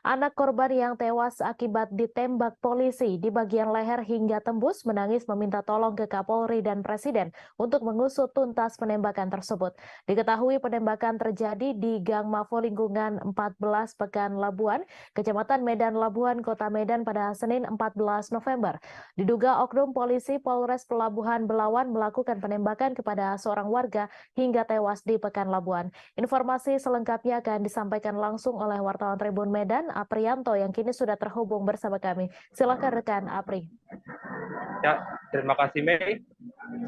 Anak korban yang tewas akibat ditembak polisi di bagian leher hingga tembus menangis meminta tolong ke Kapolri dan Presiden untuk mengusut tuntas penembakan tersebut. Diketahui penembakan terjadi di Gang Mafo lingkungan 14 Pekan Labuan, Kecamatan Medan Labuan, Kota Medan pada Senin 14 November. Diduga oknum polisi Polres Pelabuhan Belawan melakukan penembakan kepada seorang warga hingga tewas di Pekan Labuan. Informasi selengkapnya akan disampaikan langsung oleh wartawan Tribun Medan, Aprianto, yang kini sudah terhubung bersama kami. Silakan rekan Apri. Ya, terima kasih Mei.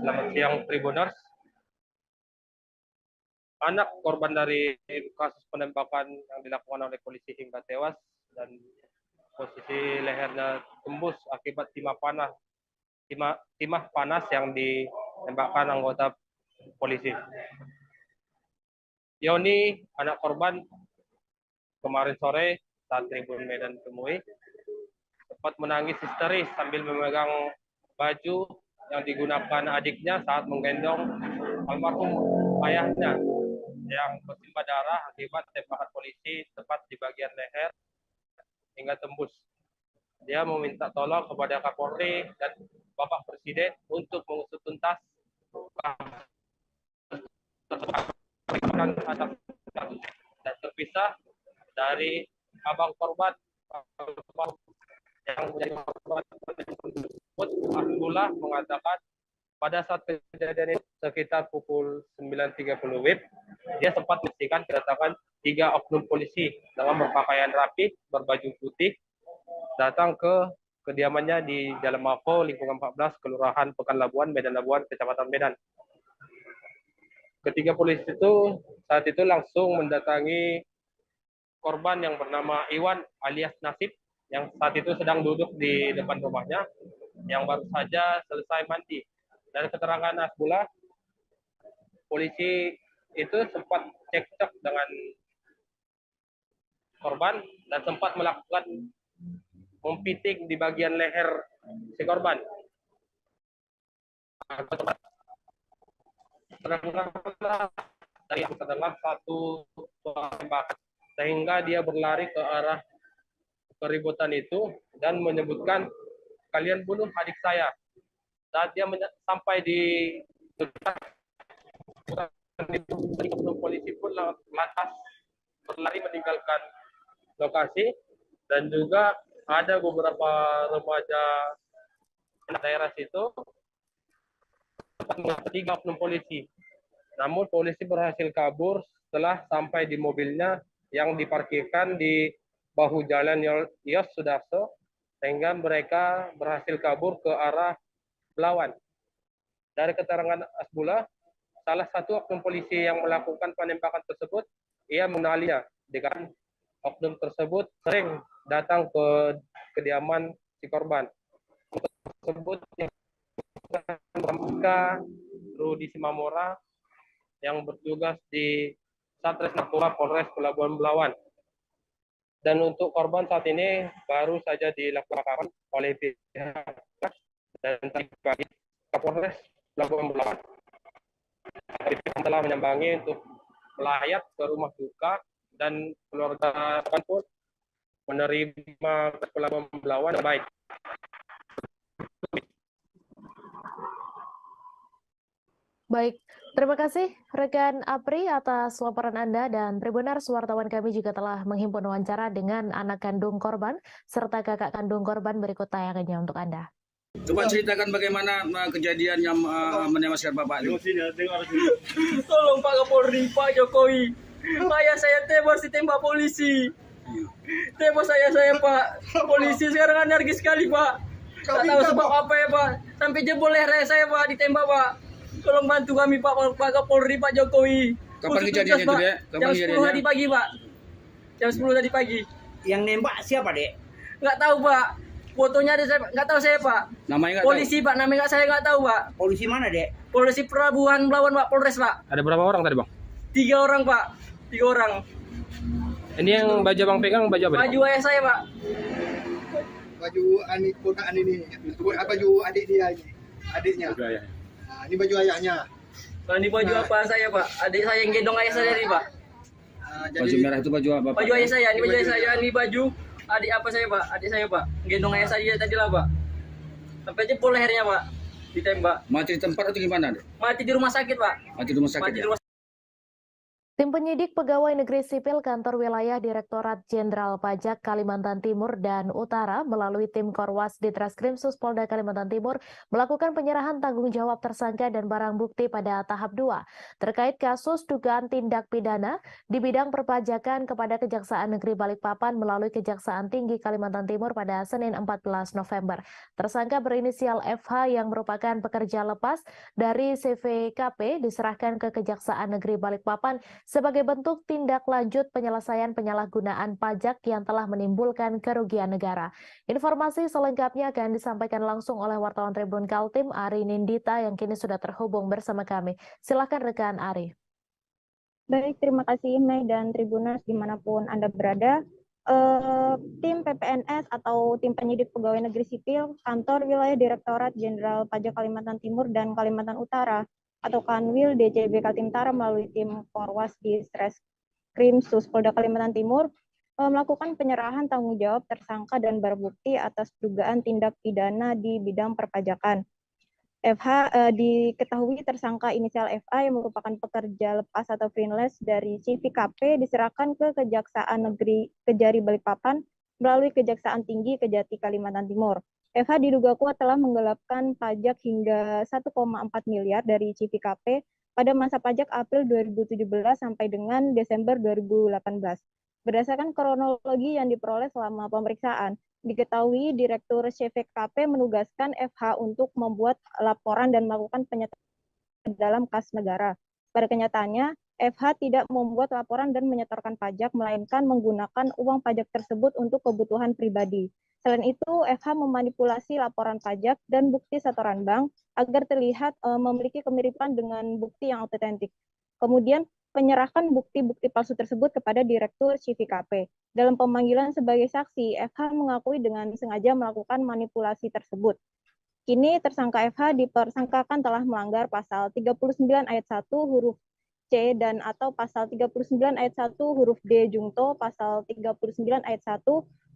Selamat siang Tribuners. Anak korban dari kasus penembakan yang dilakukan oleh polisi hingga tewas dan posisi lehernya tembus akibat timah panas yang ditembakkan anggota polisi. Yoni, anak korban, kemarin sore saat Tribun Medan temui, sempat menangis histeris sambil memegang baju yang digunakan adiknya saat menggendong almarhum ayahnya yang bersimbah darah akibat tembakan polisi tepat di bagian leher hingga tembus. Dia meminta tolong kepada Kapolri dan Bapak Presiden untuk mengusut tuntas dan terpisah dari abang korban yang menjadi korban tersebut. Abdullah mengatakan pada saat kejadian itu sekitar pukul 9.30 WIB, dia sempat menyaksikan kedatangan 3 oknum polisi dengan berpakaian rapi, berbaju putih, datang ke kediamannya di Jalan Mafo, lingkungan 14, Kelurahan Pekan Labuan, Medan Labuan, Kecamatan Medan. Ketiga polisi itu saat itu langsung mendatangi korban yang bernama Iwan alias Nasib, yang saat itu sedang duduk di depan rumahnya, yang baru saja selesai mandi. Dari keterangan Asbullah, polisi itu sempat cekcok dengan korban dan sempat melakukan mempiting di bagian leher si korban. Terdengar satu tembakan sehingga dia berlari ke arah keributan itu dan menyebutkan, "Kalian bunuh adik saya." Saat dia sampai di polisi pun lantas berlari meninggalkan lokasi, dan juga ada beberapa remaja daerah situ tiga oknum polisi. Namun polisi berhasil kabur setelah sampai di mobilnya yang diparkirkan di bahu jalan Yos Sudarso, sehingga mereka berhasil kabur ke arah Belawan. Dari keterangan Asbullah, salah satu oknum polisi yang melakukan penembakan tersebut, ia mengenalinya, dikarenakan oknum tersebut sering datang ke kediaman si korban. Tersebut Rudi Simamora yang bertugas di Satres Narkoba Polres Pelabuhan Belawan. Dan untuk korban saat ini baru saja dilakukan oleh pihak dan tadi pagi Kapolres Pelabuhan Belawan telah menyambangi untuk melayat ke rumah duka, dan keluarga pun menerima Pelabuhan Belawan yang baik. Baik, terima kasih rekan Apri atas laporan Anda, dan Tribuners, wartawan kami juga telah menghimpun wawancara dengan anak kandung korban serta kakak kandung korban. Berikut tayangannya untuk Anda. Coba ceritakan bagaimana kejadian yang menewaskan Bapak itu. Tolong Pak Kapolri, Pak Jokowi. Ayah saya tewas ditembak polisi. Tewas saya Pak. Polisi sekarang anarkis sekali Pak. Tak tahu sebab apa ya Pak. Sampai jebol leher saya Pak, ditembak Pak. Tolong bantu kami Pak Kapolri, Pak Jokowi. Kapan kejadiannya itu, Dek? Jam 10 tadi pagi Pak. Jam 10 tadi pagi. Yang nembak siapa, Dek? Nggak tahu Pak. Fotonya ada saya, nggak tahu saya Pak. Namanya nggak polisi tahu? Pak, namanya saya nggak tahu Pak. Polisi mana, Dek? Polisi Pelabuhan Belawan Pak, Polres Pak. Ada berapa orang tadi Bang? 3 orang Pak. 3 orang. Ini yang baju Bang pegang baju apa? Baju ayah saya Pak. Baju adik ponakan ini, baju adik dia ini, adiknya. Nah, ini baju ayahnya. Kalau ini baju apa saya Pak? Adik saya yang gendong ayah saya ini Pak. Baju merah itu baju apa? Baju ayah saya, ini baju ayah saya, ini baju adik apa saya Pak, adik saya Pak, gendong ayah saya tadi lah Pak, sampai jebol lehernya Pak, ditembak. Mati di tempat atau gimana, Dek? Mati di rumah sakit Pak, Mati di rumah sakit. mati di Ya? rumah. Tim penyidik Pegawai Negeri Sipil Kantor Wilayah Direktorat Jenderal Pajak Kalimantan Timur dan Utara melalui tim Korwas Ditreskrimsus Polda Kalimantan Timur melakukan penyerahan tanggung jawab tersangka dan barang bukti pada tahap 2 terkait kasus dugaan tindak pidana di bidang perpajakan kepada Kejaksaan Negeri Balikpapan melalui Kejaksaan Tinggi Kalimantan Timur pada Senin 14 November. Tersangka berinisial FH yang merupakan pekerja lepas dari CVKP diserahkan ke Kejaksaan Negeri Balikpapan sebagai bentuk tindak lanjut penyelesaian penyalahgunaan pajak yang telah menimbulkan kerugian negara. Informasi selengkapnya akan disampaikan langsung oleh wartawan Tribun Kaltim Ari Nindita yang kini sudah terhubung bersama kami. Silakan rekan Ari. Baik, terima kasih Mei dan Tribuners dimanapun Anda berada. Tim PPNS atau tim penyidik pegawai negeri sipil kantor wilayah Direktorat Jenderal Pajak Kalimantan Timur dan Kalimantan Utara atau Kanwil DCB Kaltimtara melalui tim Korwas Ditreskrimsus Polda Kalimantan Timur melakukan penyerahan tanggung jawab tersangka dan barang bukti atas dugaan tindak pidana di bidang perpajakan. FH diketahui tersangka inisial FA yang merupakan pekerja lepas atau freelance dari CVKP diserahkan ke Kejaksaan Negeri Kejari Balikpapan melalui Kejaksaan Tinggi Kejati Kalimantan Timur. FH diduga kuat telah menggelapkan pajak hingga 1,4 miliar dari CVKP pada masa pajak April 2017 sampai dengan Desember 2018. Berdasarkan kronologi yang diperoleh selama pemeriksaan, diketahui Direktur CVKP menugaskan FH untuk membuat laporan dan melakukan penyetoran dalam kas negara. Pada kenyataannya, FH tidak membuat laporan dan menyetorkan pajak, melainkan menggunakan uang pajak tersebut untuk kebutuhan pribadi. Selain itu, FH memanipulasi laporan pajak dan bukti setoran bank agar terlihat memiliki kemiripan dengan bukti yang otentik. Kemudian, menyerahkan bukti-bukti palsu tersebut kepada Direktur CVKP. Dalam pemanggilan sebagai saksi, FH mengakui dengan sengaja melakukan manipulasi tersebut. Kini tersangka FH dipersangkakan telah melanggar pasal 39 ayat 1 huruf C dan atau pasal 39 ayat 1 huruf D jungto, pasal 39 ayat 1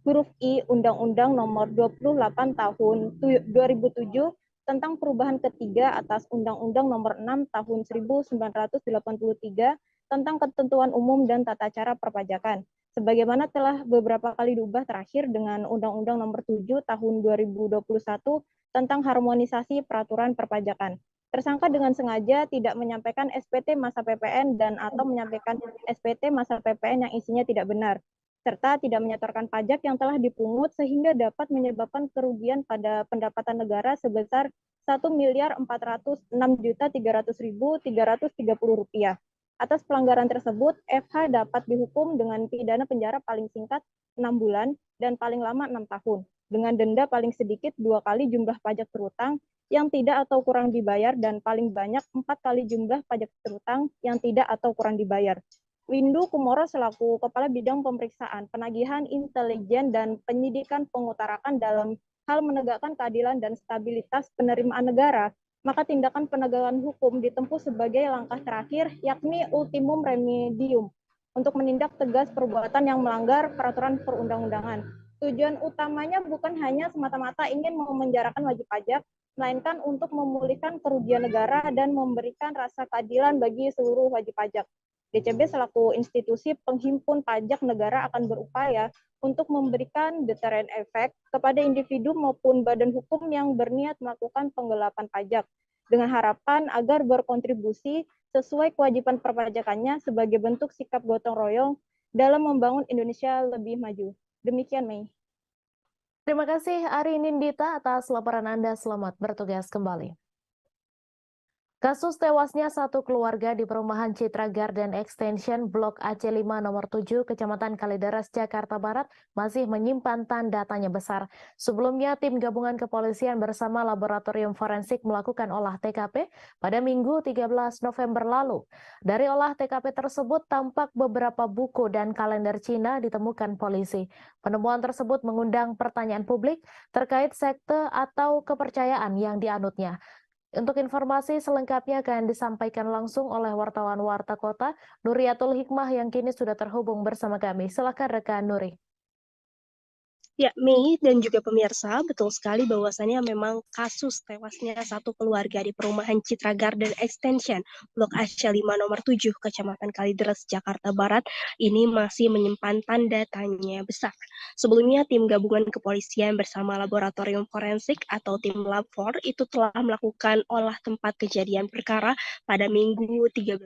huruf I Undang-Undang Nomor 28 Tahun 2007 tentang perubahan ketiga atas Undang-Undang Nomor 6 Tahun 1983 tentang ketentuan umum dan tata cara perpajakan. Sebagaimana telah beberapa kali diubah terakhir dengan Undang-Undang Nomor 7 Tahun 2021 tentang harmonisasi peraturan perpajakan. Tersangka dengan sengaja tidak menyampaikan SPT masa PPN dan atau menyampaikan SPT masa PPN yang isinya tidak benar, serta tidak menyetorkan pajak yang telah dipungut sehingga dapat menyebabkan kerugian pada pendapatan negara sebesar Rp1.406.300.330. Atas pelanggaran tersebut, FH dapat dihukum dengan pidana penjara paling singkat 6 bulan dan paling lama 6 tahun, dengan denda paling sedikit 2 kali jumlah pajak terutang yang tidak atau kurang dibayar dan paling banyak 4 kali jumlah pajak terutang yang tidak atau kurang dibayar. Windu Kumoro selaku Kepala Bidang Pemeriksaan, Penagihan Intelijen dan Penyidikan mengutarakan dalam hal menegakkan keadilan dan stabilitas penerimaan negara, maka tindakan penegakan hukum ditempuh sebagai langkah terakhir, yakni ultimum remedium, untuk menindak tegas perbuatan yang melanggar peraturan perundang-undangan. Tujuan utamanya bukan hanya semata-mata ingin memenjarakan wajib pajak, melainkan untuk memulihkan kerugian negara dan memberikan rasa keadilan bagi seluruh wajib pajak. DCB selaku institusi penghimpun pajak negara akan berupaya untuk memberikan deterrent efek kepada individu maupun badan hukum yang berniat melakukan penggelapan pajak, dengan harapan agar berkontribusi sesuai kewajiban perpajakannya sebagai bentuk sikap gotong royong dalam membangun Indonesia lebih maju. Demikian, Mei. Terima kasih Ari Nindita atas laporan Anda. Selamat bertugas kembali. Kasus tewasnya satu keluarga di perumahan Citra Garden Extension Blok AC5 nomor 7 Kecamatan Kalideres, Jakarta Barat masih menyimpan tanda tanya besar. Sebelumnya tim gabungan kepolisian bersama laboratorium forensik melakukan olah TKP pada Minggu 13 November lalu. Dari olah TKP tersebut tampak beberapa buku dan kalender Cina ditemukan polisi. Penemuan tersebut mengundang pertanyaan publik terkait sekte atau kepercayaan yang dianutnya. Untuk informasi selengkapnya akan disampaikan langsung oleh wartawan Warta Kota, Nuriatul Hikmah yang kini sudah terhubung bersama kami. Silakan rekan Nuri. Ya, Mei dan juga pemirsa, betul sekali bahwasannya memang kasus tewasnya satu keluarga di perumahan Citra Garden Extension, Blok Asya 5 nomor 7, Kecamatan Kalideres, Jakarta Barat, ini masih menyimpan tanda tanya besar. Sebelumnya, tim gabungan kepolisian bersama laboratorium forensik atau tim Lab4 itu telah melakukan olah tempat kejadian perkara pada Minggu 13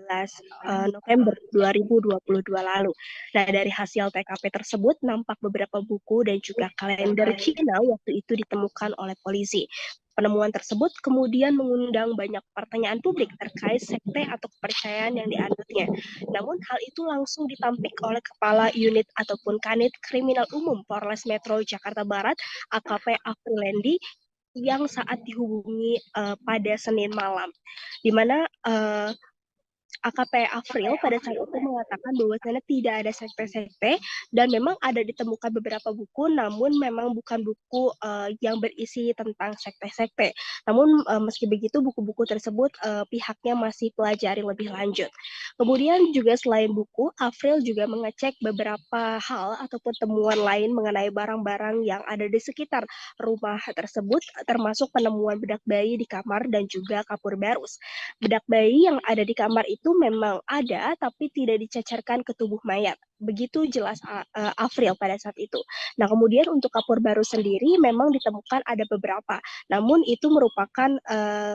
November 2022 lalu. Nah, dari hasil TKP tersebut nampak beberapa buku dan juga kalender Cina waktu itu ditemukan oleh polisi. Penemuan tersebut kemudian mengundang banyak pertanyaan publik terkait sekte atau kepercayaan yang dianutnya. Namun hal itu langsung ditampik oleh Kepala Unit ataupun Kanit Kriminal Umum Polres Metro Jakarta Barat, AKP Afrilendi, yang saat dihubungi pada Senin malam, di mana AKP Afril pada saat itu mengatakan bahwasannya tidak ada sekte-sekte dan memang ada ditemukan beberapa buku, namun memang bukan buku yang berisi tentang sekte-sekte. Namun meski begitu buku-buku tersebut pihaknya masih pelajari lebih lanjut. Kemudian juga selain buku, Afril juga mengecek beberapa hal ataupun temuan lain mengenai barang-barang yang ada di sekitar rumah tersebut, termasuk penemuan bedak bayi di kamar dan juga kapur barus. Bedak bayi yang ada di kamar itu memang ada, tapi tidak dicecerkan ke tubuh mayat. Begitu jelas Afril pada saat itu. Nah, kemudian untuk kapur barus sendiri memang ditemukan ada beberapa. Namun itu merupakan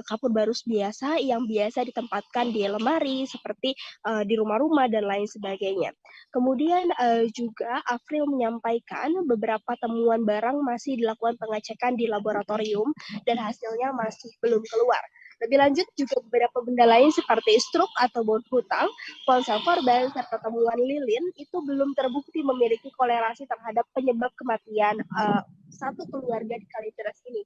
kapur barus biasa yang biasa ditempatkan di lemari seperti di rumah-rumah dan lain sebagainya. Kemudian juga Afril menyampaikan beberapa temuan barang masih dilakukan pengecekan di laboratorium dan hasilnya masih belum keluar. Lebih lanjut juga beberapa benda lain seperti struk atau bon hutang, ponsel korban, serta temuan lilin itu belum terbukti memiliki korelasi terhadap penyebab kematian satu keluarga di Kalideres ini.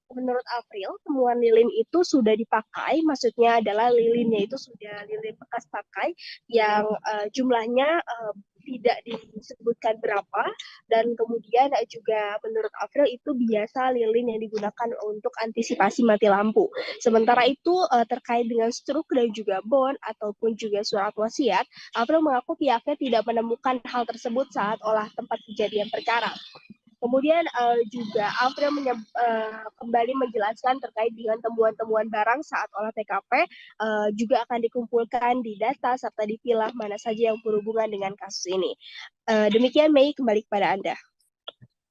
Menurut April, temuan lilin itu sudah dipakai, maksudnya adalah lilinnya itu sudah lilin bekas pakai yang jumlahnya tidak disebutkan berapa, dan kemudian juga menurut April itu biasa lilin yang digunakan untuk antisipasi mati lampu. Sementara itu terkait dengan struk dan juga bon ataupun juga surat wasiat, April mengaku pihaknya tidak menemukan hal tersebut saat olah tempat kejadian perkara. Kemudian juga April kembali menjelaskan terkait dengan temuan-temuan barang saat olah TKP juga akan dikumpulkan di data serta dipilah mana saja yang berhubungan dengan kasus ini. Demikian Mei, kembali kepada Anda.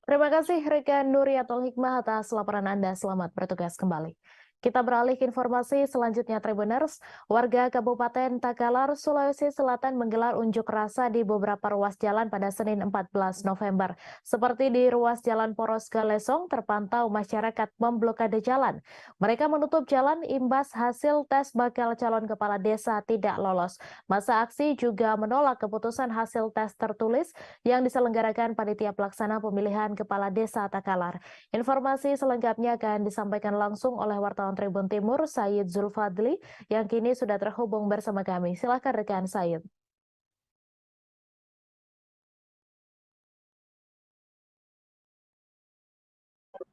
Terima kasih rekan Nuriatul Hikmah atas laporan Anda. Selamat bertugas kembali. Kita beralih ke informasi selanjutnya, Tribuners. Warga Kabupaten Takalar, Sulawesi Selatan menggelar unjuk rasa di beberapa ruas jalan pada Senin 14 November. Seperti di ruas Jalan Poros Galesong, terpantau masyarakat memblokade jalan. Mereka menutup jalan imbas hasil tes bakal calon kepala desa tidak lolos. Masa aksi juga menolak keputusan hasil tes tertulis yang diselenggarakan panitia pelaksana pemilihan kepala desa Takalar. Informasi selengkapnya akan disampaikan langsung oleh wartawan Tribun Timur, Said Zulfadli, yang kini sudah terhubung bersama kami. Silakan rekan Said.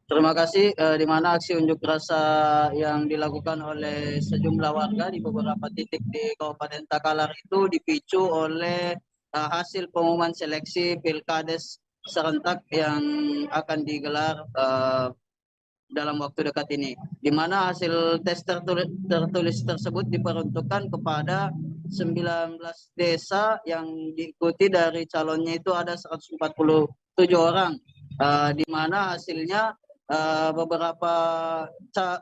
Terima kasih. Di mana aksi unjuk rasa yang dilakukan oleh sejumlah warga di beberapa titik di Kabupaten Takalar itu dipicu oleh hasil pengumuman seleksi Pilkades serentak yang akan digelar dalam waktu dekat ini, di mana hasil tes tertulis tersebut diperuntukkan kepada 19 desa yang diikuti dari calonnya itu ada 147 orang, di mana hasilnya beberapa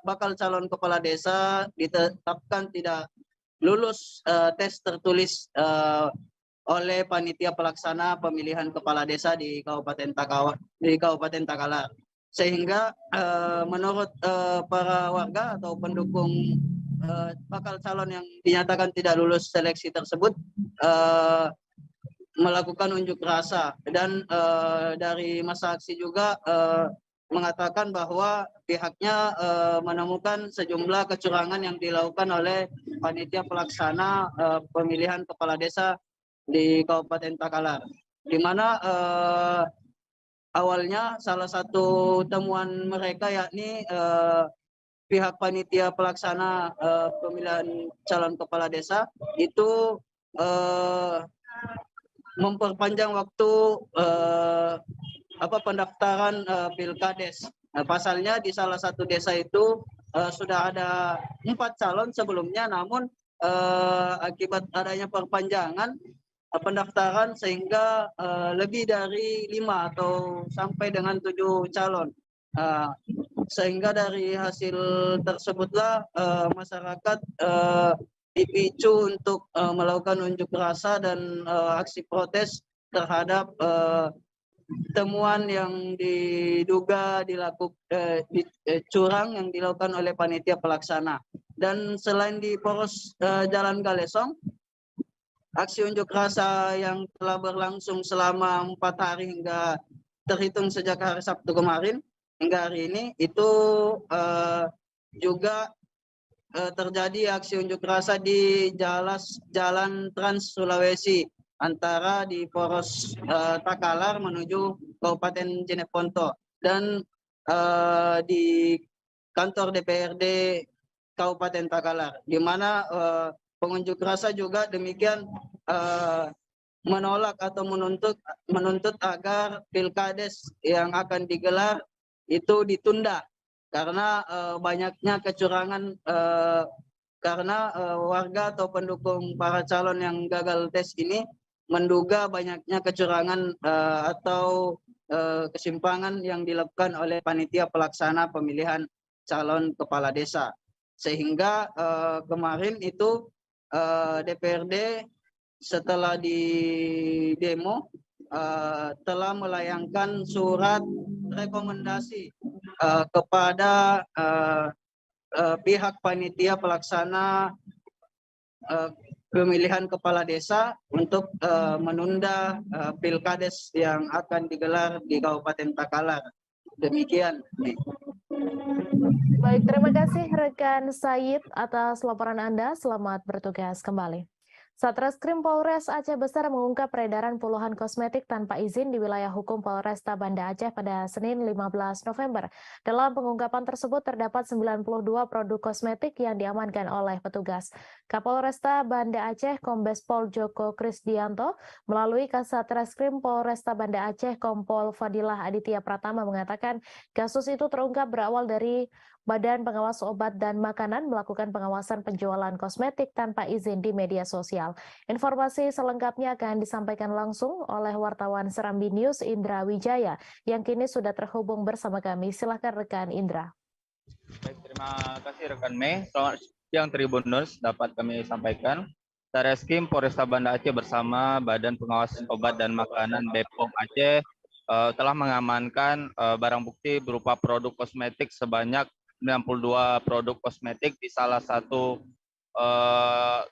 bakal calon kepala desa ditetapkan tidak lulus tes tertulis oleh panitia pelaksana pemilihan kepala desa di Kabupaten Takalar. Sehingga menurut para warga atau pendukung bakal calon yang dinyatakan tidak lulus seleksi tersebut melakukan unjuk rasa, dan dari masa aksi juga mengatakan bahwa pihaknya menemukan sejumlah kecurangan yang dilakukan oleh panitia pelaksana pemilihan kepala desa di Kabupaten Takalar, di mana awalnya salah satu temuan mereka yakni pihak panitia pelaksana pemilihan calon kepala desa itu memperpanjang waktu pendaftaran Pilkades. Nah, pasalnya di salah satu desa itu sudah ada 4 calon sebelumnya, namun akibat adanya perpanjangan pendaftaran sehingga lebih dari 5 atau sampai dengan 7 calon. Sehingga dari hasil tersebutlah masyarakat dipicu untuk melakukan unjuk rasa dan aksi protes terhadap temuan yang diduga curang yang dilakukan oleh panitia pelaksana. Dan selain di Poros Jalan Galesong, aksi unjuk rasa yang telah berlangsung selama 4 hari hingga terhitung sejak hari Sabtu kemarin hingga hari ini itu juga terjadi aksi unjuk rasa di Jalan Trans Sulawesi antara di Poros Takalar menuju Kabupaten Jeneponto dan di kantor DPRD Kabupaten Takalar, di mana pengunjuk rasa juga demikian menolak atau menuntut agar Pilkades yang akan digelar itu ditunda karena banyaknya kecurangan karena warga atau pendukung para calon yang gagal tes ini menduga banyaknya kecurangan atau kesimpangan yang dilakukan oleh panitia pelaksana pemilihan calon kepala desa. Sehingga kemarin itu DPRD setelah di demo telah melayangkan surat rekomendasi kepada pihak panitia pelaksana pemilihan kepala desa untuk menunda Pilkades yang akan digelar di Kabupaten Takalar. Demikian. Baik, terima kasih rekan Said atas laporan Anda. Selamat bertugas kembali. Satreskrim Polres Aceh Besar mengungkap peredaran puluhan kosmetik tanpa izin di wilayah hukum Polresta Banda Aceh pada Senin 15 November. Dalam pengungkapan tersebut terdapat 92 produk kosmetik yang diamankan oleh petugas. Kapolresta Banda Aceh Kombes Pol Joko Krisdianto melalui Kasatreskrim Polresta Banda Aceh Kompol Fadilah Aditya Pratama mengatakan kasus itu terungkap berawal dari Badan Pengawas Obat dan Makanan melakukan pengawasan penjualan kosmetik tanpa izin di media sosial. Informasi selengkapnya akan disampaikan langsung oleh wartawan Serambi News Indra Wijaya yang kini sudah terhubung bersama kami. Silakan rekan Indra. Baik, terima kasih rekan Mei. Selamat siang Tribuners, dapat kami sampaikan. Satreskrim Polresta Banda Aceh bersama Badan Pengawas Obat dan Makanan BPOM Aceh telah mengamankan barang bukti berupa produk kosmetik sebanyak 92 produk kosmetik di salah satu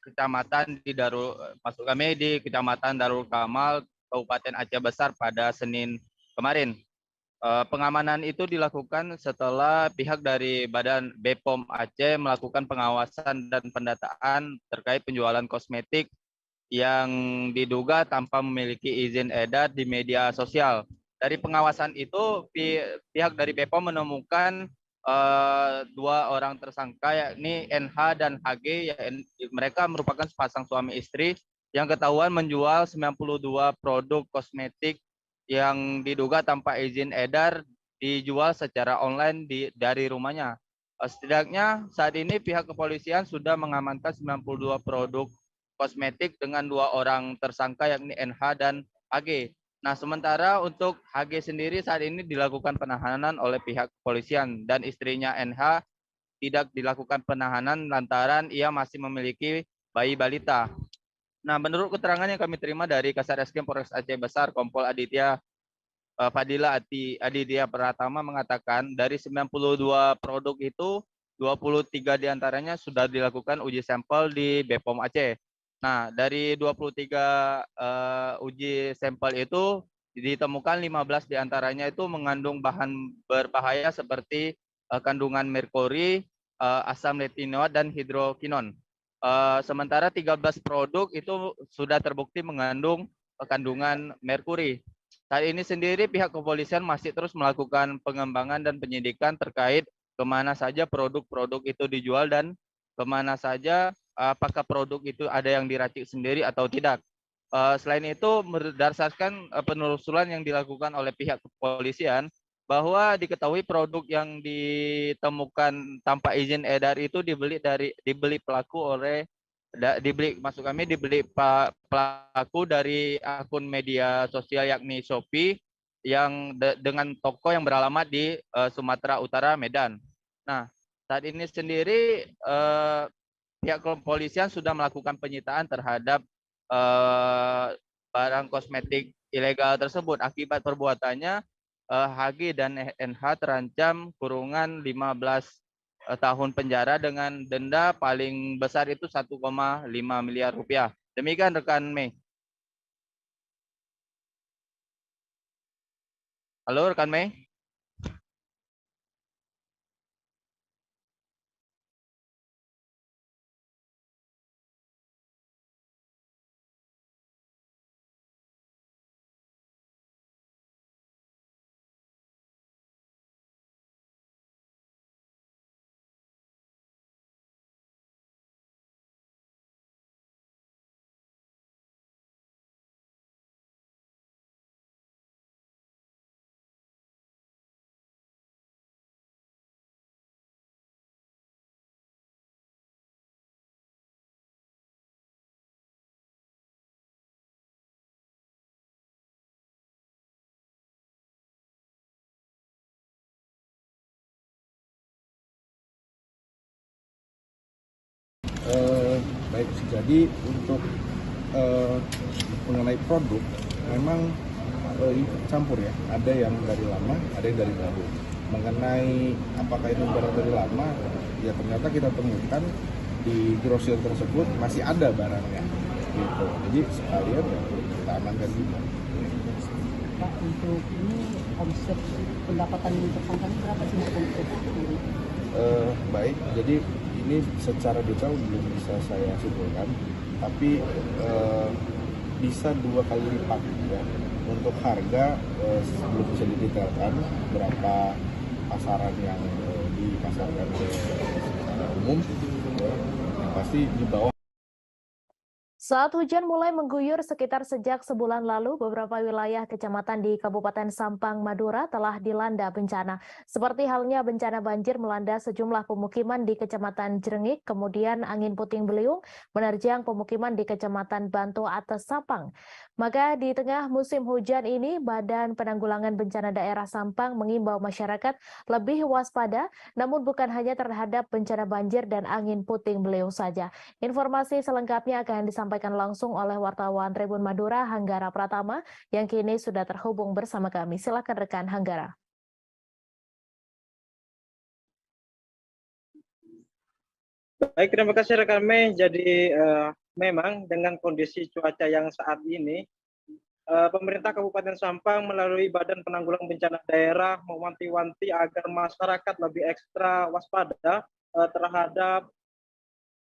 kecamatan di Kecamatan Darul Kamal, Kabupaten Aceh Besar pada Senin kemarin. Pengamanan itu dilakukan setelah pihak dari Badan BPOM Aceh melakukan pengawasan dan pendataan terkait penjualan kosmetik yang diduga tanpa memiliki izin edar di media sosial. Dari pengawasan itu, pihak dari BPOM menemukan 2 orang tersangka yakni NH dan HG. Mereka merupakan sepasang suami istri yang ketahuan menjual 92 produk kosmetik yang diduga tanpa izin edar dijual secara online dari rumahnya. Setidaknya saat ini pihak kepolisian sudah mengamankan 92 produk kosmetik dengan 2 orang tersangka yakni NH dan HG. Nah, sementara untuk HG sendiri saat ini dilakukan penahanan oleh pihak kepolisian dan istrinya NH tidak dilakukan penahanan lantaran ia masih memiliki bayi balita. Nah, menurut keterangan yang kami terima dari Kasatreskrim Polres Aceh Besar, Kompol Aditya Fadilah Aditya Pratama mengatakan dari 92 produk itu 23 diantaranya sudah dilakukan uji sampel di BPOM Aceh. Nah, dari 23 uji sampel itu ditemukan 15 diantaranya itu mengandung bahan berbahaya seperti kandungan merkuri, asam letinoat, dan hidrokinon. Sementara 13 produk itu sudah terbukti mengandung kandungan merkuri. Saat ini sendiri pihak kepolisian masih terus melakukan pengembangan dan penyidikan terkait kemana saja produk-produk itu dijual dan kemana saja apakah produk itu ada yang diracik sendiri atau tidak. Selain itu, berdasarkan penelusuran yang dilakukan oleh pihak kepolisian, bahwa diketahui produk yang ditemukan tanpa izin edar itu dibeli pelaku oleh dibeli pelaku dari akun media sosial yakni Shopee yang dengan toko yang beralamat di Sumatera Utara, Medan. Nah, saat ini sendiri pihak kepolisian sudah melakukan penyitaan terhadap barang kosmetik ilegal tersebut. Akibat perbuatannya, HG dan NH terancam kurungan 15 tahun penjara dengan denda paling besar itu 1,5 miliar rupiah. Demikian rekan Mei. Halo rekan Mei. Baik, jadi untuk mengenai produk memang campur ya, ada yang dari lama, ada yang dari baru. Mengenai apakah itu barang dari lama, ya ternyata kita temukan di grosir tersebut masih ada barangnya, gitu. Jadi sekalian ya, kita amankan juga. Pak, untuk ini omset pendapatan tersangka berapa sih untuk ini? Baik, jadi ini secara detail belum bisa saya simpulkan, tapi bisa 2 kali lipat ya. Untuk harga belum bisa didetailkan berapa pasaran yang dipasarkan secara umum, yang pasti di bawah. Saat hujan mulai mengguyur sekitar sejak sebulan lalu, beberapa wilayah kecamatan di Kabupaten Sampang, Madura telah dilanda bencana. Seperti halnya bencana banjir melanda sejumlah pemukiman di Kecamatan Jrengik, kemudian angin puting beliung menerjang pemukiman di Kecamatan Banto Atas Sampang. Maka di tengah musim hujan ini, Badan Penanggulangan Bencana Daerah Sampang mengimbau masyarakat lebih waspada, namun bukan hanya terhadap bencana banjir dan angin puting beliung saja. Informasi selengkapnya akan disampaikan langsung oleh wartawan Tribun Madura, Hanggara Pratama, yang kini sudah terhubung bersama kami. Silakan rekan Hanggara. Baik, terima kasih rekan Mei. Jadi memang dengan kondisi cuaca yang saat ini, pemerintah Kabupaten Sampang melalui Badan Penanggulangan Bencana Daerah mewanti-wanti agar masyarakat lebih ekstra waspada terhadap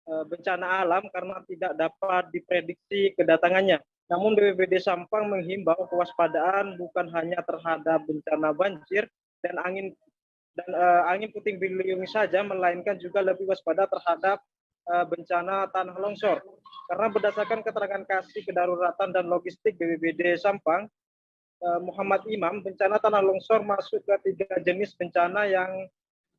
bencana alam karena tidak dapat diprediksi kedatangannya. Namun BPBD Sampang menghimbau kewaspadaan bukan hanya terhadap bencana banjir dan angin puting beliung saja, melainkan juga lebih waspada terhadap bencana tanah longsor. Karena berdasarkan keterangan Kasih Kedaruratan dan Logistik BPBD Sampang, Muhammad Imam, bencana tanah longsor masuk ke 3 jenis bencana yang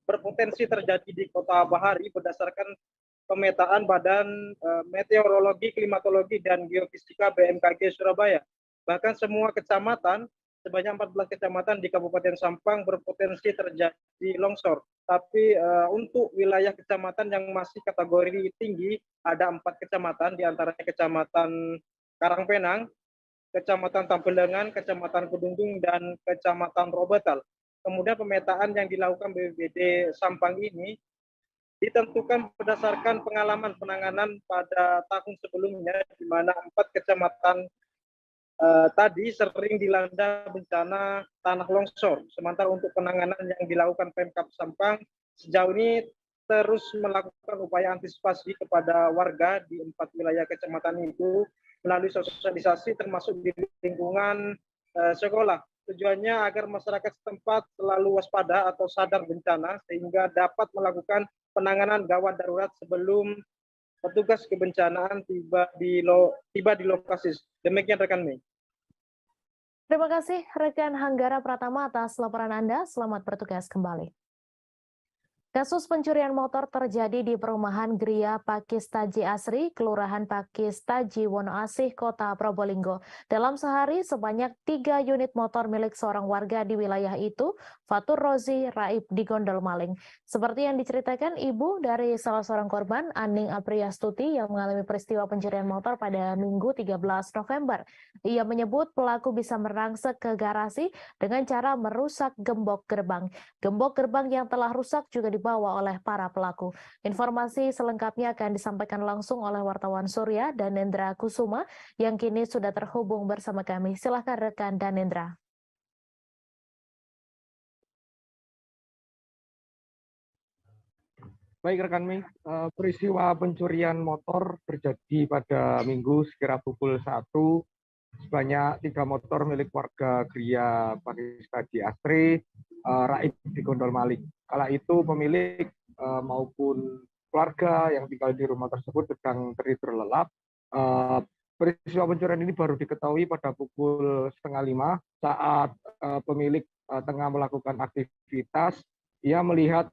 berpotensi terjadi di Kota Bahari berdasarkan pemetaan Badan Meteorologi, Klimatologi, dan Geofisika BMKG Surabaya. Bahkan semua kecamatan, sebanyak 14 kecamatan di Kabupaten Sampang berpotensi terjadi longsor. Tapi untuk wilayah kecamatan yang masih kategori tinggi, ada 4 kecamatan, diantaranya Kecamatan Karangpenang, Kecamatan Tambelengan, Kecamatan Kedungdung, dan Kecamatan Robetal. Kemudian pemetaan yang dilakukan BPBD Sampang ini ditentukan berdasarkan pengalaman penanganan pada tahun sebelumnya, di mana 4 kecamatan tadi sering dilanda bencana tanah longsor. Sementara untuk penanganan yang dilakukan Pemkab Sampang sejauh ini terus melakukan upaya antisipasi kepada warga di 4 wilayah kecamatan itu melalui sosialisasi termasuk di lingkungan sekolah. Tujuannya agar masyarakat setempat selalu waspada atau sadar bencana sehingga dapat melakukan penanganan gawat darurat sebelum petugas kebencanaan tiba di lokasi. Demikian rekan Mei. Terima kasih rekan Hanggara Pratama atas laporan Anda. Selamat bertugas kembali. Kasus pencurian motor terjadi di perumahan Gria Pakistaji Asri, Kelurahan Pakistaji Wonoasih, Kota Probolinggo. Dalam sehari, sebanyak 3 unit motor milik seorang warga di wilayah itu, Fatur Rozi Raib, digondol maling. Seperti yang diceritakan ibu dari salah seorang korban, Aning Apriastuti, yang mengalami peristiwa pencurian motor pada Minggu 13 November. Ia menyebut pelaku bisa merangsek ke garasi dengan cara merusak gembok gerbang. Gembok gerbang yang telah rusak juga dibawa oleh para pelaku. Informasi selengkapnya akan disampaikan langsung oleh wartawan Surya Danendra Kusuma yang kini sudah terhubung bersama kami. Silahkan rekan Danendra. Baik rekan Mei, peristiwa pencurian motor terjadi pada Minggu sekira pukul 1. Sebanyak 3 motor milik warga Gria Pakistaji Asri, Raib digondol maling. Kala itu pemilik maupun keluarga yang tinggal di rumah tersebut sedang tertidur lelap. Peristiwa pencurian ini baru diketahui pada pukul 4:30 saat pemilik tengah melakukan aktivitas. Ia melihat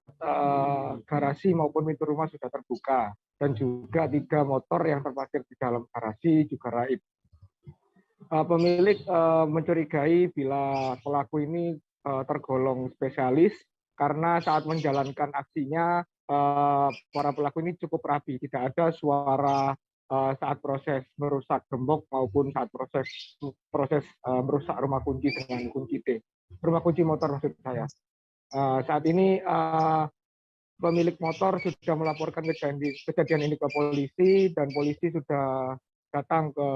garasi maupun pintu rumah sudah terbuka dan juga 3 motor yang terparkir di dalam garasi juga raib. Pemilik mencurigai bila pelaku ini tergolong spesialis karena saat menjalankan aksinya para pelaku ini cukup rapi, tidak ada suara saat proses merusak gembok maupun saat proses merusak rumah kunci dengan kunci T, rumah kunci motor maksud saya. Saat ini pemilik motor sudah melaporkan kejadian ini ke polisi dan polisi sudah datang ke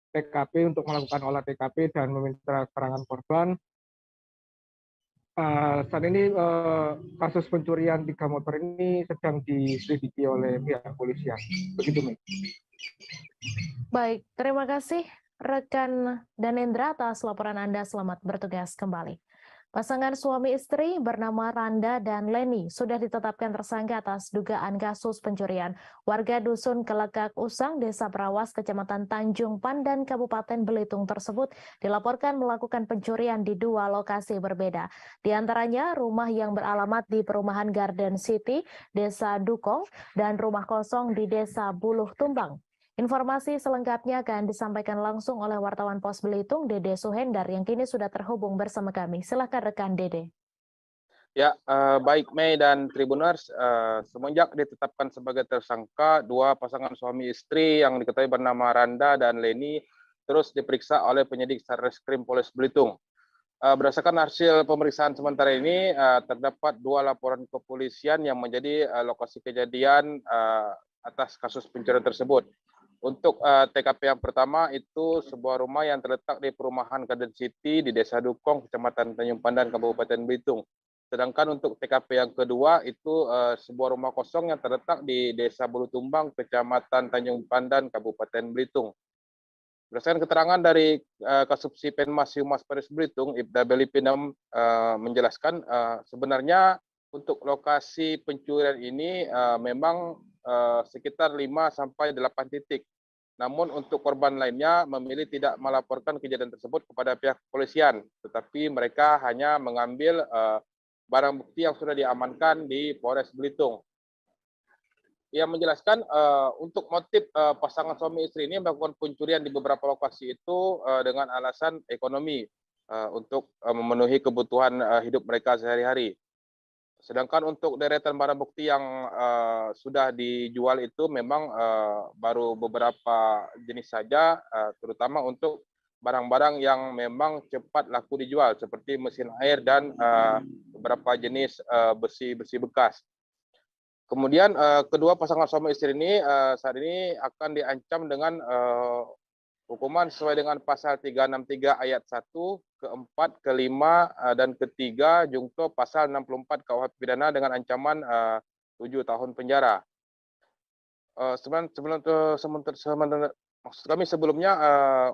TKP untuk melakukan olah TKP dan meminta keterangan korban. Saat ini kasus pencurian 3 motor ini sedang diselidiki oleh pihak kepolisian. Begitu, Mei. Baik, terima kasih rekan Danendra atas laporan Anda. Selamat bertugas kembali. Pasangan suami istri bernama Randa dan Leni sudah ditetapkan tersangka atas dugaan kasus pencurian. Warga Dusun Kelekak Usang, Desa Perawas, Kecamatan Tanjung Pandan, Kabupaten Belitung tersebut dilaporkan melakukan pencurian di 2 lokasi berbeda. Di antaranya rumah yang beralamat di Perumahan Garden City, Desa Dukong, dan rumah kosong di Desa Buluh Tumbang. Informasi selengkapnya akan disampaikan langsung oleh wartawan Pos Belitung, Dede Suhendar, yang kini sudah terhubung bersama kami. Silakan rekan Dede. Ya, baik Mei dan Tribuners, semenjak ditetapkan sebagai tersangka 2 pasangan suami istri yang diketahui bernama Randa dan Leni terus diperiksa oleh penyidik Satreskrim Polres Belitung. Berdasarkan hasil pemeriksaan sementara ini, terdapat 2 laporan kepolisian yang menjadi lokasi kejadian atas kasus pencurian tersebut. Untuk TKP yang pertama itu sebuah rumah yang terletak di Perumahan Garden City di Desa Dukong, Kecamatan Tanjung Pandan, Kabupaten Belitung. Sedangkan untuk TKP yang kedua itu sebuah rumah kosong yang terletak di Desa Buluh Tumbang, Kecamatan Tanjung Pandan, Kabupaten Belitung. Berdasarkan keterangan dari Kasubsi Penmas Humas Polres Belitung, Ibda Belipinem menjelaskan sebenarnya untuk lokasi pencurian ini memang sekitar 5 sampai 8 titik. Namun untuk korban lainnya memilih tidak melaporkan kejadian tersebut kepada pihak kepolisian, tetapi mereka hanya mengambil barang bukti yang sudah diamankan di Polres Belitung. Ia menjelaskan untuk motif pasangan suami istri ini melakukan pencurian di beberapa lokasi itu dengan alasan ekonomi untuk memenuhi kebutuhan hidup mereka sehari-hari. Sedangkan untuk deretan barang bukti yang sudah dijual itu memang baru beberapa jenis saja, terutama untuk barang-barang yang memang cepat laku dijual seperti mesin air dan beberapa jenis besi-besi bekas. Kemudian kedua pasangan suami istri ini saat ini akan diancam dengan hukuman sesuai dengan pasal 363 ayat 1, keempat, kelima, dan ketiga jungto pasal 64 KUH pidana dengan ancaman 7 tahun penjara. Maksud kami sebelumnya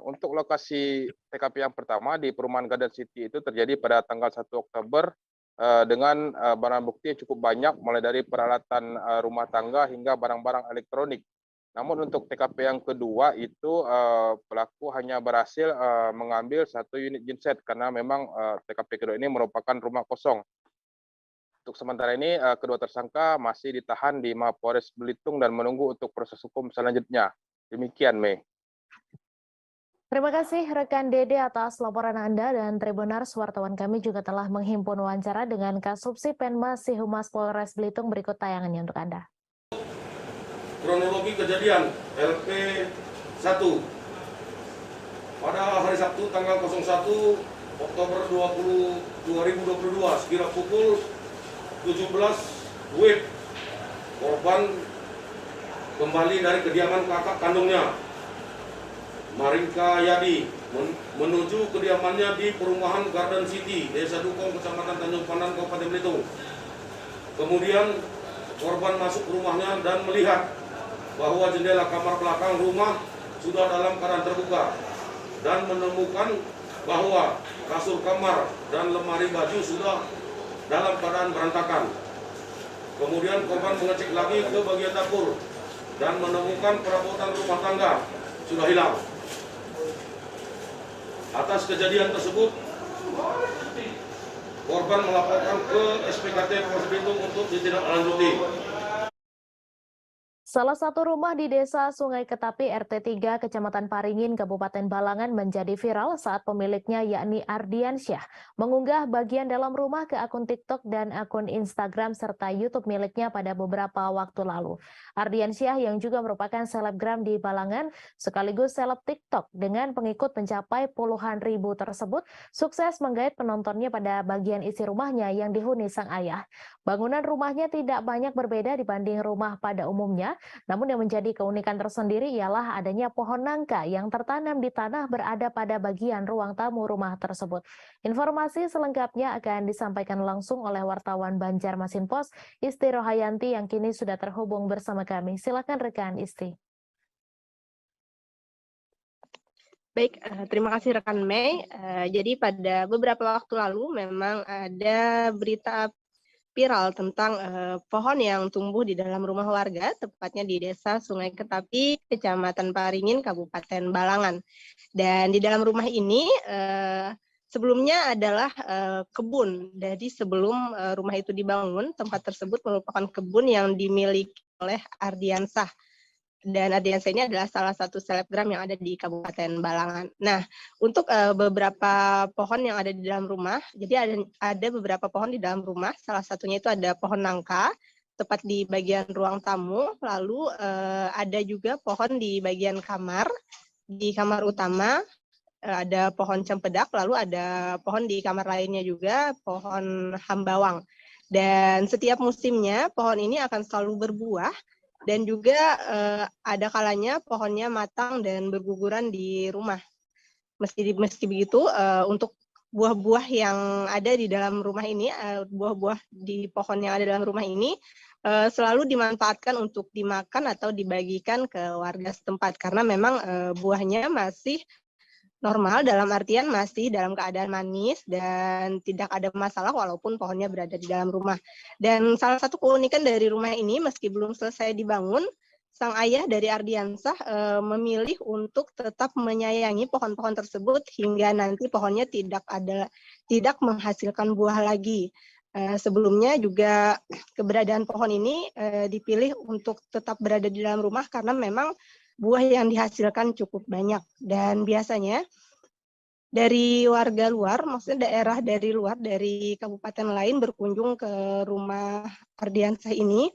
untuk lokasi TKP yang pertama di perumahan Garden City itu terjadi pada tanggal 1 Oktober dengan barang bukti yang cukup banyak, mulai dari peralatan rumah tangga hingga barang-barang elektronik. Namun untuk TKP yang kedua itu pelaku hanya berhasil mengambil 1 unit genset karena memang TKP kedua ini merupakan rumah kosong. Untuk sementara ini kedua tersangka masih ditahan di Mapolres Belitung dan menunggu untuk proses hukum selanjutnya. Demikian, Mei. Terima kasih rekan Dede atas laporan Anda, dan Tribunars, wartawan kami juga telah menghimpun wawancara dengan Kasubsi Penmas Humas Polres Belitung. Berikut tayangannya untuk Anda. Kronologi kejadian LP1 pada hari Sabtu tanggal 01 Oktober 2022 sekira pukul 17 WIB, korban kembali dari kediaman kakak kandungnya Marinka Yadi menuju kediamannya di perumahan Garden City, Desa Dukong, Kecamatan Tanjung Pandan, Kabupaten Belitung. Kemudian korban masuk rumahnya dan melihat bahwa jendela kamar belakang rumah sudah dalam keadaan terbuka dan menemukan bahwa kasur kamar dan lemari baju sudah dalam keadaan berantakan. Kemudian korban mengecek lagi ke bagian dapur dan menemukan perabotan rumah tangga sudah hilang. Atas kejadian tersebut, korban melaporkan ke SPKT Polres Belitung untuk ditindaklanjuti. Salah satu rumah di Desa Sungai Ketapi RT 3 Kecamatan Paringin Kabupaten Balangan menjadi viral saat pemiliknya yakni Ardiansyah mengunggah bagian dalam rumah ke akun TikTok dan akun Instagram serta YouTube miliknya pada beberapa waktu lalu. Ardiansyah yang juga merupakan selebgram di Balangan sekaligus seleb TikTok dengan pengikut mencapai puluhan ribu tersebut sukses menggait penontonnya pada bagian isi rumahnya yang dihuni sang ayah. Bangunan rumahnya tidak banyak berbeda dibanding rumah pada umumnya. Namun yang menjadi keunikan tersendiri ialah adanya pohon nangka yang tertanam di tanah berada pada bagian ruang tamu rumah tersebut. Informasi selengkapnya akan disampaikan langsung oleh wartawan Banjarmasin Post, Isti Rohayanti, yang kini sudah terhubung bersama kami. Silakan rekan Isti. Baik, terima kasih rekan Mei. Jadi pada beberapa waktu lalu memang ada berita viral tentang pohon yang tumbuh di dalam rumah warga, tepatnya di Desa Sungai Ketapi, Kecamatan Paringin, Kabupaten Balangan. Dan di dalam rumah ini sebelumnya adalah kebun. Jadi sebelum rumah itu dibangun, tempat tersebut merupakan kebun yang dimiliki oleh Ardiansyah. Dan Ardiansyah ini adalah salah satu selebgram yang ada di Kabupaten Balangan. Nah, untuk beberapa pohon yang ada di dalam rumah, jadi ada beberapa pohon di dalam rumah, salah satunya itu ada pohon nangka, tepat di bagian ruang tamu, lalu ada juga pohon di bagian kamar, di kamar utama, ada pohon cempedak, lalu ada pohon di kamar lainnya juga, pohon hambawang. Dan setiap musimnya, pohon ini akan selalu berbuah, dan juga ada kalanya pohonnya matang dan berguguran di rumah. Meski begitu, untuk buah-buah yang ada di dalam rumah ini, buah-buah di pohon yang ada dalam rumah ini, selalu dimanfaatkan untuk dimakan atau dibagikan ke warga setempat. Karena memang buahnya masih normal, dalam artian masih dalam keadaan manis dan tidak ada masalah walaupun pohonnya berada di dalam rumah. Dan salah satu keunikan dari rumah ini, meski belum selesai dibangun, sang ayah dari Ardiansyah memilih untuk tetap menyayangi pohon-pohon tersebut hingga nanti pohonnya tidak menghasilkan buah lagi. Sebelumnya juga keberadaan pohon ini dipilih untuk tetap berada di dalam rumah karena memang buah yang dihasilkan cukup banyak. Dan biasanya dari warga luar, maksudnya daerah dari luar, dari kabupaten lain berkunjung ke rumah Ardiansyah ini.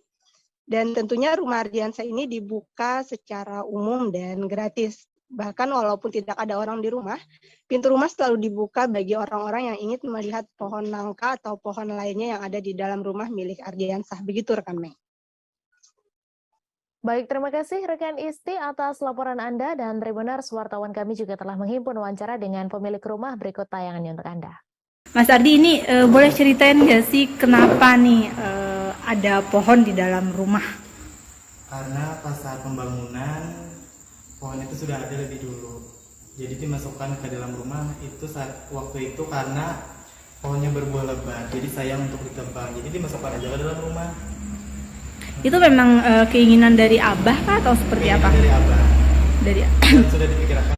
Dan tentunya rumah Ardiansyah ini dibuka secara umum dan gratis. Bahkan walaupun tidak ada orang di rumah, pintu rumah selalu dibuka bagi orang-orang yang ingin melihat pohon nangka atau pohon lainnya yang ada di dalam rumah milik Ardiansyah. Begitu rekan Mei. Baik, terima kasih rekan Isti atas laporan Anda, dan Tribunars, wartawan kami juga telah menghimpun wawancara dengan pemilik rumah. Berikut tayangannya untuk Anda. Mas Ardi, ini boleh ceritain nggak sih kenapa nih ada pohon di dalam rumah? Karena pas saat pembangunan pohon itu sudah ada lebih dulu. Jadi dimasukkan ke dalam rumah itu waktu itu karena pohonnya berbuah lebat, jadi sayang untuk ditebang. Jadi dimasukkan aja ke dalam rumah. Itu memang keinginan dari Abah kah atau seperti apa? Dari Abah. Dari Dan sudah dipikirkan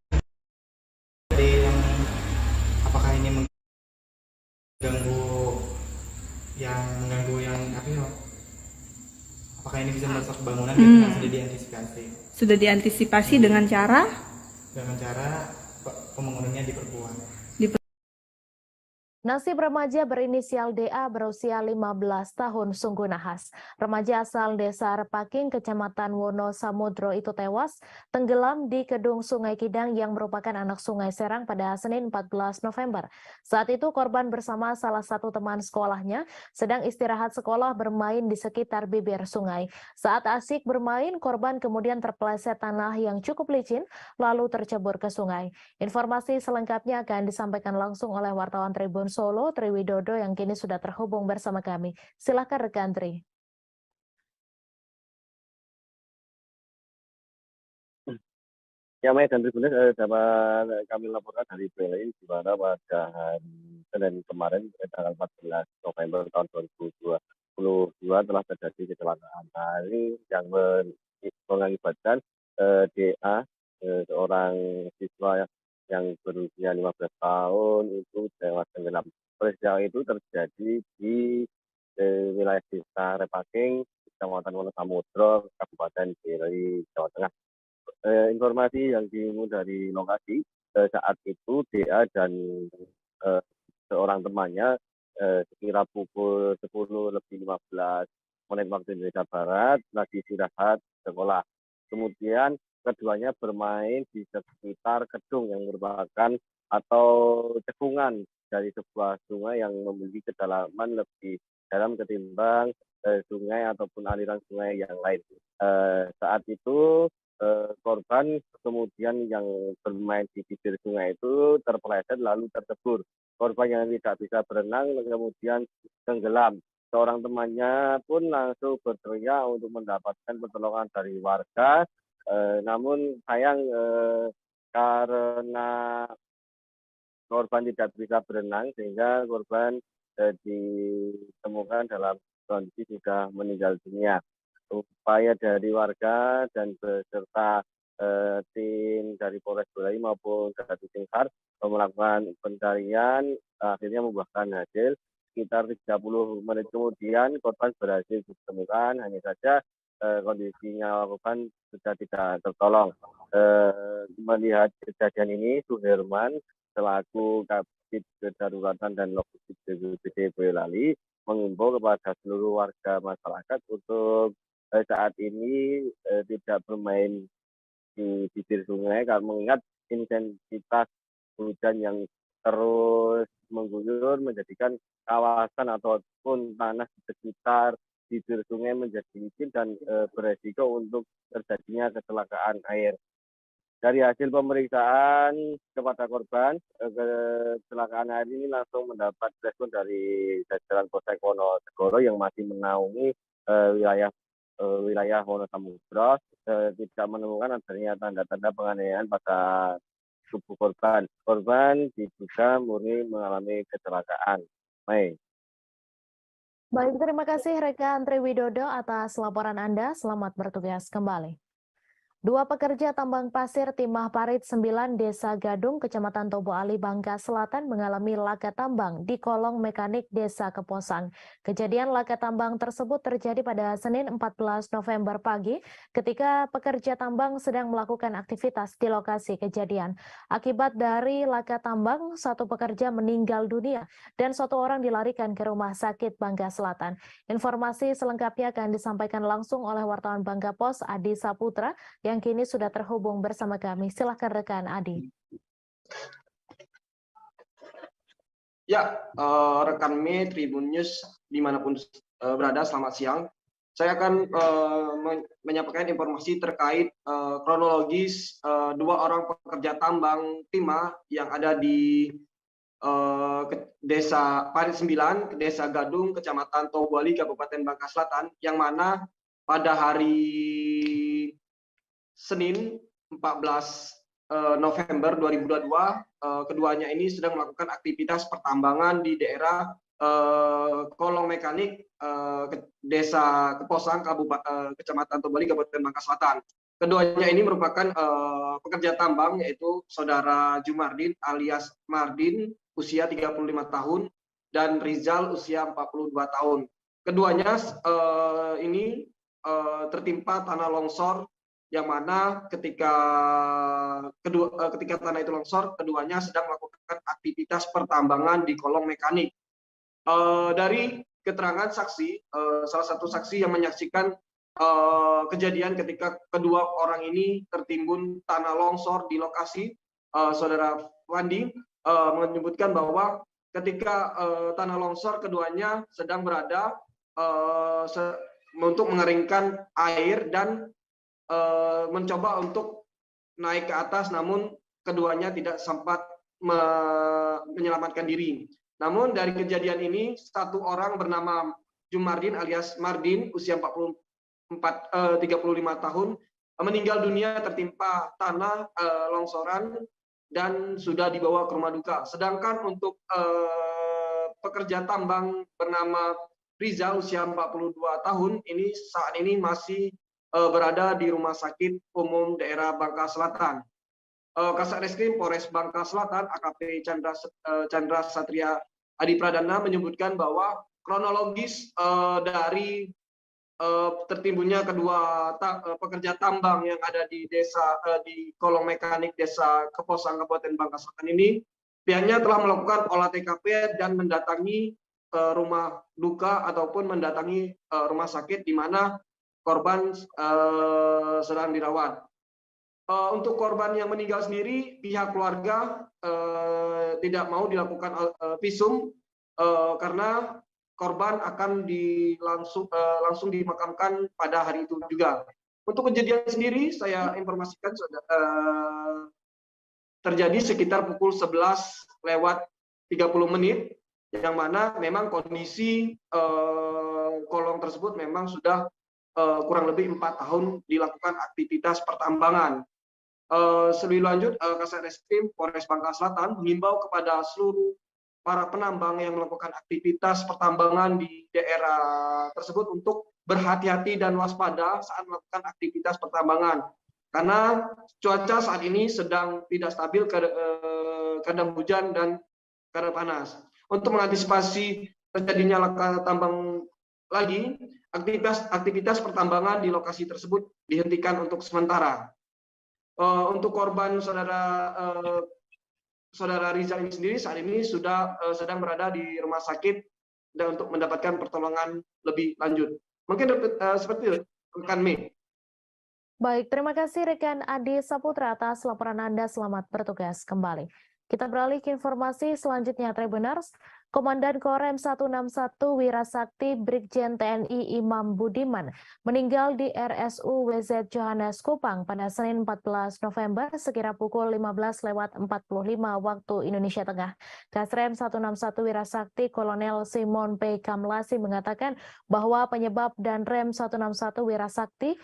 dari yang apakah ini mengganggu yang apa ya? Apakah ini bisa merusak bangunan? Gitu, sudah diantisipasi. Sudah diantisipasi dengan cara pembangunannya diperkuat. Nasib remaja berinisial DA berusia 15 tahun sungguh nahas. Remaja asal desa Repaking, Kecamatan Wonosamudro itu tewas tenggelam di kedung Sungai Kidang yang merupakan anak Sungai Serang pada Senin 14 November. Saat itu korban bersama salah satu teman sekolahnya sedang istirahat sekolah bermain di sekitar bibir sungai. Saat asik bermain, korban kemudian terpeleset tanah yang cukup licin lalu tercebur ke sungai. Informasi selengkapnya akan disampaikan langsung oleh wartawan Tribun Solo, Tri Widodo yang kini sudah terhubung bersama kami. Silakan rekan Tri. Ya, Mei dan Tribunas dapat kami laporkan dari PLI di mana pada hari Senin kemarin tanggal 14 November tahun 2022 telah terjadi kecelakaan hari yang mengakibatkan DA seorang siswa yang berusia 15 tahun itu tewas tenggelam. Peristiwa itu terjadi di wilayah desa Repaking, Kecamatan Wonosamudro, Kabupaten Piri, Jawa Tengah. Informasi yang dihimpun dari lokasi saat itu DA dan seorang temannya sekira pukul 10:15 waktu Indonesia Barat lagi istirahat sekolah. Kemudian keduanya bermain di sekitar kedung yang merupakan atau cekungan dari sebuah sungai yang memiliki kedalaman lebih dalam ketimbang sungai ataupun aliran sungai yang lain. Saat itu korban kemudian yang bermain di bibir sungai itu terpeleset lalu tercebur. Korban yang tidak bisa berenang kemudian tenggelam. Seorang temannya pun langsung berteriak untuk mendapatkan pertolongan dari warga. Namun sayang karena korban tidak bisa berenang sehingga korban ditemukan dalam kondisi sudah meninggal dunia. Upaya dari warga dan beserta tim dari Polres Boyolali maupun dari tim SAR melakukan pencarian akhirnya membuahkan hasil. Sekitar 30 menit kemudian korban berhasil ditemukan, hanya saja kondisinya korban sudah tidak tertolong. Melihat kejadian ini, Suherman selaku Kabid Kedaruratan dan Logistik BPBD Boyolali mengimbau kepada seluruh warga masyarakat untuk saat ini tidak bermain di bibir sungai karena mengingat intensitas hujan yang terus mengguyur menjadikan kawasan ataupun tanah di sekitar bibir sungai menjadi licin dan beresiko untuk terjadinya kecelakaan air. Dari hasil pemeriksaan kepada korban, kecelakaan air ini langsung mendapat respon dari jajaran Polsek Wonosegoro yang masih menaungi wilayah Wonosamudro, tidak menemukan adanya tanda-tanda penganiayaan pada tubuh korban. Korban diduga murni mengalami kecelakaan. Baik. Baik, terima kasih rekan Tri Widodo atas laporan Anda. Selamat bertugas kembali. Dua pekerja tambang pasir Timah Parit 9 Desa Gadung, Kecamatan Tobo Ali, Bangka Selatan mengalami laka tambang di kolong mekanik Desa Keposang. Kejadian laka tambang tersebut terjadi pada Senin 14 November pagi ketika pekerja tambang sedang melakukan aktivitas di lokasi kejadian. Akibat dari laka tambang, satu pekerja meninggal dunia dan satu orang dilarikan ke Rumah Sakit Bangka Selatan. Informasi selengkapnya akan disampaikan langsung oleh wartawan Bangka Pos Adi Saputra yang kini sudah terhubung bersama kami. Silahkan rekan Adi. Ya, rekan Me Tribun News dimanapun berada, selamat siang. Saya akan menyampaikan informasi terkait kronologis dua orang pekerja tambang timah yang ada di Desa Parit 9, Desa Gadung, Kecamatan Tobo Ali, Kabupaten Bangka Selatan, yang mana pada hari Senin November 2022, keduanya ini sedang melakukan aktivitas pertambangan di daerah Kolong Mekanik, Desa Keposang, Kecamatan Tobali, Kabupaten Bangka Selatan. Keduanya ini merupakan pekerja tambang, yaitu Saudara Jumardin alias Mardin, usia 35 tahun, dan Rizal, usia 42 tahun. Keduanya ini tertimpa tanah longsor, yang mana ketika tanah itu longsor, keduanya sedang melakukan aktivitas pertambangan di kolong mekanik. Dari keterangan saksi, salah satu saksi yang menyaksikan kejadian ketika kedua orang ini tertimbun tanah longsor di lokasi, Saudara Wandi menyebutkan bahwa ketika tanah longsor, keduanya sedang berada untuk mengeringkan air dan mencoba untuk naik ke atas, namun keduanya tidak sempat menyelamatkan diri. Namun dari kejadian ini, satu orang bernama Jumardin alias Mardin, usia 35 tahun, meninggal dunia tertimpa tanah longsoran dan sudah dibawa ke rumah duka. Sedangkan untuk pekerja tambang bernama Rizal, usia 42 tahun, ini saat ini masih berada di Rumah Sakit Umum Daerah Bangka Selatan. Kasat Reskrim Polres Bangka Selatan, AKP Chandra Satria Adi Pradana, menyebutkan bahwa kronologis dari tertimbunnya kedua pekerja tambang yang ada di di kolong mekanik Desa Keposang, Kabupaten Bangka Selatan ini, pihaknya telah melakukan olah TKP dan mendatangi rumah duka ataupun mendatangi rumah sakit di mana korban sedang dirawat. Untuk korban yang meninggal sendiri, pihak keluarga tidak mau dilakukan visum karena korban akan langsung dimakamkan pada hari itu juga. Untuk kejadian sendiri, saya informasikan terjadi sekitar pukul 11:30, yang mana memang kondisi kolong tersebut memang sudah kurang lebih 4 tahun dilakukan aktivitas pertambangan. Lebih lanjut, Kasat Reskrim Polres Bangka Selatan mengimbau kepada seluruh para penambang yang melakukan aktivitas pertambangan di daerah tersebut untuk berhati-hati dan waspada saat melakukan aktivitas pertambangan. Karena cuaca saat ini sedang tidak stabil, kadang hujan dan kadang panas. Untuk mengantisipasi terjadinya laka tambang lagi, aktivitas pertambangan di lokasi tersebut dihentikan untuk sementara. Untuk korban saudara Rizal ini sendiri saat ini sudah sedang berada di rumah sakit dan untuk mendapatkan pertolongan lebih lanjut. Mungkin seperti itu, rekan Mei. Baik, terima kasih rekan Adi Saputra atas laporan Anda. Selamat bertugas kembali. Kita beralih ke informasi selanjutnya, Tribuners. Komandan Korem 161 Wirasakti Brigjen TNI Imam Budiman meninggal di RSU WZ Johannes Kupang pada Senin 14 November sekira pukul 15:45 waktu Indonesia Tengah. Kasrem 161 Wirasakti Kolonel Simon P. Kamlasi mengatakan bahwa penyebab dan Rem 161 Wirasakti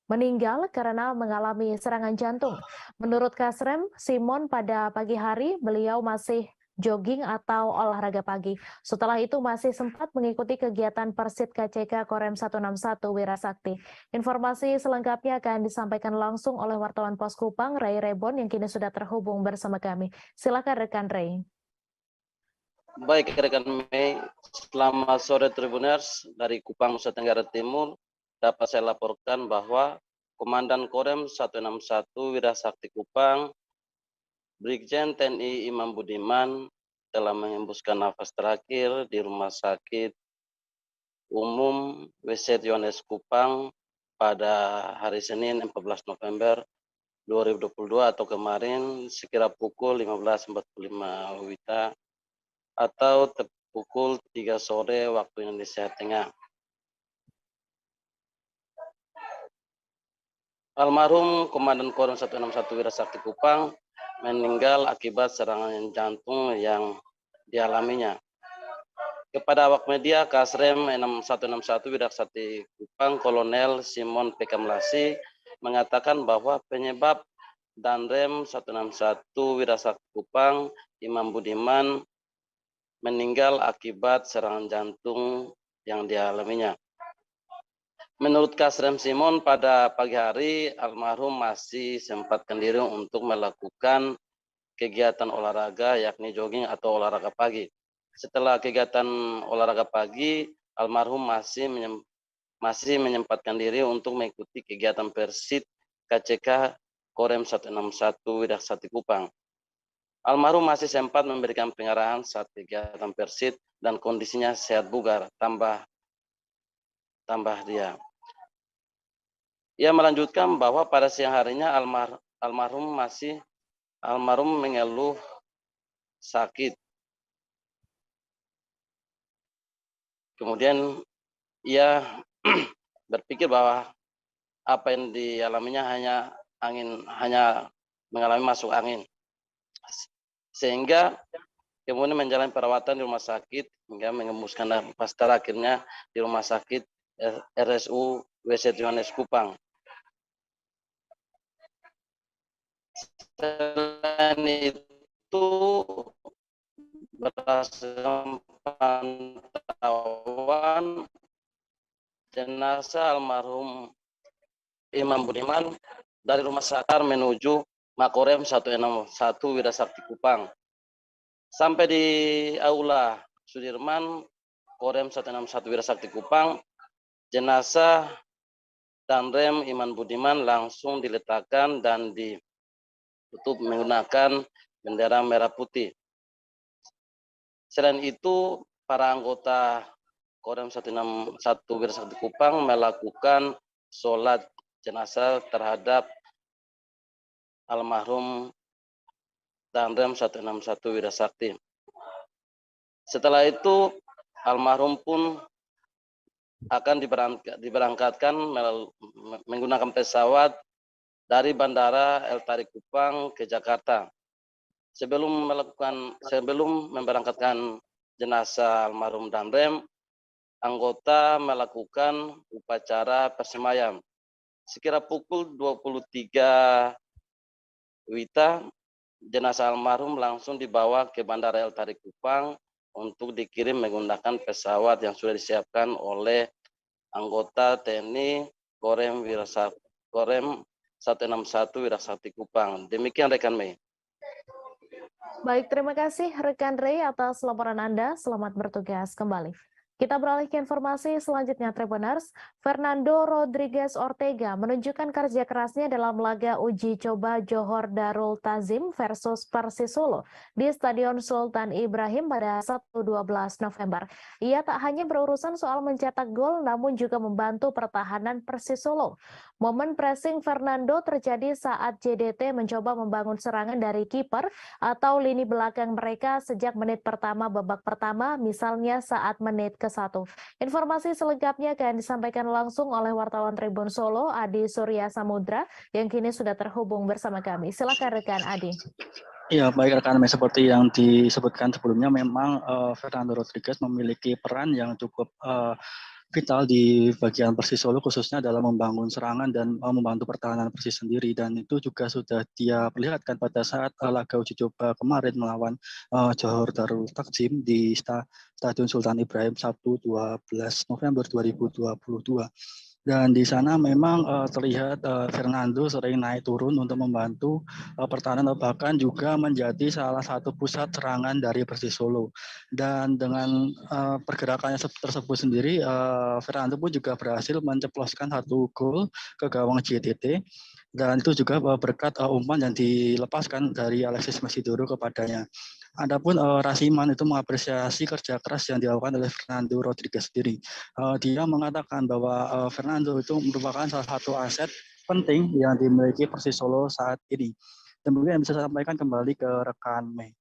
meninggal karena mengalami serangan jantung. Menurut Kasrem Simon, pada pagi hari beliau masih jogging atau olahraga pagi. Setelah itu masih sempat mengikuti kegiatan Persit KCK Korem 161 Wirasakti. Informasi selengkapnya akan disampaikan langsung oleh wartawan Pos Kupang, Ray Rebon, yang kini sudah terhubung bersama kami. Silakan rekan Ray. Baik rekan Mei, selamat sore Tribuners. Dari Kupang, Nusa Tenggara Timur, dapat saya laporkan bahwa Komandan Korem 161 Wirasakti Kupang, Brigjen TNI Imam Budiman telah menghembuskan nafas terakhir di Rumah Sakit Umum WZ Johannes Kupang pada hari Senin 14 November 2022 atau kemarin sekira pukul 15:45 WITA atau pukul 3 sore waktu Indonesia Tengah. Almarhum Komandan Korem 161 Wirasakti Kupang meninggal akibat serangan jantung yang dialaminya. Kepada awak media, Kasrem 161 Wirasakti Kupang Kolonel Simon P. Kamlasi mengatakan bahwa penyebab Danrem 161 Wirasakti Kupang, Imam Budiman, meninggal akibat serangan jantung yang dialaminya. Menurut Kasrem Simon, pada pagi hari almarhum masih sempatkan diri untuk melakukan kegiatan olahraga yakni jogging atau olahraga pagi. Setelah kegiatan olahraga pagi, almarhum masih menyempatkan diri untuk mengikuti kegiatan Persit KCK Korem 161 Wirasakti Kupang. Almarhum masih sempat memberikan pengarahan saat kegiatan Persit dan kondisinya sehat bugar, tambah dia. Ia melanjutkan bahwa pada siang harinya almarhum mengeluh sakit. Kemudian ia berpikir bahwa apa yang dialaminya hanya mengalami masuk angin. Sehingga kemudian menjalani perawatan di rumah sakit hingga mengembuskan nafas terakhirnya di rumah sakit RSU WC Johannes Kupang. Selain itu, berdasarkan pantauan jenazah almarhum Imam Budiman dari rumah sakit menuju Makorem 161 Wirasakti Kupang. Sampai di Aula Sudirman Korem 161 Wirasakti Kupang, jenazah Danrem Iman Budiman langsung diletakkan dan ditutup menggunakan bendera merah putih. Selain itu, para anggota Korem 161 Wirasakti Kupang melakukan sholat jenazah terhadap almarhum Danrem 161 Wirasakti. Setelah itu, almarhum pun akan diberangkatkan menggunakan pesawat dari Bandara El Tarik Kupang ke Jakarta. Sebelum memberangkatkan jenazah almarhum Danrem, anggota melakukan upacara persemayam. Sekira pukul 23 WITA, jenazah almarhum langsung dibawa ke Bandara El Tarik Kupang untuk dikirim menggunakan pesawat yang sudah disiapkan oleh anggota TNI Korem 161 Wirasakti Kupang. Demikian rekan Mei. Baik, terima kasih rekan Ray atas laporan Anda. Selamat bertugas kembali. Kita beralih ke informasi selanjutnya, Tribuners. Fernando Rodriguez Ortega menunjukkan kerja kerasnya dalam laga uji coba Johor Darul Ta'zim versus Persis Solo di Stadion Sultan Ibrahim pada Sabtu 12 November. Ia tak hanya berurusan soal mencetak gol, namun juga membantu pertahanan Persis Solo. Momen pressing Fernando terjadi saat JDT mencoba membangun serangan dari kiper atau lini belakang mereka sejak menit pertama babak pertama, misalnya saat menit ke-1. Informasi selengkapnya akan disampaikan langsung oleh wartawan Tribun Solo, Adi Surya Samudra, yang kini sudah terhubung bersama kami. Silakan rekan Adi. Ya, baik rekan, seperti yang disebutkan sebelumnya, memang Fernando Rodriguez memiliki peran yang cukup vital di bagian Persis Solo, khususnya dalam membangun serangan dan membantu pertahanan Persis sendiri, dan itu juga sudah dia perlihatkan pada saat laga uji coba kemarin melawan Johor Darul Ta'zim di Stadion Sultan Ibrahim Sabtu 12 November 2022. Dan di sana memang terlihat Fernando sering naik turun untuk membantu pertahanan, bahkan juga menjadi salah satu pusat serangan dari Persis Solo. Dan dengan pergerakannya tersebut sendiri, Fernando pun juga berhasil menceploskan satu gol ke gawang JDT. Dan itu juga berkat umpan yang dilepaskan dari Alexis Mesidoro kepadanya. Adapun Rasiman itu mengapresiasi kerja keras yang dilakukan oleh Fernando Rodriguez sendiri. Dia mengatakan bahwa Fernando itu merupakan salah satu aset penting yang dimiliki Persis Solo saat ini. Demikian bisa saya sampaikan kembali ke rekan Mei.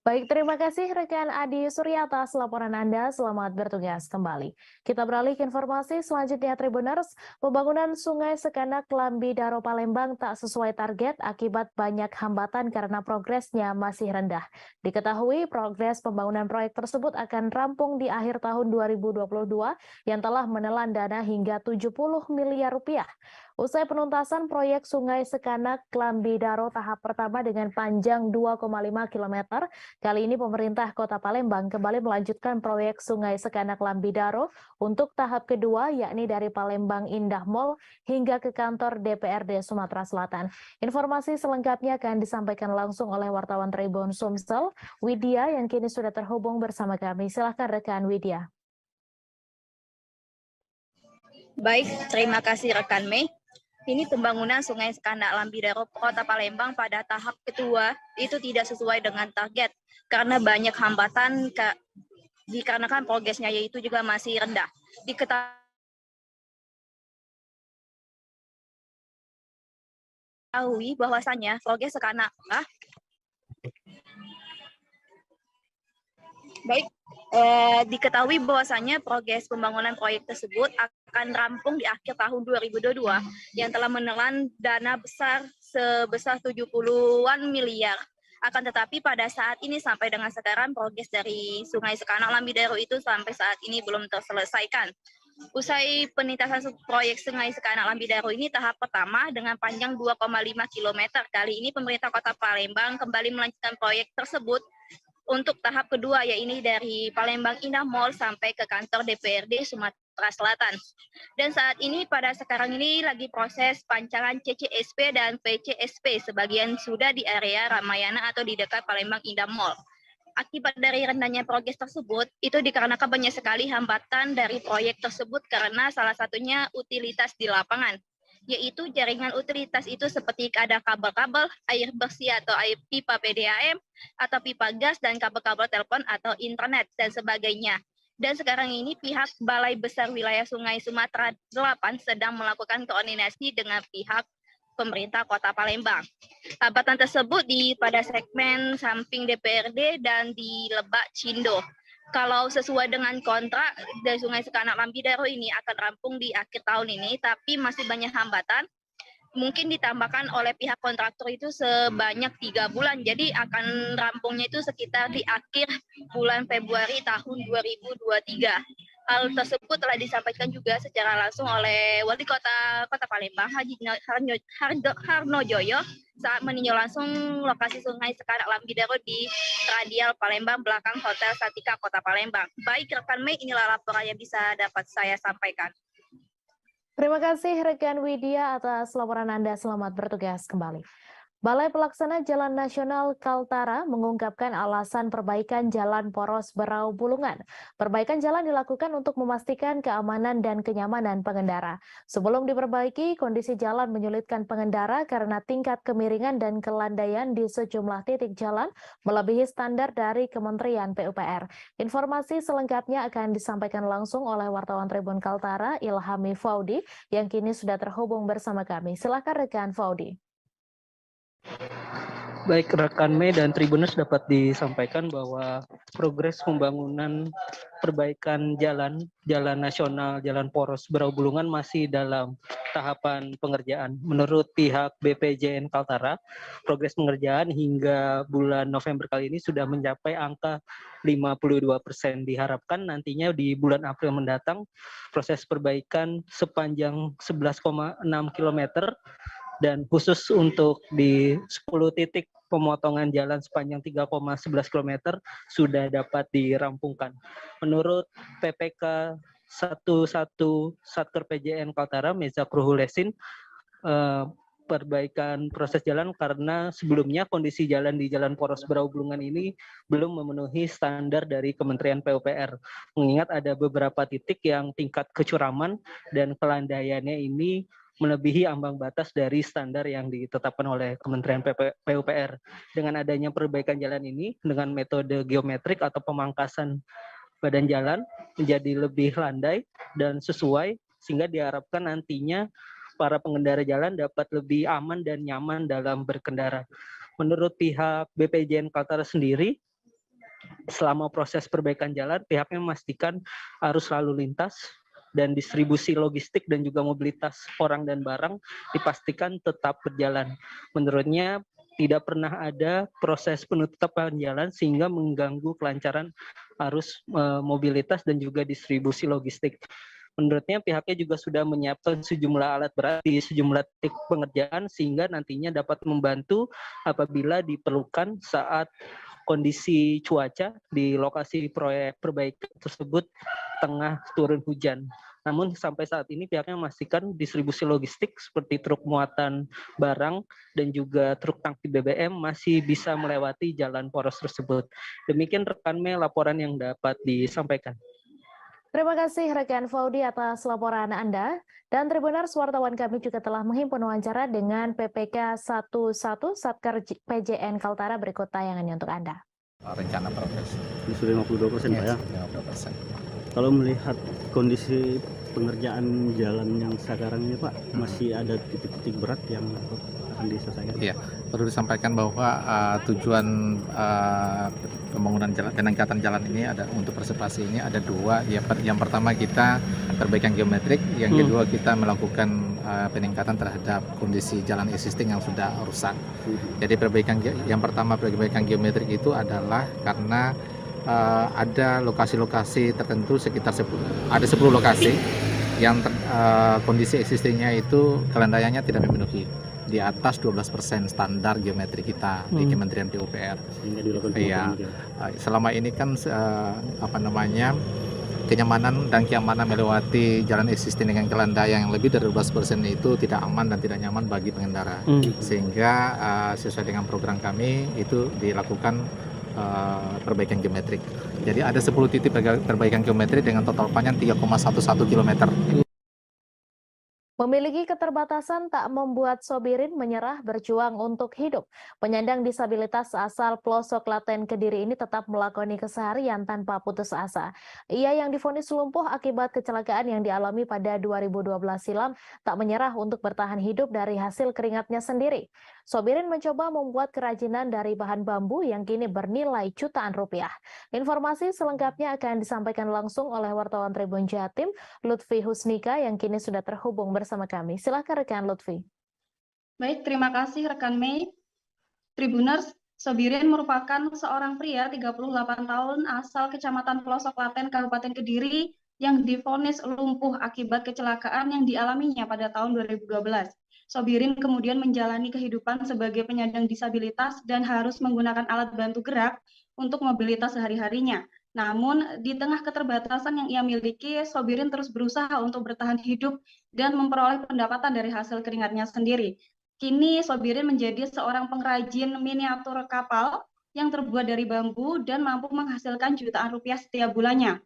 Baik, terima kasih rekan Adi Surya atas laporan Anda. Selamat bertugas kembali. Kita beralih ke informasi selanjutnya, Tribuners. Pembangunan Sungai Sekanak Lambi Daro Palembang tak sesuai target akibat banyak hambatan karena progresnya masih rendah. Diketahui progres pembangunan proyek tersebut akan rampung di akhir tahun 2022 yang telah menelan dana hingga 70 miliar rupiah. Usai penuntasan proyek Sungai Sekanak Lambidaro tahap pertama dengan panjang 2,5 km, kali ini pemerintah Kota Palembang kembali melanjutkan proyek Sungai Sekanak Lambidaro untuk tahap kedua, yakni dari Palembang Indah Mall hingga ke kantor DPRD Sumatera Selatan. Informasi selengkapnya akan disampaikan langsung oleh wartawan Tribun Sumsel, Widya, yang kini sudah terhubung bersama kami. Silahkan rekan Widya. Baik, terima kasih rekan Mei. Ini pembangunan Sungai Sekanak Lambidaro Kota Palembang pada tahap kedua itu tidak sesuai dengan target karena banyak hambatan dikarenakan progresnya yaitu juga masih rendah. Diketahui bahwasannya progres Sekanak diketahui bahwasannya progres pembangunan proyek tersebut akan rampung di akhir tahun 2022 yang telah menelan dana besar sebesar 70-an miliar. Akan tetapi pada saat ini sampai dengan sekarang progres dari Sungai Sekanak Lambidaro itu sampai saat ini belum terselesaikan. Usai penuntasan proyek Sungai Sekanak Lambidaro ini tahap pertama dengan panjang 2,5 km. Kali ini pemerintah Kota Palembang kembali melanjutkan proyek tersebut untuk tahap kedua, yaitu dari Palembang Indah Mall sampai ke kantor DPRD Sumatera Selatan. Dan saat ini pada sekarang ini lagi proses pancaran CCSP dan PCSP, sebagian sudah di area Ramayana atau di dekat Palembang Indah Mall. Akibat dari rendahnya progres tersebut, itu dikarenakan banyak sekali hambatan dari proyek tersebut karena salah satunya utilitas di lapangan, yaitu jaringan utilitas itu seperti ada kabel-kabel, air bersih atau air pipa PDAM, atau pipa gas, dan kabel-kabel telepon atau internet, dan sebagainya. Dan sekarang ini pihak Balai Besar Wilayah Sungai Sumatera 8 sedang melakukan koordinasi dengan pihak pemerintah Kota Palembang. Hambatan tersebut pada segmen samping DPRD dan di Lebak Cindo. Kalau sesuai dengan kontrak dari Sungai Sekanak Lambidaro ini akan rampung di akhir tahun ini, tapi masih banyak hambatan. Mungkin ditambahkan oleh pihak kontraktor itu sebanyak 3 bulan. Jadi akan rampungnya itu sekitar di akhir bulan Februari tahun 2023. Hal tersebut telah disampaikan juga secara langsung oleh Wali Kota Palembang, Haji Harnojoyo, saat meninjau langsung lokasi Sungai Sekanak Lambidaro di Radial Palembang belakang Hotel Satika Kota Palembang. Baik rekan Mei, inilah laporan yang bisa dapat saya sampaikan. Terima kasih rekan Widya atas laporan Anda. Selamat bertugas kembali. Balai Pelaksana Jalan Nasional Kaltara mengungkapkan alasan perbaikan jalan poros Berau Bulungan. Perbaikan jalan dilakukan untuk memastikan keamanan dan kenyamanan pengendara. Sebelum diperbaiki, kondisi jalan menyulitkan pengendara karena tingkat kemiringan dan kelandaian di sejumlah titik jalan melebihi standar dari Kementerian PUPR. Informasi selengkapnya akan disampaikan langsung oleh wartawan Tribun Kaltara, Ilhami Faudi, yang kini sudah terhubung bersama kami. Silakan rekan Faudi. Baik rekan Mei dan Tribuners, dapat disampaikan bahwa progres pembangunan perbaikan jalan nasional, jalan poros Berau Bulungan masih dalam tahapan pengerjaan. Menurut pihak BPJN Kaltara, progres pengerjaan hingga bulan November kali ini sudah mencapai angka 52%. Diharapkan nantinya di bulan April mendatang proses perbaikan sepanjang 11,6 km dan khusus untuk di 10 titik pemotongan jalan sepanjang 3,11 km sudah dapat dirampungkan. Menurut PPK 11 Satker PJN Kaltara, Meza Kruhulesin, perbaikan proses jalan karena sebelumnya kondisi jalan di Jalan Poros Berau Bulungan ini belum memenuhi standar dari Kementerian PUPR. Mengingat ada beberapa titik yang tingkat kecuraman dan kelandaiannya ini melebihi ambang batas dari standar yang ditetapkan oleh Kementerian PUPR. Dengan adanya perbaikan jalan ini dengan metode geometrik atau pemangkasan badan jalan menjadi lebih landai dan sesuai, sehingga diharapkan nantinya para pengendara jalan dapat lebih aman dan nyaman dalam berkendara. Menurut pihak BPJN Kaltara sendiri, selama proses perbaikan jalan, pihaknya memastikan arus lalu lintas dan distribusi logistik dan juga mobilitas orang dan barang dipastikan tetap berjalan. Menurutnya, tidak pernah ada proses penutupan jalan sehingga mengganggu kelancaran arus mobilitas dan juga distribusi logistik. Menurutnya pihaknya juga sudah menyiapkan sejumlah alat berat di sejumlah titik pengerjaan sehingga nantinya dapat membantu apabila diperlukan saat kondisi cuaca di lokasi proyek perbaikan tersebut tengah turun hujan. Namun sampai saat ini pihaknya memastikan distribusi logistik seperti truk muatan barang dan juga truk tangki BBM masih bisa melewati jalan poros tersebut. Demikian rekan Mei laporan yang dapat disampaikan. Terima kasih rekan Faudi atas laporan Anda. Dan Tribuners, wartawan kami juga telah menghimpun wawancara dengan PPK 11 Satker PJN Kaltara. Berikut tayangannya untuk Anda. Rencana progres. Sudah 52% Pak ya? 52%. Kalau melihat kondisi pengerjaan jalan yang sekarang ini Pak, masih ada titik-titik berat yang akan diselesaikan? Iya, perlu disampaikan bahwa tujuan pembangunan jalan, peningkatan jalan ini ada untuk persepasi ini ada dua. Yang pertama kita perbaikan geometrik, yang kedua kita melakukan peningkatan terhadap kondisi jalan existing yang sudah rusak. Jadi yang pertama perbaikan geometrik itu adalah karena ada lokasi-lokasi tertentu sekitar 10 lokasi yang kondisi existingnya itu kelandaiannya tidak memenuhi di atas 12% standar geometri kita di Kementerian PUPR. Iya, selama ini kan kenyamanan dan keamanan melewati jalan existing dengan kelandaian yang lebih dari 12% itu tidak aman dan tidak nyaman bagi pengendara. Sehingga sesuai dengan program kami itu dilakukan perbaikan geometrik. Jadi ada 10 titik perbaikan geometrik dengan total panjang 3,11 km. Memiliki keterbatasan tak membuat Sobirin menyerah berjuang untuk hidup. Penyandang disabilitas asal pelosok Klaten Kediri ini tetap melakoni keseharian tanpa putus asa. Ia yang divonis lumpuh akibat kecelakaan yang dialami pada 2012 silam tak menyerah untuk bertahan hidup dari hasil keringatnya sendiri. Sobirin mencoba membuat kerajinan dari bahan bambu yang kini bernilai jutaan rupiah. Informasi selengkapnya akan disampaikan langsung oleh wartawan Tribun Jatim, Lutfi Husnika yang kini sudah terhubung bersama kami. Silakan rekan Lutfi. Baik, terima kasih rekan Mei. Tribuners, Sobirin merupakan seorang pria 38 tahun asal Kecamatan Pelosok Klaten, Kabupaten Kediri yang divonis lumpuh akibat kecelakaan yang dialaminya pada tahun 2012. Sobirin kemudian menjalani kehidupan sebagai penyandang disabilitas dan harus menggunakan alat bantu gerak untuk mobilitas sehari-harinya. Namun, di tengah keterbatasan yang ia miliki, Sobirin terus berusaha untuk bertahan hidup dan memperoleh pendapatan dari hasil keringatnya sendiri. Kini, Sobirin menjadi seorang pengrajin miniatur kapal yang terbuat dari bambu dan mampu menghasilkan jutaan rupiah setiap bulannya.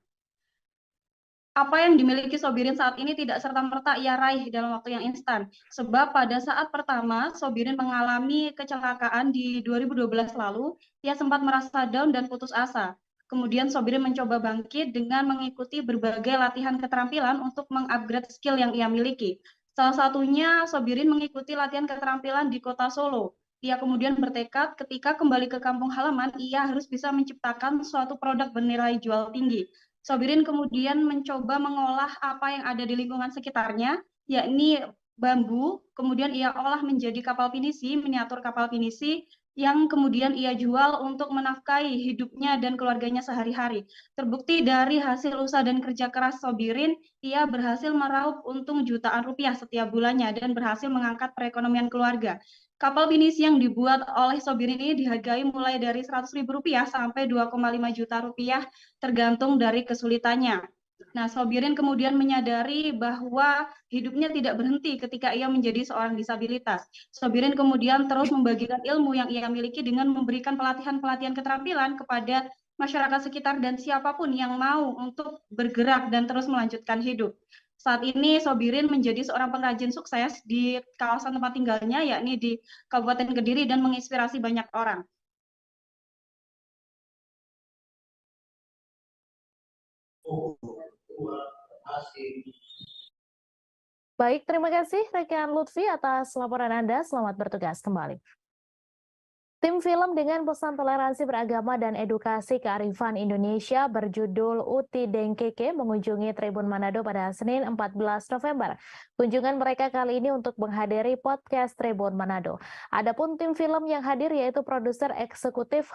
Apa yang dimiliki Sobirin saat ini tidak serta-merta ia raih dalam waktu yang instan. Sebab pada saat pertama Sobirin mengalami kecelakaan di 2012 lalu, ia sempat merasa down dan putus asa. Kemudian Sobirin mencoba bangkit dengan mengikuti berbagai latihan keterampilan untuk mengupgrade skill yang ia miliki. Salah satunya Sobirin mengikuti latihan keterampilan di kota Solo. Ia kemudian bertekad ketika kembali ke kampung halaman, ia harus bisa menciptakan suatu produk bernilai jual tinggi. Sobirin kemudian mencoba mengolah apa yang ada di lingkungan sekitarnya, yakni bambu, kemudian ia olah menjadi kapal pinisi, miniatur kapal pinisi, yang kemudian ia jual untuk menafkahi hidupnya dan keluarganya sehari-hari. Terbukti dari hasil usaha dan kerja keras Sobirin, ia berhasil meraup untung jutaan rupiah setiap bulannya dan berhasil mengangkat perekonomian keluarga. Kapal pinisi yang dibuat oleh Sobirin ini dihargai mulai dari Rp100.000 sampai 2,5 juta rupiah tergantung dari kesulitannya. Nah, Sobirin kemudian menyadari bahwa hidupnya tidak berhenti ketika ia menjadi seorang disabilitas. Sobirin kemudian terus membagikan ilmu yang ia miliki dengan memberikan pelatihan-pelatihan keterampilan kepada masyarakat sekitar dan siapapun yang mau untuk bergerak dan terus melanjutkan hidup. Saat ini Sobirin menjadi seorang pengrajin sukses di kawasan tempat tinggalnya, yakni di Kabupaten Kediri, dan menginspirasi banyak orang. Baik, terima kasih rekan Lutfi atas laporan Anda. Selamat bertugas kembali. Tim film dengan pesan toleransi beragama dan edukasi kearifan Indonesia berjudul Uti Dengkeke mengunjungi Tribun Manado pada Senin 14 November. Kunjungan mereka kali ini untuk menghadiri podcast Tribun Manado. Adapun tim film yang hadir yaitu produser eksekutif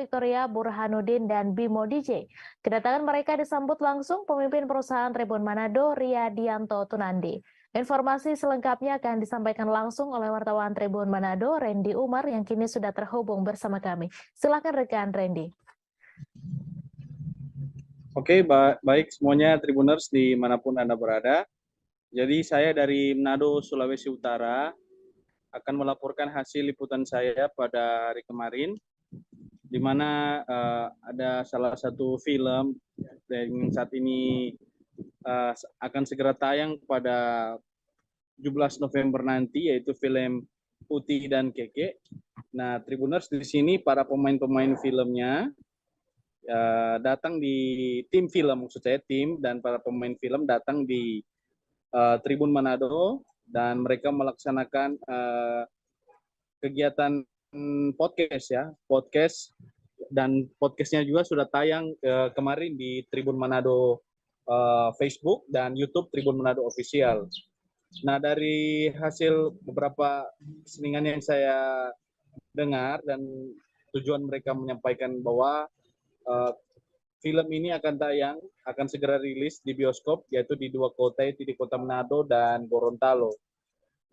Victoria Burhanuddin dan Bimo DJ. Kedatangan mereka disambut langsung pemimpin perusahaan Tribun Manado, Riyadianto Tunandi. Informasi selengkapnya akan disampaikan langsung oleh wartawan Tribun Manado, Randy Umar, yang kini sudah terhubung bersama kami. Silakan rekan Randy. Oke, baik semuanya Tribuners dimanapun Anda berada. Jadi saya dari Manado, Sulawesi Utara, akan melaporkan hasil liputan saya pada hari kemarin, di mana ada salah satu film yang saat ini akan segera tayang pada 17 November nanti, yaitu film Uti dan Keke. Nah, Tribuners, di sini para pemain-pemain filmnya datang di tim film, maksud saya tim dan para pemain film datang di Tribun Manado, dan mereka melaksanakan kegiatan podcast, dan podcastnya juga sudah tayang kemarin di Tribun Manado Facebook dan YouTube Tribun Manado Official. Nah, dari hasil beberapa selingan yang saya dengar dan tujuan mereka menyampaikan bahwa film ini akan segera rilis di bioskop, yaitu di 2 kota, yaitu di Kota Manado dan Gorontalo.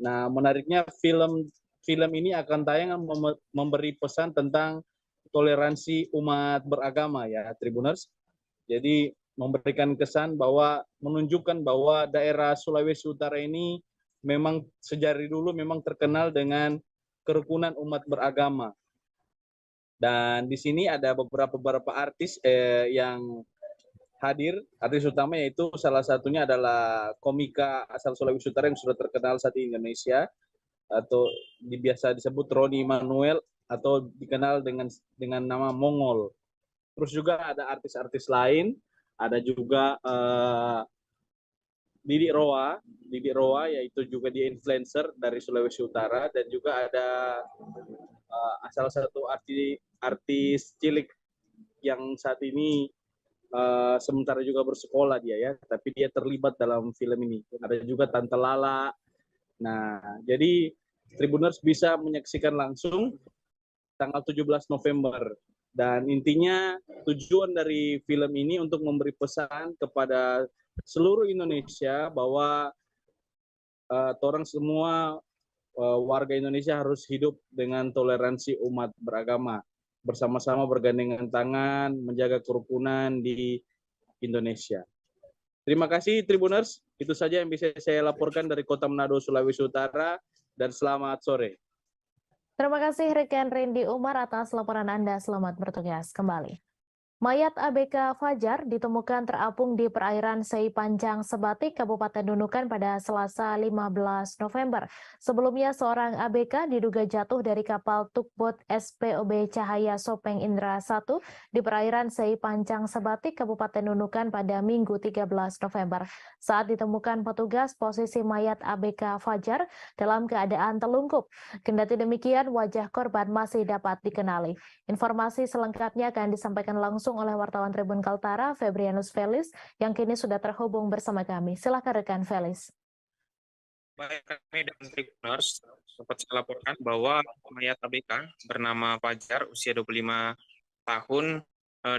Nah, menariknya film ini akan tayang memberi pesan tentang toleransi umat beragama ya, Tribuners. Jadi memberikan kesan bahwa menunjukkan bahwa daerah Sulawesi Utara ini memang sejak dulu memang terkenal dengan kerukunan umat beragama. Dan di sini ada beberapa artis yang hadir. Artis utama yaitu salah satunya adalah komika asal Sulawesi Utara yang sudah terkenal saat di Indonesia, atau biasa disebut Roni Manuel atau dikenal dengan nama Mongol. Terus juga ada artis-artis lain, ada juga Didi Roa yaitu juga dia influencer dari Sulawesi Utara, dan juga ada salah satu artis cilik yang saat ini sementara juga bersekolah dia ya, tapi dia terlibat dalam film ini. Ada juga Tante Lala. Nah, jadi Tribuners bisa menyaksikan langsung tanggal 17 November. Dan intinya tujuan dari film ini untuk memberi pesan kepada seluruh Indonesia bahwa orang semua warga Indonesia harus hidup dengan toleransi umat beragama, bersama-sama bergandengan tangan menjaga kerukunan di Indonesia. Terima kasih Tribuners, itu saja yang bisa saya laporkan dari Kota Manado, Sulawesi Utara, dan selamat sore. Terima kasih rekan Randy Umar atas laporan Anda. Selamat bertugas kembali. Mayat ABK Fajar ditemukan terapung di perairan Sei Panjang Sebatik, Kabupaten Nunukan pada Selasa 15 November. Sebelumnya seorang ABK diduga jatuh dari kapal tugboat SPOB Cahaya Sopeng Indra 1 di perairan Sei Panjang Sebatik, Kabupaten Nunukan pada Minggu 13 November. Saat ditemukan petugas, posisi mayat ABK Fajar dalam keadaan telungkup. Kendati demikian, wajah korban masih dapat dikenali. Informasi selengkapnya akan disampaikan langsung oleh wartawan Tribun Kaltara, Febrianus Felis, yang kini sudah terhubung bersama kami. Silakan rekan Felis. Baik, kami dan Tribuners dapat saya laporkan bahwa mayat ABK bernama Fajar, usia 25 tahun,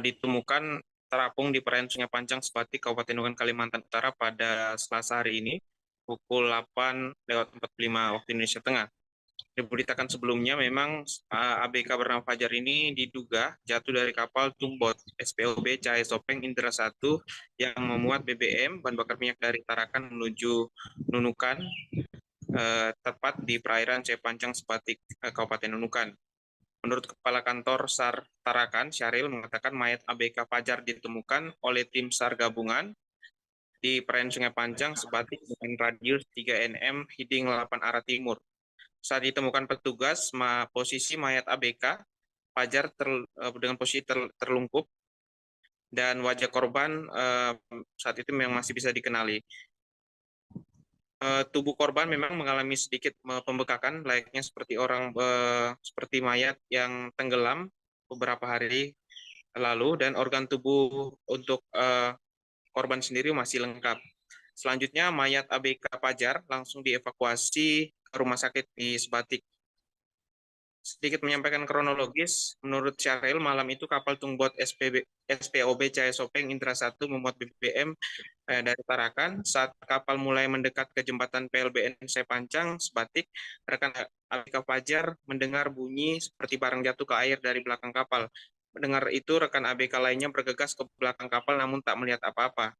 ditemukan terapung di perairan Sungai Panjang Sebatik, Kabupaten Nunukan, Kalimantan Utara pada Selasa hari ini, pukul 8:45 waktu Indonesia Tengah. Diberitakan sebelumnya memang ABK bernama Fajar ini diduga jatuh dari kapal tugboat SPOB Cahaya Sopeng Indra 1 yang memuat BBM, bahan bakar minyak dari Tarakan menuju Nunukan, tepat di perairan Sei Panjang Sebatik, Kabupaten Nunukan. Menurut Kepala Kantor SAR Tarakan, Syahril mengatakan mayat ABK Fajar ditemukan oleh tim SAR gabungan di perairan Sungai Panjang Sebatik dengan radius 3 nm heading 8 arah timur. Saat ditemukan petugas, posisi mayat ABK Fajar dengan posisi terlungkup, dan wajah korban saat itu memang masih bisa dikenali. Tubuh korban memang mengalami sedikit pembekakan, layaknya seperti mayat yang tenggelam beberapa hari lalu, dan organ tubuh untuk korban sendiri masih lengkap. Selanjutnya, mayat ABK Fajar langsung dievakuasi ke rumah sakit di Sebatik. sedikit menyampaikan kronologis. Menurut Syahril, malam itu kapal tungboat SPOB Cahaya Sopeng Intra 1 memuat BBM dari Tarakan. Saat kapal mulai mendekat ke jembatan PLBN Sepancang, Sebatik, rekan ABK Fajar mendengar bunyi seperti barang jatuh ke air dari belakang kapal. Mendengar itu, rekan ABK lainnya bergegas ke belakang kapal namun tak melihat apa-apa.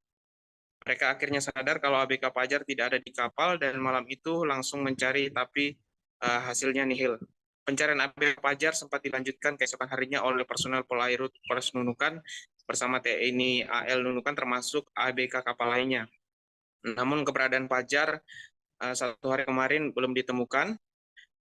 Mereka akhirnya sadar kalau ABK Fajar tidak ada di kapal dan malam itu langsung mencari, tapi hasilnya nihil. Pencarian ABK Fajar sempat dilanjutkan keesokan harinya oleh personel Polairut Polres Nunukan bersama TNI AL Nunukan termasuk ABK kapal lainnya. Namun keberadaan Fajar 1 hari kemarin belum ditemukan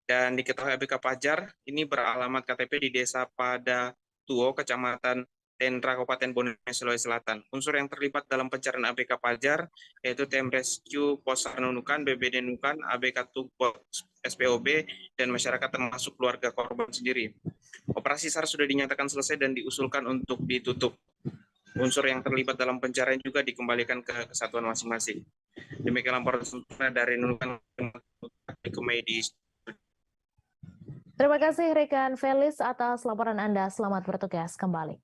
dan diketahui ABK Fajar ini beralamat KTP di Desa Padatuo, Kecamatan Tentra, Kabupaten Bone, Sulawesi Selatan. Unsur yang terlibat dalam pencarian ABK Fajar yaitu Tim Rescue Posar Nunukan, BBD Nunukan, ABK Tugboat SPOB, dan masyarakat termasuk keluarga korban sendiri. Operasi SAR sudah dinyatakan selesai dan diusulkan untuk ditutup. Unsur yang terlibat dalam pencarian juga dikembalikan ke kesatuan masing-masing. Demikian laporan dari Nunukan ke Medis. Terima kasih rekan Felis atas laporan Anda. Selamat bertugas kembali.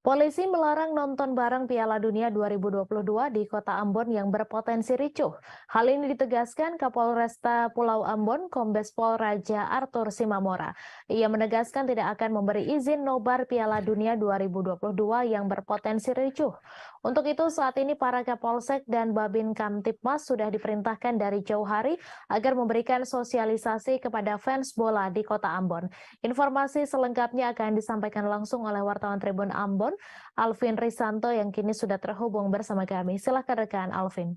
Polisi melarang nonton bareng Piala Dunia 2022 di Kota Ambon yang berpotensi ricuh. Hal ini ditegaskan Kapolresta Pulau Ambon, Kombes Pol Raja Arthur Simamora. Ia menegaskan tidak akan memberi izin nobar Piala Dunia 2022 yang berpotensi ricuh. Untuk itu saat ini para Kapolsek dan Babin Kamtipmas sudah diperintahkan dari jauh hari agar memberikan sosialisasi kepada fans bola di Kota Ambon. Informasi selengkapnya akan disampaikan langsung oleh wartawan Tribun Ambon, Alvin Risanto yang kini sudah terhubung bersama kami. Silakan rekan Alvin.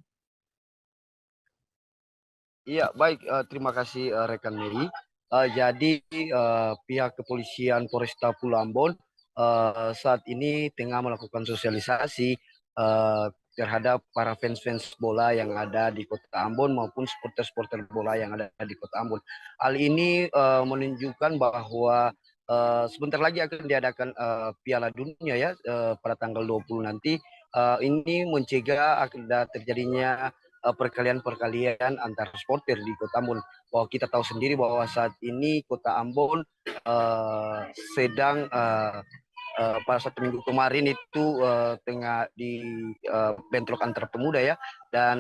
Iya, baik. Terima kasih rekan Mary. Jadi pihak kepolisian Polresta Pulau Ambon saat ini tengah melakukan sosialisasi terhadap para fans-fans bola yang ada di Kota Ambon maupun supporter-supporter bola yang ada di Kota Ambon. Hal ini menunjukkan bahwa sebentar lagi akan diadakan Piala Dunia ya pada tanggal 20 nanti. Ini mencegah ada terjadinya perkalian-perkalian antar supporter di Kota Ambon. Bahwa kita tahu sendiri bahwa saat ini Kota Ambon sedang pada 1 minggu kemarin itu tengah di bentrok antar pemuda ya, dan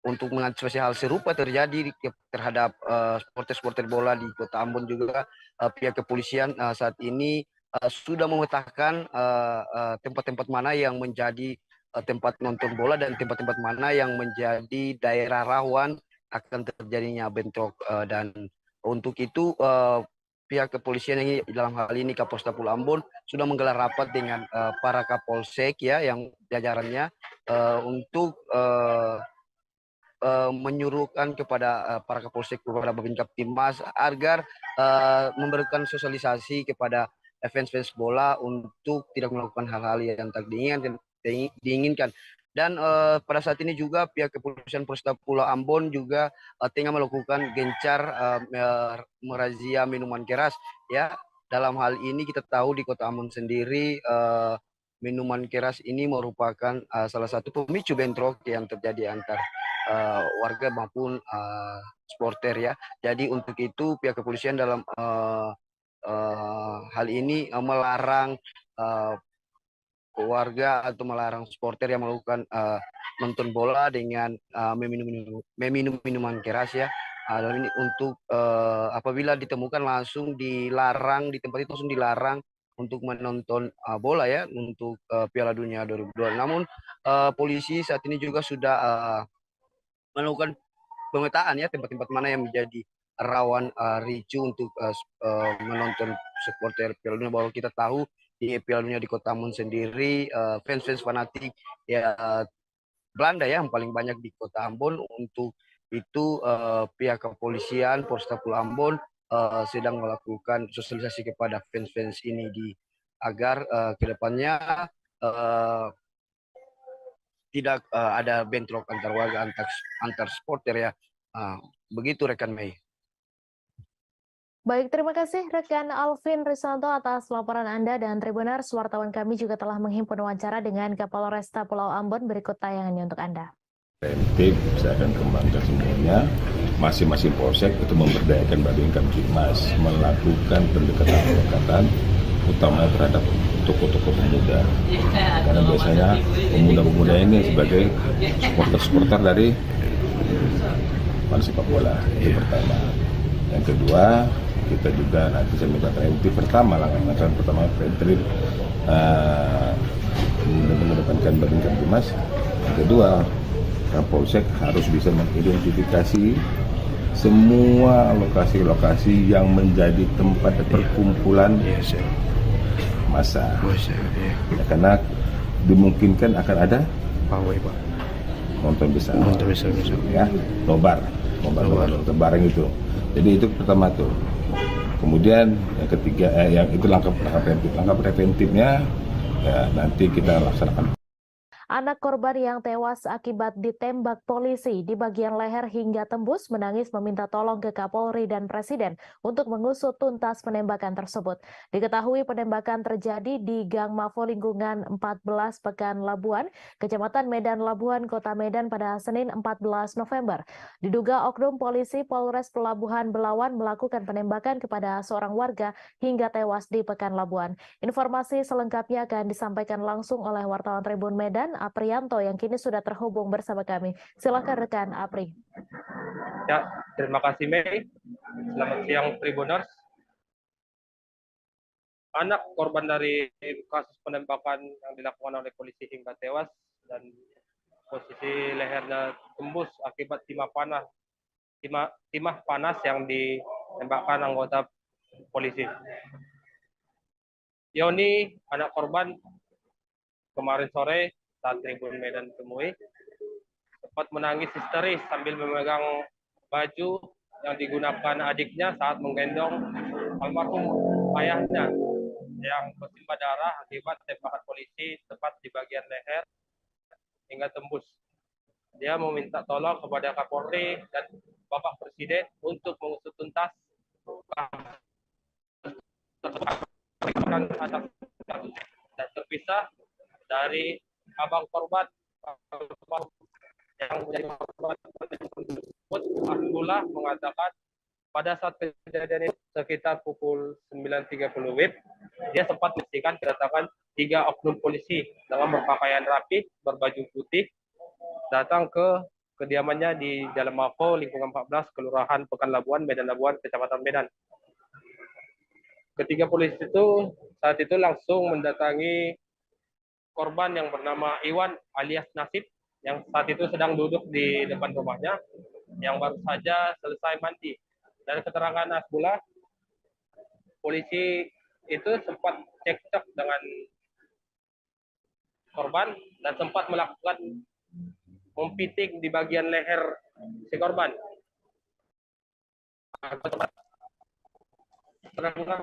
untuk mengantisipasi hal serupa terjadi terhadap supporter-supporter bola di Kota Ambon juga pihak kepolisian saat ini sudah memetakan tempat-tempat mana yang menjadi tempat nonton bola dan tempat-tempat mana yang menjadi daerah rawan akan terjadinya bentrok, dan untuk itu pihak kepolisian yang dalam hal ini Kapolresta Pulau Ambon sudah menggelar rapat dengan para Kapolsek ya yang jajarannya untuk menyuruhkan kepada para Kapolsek, kepada Babin Kamtipmas agar memberikan sosialisasi kepada fans-fans bola untuk tidak melakukan hal-hal yang tak diinginkan. Dan pada saat ini juga pihak kepolisian Polresta Pulau Ambon juga tengah melakukan gencar merazia minuman keras ya. Dalam hal ini kita tahu di Kota Ambon sendiri minuman keras ini merupakan salah satu pemicu bentrok yang terjadi antar warga maupun supporter ya. Jadi untuk itu pihak kepolisian dalam hal ini melarang warga atau melarang supporter yang melakukan nonton bola dengan meminum minuman keras ya. Dan ini untuk apabila ditemukan langsung dilarang di tempat itu, langsung dilarang untuk menonton bola ya untuk Piala Dunia 2022. Namun polisi saat ini juga sudah melakukan pemetaan ya tempat-tempat mana yang menjadi rawan ricu untuk menonton supporter Piala Dunia. Bahwa kita tahu di Piala Dunia di Kota Ambon sendiri fans-fans fanatik ya Belanda ya yang paling banyak di Kota Ambon. Untuk itu pihak kepolisian Polresta Pulau Ambon sedang melakukan sosialisasi kepada fans-fans ini agar kedepannya tidak ada bentrok antar warga antar supporter ya. Begitu rekan Mei. Baik, terima kasih rekan Alvin Risanto atas laporan Anda, dan Tribuners, wartawan kami juga telah menghimpun wawancara dengan Kapolresta Pulau Ambon. Berikut tayangannya untuk Anda. Preventif, saya akan kembangkan semuanya. masing-masing polsek itu memberdayakan Babin Kamtibmas melakukan pendekatan utama terhadap tokoh-tokoh pemuda, karena biasanya pemuda-pemuda ini sebagai supporter dari sepak bola. Itu pertama. Yang kedua, kita juga nanti saya minta preventif pertama preventif mengedepankan Babin Kamtibmas. Yang kedua, Kapolsek harus bisa mengidentifikasi semua lokasi-lokasi yang menjadi tempat perkumpulan massa. Ya, karena dimungkinkan akan ada nonton besar, ya, nobar bareng itu. Jadi itu pertama tuh. Kemudian yang ketiga, yang itu langkah preventifnya ya, nanti kita laksanakan. Anak korban yang tewas akibat ditembak polisi di bagian leher hingga tembus menangis meminta tolong ke Kapolri dan Presiden untuk mengusut tuntas penembakan tersebut. Diketahui penembakan terjadi di Gang Mafo lingkungan 14 Pekan Labuan, Kecamatan Medan Labuan, Kota Medan pada Senin 14 November. Diduga oknum polisi Polres Pelabuhan Belawan melakukan penembakan kepada seorang warga hingga tewas di Pekan Labuan. Informasi selengkapnya akan disampaikan langsung oleh wartawan Tribun Medan, Aprianto, yang kini sudah terhubung bersama kami. Silakan rekan Apri. Ya, terima kasih Mei. Selamat siang Tribuners. Anak korban dari kasus penembakan yang dilakukan oleh polisi hingga tewas dan posisi lehernya tembus akibat timah panas yang ditembakkan anggota polisi. Yoni, anak korban, kemarin sore saat Tribun Medan temui, sempat menangis histeris sambil memegang baju yang digunakan adiknya saat menggendong almarhum ayahnya yang bersimbah darah akibat tembakan polisi tepat di bagian leher hingga tembus. Dia meminta tolong kepada Kapolri dan Bapak Presiden untuk mengusut tuntas dan terpisah dari abang korban yang menjadi korban tersebut. Abdullah mengatakan pada saat kejadian itu sekitar pukul 9.30 WIB, dia sempat menyaksikan kedatangan 3 oknum polisi dengan berpakaian rapi, berbaju putih, datang ke kediamannya di Jalan Mafo, lingkungan 14, Kelurahan Pekan Labuan, Medan Labuan, Kecamatan Medan. Ketiga polisi itu saat itu langsung mendatangi korban yang bernama Iwan alias Nasib, yang saat itu sedang duduk di depan rumahnya, yang baru saja selesai mandi. Dari keterangan Asbullah, polisi itu sempat cekcok dengan korban dan sempat melakukan mempiting di bagian leher si korban. Terdengar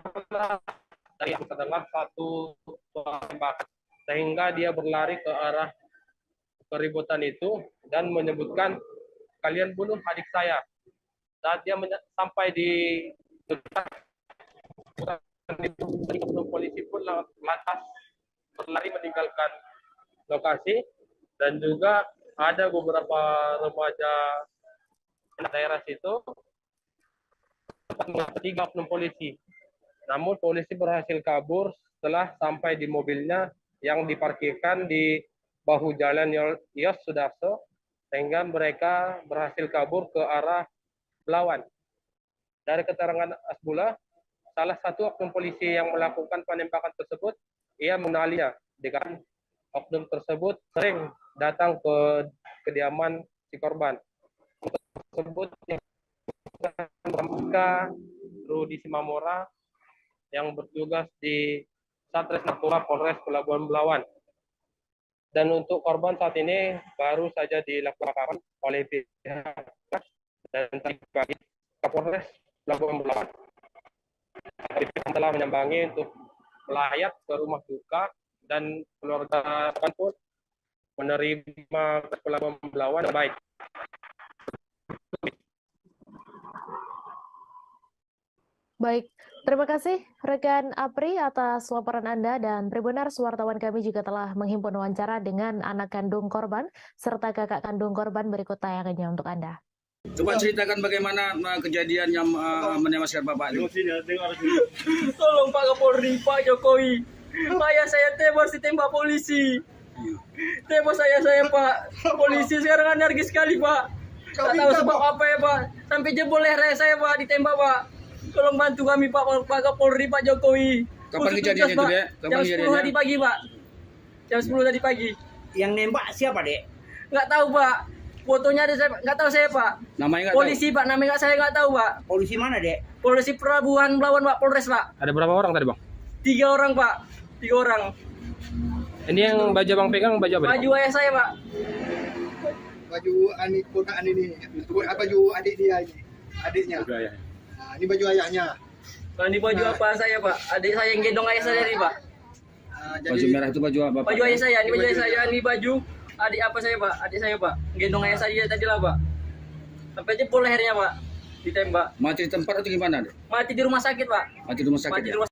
satu tembakan sehingga dia berlari ke arah keributan itu dan menyebutkan, "Kalian bunuh adik saya." Saat dia sampai di dekat polisi pun lantas berlari meninggalkan lokasi, dan juga ada beberapa remaja daerah situ tiga oknum polisi. Namun polisi berhasil kabur setelah sampai di mobilnya yang diparkirkan di bahu jalan Yos Sudarso, sehingga mereka berhasil kabur ke arah Belawan. Dari keterangan Asbullah, salah satu oknum polisi yang melakukan penembakan tersebut, ia mengenalinya, dengan oknum tersebut sering datang ke kediaman si korban. Tersebut Rudi Simamora yang bertugas di Satres Narkoba Polres Pelabuhan Belawan. Dan untuk korban saat ini baru saja dilakukan oleh pihak dan tadi pagi Kapolres Pelabuhan Belawan telah menyambangi untuk melayat ke rumah duka, dan keluarga pun menerima Pelabuhan Belawan yang baik. Baik, terima kasih rekan Apri atas laporan Anda, dan Tribuners, wartawan kami juga telah menghimpun wawancara dengan anak kandung korban serta kakak kandung korban. Berikut tayangannya untuk Anda. Coba ceritakan bagaimana kejadian yang menewaskan Bapak ini. Tolong Pak Kapolri, Pak Jokowi. Ayah saya tewas ditembak polisi. Tewas saya Pak. Polisi sekarang anarkis sekali Pak. Tak tahu sebab apa ya Pak. Sampai jebol leher saya Pak ditembak Pak. Tolong bantu kami Pak Kapolri, Pak Jokowi. Kapan kejadiannya itu, Dek? Jam 10 tadi pagi Pak. Jam 10 tadi pagi. Yang nembak siapa, Dek? Nggak tahu Pak. Fotonya ada saya, nggak tahu saya Pak. Namanya nggak polisi tahu? Pak, namanya saya nggak tahu Pak. Polisi mana, Dek? Polisi Pelabuhan Belawan Pak, Polres Pak. Ada berapa orang tadi Bang? 3 orang Pak, 3 orang. Ini yang baju Bang pegang baju apa? Baju ayah saya Pak. Baju ponakan ini, baju adik dia ini, adiknya. Nah, ini baju ayahnya. Ini baju apa saya Pak? Adik saya yang gendong ayah saya nih Pak. Baju merah itu baju apa, Pak? Baju ayah saya, ini baju ayah saya, ini baju adik apa saya Pak? Adik saya Pak, gendong ayah saya tadi lah Pak. Sampai jebol lehernya Pak, ditembak. Mati di tempat atau gimana, Dek? Mati di rumah sakit Pak. Mati di rumah sakit. Mati di rumah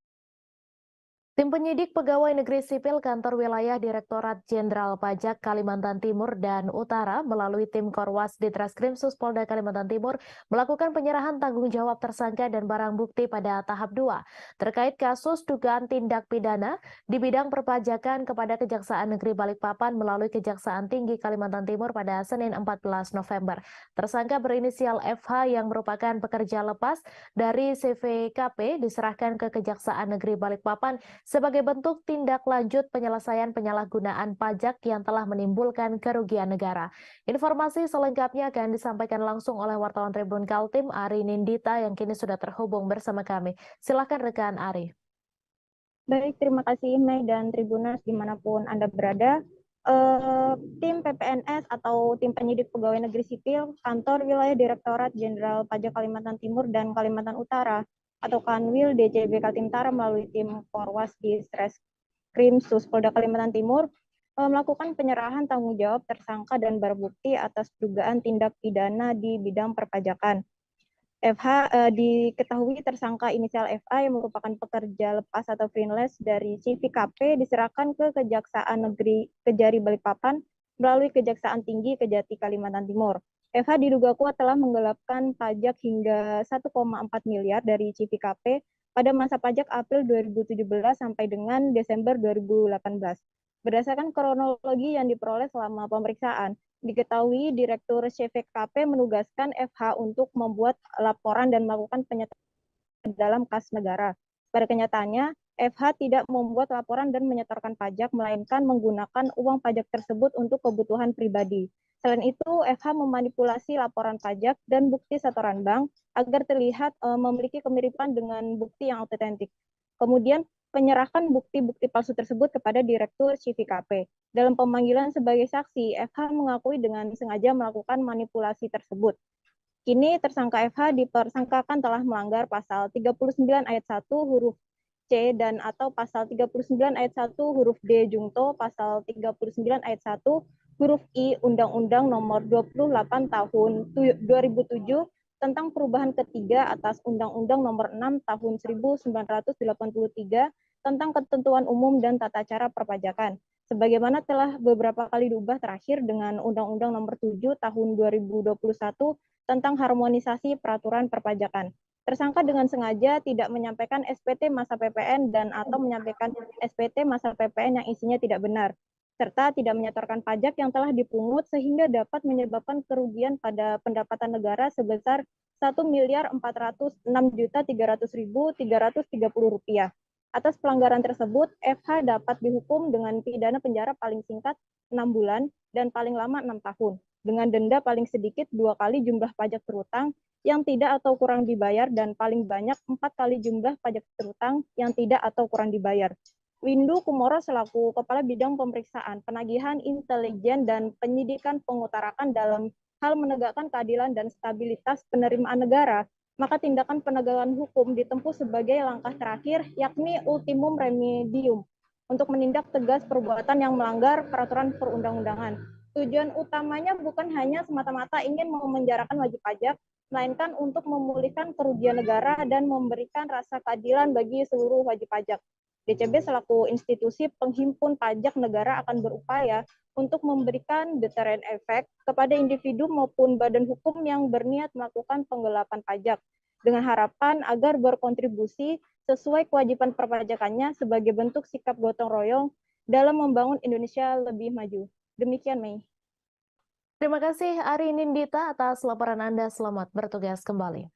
Tim penyidik Pegawai Negeri Sipil Kantor Wilayah Direktorat Jenderal Pajak Kalimantan Timur dan Utara melalui tim Korwas Ditreskrim Suspolda Kalimantan Timur melakukan penyerahan tanggung jawab tersangka dan barang bukti pada tahap 2 terkait kasus dugaan tindak pidana di bidang perpajakan kepada Kejaksaan Negeri Balikpapan melalui Kejaksaan Tinggi Kalimantan Timur pada Senin 14 November. Tersangka berinisial FH yang merupakan pekerja lepas dari CVKP diserahkan ke Kejaksaan Negeri Balikpapan sebagai bentuk tindak lanjut penyelesaian penyalahgunaan pajak yang telah menimbulkan kerugian negara. Informasi selengkapnya akan disampaikan langsung oleh wartawan Tribun Kaltim Ari Nindita yang kini sudah terhubung bersama kami. Silakan rekan Ari. Baik, terima kasih Mei dan Tribuners dimanapun Anda berada. Tim PPNS atau tim penyidik pegawai negeri sipil Kantor Wilayah Direktorat Jenderal Pajak Kalimantan Timur dan Kalimantan Utara atau Kanwil DJB Kaltimtara melalui tim Korwas Ditreskrim Suspolda Kalimantan Timur melakukan penyerahan tanggung jawab tersangka dan barang bukti atas dugaan tindak pidana di bidang perpajakan. FH diketahui tersangka inisial FA yang merupakan pekerja lepas atau freelance dari CVKP diserahkan ke Kejaksaan Negeri Kejari Balikpapan melalui Kejaksaan Tinggi Kejati Kalimantan Timur. FH diduga kuat telah menggelapkan pajak hingga 1,4 miliar dari CVKP pada masa pajak April 2017 sampai dengan Desember 2018. Berdasarkan kronologi yang diperoleh selama pemeriksaan, diketahui Direktur CVKP menugaskan FH untuk membuat laporan dan melakukan penyetoran dalam kas negara. Pada kenyataannya, FH tidak membuat laporan dan menyetorkan pajak, melainkan menggunakan uang pajak tersebut untuk kebutuhan pribadi. Selain itu, FH memanipulasi laporan pajak dan bukti setoran bank agar terlihat memiliki kemiripan dengan bukti yang otentik. Kemudian, penyerahkan bukti-bukti palsu tersebut kepada Direktur CVKP. Dalam pemanggilan sebagai saksi, FH mengakui dengan sengaja melakukan manipulasi tersebut. Kini, tersangka FH dipersangkakan telah melanggar pasal 39 ayat 1 huruf C dan atau pasal 39 ayat 1 huruf D jungto, pasal 39 ayat 1 huruf I Undang-Undang Nomor 28 Tahun 2007 tentang perubahan ketiga atas Undang-Undang Nomor 6 Tahun 1983 tentang ketentuan umum dan tata cara perpajakan. Sebagaimana telah beberapa kali diubah terakhir dengan Undang-Undang Nomor 7 Tahun 2021 tentang harmonisasi peraturan perpajakan. Tersangka dengan sengaja tidak menyampaikan SPT masa PPN dan atau menyampaikan SPT masa PPN yang isinya tidak benar, serta tidak menyetorkan pajak yang telah dipungut sehingga dapat menyebabkan kerugian pada pendapatan negara sebesar Rp1.406.300.330. Atas pelanggaran tersebut, FH dapat dihukum dengan pidana penjara paling singkat 6 bulan dan paling lama 6 tahun, dengan denda paling sedikit 2 kali jumlah pajak terutang yang tidak atau kurang dibayar dan paling banyak 4 kali jumlah pajak terutang yang tidak atau kurang dibayar. Windu Kumoro selaku Kepala Bidang Pemeriksaan, Penagihan Intelijen dan Penyidikan mengutarakan dalam hal menegakkan keadilan dan stabilitas penerimaan negara, maka tindakan penegakan hukum ditempuh sebagai langkah terakhir, yakni ultimum remedium, untuk menindak tegas perbuatan yang melanggar peraturan perundang-undangan. Tujuan utamanya bukan hanya semata-mata ingin memenjarakan wajib pajak, melainkan untuk memulihkan kerugian negara dan memberikan rasa keadilan bagi seluruh wajib pajak. DCB selaku institusi penghimpun pajak negara akan berupaya untuk memberikan deterrent efek kepada individu maupun badan hukum yang berniat melakukan penggelapan pajak, dengan harapan agar berkontribusi sesuai kewajiban perpajakannya sebagai bentuk sikap gotong royong dalam membangun Indonesia lebih maju. Demikian, Mei. Terima kasih Ari Nindita atas laporan Anda. Selamat bertugas kembali.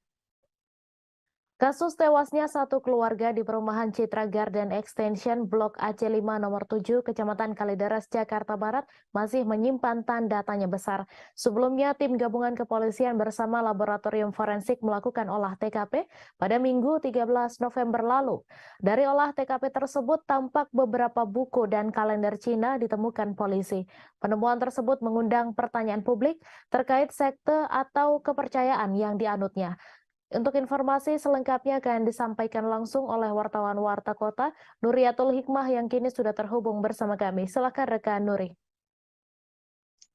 Kasus tewasnya satu keluarga di perumahan Citra Garden Extension Blok AC5 nomor 7 Kecamatan Kalideres, Jakarta Barat masih menyimpan tanda tanya besar. Sebelumnya tim gabungan kepolisian bersama laboratorium forensik melakukan olah TKP pada Minggu 13 November lalu. Dari olah TKP tersebut tampak beberapa buku dan kalender Cina ditemukan polisi. Penemuan tersebut mengundang pertanyaan publik terkait sekte atau kepercayaan yang dianutnya. Untuk informasi selengkapnya akan disampaikan langsung oleh wartawan Warta Kota, Nuriatul Hikmah yang kini sudah terhubung bersama kami. Silakan rekan Nuri.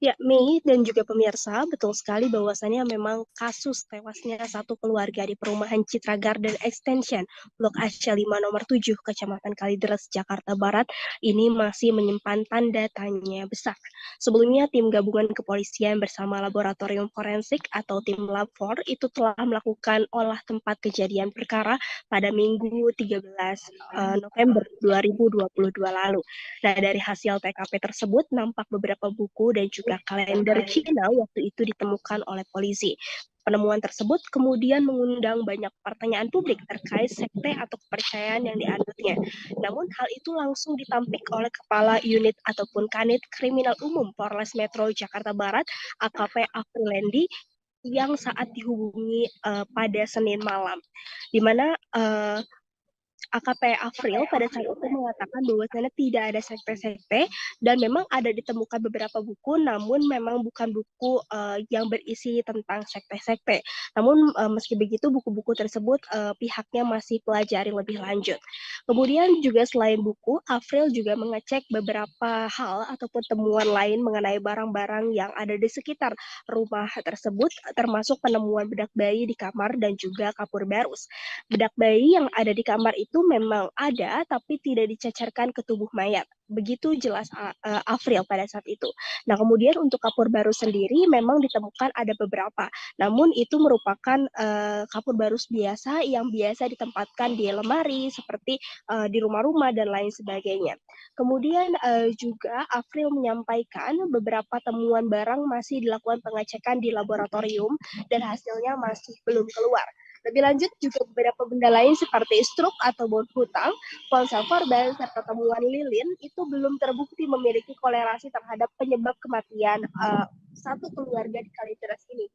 Ya, Mei dan juga pemirsa, betul sekali bahwasannya memang kasus tewasnya satu keluarga di perumahan Citra Garden Extension, Blok AC5 nomor 7, Kecamatan Kalideres, Jakarta Barat, ini masih menyimpan tanda tanya besar. Sebelumnya, tim gabungan kepolisian bersama laboratorium forensik atau tim Lab4 itu telah melakukan olah tempat kejadian perkara pada Minggu 13 November 2022 lalu. Nah, dari hasil TKP tersebut, nampak beberapa buku dan juga kalender Cina waktu itu ditemukan oleh polisi. Penemuan tersebut kemudian mengundang banyak pertanyaan publik terkait sekte atau kepercayaan yang dianutnya. Namun hal itu langsung ditampik oleh Kepala Unit ataupun Kanit Kriminal Umum Polres Metro Jakarta Barat, AKP Afrilendi, yang saat dihubungi pada Senin malam, di mana AKP Afril pada saat itu mengatakan bahwasannya tidak ada sekte-sekte dan memang ada ditemukan beberapa buku, namun memang bukan buku yang berisi tentang sekte-sekte. Namun meski begitu buku-buku tersebut pihaknya masih pelajari lebih lanjut. Kemudian juga selain buku, Afril juga mengecek beberapa hal ataupun temuan lain mengenai barang-barang yang ada di sekitar rumah tersebut, termasuk penemuan bedak bayi di kamar dan juga kapur barus. Bedak bayi yang ada di kamar itu memang ada, tapi tidak dicecerkan ke tubuh mayat. Begitu jelas Afril pada saat itu. Nah, kemudian untuk kapur barus sendiri memang ditemukan ada beberapa. Namun itu merupakan kapur barus biasa yang biasa ditempatkan di lemari seperti di rumah-rumah dan lain sebagainya. Kemudian juga Afril menyampaikan beberapa temuan barang masih dilakukan pengecekan di laboratorium dan hasilnya masih belum keluar. Lebih lanjut juga beberapa benda lain seperti struk atau bon hutang, ponsel korban, serta temuan lilin itu belum terbukti memiliki korelasi terhadap penyebab kematian satu keluarga di Kalideres ini.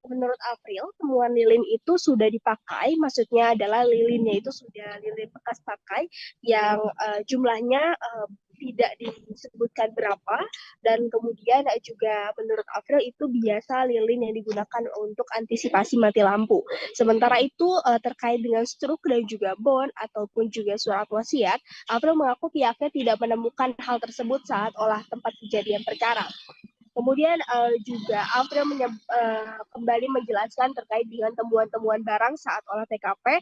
Menurut Afril, temuan lilin itu sudah dipakai, maksudnya adalah lilinnya itu sudah lilin bekas pakai yang jumlahnya tidak disebutkan berapa, dan kemudian juga menurut Afril itu biasa lilin yang digunakan untuk antisipasi mati lampu. Sementara itu terkait dengan struk dan juga bon ataupun juga surat wasiat, Afril mengaku pihaknya tidak menemukan hal tersebut saat olah tempat kejadian perkara. Kemudian juga Afril kembali menjelaskan terkait dengan temuan-temuan barang saat olah TKP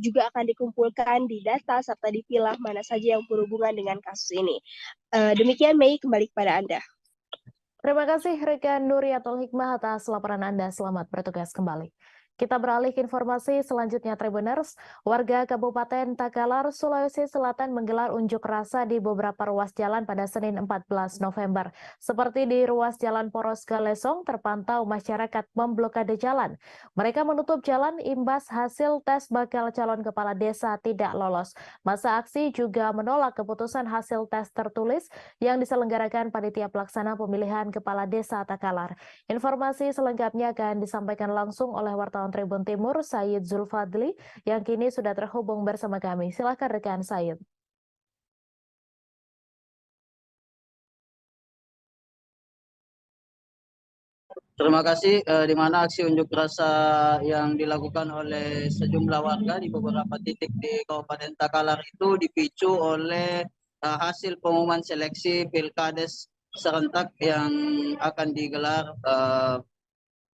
juga akan dikumpulkan di data serta dipilah mana saja yang berhubungan dengan kasus ini. Demikian Mei, kembali kepada Anda. Terima kasih rekan Nuriatul Hikmah atas laporan Anda. Selamat bertugas kembali. Kita beralih ke informasi selanjutnya, Tribuners. Warga Kabupaten Takalar, Sulawesi Selatan menggelar unjuk rasa di beberapa ruas jalan pada Senin 14 November. Seperti di ruas Jalan Poros Galesong, terpantau masyarakat memblokade jalan. Mereka menutup jalan imbas hasil tes bakal calon kepala desa tidak lolos. Masa aksi juga menolak keputusan hasil tes tertulis yang diselenggarakan panitia pelaksana pemilihan kepala desa Takalar. Informasi selengkapnya akan disampaikan langsung oleh wartawan Tribun Timur, Said Zulfadli, yang kini sudah terhubung bersama kami. Silakan rekan Said. Terima kasih. Di mana aksi unjuk rasa yang dilakukan oleh sejumlah warga di beberapa titik di Kabupaten Takalar itu dipicu oleh hasil pengumuman seleksi Pilkades serentak yang akan digelar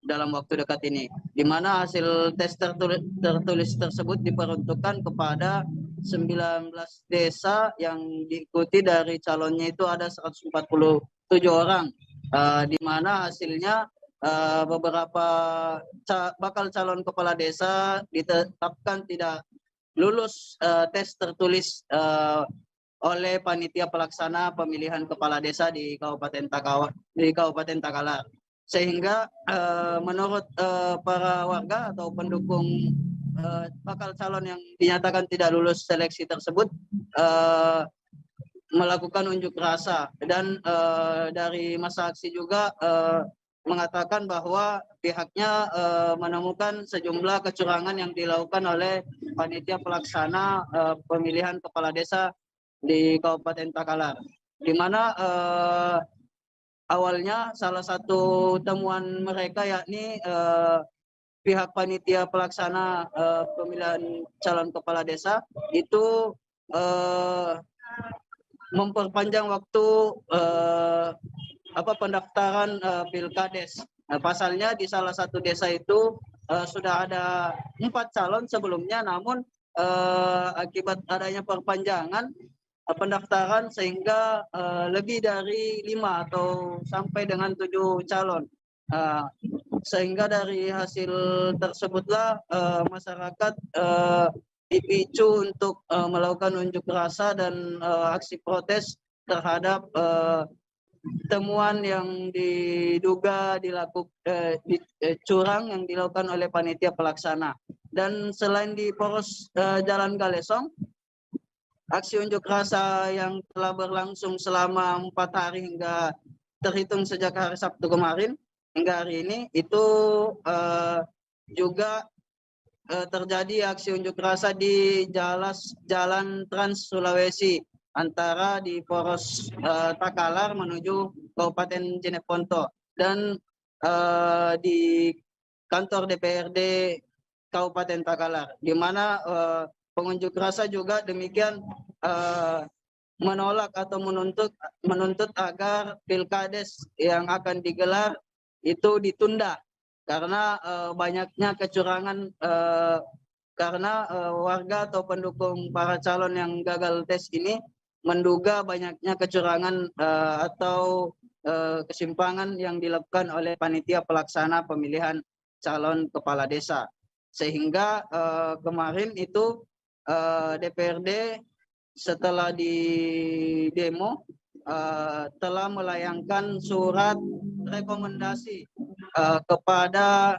dalam waktu dekat ini, di mana hasil tes tertulis tersebut diperuntukkan kepada 19 desa yang diikuti dari calonnya itu ada 147 orang, di mana hasilnya beberapa bakal calon kepala desa ditetapkan tidak lulus tes tertulis oleh panitia pelaksana pemilihan kepala desa di Kabupaten Takalar. Sehingga menurut para warga atau pendukung bakal calon yang dinyatakan tidak lulus seleksi tersebut melakukan unjuk rasa, dan dari masa aksi juga mengatakan bahwa pihaknya menemukan sejumlah kecurangan yang dilakukan oleh panitia pelaksana pemilihan kepala desa di Kabupaten Takalar, di mana awalnya salah satu temuan mereka yakni pihak panitia pelaksana pemilihan calon kepala desa itu memperpanjang waktu pendaftaran Pilkades. Pasalnya di salah satu desa itu sudah ada 4 calon sebelumnya, namun akibat adanya perpanjangan pendaftaran sehingga lebih dari 5 atau sampai dengan 7 calon. Sehingga dari hasil tersebutlah masyarakat dipicu untuk melakukan unjuk rasa dan aksi protes terhadap temuan yang diduga curang yang dilakukan oleh panitia pelaksana. Dan selain di Poros Jalan Galesong, aksi unjuk rasa yang telah berlangsung selama 4 hari hingga terhitung sejak hari Sabtu kemarin hingga hari ini itu juga terjadi aksi unjuk rasa di Jalan Trans Sulawesi antara di Poros Takalar menuju Kabupaten Jeneponto, dan di kantor DPRD Kabupaten Takalar, di mana pengunjuk rasa juga demikian menolak atau menuntut agar Pilkades yang akan digelar itu ditunda karena banyaknya kecurangan, karena warga atau pendukung para calon yang gagal tes ini menduga banyaknya kecurangan atau kesimpangan yang dilakukan oleh panitia pelaksana pemilihan calon kepala desa. Sehingga kemarin itu DPRD setelah di demo telah melayangkan surat rekomendasi kepada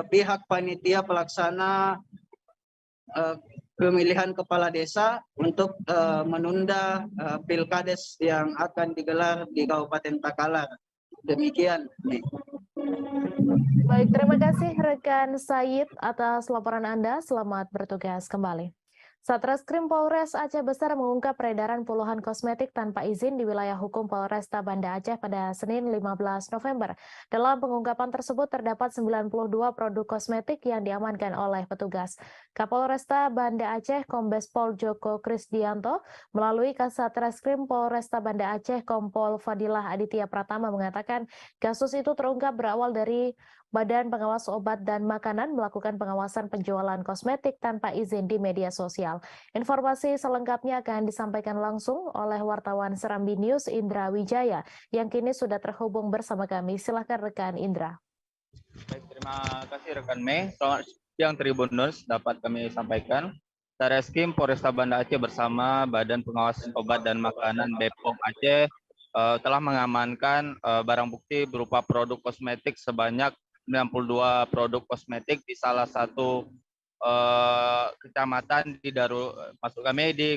pihak panitia pelaksana pemilihan kepala desa untuk menunda Pilkades yang akan digelar di Kabupaten Takalar. Demikian. Baik, terima kasih rekan Said atas laporan Anda. Selamat bertugas kembali. Satreskrim Polres Aceh Besar mengungkap peredaran puluhan kosmetik tanpa izin di wilayah hukum Polresta Banda Aceh pada Senin 15 November. Dalam pengungkapan tersebut terdapat 92 produk kosmetik yang diamankan oleh petugas. Kapolresta Banda Aceh Kombes Pol Joko Krisdianto melalui Kasatreskrim Polresta Banda Aceh Kompol Fadilah Aditya Pratama mengatakan kasus itu terungkap berawal dari Badan Pengawas Obat dan Makanan melakukan pengawasan penjualan kosmetik tanpa izin di media sosial. Informasi selengkapnya akan disampaikan langsung oleh wartawan Serambi News Indra Wijaya yang kini sudah terhubung bersama kami. Silakan rekan Indra. Baik, terima kasih rekan Mei. Selamat siang Tribuners, dapat kami sampaikan. Satreskrim Polresta Banda Aceh bersama Badan Pengawas Obat dan Makanan BPOM Aceh telah mengamankan barang bukti berupa produk kosmetik sebanyak 92 produk kosmetik di salah satu kecamatan di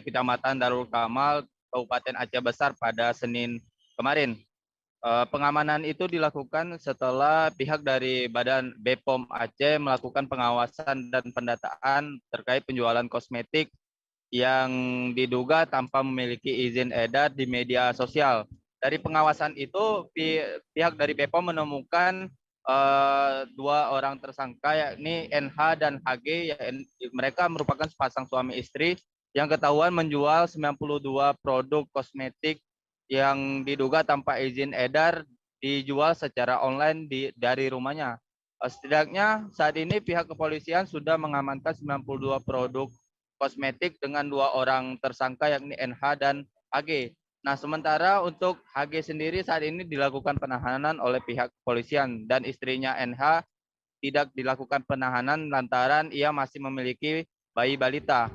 Kecamatan Darul Kamal, Kabupaten Aceh Besar pada Senin kemarin. Pengamanan itu dilakukan setelah pihak dari Badan BPOM Aceh melakukan pengawasan dan pendataan terkait penjualan kosmetik yang diduga tanpa memiliki izin edar di media sosial. Dari pengawasan itu, pihak dari BPOM menemukan 2 orang tersangka yakni NH dan HG. Mereka merupakan sepasang suami istri yang ketahuan menjual 92 produk kosmetik yang diduga tanpa izin edar dijual secara online dari rumahnya. Setidaknya saat ini pihak kepolisian sudah mengamankan 92 produk kosmetik dengan 2 orang tersangka yakni NH dan HG. Nah, sementara untuk HG sendiri saat ini dilakukan penahanan oleh pihak kepolisian dan istrinya NH tidak dilakukan penahanan lantaran ia masih memiliki bayi balita.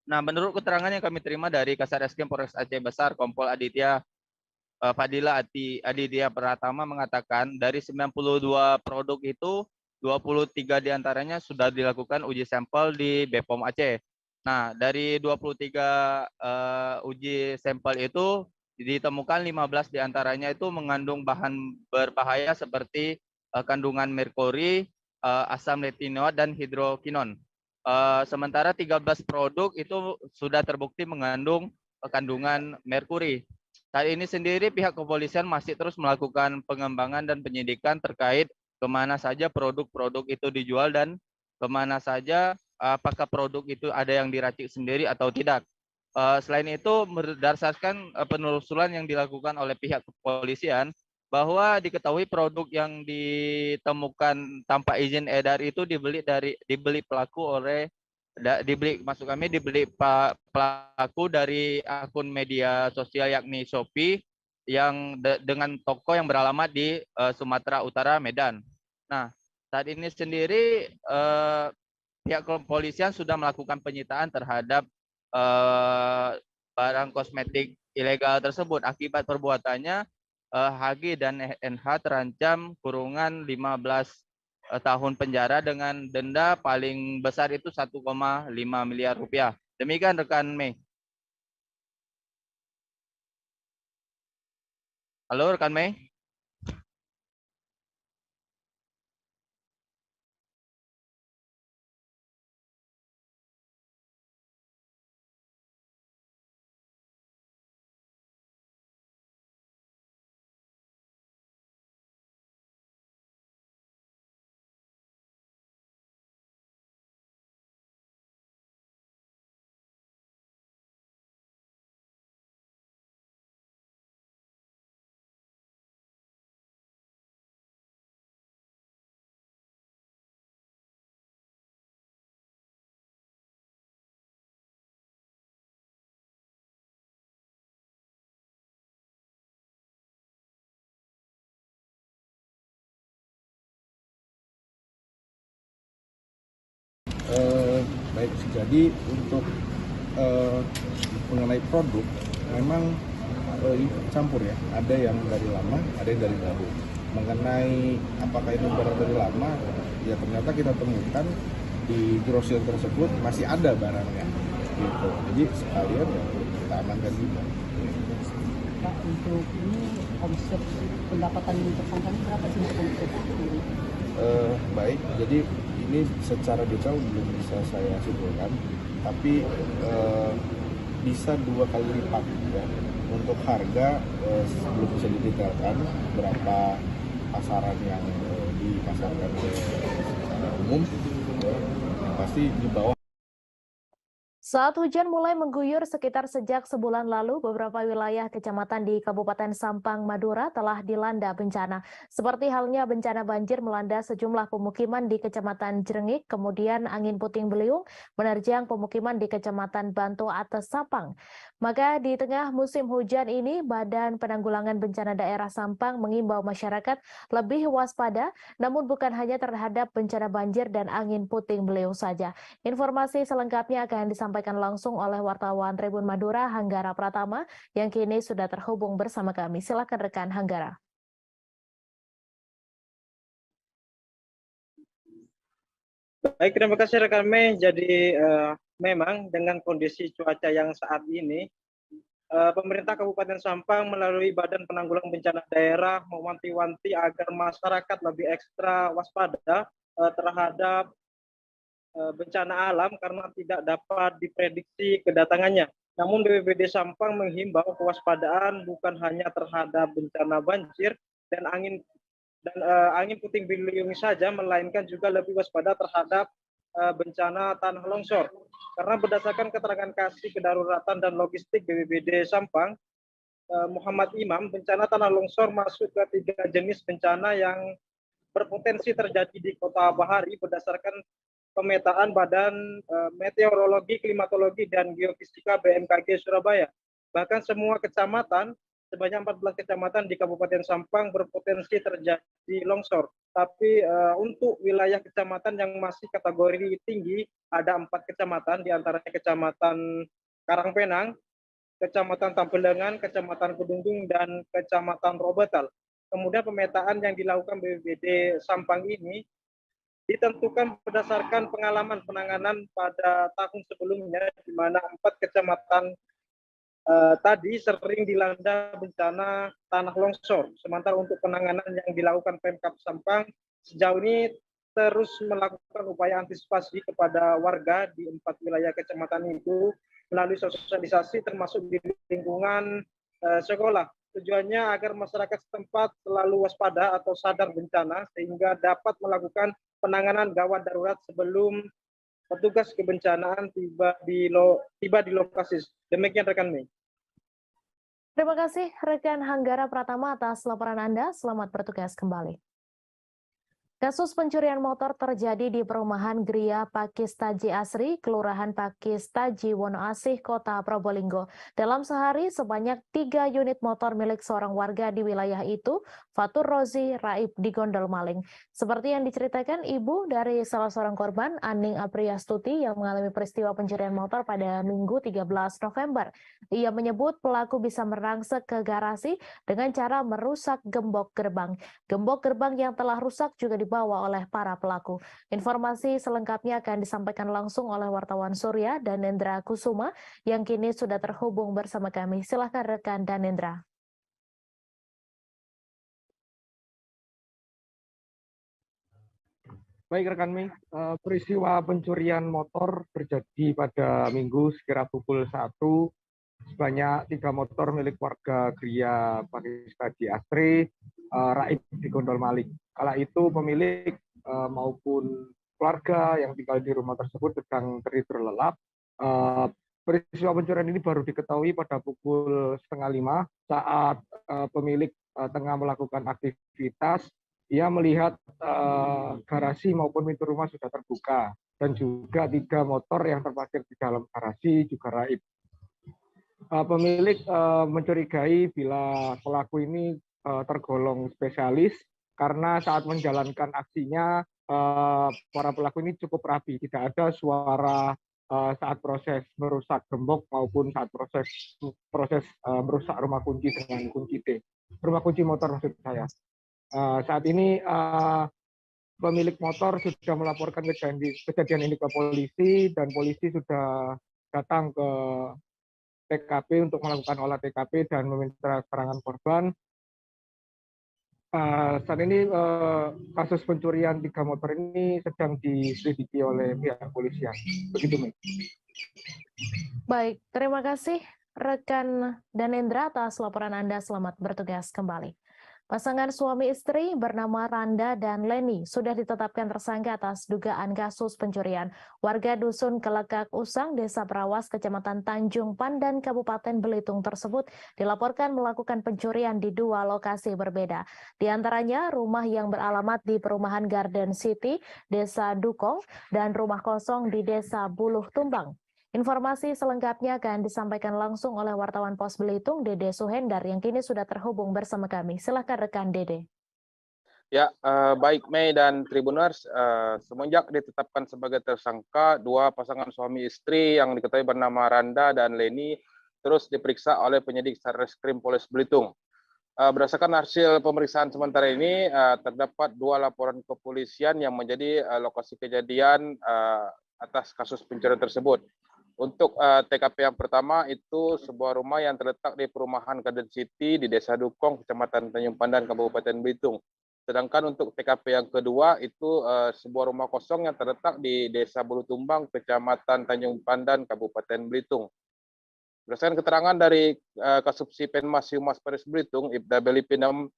Nah, menurut keterangan yang kami terima dari Kasarreskrim Polres Aceh Besar, Kompol Aditya Fadila Aditya Pratama mengatakan dari 92 produk itu 23 diantaranya sudah dilakukan uji sampel di BPOM Aceh. Nah, dari 23 uji sampel itu ditemukan 15 diantaranya itu mengandung bahan berbahaya seperti kandungan merkuri, asam retinoat, dan hidrokinon. Sementara 13 produk itu sudah terbukti mengandung kandungan merkuri. Saat ini sendiri pihak kepolisian masih terus melakukan pengembangan dan penyidikan terkait kemana saja produk-produk itu dijual dan kemana saja apakah produk itu ada yang diracik sendiri atau tidak. Selain itu berdasarkan penelusuran yang dilakukan oleh pihak kepolisian bahwa diketahui produk yang ditemukan tanpa izin edar itu dibeli pelaku pelaku dari akun media sosial yakni Shopee yang dengan toko yang beralamat di Sumatera Utara, Medan. Nah, saat ini sendiri pihak kepolisian sudah melakukan penyitaan terhadap barang kosmetik ilegal tersebut. Akibat perbuatannya, HG dan NH terancam kurungan 15 tahun penjara dengan denda paling besar itu 1,5 miliar rupiah. Demikian rekan Mei. Halo rekan Mei. Baik, jadi untuk mengenai produk memang campur ya, ada yang dari lama, ada yang dari baru. Mengenai apakah itu barang dari lama, ya ternyata kita temukan di grosir tersebut masih ada barangnya, gitu. Jadi sekalian ya kita amankan juga. Pak, untuk ini omset pendapatan tersangka berapa sih untuk baik, jadi ini secara detail belum bisa saya simpulkan, tapi bisa 2 kali lipat ya. Untuk harga belum bisa didetailkan berapa pasaran yang dipasarkan secara umum, yang pasti di bawah. Saat hujan mulai mengguyur sekitar sejak sebulan lalu, beberapa wilayah kecamatan di Kabupaten Sampang, Madura telah dilanda bencana. Seperti halnya bencana banjir melanda sejumlah pemukiman di Kecamatan Jrengik, kemudian angin puting beliung menerjang pemukiman di Kecamatan Banto Atas Sampang. Maka di tengah musim hujan ini, Badan Penanggulangan Bencana Daerah Sampang mengimbau masyarakat lebih waspada, namun bukan hanya terhadap bencana banjir dan angin puting beliung saja. Informasi selengkapnya akan disampaikan langsung oleh wartawan Tribun Madura, Hanggara Pratama, yang kini sudah terhubung bersama kami. Silakan rekan Hanggara. Baik, terima kasih rekan Mei. Jadi memang dengan kondisi cuaca yang saat ini, pemerintah Kabupaten Sampang melalui Badan Penanggulangan Bencana Daerah mewanti-wanti agar masyarakat lebih ekstra waspada terhadap bencana alam karena tidak dapat diprediksi kedatangannya. Namun BPBD Sampang menghimbau kewaspadaan bukan hanya terhadap bencana banjir dan angin puting beliung saja, melainkan juga lebih waspada terhadap bencana tanah longsor. Karena berdasarkan keterangan Kasih Kedaruratan dan Logistik BPBD Sampang, Muhammad Imam, bencana tanah longsor masuk ke 3 jenis bencana yang berpotensi terjadi di Kota Bahari berdasarkan pemetaan Badan Meteorologi, Klimatologi, dan Geofisika BMKG Surabaya. Bahkan semua kecamatan, sebanyak 14 kecamatan di Kabupaten Sampang berpotensi terjadi longsor. Tapi untuk wilayah kecamatan yang masih kategori tinggi, ada 4 kecamatan, diantaranya Kecamatan Karangpenang, Kecamatan Tambelangan, Kecamatan Kedunggung, dan Kecamatan Robetal. Kemudian pemetaan yang dilakukan BPBD Sampang ini ditentukan berdasarkan pengalaman penanganan pada tahun sebelumnya, di mana 4 kecamatan tadi sering dilanda bencana tanah longsor. Sementara untuk penanganan yang dilakukan Pemkab Sampang sejauh ini terus melakukan upaya antisipasi kepada warga di 4 wilayah kecamatan itu melalui sosialisasi termasuk di lingkungan sekolah. Tujuannya agar masyarakat setempat selalu waspada atau sadar bencana sehingga dapat melakukan penanganan gawat darurat sebelum petugas kebencanaan tiba di lokasi. Demikian rekan Mei. Terima kasih rekan Hanggara Pratama atas laporan Anda. Selamat bertugas kembali. Kasus pencurian motor terjadi di perumahan Gria Pakistaji Asri, Kelurahan Pakistaji Wonoasih, Kota Probolinggo. Dalam sehari, sebanyak 3 unit motor milik seorang warga di wilayah itu, Fatur Rozi Raib, digondol maling. Seperti yang diceritakan ibu dari salah seorang korban, Aning Apriastuti, yang mengalami peristiwa pencurian motor pada Minggu 13 November. Ia menyebut pelaku bisa merangsek ke garasi dengan cara merusak gembok gerbang. Gembok gerbang yang telah rusak juga dibawa oleh para pelaku. Informasi selengkapnya akan disampaikan langsung oleh wartawan Surya Danendra Kusuma yang kini sudah terhubung bersama kami. Silakan rekan Danendra. Baik rekan Mei, peristiwa pencurian motor terjadi pada Minggu sekira pukul 1. Sebanyak 3 motor milik warga Gria Pakistaji Asri, Raib, digondol maling. Kala itu pemilik maupun keluarga yang tinggal di rumah tersebut sedang tertidur lelap. Peristiwa pencurian ini baru diketahui pada pukul 4:30 saat pemilik tengah melakukan aktivitas. Ia melihat garasi maupun pintu rumah sudah terbuka dan juga 3 motor yang terparkir di dalam garasi juga raib. Pemilik mencurigai bila pelaku ini tergolong spesialis karena saat menjalankan aksinya para pelaku ini cukup rapi, tidak ada suara saat proses merusak gembok maupun saat proses merusak rumah kunci dengan kunci T, rumah kunci motor maksud saya. Saat ini pemilik motor sudah melaporkan kejadian ini ke polisi dan polisi sudah datang ke TKP untuk melakukan olah TKP dan meminta keterangan korban. Saat ini kasus pencurian 3 motor ini sedang diselidiki oleh pihak kepolisian. Begitu, Mei. Baik, terima kasih rekan Danendra atas laporan Anda. Selamat bertugas kembali. Pasangan suami istri bernama Randa dan Leni sudah ditetapkan tersangka atas dugaan kasus pencurian. Warga Dusun Kelekak Usang, Desa Perawas, Kecamatan Tanjung Pandan, Kabupaten Belitung tersebut dilaporkan melakukan pencurian di 2 lokasi berbeda. Di antaranya rumah yang beralamat di Perumahan Garden City, Desa Dukong, dan rumah kosong di Desa Buluh Tumbang. Informasi selengkapnya akan disampaikan langsung oleh wartawan Pos Belitung, Dede Suhendar, yang kini sudah terhubung bersama kami. Silakan rekan Dede. Ya, baik Mei dan Tribuners, semenjak ditetapkan sebagai tersangka 2 pasangan suami istri yang diketahui bernama Randa dan Leni terus diperiksa oleh penyidik Satreskrim Polres Belitung. Berdasarkan hasil pemeriksaan sementara ini, terdapat 2 laporan kepolisian yang menjadi lokasi kejadian atas kasus pencurian tersebut. Untuk TKP yang pertama itu sebuah rumah yang terletak di Perumahan Garden City di Desa Dukong, Kecamatan Tanjung Pandan, Kabupaten Belitung. Sedangkan untuk TKP yang kedua itu sebuah rumah kosong yang terletak di Desa Bulu Tumbang, Kecamatan Tanjung Pandan, Kabupaten Belitung. Berdasarkan keterangan dari Kasubsi Penmas Humas Polres Belitung, Ibda Belipinam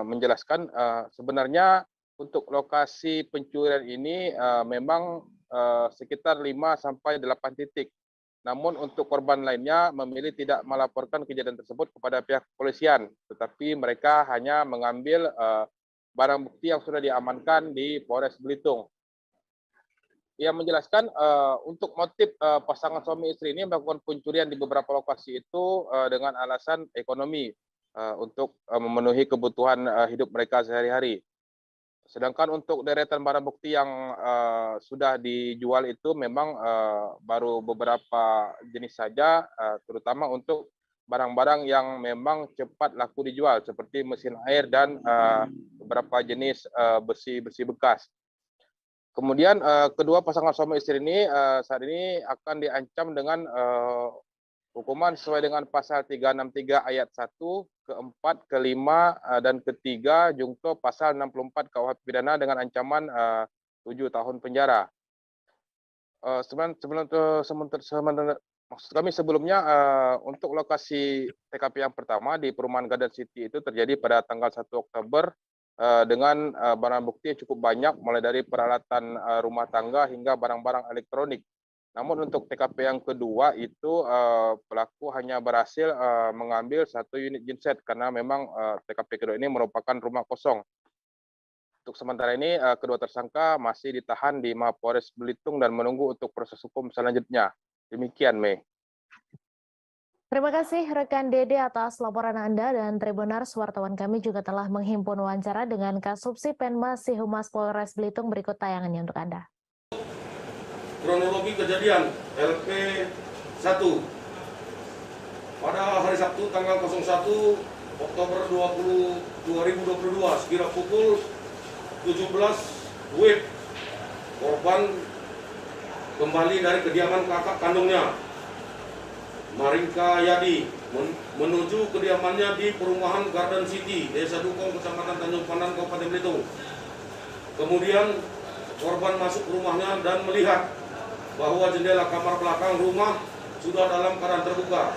menjelaskan sebenarnya untuk lokasi pencurian ini memang sekitar 5-8 titik. Namun untuk korban lainnya memilih tidak melaporkan kejadian tersebut kepada pihak kepolisian, tetapi mereka hanya mengambil barang bukti yang sudah diamankan di Polres Belitung. yang menjelaskan untuk motif pasangan suami istri ini melakukan pencurian di beberapa lokasi itu dengan alasan ekonomi untuk memenuhi kebutuhan hidup mereka sehari-hari. Sedangkan untuk deretan barang bukti yang sudah dijual itu memang baru beberapa jenis saja, terutama untuk barang-barang yang memang cepat laku dijual seperti mesin air dan beberapa jenis besi-besi bekas. Kemudian kedua pasangan suami istri ini saat ini akan diancam dengan hukuman sesuai dengan pasal 363 ayat 1, ke-4, ke-5, dan ke-3 jungto pasal 64 KUH pidana dengan ancaman 7 tahun penjara. Maksud kami sebelumnya untuk lokasi TKP yang pertama di perumahan Garden City itu terjadi pada tanggal 1 Oktober dengan barang bukti cukup banyak, mulai dari peralatan rumah tangga hingga barang-barang elektronik. Namun untuk TKP yang kedua itu pelaku hanya berhasil mengambil 1 unit genset karena memang TKP kedua ini merupakan rumah kosong. Untuk sementara ini kedua tersangka masih ditahan di Mapolres Belitung dan menunggu untuk proses hukum selanjutnya. Demikian, Mei. Terima kasih rekan Dede atas laporan Anda, dan Tribunars wartawan kami juga telah menghimpun wawancara dengan Kasubsi Penmas Humas Polres Belitung. Berikut tayangannya untuk Anda. Kronologi kejadian LP1 pada hari Sabtu tanggal 01 Oktober 2022 sekira pukul 17 WIB, korban kembali dari kediaman kakak kandungnya Maringka Yadi menuju kediamannya di perumahan Garden City, Desa Dukong, Kecamatan Tanjung Pandan, Kabupaten Belitung. Kemudian korban masuk rumahnya dan melihat bahwa jendela kamar belakang rumah sudah dalam keadaan terbuka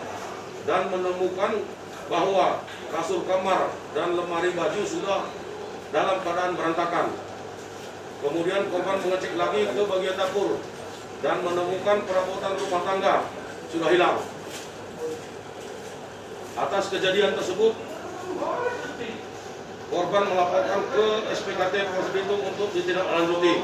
dan menemukan bahwa kasur kamar dan lemari baju sudah dalam keadaan berantakan. Kemudian korban mengecek lagi ke bagian dapur dan menemukan perabotan rumah tangga sudah hilang. Atas kejadian tersebut, korban melaporkan ke SPKT Polres Belitung untuk ditindaklanjuti.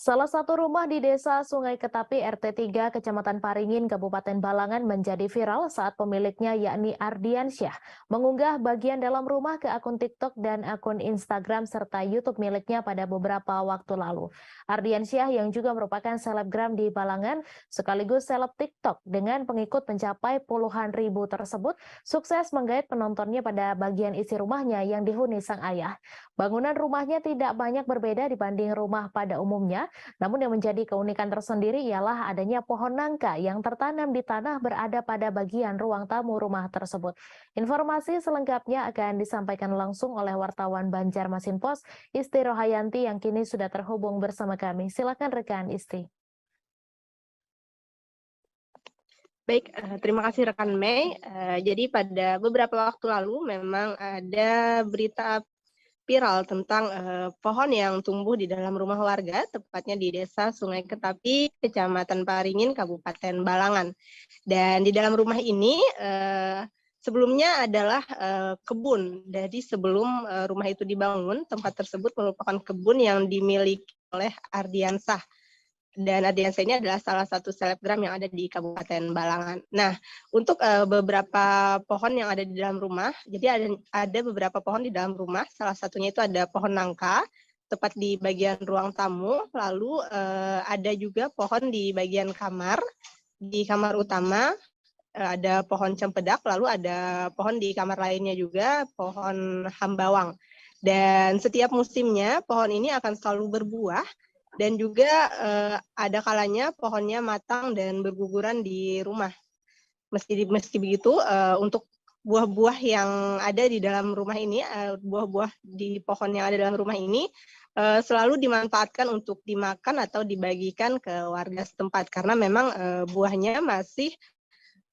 Salah satu rumah di Desa Sungai Ketapi RT 3 Kecamatan Paringin Kabupaten Balangan menjadi viral saat pemiliknya yakni Ardiansyah mengunggah bagian dalam rumah ke akun TikTok dan akun Instagram serta YouTube miliknya pada beberapa waktu lalu. Ardiansyah yang juga merupakan selebgram di Balangan sekaligus seleb TikTok dengan pengikut mencapai puluhan ribu tersebut sukses menggait penontonnya pada bagian isi rumahnya yang dihuni sang ayah. Bangunan rumahnya tidak banyak berbeda dibanding rumah pada umumnya. Namun yang menjadi keunikan tersendiri ialah adanya pohon nangka yang tertanam di tanah berada pada bagian ruang tamu rumah tersebut. Informasi selengkapnya akan disampaikan langsung oleh wartawan Banjarmasin Pos, Isti Rohayanti yang kini sudah terhubung bersama kami. Silakan rekan Isti. Baik, terima kasih rekan Mei. Jadi pada beberapa waktu lalu memang ada berita viral tentang pohon yang tumbuh di dalam rumah warga, tepatnya di Desa Sungai Ketapi, Kecamatan Paringin, Kabupaten Balangan. Dan di dalam rumah ini sebelumnya adalah kebun. Jadi sebelum rumah itu dibangun, tempat tersebut merupakan kebun yang dimiliki oleh Ardiansyah. Dan Ardiansyah ini adalah salah satu selebgram yang ada di Kabupaten Balangan. Nah, untuk beberapa pohon yang ada di dalam rumah, jadi ada beberapa pohon di dalam rumah, salah satunya itu ada pohon nangka, tepat di bagian ruang tamu, lalu ada juga pohon di bagian kamar, di kamar utama, ada pohon cempedak, lalu ada pohon di kamar lainnya juga, pohon hambawang. Dan setiap musimnya, pohon ini akan selalu berbuah, dan juga ada kalanya pohonnya matang dan berguguran di rumah. Meski begitu, untuk buah-buah yang ada di dalam rumah ini, buah-buah di pohon yang ada dalam rumah ini, selalu dimanfaatkan untuk dimakan atau dibagikan ke warga setempat. Karena memang buahnya masih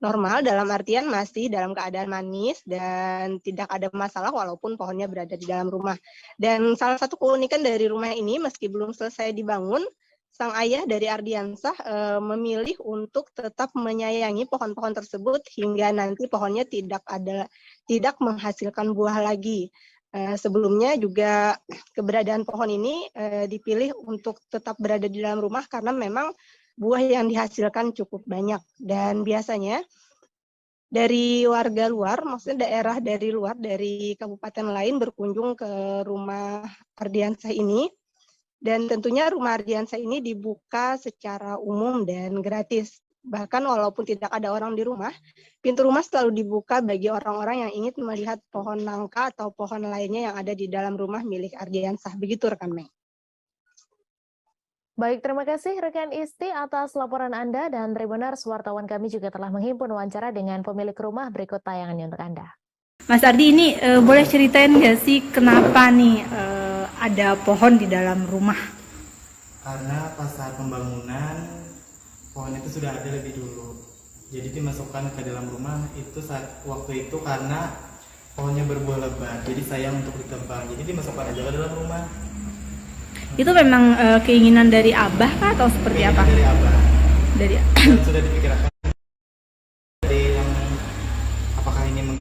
normal, dalam artian masih dalam keadaan manis dan tidak ada masalah walaupun pohonnya berada di dalam rumah. Dan salah satu keunikan dari rumah ini, meski belum selesai dibangun, sang ayah dari Ardiansyah memilih untuk tetap menyayangi pohon-pohon tersebut hingga nanti pohonnya tidak menghasilkan buah lagi. Sebelumnya juga keberadaan pohon ini dipilih untuk tetap berada di dalam rumah karena memang buah yang dihasilkan cukup banyak. Dan biasanya dari warga luar, maksudnya daerah dari luar, dari kabupaten lain berkunjung ke rumah Ardiansah ini. Dan tentunya rumah Ardiansah ini dibuka secara umum dan gratis. Bahkan walaupun tidak ada orang di rumah, pintu rumah selalu dibuka bagi orang-orang yang ingin melihat pohon nangka atau pohon lainnya yang ada di dalam rumah milik Ardiansah. Begitu rekan Mei. Baik, terima kasih rekan Isti atas laporan Anda, dan Tribuners, wartawan kami juga telah menghimpun wawancara dengan pemilik rumah. Berikut tayangannya untuk Anda. Mas Ardi, ini boleh ceritain nggak sih kenapa nih ada pohon di dalam rumah? Karena pas saat pembangunan pohon itu sudah ada lebih dulu, jadi dimasukkan ke dalam rumah itu waktu itu karena pohonnya berbuah lebat, jadi sayang untuk ditebang, jadi dimasukkan aja ke dalam rumah. Itu memang keinginan dari Abah kah atau seperti apa? Dari Abah. Dari sudah dipikirkan dari yang apakah ini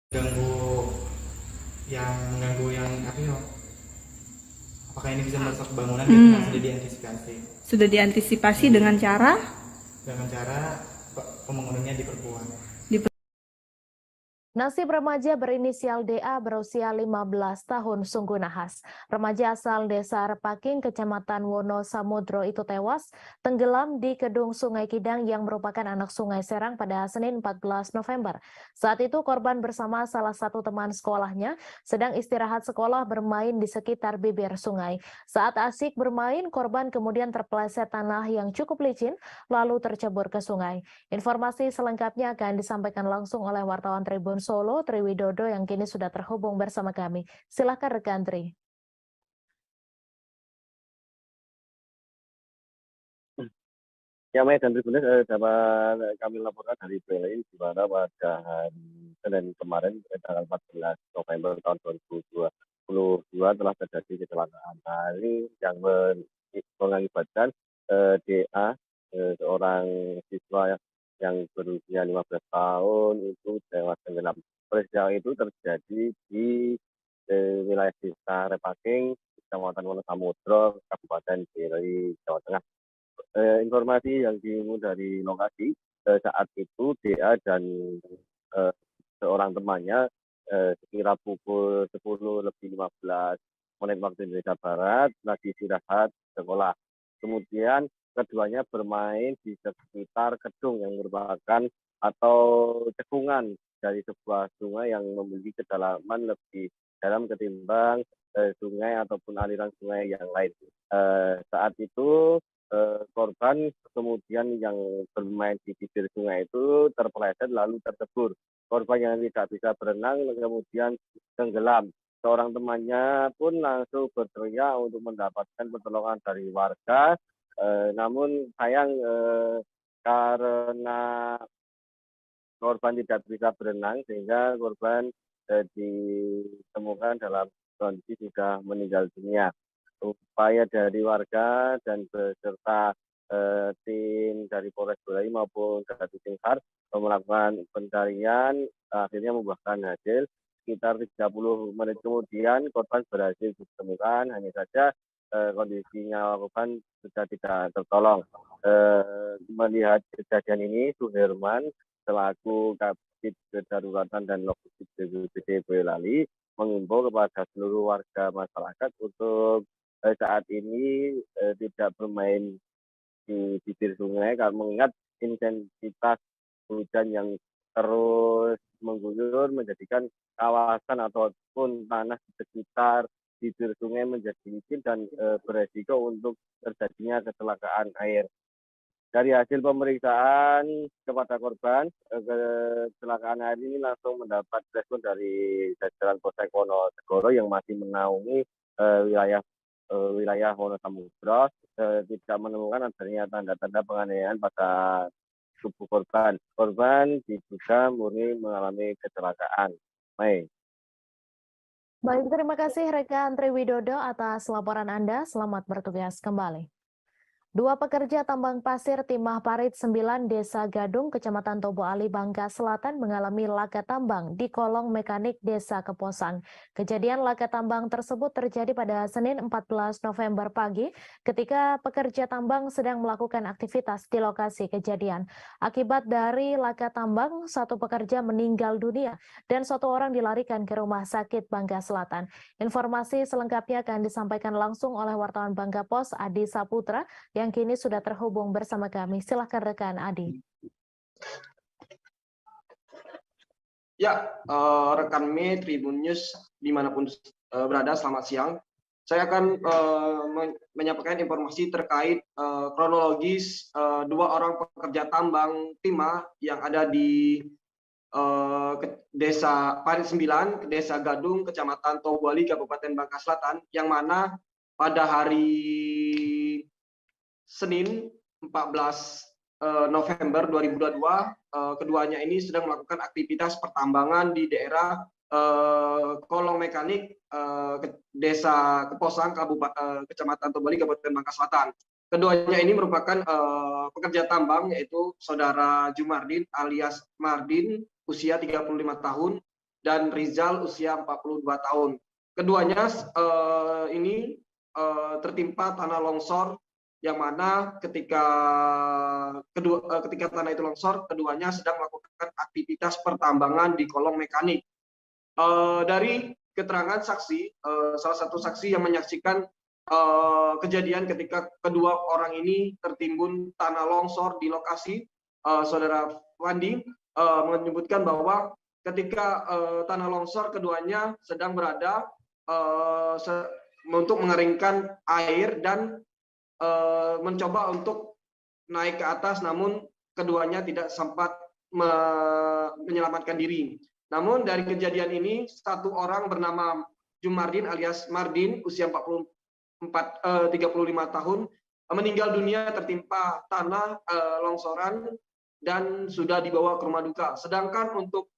mengganggu yang apa ya? Apakah ini bisa merusak bangunan? Itu sudah diantisipasi. Sudah diantisipasi dengan cara pembangunannya diperkuat. Nasib remaja berinisial DA berusia 15 tahun sungguh nahas. Remaja asal desa Repaking, Kecamatan Wonosamudro itu tewas tenggelam di kedung Sungai Kidang yang merupakan anak Sungai Serang pada Senin 14 November. Saat itu korban bersama salah satu teman sekolahnya sedang istirahat sekolah bermain di sekitar bibir sungai. Saat asik bermain, korban kemudian terpeleset tanah yang cukup licin lalu tercebur ke sungai. Informasi selengkapnya akan disampaikan langsung oleh wartawan Tribun Solo, Tri Widodo, yang kini sudah terhubung bersama kami. Silakan rekan Tri. Ya, Mei dan Tribuners, dapat kami laporkan dari PLI di mana pada hari Senin kemarin, tanggal 14 November tahun 2022 telah terjadi kecelakaan. Ini yang mengakibatkan DA, seorang siswa yang berusia 15 tahun itu tewas tenggelam. Peristiwa itu terjadi di wilayah desa Repaking, Kecamatan Wonosamudro, Kabupaten Piri, Jawa Tengah. Informasi yang dihimpun dari lokasi, saat itu DA dan seorang temannya sekira pukul 10:15 waktu Indonesia Barat lagi istirahat sekolah. Kemudian keduanya bermain di sekitar kedung yang merupakan atau cekungan dari sebuah sungai yang memiliki kedalaman lebih dalam ketimbang sungai ataupun aliran sungai yang lain. Saat itu korban kemudian yang bermain di bibir sungai itu terpeleset lalu tercebur. Korban yang tidak bisa berenang kemudian tenggelam. Seorang temannya pun langsung berteriak untuk mendapatkan pertolongan dari warga. Namun sayang karena korban tidak bisa berenang sehingga korban ditemukan dalam kondisi sudah meninggal dunia. Upaya dari warga dan beserta tim dari Polres Borai maupun dari tim SAR melakukan pencarian akhirnya membuahkan hasil. Sekitar 30 menit kemudian korban berhasil ditemukan, hanya saja kondisinya korban sudah tidak tertolong. Melihat kejadian ini, Suherman selaku Kabid Kedaruratan dan Logistik BPBD Boyolali mengimbau kepada seluruh warga masyarakat untuk saat ini tidak bermain di bibir sungai karena mengingat intensitas hujan yang terus mengguyur menjadikan kawasan ataupun tanah di sekitar bibir sungai menjadi licin dan beresiko untuk terjadinya kecelakaan air. Dari hasil pemeriksaan kepada korban, kecelakaan air ini langsung mendapat respon dari jajaran Polsek Wonosegoro yang masih menaungi wilayah Wonosamudro, tidak menemukan adanya tanda-tanda penganiayaan pada tubuh korban. Korban diduga murni mengalami kecelakaan. Baik. Baik, terima kasih rekan Tri Widodo atas laporan Anda. Selamat bertugas kembali. Dua pekerja tambang pasir Timah Parit 9 Desa Gadung, Kecamatan Tobo Ali, Bangka Selatan mengalami laka tambang di kolong mekanik Desa Keposang. Kejadian laka tambang tersebut terjadi pada Senin 14 November pagi ketika pekerja tambang sedang melakukan aktivitas di lokasi kejadian. Akibat dari laka tambang, satu pekerja meninggal dunia dan satu orang dilarikan ke Rumah Sakit Bangka Selatan. Informasi selengkapnya akan disampaikan langsung oleh wartawan Bangka Pos Adi Saputra yang kini sudah terhubung bersama kami. Silahkan rekan Adi. Ya, rekan Tribun News dimanapun berada, selamat siang. Saya akan menyampaikan informasi terkait kronologis dua orang pekerja tambang timah yang ada di Desa Parit 9, Desa Gadung, Kecamatan Tobo Ali, Kabupaten Bangka Selatan, yang mana pada hari Senin 14 November 2022, keduanya ini sedang melakukan aktivitas pertambangan di daerah kolong mekanik Desa Keposang, Kecamatan Tobo Ali, Kabupaten Bangka Selatan. Keduanya ini merupakan pekerja tambang, yaitu Saudara Jumardin alias Mardin, usia 35 tahun, dan Rizal, usia 42 tahun. Keduanya ini tertimpa tanah longsor, yang mana ketika tanah itu longsor, keduanya sedang melakukan aktivitas pertambangan di kolong mekanik. Dari keterangan saksi, salah satu saksi yang menyaksikan kejadian ketika kedua orang ini tertimbun tanah longsor di lokasi, Saudara Wandi menyebutkan bahwa ketika tanah longsor, keduanya sedang berada untuk mengeringkan air dan mencoba untuk naik ke atas, namun keduanya tidak sempat menyelamatkan diri. Namun dari kejadian ini, satu orang bernama Jumardin alias Mardin, usia 35 tahun, meninggal dunia tertimpa tanah longsoran dan sudah dibawa ke rumah duka. Sedangkan untuk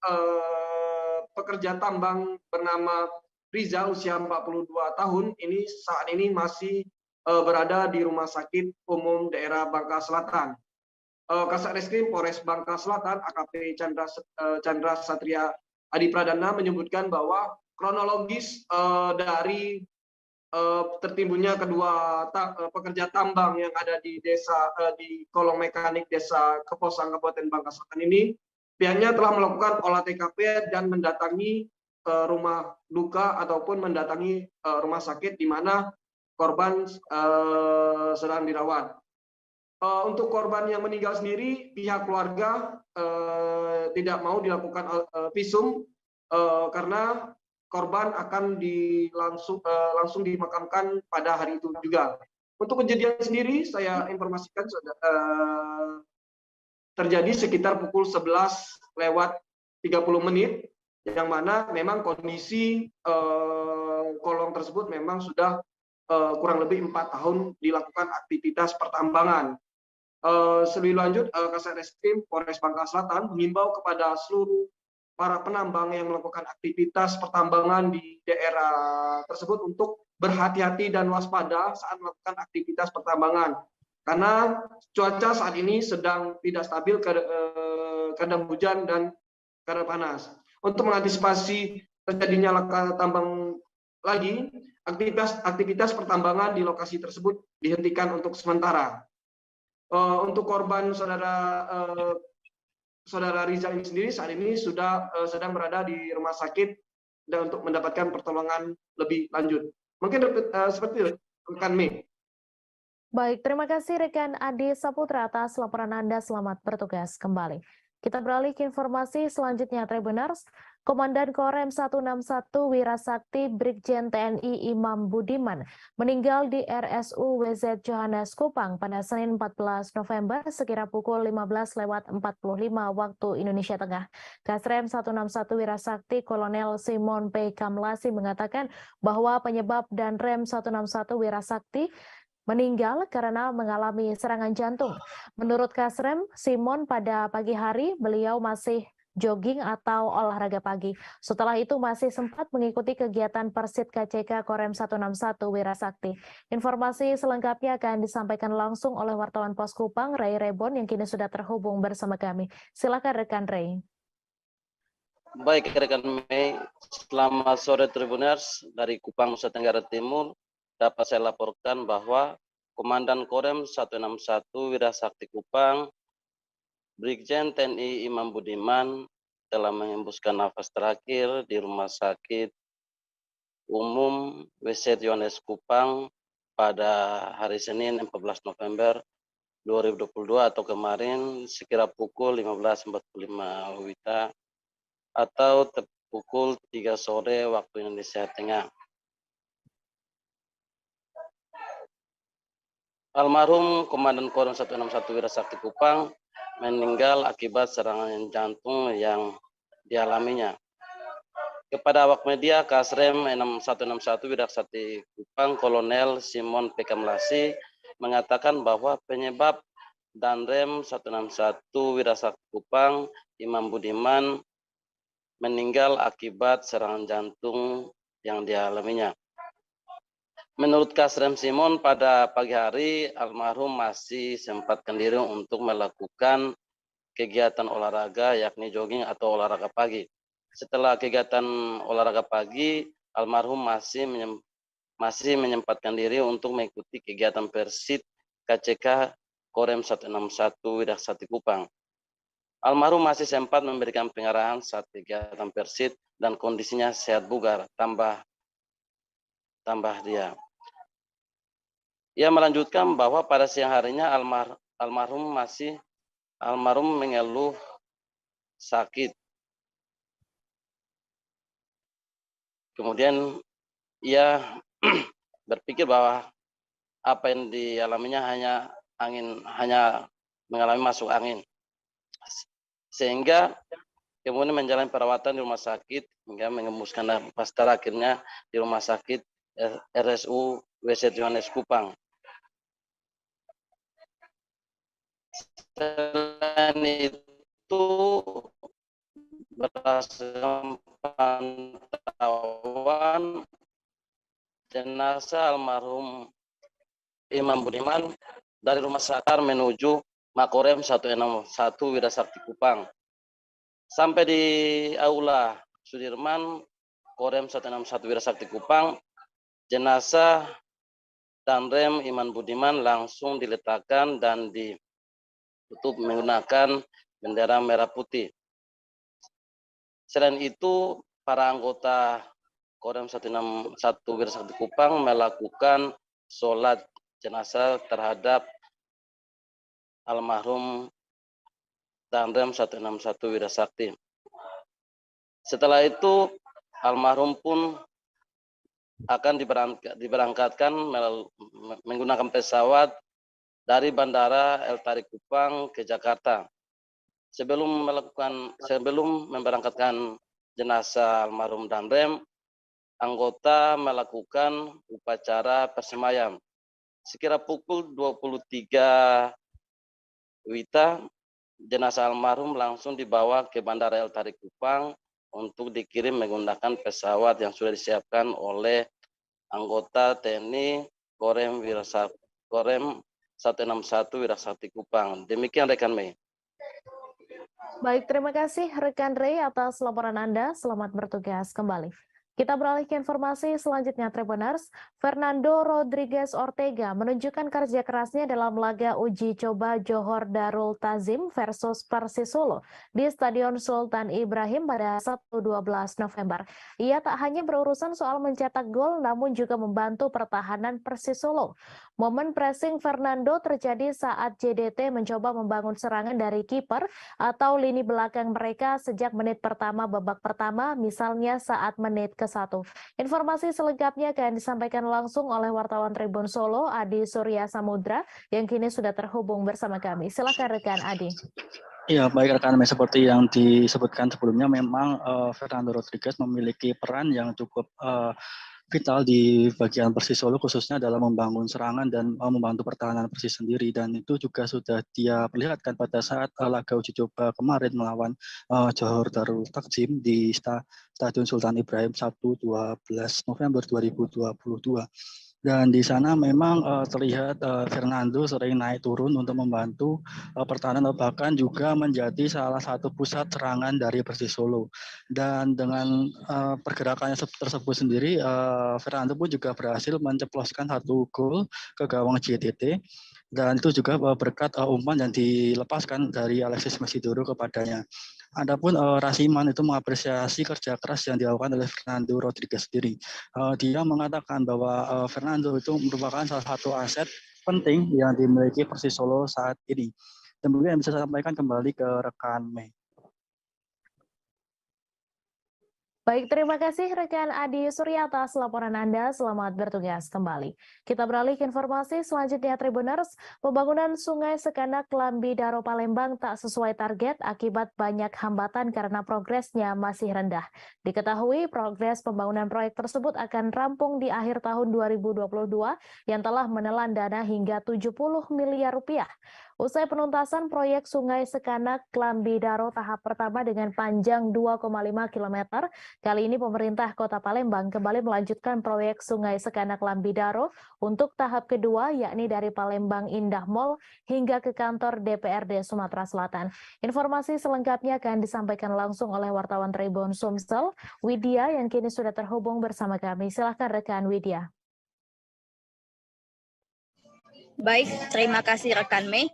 pekerja tambang bernama Riza, usia 42 tahun, ini saat ini masih berada di Rumah Sakit Umum Daerah Bangka Selatan. Kasat Reskrim Polres Bangka Selatan, AKP Chandra Satria Adi Pradana, menyebutkan bahwa kronologis dari tertimbunnya kedua pekerja tambang yang ada di di kolong mekanik Desa Keposang, Kabupaten Bangka Selatan ini, pihaknya telah melakukan olah TKP dan mendatangi rumah duka ataupun mendatangi rumah sakit di mana korban sedang dirawat. Untuk korban yang meninggal sendiri, pihak keluarga tidak mau dilakukan visum karena korban akan langsung dimakamkan pada hari itu juga. Untuk kejadian sendiri, saya informasikan terjadi sekitar pukul 11:30, yang mana memang kondisi kolong tersebut memang sudah kurang lebih 4 tahun dilakukan aktivitas pertambangan. Lebih lanjut, Kasat Reskrim Polres Bangka Selatan mengimbau kepada seluruh para penambang yang melakukan aktivitas pertambangan di daerah tersebut untuk berhati-hati dan waspada saat melakukan aktivitas pertambangan. Karena cuaca saat ini sedang tidak stabil, kadang hujan dan kadang panas. Untuk mengantisipasi terjadinya laka tambang lagi, aktivitas pertambangan di lokasi tersebut dihentikan untuk sementara. Untuk korban saudara Rizal ini sendiri saat ini sudah sedang berada di rumah sakit dan untuk mendapatkan pertolongan lebih lanjut. Mungkin seperti itu, rekan Mei. Baik, terima kasih rekan Adi Saputra atas laporan Anda. Selamat bertugas kembali. Kita beralih ke informasi selanjutnya, Tribuners. Komandan Korem 161 Wirasakti Brigjen TNI Imam Budiman meninggal di RSU WZ Johannes Kupang pada Senin 14 November sekira pukul 15:45 waktu Indonesia Tengah. Kasrem 161 Wirasakti Kolonel Simon P. Kamlasi mengatakan bahwa penyebab dan Rem 161 Wirasakti meninggal karena mengalami serangan jantung. Menurut Kasrem Simon, pada pagi hari beliau masih jogging atau olahraga pagi. Setelah itu masih sempat mengikuti kegiatan Persit KCK Korem 161 Wirasakti. Informasi selengkapnya akan disampaikan langsung oleh wartawan Pos Kupang, Ray Rebon, yang kini sudah terhubung bersama kami. Silakan rekan Ray. Baik rekan Mei, selamat sore Tribuners. Dari Kupang, Nusa Tenggara Timur, dapat saya laporkan bahwa Komandan Korem 161 Wirasakti Kupang, Brigjen TNI Imam Budiman telah menghembuskan nafas terakhir di Rumah Sakit Umum WC Yones Kupang pada hari Senin 14 November 2022 atau kemarin sekira pukul 15.45 WITA atau pukul 3 sore waktu Indonesia Tengah. Almarhum Komandan Korem 161 Wirasakti Kupang meninggal akibat serangan jantung yang dialaminya. Kepada awak media, Kasrem 161 Wirasakti Kupang Kolonel Simon P. Kamlasi mengatakan bahwa penyebab Danrem 161 Wirasakti Kupang Imam Budiman meninggal akibat serangan jantung yang dialaminya. Menurut Kasrem Simon, pada pagi hari almarhum masih sempatkan diri untuk melakukan kegiatan olahraga yakni jogging atau olahraga pagi. Setelah kegiatan olahraga pagi, almarhum masih menyempatkan diri untuk mengikuti kegiatan Persit KCK Korem 161 Wirasakti Kupang. Almarhum masih sempat memberikan pengarahan saat kegiatan Persit dan kondisinya sehat bugar, tambah dia. Ia melanjutkan bahwa pada siang harinya almarhum mengeluh sakit. Kemudian ia berpikir bahwa apa yang dialaminya hanya mengalami masuk angin. Sehingga kemudian menjalani perawatan di rumah sakit hingga mengembuskan nafas terakhirnya di rumah sakit RSU WC Yones Kupang. Selain itu, berdasarkan pantauan jenazah almarhum Imam Budiman dari rumah sakit menuju Makorem 161 Wirasakti Kupang. Sampai di Aula Sudirman Korem 161 Wirasakti Kupang, jenazah Danrem Imam Budiman langsung diletakkan dan ditutup menggunakan bendera merah putih. Selain itu, para anggota Korem 161 Wirasakti Kupang melakukan sholat jenazah terhadap almarhum Danrem 161 Wirasakti. Setelah itu, almarhum pun akan diberangkatkan menggunakan pesawat dari Bandara El Tarik Kupang ke Jakarta. Sebelum memberangkatkan jenazah almarhum Danrem, anggota melakukan upacara persembahyaan. Sekira pukul 23 WITA, jenazah almarhum langsung dibawa ke Bandara El Tarik Kupang untuk dikirim menggunakan pesawat yang sudah disiapkan oleh anggota TNI Korem 161 Wirasakti Kupang. Demikian rekan Mei. Baik, terima kasih rekan Ray atas laporan Anda. Selamat bertugas kembali. Kita beralih ke informasi selanjutnya, Tribuners. Fernando Rodriguez Ortega menunjukkan kerja kerasnya dalam laga uji coba Johor Darul Tazim versus Persis Solo di Stadion Sultan Ibrahim pada Sabtu 12 November. Ia tak hanya berurusan soal mencetak gol, namun juga membantu pertahanan Persis Solo. Momen pressing Fernando terjadi saat JDT mencoba membangun serangan dari kiper atau lini belakang mereka sejak menit pertama babak pertama, misalnya saat menit ke-1. Informasi selengkapnya akan disampaikan langsung oleh wartawan Tribun Solo, Adi Surya Samudra, yang kini sudah terhubung bersama kami. Silakan rekan Adi. Ya, baik rekan, seperti yang disebutkan sebelumnya, memang Fernando Rodriguez memiliki peran yang cukup vital di bagian Persis Solo, khususnya dalam membangun serangan dan membantu pertahanan Persis sendiri, dan itu juga sudah dia perlihatkan pada saat laga uji coba kemarin melawan Johor Darul Takzim di Stadion Sultan Ibrahim Sabtu 12 November 2022. Dan di sana memang terlihat Fernando sering naik turun untuk membantu pertahanan, bahkan juga menjadi salah satu pusat serangan dari Persis Solo. Dan dengan pergerakannya tersebut sendiri, Fernando pun juga berhasil menceploskan 1 gol ke gawang JTT. Dan itu juga berkat umpan yang dilepaskan dari Alexis Mesidoro kepadanya. Adapun Rasiman itu mengapresiasi kerja keras yang dilakukan oleh Fernando Rodriguez sendiri. Dia mengatakan bahwa Fernando itu merupakan salah satu aset penting yang dimiliki Persis Solo saat ini. Dan mungkin bisa saya sampaikan kembali ke rekan Mei. Baik, terima kasih rekan Adi Surya atas laporan Anda. Selamat bertugas kembali. Kita beralih ke informasi selanjutnya, Tribuners. Pembangunan Sungai Sekanak Lambi Daro Palembang tak sesuai target akibat banyak hambatan karena progresnya masih rendah. Diketahui progres pembangunan proyek tersebut akan rampung di akhir tahun 2022 yang telah menelan dana hingga 70 miliar rupiah. Usai penuntasan proyek Sungai Sekanak Lambi Daro tahap pertama dengan panjang 2,5 km, kali ini pemerintah Kota Palembang kembali melanjutkan proyek Sungai Sekanak Lambi Daro untuk tahap kedua, yakni dari Palembang Indah Mall hingga ke kantor DPRD Sumatera Selatan. Informasi selengkapnya akan disampaikan langsung oleh wartawan Tribun Sumsel, Widya, yang kini sudah terhubung bersama kami. Silahkan rekan Widya. Baik, terima kasih rekan Mei.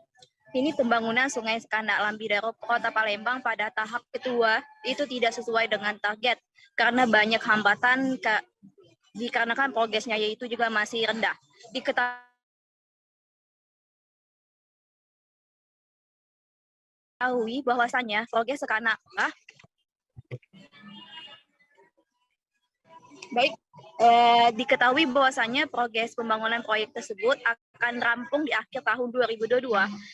Ini pembangunan Sungai Sekanak Lambi Daro Kota Palembang pada tahap kedua itu tidak sesuai dengan target karena banyak hambatan dikarenakan progresnya yaitu juga masih rendah. Diketahui bahwasannya progres Sekanak diketahui bahwasannya progres pembangunan proyek tersebut akan rampung di akhir tahun 2022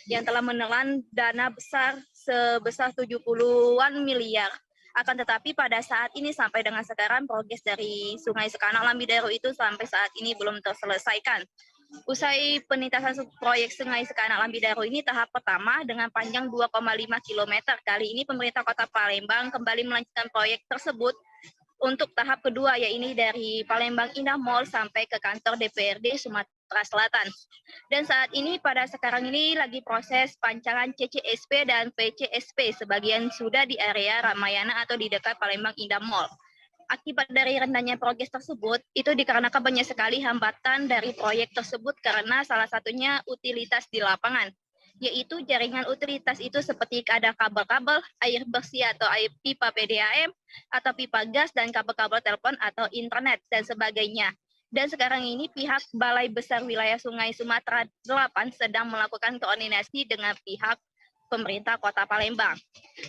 yang telah menelan dana besar sebesar 70-an miliar. Akan tetapi pada saat ini sampai dengan sekarang progres dari Sungai Sekanak Lambi Daro itu sampai saat ini belum terselesaikan. Usai penuntasan proyek Sungai Sekanak Lambi Daro ini tahap pertama dengan panjang 2,5 km. Kali ini pemerintah Kota Palembang kembali melanjutkan proyek tersebut untuk tahap kedua, yaitu dari Palembang Indah Mall sampai ke kantor DPRD Sumatera Selatan. Dan saat ini pada sekarang ini lagi proses pancaran CCSP dan VCSP, sebagian sudah di area Ramayana atau di dekat Palembang Indah Mall. Akibat dari rendahnya progres tersebut, itu dikarenakan banyak sekali hambatan dari proyek tersebut karena salah satunya utilitas di lapangan, yaitu jaringan utilitas itu seperti ada kabel-kabel, air bersih atau air pipa PDAM, atau pipa gas, dan kabel-kabel telepon atau internet, dan sebagainya. Dan sekarang ini pihak Balai Besar Wilayah Sungai Sumatera 8 sedang melakukan koordinasi dengan pihak pemerintah Kota Palembang.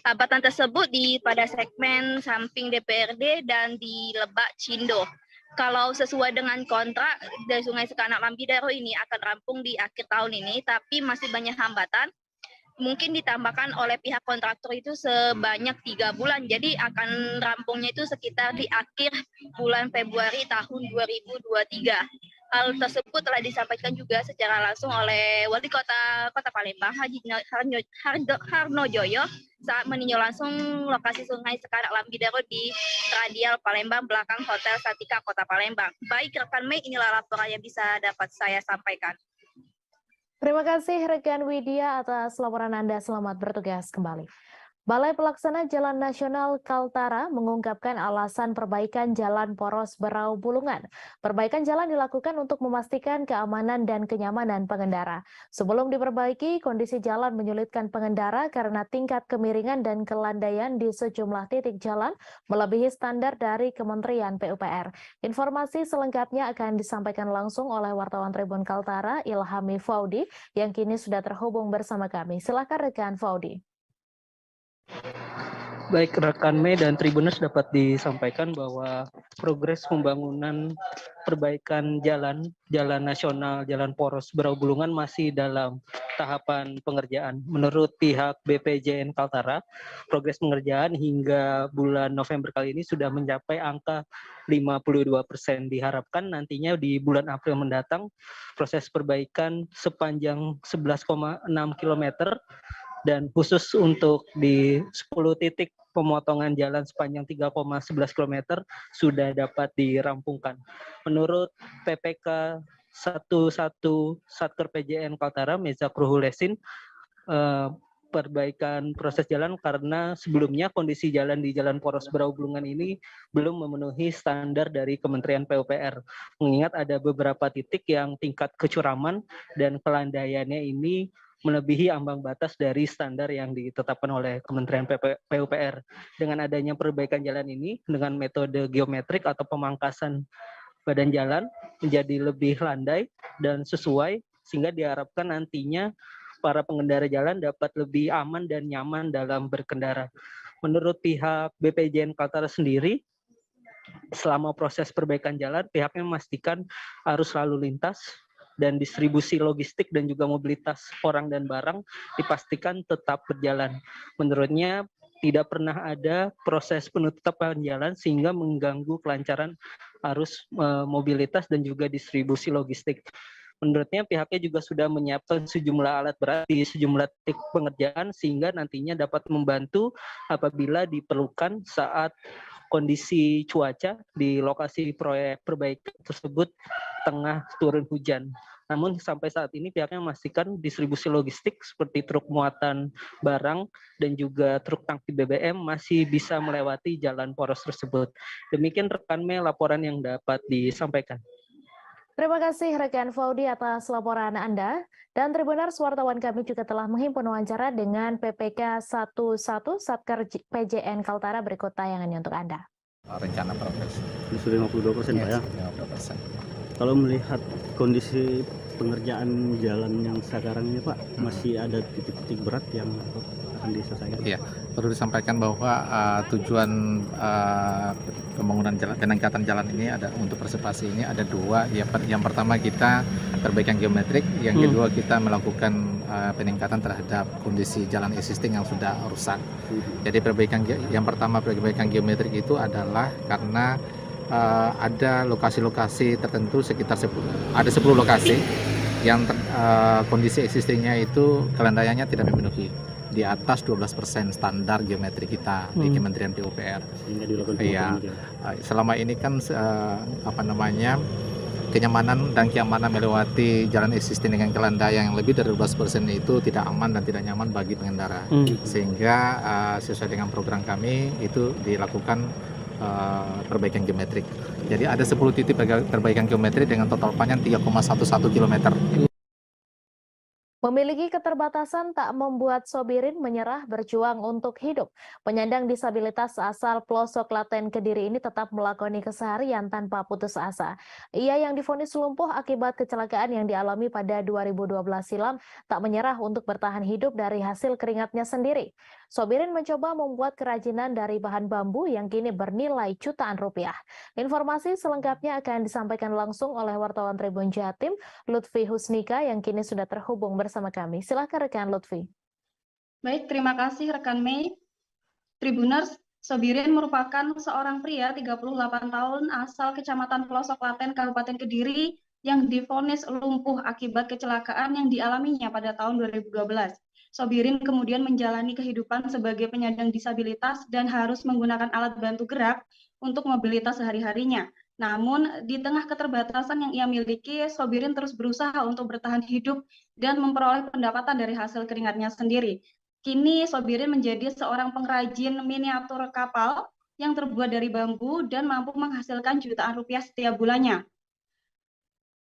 Hambatan tersebut pada segmen samping DPRD dan di Lebak Cindo. Kalau sesuai dengan kontrak dari Sungai Sekanak Lambi Daro ini akan rampung di akhir tahun ini, tapi masih banyak hambatan. Mungkin ditambahkan oleh pihak kontraktor itu sebanyak 3 bulan. Jadi akan rampungnya itu sekitar di akhir bulan Februari tahun 2023. Hal tersebut telah disampaikan juga secara langsung oleh Wali Kota Palembang, Haji Harnojoyo, saat meninjau langsung lokasi Sungai Sekanak Lambi Daro di Radial Palembang belakang Hotel Satika Kota Palembang. Baik rekan Mei, inilah laporan yang bisa dapat saya sampaikan. Terima kasih rekan Widya atas laporan Anda. Selamat bertugas kembali. Balai Pelaksana Jalan Nasional Kaltara mengungkapkan alasan perbaikan Jalan Poros Berau Bulungan. Perbaikan jalan dilakukan untuk memastikan keamanan dan kenyamanan pengendara. Sebelum diperbaiki, kondisi jalan menyulitkan pengendara karena tingkat kemiringan dan kelandaian di sejumlah titik jalan melebihi standar dari Kementerian PUPR. Informasi selengkapnya akan disampaikan langsung oleh wartawan Tribun Kaltara, Ilhami Faudi, yang kini sudah terhubung bersama kami. Silakan rekan Faudi. Baik rekan Mei dan Tribuners, dapat disampaikan bahwa progres pembangunan perbaikan jalan nasional, jalan poros Braubulungan masih dalam tahapan pengerjaan. Menurut pihak BPJN Kaltara, progres pengerjaan hingga bulan November kali ini sudah mencapai angka 52%. Diharapkan nantinya di bulan April mendatang proses perbaikan sepanjang 11,6 km dan khusus untuk di 10 titik pemotongan jalan sepanjang 3,11 km sudah dapat dirampungkan. Menurut PPK 11 Satker PJN Kaltara, Meza Kruhulesin, perbaikan proses jalan karena sebelumnya kondisi jalan di Jalan Poros Braubulungan ini belum memenuhi standar dari Kementerian PUPR. Mengingat ada beberapa titik yang tingkat kecuraman dan kelandaiannya ini melebihi ambang batas dari standar yang ditetapkan oleh Kementerian PUPR. Dengan adanya perbaikan jalan ini dengan metode geometrik atau pemangkasan badan jalan menjadi lebih landai dan sesuai, sehingga diharapkan nantinya para pengendara jalan dapat lebih aman dan nyaman dalam berkendara. Menurut pihak BPJN Kaltara sendiri, selama proses perbaikan jalan, pihaknya memastikan arus lalu lintas dan distribusi logistik dan juga mobilitas orang dan barang dipastikan tetap berjalan. Menurutnya, tidak pernah ada proses penutupan jalan sehingga mengganggu kelancaran arus mobilitas dan juga distribusi logistik. Menurutnya, pihaknya juga sudah menyiapkan sejumlah alat berat di sejumlah titik pengerjaan sehingga nantinya dapat membantu apabila diperlukan saat kondisi cuaca di lokasi proyek perbaikan tersebut tengah turun hujan. Namun sampai saat ini pihaknya memastikan distribusi logistik seperti truk muatan barang dan juga truk tangki BBM masih bisa melewati jalan poros tersebut. Demikian rekan Mei laporan yang dapat disampaikan. Terima kasih rekan Faudi atas laporan Anda. Dan Tribuners, wartawan kami juga telah menghimpun wawancara dengan PPK 11 Satker PJN Kaltara. Berikut tayangannya untuk Anda. Rencana progres. Sudah 52% Pak ya? 52%. Kalau melihat kondisi pengerjaan jalan yang sekarang ini Pak, masih ada titik-titik berat yang akan diselesaikan? Iya, perlu disampaikan bahwa tujuan pembangunan jalan, peningkatan jalan ini ada untuk preservasi ini ada dua. Yang pertama kita perbaikan geometrik, yang kedua kita melakukan peningkatan terhadap kondisi jalan existing yang sudah rusak. Jadi yang pertama perbaikan geometrik itu adalah karena ada lokasi-lokasi tertentu sekitar 10 lokasi yang kondisi existingnya itu kelandaiannya tidak memenuhi di atas 12% standar geometri kita di Kementerian PUPR. Iya, selama ini kan kenyamanan dan keamanan melewati jalan existing dengan kelandaian yang lebih dari 12% itu tidak aman dan tidak nyaman bagi pengendara. Sehingga sesuai dengan program kami itu dilakukan perbaikan geometrik. Jadi ada 10 titik perbaikan geometrik dengan total panjang 3,11 km. Memiliki keterbatasan tak membuat Sobirin menyerah berjuang untuk hidup. Penyandang disabilitas asal pelosok Klaten Kediri ini tetap melakoni keseharian tanpa putus asa. Ia yang divonis lumpuh akibat kecelakaan yang dialami pada 2012 silam tak menyerah untuk bertahan hidup dari hasil keringatnya sendiri. Sobirin mencoba membuat kerajinan dari bahan bambu yang kini bernilai jutaan rupiah. Informasi selengkapnya akan disampaikan langsung oleh wartawan Tribun Jatim, Lutfi Husnika, yang kini sudah terhubung bersama kami. Silakan rekan Lutfi. Baik, terima kasih rekan Mei. Tribuners, Sobirin merupakan seorang pria 38 tahun asal Kecamatan Pelosok Klaten, Kabupaten Kediri yang divonis lumpuh akibat kecelakaan yang dialaminya pada tahun 2012. Sobirin kemudian menjalani kehidupan sebagai penyandang disabilitas dan harus menggunakan alat bantu gerak untuk mobilitas sehari-harinya. Namun, di tengah keterbatasan yang ia miliki, Sobirin terus berusaha untuk bertahan hidup dan memperoleh pendapatan dari hasil keringatnya sendiri. Kini, Sobirin menjadi seorang pengrajin miniatur kapal yang terbuat dari bambu dan mampu menghasilkan jutaan rupiah setiap bulannya.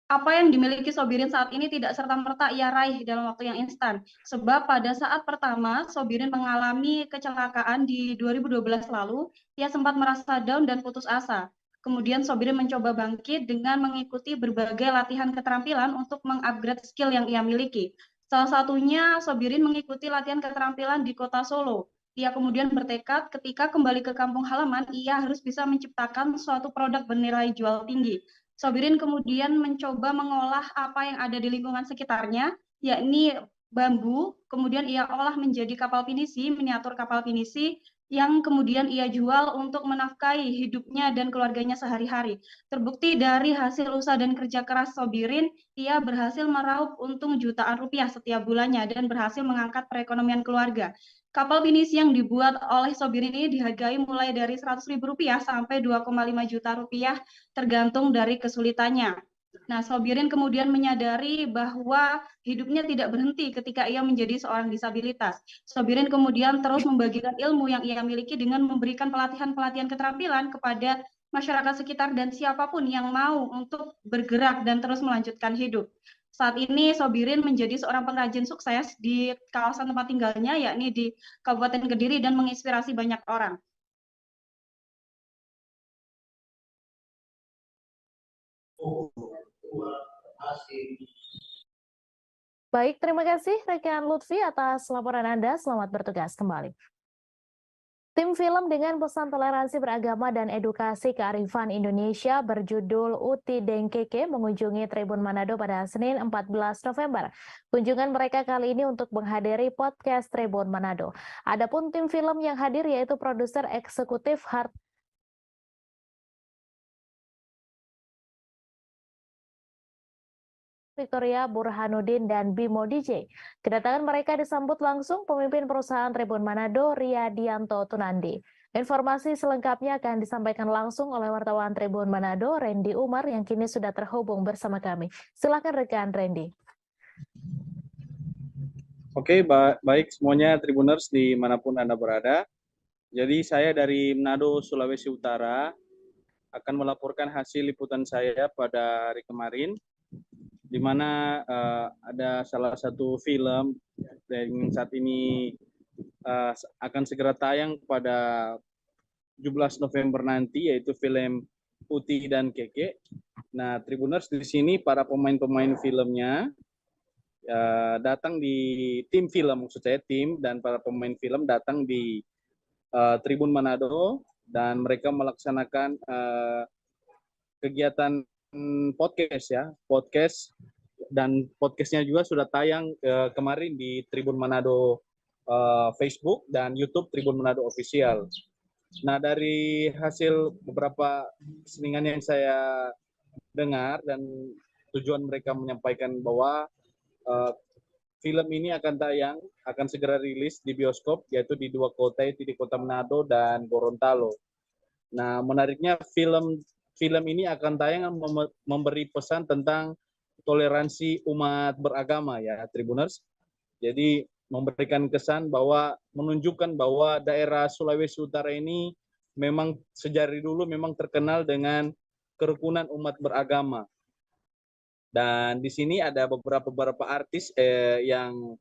Apa yang dimiliki Sobirin saat ini tidak serta-merta ia raih dalam waktu yang instan. Sebab pada saat pertama Sobirin mengalami kecelakaan di 2012 lalu, ia sempat merasa down dan putus asa. Kemudian Sobirin mencoba bangkit dengan mengikuti berbagai latihan keterampilan untuk mengupgrade skill yang ia miliki. Salah satunya Sobirin mengikuti latihan keterampilan di Kota Solo. Ia kemudian bertekad ketika kembali ke kampung halaman, ia harus bisa menciptakan suatu produk bernilai jual tinggi. Sobirin kemudian mencoba mengolah apa yang ada di lingkungan sekitarnya, yakni bambu, kemudian ia olah menjadi kapal pinisi, miniatur kapal pinisi, yang kemudian ia jual untuk menafkahi hidupnya dan keluarganya sehari-hari. Terbukti dari hasil usaha dan kerja keras Sobirin, ia berhasil meraup untung jutaan rupiah setiap bulannya dan berhasil mengangkat perekonomian keluarga. Kapal pinisi yang dibuat oleh Sobirin ini dihargai mulai dari Rp100.000 sampai 2,5 juta rupiah tergantung dari kesulitannya. Nah, Sobirin kemudian menyadari bahwa hidupnya tidak berhenti ketika ia menjadi seorang disabilitas. Sobirin kemudian terus membagikan ilmu yang ia miliki dengan memberikan pelatihan-pelatihan keterampilan kepada masyarakat sekitar dan siapapun yang mau untuk bergerak dan terus melanjutkan hidup. Saat ini Sobirin menjadi seorang pengrajin sukses di kawasan tempat tinggalnya, yakni di Kabupaten Kediri, dan menginspirasi banyak orang. Baik, terima kasih rekan Lutfi atas laporan Anda. Selamat bertugas kembali. Tim film dengan pesan toleransi beragama dan edukasi kearifan Indonesia berjudul Uti Dengkeke mengunjungi Tribun Manado pada Senin 14 November. Kunjungan mereka kali ini untuk menghadiri podcast Tribun Manado. Adapun tim film yang hadir yaitu produser eksekutif Victoria Burhanuddin dan Bimo DJ. Kedatangan mereka disambut langsung pemimpin perusahaan Tribun Manado, Riyadianto Tunandi. Informasi selengkapnya akan disampaikan langsung oleh wartawan Tribun Manado, Randy Umar, yang kini sudah terhubung bersama kami. Silakan rekan Randy. Oke, baik semuanya Tribuners dimanapun Anda berada. Jadi saya dari Manado, Sulawesi Utara, akan melaporkan hasil liputan saya pada hari kemarin, di mana ada salah satu film yang saat ini akan segera tayang pada 17 November nanti, yaitu film Uti dan Keke. Nah, Tribuners, di sini para pemain-pemain filmnya datang di tim film, maksud saya tim, dan para pemain film datang di Tribun Manado, dan mereka melaksanakan kegiatan podcast, dan podcastnya juga sudah tayang kemarin di Tribun Manado Facebook dan YouTube Tribun Manado Official. Nah, dari hasil beberapa selingan yang saya dengar dan tujuan mereka menyampaikan bahwa film ini akan segera rilis di bioskop, yaitu di dua kota, yaitu di Kota Manado dan Gorontalo. Nah, menariknya film ini akan tayang memberi pesan tentang toleransi umat beragama, ya Tribuners. Jadi memberikan kesan bahwa menunjukkan bahwa daerah Sulawesi Utara ini memang sejak dulu memang terkenal dengan kerukunan umat beragama. Dan di sini ada beberapa artis yang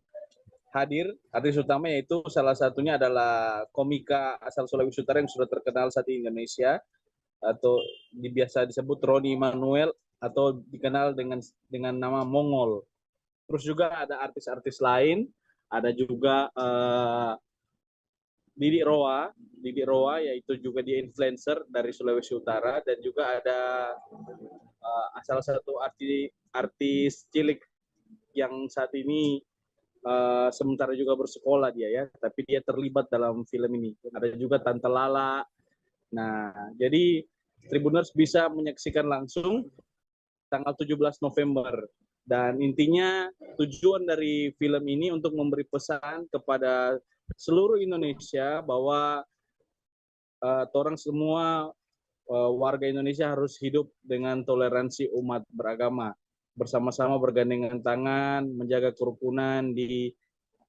hadir. Artis utama yaitu salah satunya adalah komika asal Sulawesi Utara yang sudah terkenal saat di Indonesia, atau biasa disebut Roni Manuel atau dikenal dengan nama Mongol. Terus juga ada artis-artis lain, ada juga Didi Roa, yaitu juga dia influencer dari Sulawesi Utara, dan juga ada salah satu artis cilik yang saat ini sementara juga bersekolah dia, ya, tapi dia terlibat dalam film ini. Ada juga Tante Lala. Nah, jadi Tribuners bisa menyaksikan langsung tanggal 17 November. Dan intinya tujuan dari film ini untuk memberi pesan kepada seluruh Indonesia bahwa orang semua warga Indonesia harus hidup dengan toleransi umat beragama, bersama-sama bergandengan tangan, menjaga kerukunan di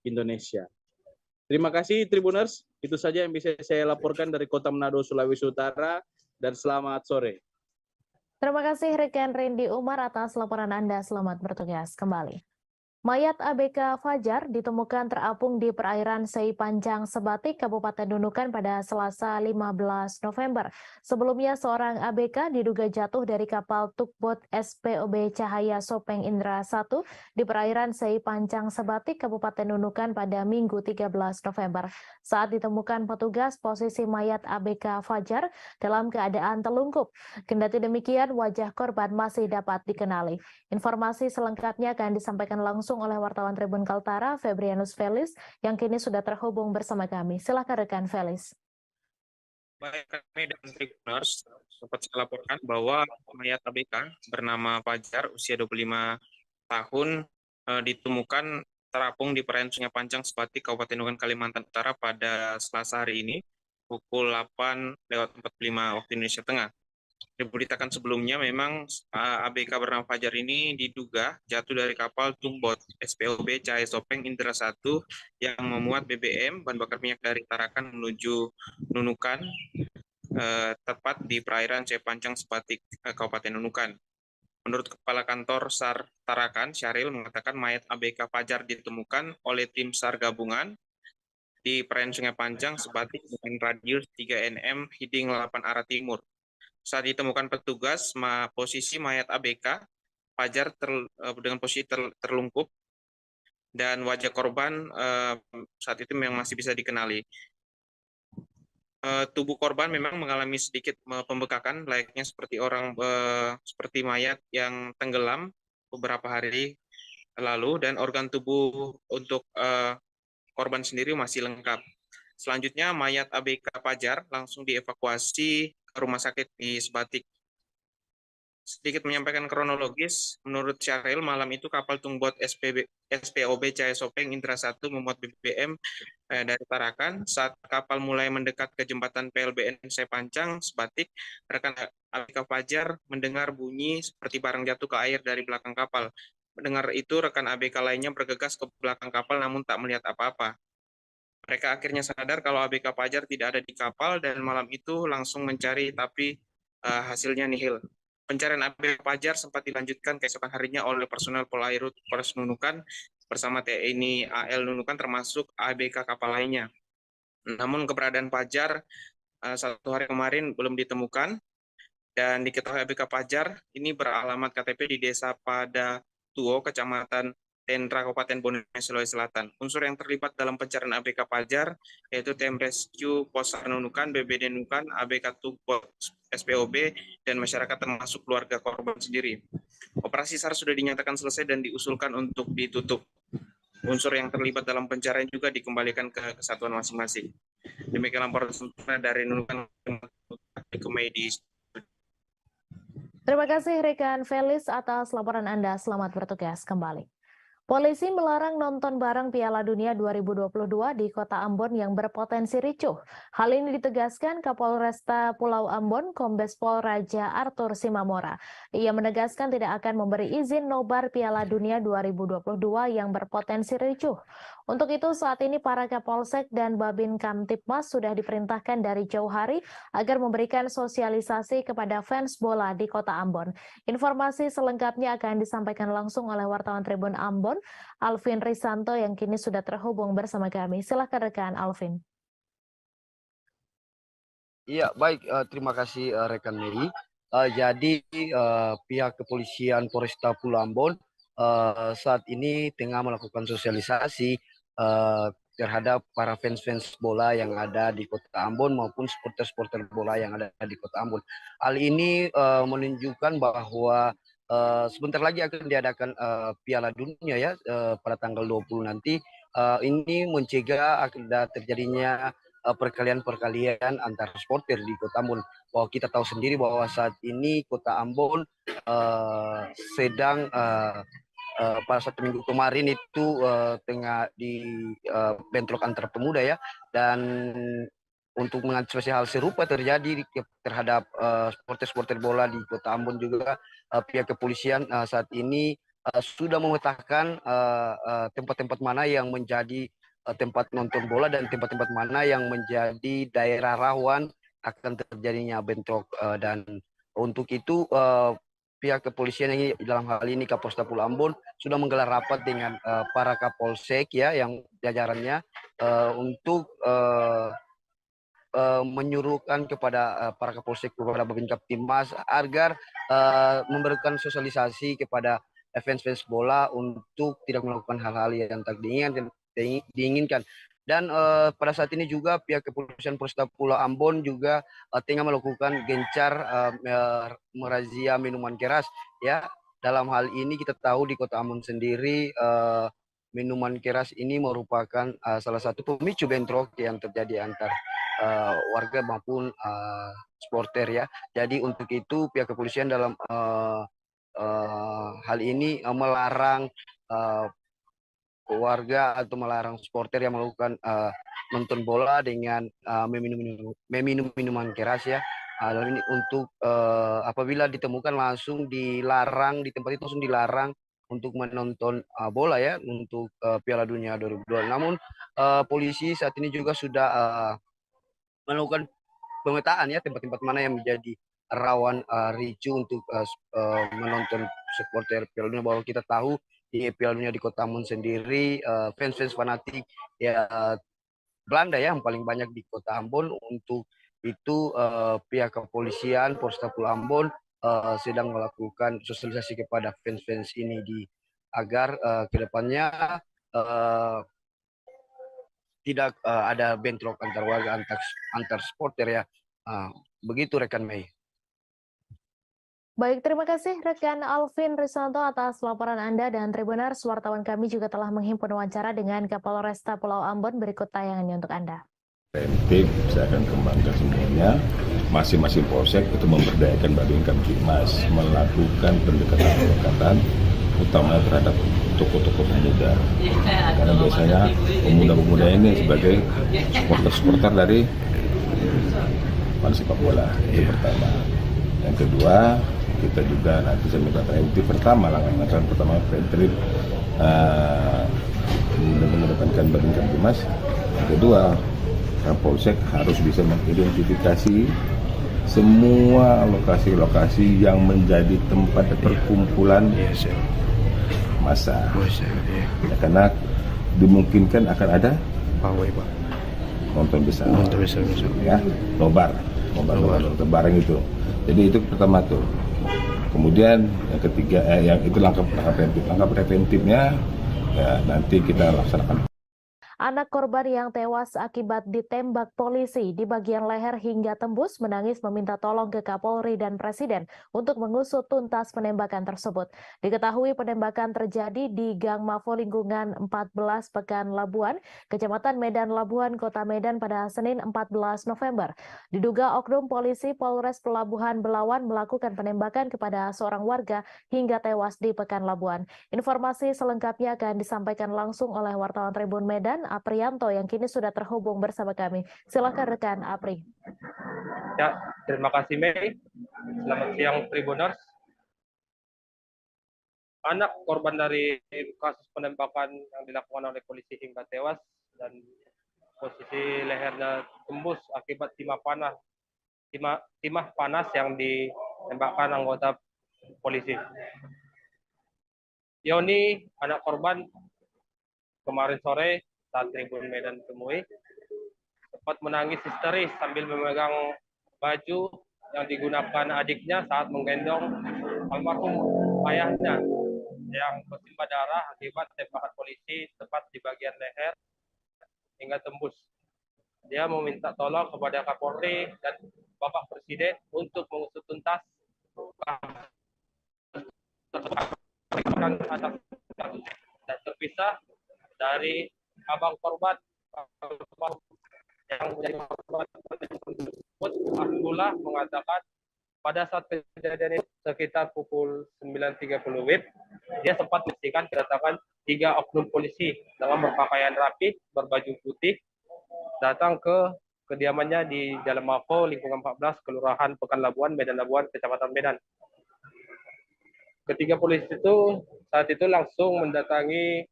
Indonesia. Terima kasih Tribuners, itu saja yang bisa saya laporkan dari Kota Manado, Sulawesi Utara, dan selamat sore. Terima kasih rekan Randy Umar atas laporan Anda. Selamat bertugas kembali. Mayat ABK Fajar ditemukan terapung di perairan Sei Panjang Sebatik, Kabupaten Nunukan pada Selasa 15 November. Sebelumnya seorang ABK diduga jatuh dari kapal tugboat SPOB Cahaya Sopeng Indra 1 di perairan Sei Panjang Sebatik, Kabupaten Nunukan pada Minggu 13 November. Saat ditemukan petugas, posisi mayat ABK Fajar dalam keadaan telungkup. Kendati demikian, wajah korban masih dapat dikenali. Informasi selengkapnya akan disampaikan langsung oleh wartawan Tribun Kaltara, Febrianus Felis, yang kini sudah terhubung bersama kami. Silakan rekan Felis. Baik, kami dan Tribuners dapat saya laporkan bahwa mayat ABK bernama Fajar, usia 25 tahun, ditemukan terapung di perairan Sungai Panjang Sebatik, Kabupaten Nunukan, Kalimantan Utara pada Selasa hari ini, pukul 8:45 waktu Indonesia Tengah. Diberitakan sebelumnya memang ABK bernama Fajar ini diduga jatuh dari kapal tugboat SPOB Cahaya Sopeng Indra 1 yang memuat BBM, bahan bakar minyak dari Tarakan menuju Nunukan, tepat di perairan Sei Panjang Sebatik, Kabupaten Nunukan. Menurut Kepala Kantor SAR Tarakan, Syahril mengatakan mayat ABK Fajar ditemukan oleh tim SAR gabungan di perairan Sungai Panjang Sebatik dengan radius 3 nm heading 8 arah timur. Saat ditemukan petugas, posisi mayat ABK Fajar dengan posisi terlungkup dan wajah korban saat itu memang masih bisa dikenali. Tubuh korban memang mengalami sedikit pembekakan, layaknya seperti mayat yang tenggelam beberapa hari lalu, dan organ tubuh untuk korban sendiri masih lengkap. Selanjutnya, mayat ABK Fajar langsung dievakuasi ke rumah sakit di Sebatik. Sedikit menyampaikan kronologis, menurut Syahril, malam itu kapal tugboat SPOB Cahaya Sopeng Indra 1 memuat BBM dari Tarakan. Saat kapal mulai mendekat ke jembatan PLBN Sei Panjang Sebatik, rekan ABK Fajar mendengar bunyi seperti barang jatuh ke air dari belakang kapal. Mendengar itu, rekan ABK lainnya bergegas ke belakang kapal namun tak melihat apa-apa. Mereka akhirnya sadar kalau ABK Fajar tidak ada di kapal dan malam itu langsung mencari, tapi hasilnya nihil. Pencarian ABK Fajar sempat dilanjutkan keesokan harinya oleh personel Polairut Polres Nunukan bersama TNI AL Nunukan termasuk ABK kapal lainnya. Namun keberadaan Fajar satu hari kemarin belum ditemukan dan diketahui ABK Fajar ini beralamat KTP di Desa Padatuo, Kecamatan Tendra, Kabupaten Bone, Sulawesi Selatan. Unsur yang terlibat dalam pencarian ABK Fajar yaitu Tim Rescue Posar Nunukan, BBD Nunukan, ABK Tugboat SPOB, dan masyarakat termasuk keluarga korban sendiri. Operasi SAR sudah dinyatakan selesai dan diusulkan untuk ditutup. Unsur yang terlibat dalam pencarian juga dikembalikan ke kesatuan masing-masing. Demikian laporan dari Nunukan ke Medis. Terima kasih rekan Felis atas laporan Anda. Selamat bertugas kembali. Polisi melarang nonton bareng Piala Dunia 2022 di Kota Ambon yang berpotensi ricuh. Hal ini ditegaskan Kapolresta Pulau Ambon, Kombes Pol Raja Arthur Simamora. Ia menegaskan tidak akan memberi izin nobar Piala Dunia 2022 yang berpotensi ricuh. Untuk itu saat ini para Kapolsek dan Babin Kamtipmas sudah diperintahkan dari jauh hari agar memberikan sosialisasi kepada fans bola di Kota Ambon. Informasi selengkapnya akan disampaikan langsung oleh wartawan Tribun Ambon, Alvin Risanto, yang kini sudah terhubung bersama kami. Silakan rekan Alvin. Iya, baik. Terima kasih rekan Mary. Jadi pihak kepolisian Polresta Pulau Ambon saat ini tengah melakukan sosialisasi terhadap para fans-fans bola yang ada di Kota Ambon maupun supporter-supporter bola yang ada di Kota Ambon. Hal ini menunjukkan bahwa sebentar lagi akan diadakan Piala Dunia ya pada tanggal 20 nanti. Ini mencegah ada terjadinya perkalian-perkalian antar supporter di Kota Ambon. Bahwa kita tahu sendiri bahwa saat ini Kota Ambon sedang pada satu minggu kemarin itu tengah di bentrok antar pemuda ya, dan untuk mengantisipasi hal serupa terjadi terhadap supporter-supporter bola di Kota Ambon juga pihak kepolisian saat ini sudah memetakan tempat-tempat mana yang menjadi tempat nonton bola dan tempat-tempat mana yang menjadi daerah rawan akan terjadinya bentrok, dan untuk itu pihak kepolisian ini dalam hal ini Kapolsta Pulau Ambon sudah menggelar rapat dengan para Kapolsek ya yang jajarannya untuk menyuruhkan kepada para Kapolsek kepada Babin Kaptimas agar memberikan sosialisasi kepada fans bola untuk tidak melakukan hal-hal yang tak diinginkan. Dan pada saat ini juga pihak kepolisian Polresta Pulau Ambon juga tengah melakukan gencar merazia minuman keras ya. Dalam hal ini kita tahu di Kota Ambon sendiri minuman keras ini merupakan salah satu pemicu bentrok yang terjadi antar warga maupun supporter ya. Jadi untuk itu pihak kepolisian dalam hal ini melarang warga atau melarang supporter yang melakukan nonton bola dengan meminum minuman keras ya. Hal ini untuk apabila ditemukan langsung dilarang di tempat itu langsung dilarang untuk menonton bola ya untuk Piala Dunia 2022. Namun polisi saat ini juga sudah melakukan pemetaan ya tempat-tempat mana yang menjadi rawan ricu untuk menonton supporter Piala Dunia. Bahwa kita tahu di Piala Dunia di Kota Ambon sendiri fans fanatik ya Belanda ya yang paling banyak di Kota Ambon. Untuk itu pihak kepolisian Polresta Pulau Ambon sedang melakukan sosialisasi kepada fans ini agar kedepannya tidak ada bentrok antar warga antar supporter ya. Begitu rekan Mei. Baik, terima kasih rekan Alvin Risanto atas laporan Anda, dan Tribuners, wartawan kami juga telah menghimpun wawancara dengan Kapolresta Pulau Ambon. Berikut tayangannya untuk Anda. Preventif, saya akan kembangkan semuanya. Masing-masing polsek itu memberdayakan Babin Kamtibmas melakukan pendekatan utama terhadap tokoh-tokoh pemuda. Karena biasanya pemuda-pemuda ini sebagai supporter dari sepak bola. Itu pertama. Yang kedua, kita juga nanti sebagai preventif langkah pertama preventif mengedepankan Babin Kamtibmas. Yang kedua, Kapolsek harus bisa mengidentifikasi semua lokasi-lokasi yang menjadi tempat perkumpulan massa. Ya, karena dimungkinkan akan ada nonton besar. Ya, nobar bareng itu. Jadi itu pertama tuh. Kemudian yang ketiga, yang itu langkah preventif. Langkah preventifnya ya nanti kita laksanakan. Anak korban yang tewas akibat ditembak polisi di bagian leher hingga tembus menangis meminta tolong ke Kapolri dan Presiden untuk mengusut tuntas penembakan tersebut. Diketahui penembakan terjadi di Gang Mafo lingkungan 14 Pekan Labuan, Kecamatan Medan Labuan, Kota Medan pada Senin 14 November. Diduga oknum polisi Polres Pelabuhan Belawan melakukan penembakan kepada seorang warga hingga tewas di Pekan Labuan. Informasi selengkapnya akan disampaikan langsung oleh wartawan Tribun Medan, Aprianto, yang kini sudah terhubung bersama kami. Silakan rekan Apri. Ya, terima kasih Mei. Selamat siang Tribuners. Anak korban dari kasus penembakan yang dilakukan oleh polisi hingga tewas dan posisi lehernya tembus akibat timah panas yang ditembakkan anggota polisi. Yoni, anak korban, kemarin sore saat Tribun Medan temui, sempat menangis histeris sambil memegang baju yang digunakan adiknya saat menggendong almarhum ayahnya yang bersimbah darah akibat tembakan polisi tepat di bagian leher hingga tembus. Dia meminta tolong kepada Kapolri dan Bapak Presiden untuk mengusut tuntas dan terpisah dari abang korban yang menjadi korban tersebut. Abdullah mengatakan pada saat kejadian itu sekitar pukul 9.30 WIB, dia sempat menyaksikan kedatangan 3 oknum polisi dengan berpakaian rapi, berbaju putih, datang ke kediamannya di Jalan Mafo, lingkungan 14, Kelurahan Pekan Labuan, Medan Labuan, Kecamatan Medan. Ketiga polisi itu saat itu langsung mendatangi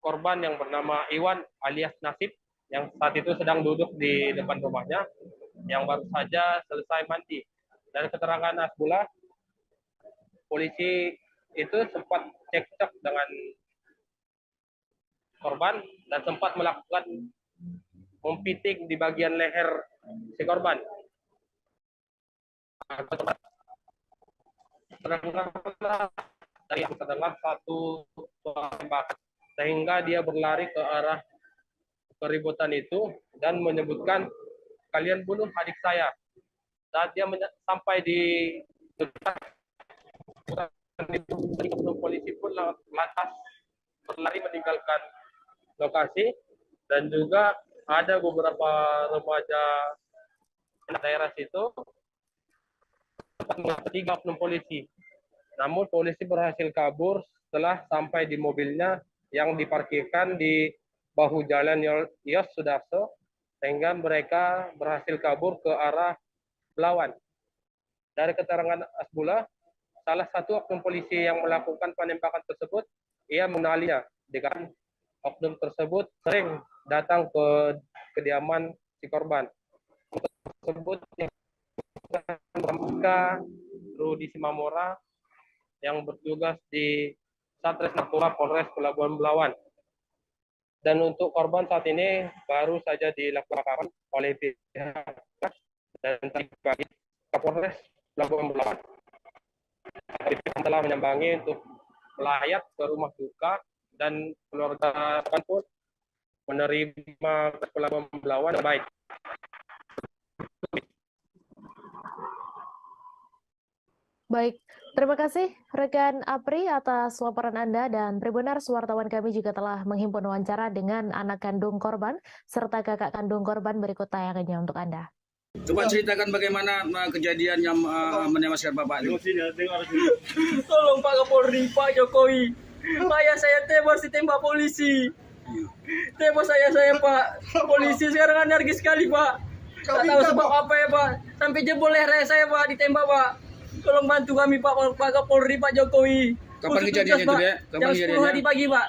korban yang bernama Iwan alias Nasib, yang saat itu sedang duduk di depan rumahnya, yang baru saja selesai mandi. Dari keterangan Asbullah, polisi itu sempat cekcok dengan korban dan sempat melakukan mempiting di bagian leher si korban. Yang terdengar satu tembak sehingga dia berlari ke arah keributan itu dan menyebutkan kalian bunuh adik saya. Saat dia sampai di dekat polisi pun lantas berlari meninggalkan lokasi, dan juga ada beberapa remaja daerah situ tiga oknum polisi. Namun polisi berhasil kabur setelah sampai di mobilnya yang diparkirkan di bahu jalan Yos Sudarso, sehingga mereka berhasil kabur ke arah Belawan. Dari keterangan Asbullah, salah satu oknum polisi yang melakukan penembakan tersebut, ia mengenalinya, dengan oknum tersebut sering datang ke kediaman si korban. Tersebut Pramuka Rudi Simamora yang bertugas di Satres Narkoba Polres Pelabuhan Belawan. Dan untuk korban saat ini baru saja dilakukan oleh pihak dan tadi pagi Kapolres Pelabuhan Belawan telah menyambangi untuk melayat ke rumah duka, dan keluarga pun menerima Pelabuhan Belawan yang baik. Baik, terima kasih rekan Apri atas laporan Anda, dan Tribuners, wartawan kami juga telah menghimpun wawancara dengan anak kandung korban serta kakak kandung korban. Berikut tayangannya untuk Anda. Coba ceritakan bagaimana kejadian yang menewaskan Bapak ini. Tolong Pak Kapolri, Pak Jokowi. Ayah saya tewas ditembak polisi. Tewas saya Pak. Polisi sekarang anarkis sekali Pak. Tak tahu sebab apa ya Pak. Sampai jebol leher saya Pak, ditembak Pak. Tolong bantu kami Pak Kapolri, Pak Jokowi. Kapan kejadiannya itu, Dek? Jam 10 tadi pagi Pak.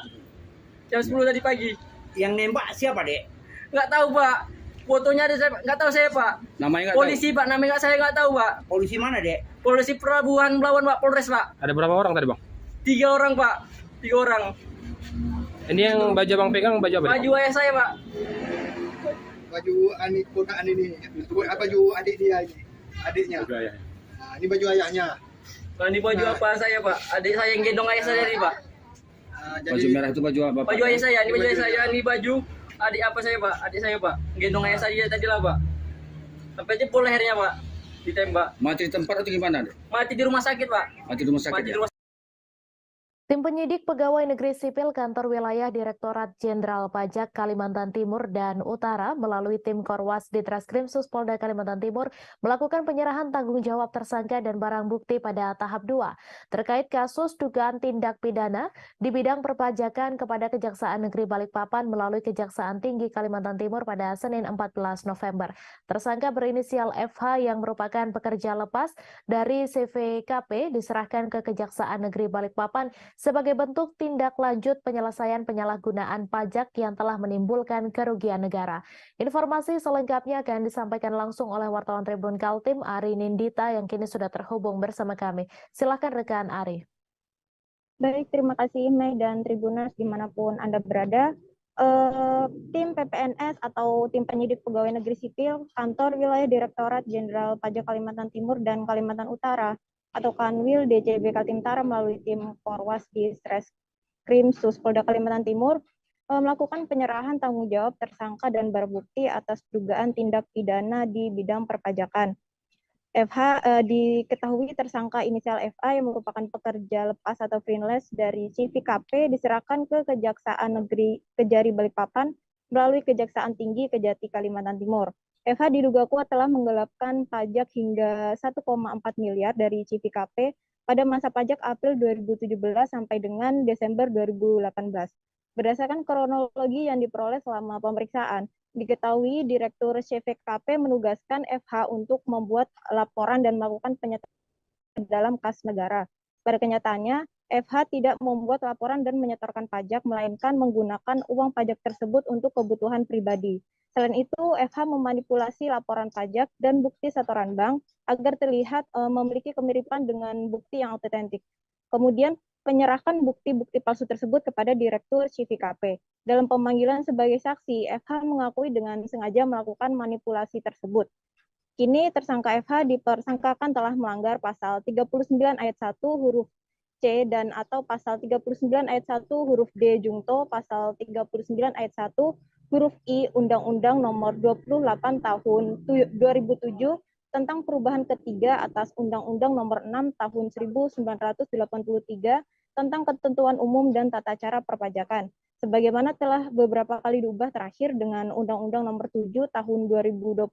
Jam 10 tadi pagi. Yang nembak siapa, Dek? Nggak tahu Pak. Fotonya ada saya, nggak tahu saya Pak. Namanya nggak polisi tahu? Pak, namanya saya nggak tahu Pak. Polisi mana, Dek? Polisi Pelabuhan Belawan Pak, Polres Pak. Ada berapa orang tadi Bang? 3 orang Pak, 3 orang. Ini yang baju Bang pegang baju apa? Baju ayah saya Pak. Baju adik ponakan ini, baju adik dia ini, adiknya. Nah, ini baju ayahnya. Nah, ini baju apa saya Pak? Adik saya yang gendong ayah saya ini Pak. Baju merah itu baju apa, Pak? Baju ayah saya, ini baju ayah saya, ini baju adik apa saya Pak? Adik saya Pak, gendong ayah saya tadi lah Pak. Sampai jebol lehernya Pak, ditembak. Mati di tempat atau gimana, Dek? Mati di rumah sakit Pak. Mati di rumah sakit. Mati di rumah Tim penyidik Pegawai Negeri Sipil Kantor Wilayah Direktorat Jenderal Pajak Kalimantan Timur dan Utara melalui tim Korwas Ditreskrim Suspolda Kalimantan Timur melakukan penyerahan tanggung jawab tersangka dan barang bukti pada tahap 2 terkait kasus dugaan tindak pidana di bidang perpajakan kepada Kejaksaan Negeri Balikpapan melalui Kejaksaan Tinggi Kalimantan Timur pada Senin 14 November. Tersangka berinisial FH yang merupakan pekerja lepas dari CVKP diserahkan ke Kejaksaan Negeri Balikpapan sebagai bentuk tindak lanjut penyelesaian penyalahgunaan pajak yang telah menimbulkan kerugian negara. Informasi selengkapnya akan disampaikan langsung oleh wartawan Tribun Kaltim Ari Nindita yang kini sudah terhubung bersama kami. Silakan rekan Ari. Baik, terima kasih Mei dan Tribuners dimanapun Anda berada. Tim PPNS atau tim penyidik pegawai negeri sipil Kantor Wilayah Direktorat Jenderal Pajak Kalimantan Timur dan Kalimantan Utara atau Kanwil DJB Kaltimtara melalui tim Korwas Ditreskrim Suspolda Kalimantan Timur melakukan penyerahan tanggung jawab tersangka dan barang bukti atas dugaan tindak pidana di bidang perpajakan. FH diketahui tersangka inisial FA yang merupakan pekerja lepas atau freelance dari CVKP diserahkan ke Kejaksaan Negeri Kejari Balikpapan melalui Kejaksaan Tinggi Kejati Kalimantan Timur. FH diduga kuat telah menggelapkan pajak hingga 1,4 miliar dari CVKP pada masa pajak April 2017 sampai dengan Desember 2018. Berdasarkan kronologi yang diperoleh selama pemeriksaan, diketahui Direktur CVKP menugaskan FH untuk membuat laporan dan melakukan penyertaan dalam kas negara. Pada kenyataannya, FH tidak membuat laporan dan menyetorkan pajak, melainkan menggunakan uang pajak tersebut untuk kebutuhan pribadi. Selain itu, FH memanipulasi laporan pajak dan bukti setoran bank agar terlihat memiliki kemiripan dengan bukti yang otentik. Kemudian, menyerahkan bukti-bukti palsu tersebut kepada Direktur CVKP. Dalam pemanggilan sebagai saksi, FH mengakui dengan sengaja melakukan manipulasi tersebut. Kini tersangka FH dipersangkakan telah melanggar pasal 39 ayat 1 huruf C dan atau pasal 39 ayat 1 huruf D jungto, pasal 39 ayat 1 huruf I Undang-Undang Nomor 28 Tahun 2007 tentang perubahan ketiga atas Undang-Undang Nomor 6 Tahun 1983 tentang ketentuan umum dan tata cara perpajakan. Sebagaimana telah beberapa kali diubah terakhir dengan Undang-Undang Nomor 7 Tahun 2021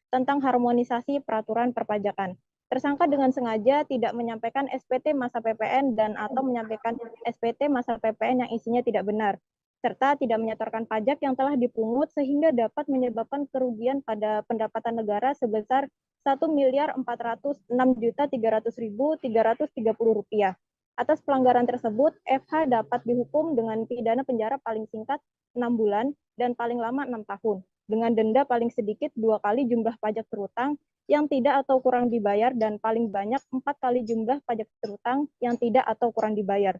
tentang harmonisasi peraturan perpajakan. Tersangka dengan sengaja tidak menyampaikan SPT masa PPN dan atau menyampaikan SPT masa PPN yang isinya tidak benar, serta tidak menyetorkan pajak yang telah dipungut sehingga dapat menyebabkan kerugian pada pendapatan negara sebesar Rp1.406.300.330. Atas pelanggaran tersebut, FH dapat dihukum dengan pidana penjara paling singkat 6 bulan dan paling lama 6 tahun, dengan denda paling sedikit 2 kali jumlah pajak terutang yang tidak atau kurang dibayar dan paling banyak 4 kali jumlah pajak terutang yang tidak atau kurang dibayar.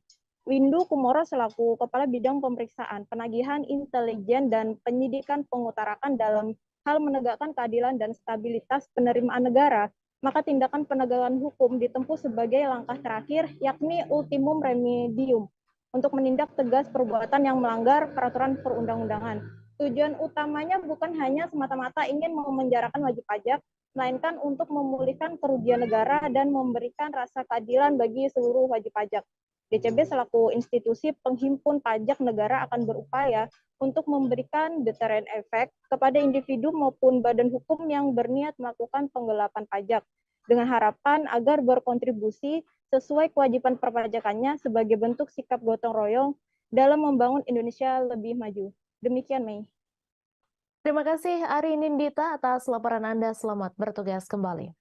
Windu Kumoro selaku Kepala Bidang Pemeriksaan, Penagihan Intelijen dan Penyidikan mengutarakan dalam hal menegakkan keadilan dan stabilitas penerimaan negara, maka tindakan penegakan hukum ditempuh sebagai langkah terakhir, yakni ultimum remedium, untuk menindak tegas perbuatan yang melanggar peraturan perundang-undangan. Tujuan utamanya bukan hanya semata-mata ingin memenjarakan wajib pajak, melainkan untuk memulihkan kerugian negara dan memberikan rasa keadilan bagi seluruh wajib pajak. DCB selaku institusi penghimpun pajak negara akan berupaya untuk memberikan deterrent efek kepada individu maupun badan hukum yang berniat melakukan penggelapan pajak, dengan harapan agar berkontribusi sesuai kewajiban perpajakannya sebagai bentuk sikap gotong royong dalam membangun Indonesia lebih maju. Demikian, Mei. Terima kasih Ari Nindita atas laporan Anda. Selamat bertugas kembali.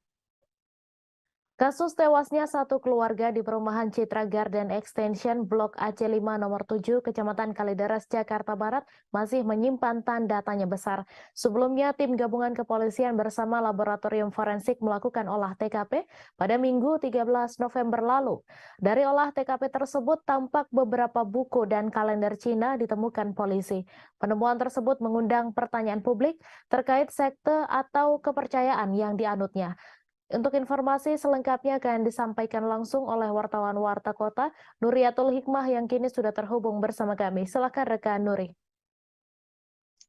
Kasus tewasnya satu keluarga di perumahan Citra Garden Extension Blok AC5 nomor 7 Kecamatan Kalideres, Jakarta Barat masih menyimpan tanda tanya besar. Sebelumnya tim gabungan kepolisian bersama laboratorium forensik melakukan olah TKP pada Minggu 13 November lalu. Dari olah TKP tersebut tampak beberapa buku dan kalender Cina ditemukan polisi. Penemuan tersebut mengundang pertanyaan publik terkait sekte atau kepercayaan yang dianutnya. Untuk informasi selengkapnya akan disampaikan langsung oleh wartawan Warta Kota, Nuriatul Hikmah yang kini sudah terhubung bersama kami. Silakan rekan Nuri.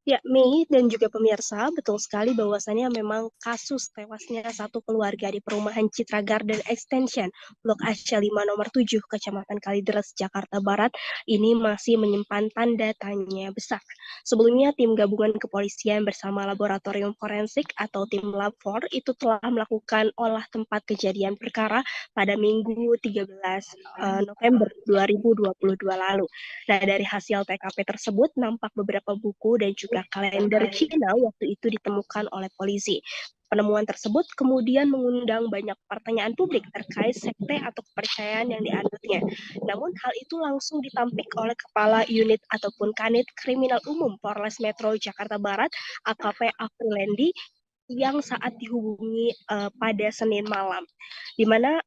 Ya, Mei dan juga pemirsa, betul sekali bahwasannya memang kasus tewasnya satu keluarga di perumahan Citra Garden Extension, Blok AC5 nomor 7, Kecamatan Kalideres, Jakarta Barat, ini masih menyimpan tanda tanya besar. Sebelumnya, tim gabungan kepolisian bersama laboratorium forensik atau tim Lab4 itu telah melakukan olah tempat kejadian perkara pada Minggu 13 November 2022 lalu. Nah, dari hasil TKP tersebut, nampak beberapa buku dan juga kalender Cina waktu itu ditemukan oleh polisi. Penemuan tersebut kemudian mengundang banyak pertanyaan publik terkait sekte atau kepercayaan yang dianutnya. Namun hal itu langsung ditampik oleh Kepala Unit ataupun Kanit Kriminal Umum Polres Metro Jakarta Barat, AKP Afrilendi, yang saat dihubungi pada Senin malam, di mana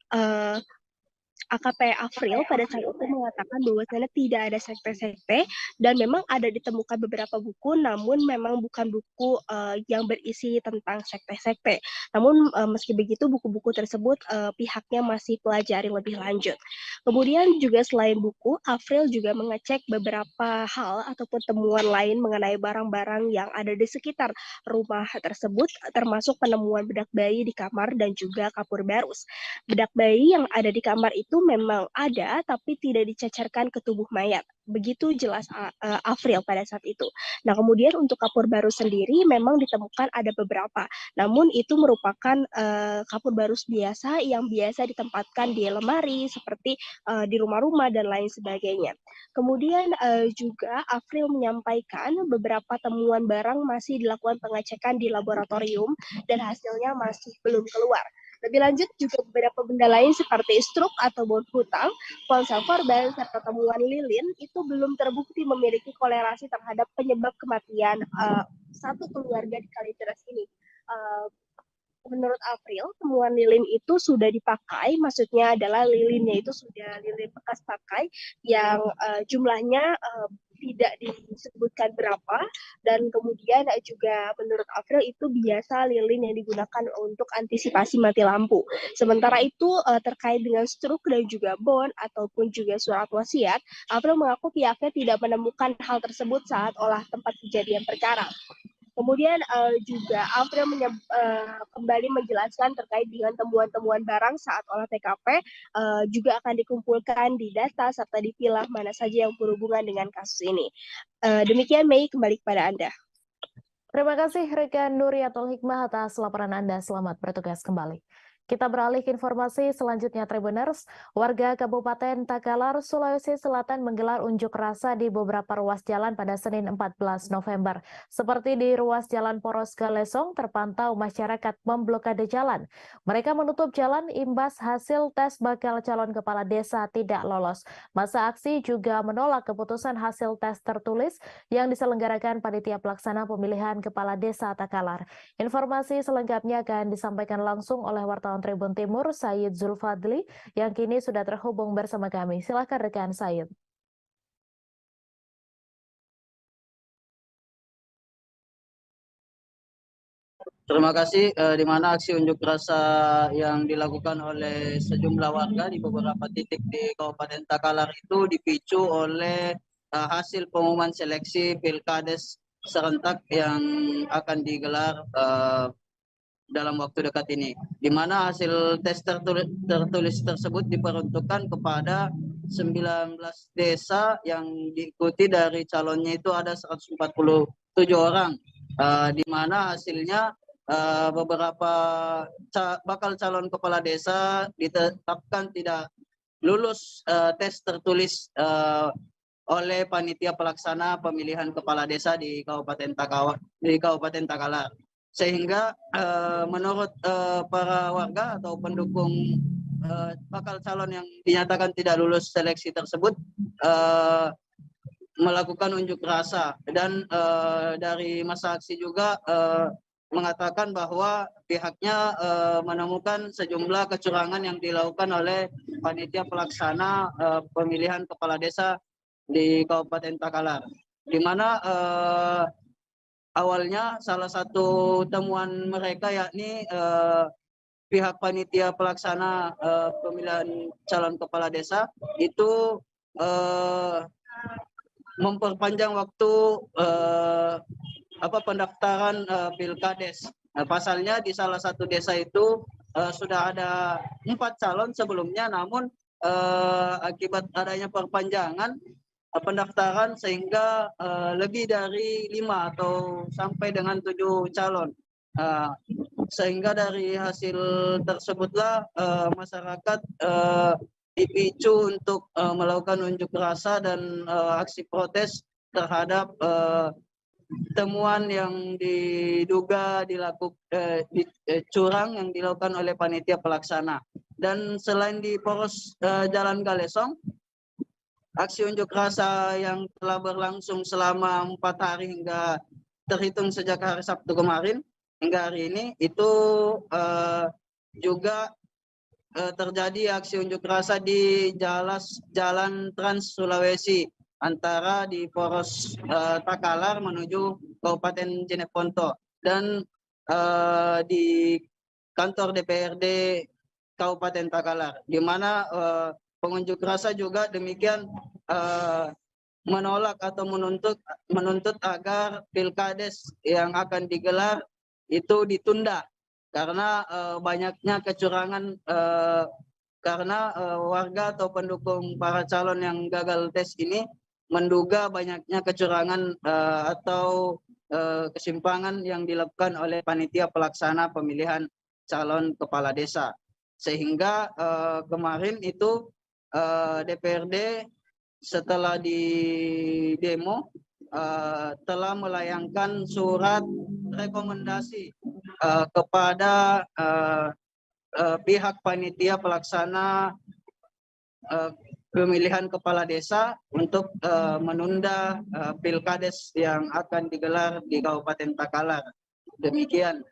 AKP Afril pada saat itu mengatakan bahwasannya tidak ada sekte-sekte dan memang ada ditemukan beberapa buku, namun memang bukan buku yang berisi tentang sekte-sekte. Namun meski begitu buku-buku tersebut pihaknya masih pelajari lebih lanjut. Kemudian juga selain buku, Afril juga mengecek beberapa hal ataupun temuan lain mengenai barang-barang yang ada di sekitar rumah tersebut, termasuk penemuan bedak bayi di kamar dan juga kapur barus. Bedak bayi yang ada di kamar itu memang ada, tapi tidak dicecerkan ke tubuh mayat. Begitu jelas Afril pada saat itu. Nah, kemudian untuk kapur barus sendiri memang ditemukan ada beberapa. Namun itu merupakan kapur barus biasa yang biasa ditempatkan di lemari seperti di rumah-rumah dan lain sebagainya. Kemudian juga Afril menyampaikan beberapa temuan barang masih dilakukan pengecekan di laboratorium dan hasilnya masih belum keluar. Lebih lanjut, juga beberapa benda lain seperti struk atau bon hutang, ponsel korban, serta temuan lilin itu belum terbukti memiliki korelasi terhadap penyebab kematian satu keluarga di Kalideres ini. Menurut April, temuan lilin itu sudah dipakai, maksudnya adalah lilinnya itu sudah lilin bekas pakai yang jumlahnya tidak disebutkan berapa, dan kemudian juga menurut April itu biasa lilin yang digunakan untuk antisipasi mati lampu. Sementara itu terkait dengan struk dan juga bon ataupun juga surat wasiat, April mengaku pihaknya tidak menemukan hal tersebut saat olah tempat kejadian perkara. Kemudian juga April kembali menjelaskan terkait dengan temuan-temuan barang saat olah TKP juga akan dikumpulkan di data serta dipilah mana saja yang berhubungan dengan kasus ini. Demikian Mei, kembali kepada Anda. Terima kasih rekan Nuriatul Hikmah atas laporan Anda. Selamat bertugas kembali. Kita beralih ke informasi selanjutnya, Tribuners. Warga Kabupaten Takalar, Sulawesi Selatan menggelar unjuk rasa di beberapa ruas jalan pada Senin 14 November. Seperti di ruas Jalan Poros Galesong, terpantau masyarakat memblokade jalan. Mereka menutup jalan imbas hasil tes bakal calon kepala desa tidak lolos. Masa aksi juga menolak keputusan hasil tes tertulis yang diselenggarakan Panitia Pelaksana Pemilihan Kepala Desa Takalar. Informasi selengkapnya akan disampaikan langsung oleh wartawan Tribun Timur, Said Zulfadli, yang kini sudah terhubung bersama kami. Silakan rekan Said. Terima kasih. Di mana aksi unjuk rasa yang dilakukan oleh sejumlah warga di beberapa titik di Kabupaten Takalar itu dipicu oleh hasil pengumuman seleksi Pilkades serentak yang akan digelar dalam waktu dekat ini, di mana hasil tes tertulis tersebut diperuntukkan kepada 19 desa yang diikuti dari calonnya itu ada 147 orang, di mana hasilnya beberapa bakal calon kepala desa ditetapkan tidak lulus tes tertulis oleh Panitia Pelaksana Pemilihan Kepala Desa di Kabupaten Takalar. Sehingga menurut para warga atau pendukung bakal calon yang dinyatakan tidak lulus seleksi tersebut melakukan unjuk rasa, dan dari masa aksi juga mengatakan bahwa pihaknya menemukan sejumlah kecurangan yang dilakukan oleh Panitia Pelaksana Pemilihan Kepala Desa di Kabupaten Takalar, di mana awalnya salah satu temuan mereka yakni pihak Panitia Pelaksana Pemilihan Calon Kepala Desa itu memperpanjang waktu pendaftaran Pilkades. Pasalnya di salah satu desa itu sudah ada 4 calon sebelumnya, namun akibat adanya perpanjangan pendaftaran sehingga lebih dari 5 atau sampai dengan 7 calon. Sehingga dari hasil tersebutlah masyarakat dipicu untuk melakukan unjuk rasa dan aksi protes terhadap temuan yang diduga curang yang dilakukan oleh Panitia Pelaksana. Dan selain di Poros Jalan Galesong, aksi unjuk rasa yang telah berlangsung selama 4 hari hingga terhitung sejak hari Sabtu kemarin hingga hari ini itu juga terjadi aksi unjuk rasa di Jalan Trans Sulawesi antara di Poros Takalar menuju Kabupaten Jeneponto dan di kantor DPRD Kabupaten Takalar, di mana pengunjuk rasa juga demikian menolak atau menuntut agar Pilkades yang akan digelar itu ditunda karena banyaknya kecurangan, karena warga atau pendukung para calon yang gagal tes ini menduga banyaknya kecurangan atau kesimpangan yang dilakukan oleh Panitia Pelaksana Pemilihan Calon Kepala Desa, sehingga kemarin itu DPRD setelah di demo telah melayangkan surat rekomendasi kepada pihak panitia pelaksana pemilihan kepala desa untuk menunda pilkades yang akan digelar di Kabupaten Takalar. Demikian.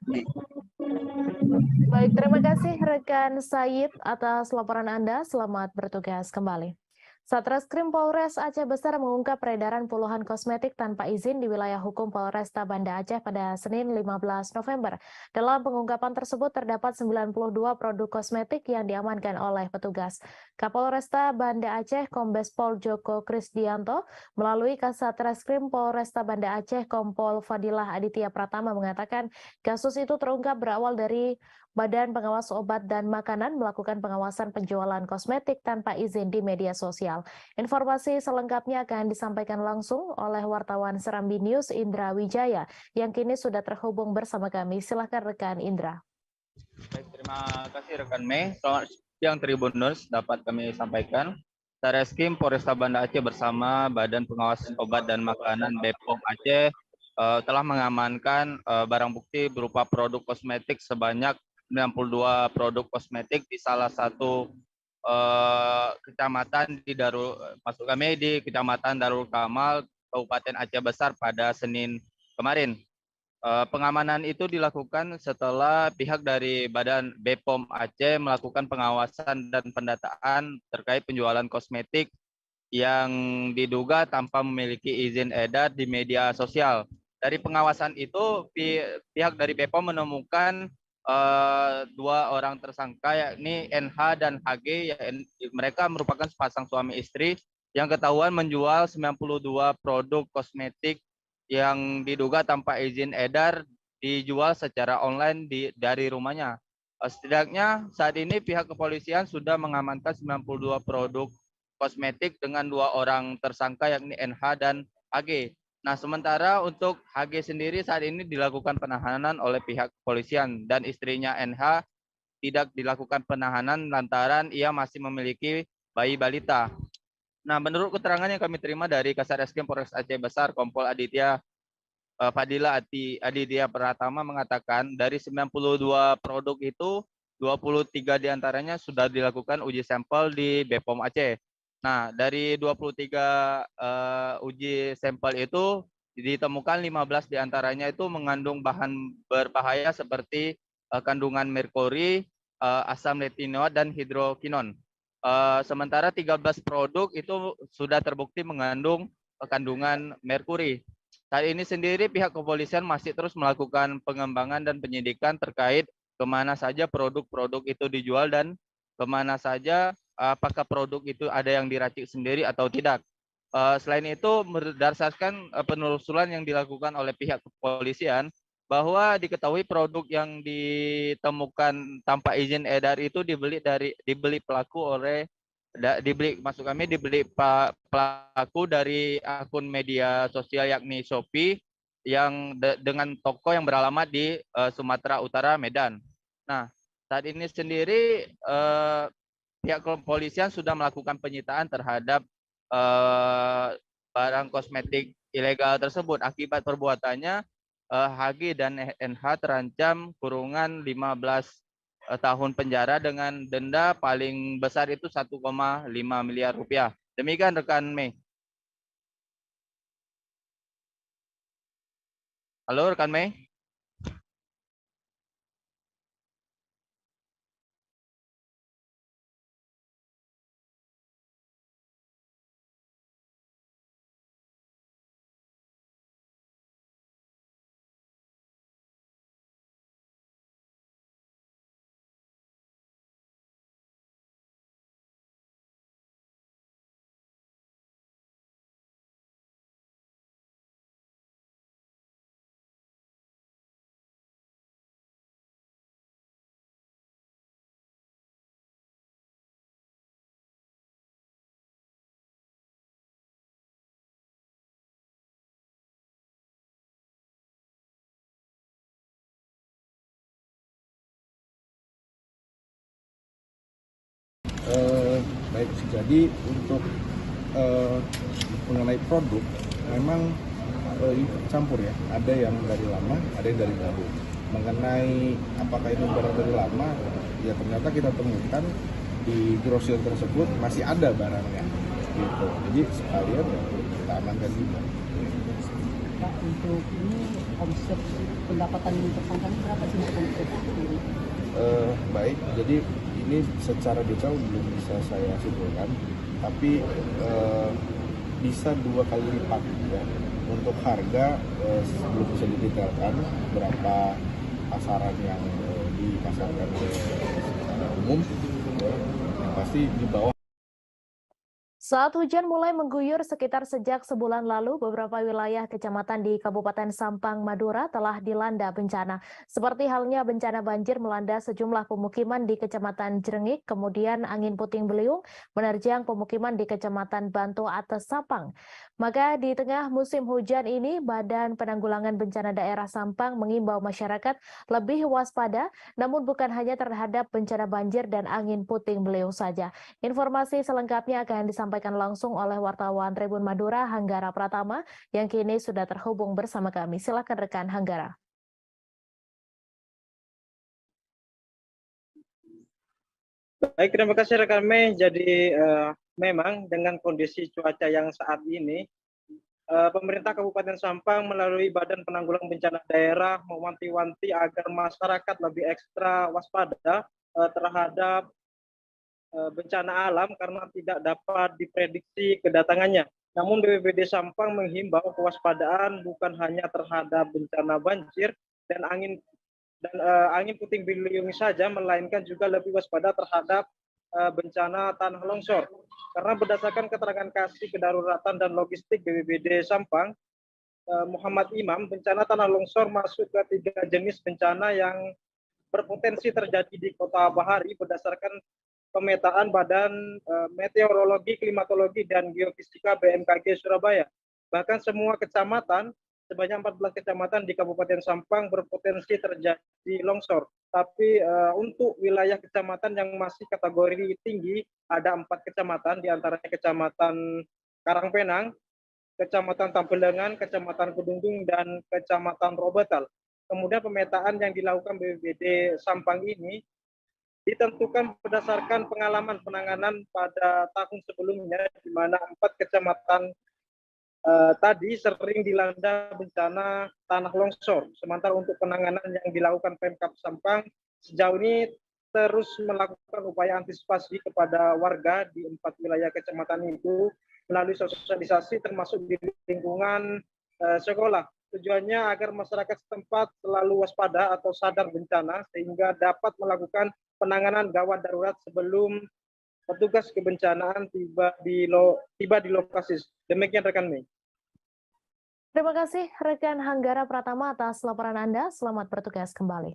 Baik, terima kasih rekan Said atas laporan Anda. Selamat bertugas kembali. Satreskrim Polres Aceh Besar mengungkap peredaran puluhan kosmetik tanpa izin di wilayah hukum Polresta Banda Aceh pada Senin 15 November. Dalam pengungkapan tersebut terdapat 92 produk kosmetik yang diamankan oleh petugas. Kapolresta Banda Aceh Kombes Pol Joko Krisdianto melalui Kasatreskrim Polresta Banda Aceh Kompol Fadilah Aditya Pratama mengatakan kasus itu terungkap berawal dari Badan Pengawas Obat dan Makanan melakukan pengawasan penjualan kosmetik tanpa izin di media sosial. Informasi selengkapnya akan disampaikan langsung oleh wartawan Serambi News Indra Wijaya yang kini sudah terhubung bersama kami. Silakan rekan Indra. Baik, terima kasih rekan Mei. Selamat siang Tribuners, dapat kami sampaikan. Satreskrim Polresta Banda Aceh bersama Badan Pengawasan Obat dan Makanan BPOM Aceh telah mengamankan barang bukti berupa produk kosmetik sebanyak 92 produk kosmetik di salah satu kecamatan di Kecamatan Darul Kamal, Kabupaten Aceh Besar pada Senin kemarin. Pengamanan itu dilakukan setelah pihak dari Badan BPOM Aceh melakukan pengawasan dan pendataan terkait penjualan kosmetik yang diduga tanpa memiliki izin edar di media sosial. Dari pengawasan itu, pihak dari BPOM menemukan dua orang tersangka yakni NH dan HG. Mereka merupakan sepasang suami istri yang ketahuan menjual 92 produk kosmetik yang diduga tanpa izin edar dijual secara online dari rumahnya. Setidaknya saat ini pihak kepolisian sudah mengamankan 92 produk kosmetik dengan dua orang tersangka yakni NH dan HG. Nah, sementara untuk HG sendiri saat ini dilakukan penahanan oleh pihak kepolisian dan istrinya NH tidak dilakukan penahanan lantaran ia masih memiliki bayi balita. Nah, menurut keterangan yang kami terima dari Kasatreskrim Polres Aceh Besar, Kompol Aditya Fadilah Aditya Pratama mengatakan dari 92 produk itu 23 diantaranya sudah dilakukan uji sampel di BPOM Aceh. Nah, dari 23 uji sampel itu ditemukan 15 diantaranya itu mengandung bahan berbahaya seperti kandungan merkuri, asam retinoat, dan hidrokinon. Sementara 13 produk itu sudah terbukti mengandung kandungan merkuri. Saat ini sendiri pihak kepolisian masih terus melakukan pengembangan dan penyidikan terkait kemana saja produk-produk itu dijual dan kemana saja apakah produk itu ada yang diracik sendiri atau tidak. Selain itu, berdasarkan penelusuran yang dilakukan oleh pihak kepolisian, bahwa diketahui produk yang ditemukan tanpa izin edar itu dibeli pelaku dari akun media sosial yakni Shopee yang dengan toko yang beralamat di Sumatera Utara, Medan. Nah, saat ini sendiri pihak kepolisian sudah melakukan penyitaan terhadap barang kosmetik ilegal tersebut. Akibat perbuatannya, HG dan NH terancam kurungan 15 tahun penjara dengan denda paling besar itu 1,5 miliar rupiah. Demikian rekan Mei. Halo rekan Mei. Baik, jadi untuk mengenai produk memang campur ya, ada yang dari lama, ada yang dari baru. mengenai apakah itu barang dari lama, ya ternyata kita temukan di grosir tersebut masih ada barangnya gitu. Jadi sekalian ya kita amankan juga. Pak, untuk ini omset pendapatan tersangka ini berapa sih omset? Baik, jadi ini secara detail belum bisa saya simpulkan, tapi bisa 2 kali lipat ya. Untuk harga belum bisa didetailkan berapa pasaran yang dipasarkan secara umum, yang pasti di bawah. Saat hujan mulai mengguyur sekitar sejak sebulan lalu, beberapa wilayah kecamatan di Kabupaten Sampang, Madura telah dilanda bencana. Seperti halnya bencana banjir melanda sejumlah pemukiman di Kecamatan Jrengik, kemudian angin puting beliung menerjang pemukiman di Kecamatan Banto Atas Sampang. Maka di tengah musim hujan ini, Badan Penanggulangan Bencana Daerah Sampang mengimbau masyarakat lebih waspada, namun bukan hanya terhadap bencana banjir dan angin puting beliung saja. Informasi selengkapnya akan disampaikan langsung oleh wartawan Tribun Madura, Hanggara Pratama, yang kini sudah terhubung bersama kami. Silakan rekan Hanggara. Baik, terima kasih rekan Mei. Jadi memang dengan kondisi cuaca yang saat ini, pemerintah Kabupaten Sampang melalui Badan Penanggulangan Bencana Daerah mewanti-wanti agar masyarakat lebih ekstra waspada terhadap bencana alam karena tidak dapat diprediksi kedatangannya. Namun BPBD Sampang menghimbau kewaspadaan bukan hanya terhadap bencana banjir dan angin puting beliung saja, melainkan juga lebih waspada terhadap bencana tanah longsor. Karena berdasarkan keterangan Kasih Kedaruratan dan Logistik BPBD Sampang, Muhammad Imam, bencana tanah longsor masuk ke 3 jenis bencana yang berpotensi terjadi di Kota Bahari berdasarkan pemetaan Badan Meteorologi, Klimatologi, dan Geofisika BMKG Surabaya. Bahkan semua kecamatan, sebanyak 14 kecamatan di Kabupaten Sampang berpotensi terjadi longsor. Tapi untuk wilayah kecamatan yang masih kategori tinggi, ada 4 kecamatan, diantaranya Kecamatan Karangpenang, Kecamatan Tambelangan, Kecamatan Kedungdung, dan Kecamatan Robetal. Kemudian pemetaan yang dilakukan BPBD Sampang ini ditentukan berdasarkan pengalaman penanganan pada tahun sebelumnya, di mana 4 kecamatan tadi sering dilanda bencana tanah longsor. Sementara untuk penanganan yang dilakukan Pemkab Sampang sejauh ini terus melakukan upaya antisipasi kepada warga di 4 wilayah kecamatan itu melalui sosialisasi termasuk di lingkungan sekolah. Tujuannya agar masyarakat setempat selalu waspada atau sadar bencana sehingga dapat melakukan penanganan gawat darurat sebelum petugas kebencanaan tiba di lokasi. Demikian rekan Mei. Terima kasih rekan Hanggara Pratama atas laporan Anda. Selamat bertugas kembali.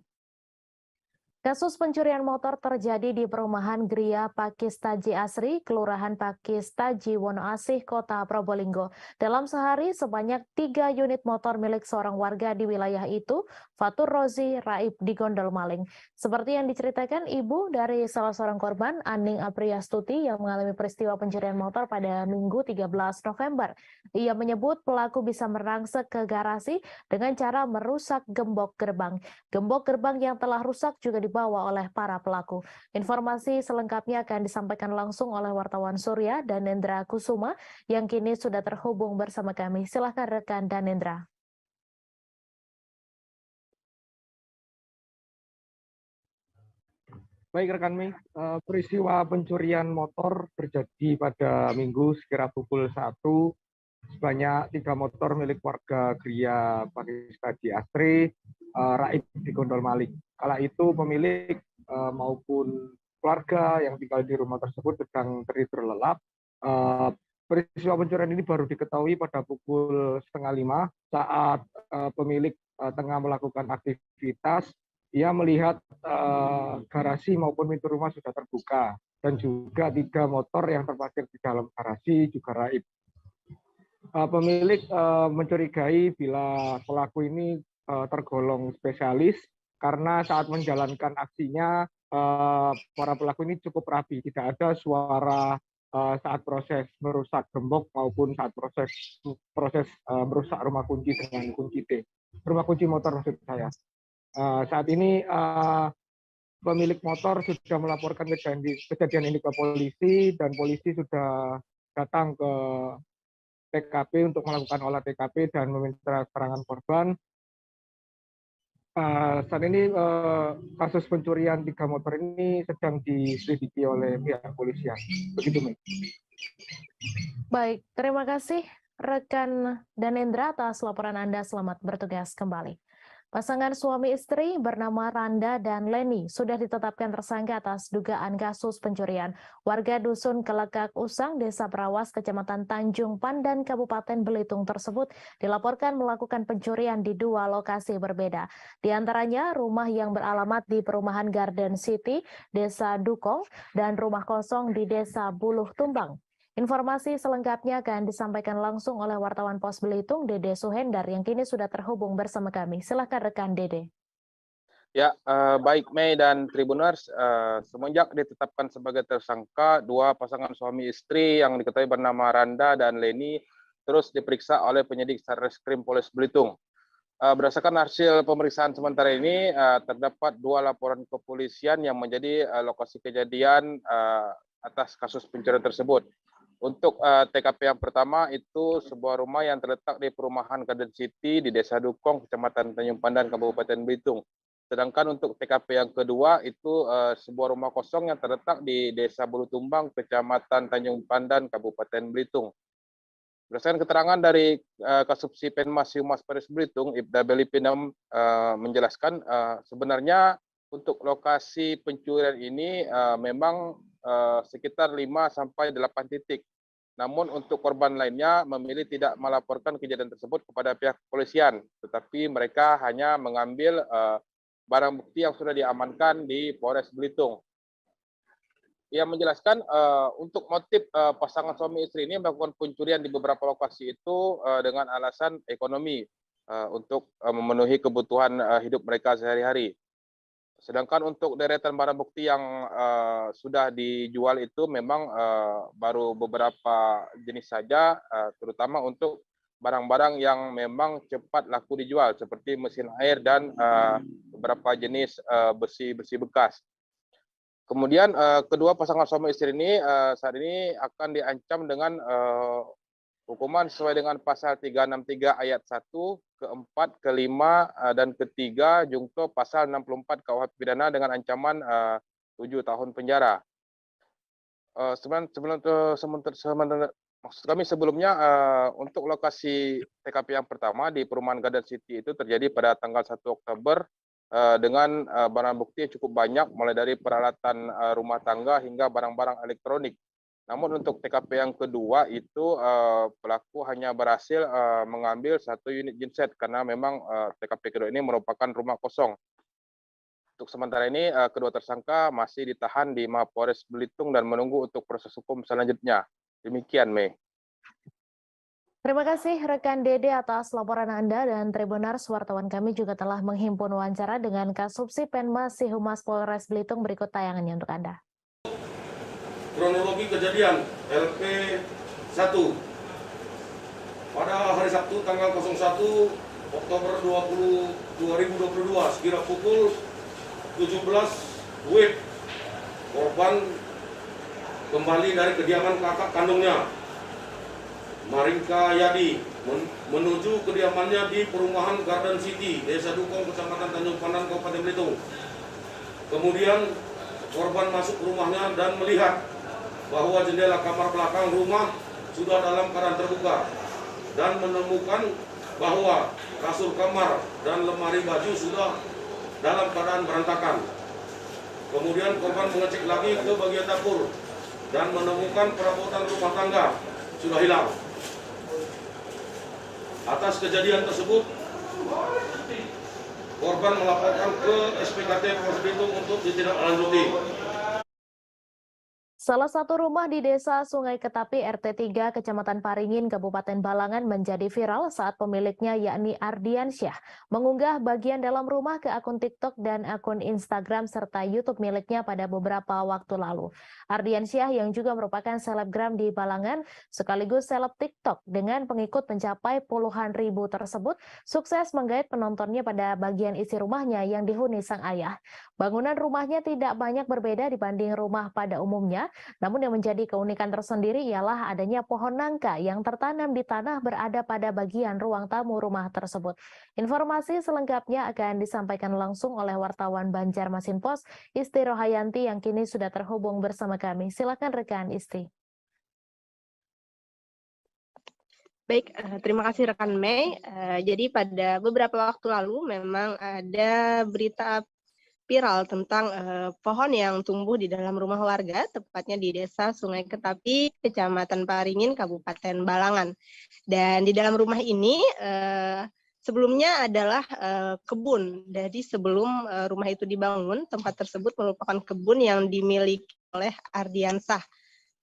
Kasus pencurian motor terjadi di perumahan Gria Pakistaji Asri, Kelurahan Pakistaji Wonoasih, Kota Probolinggo. Dalam sehari, sebanyak 3 unit motor milik seorang warga di wilayah itu, Fatur Rozi Raib, digondol maling. Seperti yang diceritakan ibu dari salah seorang korban, Aning Apriastuti, yang mengalami peristiwa pencurian motor pada Minggu 13 November. Ia menyebut pelaku bisa merangsek ke garasi dengan cara merusak gembok gerbang. Gembok gerbang yang telah rusak juga dibawa oleh para pelaku. Informasi selengkapnya akan disampaikan langsung oleh wartawan Surya Danendra Kusuma yang kini sudah terhubung bersama kami. Silahkan rekan Danendra. Baik rekan Mei, peristiwa pencurian motor terjadi pada Minggu sekira pukul 1. Sebanyak 3 motor milik warga Gria Pakistaji Asri, Raib digondol maling. Kala itu pemilik maupun keluarga yang tinggal di rumah tersebut sedang tertidur lelap. Peristiwa pencurian ini baru diketahui pada pukul 4:30 saat pemilik tengah melakukan aktivitas. Ia melihat garasi maupun pintu rumah sudah terbuka dan juga 3 motor yang terparkir di dalam garasi juga raib. Pemilik mencurigai bila pelaku ini tergolong spesialis karena saat menjalankan aksinya para pelaku ini cukup rapi, tidak ada suara saat proses merusak gembok maupun saat proses merusak rumah kunci dengan kunci T, rumah kunci motor maksud saya. Saat ini pemilik motor sudah melaporkan kejadian ini ke polisi dan polisi sudah datang ke TKP untuk melakukan olah TKP dan meminta keterangan korban. Saat ini kasus pencurian 3 motor ini sedang diselidiki oleh pihak kepolisian. Begitu, Mei. Baik, terima kasih rekan Danendra atas laporan Anda. Selamat bertugas kembali. Pasangan suami istri bernama Randa dan Leni sudah ditetapkan tersangka atas dugaan kasus pencurian. Warga Dusun Kelekak Usang, Desa Perawas, Kecamatan Tanjung Pandan, Kabupaten Belitung tersebut dilaporkan melakukan pencurian di 2 lokasi berbeda. Di antaranya rumah yang beralamat di Perumahan Garden City, Desa Dukong, dan rumah kosong di Desa Buluh Tumbang. Informasi selengkapnya akan disampaikan langsung oleh wartawan Pos Belitung, Dede Suhendar, yang kini sudah terhubung bersama kami. Silakan rekan Dede. Ya, baik Mei dan Tribuners, semenjak ditetapkan sebagai tersangka 2 pasangan suami istri yang diketahui bernama Randa dan Leni terus diperiksa oleh penyidik Satreskrim Polres Belitung. Berdasarkan hasil pemeriksaan sementara ini, terdapat 2 laporan kepolisian yang menjadi lokasi kejadian atas kasus pencurian tersebut. Untuk TKP yang pertama itu sebuah rumah yang terletak di Perumahan Garden City di Desa Dukong, Kecamatan Tanjung Pandan, Kabupaten Belitung. Sedangkan untuk TKP yang kedua itu sebuah rumah kosong yang terletak di Desa Buluh Tumbang, Kecamatan Tanjung Pandan, Kabupaten Belitung. Berdasarkan keterangan dari Kasubsi Penmas Humas Polres Belitung, Ibda Belipinem menjelaskan sebenarnya untuk lokasi pencurian ini memang sekitar 5-8 titik. Namun untuk korban lainnya memilih tidak melaporkan kejadian tersebut kepada pihak kepolisian, tetapi mereka hanya mengambil barang bukti yang sudah diamankan di Polres Belitung. Ia menjelaskan untuk motif pasangan suami istri ini melakukan pencurian di beberapa lokasi itu dengan alasan ekonomi untuk memenuhi kebutuhan hidup mereka sehari-hari. Sedangkan untuk deretan barang bukti yang sudah dijual itu memang baru beberapa jenis saja, terutama untuk barang-barang yang memang cepat laku dijual, seperti mesin air dan beberapa jenis besi-besi bekas. Kemudian kedua pasangan suami istri ini saat ini akan diancam dengan hukuman sesuai dengan pasal 363 ayat 1, ke-4, ke-5, dan ke-3 jungto pasal 64 KUH pidana dengan ancaman 7 tahun penjara. Maksud kami sebelumnya untuk lokasi TKP yang pertama di Perumahan Garden City itu terjadi pada tanggal 1 Oktober dengan barang bukti cukup banyak, mulai dari peralatan rumah tangga hingga barang-barang elektronik. Namun untuk TKP yang kedua itu pelaku hanya berhasil mengambil 1 unit genset karena memang TKP kedua ini merupakan rumah kosong. Untuk sementara ini kedua tersangka masih ditahan di Mapolres Belitung dan menunggu untuk proses hukum selanjutnya. Demikian, Mei. Terima kasih rekan Dede atas laporan Anda, dan Tribuners, wartawan kami juga telah menghimpun wawancara dengan Kasubsi Penmas Humas Polres Belitung. Berikut tayangannya untuk Anda. Kronologi kejadian LP1 pada hari Sabtu tanggal 01 Oktober 2022 sekira pukul 17 WIB, korban kembali dari kediaman kakak kandungnya Maringka Yadi menuju kediamannya di Perumahan Garden City, Desa Dukong, Kecamatan Tanjung Pandan, Kabupaten Belitung. Kemudian korban masuk rumahnya dan melihat bahwa jendela kamar belakang rumah sudah dalam keadaan terbuka dan menemukan bahwa kasur kamar dan lemari baju sudah dalam keadaan berantakan. Kemudian korban mengecek lagi ke bagian dapur dan menemukan perabotan rumah tangga sudah hilang. Atas kejadian tersebut, korban melaporkan ke SPKT Polres Belitung untuk ditindaklanjuti. Salah satu rumah di Desa Sungai Ketapi RT 3 Kecamatan Paringin Kabupaten Balangan menjadi viral saat pemiliknya yakni Ardiansyah mengunggah bagian dalam rumah ke akun TikTok dan akun Instagram serta YouTube miliknya pada beberapa waktu lalu. Ardiansyah yang juga merupakan selebgram di Balangan sekaligus seleb TikTok dengan pengikut mencapai puluhan ribu tersebut sukses menggait penontonnya pada bagian isi rumahnya yang dihuni sang ayah. Bangunan rumahnya tidak banyak berbeda dibanding rumah pada umumnya. Namun yang menjadi keunikan tersendiri ialah adanya pohon nangka yang tertanam di tanah berada pada bagian ruang tamu rumah tersebut. Informasi selengkapnya akan disampaikan langsung oleh wartawan Banjarmasin Pos, Isti Rohayanti yang kini sudah terhubung bersama kami. Silakan rekan Isti. Baik, terima kasih rekan Mei. Jadi pada beberapa waktu lalu memang ada berita viral tentang pohon yang tumbuh di dalam rumah warga, tepatnya di Desa Sungai Ketapi, Kecamatan Paringin, Kabupaten Balangan. Dan di dalam rumah ini sebelumnya adalah kebun. Jadi sebelum rumah itu dibangun, tempat tersebut merupakan kebun yang dimiliki oleh Ardiansyah.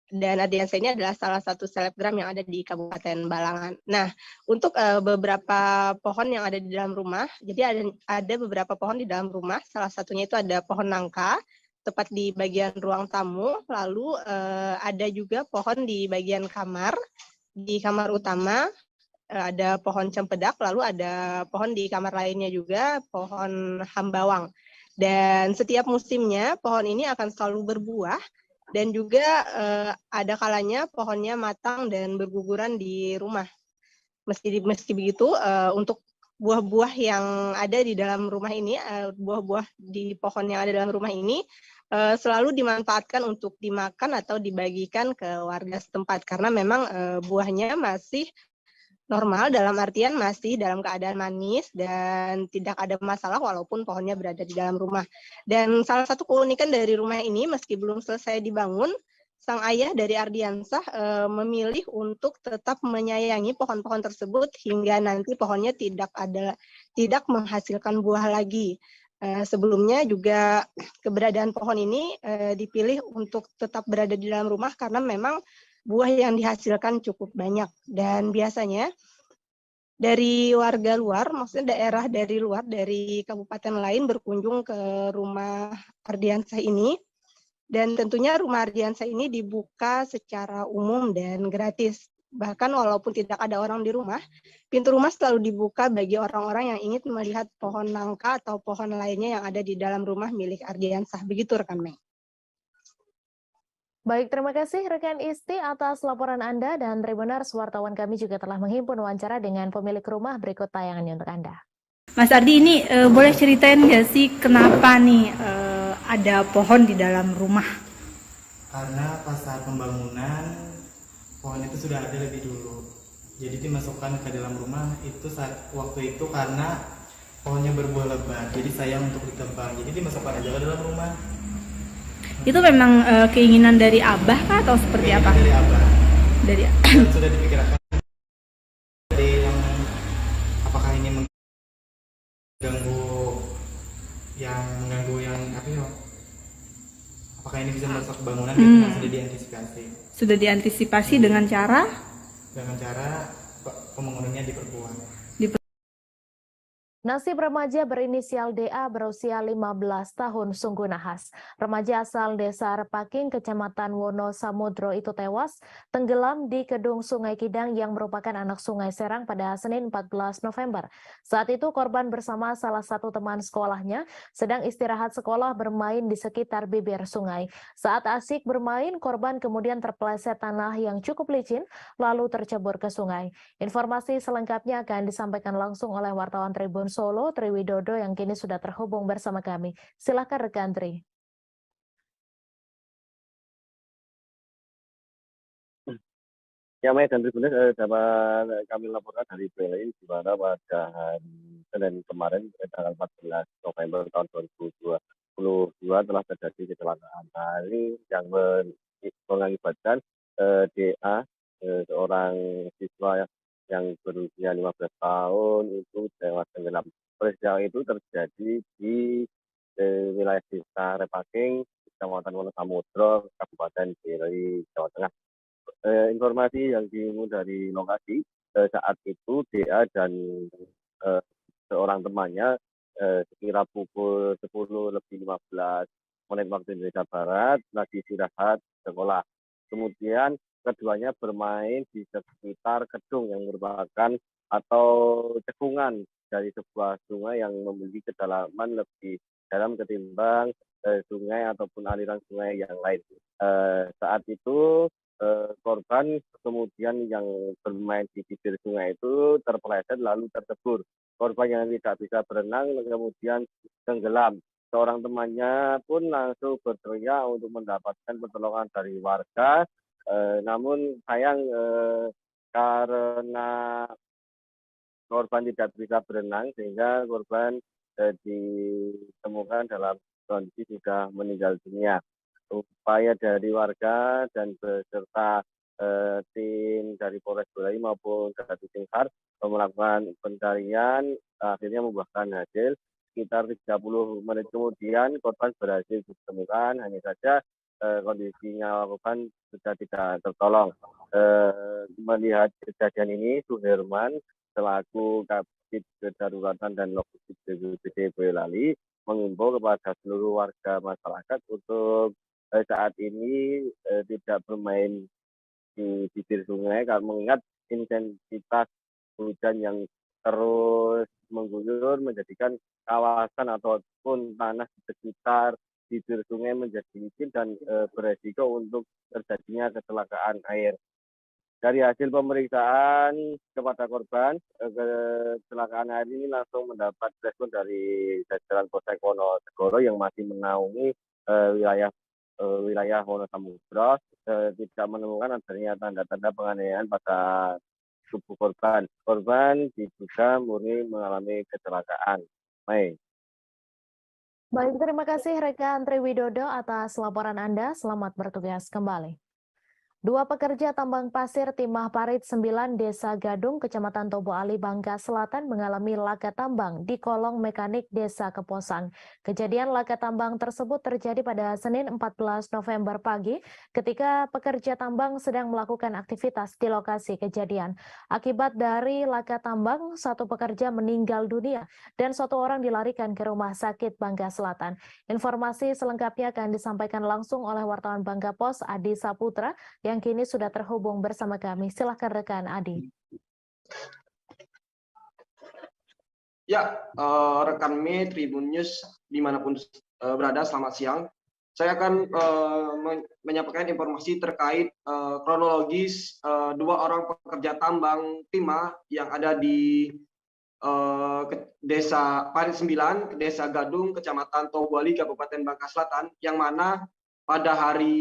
Dan Ardiansyah ini adalah salah satu selebgram yang ada di Kabupaten Balangan. Nah, untuk beberapa pohon yang ada di dalam rumah, jadi ada beberapa pohon di dalam rumah, salah satunya itu ada pohon nangka, tepat di bagian ruang tamu, lalu ada juga pohon di bagian kamar, di kamar utama, ada pohon cempedak, lalu ada pohon di kamar lainnya juga, pohon hambawang. Dan setiap musimnya, pohon ini akan selalu berbuah, dan juga ada kalanya pohonnya matang dan berguguran di rumah. Meski begitu, untuk buah-buah yang ada di dalam rumah ini, buah-buah di pohon yang ada dalam rumah ini, selalu dimanfaatkan untuk dimakan atau dibagikan ke warga setempat. Karena memang buahnya masih normal, dalam artian masih dalam keadaan manis dan tidak ada masalah walaupun pohonnya berada di dalam rumah. Dan salah satu keunikan dari rumah ini, meski belum selesai dibangun, sang ayah dari Ardiansyah memilih untuk tetap menyayangi pohon-pohon tersebut hingga nanti pohonnya tidak menghasilkan buah lagi. Sebelumnya juga keberadaan pohon ini dipilih untuk tetap berada di dalam rumah karena memang buah yang dihasilkan cukup banyak, dan biasanya dari warga luar, maksudnya daerah dari luar, dari kabupaten lain berkunjung ke rumah Ardiansyah ini, dan tentunya rumah Ardiansyah ini dibuka secara umum dan gratis. Bahkan walaupun tidak ada orang di rumah, pintu rumah selalu dibuka bagi orang-orang yang ingin melihat pohon nangka atau pohon lainnya yang ada di dalam rumah milik Ardiansyah. Begitu rekan Mei. Baik, terima kasih rekan Isti atas laporan Anda, dan Tribuners, wartawan kami juga telah menghimpun wawancara dengan pemilik rumah. Berikut tayangannya untuk Anda. Mas Ardi, ini boleh ceritain nggak sih kenapa nih ada pohon di dalam rumah? Karena pas saat pembangunan pohon itu sudah ada lebih dulu. Jadi dimasukkan ke dalam rumah itu waktu itu karena pohonnya berbuah lebat. Jadi sayang untuk ditebang. Jadi dimasukkan aja ke dalam rumah. Itu memang keinginan dari Abah kah atau seperti apa? Dari Abah. Dari sudah dipikirkan dari yang apakah ini mengganggu yang apa ya? Apakah ini bisa merusak bangunan? Itu sudah diantisipasi. Sudah diantisipasi dengan cara pembangunannya diperkuat. Nasib remaja berinisial DA berusia 15 tahun sungguh nahas. Remaja asal Desa Repaking, Kecamatan Wonosamudro itu tewas tenggelam di Kedung Sungai Kidang yang merupakan anak Sungai Serang pada Senin 14 November. Saat itu korban bersama salah satu teman sekolahnya sedang istirahat sekolah bermain di sekitar bibir sungai. Saat asik bermain, korban kemudian terpeleset tanah yang cukup licin lalu tercebur ke sungai. Informasi selengkapnya akan disampaikan langsung oleh wartawan Tribun Solo, Triwidodo yang kini sudah terhubung bersama kami. Silakan rekan Tri. Ya, Mei dan Tribuners, dapat kami laporkan dari PLI di mana pada hari Senin kemarin, tanggal 14 November tahun 2022 telah terjadi kecelakaan. Nah, ini yang mengakibatkan DA, seorang siswa yang berusia 15 tahun itu tewas tenggelam. Peristiwa itu terjadi di wilayah Desa Repaking, Kecamatan Wonosamudro, Kabupaten Piri, Jawa Tengah. Informasi yang dihimpun dari lokasi, saat itu DA dan seorang temannya sekira pukul 10:15 waktu Indonesia Barat lagi istirahat sekolah. Kemudian keduanya bermain di sekitar kedung yang merupakan atau cekungan dari sebuah sungai yang memiliki kedalaman lebih dalam ketimbang sungai ataupun aliran sungai yang lain. Saat itu korban kemudian yang bermain di bibir sungai itu terpeleset lalu tercebur. Korban yang tidak bisa berenang kemudian tenggelam. Seorang temannya pun langsung berteriak untuk mendapatkan pertolongan dari warga. Namun sayang karena korban tidak bisa berenang sehingga korban ditemukan dalam kondisi sudah meninggal dunia. Upaya dari warga dan beserta tim dari Polres Boyolali maupun dari tim SAR melakukan pencarian akhirnya membuahkan hasil. Sekitar 30 menit kemudian korban berhasil ditemukan, hanya saja kondisinya korban sudah tidak tertolong. Melihat kejadian ini, Suherman selaku Kabid Kedaruratan dan Logistik BPBD Boyolali mengimbau kepada seluruh warga masyarakat untuk saat ini tidak bermain di bibir sungai karena mengingat intensitas hujan yang terus mengguyur menjadikan kawasan ataupun tanah di sekitar bibir sungai menjadi licin dan beresiko untuk terjadinya kecelakaan air. Dari hasil pemeriksaan kepada korban, kecelakaan air ini langsung mendapat respon dari jajaran Polsek Wonosegoro yang masih menaungi wilayah Wonosamudro, tidak menemukan adanya tanda-tanda penganiayaan pada tubuh korban. Korban diduga murni mengalami kecelakaan. Baik, terima kasih rekan Triwidodo atas laporan Anda. Selamat bertugas kembali. Dua pekerja tambang pasir Timah Parit 9 Desa Gadung, Kecamatan Tobo Ali, Bangka Selatan mengalami laka tambang di kolong mekanik Desa Keposang. Kejadian laka tambang tersebut terjadi pada Senin 14 November pagi ketika pekerja tambang sedang melakukan aktivitas di lokasi kejadian. Akibat dari laka tambang, satu pekerja meninggal dunia dan satu orang dilarikan ke Rumah Sakit Bangka Selatan. Informasi selengkapnya akan disampaikan langsung oleh wartawan Bangka Pos Adi Saputra yang kini sudah terhubung bersama kami. Silahkan rekan Adi. Ya, rekan Tribun News dimanapun berada, selamat siang. Saya akan menyampaikan informasi terkait kronologis dua orang pekerja tambang timah yang ada di Desa Parit 9, Desa Gadung, Kecamatan Tobo Ali, Kabupaten Bangka Selatan, yang mana pada hari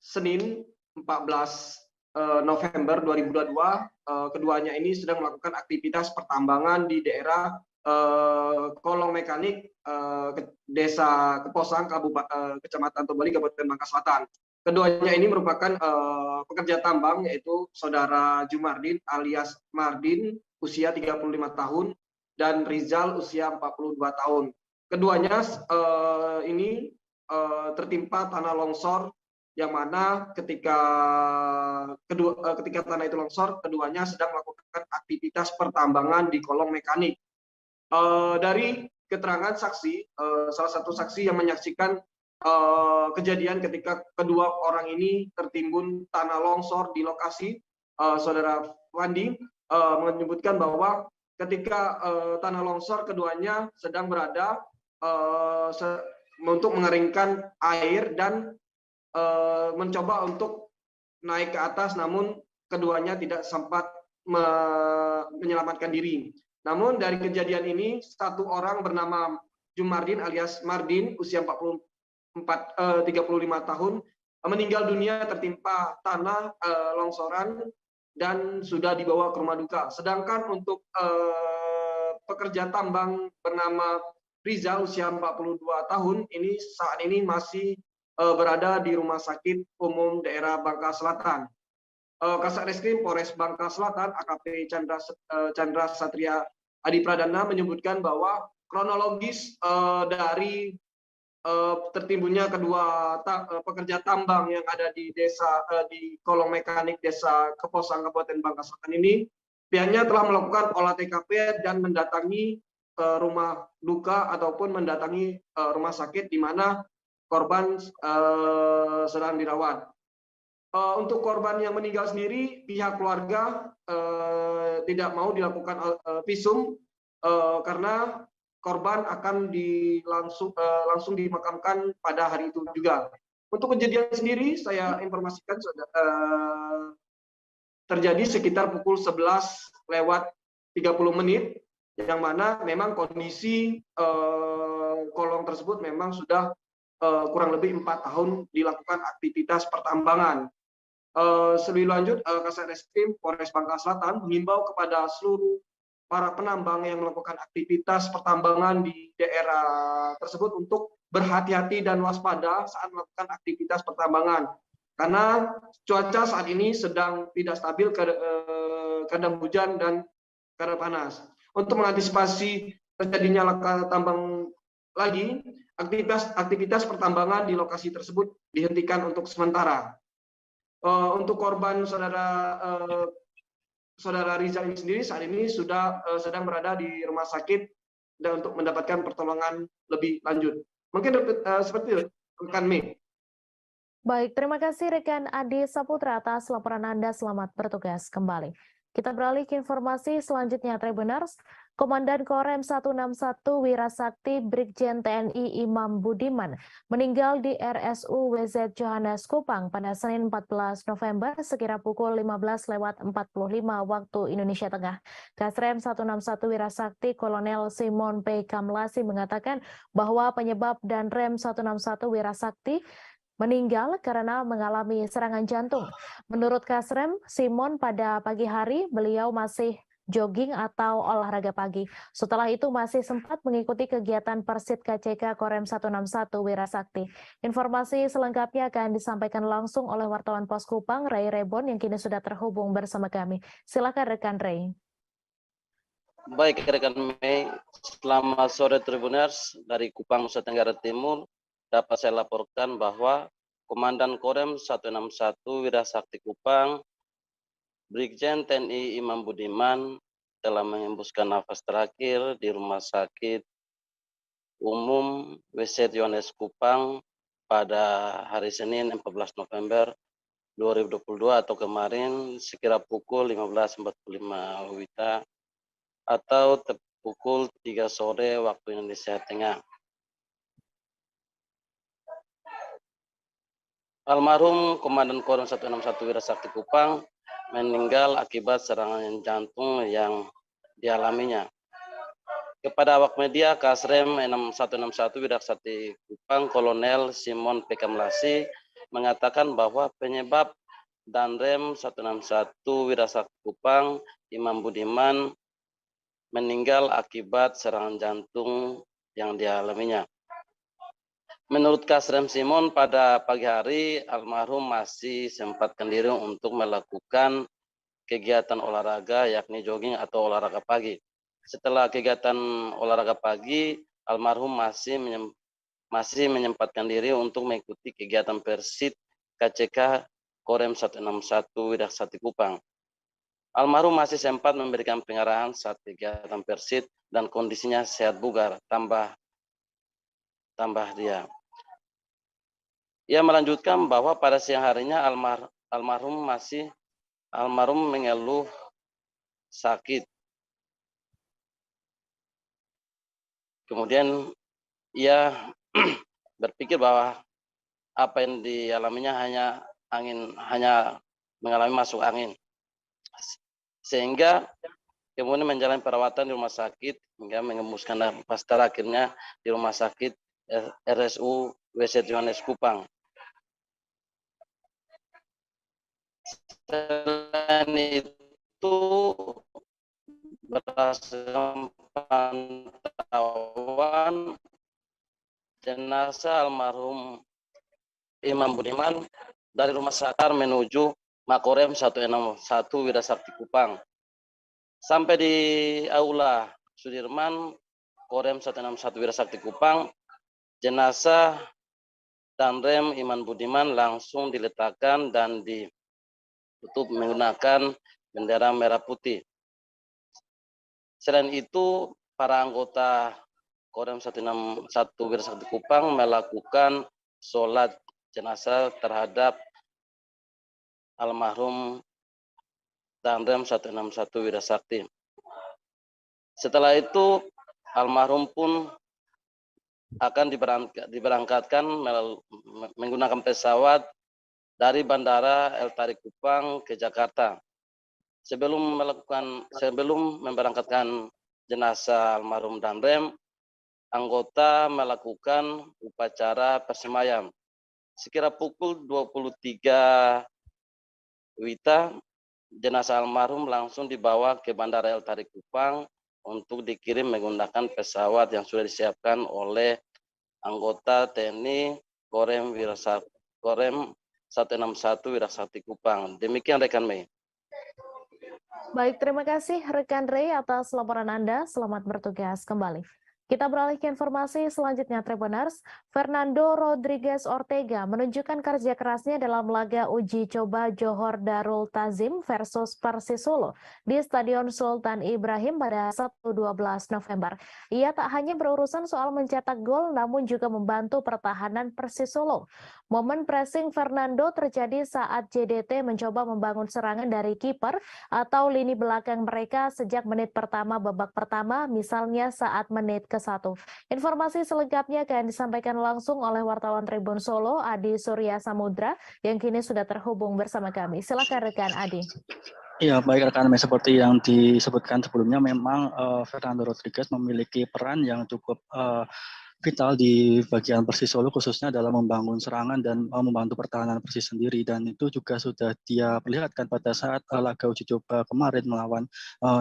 Senin 14 November 2022, keduanya ini sedang melakukan aktivitas pertambangan di daerah kolong mekanik Desa Keposang, Kecamatan Tobo Ali, Kabupaten Bangka Selatan. Keduanya ini merupakan pekerja tambang, yaitu Saudara Jumardin alias Mardin, usia 35 tahun, dan Rizal, usia 42 tahun. Keduanya ini tertimpa tanah longsor, yang mana ketika tanah itu longsor, keduanya sedang melakukan aktivitas pertambangan di kolong mekanik. Dari keterangan saksi, salah satu saksi yang menyaksikan kejadian ketika kedua orang ini tertimbun tanah longsor di lokasi, Saudara Wandi menyebutkan bahwa ketika tanah longsor, keduanya sedang berada untuk mengeringkan air dan mencoba untuk naik ke atas, namun keduanya tidak sempat menyelamatkan diri. Namun dari kejadian ini, satu orang bernama Jumardin alias Mardin, usia 35 tahun, meninggal dunia tertimpa tanah longsoran dan sudah dibawa ke rumah duka. Sedangkan untuk pekerja tambang bernama Rizal, usia 42 tahun, ini saat ini masih berada di Rumah Sakit Umum Daerah Bangka Selatan. Kasat Reskrim Polres Bangka Selatan, AKP Chandra Satria Adi Pradana, menyebutkan bahwa kronologis dari tertimbunnya kedua pekerja tambang yang ada di desa di kolong mekanik Desa Keposang Kabupaten Bangka Selatan ini, pihaknya telah melakukan olah TKP dan mendatangi rumah duka ataupun mendatangi rumah sakit di mana korban sedang dirawat. Untuk korban yang meninggal sendiri, pihak keluarga tidak mau dilakukan visum karena korban akan langsung dimakamkan pada hari itu juga. Untuk kejadian sendiri, saya informasikan terjadi sekitar pukul 11:30, yang mana memang kondisi kolong tersebut memang sudah kurang lebih 4 tahun dilakukan aktivitas pertambangan. Lebih lanjut, Kasat Reskrim Polres Bangka Selatan mengimbau kepada seluruh para penambang yang melakukan aktivitas pertambangan di daerah tersebut untuk berhati-hati dan waspada saat melakukan aktivitas pertambangan. Karena cuaca saat ini sedang tidak stabil, kadang hujan dan kadang panas. Untuk mengantisipasi terjadinya laka tambang lagi, aktivitas pertambangan di lokasi tersebut dihentikan untuk sementara. Untuk korban saudara Rizal ini sendiri saat ini sudah sedang berada di rumah sakit dan untuk mendapatkan pertolongan lebih lanjut. Mungkin seperti itu, rekan Mei. Baik, terima kasih rekan Adi Saputra atas laporan Anda. Selamat bertugas kembali. Kita beralih ke informasi selanjutnya, Tribuners. Komandan Korem 161 Wirasakti Brigjen TNI Imam Budiman meninggal di RSU WZ Johannes Kupang pada Senin 14 November sekira pukul 15:45 waktu Indonesia Tengah. Kasrem 161 Wirasakti Kolonel Simon P. Kamlasi mengatakan bahwa penyebab dan rem 161 Wirasakti meninggal karena mengalami serangan jantung. Menurut Kasrem Simon, pada pagi hari beliau masih jogging atau olahraga pagi. Setelah itu masih sempat mengikuti kegiatan Persit KCK Korem 161 Wirasakti. Informasi selengkapnya akan disampaikan langsung oleh wartawan Pos Kupang, Ray Rebon, yang kini sudah terhubung bersama kami. Silakan rekan Ray. Baik rekan Mei, selamat sore Tribuners. Dari Kupang, Nusa Tenggara Timur, dapat saya laporkan bahwa Komandan Korem 161 Wirasakti Kupang, Brigjen TNI Imam Budiman telah menghembuskan nafas terakhir di Rumah Sakit Umum WZ Johannes Kupang pada hari Senin 14 November 2022 atau kemarin sekira pukul 15:45 WITA atau pukul 3 sore waktu Indonesia Tengah. Almarhum Komandan Korem 161 Wirasakti Kupang meninggal akibat serangan jantung yang dialaminya. Kepada awak media, Kasrem 161 Wirasakti Kupang Kolonel Simon P. Kamlasi mengatakan bahwa penyebab dan rem 161 Wirasakti Kupang Imam Budiman meninggal akibat serangan jantung yang dialaminya. Menurut Kasrem Simon, pada pagi hari almarhum masih sempatkan diri untuk melakukan kegiatan olahraga yakni jogging atau olahraga pagi. Setelah kegiatan olahraga pagi, almarhum masih menyempatkan diri untuk mengikuti kegiatan Persit KCK Korem 161 Wirasakti Kupang. Almarhum masih sempat memberikan pengarahan saat kegiatan Persit dan kondisinya sehat bugar, tambah dia. Ia melanjutkan bahwa pada siang harinya almarhum mengeluh sakit. Kemudian ia berpikir bahwa apa yang dialaminya hanya mengalami masuk angin. Sehingga kemudian menjalani perawatan di rumah sakit hingga mengembuskan nafas terakhirnya di rumah sakit RSU WZ Johannes Kupang. Selain itu, berdasarkan pantauan jenazah almarhum Imam Budiman dari rumah sakit menuju Makorem 161 Wirasakti Kupang. Sampai di Aula Sudirman Korem 161 Wirasakti Kupang, jenazah Danrem Iman Budiman langsung diletakkan dan ditutup menggunakan bendera merah putih. Selain itu, para anggota Korem 161 Wirasakti Kupang melakukan sholat jenazah terhadap almarhum Danrem 161 Wirasakti. Setelah itu, almarhum pun akan diberangkatkan menggunakan pesawat dari Bandara El Tarik Kupang ke Jakarta. Sebelum memberangkatkan jenazah almarhum Danrem, anggota melakukan upacara persembahyaan. Sekira pukul 23 WITA, jenazah almarhum langsung dibawa ke Bandara El Tarik Kupang untuk dikirim menggunakan pesawat yang sudah disiapkan oleh anggota TNI Korem 161 Wirasakti Kupang. Demikian rekan Mei. Baik, terima kasih rekan Ray atas laporan Anda. Selamat bertugas kembali. Kita beralih ke informasi selanjutnya, Tribuners. Fernando Rodriguez Ortega menunjukkan kerja kerasnya dalam laga uji coba Johor Darul Ta'zim versus Persis Solo di Stadion Sultan Ibrahim pada Sabtu 12 November. Ia tak hanya berurusan soal mencetak gol, namun juga membantu pertahanan Persis Solo. Momen pressing Fernando terjadi saat JDT mencoba membangun serangan dari kiper atau lini belakang mereka sejak menit pertama babak pertama, misalnya saat menit ke-1. Informasi selengkapnya akan disampaikan langsung oleh wartawan Tribun Solo, Adi Surya Samudra, yang kini sudah terhubung bersama kami. Silakan rekan Adi. Ya, baik rekan, seperti yang disebutkan sebelumnya, memang Fernando Rodriguez memiliki peran yang cukup vital di bagian Persis Solo, khususnya dalam membangun serangan dan membantu pertahanan Persis sendiri, dan itu juga sudah dia perlihatkan pada saat laga uji coba kemarin melawan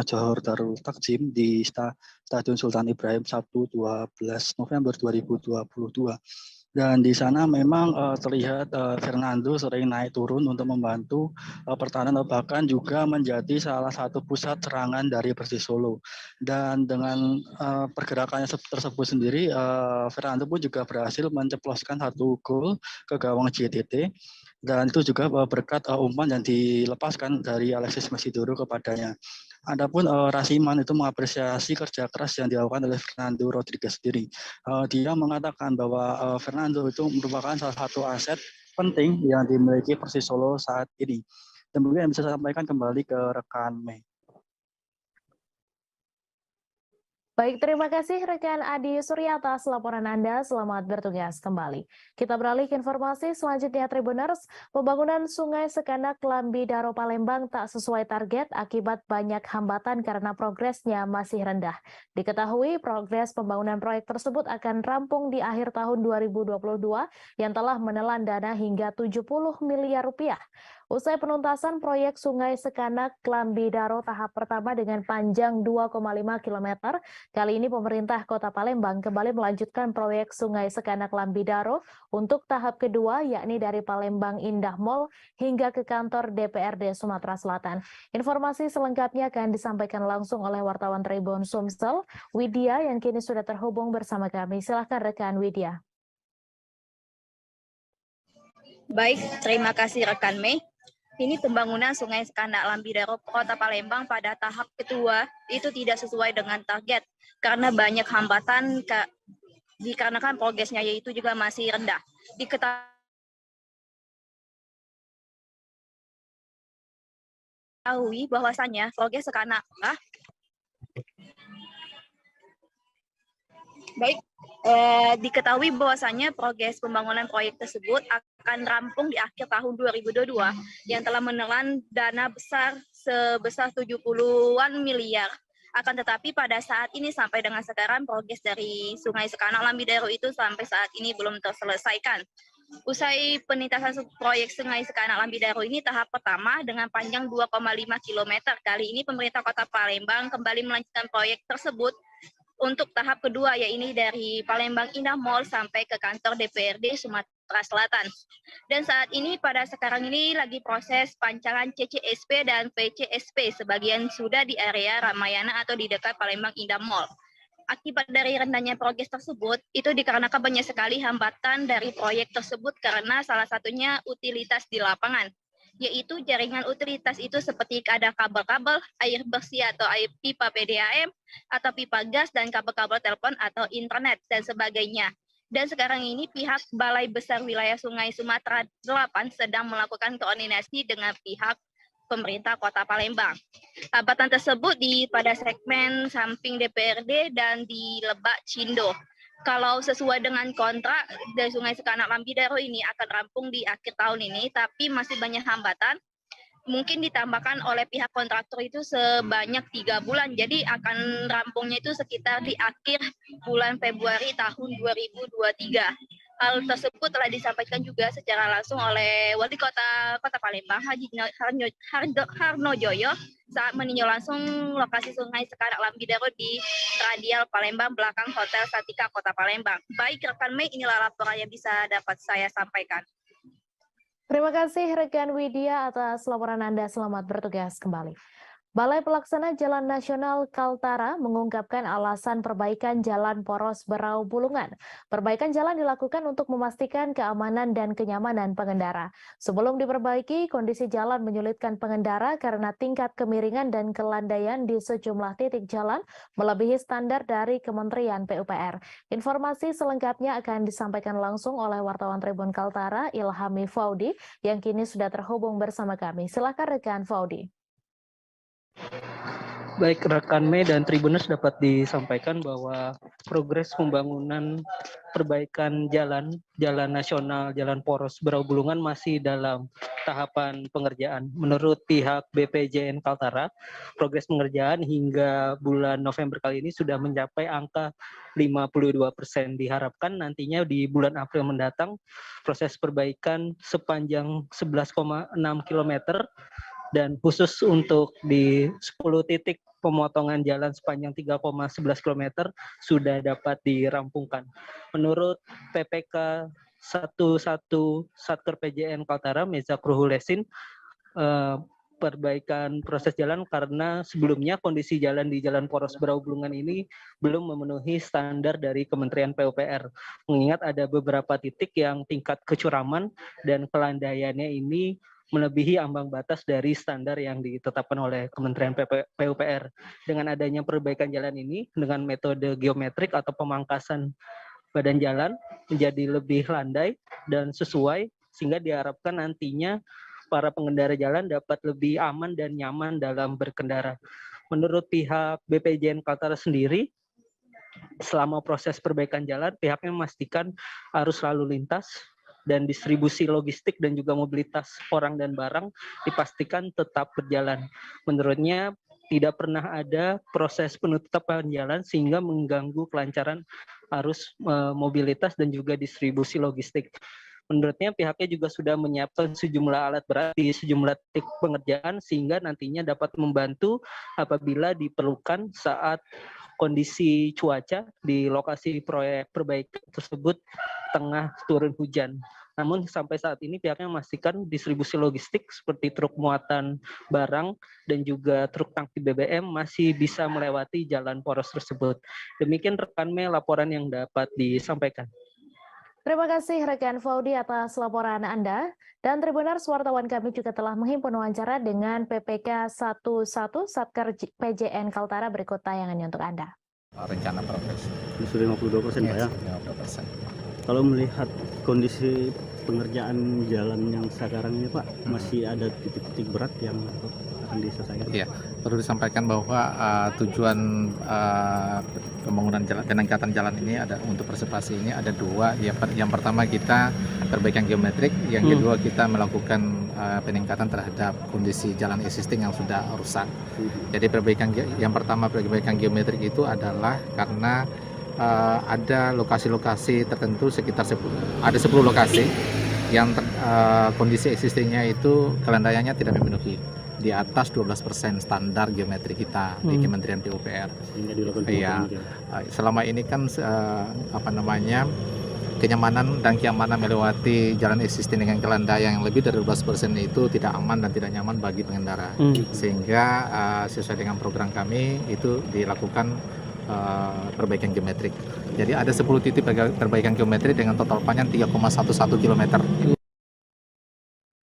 Johor Darul Ta'zim di Stadion Sultan Ibrahim Sabtu 12 November 2022. Dan di sana memang terlihat Fernando sering naik turun untuk membantu pertahanan, bahkan juga menjadi salah satu pusat serangan dari Persis Solo. Dan dengan pergerakannya tersebut sendiri, Fernando pun juga berhasil menceploskan satu gol ke gawang JDT. Dan itu juga berkat umpan yang dilepaskan dari Alexis Mesidoro kepadanya. Adapun Rasiman itu mengapresiasi kerja keras yang dilakukan oleh Fernando Rodriguez sendiri. Dia mengatakan bahwa Fernando itu merupakan salah satu aset penting yang dimiliki Persis Solo saat ini. Dan mungkin bisa saya sampaikan kembali ke rekan Mei. Baik, terima kasih rekan Adi Surya atas laporan Anda. Selamat bertugas kembali. Kita beralih ke informasi selanjutnya, Tribuners. Pembangunan Sungai Sekanak Lambi Daro Palembang tak sesuai target akibat banyak hambatan karena progresnya masih rendah. Diketahui progres pembangunan proyek tersebut akan rampung di akhir tahun 2022 yang telah menelan dana hingga 70 miliar rupiah. Usai penuntasan proyek Sungai Sekanak Lambi Daro tahap pertama dengan panjang 2,5 km, kali ini pemerintah Kota Palembang kembali melanjutkan proyek Sungai Sekanak Lambi Daro untuk tahap kedua, yakni dari Palembang Indah Mall hingga ke kantor DPRD Sumatera Selatan. Informasi selengkapnya akan disampaikan langsung oleh wartawan Tribun Sumsel, Widya, yang kini sudah terhubung bersama kami. Silahkan rekan Widya. Baik, terima kasih rekan Mei. Ini pembangunan Sungai Sekanak Lambi Daro Kota Palembang pada tahap kedua itu tidak sesuai dengan target karena banyak hambatan dikarenakan progresnya yaitu juga masih rendah. Diketahui bahwasannya progres Sekanak diketahui bahwasannya progres pembangunan proyek tersebut akan rampung di akhir tahun 2022 yang telah menelan dana besar sebesar 70-an miliar. Akan tetapi pada saat ini sampai dengan sekarang progres dari Sungai Sekanak Lambi Daro itu sampai saat ini belum terselesaikan. Usai penuntasan proyek Sungai Sekanak Lambi Daro ini tahap pertama dengan panjang 2,5 km. Kali ini pemerintah Kota Palembang kembali melanjutkan proyek tersebut untuk tahap kedua, yaitu dari Palembang Indah Mall sampai ke kantor DPRD Sumatera Selatan. Dan saat ini pada sekarang ini lagi proses pancaran CCSP dan VCSP, sebagian sudah di area Ramayana atau di dekat Palembang Indah Mall. Akibat dari rendahnya progres tersebut, itu dikarenakan banyak sekali hambatan dari proyek tersebut karena salah satunya utilitas di lapangan, yaitu jaringan utilitas itu seperti ada kabel-kabel, air bersih atau air pipa PDAM, atau pipa gas, dan kabel-kabel telepon atau internet, dan sebagainya. Dan sekarang ini pihak Balai Besar Wilayah Sungai Sumatera 8 sedang melakukan koordinasi dengan pihak pemerintah Kota Palembang. Hambatan tersebut pada segmen samping DPRD dan di Lebak Cindo. Kalau sesuai dengan kontrak dari Sungai Sekanak Lambidaro ini akan rampung di akhir tahun ini, tapi masih banyak hambatan. Mungkin ditambahkan oleh pihak kontraktor itu sebanyak 3 bulan. Jadi akan rampungnya itu sekitar di akhir bulan Februari tahun 2023. Hal tersebut telah disampaikan juga secara langsung oleh Wali Kota Palembang, Haji Harnojoyo, saat meninjau langsung lokasi Sungai Sekanak Lambidaro di Radial Palembang belakang Hotel Satika Kota Palembang. Baik rekan Mei, inilah laporan yang bisa dapat saya sampaikan. Terima kasih rekan Widya atas laporan Anda. Selamat bertugas kembali. Balai Pelaksana Jalan Nasional Kaltara mengungkapkan alasan perbaikan jalan poros Berau Bulungan. Perbaikan jalan dilakukan untuk memastikan keamanan dan kenyamanan pengendara. Sebelum diperbaiki, kondisi jalan menyulitkan pengendara karena tingkat kemiringan dan kelandaian di sejumlah titik jalan melebihi standar dari Kementerian PUPR. Informasi selengkapnya akan disampaikan langsung oleh wartawan Tribun Kaltara, Ilhami Faudi, yang kini sudah terhubung bersama kami. Silakan rekan Faudi. Baik rekan Mei dan Tribuners, dapat disampaikan bahwa progres pembangunan perbaikan jalan nasional, jalan poros Berau Bulungan masih dalam tahapan pengerjaan. Menurut pihak BPJN Kaltara, progres pengerjaan hingga bulan November kali ini sudah mencapai angka 52%. Diharapkan nantinya di bulan April mendatang proses perbaikan sepanjang 11,6 km dan khusus untuk di 10 titik pemotongan jalan sepanjang 3,11 km sudah dapat dirampungkan. Menurut PPK 11 Satker PJN Kaltara, Meza Kruhulesin, perbaikan proses jalan karena sebelumnya kondisi jalan di Jalan Poros Berau Bulungan ini belum memenuhi standar dari Kementerian PUPR. Mengingat ada beberapa titik yang tingkat kecuraman dan kelandaiannya ini melebihi ambang batas dari standar yang ditetapkan oleh Kementerian PUPR. Dengan adanya perbaikan jalan ini dengan metode geometrik atau pemangkasan badan jalan menjadi lebih landai dan sesuai, sehingga diharapkan nantinya para pengendara jalan dapat lebih aman dan nyaman dalam berkendara. Menurut pihak BPJN Kaltara sendiri, selama proses perbaikan jalan, pihaknya memastikan arus lalu lintas dan distribusi logistik dan juga mobilitas orang dan barang dipastikan tetap berjalan. Menurutnya tidak pernah ada proses penutupan jalan sehingga mengganggu kelancaran arus mobilitas dan juga distribusi logistik. Menurutnya pihaknya juga sudah menyiapkan sejumlah alat berat di sejumlah titik pengerjaan sehingga nantinya dapat membantu apabila diperlukan saat kondisi cuaca di lokasi proyek perbaikan tersebut tengah turun hujan. Namun sampai saat ini pihaknya memastikan distribusi logistik seperti truk muatan barang dan juga truk tangki BBM masih bisa melewati jalan poros tersebut. Demikian rekan Mei laporan yang dapat disampaikan. Terima kasih rekan Faudi atas laporan Anda. Dan Tribuners, wartawan kami juga telah menghimpun wawancara dengan PPK 11 Satker PJN Kaltara. Berikut tayangannya untuk Anda. Rencana progres. Sudah 52% Pak ya? 52%. Kalau melihat kondisi pengerjaan jalan yang sekarang ini Pak, masih ada titik-titik berat yang akan diselesaikan? Iya, perlu disampaikan bahwa tujuan pembangunan jalan, peningkatan jalan ini ada untuk preservasi ini ada dua. Yang pertama kita perbaikan geometrik, yang kedua kita melakukan peningkatan terhadap kondisi jalan existing yang sudah rusak. Jadi yang pertama perbaikan geometrik itu adalah karena ada lokasi-lokasi tertentu sekitar 10 lokasi yang kondisi existingnya itu kelandaiannya tidak memenuhi di atas 12% standar geometri kita di Kementerian PUPR. Iya, selama ini kan kenyamanan dan keamanan melewati jalan existing dengan kelandaian yang lebih dari 12% itu tidak aman dan tidak nyaman bagi pengendara. Sehingga sesuai dengan program kami itu dilakukan perbaikan geometrik. Jadi ada 10 titik perbaikan geometrik dengan total panjang 3,11 km.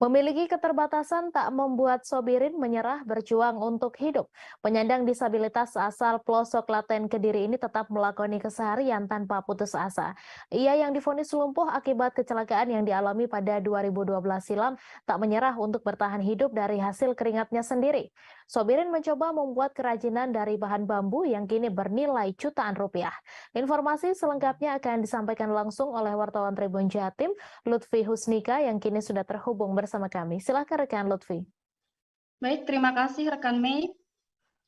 Memiliki keterbatasan tak membuat Sobirin menyerah berjuang untuk hidup. Penyandang disabilitas asal pelosok Klaten Kediri ini tetap melakoni keseharian tanpa putus asa. Ia yang divonis lumpuh akibat kecelakaan yang dialami pada 2012 silam tak menyerah untuk bertahan hidup dari hasil keringatnya sendiri. Sobirin mencoba membuat kerajinan dari bahan bambu yang kini bernilai jutaan rupiah. Informasi selengkapnya akan disampaikan langsung oleh wartawan Tribun Jatim, Lutfi Husnika yang kini sudah terhubung bersama kami. Silakan rekan Lutfi. Baik, terima kasih rekan Mei.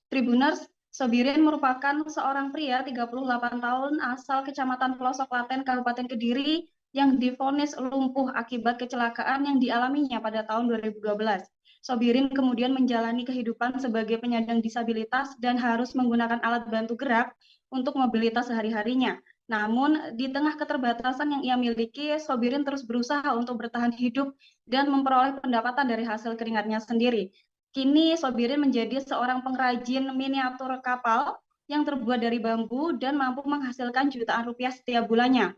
Tribuners, Sobirin merupakan seorang pria 38 tahun asal Kecamatan Pelosok Klaten, Kabupaten Kediri yang divonis lumpuh akibat kecelakaan yang dialaminya pada tahun 2012. Sobirin kemudian menjalani kehidupan sebagai penyandang disabilitas dan harus menggunakan alat bantu gerak untuk mobilitas sehari-harinya. Namun, di tengah keterbatasan yang ia miliki, Sobirin terus berusaha untuk bertahan hidup dan memperoleh pendapatan dari hasil keringatnya sendiri. Kini Sobirin menjadi seorang pengrajin miniatur kapal yang terbuat dari bambu dan mampu menghasilkan jutaan rupiah setiap bulannya.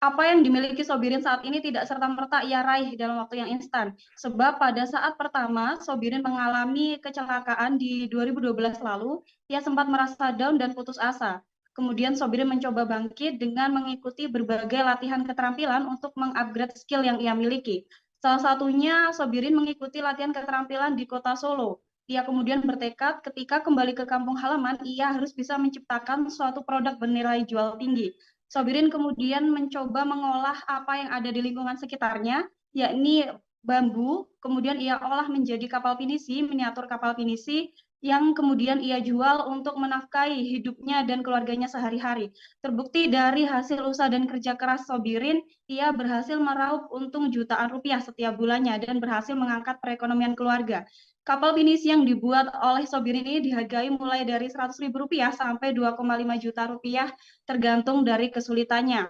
Apa yang dimiliki Sobirin saat ini tidak serta-merta ia raih dalam waktu yang instan. Sebab pada saat pertama Sobirin mengalami kecelakaan di 2012 lalu, ia sempat merasa down dan putus asa. Kemudian Sobirin mencoba bangkit dengan mengikuti berbagai latihan keterampilan untuk mengupgrade skill yang ia miliki. Salah satunya Sobirin mengikuti latihan keterampilan di kota Solo. Ia kemudian bertekad ketika kembali ke kampung halaman, ia harus bisa menciptakan suatu produk bernilai jual tinggi. Sobirin kemudian mencoba mengolah apa yang ada di lingkungan sekitarnya, yakni bambu, kemudian ia olah menjadi kapal pinisi, miniatur kapal pinisi, yang kemudian ia jual untuk menafkahi hidupnya dan keluarganya sehari-hari. Terbukti dari hasil usaha dan kerja keras Sobirin, ia berhasil meraup untung jutaan rupiah setiap bulannya dan berhasil mengangkat perekonomian keluarga. Kapal pinisi yang dibuat oleh Sobirin ini dihargai mulai dari Rp100.000 sampai 2,5 juta rupiah tergantung dari kesulitannya.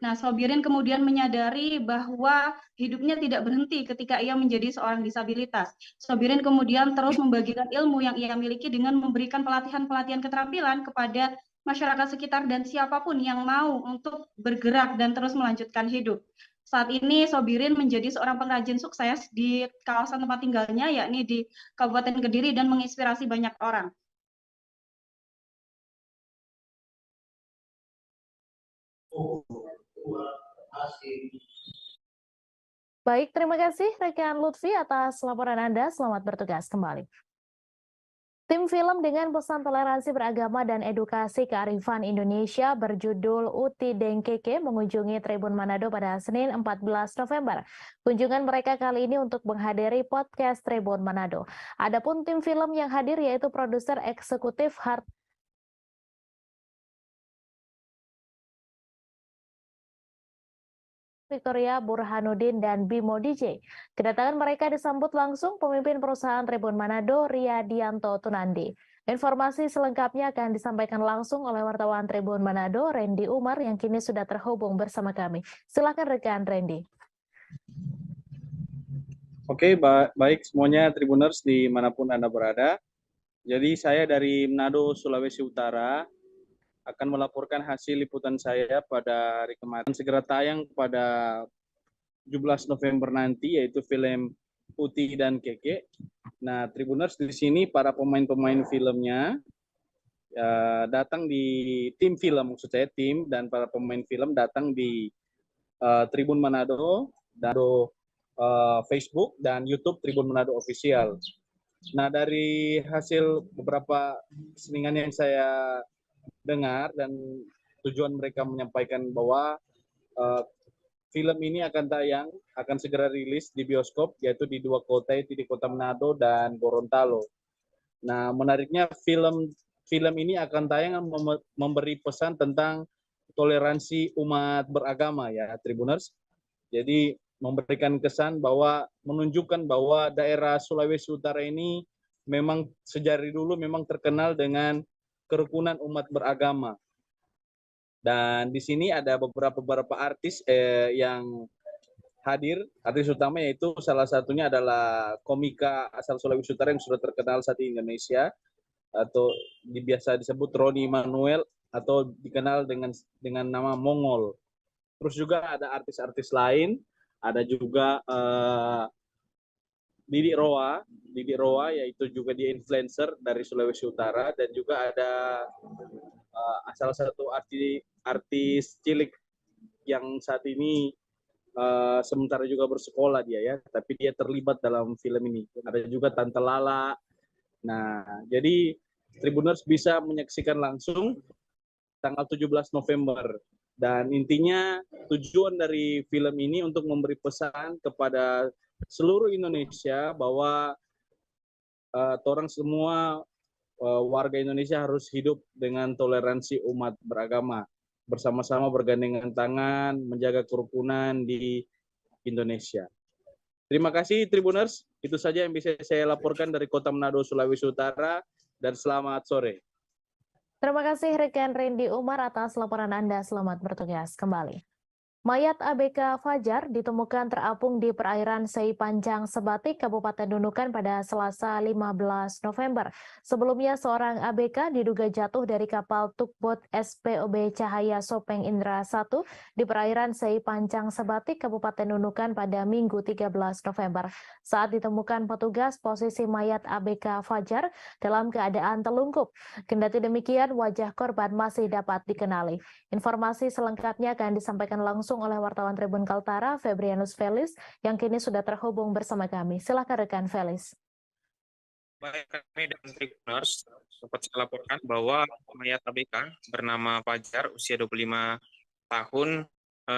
Nah, Sobirin kemudian menyadari bahwa hidupnya tidak berhenti ketika ia menjadi seorang disabilitas. Sobirin kemudian terus membagikan ilmu yang ia miliki dengan memberikan pelatihan-pelatihan keterampilan kepada masyarakat sekitar dan siapapun yang mau untuk bergerak dan terus melanjutkan hidup. Saat ini Sobirin menjadi seorang pengrajin sukses di kawasan tempat tinggalnya, yakni di Kabupaten Kediri, dan menginspirasi banyak orang. Baik, terima kasih rekan Lutfi atas laporan Anda. Selamat bertugas kembali. Tim film dengan pesan toleransi beragama dan edukasi kearifan Indonesia berjudul Uti Dengkeke mengunjungi Tribun Manado pada Senin 14 November. Kunjungan mereka kali ini untuk menghadiri podcast Tribun Manado. Adapun tim film yang hadir yaitu produser eksekutif Victoria Burhanuddin dan Bimo DJ. Kedatangan mereka disambut langsung pemimpin perusahaan Tribun Manado, Riyadianto Tunandi. Informasi selengkapnya akan disampaikan langsung oleh wartawan Tribun Manado, Randy Umar, yang kini sudah terhubung bersama kami. Silakan rekan Randy. Oke, baik semuanya Tribuners dimanapun Anda berada. Jadi saya dari Manado, Sulawesi Utara, akan melaporkan hasil liputan saya pada hari kemarin. Segera tayang pada 17 November nanti, yaitu film Uti dan Keke. Nah, Tribuners di sini para pemain-pemain filmnya datang di tim film, maksud saya tim, dan para pemain film datang di Tribun Manado, dan Facebook dan YouTube Tribun Manado Official. Nah, dari hasil beberapa selingan yang saya dengar dan tujuan mereka menyampaikan bahwa film ini akan tayang, akan segera rilis di bioskop, yaitu di dua kota, yaitu di Kota Manado dan Gorontalo. Nah, menariknya film ini akan tayang memberi pesan tentang toleransi umat beragama ya, Tribuners. Jadi memberikan kesan bahwa menunjukkan bahwa daerah Sulawesi Utara ini memang sejak dulu memang terkenal dengan kerukunan umat beragama. Dan di sini ada beberapa artis yang hadir. Artis utama yaitu salah satunya adalah komika asal Sulawesi Utara yang sudah terkenal saat di Indonesia, atau biasa disebut Roni Manuel atau dikenal dengan nama Mongol. Terus juga ada artis-artis lain, ada juga Didi Roa yaitu juga dia influencer dari Sulawesi Utara, dan juga ada salah satu artis cilik yang saat ini sementara juga bersekolah dia ya, tapi dia terlibat dalam film ini. Ada juga Tante Lala. Nah, jadi Tribuners bisa menyaksikan langsung tanggal 17 November. Dan intinya tujuan dari film ini untuk memberi pesan kepada seluruh Indonesia bahwa orang semua warga Indonesia harus hidup dengan toleransi umat beragama, bersama-sama bergandengan tangan, menjaga kerukunan di Indonesia. Terima kasih Tribuners, itu saja yang bisa saya laporkan dari Kota Manado, Sulawesi Utara, dan selamat sore. Terima kasih rekan Randy Umar atas laporan Anda. Selamat bertugas kembali. Mayat ABK Fajar ditemukan terapung di perairan Sei Panjang Sebatik, Kabupaten Nunukan pada Selasa 15 November. Sebelumnya seorang ABK diduga jatuh dari kapal tugboat SPOB Cahaya Sopeng Indra 1 di perairan Sei Panjang Sebatik, Kabupaten Nunukan pada Minggu 13 November. Saat ditemukan petugas, posisi mayat ABK Fajar dalam keadaan telungkup. Kendati demikian, wajah korban masih dapat dikenali. Informasi selengkapnya akan disampaikan langsung oleh wartawan Tribun Kaltara, Febrianus Felis, yang kini sudah terhubung bersama kami. Silakan rekan Felis. Baik, kami dan Tribuners dapat saya laporkan bahwa mayat ABK bernama Fajar, usia 25 tahun,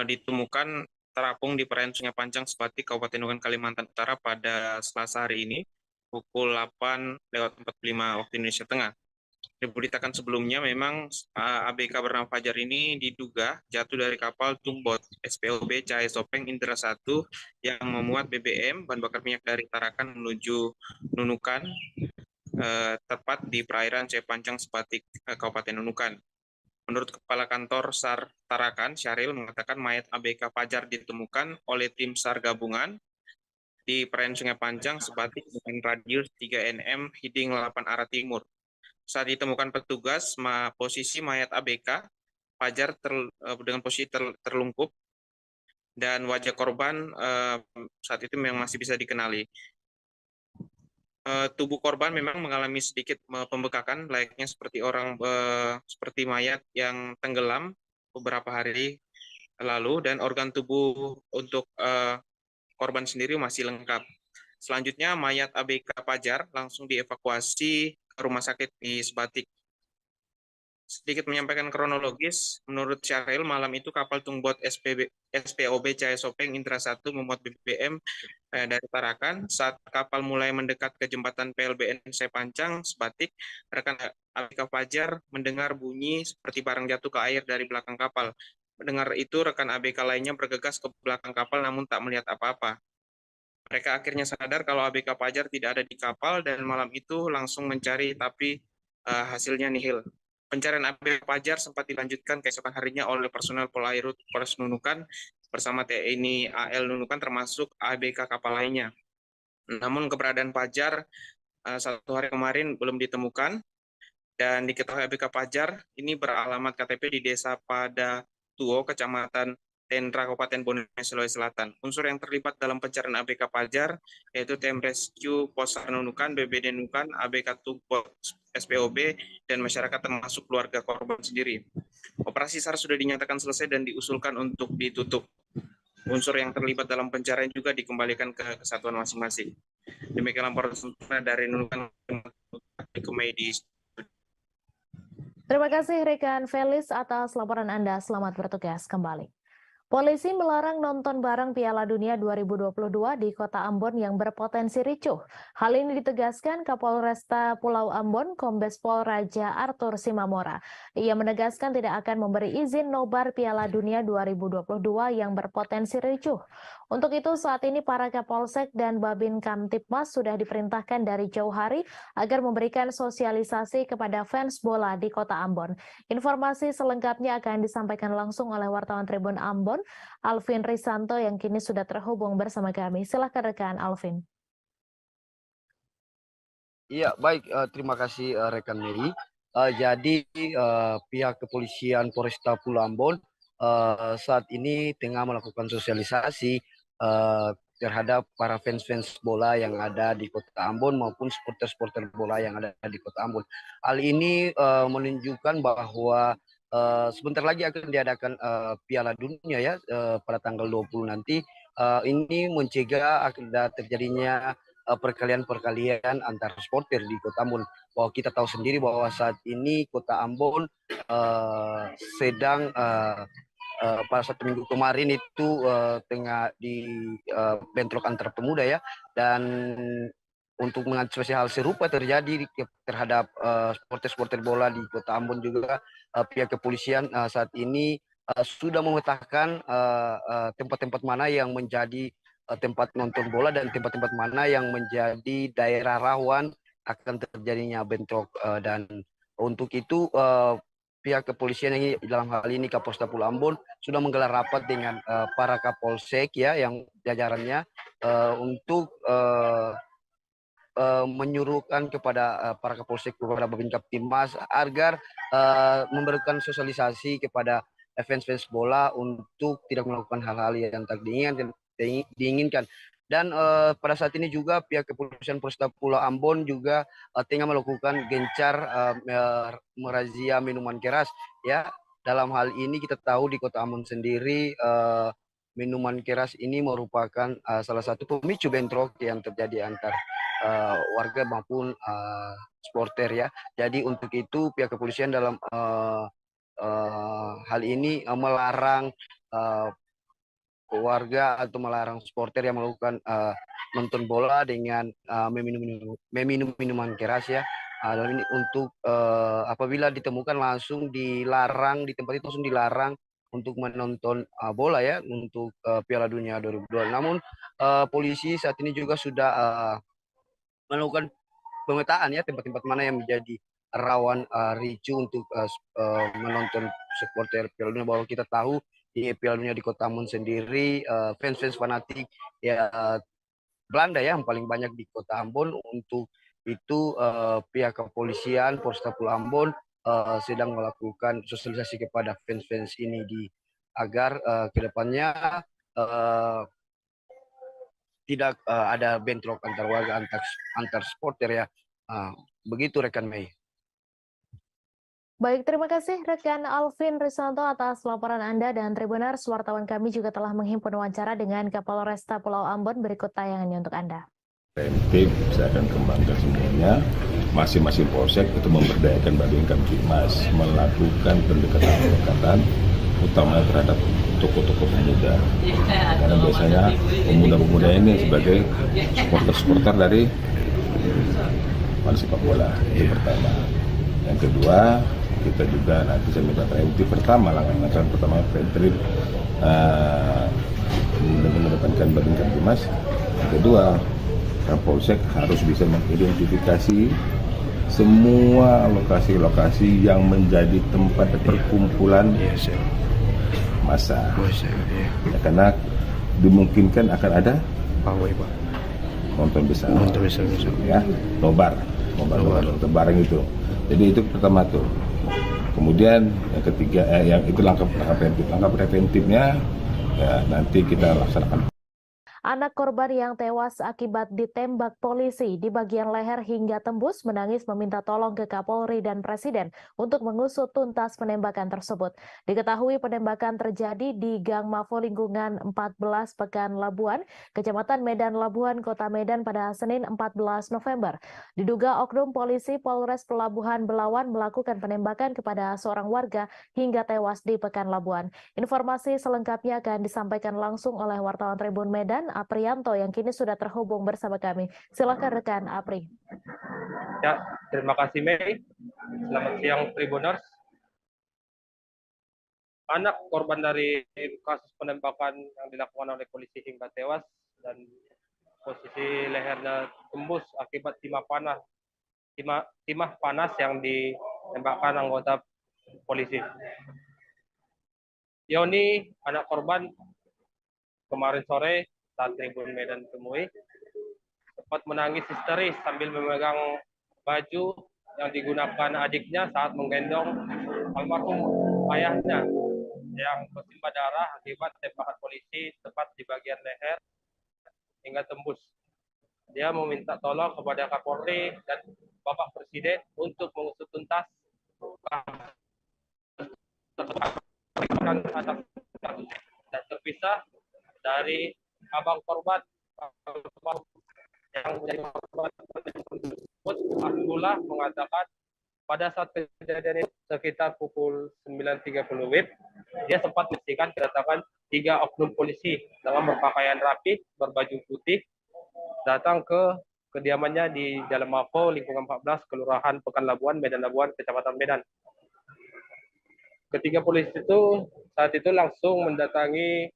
ditemukan terapung di perairan Sungai Panjang Sebatik, Kabupaten Nunukan, Kalimantan Utara pada Selasa hari ini, pukul 8:45 waktu Indonesia Tengah. Diberitakan sebelumnya memang ABK bernama Fajar ini diduga jatuh dari kapal tugboat SPOB Cahaya Sopeng Indra 1 yang memuat BBM, bahan bakar minyak dari Tarakan menuju Nunukan, tepat di perairan Sei Panjang Sebatik, Kabupaten Nunukan. Menurut Kepala Kantor SAR Tarakan, Syahril mengatakan mayat ABK Fajar ditemukan oleh tim SAR gabungan di perairan Sungai Panjang Sebatik dengan radius 3 nm heading 8 arah timur. Saat ditemukan petugas, posisi mayat ABK Fajar dengan posisi terlungkup, dan wajah korban saat itu memang masih bisa dikenali. Tubuh korban memang mengalami sedikit pembekakan, layaknya seperti mayat yang tenggelam beberapa hari lalu, dan organ tubuh untuk korban sendiri masih lengkap. Selanjutnya, mayat ABK Fajar langsung dievakuasi ke rumah sakit di Sebatik. Sedikit menyampaikan kronologis, menurut Syahril, malam itu kapal tugboat SPOB Cahaya Sopeng Indra 1 memuat BBM dari Tarakan. Saat kapal mulai mendekat ke jembatan PLBN Sei Panjang Sebatik, rekan ABK Fajar mendengar bunyi seperti barang jatuh ke air dari belakang kapal. Mendengar itu, rekan ABK lainnya bergegas ke belakang kapal namun tak melihat apa-apa. Mereka akhirnya sadar kalau ABK Fajar tidak ada di kapal, dan malam itu langsung mencari, tapi hasilnya nihil. Pencarian ABK Fajar sempat dilanjutkan keesokan harinya oleh personel Polairut Polres Nunukan bersama TNI AL Nunukan, termasuk ABK kapal lainnya. Namun keberadaan Fajar satu hari kemarin belum ditemukan, dan diketahui ABK Fajar ini beralamat KTP di Desa Padatuo, Kecamatan Tendra, Kabupaten Bone, Sulawesi Selatan. Unsur yang terlibat dalam pencarian ABK Fajar yaitu Tim Rescue Posar Nunukan, BBD Nunukan, ABK Tugboat SPOB, dan masyarakat termasuk keluarga korban sendiri. Operasi SAR sudah dinyatakan selesai dan diusulkan untuk ditutup. Unsur yang terlibat dalam pencarian juga dikembalikan ke kesatuan masing-masing. Demikian laporan dari Nunukan ke Medis. Terima kasih rekan Felis atas laporan Anda. Selamat bertugas kembali. Polisi melarang nonton bareng Piala Dunia 2022 di Kota Ambon yang berpotensi ricuh. Hal ini ditegaskan Kapolresta Pulau Ambon, Kombes Pol Raja Arthur Simamora. Ia menegaskan tidak akan memberi izin nobar Piala Dunia 2022 yang berpotensi ricuh. Untuk itu saat ini para Kapolsek dan Babin Kamtipmas sudah diperintahkan dari jauh hari agar memberikan sosialisasi kepada fans bola di Kota Ambon. Informasi selengkapnya akan disampaikan langsung oleh wartawan Tribun Ambon, Alvin Risanto, yang kini sudah terhubung bersama kami. Silakan rekan Alvin. Iya, baik. Terima kasih rekan Mei. Jadi pihak kepolisian Polresta Pulau Ambon saat ini tengah melakukan sosialisasi terhadap para fans-fans bola yang ada di Kota Ambon maupun supporter-supporter bola yang ada di Kota Ambon. Hal ini menunjukkan bahwa sebentar lagi akan diadakan Piala Dunia ya pada tanggal 20 nanti. Ini mencegah ada terjadinya perkalian-perkalian antar supporter di Kota Ambon. Bahwa kita tahu sendiri bahwa saat ini Kota Ambon sedang pada satu minggu kemarin itu tengah di bentrok antar pemuda ya, dan untuk mengantisipasi hal serupa terjadi terhadap supporter-supporter bola di Kota Ambon juga pihak kepolisian saat ini sudah memetakan tempat-tempat mana yang menjadi tempat nonton bola dan tempat-tempat mana yang menjadi daerah rawan akan terjadinya bentrok, dan untuk itu pihak kepolisian ini dalam hal ini Kapolresta Pulau Ambon sudah menggelar rapat dengan para kapolsek ya yang jajarannya untuk menyuruhkan kepada para kapolsek, kepada Babin Kaptimas agar memberikan sosialisasi kepada fans-fans bola untuk tidak melakukan hal-hal yang tak diinginkan. Dan pada saat ini juga pihak kepolisian Polresta Pulau Ambon juga tengah melakukan gencar merazia minuman keras ya. Dalam hal ini kita tahu di Kota Ambon sendiri minuman keras ini merupakan salah satu pemicu bentrok yang terjadi antar warga maupun supporter ya. Jadi untuk itu pihak kepolisian dalam hal ini melarang warga atau melarang supporter yang melakukan nonton bola dengan meminum minuman keras ya. Dan ini untuk apabila ditemukan langsung dilarang di tempat itu, langsung dilarang untuk menonton bola ya untuk Piala Dunia 2022. Namun polisi saat ini juga sudah melakukan pemetaan ya tempat-tempat mana yang menjadi rawan ricu untuk menonton supporter Piala Dunia. Bahwa kita tahu di Piala Dunia di Kota Ambon sendiri fans-fans fanatik ya Belanda ya yang paling banyak di Kota Ambon. Untuk itu pihak kepolisian Polresta Pulau Ambon sedang melakukan sosialisasi kepada fans-fans ini agar kedepannya tidak ada bentrok antar warga antar supporter ya. Begitu rekan Mei. Baik, terima kasih rekan Alvin Risanto atas laporan Anda, dan Tribuners, wartawan kami juga telah menghimpun wawancara dengan Kapolresta Pulau Ambon. Berikut tayangannya untuk Anda. Preventif saya akan kembangkan semuanya. Masing-masing polsek itu memberdayakan Babin Kamtibmas melakukan pendekatan utama terhadap tokoh-tokoh pemuda. Karena biasanya pemuda-pemuda ini sebagai supporter dari sepak bola. Itu pertama. Yang kedua, kita juga nanti saya minta preventif pertama preventif mengedepankan Babin Kamtibmas. Yang kedua, Kapolsek harus bisa mengidentifikasi semua lokasi-lokasi yang menjadi tempat perkumpulan massa. Ya, karena dimungkinkan akan ada nonton besar. Ya, nobar bareng itu. Jadi itu pertama tuh. Kemudian yang ketiga, yang itu langkah preventif. Langkah preventifnya ya nanti kita laksanakan. Anak korban yang tewas akibat ditembak polisi di bagian leher hingga tembus menangis meminta tolong ke Kapolri dan Presiden untuk mengusut tuntas penembakan tersebut. Diketahui penembakan terjadi di Gang Mafo lingkungan 14 Pekan Labuan, Kecamatan Medan Labuan, Kota Medan pada Senin 14 November. Diduga oknum polisi Polres Pelabuhan Belawan melakukan penembakan kepada seorang warga hingga tewas di Pekan Labuan. Informasi selengkapnya akan disampaikan langsung oleh wartawan Tribun Medan, Aprianto, yang kini sudah terhubung bersama kami. Silakan rekan Apri. Ya, terima kasih Mei. Selamat siang Tribuners. Anak korban dari kasus penembakan yang dilakukan oleh polisi hingga tewas dan posisi lehernya tembus akibat timah panas yang ditembakkan anggota polisi. Yoni, anak korban, kemarin sore saat Tribun Medan temui, sempat menangis histeris sambil memegang baju yang digunakan adiknya saat menggendong almarhum ayahnya yang bersimbah darah akibat tembakan polisi tepat di bagian leher hingga tembus. Dia meminta tolong kepada Kapolri dan Bapak Presiden untuk mengusut tuntas atas kasus dan terpisah dari abang korban yang menjadi korban tersebut. Abdullah mengatakan pada saat kejadian itu sekitar pukul 9.30 WIB, dia sempat menyaksikan kedatangan 3 oknum polisi dengan berpakaian rapi, berbaju putih, datang ke kediamannya di Jalan Mako, lingkungan 14, Kelurahan Pekan Labuan, Medan Labuan, Kecamatan Medan. Ketiga polisi itu saat itu langsung mendatangi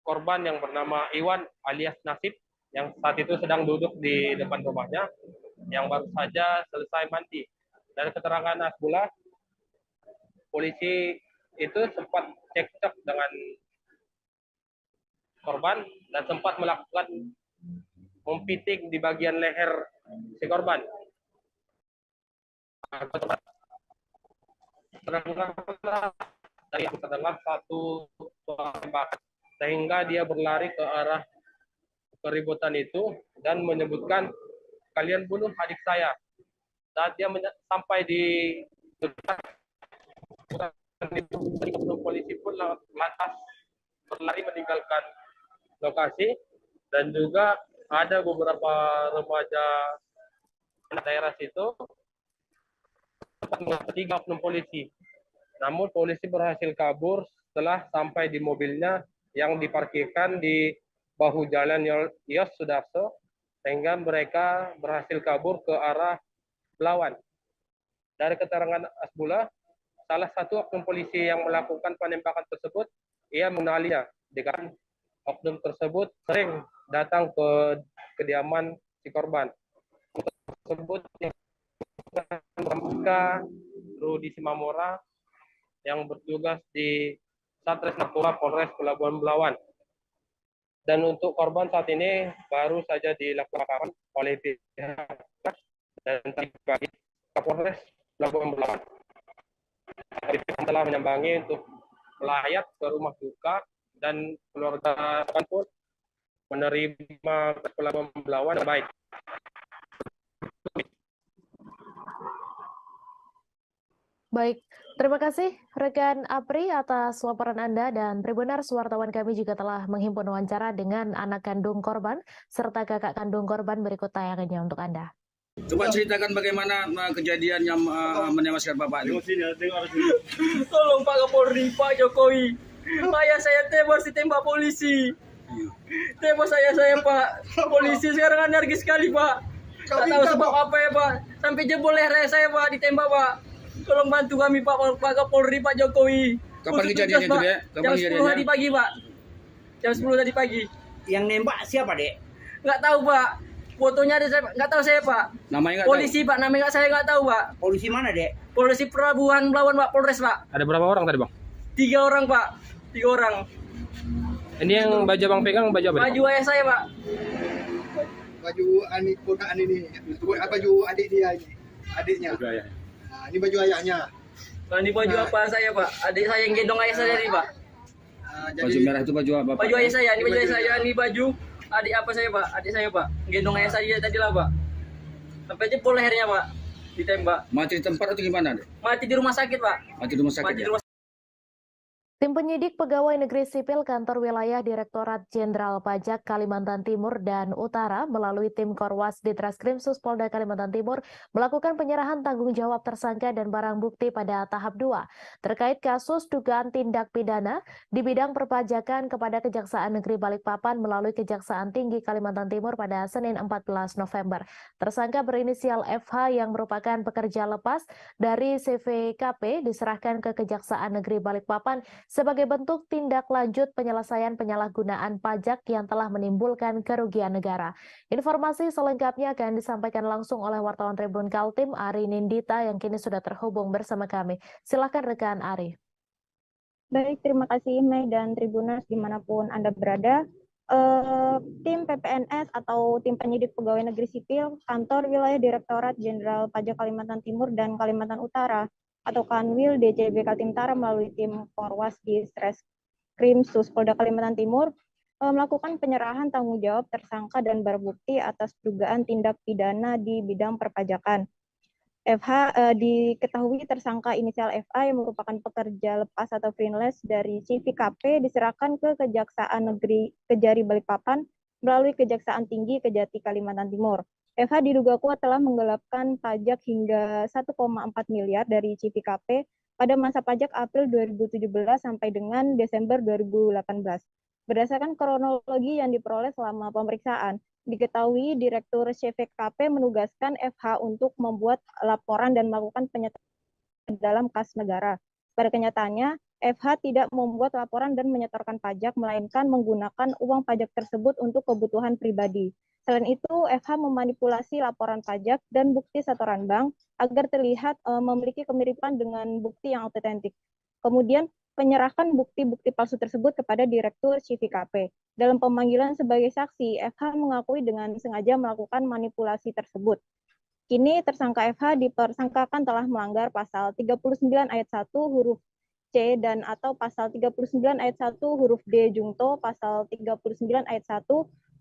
korban yang bernama Iwan alias Nasib, yang saat itu sedang duduk di depan rumahnya, yang baru saja selesai mandi. Dari keterangan Hasbullah, polisi itu sempat cekcok dengan korban dan sempat melakukan mempiting di bagian leher si korban. Terdengar satu tembakan sehingga dia berlari ke arah keributan itu dan menyebutkan, "Kalian bunuh adik saya." Saat dia sampai di dekat polisi pun lantas berlari meninggalkan lokasi, dan juga ada beberapa remaja daerah situ tiga oknum polisi. Namun polisi berhasil kabur setelah sampai di mobilnya yang diparkirkan di bahu jalan Yos Sudarso, sehingga mereka berhasil kabur ke arah Belawan. Dari keterangan Hasbullah, salah satu oknum polisi yang melakukan penembakan tersebut, ia mengenalinya, dengan oknum tersebut sering datang ke kediaman si korban. Tersebut yang Rudi Simamora yang bertugas di Satres Narkoba Polres Pelabuhan Belawan. Dan untuk korban saat ini baru saja dilakukan oleh pihak dan tadi pagi Kapolres Pelabuhan Belawan telah menyambangi untuk melayat ke rumah duka, dan keluarga pun menerima Pelabuhan Belawan yang baik. Baik, terima kasih rekan Apri atas laporan Anda, dan Tribuners, wartawan kami juga telah menghimpun wawancara dengan anak kandung korban serta kakak kandung korban. Berikut tayangannya untuk Anda. Coba ceritakan bagaimana kejadian yang menewaskan Bapak ini. Tolong Pak Kapolri, Pak Jokowi. Ayah saya tewas ditembak polisi. Tewas saya Pak. Polisi sekarang anarkis sekali Pak. Tak tahu sebab apa ya Pak. Sampai jebol leher saya Pak, ditembak Pak. Tolong bantu kami Pak Kapolri, Pak Jokowi. Kapan kejadiannya itu, Dek? Jam 10 tadi pagi Pak. Jam 10 tadi pagi. Yang nembak siapa, Dek? Nggak tahu Pak. Fotonya ada saya, nggak tahu saya Pak. Namanya nggak polisi tahu? Pak, namanya saya nggak tahu Pak. Polisi mana, Dek? Polisi Pelabuhan Belawan Pak, Polres Pak. Ada berapa orang tadi Bang? 3 orang Pak, 3 orang. Ini yang baju Bang pegang baju apa? Baju ayah saya Pak. Baju adik ponakan ini, baju adik dia ini, adiknya. Nah, ini baju ayahnya. Nah, ini baju apa saya Pak? Adik saya yang gendong ayah saya nih Pak. Baju merah itu baju apa, Pak? Baju ayah saya, ini baju ayah saya, ini baju adik apa saya Pak? Adik saya Pak, gendong ayah saya tadi lah Pak. Sampai jebol lehernya Pak, ditembak. Mati di tempat atau gimana, Dek? Mati di rumah sakit Pak. Mati di rumah sakit. Mati di rumah. Tim penyidik Pegawai Negeri Sipil Kantor Wilayah Direktorat Jenderal Pajak Kalimantan Timur dan Utara melalui tim Korwas Ditreskrimsus Polda Kalimantan Timur melakukan penyerahan tanggung jawab tersangka dan barang bukti pada tahap 2 terkait kasus dugaan tindak pidana di bidang perpajakan kepada Kejaksaan Negeri Balikpapan melalui Kejaksaan Tinggi Kalimantan Timur pada Senin 14 November. Tersangka berinisial FH yang merupakan pekerja lepas dari CVKP diserahkan ke Kejaksaan Negeri Balikpapan sebagai bentuk tindak lanjut penyelesaian penyalahgunaan pajak yang telah menimbulkan kerugian negara. Informasi selengkapnya akan disampaikan langsung oleh wartawan Tribun Kaltim Ari Nindita yang kini sudah terhubung bersama kami. Silakan rekan Ari. Baik, terima kasih Mei dan Tribuners dimanapun Anda berada. tim PPNS atau tim penyidik pegawai negeri sipil kantor wilayah Direktorat Jenderal Pajak Kalimantan Timur dan Kalimantan Utara atau Kanwil DJB Kaltimtara melalui tim Korwas di Reskrim Sus Polda Kalimantan Timur melakukan penyerahan tanggung jawab tersangka dan barang bukti atas dugaan tindak pidana di bidang perpajakan. FH diketahui tersangka inisial FA yang merupakan pekerja lepas atau freelance dari CVKP diserahkan ke Kejaksaan Negeri Kejari Balikpapan melalui Kejaksaan Tinggi Kejati Kalimantan Timur. FH diduga kuat telah menggelapkan pajak hingga 1,4 miliar dari CVKP pada masa pajak April 2017 sampai dengan Desember 2018. Berdasarkan kronologi yang diperoleh selama pemeriksaan, diketahui Direktur CVKP menugaskan FH untuk membuat laporan dan melakukan penyetoran dalam kas negara. Pada kenyataannya, FH tidak membuat laporan dan menyetorkan pajak, melainkan menggunakan uang pajak tersebut untuk kebutuhan pribadi. Selain itu, FH memanipulasi laporan pajak dan bukti setoran bank agar terlihat memiliki kemiripan dengan bukti yang otentik. Kemudian, menyerahkan bukti-bukti palsu tersebut kepada Direktur CVKP. Dalam pemanggilan sebagai saksi, FH mengakui dengan sengaja melakukan manipulasi tersebut. Kini tersangka FH dipersangkakan telah melanggar pasal 39 ayat 1 huruf C dan atau pasal 39 ayat 1 huruf D jungto, pasal 39 ayat 1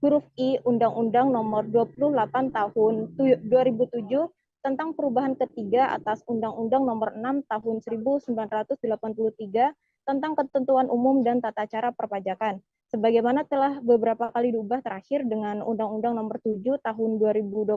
huruf I Undang-Undang Nomor 28 Tahun 2007 tentang perubahan ketiga atas Undang-Undang Nomor 6 Tahun 1983 tentang ketentuan umum dan tata cara perpajakan, sebagaimana telah beberapa kali diubah terakhir dengan Undang-Undang Nomor 7 Tahun 2021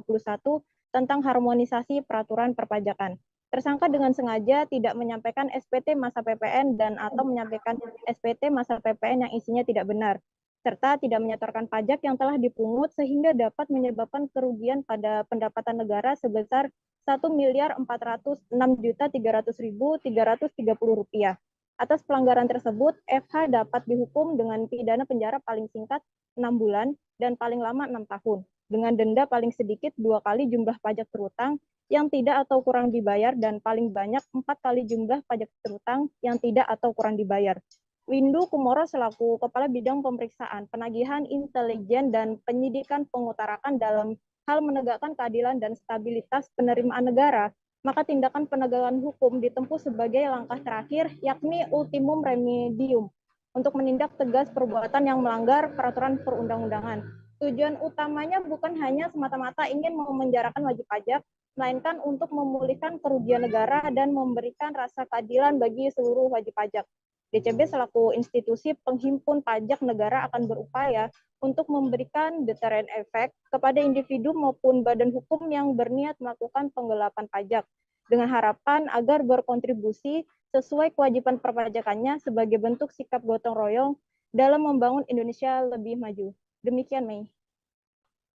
tentang harmonisasi peraturan perpajakan. Tersangka dengan sengaja tidak menyampaikan SPT masa PPN dan atau menyampaikan SPT masa PPN yang isinya tidak benar, serta tidak menyetorkan pajak yang telah dipungut sehingga dapat menyebabkan kerugian pada pendapatan negara sebesar Rp1.406.300.330. Atas pelanggaran tersebut, FH dapat dihukum dengan pidana penjara paling singkat 6 bulan dan paling lama 6 tahun, dengan denda paling sedikit 2 kali jumlah pajak terutang yang tidak atau kurang dibayar dan paling banyak 4 kali jumlah pajak terutang yang tidak atau kurang dibayar. Windu Kumoro selaku Kepala Bidang Pemeriksaan, Penagihan Intelijen dan Penyidikan pengutarakan dalam hal menegakkan keadilan dan stabilitas penerimaan negara, maka tindakan penegakan hukum ditempuh sebagai langkah terakhir, yakni ultimum remedium, untuk menindak tegas perbuatan yang melanggar peraturan perundang-undangan. Tujuan utamanya bukan hanya semata-mata ingin memenjarakan wajib pajak, melainkan untuk memulihkan kerugian negara dan memberikan rasa keadilan bagi seluruh wajib pajak. DCB selaku institusi penghimpun pajak negara akan berupaya untuk memberikan deterrent effect kepada individu maupun badan hukum yang berniat melakukan penggelapan pajak, dengan harapan agar berkontribusi sesuai kewajiban perpajakannya sebagai bentuk sikap gotong royong dalam membangun Indonesia lebih maju. Demikian, Mei.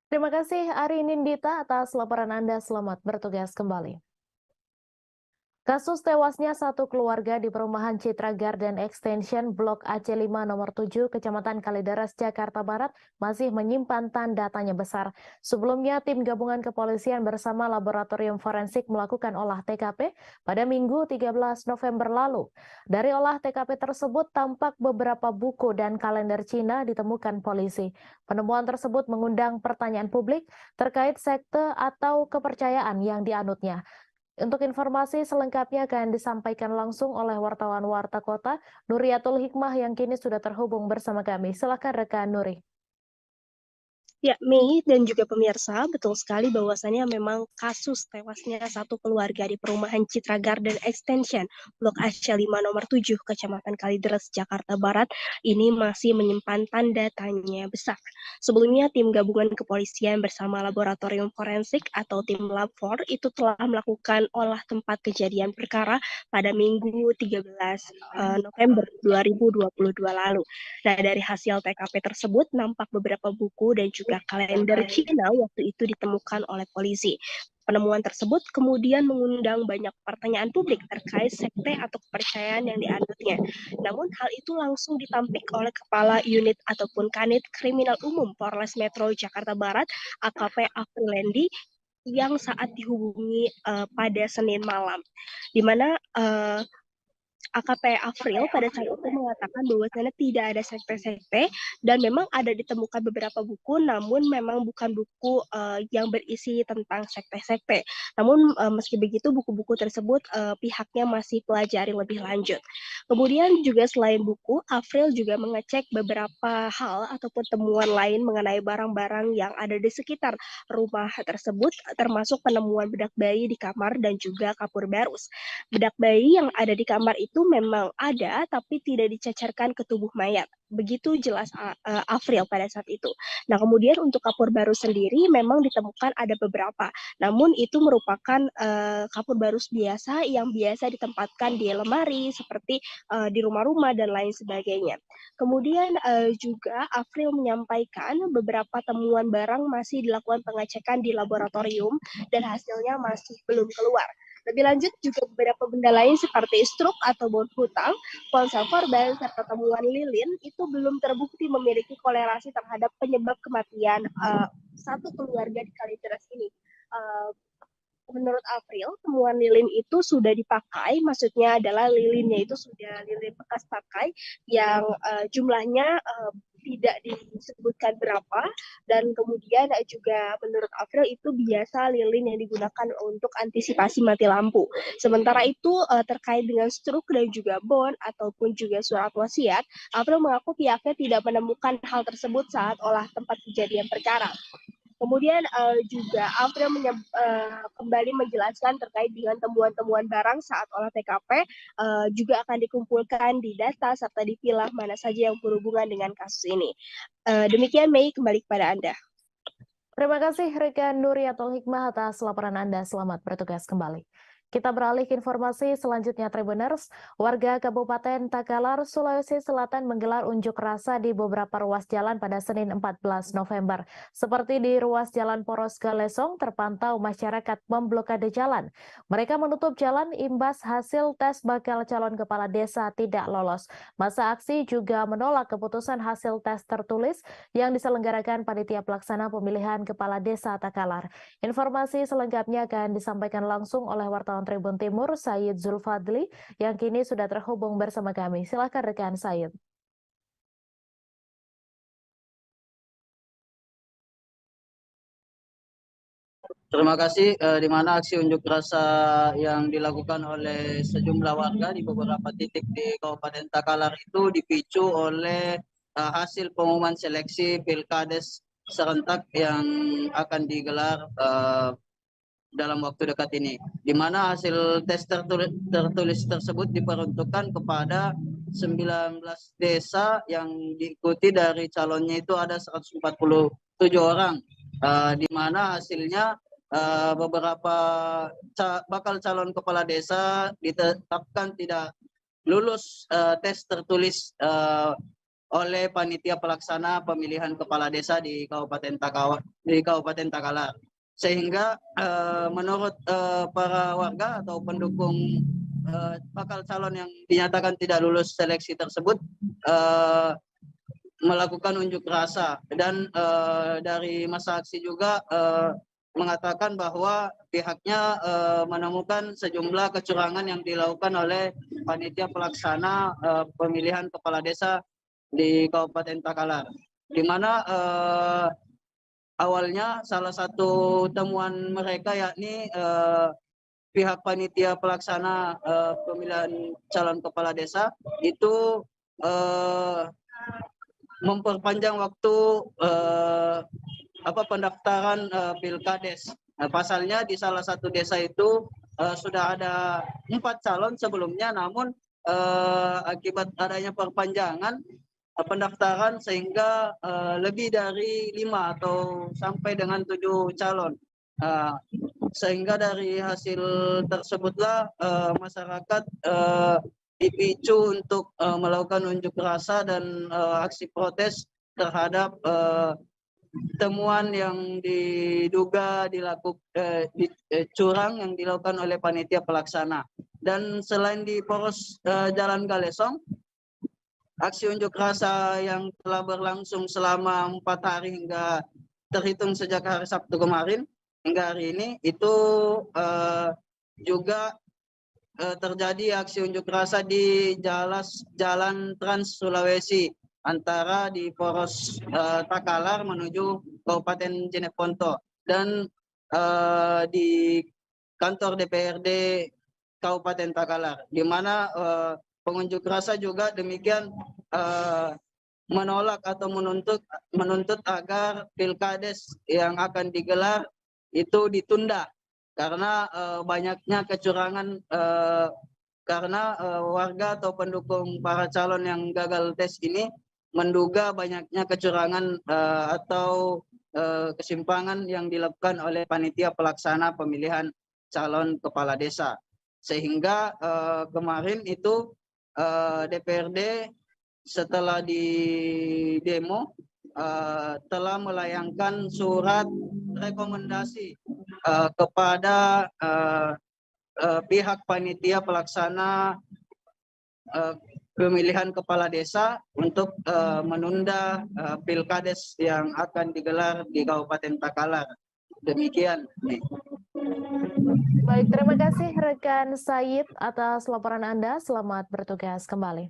Terima kasih Ari Nindita atas laporan Anda. Selamat bertugas kembali. Kasus tewasnya satu keluarga di perumahan Citra Garden Extension Blok AC5 nomor 7 Kecamatan Kalideres, Jakarta Barat masih menyimpan tanda tanya besar. Sebelumnya tim gabungan kepolisian bersama laboratorium forensik melakukan olah TKP pada Minggu 13 November lalu. Dari olah TKP tersebut tampak beberapa buku dan kalender Cina ditemukan polisi. Penemuan tersebut mengundang pertanyaan publik terkait sekte atau kepercayaan yang dianutnya. Untuk informasi selengkapnya akan disampaikan langsung oleh wartawan Warta Kota, Nuriatul Hikmah yang kini sudah terhubung bersama kami. Silakan rekan Nuri. Ya, Mei dan juga pemirsa, betul sekali bahwasannya memang kasus tewasnya satu keluarga di perumahan Citra Garden Extension, Blok AC5 nomor 7, Kecamatan Kalideres, Jakarta Barat, ini masih menyimpan tanda tanya besar. Sebelumnya, tim gabungan kepolisian bersama laboratorium forensik atau tim Lab4 itu telah melakukan olah tempat kejadian perkara pada Minggu 13 November 2022 lalu. Nah, dari hasil TKP tersebut, nampak beberapa buku dan juga kalender Cina waktu itu ditemukan oleh polisi. Penemuan tersebut kemudian mengundang banyak pertanyaan publik terkait sekte atau kepercayaan yang dianutnya. Namun hal itu langsung ditampik oleh Kepala Unit ataupun Kanit Kriminal Umum Polres Metro Jakarta Barat, AKP Afrilendi, yang saat dihubungi pada Senin malam, di mana AKP Afril pada saat itu mengatakan bahwasannya tidak ada sekte-sekte dan memang ada ditemukan beberapa buku, namun memang bukan buku yang berisi tentang sekte-sekte. Namun meski begitu buku-buku tersebut pihaknya masih pelajari lebih lanjut. Kemudian juga selain buku, Afril juga mengecek beberapa hal ataupun temuan lain mengenai barang-barang yang ada di sekitar rumah tersebut, termasuk penemuan bedak bayi di kamar dan juga kapur barus. Bedak bayi yang ada di kamar itu memang ada, tapi tidak dicecerkan ke tubuh mayat. Begitu jelas Afril pada saat itu. Nah, kemudian untuk kapur barus sendiri memang ditemukan ada beberapa. Namun itu merupakan kapur barus biasa yang biasa ditempatkan di lemari seperti di rumah-rumah dan lain sebagainya. Kemudian juga Afril menyampaikan beberapa temuan barang masih dilakukan pengecekan di laboratorium dan hasilnya masih belum keluar. Lebih lanjut juga beberapa benda lain seperti struk atau bon hutang, ponsel korban, serta temuan lilin itu belum terbukti memiliki korelasi terhadap penyebab kematian satu keluarga di Kalideres ini. Menurut Afril, temuan lilin itu sudah dipakai, maksudnya adalah lilinnya itu sudah lilin bekas pakai yang jumlahnya tidak disebutkan berapa, dan kemudian juga menurut Afril itu biasa lilin yang digunakan untuk antisipasi mati lampu. Sementara itu terkait dengan struk dan juga bon ataupun juga surat wasiat, Afril mengaku pihaknya tidak menemukan hal tersebut saat olah tempat kejadian perkara. Kemudian juga Afril kembali menjelaskan terkait dengan temuan-temuan barang saat olah TKP juga akan dikumpulkan di data serta dipilah mana saja yang berhubungan dengan kasus ini. Demikian Mei, kembali kepada Anda. Terima kasih rekan Nuriatul Hikmah atas laporan Anda. Selamat bertugas kembali. Kita beralih ke informasi selanjutnya, Tribuners. Warga Kabupaten Takalar, Sulawesi Selatan menggelar unjuk rasa di beberapa ruas jalan pada Senin 14 November. Seperti di ruas Jalan Poros Galesong, terpantau masyarakat memblokade jalan. Mereka menutup jalan imbas hasil tes bakal calon kepala desa tidak lolos. Masa aksi juga menolak keputusan hasil tes tertulis yang diselenggarakan Panitia Pelaksana Pemilihan Kepala Desa Takalar. Informasi selengkapnya akan disampaikan langsung oleh wartawan Tribun Timur, Said Zulfadli, yang kini sudah terhubung bersama kami. Silakan rekan Said. Terima kasih. Di mana aksi unjuk rasa yang dilakukan oleh sejumlah warga di beberapa titik di Kabupaten Takalar itu dipicu oleh hasil pengumuman seleksi Pilkades serentak yang akan digelar dalam waktu dekat ini, di mana hasil tes tertulis tersebut diperuntukkan kepada 19 desa yang diikuti dari calonnya itu ada 147 orang, di mana hasilnya beberapa bakal calon kepala desa ditetapkan tidak lulus tes tertulis oleh Panitia Pelaksana Pemilihan Kepala Desa di Kabupaten Takalar. Sehingga menurut para warga atau pendukung bakal calon yang dinyatakan tidak lulus seleksi tersebut melakukan unjuk rasa, dan dari masa aksi juga mengatakan bahwa pihaknya menemukan sejumlah kecurangan yang dilakukan oleh Panitia Pelaksana Pemilihan Kepala Desa di Kabupaten Takalar, di mana awalnya salah satu temuan mereka yakni pihak Panitia Pelaksana Pemilihan Calon Kepala Desa itu memperpanjang waktu pendaftaran Pilkades. Pasalnya di salah satu desa itu sudah ada 4 calon sebelumnya, namun akibat adanya perpanjangan pendaftaran sehingga lebih dari 5 atau sampai dengan 7 calon. Sehingga dari hasil tersebutlah masyarakat dipicu untuk melakukan unjuk rasa dan aksi protes terhadap temuan yang diduga curang yang dilakukan oleh Panitia Pelaksana. Dan selain di Poros Jalan Galesong, aksi unjuk rasa yang telah berlangsung selama 4 hari hingga terhitung sejak hari Sabtu kemarin hingga hari ini itu juga terjadi aksi unjuk rasa di Jalan Trans Sulawesi antara di Poros Takalar menuju Kabupaten Jeneponto dan di kantor DPRD Kabupaten Takalar, di mana pengunjuk rasa juga demikian menolak atau menuntut agar pilkades yang akan digelar itu ditunda karena banyaknya kecurangan karena warga atau pendukung para calon yang gagal tes ini menduga banyaknya kecurangan atau kesimpangan yang dilakukan oleh panitia pelaksana pemilihan calon kepala desa, sehingga kemarin itu DPRD setelah di demo telah melayangkan surat rekomendasi kepada pihak panitia pelaksana pemilihan kepala desa untuk menunda pilkades yang akan digelar di Kabupaten Takalar. Demikian. Baik, terima kasih rekan Said atas laporan Anda. Selamat bertugas kembali.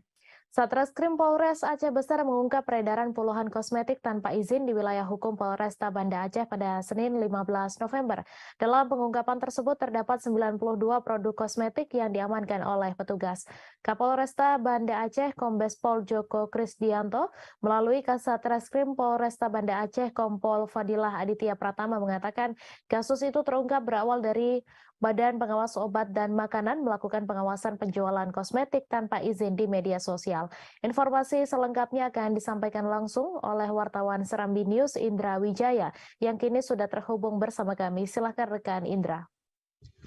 Satreskrim Polres Aceh Besar mengungkap peredaran puluhan kosmetik tanpa izin di wilayah hukum Polresta Banda Aceh pada Senin 15 November. Dalam pengungkapan tersebut terdapat 92 produk kosmetik yang diamankan oleh petugas. Kapolresta Banda Aceh Kombes Pol Joko Krisdianto melalui Kasatreskrim Polresta Banda Aceh Kompol Fadilah Aditya Pratama mengatakan kasus itu terungkap berawal dari Badan Pengawas Obat dan Makanan melakukan pengawasan penjualan kosmetik tanpa izin di media sosial. Informasi selengkapnya akan disampaikan langsung oleh wartawan Serambi News Indra Wijaya yang kini sudah terhubung bersama kami. Silakan rekan Indra.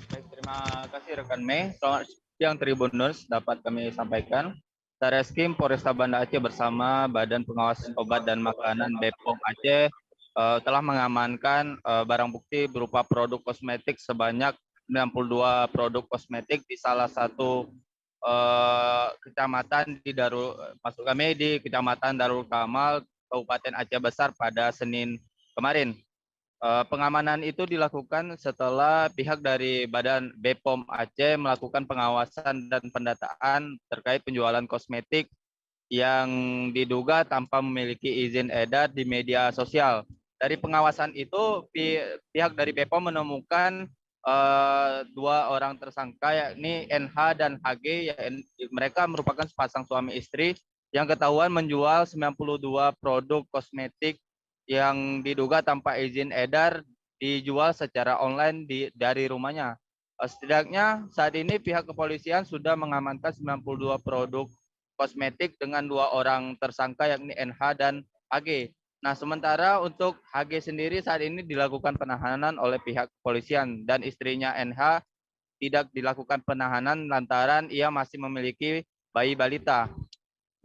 Baik, terima kasih rekan Mei. Selamat siang Tribuners, dapat kami sampaikan. Satreskrim Polresta Banda Aceh bersama Badan Pengawas Obat dan Makanan BPOM Aceh telah mengamankan barang bukti berupa produk kosmetik sebanyak 92 produk kosmetik di salah satu kecamatan di Kecamatan Darul Kamal, Kabupaten Aceh Besar pada Senin kemarin. Pengamanan itu dilakukan setelah pihak dari Badan BPOM Aceh melakukan pengawasan dan pendataan terkait penjualan kosmetik yang diduga tanpa memiliki izin edar di media sosial. Dari pengawasan itu, pihak dari BPOM menemukan dua orang tersangka yakni NH dan HG. Mereka merupakan sepasang suami istri yang ketahuan menjual 92 produk kosmetik yang diduga tanpa izin edar dijual secara online dari rumahnya. Setidaknya saat ini pihak kepolisian sudah mengamankan 92 produk kosmetik dengan dua orang tersangka yakni NH dan HG. Nah, sementara untuk HG sendiri saat ini dilakukan penahanan oleh pihak kepolisian dan istrinya NH tidak dilakukan penahanan lantaran ia masih memiliki bayi balita.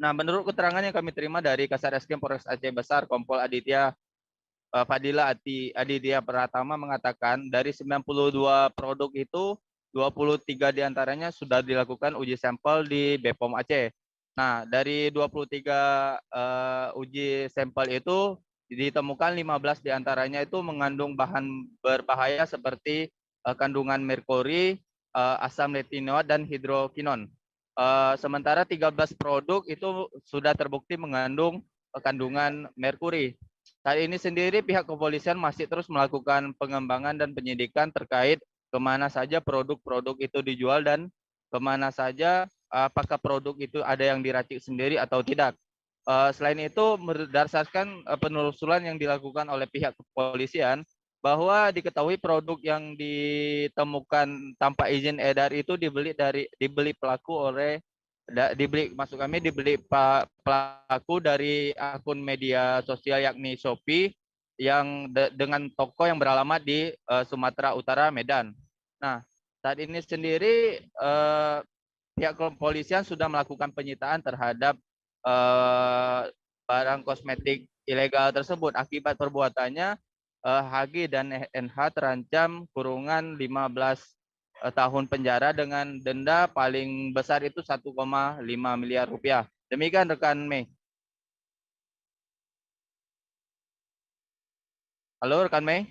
Nah, menurut keterangan yang kami terima dari Kasatreskrim Polres Aceh Besar, Kompol Aditya Fadilah Aditya Pratama mengatakan dari 92 produk itu 23 diantaranya sudah dilakukan uji sampel di BPOM Aceh. Nah, dari 23 uji sampel itu ditemukan 15 diantaranya itu mengandung bahan berbahaya seperti kandungan merkuri, asam retinoat, dan hidrokinon. Sementara 13 produk itu sudah terbukti mengandung kandungan merkuri. Saat ini sendiri pihak kepolisian masih terus melakukan pengembangan dan penyidikan terkait kemana saja produk-produk itu dijual dan kemana saja apakah produk itu ada yang diracik sendiri atau tidak. Selain itu, berdasarkan penelusuran yang dilakukan oleh pihak kepolisian, bahwa diketahui produk yang ditemukan tanpa izin edar itu dibeli pelaku pelaku dari akun media sosial yakni Shopee yang dengan toko yang beralamat di Sumatera Utara, Medan. Nah, saat ini sendiri pihak kepolisian sudah melakukan penyitaan terhadap barang kosmetik ilegal tersebut. Akibat perbuatannya, HG dan NH terancam kurungan 15 tahun penjara dengan denda paling besar itu 1,5 miliar rupiah. Demikian rekan Mei. Halo rekan Mei.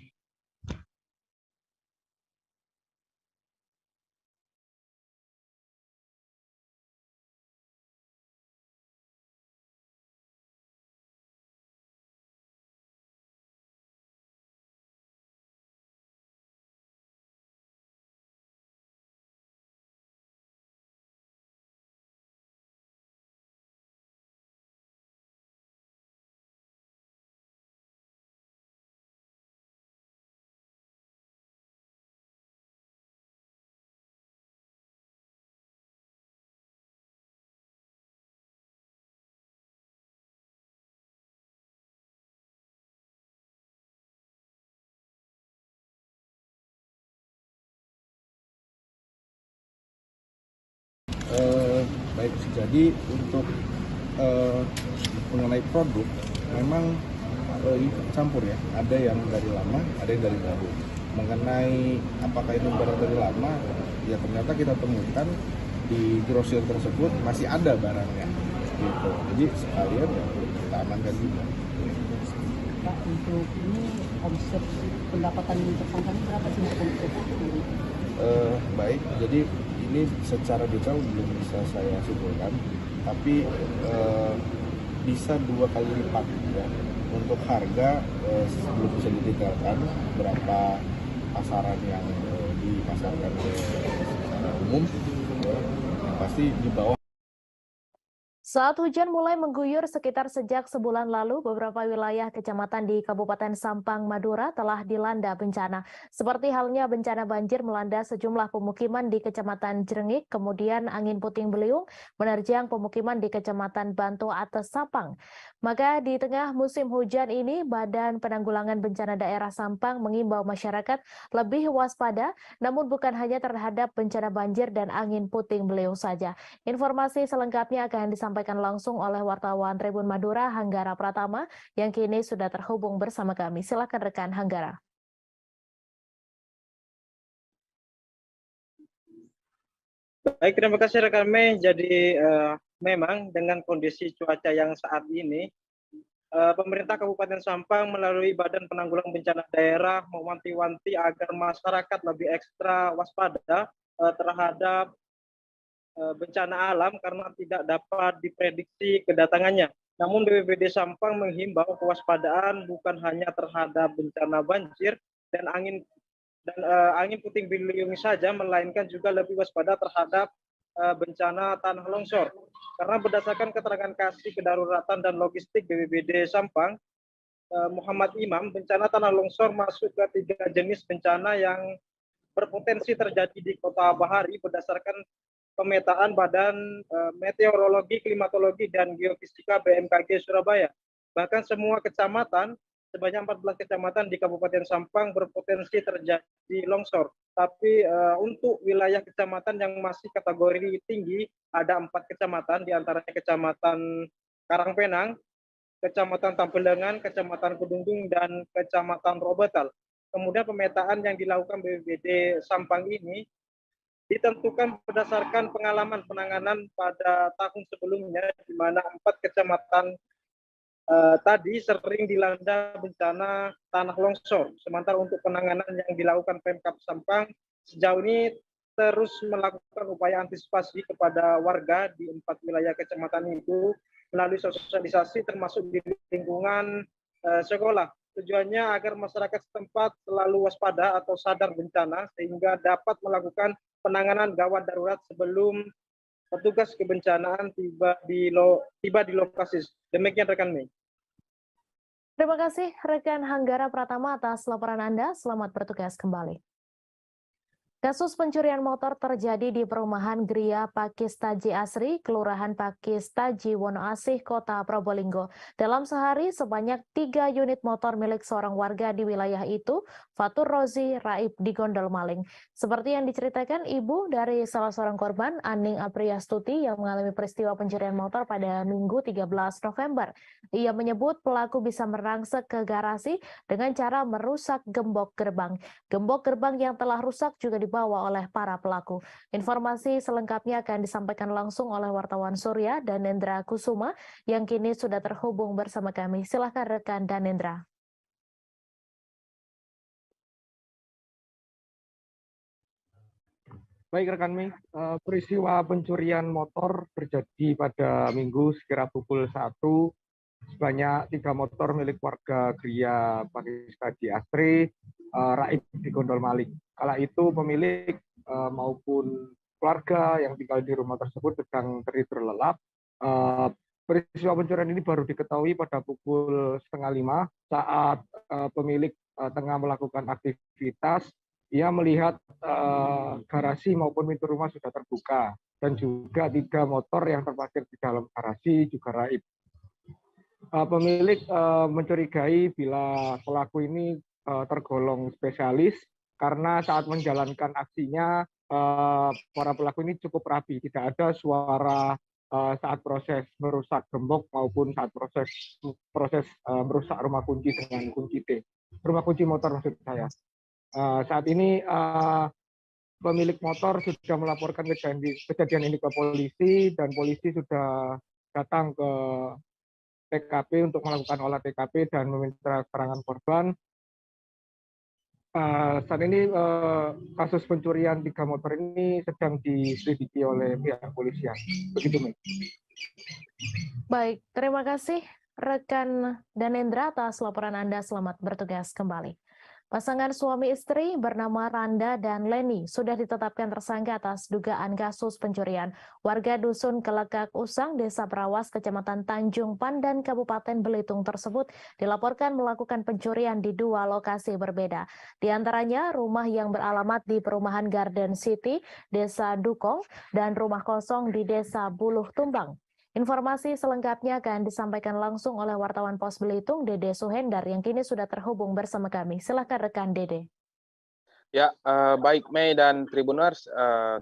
Baik, jadi untuk mengenai produk memang campur ya, ada yang dari lama, ada yang dari baru. Mengenai apakah itu barang dari lama, ya ternyata kita temukan di grosir tersebut masih ada barangnya, gitu. Jadi sekalian ya kita amankan juga. Pak, untuk ini omset pendapatan tersangka ini berapa sih untuk baik, jadi ini secara detail belum bisa saya simpulkan, tapi bisa 2 kali lipat ya. Untuk harga belum bisa didetailkan berapa pasaran yang dipasarkan secara umum, ya, pasti di bawah. Saat hujan mulai mengguyur sekitar sejak sebulan lalu, beberapa wilayah kecamatan di Kabupaten Sampang, Madura telah dilanda bencana. Seperti halnya bencana banjir melanda sejumlah pemukiman di Kecamatan Jrengik, kemudian angin puting beliung menerjang pemukiman di Kecamatan Banto Atas Sampang. Maka di tengah musim hujan ini, Badan Penanggulangan Bencana Daerah Sampang mengimbau masyarakat lebih waspada, namun bukan hanya terhadap bencana banjir dan angin puting beliung saja. Informasi selengkapnya akan disampaikan langsung oleh wartawan Tribun Madura, Hanggara Pratama, yang kini sudah terhubung bersama kami. Silakan rekan Hanggara. Baik, terima kasih rekan Mei. Jadi memang dengan kondisi cuaca yang saat ini, pemerintah Kabupaten Sampang melalui Badan Penanggulangan Bencana Daerah mewanti-wanti agar masyarakat lebih ekstra waspada terhadap bencana alam karena tidak dapat diprediksi kedatangannya. Namun BPBD Sampang menghimbau kewaspadaan bukan hanya terhadap bencana banjir dan angin puting beliung saja, melainkan juga lebih waspada terhadap bencana tanah longsor. Karena berdasarkan keterangan Kasih Kedaruratan dan Logistik BPBD Sampang, Muhammad Imam, bencana tanah longsor masuk ke 3 jenis bencana yang berpotensi terjadi di Kota Bahari berdasarkan pemetaan Badan Meteorologi, Klimatologi, dan Geofisika BMKG Surabaya. Bahkan semua kecamatan, sebanyak 14 kecamatan di Kabupaten Sampang berpotensi terjadi longsor. Tapi untuk wilayah kecamatan yang masih kategori tinggi, ada 4 kecamatan, diantaranya Kecamatan Karangpenang, Kecamatan Tampelengan, Kecamatan Kedungdung, dan Kecamatan Robetal. Kemudian pemetaan yang dilakukan BPBD Sampang ini ditentukan berdasarkan pengalaman penanganan pada tahun sebelumnya, di mana 4 kecamatan tadi sering dilanda bencana tanah longsor. Sementara untuk penanganan yang dilakukan Pemkab Sampang sejauh ini terus melakukan upaya antisipasi kepada warga di 4 wilayah kecamatan itu melalui sosialisasi termasuk di lingkungan sekolah. Tujuannya agar masyarakat setempat selalu waspada atau sadar bencana sehingga dapat melakukan penanganan gawat darurat sebelum petugas kebencanaan tiba di lokasi. Demikian rekan Mei. Terima kasih rekan Hanggara Pratama atas laporan Anda. Selamat bertugas kembali. Kasus pencurian motor terjadi di perumahan Gria Pakistaji Asri, Kelurahan Pakistaji Wonoasih, Kota Probolinggo. Dalam sehari, sebanyak 3 unit motor milik seorang warga di wilayah itu, Fatur Rozi Raib, digondol maling. Seperti yang diceritakan ibu dari salah seorang korban, Aning Apriastuti, yang mengalami peristiwa pencurian motor pada Minggu 13 November. Ia menyebut pelaku bisa merangsek ke garasi dengan cara merusak gembok gerbang. Gembok gerbang yang telah rusak juga dibawa oleh para pelaku. Informasi selengkapnya akan disampaikan langsung oleh wartawan Surya Danendra Kusuma yang kini sudah terhubung bersama kami. Silahkan rekan Danendra. Baik rekan Mei, peristiwa pencurian motor terjadi pada Minggu sekira pukul 1. Sebanyak 3 motor milik warga Gria Pakistaji Asri, Raib digondol maling. Kala itu pemilik maupun keluarga yang tinggal di rumah tersebut sedang tertidur lelap. Peristiwa pencurian ini baru diketahui pada pukul 4:30 saat pemilik tengah melakukan aktivitas. Ia melihat garasi maupun pintu rumah sudah terbuka dan juga 3 motor yang terparkir di dalam garasi juga raib. Pemilik mencurigai bila pelaku ini tergolong spesialis karena saat menjalankan aksinya para pelaku ini cukup rapi, tidak ada suara saat proses merusak gembok maupun saat proses merusak rumah kunci dengan kunci T, rumah kunci motor maksud saya. Saat ini pemilik motor sudah melaporkan kejadian ini ke polisi dan polisi sudah datang ke TKP untuk melakukan olah TKP dan meminta keterangan korban. Saat ini kasus pencurian 3 motor ini sedang diselidiki oleh pihak kepolisian. Begitu, Mei. Baik, terima kasih rekan Danendra atas laporan Anda. Selamat bertugas kembali. Pasangan suami istri bernama Randa dan Leni sudah ditetapkan tersangka atas dugaan kasus pencurian. Warga Dusun Kelekak Usang, Desa Brawas, Kecamatan Tanjung Pandan, Kabupaten Belitung tersebut dilaporkan melakukan pencurian di 2 lokasi berbeda. Di antaranya rumah yang beralamat di Perumahan Garden City, Desa Dukong, dan rumah kosong di Desa Buluh Tumbang. Informasi selengkapnya akan disampaikan langsung oleh wartawan Pos Belitung, Dede Suhendar, yang kini sudah terhubung bersama kami. Silakan rekan Dede. Ya, baik Mei dan Tribuners,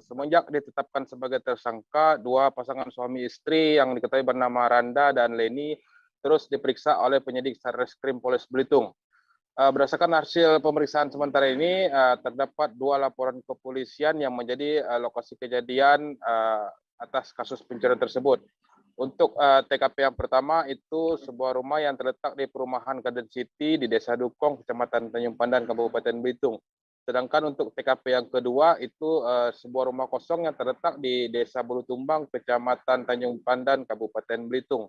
semenjak ditetapkan sebagai tersangka 2 pasangan suami istri yang diketahui bernama Randa dan Leni terus diperiksa oleh penyidik Satreskrim Polres Belitung. Berdasarkan hasil pemeriksaan sementara ini, terdapat 2 laporan kepolisian yang menjadi lokasi kejadian atas kasus pencurian tersebut. Untuk TKP yang pertama itu sebuah rumah yang terletak di Perumahan Garden City di Desa Dukong, Kecamatan Tanjung Pandan, Kabupaten Belitung. Sedangkan untuk TKP yang kedua itu sebuah rumah kosong yang terletak di Desa Buluh Tumbang, Kecamatan Tanjung Pandan, Kabupaten Belitung.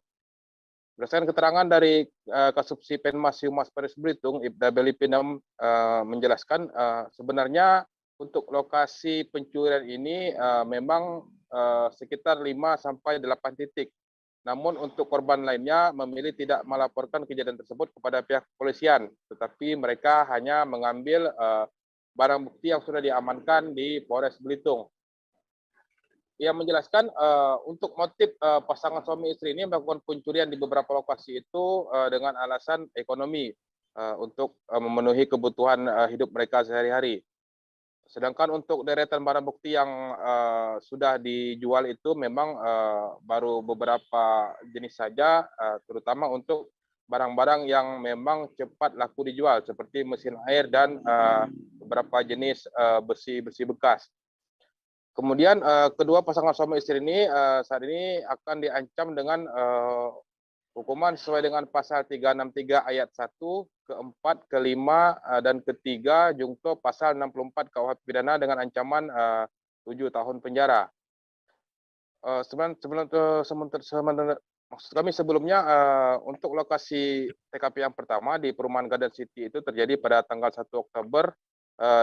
Berdasarkan keterangan dari Kasubsi Penmas Humas Polres Belitung, Ibda Belipinem menjelaskan sebenarnya untuk lokasi pencurian ini memang sekitar 5-8 titik. Namun untuk korban lainnya memilih tidak melaporkan kejadian tersebut kepada pihak kepolisian, tetapi mereka hanya mengambil barang bukti yang sudah diamankan di Polres Belitung. Ia menjelaskan untuk motif pasangan suami istri ini melakukan pencurian di beberapa lokasi itu dengan alasan ekonomi untuk memenuhi kebutuhan hidup mereka sehari-hari. Sedangkan untuk deretan barang bukti yang sudah dijual itu memang baru beberapa jenis saja, terutama untuk barang-barang yang memang cepat laku dijual, seperti mesin air dan beberapa jenis besi-besi bekas. Kemudian kedua pasangan suami istri ini saat ini akan diancam dengan hukuman sesuai dengan pasal 363 ayat 1, ke-4, ke-5, dan ke-3 jungto pasal 64 KUH pidana dengan ancaman 7 tahun penjara. Maksud kami sebelumnya untuk lokasi TKP yang pertama di Perumahan Garden City itu terjadi pada tanggal 1 Oktober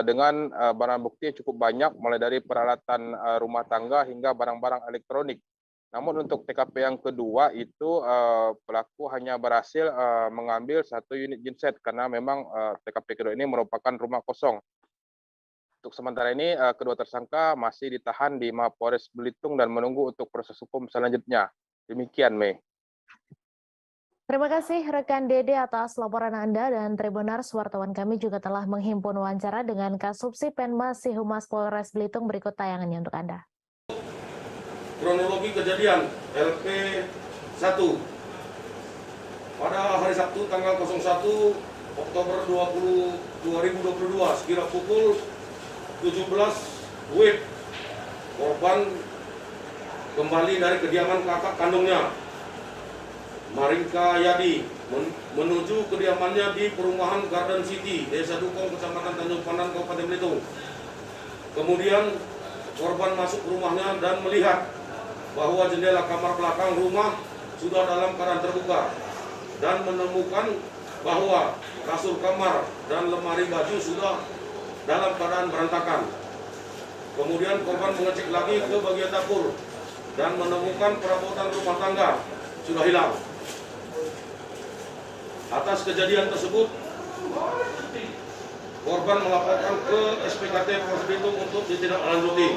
dengan barang bukti cukup banyak, mulai dari peralatan rumah tangga hingga barang-barang elektronik. Namun untuk TKP yang kedua itu pelaku hanya berhasil mengambil 1 unit genset karena memang TKP kedua ini merupakan rumah kosong. Untuk sementara ini kedua tersangka masih ditahan di Mapolres Belitung dan menunggu untuk proses hukum selanjutnya. Demikian, Mei. Terima kasih rekan Dede atas laporan Anda, dan Tribuners, wartawan kami juga telah menghimpun wawancara dengan Kasubsi Penmas Humas Polres Belitung. Berikut tayangannya untuk Anda. Kronologi kejadian LP1 pada hari Sabtu tanggal 01 Oktober 2022 sekira pukul 17 WIB, korban kembali dari kediaman kakak kandungnya Maringka Yadi menuju kediamannya di Perumahan Garden City, Desa Dukong, Kecamatan Tanjung Pandan, Kabupaten Belitung. Kemudian korban masuk rumahnya dan melihat bahwa jendela kamar belakang rumah sudah dalam keadaan terbuka dan menemukan bahwa kasur kamar dan lemari baju sudah dalam keadaan berantakan. Kemudian korban mengecek lagi ke bagian dapur dan menemukan perabotan rumah tangga sudah hilang. Atas kejadian tersebut, korban melaporkan ke SPKT Polres Belitung untuk ditindaklanjuti.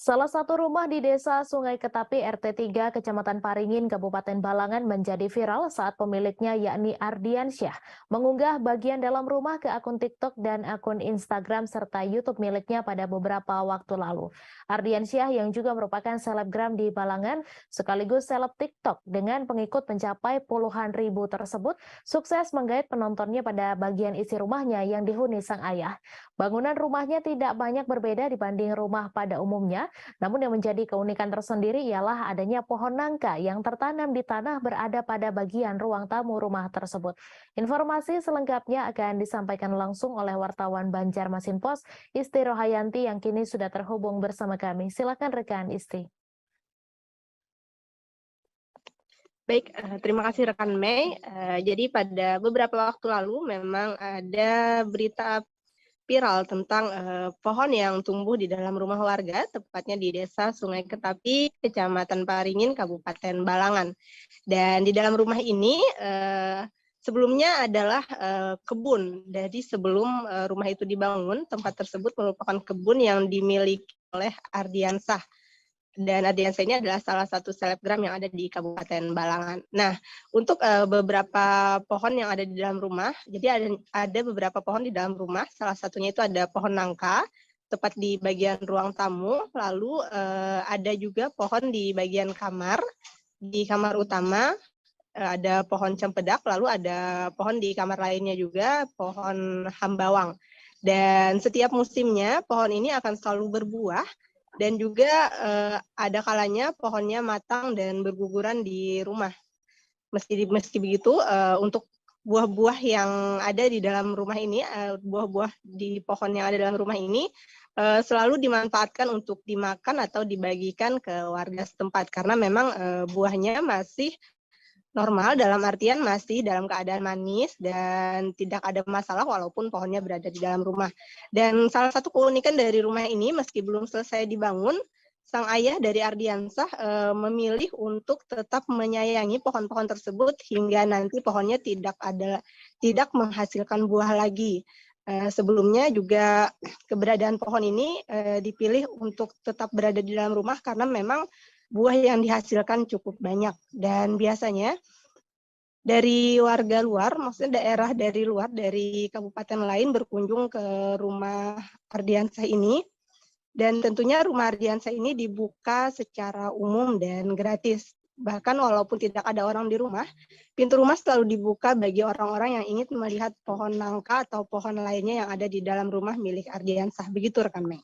Salah satu rumah di Desa Sungai Ketapi RT 3 Kecamatan Paringin Kabupaten Balangan menjadi viral saat pemiliknya yakni Ardiansyah mengunggah bagian dalam rumah ke akun TikTok dan akun Instagram serta YouTube miliknya pada beberapa waktu lalu. Ardiansyah yang juga merupakan selebgram di Balangan sekaligus seleb TikTok dengan pengikut mencapai puluhan ribu tersebut sukses menggait penontonnya pada bagian isi rumahnya yang dihuni sang ayah. Bangunan rumahnya tidak banyak berbeda dibanding rumah pada umumnya. Namun yang menjadi keunikan tersendiri ialah adanya pohon nangka yang tertanam di tanah berada pada bagian ruang tamu rumah tersebut. Informasi selengkapnya akan disampaikan langsung oleh wartawan Banjarmasin Pos, Isti Rohayanti yang kini sudah terhubung bersama kami. Silakan rekan Isti. Baik, terima kasih rekan Mei. Jadi pada beberapa waktu lalu memang ada berita viral tentang pohon yang tumbuh di dalam rumah warga, tepatnya di Desa Sungai Ketapi, Kecamatan Paringin, Kabupaten Balangan. Dan di dalam rumah ini sebelumnya adalah kebun. Jadi sebelum rumah itu dibangun, tempat tersebut merupakan kebun yang dimiliki oleh Ardiansyah. Dan Ardiansyah ini adalah salah satu selebgram yang ada di Kabupaten Balangan. Nah, untuk beberapa pohon yang ada di dalam rumah, jadi ada beberapa pohon di dalam rumah, salah satunya itu ada pohon nangka, tepat di bagian ruang tamu, lalu ada juga pohon di bagian kamar, di kamar utama, ada pohon cempedak, lalu ada pohon di kamar lainnya juga, pohon hambawang. Dan setiap musimnya, pohon ini akan selalu berbuah, dan juga ada kalanya pohonnya matang dan berguguran di rumah. Meski begitu, untuk buah-buah yang ada di dalam rumah ini, buah-buah di pohon yang ada dalam rumah ini, selalu dimanfaatkan untuk dimakan atau dibagikan ke warga setempat. Karena memang buahnya masih normal, dalam artian masih dalam keadaan manis dan tidak ada masalah walaupun pohonnya berada di dalam rumah. Dan salah satu keunikan dari rumah ini, meski belum selesai dibangun, sang ayah dari Ardiansyah memilih untuk tetap menyayangi pohon-pohon tersebut hingga nanti pohonnya tidak menghasilkan buah lagi. Sebelumnya juga keberadaan pohon ini dipilih untuk tetap berada di dalam rumah karena memang buah yang dihasilkan cukup banyak, dan biasanya dari warga luar, maksudnya daerah dari luar, dari kabupaten lain berkunjung ke rumah Ardiansyah ini, dan tentunya rumah Ardiansyah ini dibuka secara umum dan gratis. Bahkan walaupun tidak ada orang di rumah, pintu rumah selalu dibuka bagi orang-orang yang ingin melihat pohon nangka atau pohon lainnya yang ada di dalam rumah milik Ardiansyah. Begitu rekan Mei.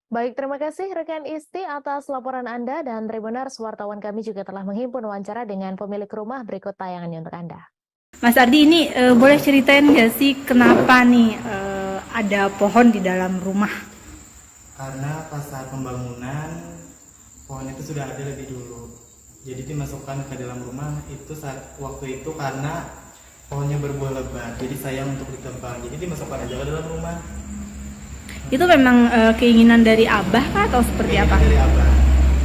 Baik, terima kasih rekan Isti atas laporan Anda, dan Tribuners, wartawan kami juga telah menghimpun wawancara dengan pemilik rumah. Berikut tayangannya untuk Anda. Mas Ardi, ini boleh ceritain nggak sih kenapa nih ada pohon di dalam rumah? Karena pas saat pembangunan pohon itu sudah ada lebih dulu. Jadi dimasukkan ke dalam rumah itu waktu itu karena pohonnya berbuah lebat. Jadi sayang untuk ditebang. Jadi dimasukkan aja ke dalam rumah. Itu memang keinginan dari Abah kah atau seperti apa? Dari Abah.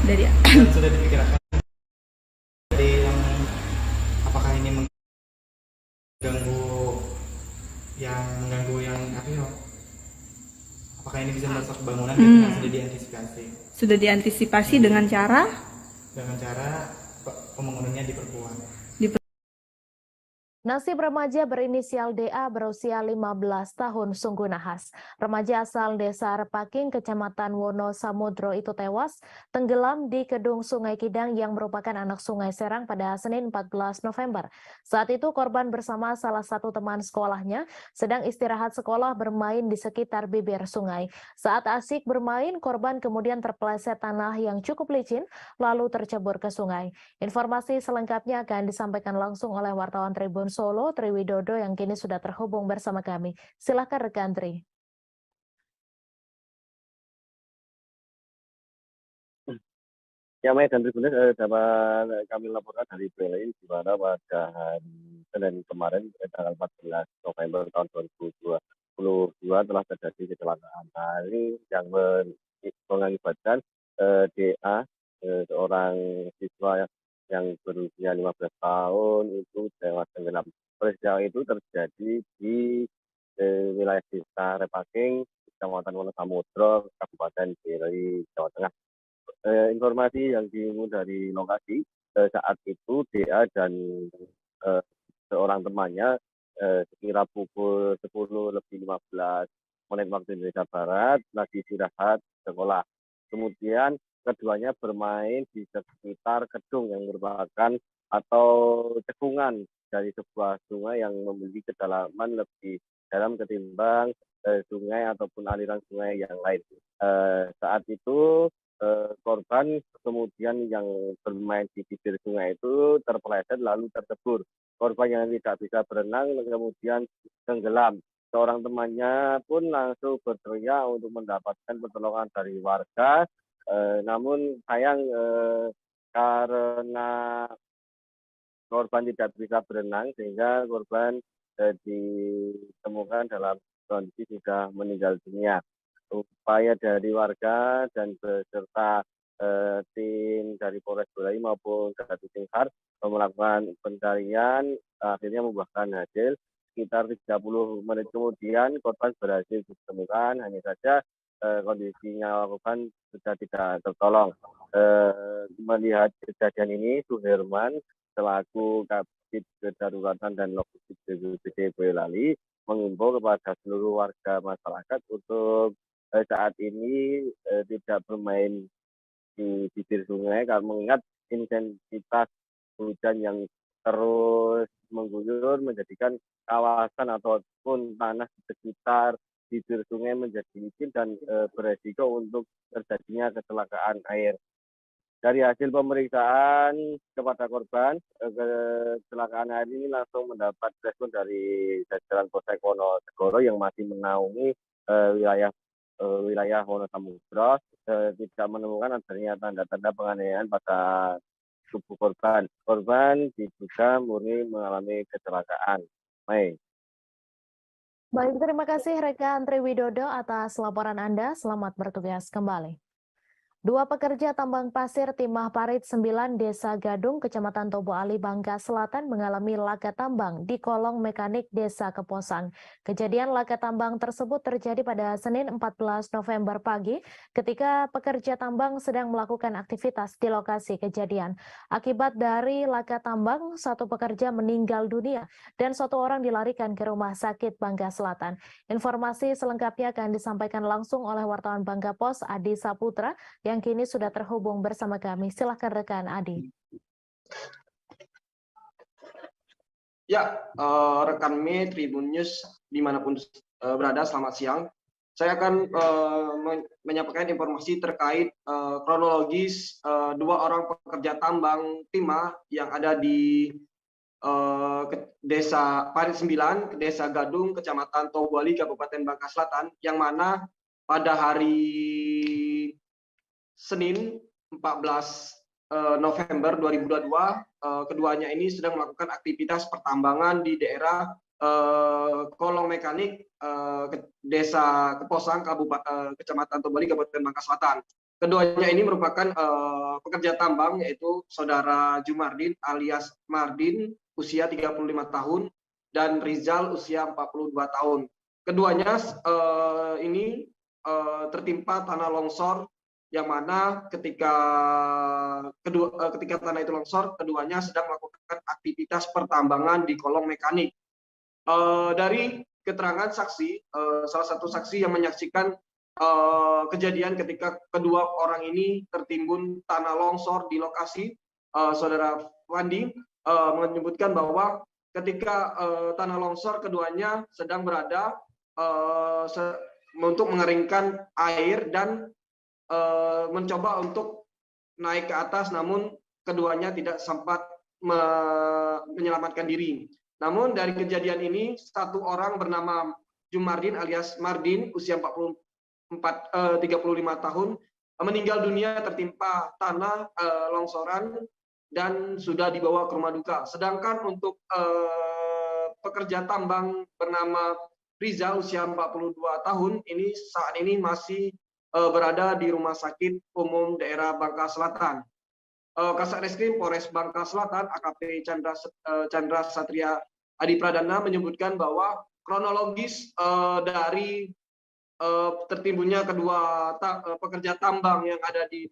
Dari sudah dipikirkan. Dari yang apakah ini mengganggu yang apa ya? Apakah ini bisa merusak bangunan? Itu sudah diantisipasi. Sudah diantisipasi dengan cara? Dengan cara pembangunannya diperkuat. Nasib remaja berinisial DA berusia 15 tahun sungguh nahas. Remaja asal Desa Repaking, Kecamatan Wonosamudro itu tewas tenggelam di Kedung Sungai Kidang yang merupakan anak Sungai Serang pada Senin 14 November. Saat itu korban bersama salah satu teman sekolahnya sedang istirahat sekolah bermain di sekitar bibir sungai. Saat asik bermain, korban kemudian terpeleset tanah yang cukup licin lalu tercebur ke sungai. Informasi selengkapnya akan disampaikan langsung oleh wartawan Tribun Solo, Triwidodo yang kini sudah terhubung bersama kami. Silakan rekan Tri. Ya, Mei dan Tribuners, dapat kami laporkan dari Belain di mana pada hari Senin kemarin, tanggal 14 November tahun 2022 telah terjadi kecelakaan. Nah, ini yang mengakibatkan DA, seorang siswa yang berusia 15 tahun itu tewas tenggelam. Peristiwa itu terjadi di wilayah Desa Repaking, Kecamatan Wonosamudro, Kabupaten Prilly, Jawa Tengah. Informasi yang dihimpun dari lokasi, saat itu DA dan seorang temannya sekira pukul 10:15 waktu Indonesia Barat lagi istirahat sekolah. Kemudian keduanya bermain di sekitar gedung yang merupakan atau cekungan dari sebuah sungai yang memiliki kedalaman lebih dalam ketimbang sungai ataupun aliran sungai yang lain. Saat itu korban kemudian yang bermain di bibir sungai itu terpeleset lalu tercebur. Korban yang tidak bisa berenang kemudian tenggelam. Seorang temannya pun langsung berteriak untuk mendapatkan pertolongan dari warga. Namun sayang karena korban tidak bisa berenang sehingga korban ditemukan dalam kondisi sudah meninggal dunia. Upaya dari warga dan beserta tim dari Polres Boyolali maupun dari tim SAR melakukan pencarian akhirnya membuahkan hasil. Sekitar 30 menit kemudian korban berhasil ditemukan, hanya saja kondisinya korban sudah tidak tertolong. Melihat kejadian ini, Suherman selaku Kabid Kedaruratan dan Logistik BPBD Boyolali mengimbau kepada seluruh warga masyarakat untuk saat ini tidak bermain di bibir sungai karena mengingat intensitas hujan yang terus mengguyur menjadikan kawasan ataupun tanah di sekitar bibir sungai menjadi licin dan beresiko untuk terjadinya kecelakaan air. Dari hasil pemeriksaan kepada korban, kecelakaan air ini langsung mendapat respon dari jajaran Polsek Wonosegoro yang masih menaungi wilayah Wonosamudro, tidak menemukan adanya tanda-tanda penganiayaan pada tubuh korban. Korban diduga murni mengalami kecelakaan. Baik, terima kasih rekan Triwidodo atas laporan Anda. Selamat bertugas kembali. Dua pekerja tambang pasir Timah Parit 9 Desa Gadung, Kecamatan Tobo Ali, Bangka Selatan mengalami laka tambang di kolong mekanik Desa Keposang. Kejadian laka tambang tersebut terjadi pada Senin 14 November pagi ketika pekerja tambang sedang melakukan aktivitas di lokasi kejadian. Akibat dari laka tambang, satu pekerja meninggal dunia dan satu orang dilarikan ke Rumah Sakit Bangka Selatan. Informasi selengkapnya akan disampaikan langsung oleh wartawan Bangka Pos Adi Saputra yang kini sudah terhubung bersama kami. Silahkan rekan Adi. Ya, rekan Tribun News dimanapun berada, selamat siang. Saya akan menyampaikan informasi terkait kronologis dua orang pekerja tambang timah yang ada di Desa Parit 9, Desa Gadung, Kecamatan Tobo Ali, Kabupaten Bangka Selatan, yang mana pada hari Senin 14 November 2022, keduanya ini sedang melakukan aktivitas pertambangan di daerah kolong mekanik Desa Keposang, Kecamatan Tobo Ali, Kabupaten Bangka Selatan. Keduanya ini merupakan pekerja tambang, yaitu Saudara Jumardin alias Mardin, usia 35 tahun, dan Rizal, usia 42 tahun. Keduanya ini tertimpa tanah longsor, yang mana ketika tanah itu longsor, keduanya sedang melakukan aktivitas pertambangan di kolong mekanik. Dari keterangan saksi, salah satu saksi yang menyaksikan kejadian ketika kedua orang ini tertimbun tanah longsor di lokasi, Saudara Wandi menyebutkan bahwa ketika tanah longsor, keduanya sedang berada untuk mengeringkan air dan mencoba untuk naik ke atas, namun keduanya tidak sempat menyelamatkan diri. Namun dari kejadian ini, satu orang bernama Jumardin alias Mardin, usia 35 tahun, meninggal dunia tertimpa tanah longsoran dan sudah dibawa ke rumah duka. Sedangkan untuk pekerja tambang bernama Riza, usia 42 tahun, ini saat ini masih berada di Rumah Sakit Umum Daerah Bangka Selatan. Kasat Reskrim Polres Bangka Selatan AKP Chandra Satria Adi Pradana menyebutkan bahwa kronologis dari tertimbunnya kedua pekerja tambang yang ada di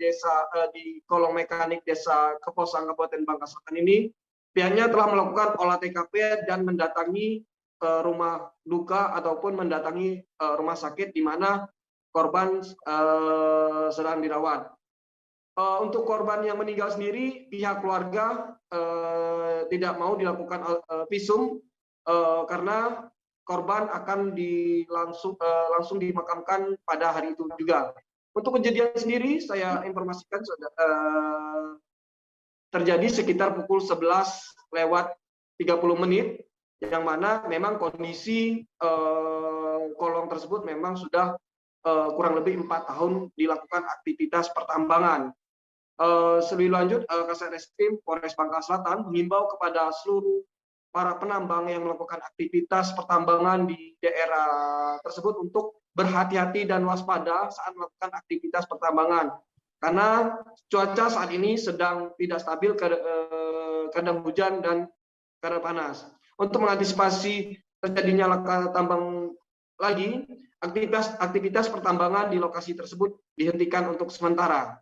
di kolong mekanik Desa Keposang Kabupaten Bangka Selatan ini, pihaknya telah melakukan olah TKP dan mendatangi rumah duka ataupun mendatangi rumah sakit di mana korban sedang dirawat. Untuk korban yang meninggal sendiri, pihak keluarga tidak mau dilakukan visum karena korban akan langsung dimakamkan pada hari itu juga. Untuk kejadian sendiri, saya informasikan terjadi sekitar pukul 11:30, yang mana memang kondisi kolong tersebut memang sudah kurang lebih 4 tahun dilakukan aktivitas pertambangan. Lebih lanjut, Kasat Reskrim Polres Bangka Selatan mengimbau kepada seluruh para penambang yang melakukan aktivitas pertambangan di daerah tersebut untuk berhati-hati dan waspada saat melakukan aktivitas pertambangan. Karena cuaca saat ini sedang tidak stabil, kadang hujan dan kadang panas. Untuk mengantisipasi terjadinya laka tambang lagi, aktivitas pertambangan di lokasi tersebut dihentikan untuk sementara.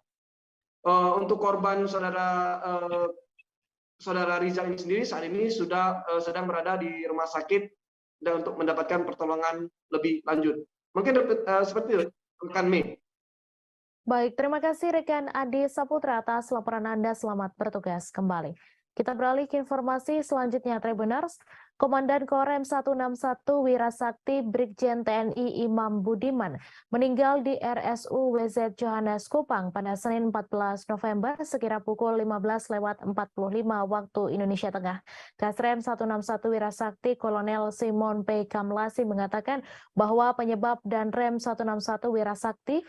Untuk korban saudara Rizal ini sendiri saat ini sudah sedang berada di rumah sakit dan untuk mendapatkan pertolongan lebih lanjut. Mungkin seperti itu, rekan Mei. Baik, terima kasih rekan Adi Saputra atas laporan Anda. Selamat bertugas kembali. Kita beralih ke informasi selanjutnya, Tribuners. Komandan Korem 161 Wirasakti Brigjen TNI Imam Budiman meninggal di RSU WZ Johannes Kupang pada Senin 14 November sekira pukul 15:45 waktu Indonesia Tengah. Kasrem 161 Wirasakti Kolonel Simon P. Kamlasi mengatakan bahwa penyebab dan rem 161 Wirasakti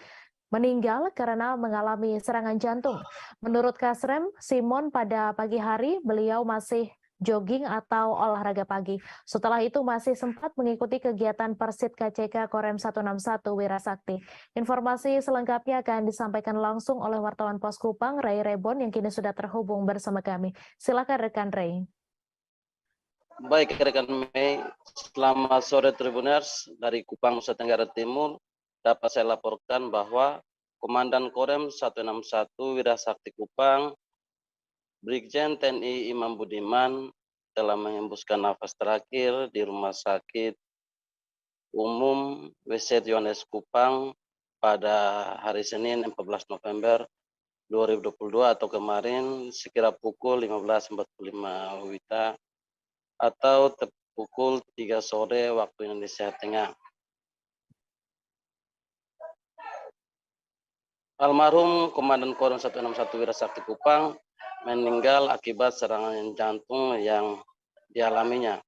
meninggal karena mengalami serangan jantung. Menurut Kasrem Simon, pada pagi hari beliau masih jogging atau olahraga pagi. Setelah itu masih sempat mengikuti kegiatan Persit KCK Korem 161 Wirasakti. Informasi selengkapnya akan disampaikan langsung oleh wartawan Pos Kupang, Ray Rebon, yang kini sudah terhubung bersama kami. Silakan rekan Ray. Baik rekan Mei, selamat sore Tribuners. Dari Kupang, Nusa Tenggara Timur, dapat saya laporkan bahwa Komandan Korem 161 Wirasakti Kupang, Brigjen TNI Imam Budiman telah menghembuskan nafas terakhir di Rumah Sakit Umum WZ Johannes Kupang pada hari Senin 14 November 2022 atau kemarin sekira pukul 15:45 WITA atau pukul 3 sore waktu Indonesia Tengah. Almarhum Komandan Korem 161 Wirasakti Kupang meninggal akibat serangan jantung yang dialaminya.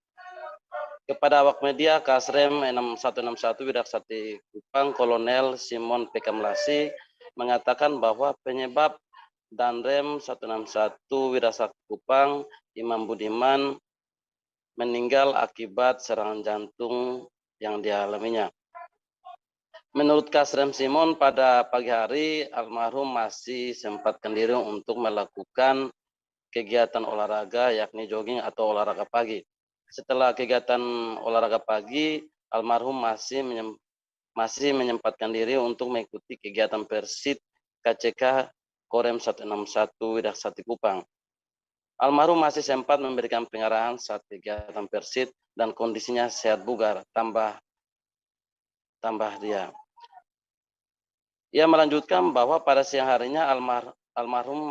Kepada awak media, Kasrem 161 Wirasakti Kupang Kolonel Simon P. Kamlasi mengatakan bahwa penyebab dan rem 161 Wirasakti Kupang Imam Budiman meninggal akibat serangan jantung yang dialaminya. Menurut Kasrem Simon, pada pagi hari almarhum masih sempatkan diri untuk melakukan kegiatan olahraga yakni jogging atau olahraga pagi. Setelah kegiatan olahraga pagi, almarhum masih menyempatkan diri untuk mengikuti kegiatan Persit KCK Korem 161 Wirasakti Kupang. Almarhum masih sempat memberikan pengarahan saat kegiatan Persit dan kondisinya sehat bugar, tambah dia. Ia melanjutkan bahwa pada siang harinya almarhum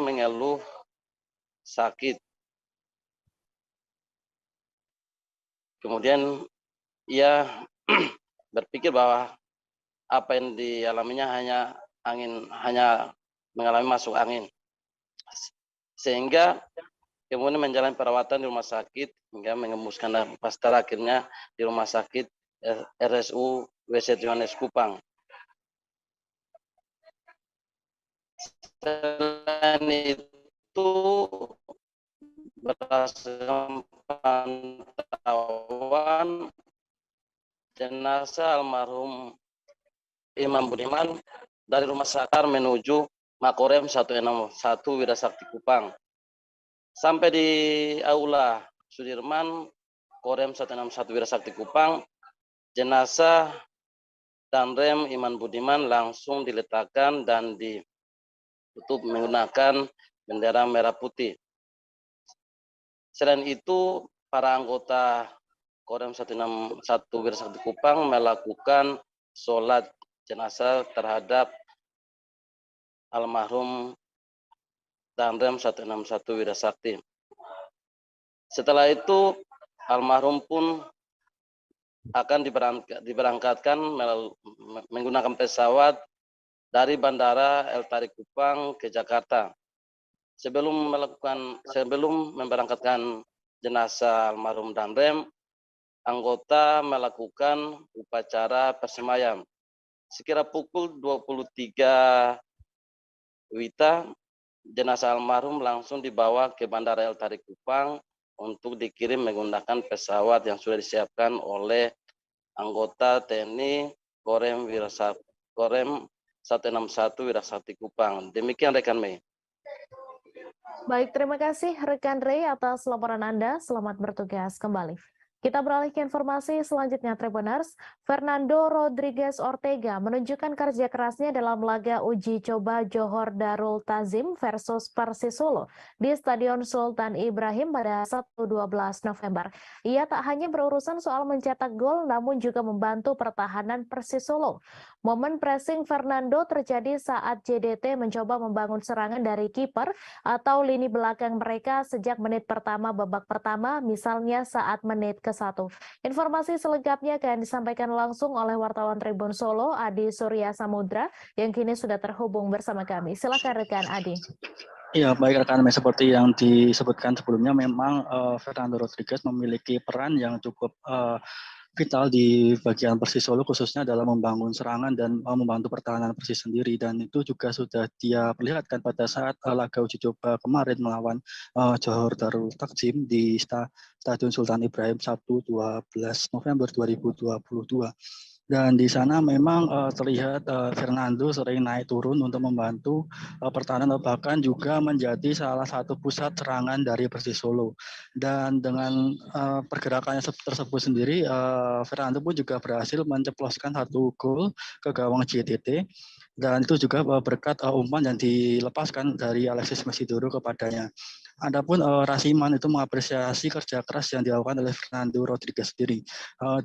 mengeluh sakit. Kemudian ia berpikir bahwa apa yang dialaminya hanya mengalami masuk angin. Sehingga kemudian menjalani perawatan di rumah sakit hingga mengembuskan nafas terakhirnya di rumah sakit RSU WZ Johannes Kupang. Selain itu, berdasarkan pantauan jenazah almarhum Imam Budiman dari rumah sakit menuju Makorem 161 Wirasakti Kupang. Sampai di Aula Sudirman Korem 161 Wirasakti Kupang, jenazah Danrem Iman Budiman langsung diletakkan dan ditutup menggunakan bendera merah putih. Selain itu, para anggota Korem 161 Wirasakti Kupang melakukan sholat jenazah terhadap almarhum Danrem 161 Wirasakti. Setelah itu, almarhum pun akan diberangkatkan menggunakan pesawat dari Bandara El Tarik Kupang ke Jakarta. Sebelum memberangkatkan jenazah almarhum Danrem, anggota melakukan upacara persembahyaan. Sekira pukul 23 WITA, jenazah almarhum langsung dibawa ke Bandara El Tarik Kupang untuk dikirim menggunakan pesawat yang sudah disiapkan oleh anggota TNI Korem 161 Wirasakti Kupang. Demikian rekan Mei. Baik, terima kasih rekan Ray atas laporan Anda. Selamat bertugas kembali. Kita beralih ke informasi selanjutnya, Tribuners. Fernando Rodriguez Ortega menunjukkan kerja kerasnya dalam laga uji coba Johor Darul Ta'zim versus Persis Solo di Stadion Sultan Ibrahim pada Sabtu 12 November. Ia tak hanya berurusan soal mencetak gol, namun juga membantu pertahanan Persis Solo. Momen pressing Fernando terjadi saat JDT mencoba membangun serangan dari kiper atau lini belakang mereka sejak menit pertama babak pertama, misalnya saat menit ke-1. Informasi selengkapnya akan disampaikan langsung oleh wartawan Tribun Solo, Adi Surya Samudra, yang kini sudah terhubung bersama kami. Silakan rekan Adi. Ya, baik rekan, seperti yang disebutkan sebelumnya, memang Fernando Rodriguez memiliki peran yang cukup vital di bagian Persis Solo, khususnya dalam membangun serangan dan membantu pertahanan Persis sendiri, dan itu juga sudah dia perlihatkan pada saat laga uji coba kemarin melawan Johor Darul Ta'zim di Stadion Sultan Ibrahim Sabtu 12 November 2022. Dan di sana memang terlihat Fernando sering naik turun untuk membantu pertahanan, bahkan juga menjadi salah satu pusat serangan dari Persis Solo. Dan dengan pergerakannya tersebut sendiri, Fernando pun juga berhasil menceploskan satu gol ke gawang JDT. Dan itu juga berkat umpan yang dilepaskan dari Alexis Mesidoro kepadanya. Adapun Rasiman itu mengapresiasi kerja keras yang dilakukan oleh Fernando Rodriguez sendiri.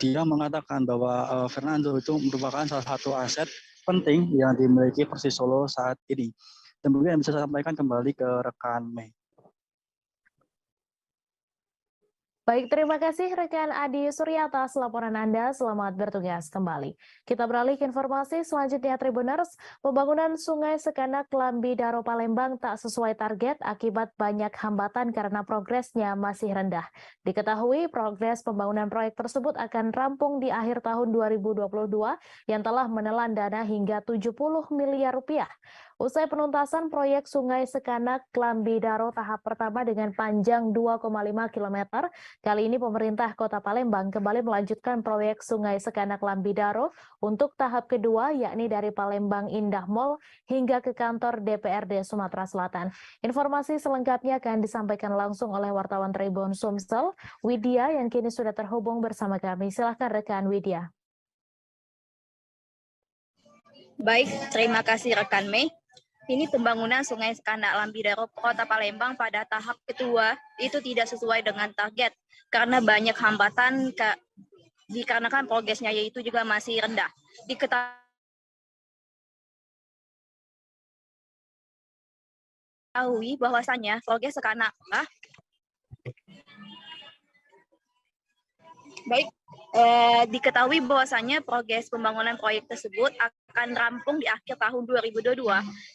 Dia mengatakan bahwa Fernando itu merupakan salah satu aset penting yang dimiliki Persis Solo saat ini. Dan mungkin bisa saya sampaikan kembali ke rekan Mei. Baik, terima kasih rekan Adi Surya atas laporan Anda. Selamat bertugas kembali. Kita beralih ke informasi selanjutnya, Tribuners. Pembangunan Sungai Sekanak Lambi Daro Palembang tak sesuai target akibat banyak hambatan karena progresnya masih rendah. Diketahui progres pembangunan proyek tersebut akan rampung di akhir tahun 2022 yang telah menelan dana hingga 70 miliar rupiah. Usai penuntasan proyek Sungai Sekanak Lambi Daro tahap pertama dengan panjang 2,5 km, kali ini pemerintah Kota Palembang kembali melanjutkan proyek Sungai Sekanak Lambi Daro untuk tahap kedua, yakni dari Palembang Indah Mall hingga ke kantor DPRD Sumatera Selatan. Informasi selengkapnya akan disampaikan langsung oleh wartawan Tribun Sumsel, Widya, yang kini sudah terhubung bersama kami. Silahkan rekan Widya. Baik, terima kasih rekan Mei. Ini pembangunan Sungai Sekanak Lambi Daro Kota Palembang pada tahap kedua itu tidak sesuai dengan target karena banyak hambatan dikarenakan progresnya yaitu juga masih rendah. Diketahui bahwasannya progres Sekanak diketahui bahwasannya progres pembangunan proyek tersebut akan rampung di akhir tahun 2022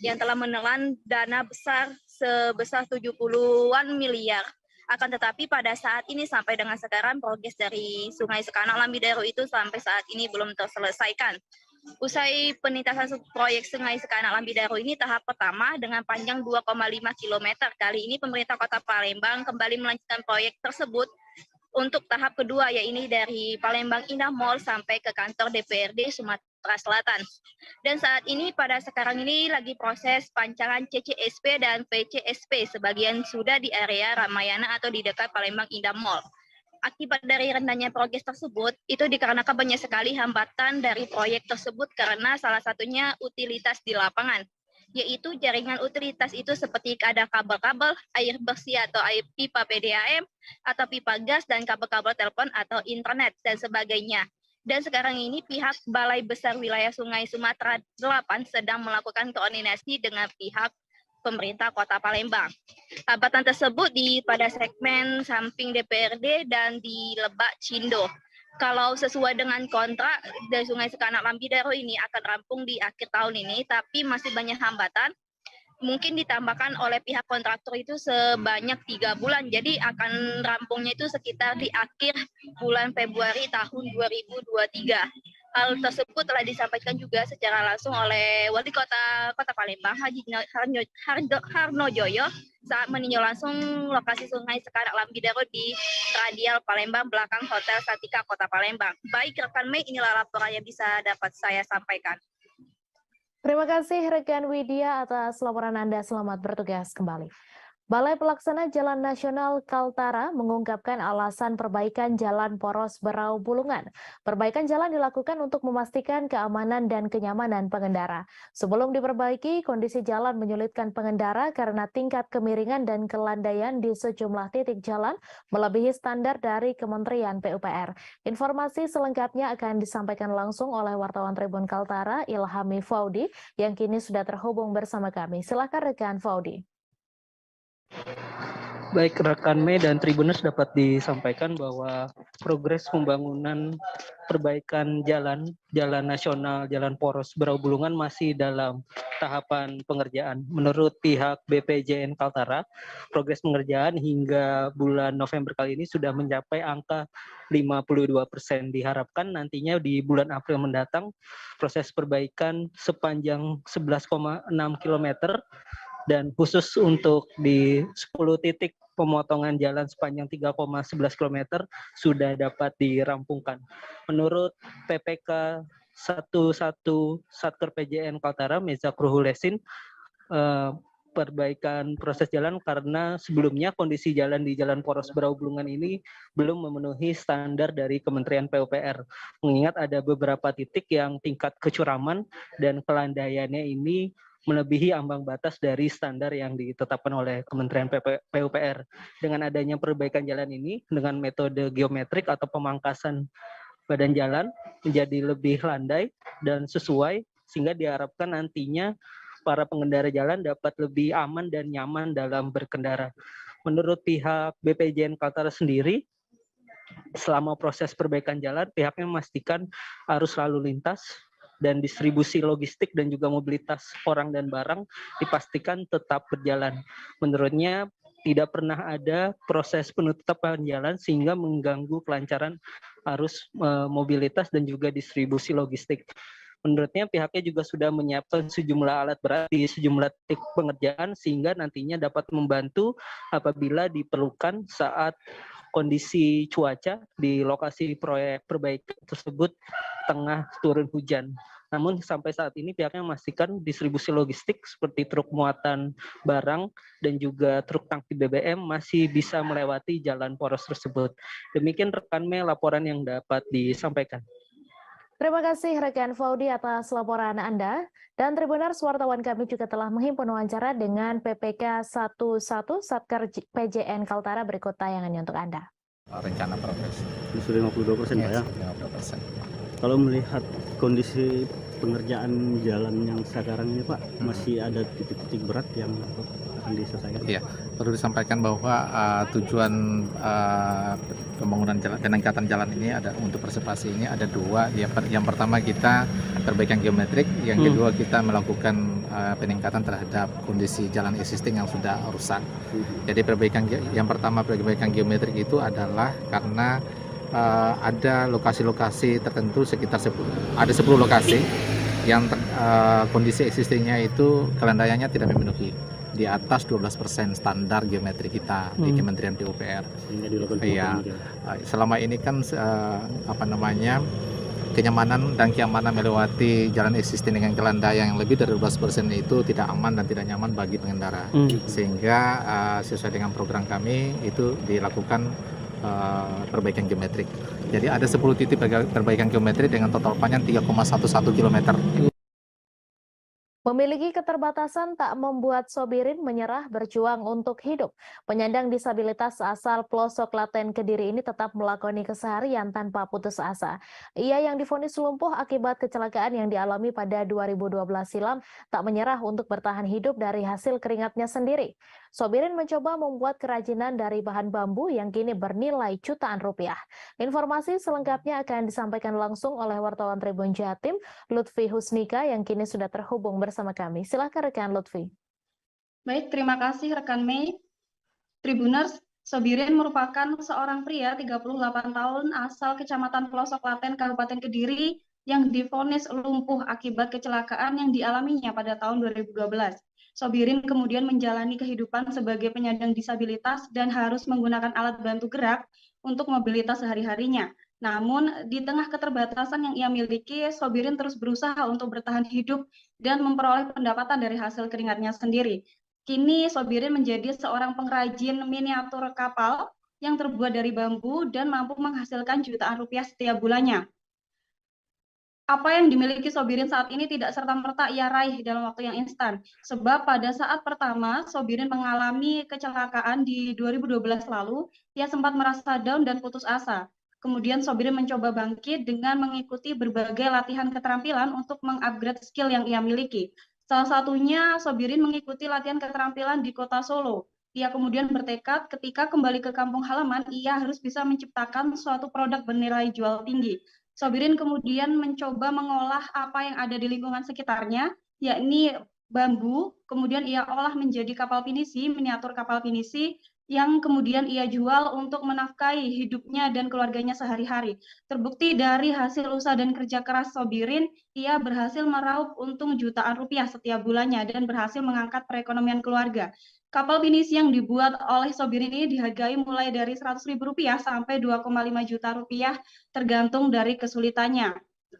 yang telah menelan dana besar sebesar 70-an miliar. Akan tetapi pada saat ini sampai dengan sekarang progres dari Sungai Sekanak Lambi Daro itu sampai saat ini belum terselesaikan. Usai penuntasan proyek Sungai Sekanak Lambi Daro ini tahap pertama dengan panjang 2,5 km. Kali ini pemerintah Kota Palembang kembali melanjutkan proyek tersebut untuk tahap kedua, yaitu dari Palembang Indah Mall sampai ke kantor DPRD Sumatera Selatan. Dan saat ini pada sekarang ini lagi proses pancaran CCSP dan PCSP, sebagian sudah di area Ramayana atau di dekat Palembang Indah Mall. Akibat dari rendahnya progres tersebut, itu dikarenakan banyak sekali hambatan dari proyek tersebut karena salah satunya utilitas di lapangan, yaitu jaringan utilitas itu seperti ada kabel-kabel, air bersih atau air pipa PDAM, atau pipa gas, dan kabel-kabel telepon atau internet, dan sebagainya. Dan sekarang ini pihak Balai Besar Wilayah Sungai Sumatera 8 sedang melakukan koordinasi dengan pihak pemerintah Kota Palembang. Hambatan tersebut pada segmen samping DPRD dan di Lebak Cindo. Kalau sesuai dengan kontrak dari Sungai Sekanak Lambidaro ini akan rampung di akhir tahun ini, tapi masih banyak hambatan. Mungkin ditambahkan oleh pihak kontraktor itu sebanyak 3 bulan. Jadi akan rampungnya itu sekitar di akhir bulan Februari tahun 2023. Hal tersebut telah disampaikan juga secara langsung oleh Wali Kota Palembang, Haji Harnojoyo, saat meninjau langsung lokasi Sungai Sekanak Lambidaro di Radial Palembang belakang Hotel Satika Kota Palembang. Baik rekan Mei, inilah laporan yang bisa dapat saya sampaikan. Terima kasih rekan Widya atas laporan Anda. Selamat bertugas kembali. Balai Pelaksana Jalan Nasional Kaltara mengungkapkan alasan perbaikan Jalan Poros Berau Bulungan. Perbaikan jalan dilakukan untuk memastikan keamanan dan kenyamanan pengendara. Sebelum diperbaiki, kondisi jalan menyulitkan pengendara karena tingkat kemiringan dan kelandaian di sejumlah titik jalan melebihi standar dari Kementerian PUPR. Informasi selengkapnya akan disampaikan langsung oleh wartawan Tribun Kaltara, Ilhami Faudi, yang kini sudah terhubung bersama kami. Silakan rekan Faudi. Baik rekan Mei dan Tribuners, dapat disampaikan bahwa progres pembangunan perbaikan jalan nasional Jalan Poros Berau Bulungan masih dalam tahapan pengerjaan. Menurut pihak BPJN Kaltara, progres pengerjaan hingga bulan November kali ini sudah mencapai angka 52%. Diharapkan nantinya di bulan April mendatang proses perbaikan sepanjang 11,6 km dan khusus untuk di 10 titik pemotongan jalan sepanjang 3,11 km sudah dapat dirampungkan. Menurut PPK 11 Satker PJN Kaltara, Meza Kruhulesin, perbaikan proses jalan karena sebelumnya kondisi jalan di Jalan Poros Berau Bulungan ini belum memenuhi standar dari Kementerian PUPR. Mengingat ada beberapa titik yang tingkat kecuraman dan kelandaiannya ini melebihi ambang batas dari standar yang ditetapkan oleh Kementerian PUPR. Dengan adanya perbaikan jalan ini dengan metode geometrik atau pemangkasan badan jalan menjadi lebih landai dan sesuai, sehingga diharapkan nantinya para pengendara jalan dapat lebih aman dan nyaman dalam berkendara. Menurut pihak BPJN Kaltara sendiri, selama proses perbaikan jalan, pihaknya memastikan arus lalu lintas dan distribusi logistik dan juga mobilitas orang dan barang dipastikan tetap berjalan. Menurutnya tidak pernah ada proses penutupan jalan sehingga mengganggu kelancaran arus mobilitas dan juga distribusi logistik. Menurutnya pihaknya juga sudah menyiapkan sejumlah alat berat di sejumlah titik pengerjaan sehingga nantinya dapat membantu apabila diperlukan saat kondisi cuaca di lokasi proyek perbaikan tersebut tengah turun hujan. Namun sampai saat ini pihaknya memastikan distribusi logistik seperti truk muatan barang dan juga truk tangki BBM masih bisa melewati jalan poros tersebut. Demikian rekan Mei laporan yang dapat disampaikan. Terima kasih rekan Faudi atas laporan Anda. Dan Tribuners, wartawan kami juga telah menghimpun wawancara dengan PPK 11 Satker PJN Kaltara. Berikut tayangannya untuk Anda. Rencana progres. Sudah 52% Pak ya? 52%. Kalau melihat kondisi pengerjaan jalan yang sekarang ini Pak, masih ada titik-titik berat yang akan diselesaikan? Iya, perlu disampaikan bahwa tujuan pembangunan jalan, peningkatan jalan ini ada untuk preservasi ini ada dua. Yang pertama kita perbaikan geometrik, yang kedua kita melakukan peningkatan terhadap kondisi jalan existing yang sudah rusak. Jadi yang pertama perbaikan geometrik itu adalah karena ada lokasi-lokasi tertentu sekitar 10 lokasi yang kondisi existingnya itu kelandaiannya tidak memenuhi di atas 12% standar geometri kita di Kementerian PUPR. Iya, selama ini kan kenyamanan dan keamanan melewati jalan existing dengan kelandaian yang lebih dari 12% itu tidak aman dan tidak nyaman bagi pengendara. Sehingga sesuai dengan program kami itu dilakukan perbaikan geometrik. Jadi ada 10 titik perbaikan geometrik dengan total panjang 3,11 km. Memiliki keterbatasan tak membuat Sobirin menyerah berjuang untuk hidup. Penyandang disabilitas asal pelosok Klaten Kediri ini tetap melakoni keseharian tanpa putus asa. Ia yang divonis lumpuh akibat kecelakaan yang dialami pada 2012 silam tak menyerah untuk bertahan hidup dari hasil keringatnya sendiri. Sobirin mencoba membuat kerajinan dari bahan bambu yang kini bernilai jutaan rupiah. Informasi selengkapnya akan disampaikan langsung oleh wartawan Tribun Jatim, Lutfi Husnika yang kini sudah terhubung bersama kami. Silakan rekan Lutfi. Baik, terima kasih rekan Mei. Tribuners, Sobirin merupakan seorang pria 38 tahun asal Kecamatan Pelosok Klaten, Kabupaten Kediri yang divonis lumpuh akibat kecelakaan yang dialaminya pada tahun 2012. Sobirin kemudian menjalani kehidupan sebagai penyandang disabilitas dan harus menggunakan alat bantu gerak untuk mobilitas sehari-harinya. Namun, di tengah keterbatasan yang ia miliki, Sobirin terus berusaha untuk bertahan hidup dan memperoleh pendapatan dari hasil keringatnya sendiri. Kini Sobirin menjadi seorang pengrajin miniatur kapal yang terbuat dari bambu dan mampu menghasilkan jutaan rupiah setiap bulannya. Apa yang dimiliki Sobirin saat ini tidak serta-merta ia raih dalam waktu yang instan. Sebab pada saat pertama Sobirin mengalami kecelakaan di 2012 lalu, ia sempat merasa down dan putus asa. Kemudian Sobirin mencoba bangkit dengan mengikuti berbagai latihan keterampilan untuk mengupgrade skill yang ia miliki. Salah satunya Sobirin mengikuti latihan keterampilan di kota Solo. Ia kemudian bertekad ketika kembali ke kampung halaman, ia harus bisa menciptakan suatu produk bernilai jual tinggi. Sobirin kemudian mencoba mengolah apa yang ada di lingkungan sekitarnya, yakni bambu, kemudian ia olah menjadi kapal pinisi, miniatur kapal pinisi, yang kemudian ia jual untuk menafkahi hidupnya dan keluarganya sehari-hari. Terbukti dari hasil usaha dan kerja keras Sobirin, ia berhasil meraup untung jutaan rupiah setiap bulannya dan berhasil mengangkat perekonomian keluarga. Kapal pinisi yang dibuat oleh Sobirin ini dihargai mulai dari Rp100.000 sampai 2,5 juta rupiah tergantung dari kesulitannya.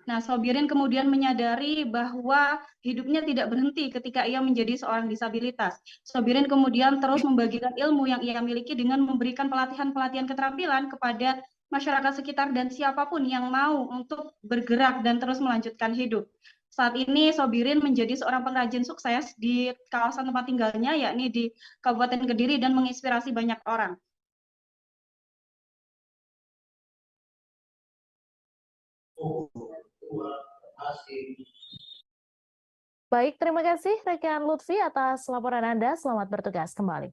Nah, Sobirin kemudian menyadari bahwa hidupnya tidak berhenti ketika ia menjadi seorang disabilitas. Sobirin kemudian terus membagikan ilmu yang ia miliki dengan memberikan pelatihan-pelatihan keterampilan kepada masyarakat sekitar dan siapapun yang mau untuk bergerak dan terus melanjutkan hidup. Saat ini Sobirin menjadi seorang pengrajin sukses di kawasan tempat tinggalnya, yakni di Kabupaten Kediri, dan menginspirasi banyak orang. Baik, terima kasih rekan Lutfi atas laporan Anda. Selamat bertugas kembali.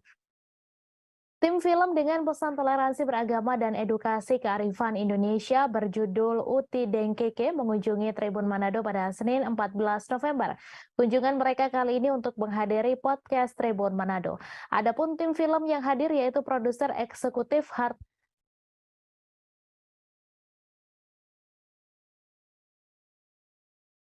Tim film dengan pesan toleransi beragama dan edukasi kearifan Indonesia berjudul Uti Dengkeke mengunjungi Tribun Manado pada Senin 14 November. Kunjungan mereka kali ini untuk menghadiri podcast Tribun Manado. Adapun tim film yang hadir yaitu produser eksekutif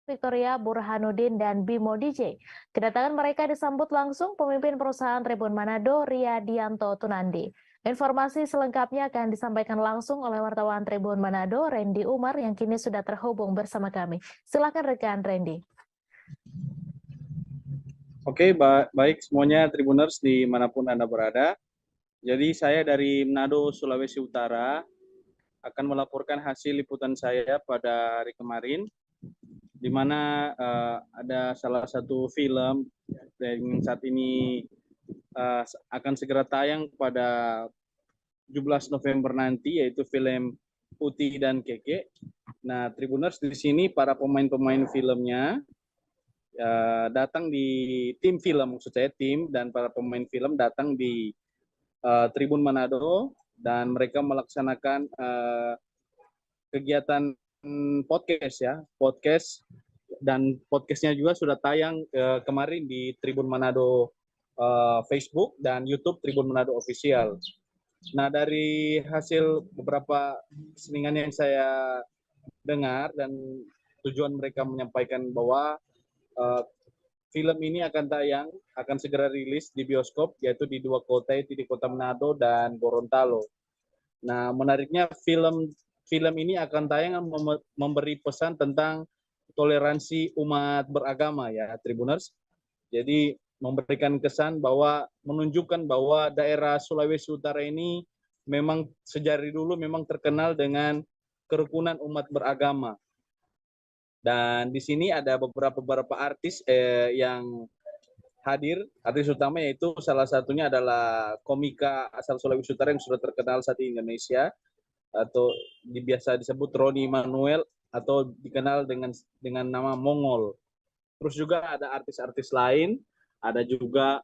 Victoria Burhanuddin dan Bimo DJ. Kedatangan mereka disambut langsung pemimpin perusahaan Tribun Manado, Riyadianto Tunandi. Informasi selengkapnya akan disampaikan langsung oleh wartawan Tribun Manado, Randy Umar, yang kini sudah terhubung bersama kami. Silakan rekan Randy. Oke, baik semuanya Tribuners dimanapun Anda berada. Jadi saya dari Manado, Sulawesi Utara akan melaporkan hasil liputan saya pada hari kemarin, di mana ada salah satu film yang saat ini akan segera tayang pada 17 November nanti, yaitu film Uti dan Keke. Nah, Tribuners, di sini para pemain-pemain filmnya datang di tim film, maksud saya tim, dan para pemain film datang di Tribun Manado, dan mereka melaksanakan kegiatan podcast, dan podcastnya juga sudah tayang kemarin di Tribun Manado Facebook dan YouTube Tribun Manado Official. Nah, dari hasil beberapa selingan yang saya dengar dan tujuan mereka menyampaikan bahwa film ini akan segera rilis di bioskop, yaitu di 2 kota, yaitu di Kota Manado dan Gorontalo. Nah, menariknya film ini akan tayang memberi pesan tentang toleransi umat beragama, ya Tribuners. Jadi memberikan kesan bahwa menunjukkan bahwa daerah Sulawesi Utara ini memang sejari dulu memang terkenal dengan kerukunan umat beragama. Dan di sini ada beberapa artis yang hadir. Artis utama yaitu salah satunya adalah komika asal Sulawesi Utara yang sudah terkenal saat di Indonesia, atau biasa disebut Roni Manuel atau dikenal dengan nama Mongol. Terus juga ada artis-artis lain, ada juga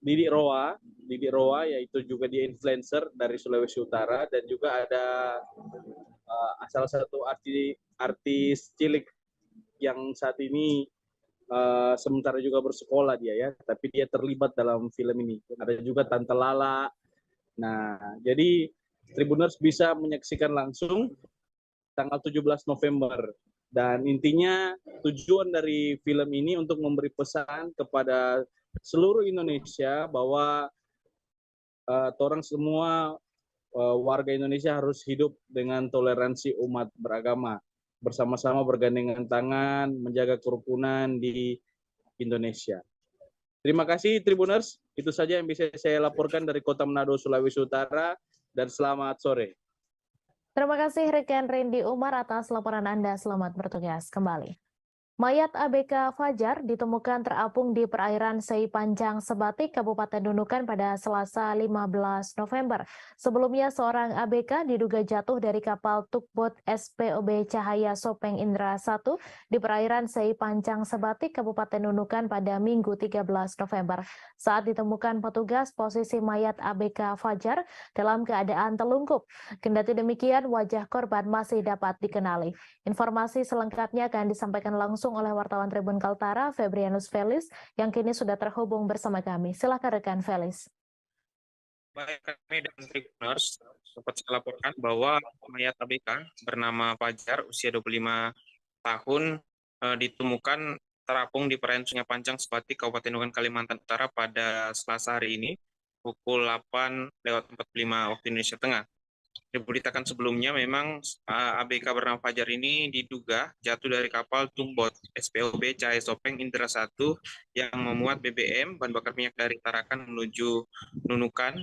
Didi Roa yaitu juga dia influencer dari Sulawesi Utara, dan juga ada salah satu artis cilik yang saat ini sementara juga bersekolah dia ya, tapi dia terlibat dalam film ini. Ada juga Tante Lala. Nah, jadi Tribuners bisa menyaksikan langsung tanggal 17 November. Dan intinya tujuan dari film ini untuk memberi pesan kepada seluruh Indonesia bahwa orang semua warga Indonesia harus hidup dengan toleransi umat beragama, bersama-sama bergandengan tangan menjaga kerukunan di Indonesia. Terima kasih Tribuners, itu saja yang bisa saya laporkan dari Kota Manado, Sulawesi Utara, dan selamat sore. Terima kasih rekan Randy Umar atas laporan Anda. Selamat bertugas kembali. Mayat ABK Fajar ditemukan terapung di perairan Sei Panjang Sebatik, Kabupaten Nunukan pada Selasa 15 November. Sebelumnya seorang ABK diduga jatuh dari kapal tugboat SPOB Cahaya Sopeng Indra 1 di perairan Sei Panjang Sebatik, Kabupaten Nunukan pada Minggu 13 November. Saat ditemukan petugas, posisi mayat ABK Fajar dalam keadaan telungkup. Kendati demikian, wajah korban masih dapat dikenali. Informasi selengkapnya akan disampaikan langsung oleh wartawan Tribun Kaltara, Febrianus Felis, yang kini sudah terhubung bersama kami. Silakan rekan Felis. Baik, kami dan Tribuners dapat saya laporkan bahwa mayat ABK bernama Fajar, usia 25 tahun, ditemukan terapung di perairan Sungai Panjang Sebatik, Kabupaten Nunukan, Kalimantan Utara pada Selasa hari ini, pukul 8:45 waktu Indonesia Tengah. Diberitakan sebelumnya memang ABK bernama Fajar ini diduga jatuh dari kapal tugboat SPOB Cahaya Sopeng Indra 1 yang memuat BBM, bahan bakar minyak dari Tarakan menuju Nunukan,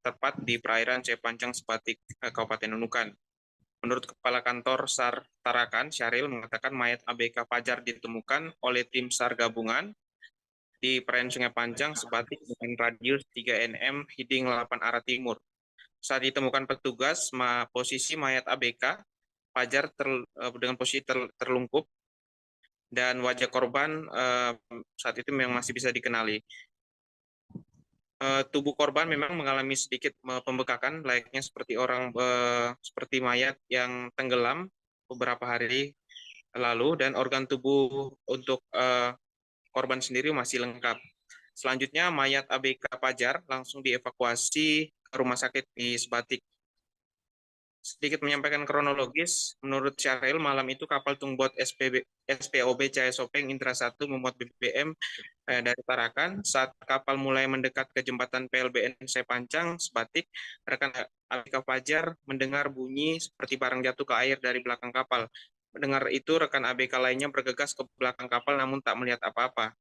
tepat di perairan Sei Panjang Sebatik, Kabupaten Nunukan. Menurut Kepala Kantor SAR Tarakan, Syahril mengatakan mayat ABK Fajar ditemukan oleh tim SAR gabungan di perairan Sungai Panjang Sebatik dengan radius 3 nm heading 8 arah timur. Saat ditemukan petugas, posisi mayat ABK Fajar dengan posisi terlungkup, dan wajah korban saat itu memang masih bisa dikenali. Tubuh korban memang mengalami sedikit pembekakan, layaknya seperti mayat yang tenggelam beberapa hari lalu, dan organ tubuh untuk korban sendiri masih lengkap. Selanjutnya, mayat ABK Fajar langsung dievakuasi rumah sakit di Sebatik. Sedikit menyampaikan kronologis, menurut Syahril, malam itu kapal tugboat SPOB Cahaya Sopeng Indra 1 memuat BBM dari Tarakan. Saat kapal mulai mendekat ke jembatan PLBN Sei Panjang Sebatik, rekan ABK Fajar mendengar bunyi seperti barang jatuh ke air dari belakang kapal. Mendengar itu, rekan ABK lainnya bergegas ke belakang kapal namun tak melihat apa-apa.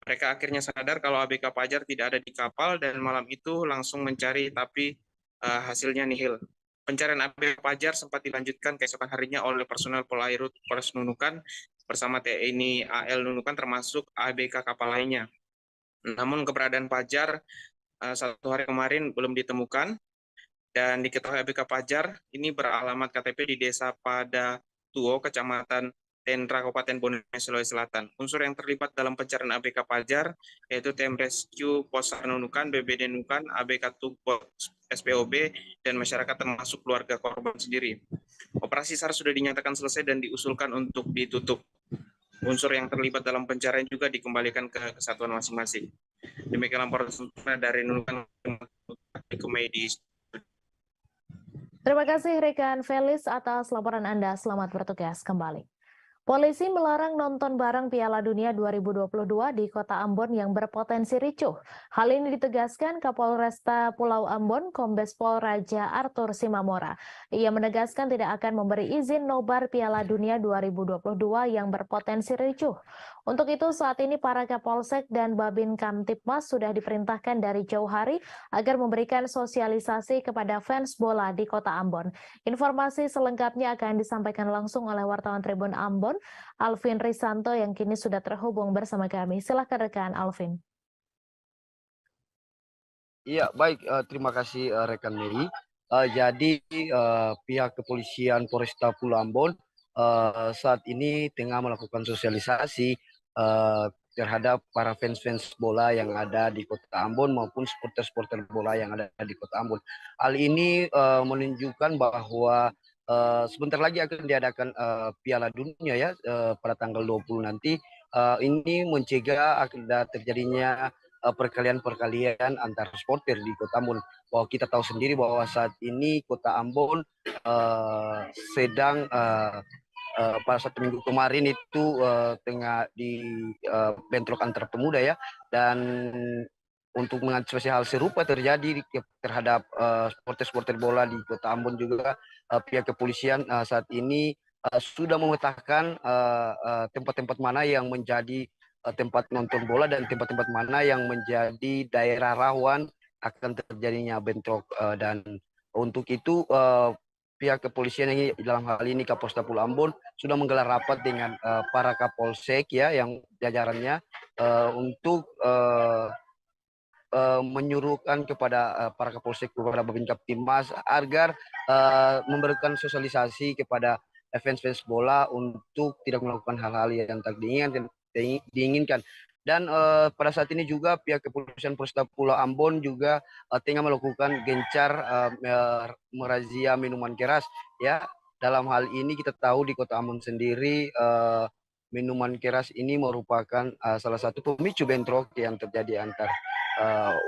Mereka akhirnya sadar kalau ABK Fajar tidak ada di kapal, dan malam itu langsung mencari, tapi hasilnya nihil. Pencarian ABK Fajar sempat dilanjutkan keesokan harinya oleh personel Polairut Polres Nunukan bersama TNI AL Nunukan termasuk ABK kapal lainnya. Namun keberadaan Fajar satu hari kemarin belum ditemukan, dan diketahui ABK Fajar ini beralamat KTP di Desa Padatuo, Kecamatan Tendra, Kabupaten Bone, Sulawesi Selatan. Unsur yang terlibat dalam pencarian ABK Fajar yaitu Tim Rescue Posar Nunukan, BBD Nunukan, ABK Tugboat SPOB, dan masyarakat termasuk keluarga korban sendiri. Operasi SAR sudah dinyatakan selesai dan diusulkan untuk ditutup. Unsur yang terlibat dalam pencarian juga dikembalikan ke kesatuan masing-masing. Demikian laporan dari Nunukan ke Medis. Terima kasih rekan Felis atas laporan Anda. Selamat bertugas kembali. Polisi melarang nonton bareng Piala Dunia 2022 di Kota Ambon yang berpotensi ricuh. Hal ini ditegaskan Kapolresta Pulau Ambon, Kombes Pol Raja Arthur Simamora. Ia menegaskan tidak akan memberi izin nobar Piala Dunia 2022 yang berpotensi ricuh. Untuk itu saat ini para Kapolsek dan Babin Kamtibmas sudah diperintahkan dari jauh hari agar memberikan sosialisasi kepada fans bola di Kota Ambon. Informasi selengkapnya akan disampaikan langsung oleh wartawan Tribun Ambon, Alvin Risanto yang kini sudah terhubung bersama kami. Silakan rekan Alvin. Iya, baik. Terima kasih rekan Mary. Jadi pihak kepolisian Polresta Pulau Ambon saat ini tengah melakukan sosialisasi terhadap para fans-fans bola yang ada di Kota Ambon maupun supporter-supporter bola yang ada di Kota Ambon. Hal ini menunjukkan bahwa sebentar lagi akan diadakan Piala Dunia ya pada tanggal 20 nanti. Ini mencegah ada terjadinya perkalian-perkalian antar supporter di Kota Ambon. Bahwa kita tahu sendiri bahwa saat ini Kota Ambon sedang pada 1 minggu kemarin itu tengah di bentrok antar pemuda ya, dan untuk mengantisipasi hal serupa terjadi terhadap supporter-supporter bola di Kota Ambon juga pihak kepolisian saat ini sudah memetakan tempat-tempat mana yang menjadi tempat nonton bola dan tempat-tempat mana yang menjadi daerah rawan akan terjadinya bentrok, dan untuk itu pihak kepolisian ini dalam hal ini Kapolsta Pulau Ambon sudah menggelar rapat dengan para Kapolsek ya yang jajarannya untuk menyuruhkan kepada para Kapolsek kepada Babin Kamtibmas agar memberikan sosialisasi kepada fans-fans bola untuk tidak melakukan hal-hal yang tak diinginkan. Dan pada saat ini juga pihak kepolisian Polresta Pulau Ambon juga tengah melakukan gencar merazia minuman keras ya. Dalam hal ini kita tahu di Kota Ambon sendiri minuman keras ini merupakan salah satu pemicu bentrok yang terjadi antar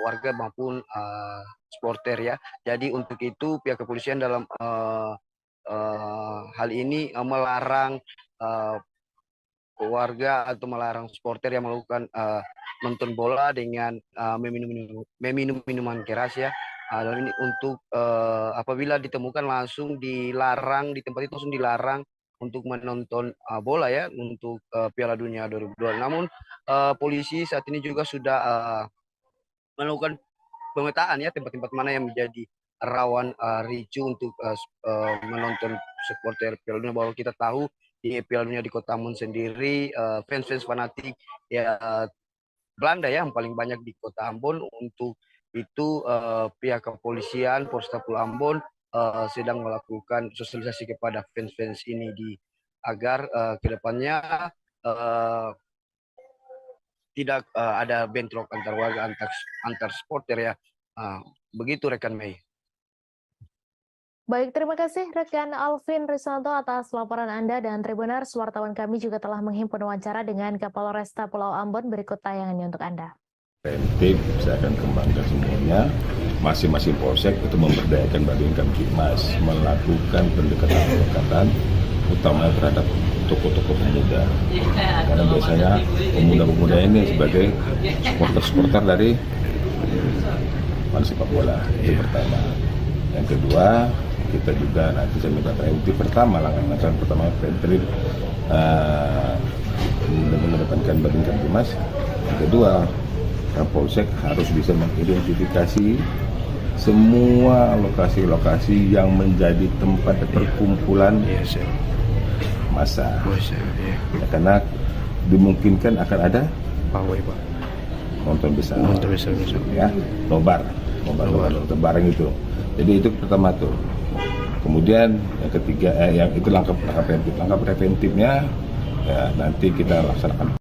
warga maupun supporter ya. Jadi untuk itu pihak kepolisian dalam hal ini melarang warga atau melarang supporter yang melakukan nonton bola dengan meminum minuman keras ya. Dan ini untuk apabila ditemukan langsung dilarang di tempat itu, langsung dilarang untuk menonton bola ya untuk Piala Dunia 2022. Namun polisi saat ini juga sudah melakukan pemetaan ya tempat-tempat mana yang menjadi rawan ricu untuk menonton supporter Piala Dunia. Bahwa kita tahu di Piala Dunia di Kota Ambon sendiri fans-fans fanatik ya Belanda ya yang paling banyak di Kota Ambon. Untuk itu pihak kepolisian Polresta Pulau Ambon sedang melakukan sosialisasi kepada fans-fans ini agar kedepannya tidak ada bentrok antar warga antar supporter ya. Begitu rekan Mei. Baik, terima kasih rekan Alvin Risanto atas laporan Anda, dan Tribuners, wartawan kami juga telah menghimpun wawancara dengan Kapolresta Pulau Ambon. Berikut tayangannya untuk Anda. Preventif, saya akan kembangkan semuanya. Masing-masing polsek itu memberdayakan Babin Kamtibmas melakukan pendekatan utama terhadap tokoh-tokoh pemuda. Karena biasanya pemuda-pemuda ini sebagai supporter dari sepak bola. Itu pertama. Yang kedua, kita juga nanti saya minta preventif langkah pertama preventif mengedepankan Babin Kamtibmas. Yang kedua, Kapolsek harus bisa mengidentifikasi semua lokasi-lokasi yang menjadi tempat perkumpulan massa. Ya, karena dimungkinkan akan ada nonton besar. Ya, nobar bareng itu. Jadi itu pertama tuh. Kemudian yang ketiga yang itu langkah preventif. Langkah preventifnya ya nanti kita laksanakan.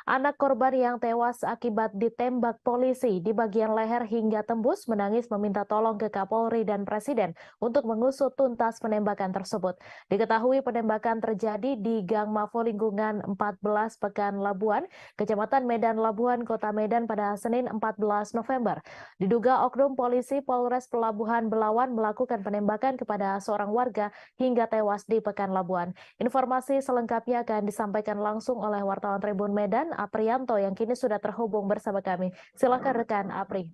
Anak korban yang tewas akibat ditembak polisi di bagian leher hingga tembus menangis meminta tolong ke Kapolri dan Presiden untuk mengusut tuntas penembakan tersebut. Diketahui penembakan terjadi di Gang Mafo lingkungan 14 Pekan Labuan, Kecamatan Medan Labuan, Kota Medan pada Senin 14 November. Diduga oknum polisi Polres Pelabuhan Belawan melakukan penembakan kepada seorang warga hingga tewas di Pekan Labuan. Informasi selengkapnya akan disampaikan langsung oleh wartawan Tribun Medan, Aprianto, yang kini sudah terhubung bersama kami. Silakan rekan Apri.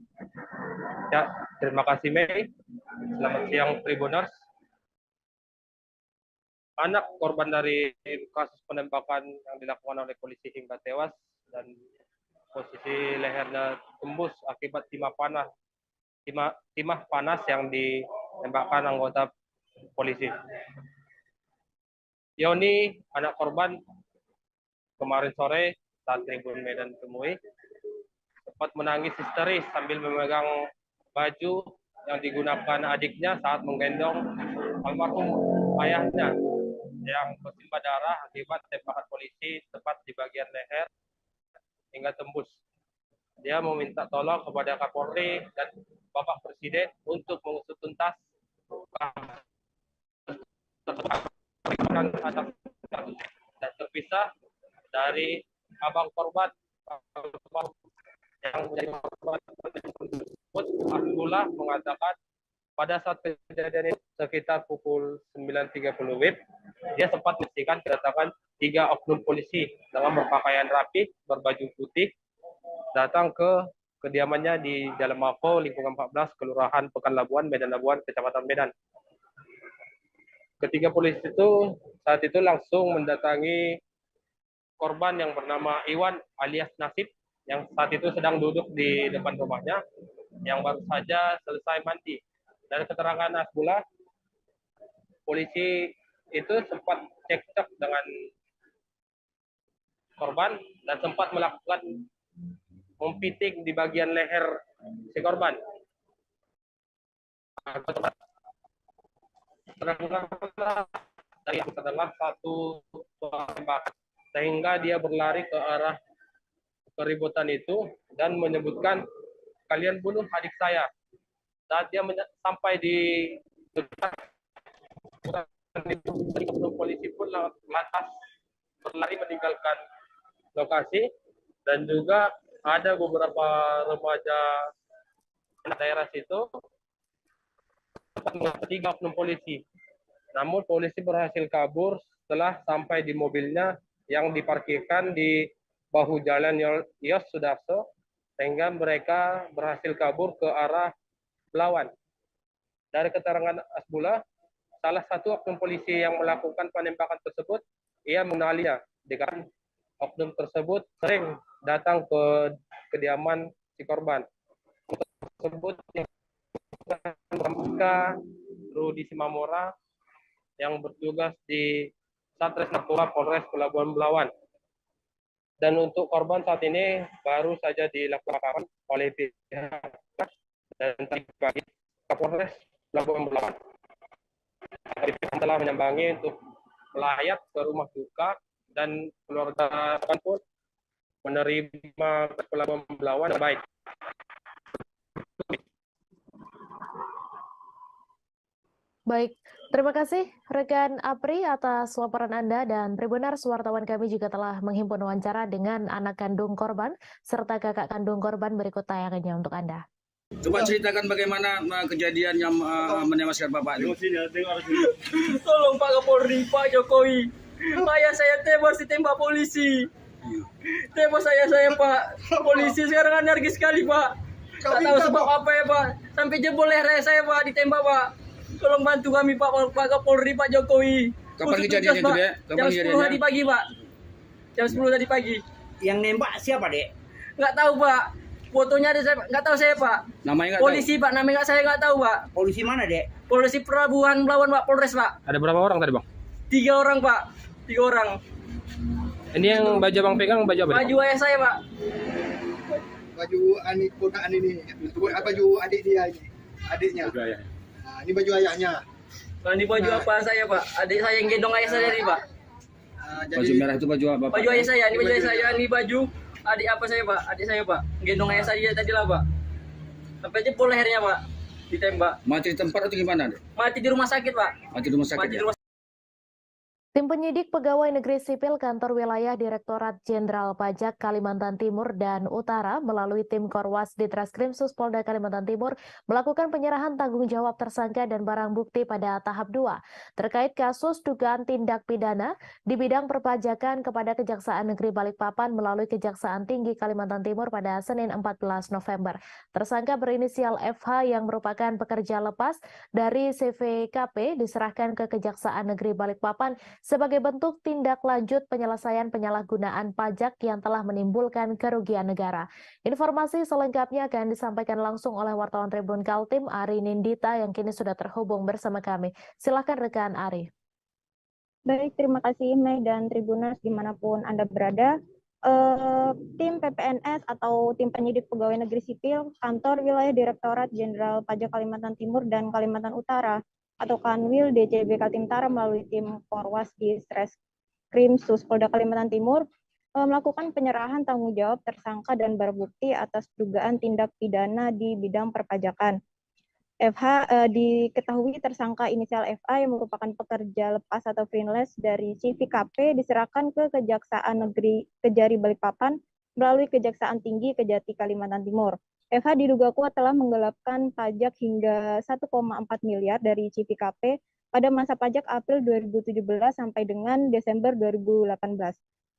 Ya, terima kasih Mei. Selamat siang Tribuners. anak korban dari kasus penembakan yang dilakukan oleh polisi hingga tewas dan posisi lehernya tembus akibat timah panas yang ditembakkan anggota polisi. Yoni, anak korban, kemarin sore saat Tribun Medan temui, sempat menangis histeris sambil memegang baju yang digunakan adiknya saat menggendong almarhum ayahnya yang bersimbah darah akibat tembakan polisi tepat di bagian leher hingga tembus. Dia meminta tolong kepada Kapolri dan Bapak Presiden untuk mengusut tuntas dan terpisah dari abang korban yang menjadi korban tersebut. Abdullah mengatakan pada saat kejadian itu sekitar pukul 9.30 WIB, dia sempat menyaksikan kedatangan 3 oknum polisi dengan berpakaian rapi, berbaju putih, datang ke kediamannya di Jalan Mako, lingkungan 14, Kelurahan Pekan Labuan, Medan Labuan, Kecamatan Medan. Ketiga polisi itu saat itu langsung mendatangi korban yang bernama Iwan alias Nasib, yang saat itu sedang duduk di depan rumahnya, yang baru saja selesai mandi. Dari keterangan Asbullah, polisi itu sempat cekcok dengan korban dan sempat melakukan mempiting di bagian leher si korban. Dari yang terdengar satu tembakan sehingga dia berlari ke arah keributan itu dan menyebutkan, "Kalian bunuh adik saya." Saat dia sampai di dekat polisi pun lantas berlari meninggalkan lokasi, dan juga ada beberapa remaja daerah situ 3 oknum polisi. Namun polisi berhasil kabur setelah sampai di mobilnya yang diparkirkan di bahu jalan Yos Sudarso, sehingga mereka berhasil kabur ke arah Belawan. Dari keterangan Asbullah, salah satu oknum polisi yang melakukan penembakan tersebut, ia mengenalinya, dengan oknum tersebut sering datang ke kediaman si korban. Tersebut Rudi Simamora yang bertugas di Satres Narkoba Polres Pelabuhan Belawan. Dan untuk korban saat ini baru saja dilakukan oleh pihak dan tadi pagi Kapolres Pelabuhan Belawan telah menyambangi untuk melayat ke rumah duka, dan keluarga pun menerima Pelabuhan Belawan baik. Baik, terima kasih rekan Apri atas laporan Anda, dan Tribuners, wartawan kami juga telah menghimpun wawancara dengan anak kandung korban serta kakak kandung korban. Berikut tayangannya untuk Anda. Coba ceritakan bagaimana kejadian yang menewaskan Bapak itu. Tolong Pak Kapolri, Pak Jokowi. Ayah saya tewas ditembak polisi. Tewas saya Pak. Polisi sekarang anarkis sekali Pak. Tak tahu sebab apa ya Pak. Sampai jebol leher saya Pak, ditembak Pak. Tolong bantu kami Pak Kapolri, Pak Jokowi. Kapan kejadiannya itu, Dek? Jam 10 tadi pagi Pak. Jam 10 tadi pagi. Yang nembak siapa, Dek? Nggak tahu Pak. Fotonya ada saya, nggak tahu saya Pak. Namanya nggak polisi tahu? Pak, namanya saya nggak tahu Pak. Polisi mana Dek? Polisi Pelabuhan Belawan Pak, Polres Pak. Ada berapa orang tadi Bang? 3 orang Pak, 3 orang. Ini yang baju Bang pegang baju apa? Baju ayah saya Pak. Baju adik ponakan ini, baju adik dia ini, adiknya. Nah, ini baju ayahnya. Nah, ini baju apa saya Pak? Adik saya yang gendong ayah saya tadi Pak. Baju merah itu baju apa Pak? Baju ayah saya, ini baju ayah saya, ini baju adik apa saya Pak? Adik saya Pak, gendong ayah saya tadi lah Pak. Sampai jebol lehernya Pak, ditembak. Mati di tempat atau gimana? Mati di rumah sakit Pak. Mati di rumah sakit. Mati di rumah Tim penyidik Pegawai Negeri Sipil Kantor Wilayah Direktorat Jenderal Pajak Kalimantan Timur dan Utara melalui tim Korwas Ditreskrim Suspolda Kalimantan Timur melakukan penyerahan tanggung jawab tersangka dan barang bukti pada tahap 2 terkait kasus dugaan tindak pidana di bidang perpajakan kepada Kejaksaan Negeri Balikpapan melalui Kejaksaan Tinggi Kalimantan Timur pada Senin 14 November. Tersangka berinisial FH yang merupakan pekerja lepas dari CVKP diserahkan ke Kejaksaan Negeri Balikpapan sebagai bentuk tindak lanjut penyelesaian penyalahgunaan pajak yang telah menimbulkan kerugian negara. Informasi selengkapnya akan disampaikan langsung oleh wartawan Tribun Kaltim Ari Nindita yang kini sudah terhubung bersama kami. Silakan rekan Ari. Baik, terima kasih Mei dan Tribuners dimanapun Anda berada. Tim PPNS atau tim penyidik pegawai negeri sipil kantor wilayah Direktorat Jenderal Pajak Kalimantan Timur dan Kalimantan Utara atau Kanwil DJB Kaltimtara melalui tim Korwas Ditreskrim Suspolda Kalimantan Timur melakukan penyerahan tanggung jawab tersangka dan barang bukti atas dugaan tindak pidana di bidang perpajakan. FH diketahui tersangka inisial FA yang merupakan pekerja lepas atau freelance dari CVKP diserahkan ke Kejaksaan Negeri Kejari Balikpapan melalui Kejaksaan Tinggi Kejati Kalimantan Timur. FH diduga kuat telah menggelapkan pajak hingga 1,4 miliar dari CVKP pada masa pajak April 2017 sampai dengan Desember 2018.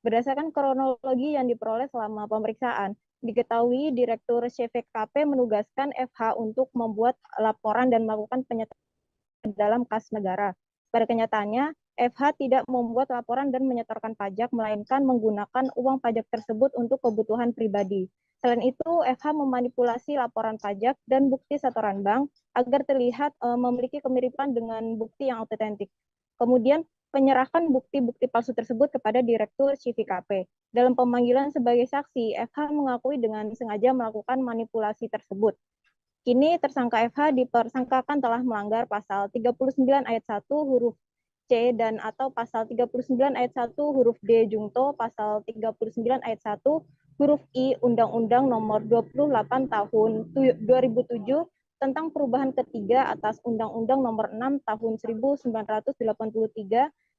Berdasarkan kronologi yang diperoleh selama pemeriksaan, diketahui Direktur CVKP menugaskan FH untuk membuat laporan dan melakukan penyetoran dalam kas negara. Pada kenyataannya, FH tidak membuat laporan dan menyetorkan pajak, melainkan menggunakan uang pajak tersebut untuk kebutuhan pribadi. Selain itu, FH memanipulasi laporan pajak dan bukti setoran bank agar terlihat memiliki kemiripan dengan bukti yang otentik. Kemudian, menyerahkan bukti-bukti palsu tersebut kepada Direktur CVKP. Dalam pemanggilan sebagai saksi, FH mengakui dengan sengaja melakukan manipulasi tersebut. Kini tersangka FH dipersangkakan telah melanggar pasal 39 ayat 1 huruf C dan atau pasal 39 ayat 1 huruf D jungto, pasal 39 ayat 1 huruf I Undang-Undang Nomor 28 Tahun 2007 tentang perubahan ketiga atas Undang-Undang Nomor 6 Tahun 1983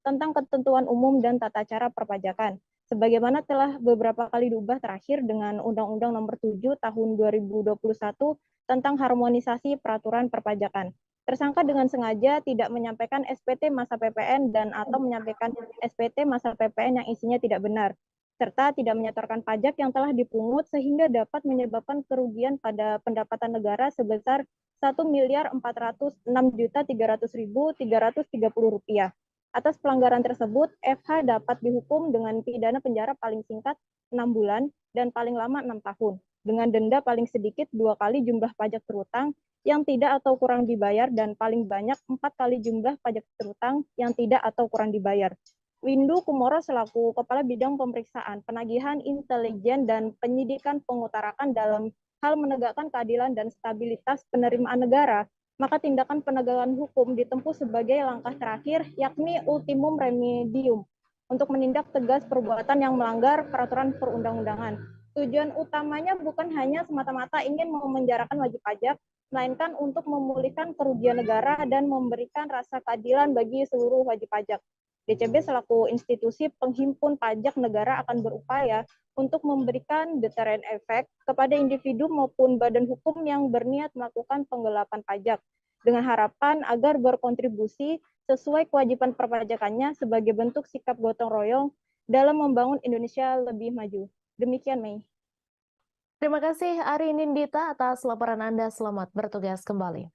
tentang ketentuan umum dan tata cara perpajakan. Sebagaimana telah beberapa kali diubah terakhir dengan Undang-Undang Nomor 7 Tahun 2021 tentang harmonisasi peraturan perpajakan. Tersangka dengan sengaja tidak menyampaikan SPT masa PPN dan atau menyampaikan SPT masa PPN yang isinya tidak benar, serta tidak menyetorkan pajak yang telah dipungut sehingga dapat menyebabkan kerugian pada pendapatan negara sebesar Rp1.406.300.330. Atas pelanggaran tersebut, FH dapat dihukum dengan pidana penjara paling singkat 6 bulan dan paling lama 6 tahun, dengan denda paling sedikit 2 kali jumlah pajak terutang yang tidak atau kurang dibayar dan paling banyak 4 kali jumlah pajak terutang yang tidak atau kurang dibayar. Windu Kumoro selaku Kepala Bidang Pemeriksaan, Penagihan Intelijen dan Penyidikan mengutarakan dalam hal menegakkan keadilan dan stabilitas penerimaan negara, maka tindakan penegakan hukum ditempuh sebagai langkah terakhir, yakni ultimum remedium, untuk menindak tegas perbuatan yang melanggar peraturan perundang-undangan. Tujuan utamanya bukan hanya semata-mata ingin memenjarakan wajib pajak, melainkan untuk memulihkan kerugian negara dan memberikan rasa keadilan bagi seluruh wajib pajak. DCB selaku institusi penghimpun pajak negara akan berupaya untuk memberikan deterrent effect kepada individu maupun badan hukum yang berniat melakukan penggelapan pajak, dengan harapan agar berkontribusi sesuai kewajiban perpajakannya sebagai bentuk sikap gotong royong dalam membangun Indonesia lebih maju. Demikian, Mei. Terima kasih Ari Nindita atas laporan Anda. Selamat bertugas kembali.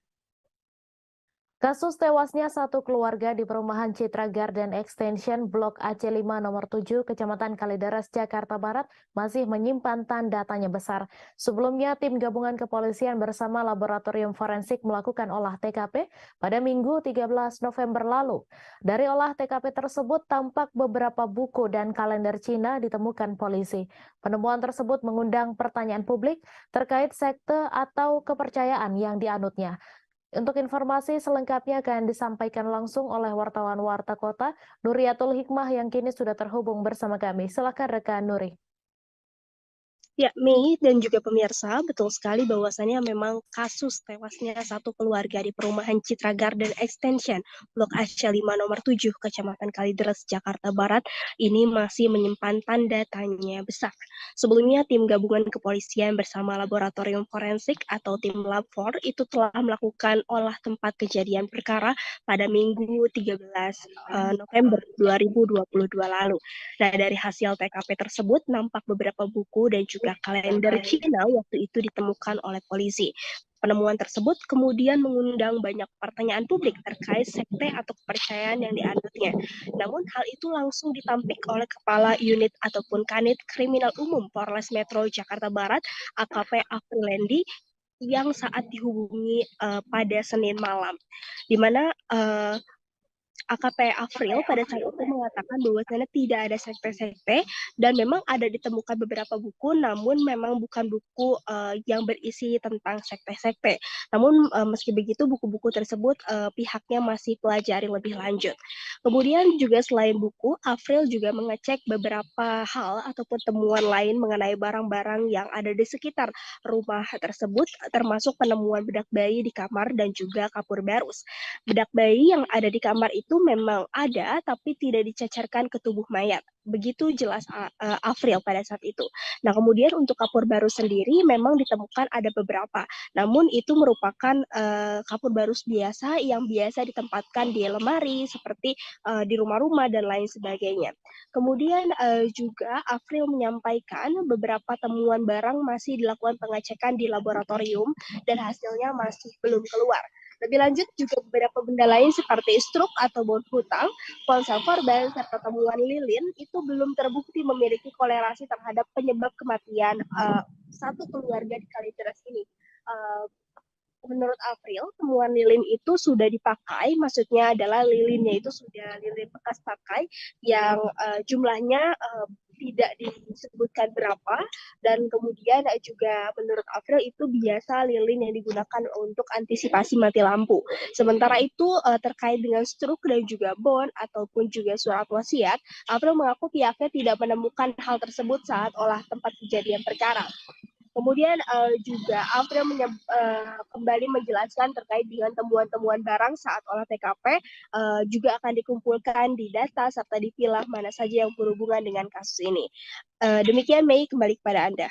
Kasus tewasnya satu keluarga di perumahan Citra Garden Extension Blok AC5 nomor 7 Kecamatan Kalideres, Jakarta Barat masih menyimpan tanda tanya besar. Sebelumnya tim gabungan kepolisian bersama laboratorium forensik melakukan olah TKP pada Minggu 13 November lalu. Dari olah TKP tersebut tampak beberapa buku dan kalender Cina ditemukan polisi. Penemuan tersebut mengundang pertanyaan publik terkait sekte atau kepercayaan yang dianutnya. Untuk informasi selengkapnya akan disampaikan langsung oleh wartawan Warta Kota, Nuriatul Hikmah yang kini sudah terhubung bersama kami. Silakan rekan Nuri. Ya, Mei dan juga pemirsa, betul sekali bahwasannya memang kasus tewasnya satu keluarga di perumahan Citra Garden Extension, Blok Asya 5 nomor 7, Kecamatan Kalideres, Jakarta Barat, ini masih menyimpan tanda tanya besar. Sebelumnya, tim gabungan kepolisian bersama laboratorium forensik atau tim Lab4 itu telah melakukan olah tempat kejadian perkara pada Minggu 13 November 2022 lalu. Nah, dari hasil TKP tersebut nampak beberapa buku dan juga kalender Cina waktu itu ditemukan oleh polisi. Penemuan tersebut kemudian mengundang banyak pertanyaan publik terkait sekte atau kepercayaan yang dianutnya. Namun hal itu langsung ditampik oleh Kepala Unit ataupun Kanit Kriminal Umum Polres Metro Jakarta Barat, AKP Afrilendi, yang saat dihubungi pada Senin malam, di mana AKP Afril pada saat itu mengatakan bahwasannya tidak ada sekte-sekte dan memang ada ditemukan beberapa buku, namun memang bukan buku yang berisi tentang sekte-sekte. Namun meski begitu buku-buku tersebut pihaknya masih pelajari lebih lanjut. Kemudian juga selain buku, Afril juga mengecek beberapa hal ataupun temuan lain mengenai barang-barang yang ada di sekitar rumah tersebut, termasuk penemuan bedak bayi di kamar dan juga kapur barus. Bedak bayi yang ada di kamar itu memang ada, tapi tidak dicecerkan ke tubuh mayat. Begitu jelas Afril pada saat itu. Nah, kemudian untuk kapur barus sendiri memang ditemukan ada beberapa. Namun itu merupakan kapur barus biasa yang biasa ditempatkan di lemari, seperti di rumah-rumah dan lain sebagainya. Kemudian juga Afril menyampaikan beberapa temuan barang masih dilakukan pengecekan di laboratorium dan hasilnya masih belum keluar. Lebih lanjut juga beberapa benda lain seperti struk atau bon hutang, ponsel korban, serta temuan lilin itu belum terbukti memiliki korelasi terhadap penyebab kematian satu keluarga di Kalideres ini. Menurut April, temuan lilin itu sudah dipakai, maksudnya adalah lilinnya itu sudah lilin bekas pakai yang jumlahnya tidak disebutkan berapa, dan kemudian juga menurut April itu biasa lilin yang digunakan untuk antisipasi mati lampu. Sementara itu terkait dengan struk dan juga bon ataupun juga surat wasiat, April mengaku pihaknya tidak menemukan hal tersebut saat olah tempat kejadian perkara. Kemudian juga April kembali menjelaskan terkait dengan temuan-temuan barang saat olah TKP juga akan dikumpulkan di data serta dipilah mana saja yang berhubungan dengan kasus ini. Demikian Mei, kembali kepada Anda.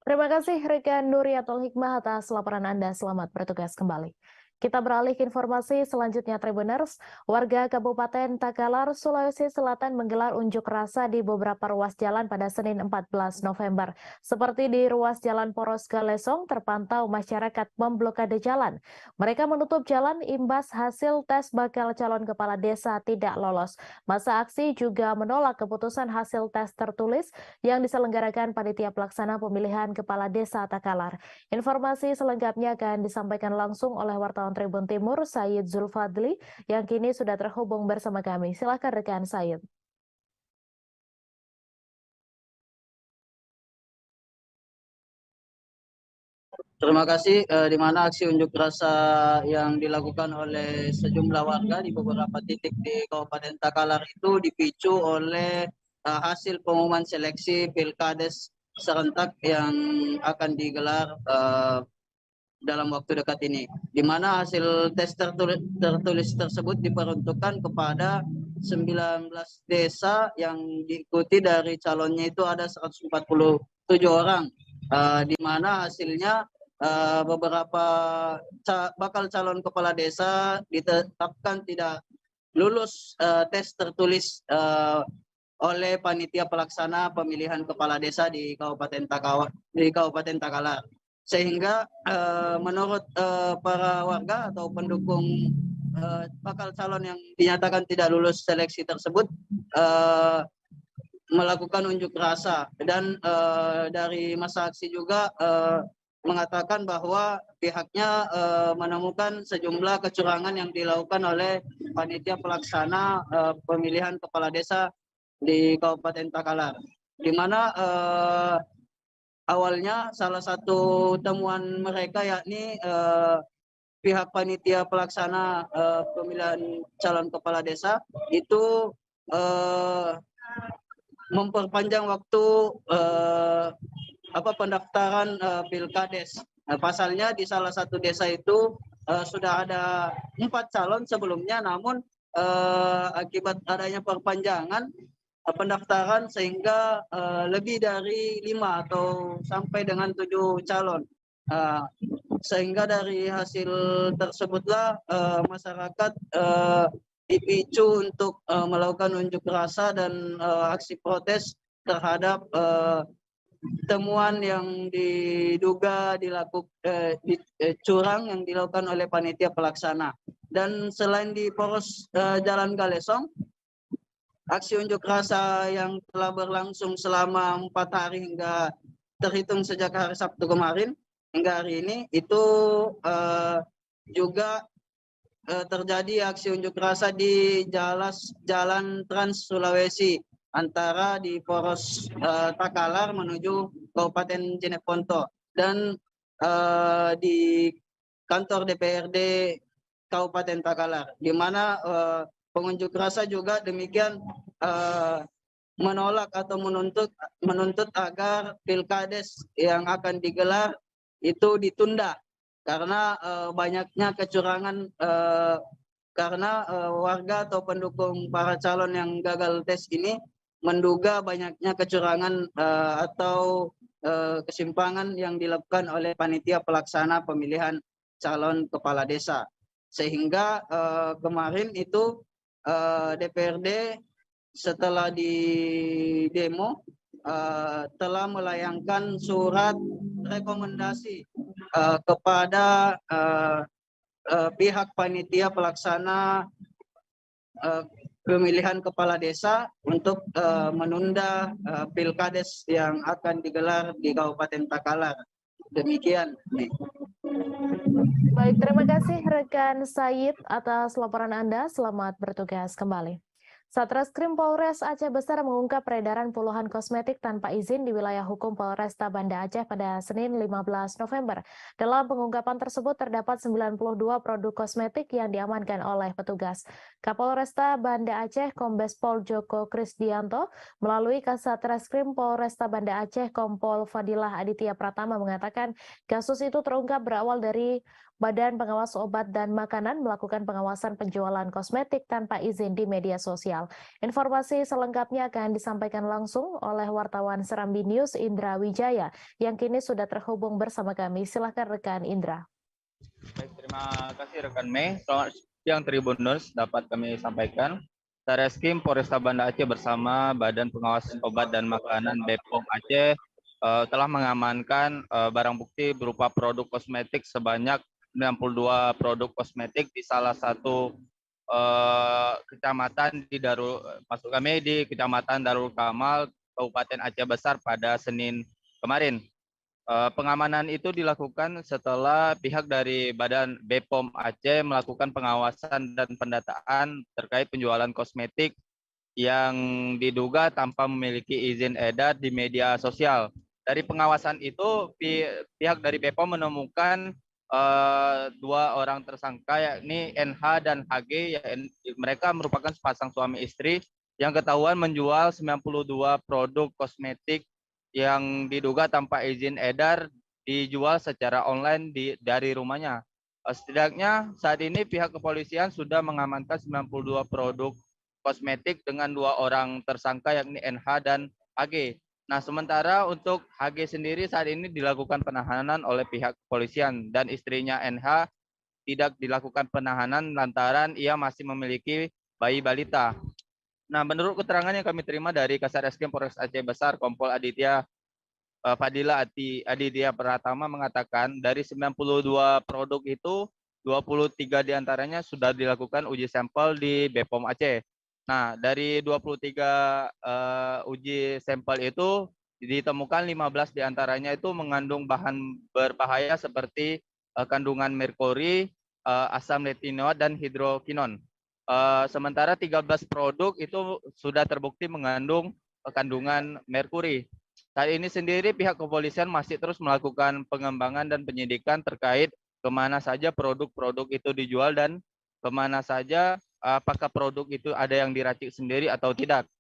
Terima kasih rekan Nuriatul Hikmah atas laporan Anda. Selamat bertugas kembali. Kita beralih ke informasi selanjutnya, Tribuners. Warga Kabupaten Takalar, Sulawesi Selatan menggelar unjuk rasa di beberapa ruas jalan pada Senin 14 November. Seperti di ruas Jalan Poros Galesong, terpantau masyarakat memblokade jalan. Mereka menutup jalan imbas hasil tes bakal calon kepala desa tidak lolos. Masa aksi juga menolak keputusan hasil tes tertulis yang diselenggarakan panitia pelaksana pemilihan kepala desa Takalar. Informasi selengkapnya akan disampaikan langsung oleh wartawan Tribun Timur, Said Zulfadli, yang kini sudah terhubung bersama kami. Silakan rekan Said. Terima kasih. Di mana aksi unjuk rasa yang dilakukan oleh sejumlah warga di beberapa titik di Kabupaten Takalar itu dipicu oleh hasil pengumuman seleksi Pilkades serentak yang akan digelar dalam waktu dekat ini, di mana hasil tes tertulis tersebut diperuntukkan kepada 19 desa yang diikuti dari calonnya itu ada 147 orang, di mana hasilnya beberapa bakal calon kepala desa ditetapkan tidak lulus tes tertulis oleh panitia pelaksana pemilihan kepala desa di Kabupaten Takalar. Sehingga menurut para warga atau pendukung bakal calon yang dinyatakan tidak lulus seleksi tersebut melakukan unjuk rasa, dan dari masa aksi juga mengatakan bahwa pihaknya menemukan sejumlah kecurangan yang dilakukan oleh panitia pelaksana pemilihan kepala desa di Kabupaten Takalar, di mana awalnya salah satu temuan mereka yakni pihak panitia pelaksana pemilihan calon kepala desa itu memperpanjang waktu pendaftaran Pilkades. Pasalnya di salah satu desa itu sudah ada 4 calon sebelumnya, namun akibat adanya perpanjangan pendaftaran sehingga lebih dari 5 atau sampai dengan 7 calon. Sehingga dari hasil tersebutlah masyarakat dipicu untuk melakukan unjuk rasa dan aksi protes terhadap temuan yang diduga curang yang dilakukan oleh panitia pelaksana. Dan selain di Poros Jalan Galesong, aksi unjuk rasa yang telah berlangsung selama 4 hari hingga terhitung sejak hari Sabtu kemarin hingga hari ini itu juga terjadi aksi unjuk rasa di Jalan Trans Sulawesi antara di Poros Takalar menuju Kabupaten Jeneponto dan di kantor DPRD Kabupaten Takalar, di mana pengunjuk rasa juga demikian menolak atau menuntut agar Pilkades yang akan digelar itu ditunda karena banyaknya kecurangan karena warga atau pendukung para calon yang gagal tes ini menduga banyaknya kecurangan atau kesimpangan yang dilakukan oleh panitia pelaksana pemilihan calon kepala desa. Sehingga kemarin itu DPRD setelah di demo telah melayangkan surat rekomendasi kepada pihak panitia pelaksana pemilihan kepala desa untuk menunda Pilkades yang akan digelar di Kabupaten Takalar. Demikian. Baik, terima kasih rekan Said atas laporan Anda. Selamat bertugas kembali. Satreskrim Polres Aceh Besar mengungkap peredaran puluhan kosmetik tanpa izin di wilayah hukum Polresta Banda Aceh pada Senin 15 November. Dalam pengungkapan tersebut terdapat 92 produk kosmetik yang diamankan oleh petugas. Kapolresta Banda Aceh Kombes Pol Joko Krisdianto melalui Kasatreskrim Polresta Banda Aceh Kompol Fadilah Aditya Pratama mengatakan kasus itu terungkap berawal dari Badan Pengawas Obat dan Makanan melakukan pengawasan penjualan kosmetik tanpa izin di media sosial. Informasi selengkapnya akan disampaikan langsung oleh wartawan Serambi News Indra Wijaya yang kini sudah terhubung bersama kami. Silakan rekan Indra. Baik, terima kasih rekan Mei. Selamat siang Tribuners, dapat kami sampaikan. Satreskrim Polresta Banda Aceh bersama Badan Pengawas Obat dan Makanan BPOM Aceh telah mengamankan barang bukti berupa produk kosmetik sebanyak 92 produk kosmetik di salah satu kecamatan di Kecamatan Darul Kamal, Kabupaten Aceh Besar pada Senin kemarin. Pengamanan itu dilakukan setelah pihak dari Badan BPOM Aceh melakukan pengawasan dan pendataan terkait penjualan kosmetik yang diduga tanpa memiliki izin edar di media sosial. Dari pengawasan itu, pihak dari BPOM menemukan 2 orang tersangka yakni NH dan HG. Mereka merupakan sepasang suami istri yang ketahuan menjual 92 produk kosmetik yang diduga tanpa izin edar dijual secara online dari rumahnya. Setidaknya saat ini pihak kepolisian sudah mengamankan 92 produk kosmetik dengan 2 orang tersangka yakni NH dan HG. Nah, sementara untuk HG sendiri saat ini dilakukan penahanan oleh pihak kepolisian dan istrinya NH tidak dilakukan penahanan lantaran ia masih memiliki bayi balita. Nah, menurut keterangan yang kami terima dari Kasatreskrim Polres Aceh Besar, Kompol Aditya Fadilah Aditya Pratama mengatakan dari 92 produk itu 23 diantaranya sudah dilakukan uji sampel di BPOM Aceh. Nah, dari 23 uji sampel itu ditemukan 15 diantaranya itu mengandung bahan berbahaya seperti kandungan merkuri, asam retinoat, dan hidrokinon. Sementara 13 produk itu sudah terbukti mengandung kandungan merkuri. Saat ini sendiri pihak kepolisian masih terus melakukan pengembangan dan penyidikan terkait kemana saja produk-produk itu dijual dan kemana saja apakah produk itu ada yang diracik sendiri atau tidak.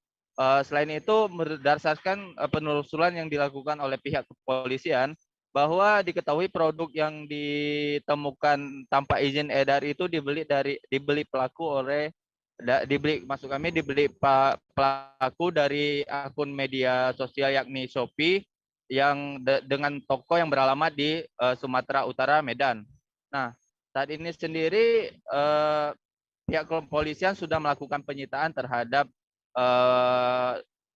Selain itu, berdasarkan penelusuran yang dilakukan oleh pihak kepolisian, bahwa diketahui produk yang ditemukan tanpa izin edar itu dibeli pelaku pelaku dari akun media sosial yakni Shopee dengan toko yang beralamat di Sumatera Utara, Medan. Nah, saat ini sendiri pihak kepolisian sudah melakukan penyitaan terhadap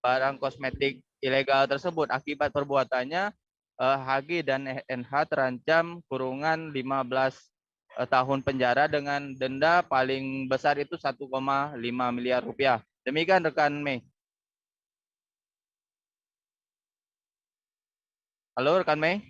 barang kosmetik ilegal tersebut. Akibat perbuatannya, HG dan NH terancam kurungan 15 tahun penjara dengan denda paling besar itu 1,5 miliar rupiah. Demikian rekan Mei. Halo rekan Mei.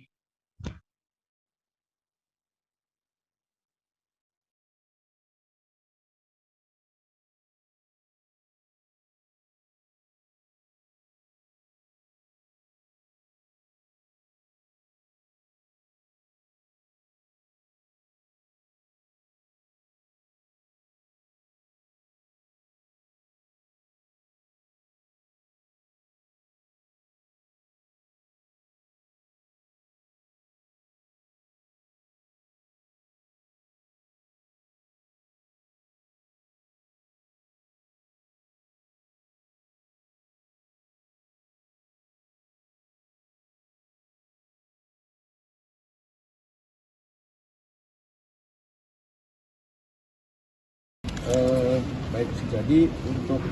Baik, jadi untuk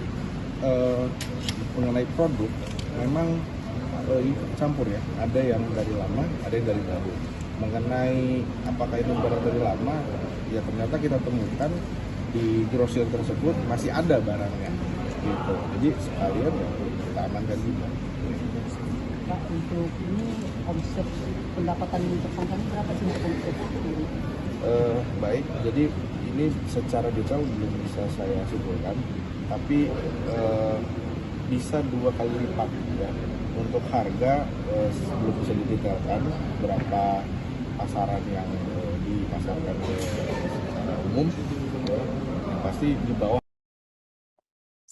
mengenai produk memang campur ya, ada yang dari lama, ada yang dari baru. Mengenai apakah itu barang dari lama, ya ternyata kita temukan di grosir tersebut masih ada barangnya, gitu. Jadi sekalian ya kita amankan juga. Pak, untuk ini omset pendapatan tersangka ini berapa sih untuk ini? Baik, jadi ini secara detail belum bisa saya simpulkan, tapi bisa 2 kali lipat ya. Untuk harga belum bisa didetailkan berapa pasaran yang dipasarkan secara umum, ya. Yang pasti di bawah.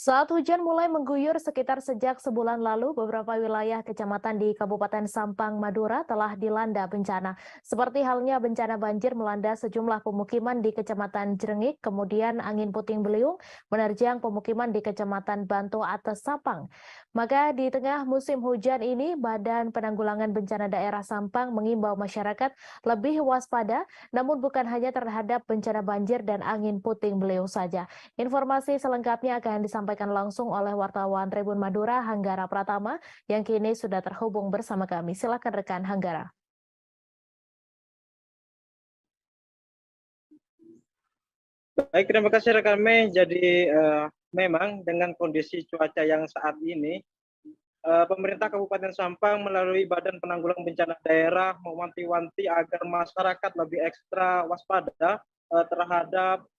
Saat hujan mulai mengguyur sekitar sejak sebulan lalu, beberapa wilayah kecamatan di Kabupaten Sampang, Madura telah dilanda bencana. Seperti halnya bencana banjir melanda sejumlah pemukiman di Kecamatan Jrengik, kemudian angin puting beliung menerjang pemukiman di Kecamatan Banto Atas, Sampang. Maka di tengah musim hujan ini, Badan Penanggulangan Bencana Daerah Sampang mengimbau masyarakat lebih waspada, namun bukan hanya terhadap bencana banjir dan angin puting beliung saja. Informasi selengkapnya akan disampaikan langsung oleh wartawan Tribun Madura, Hanggara Pratama, yang kini sudah terhubung bersama kami. Silakan rekan Hanggara. Baik, terima kasih rekan Mei. Jadi memang dengan kondisi cuaca yang saat ini, pemerintah Kabupaten Sampang melalui Badan Penanggulangan Bencana Daerah mewanti-wanti agar masyarakat lebih ekstra waspada terhadap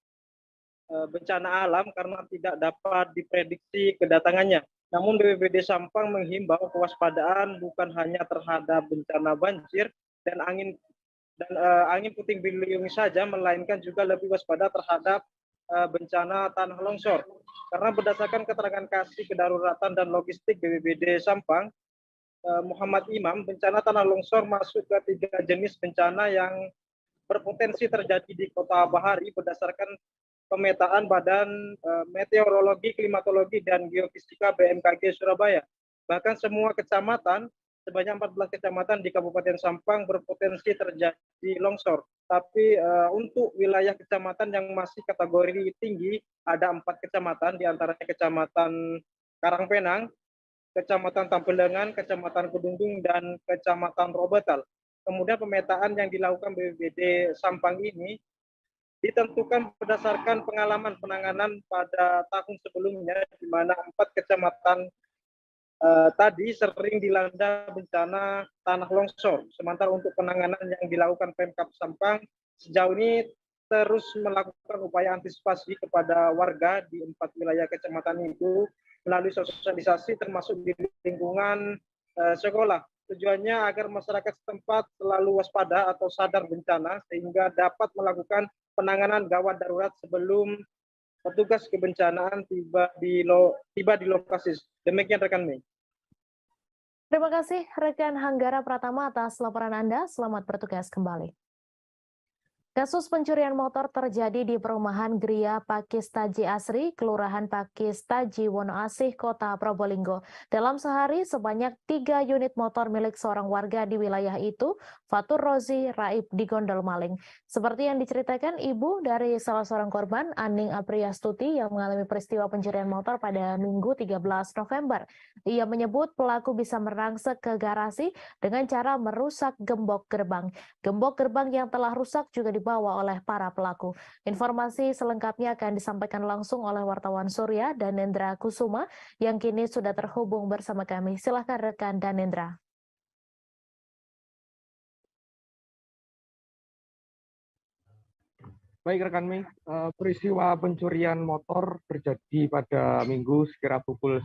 bencana alam karena tidak dapat diprediksi kedatangannya. Namun BPBD Sampang menghimbau kewaspadaan bukan hanya terhadap bencana banjir dan angin puting beliung saja, melainkan juga lebih waspada terhadap bencana tanah longsor. Karena berdasarkan keterangan Kasih Kedaruratan dan Logistik BPBD Sampang, Muhammad Imam, bencana tanah longsor masuk ke 3 jenis bencana yang berpotensi terjadi di Kota Bahari berdasarkan pemetaan Badan Meteorologi, Klimatologi, dan Geofisika BMKG Surabaya. Bahkan semua kecamatan, sebanyak 14 kecamatan di Kabupaten Sampang berpotensi terjadi longsor. Tapi untuk wilayah kecamatan yang masih kategori tinggi, ada 4 kecamatan, diantaranya Kecamatan Karangpenang, Kecamatan Tampelengan, Kecamatan Kedundung, dan Kecamatan Robetal. Kemudian pemetaan yang dilakukan BPBD Sampang ini ditentukan berdasarkan pengalaman penanganan pada tahun sebelumnya, di mana 4 kecamatan tadi sering dilanda bencana tanah longsor. Sementara untuk penanganan yang dilakukan Pemkab Sampang sejauh ini terus melakukan upaya antisipasi kepada warga di 4 wilayah kecamatan itu melalui sosialisasi termasuk di lingkungan sekolah. Tujuannya agar masyarakat setempat selalu waspada atau sadar bencana sehingga dapat melakukan penanganan gawat darurat sebelum petugas kebencanaan tiba di lokasi. Demikian rekan Mei. Terima kasih rekan Hanggara Pratama atas laporan Anda. Selamat bertugas kembali. Kasus pencurian motor terjadi di perumahan Gria Pakistaji Asri, Kelurahan Pakistaji Wonoasih, Kota Probolinggo. Dalam sehari, sebanyak 3 unit motor milik seorang warga di wilayah itu, Fatur Rozi Raib, digondol maling. Seperti yang diceritakan ibu dari salah seorang korban, Aning Apriastuti, yang mengalami peristiwa pencurian motor pada Minggu 13 November. Ia menyebut pelaku bisa merangsek ke garasi dengan cara merusak gembok gerbang. Gembok gerbang yang telah rusak juga dibawa oleh para pelaku. Informasi selengkapnya akan disampaikan langsung oleh wartawan Surya Danendra Kusuma yang kini sudah terhubung bersama kami. Silakan rekan Danendra. Baik rekan Mei, peristiwa pencurian motor terjadi pada Minggu sekira pukul 1.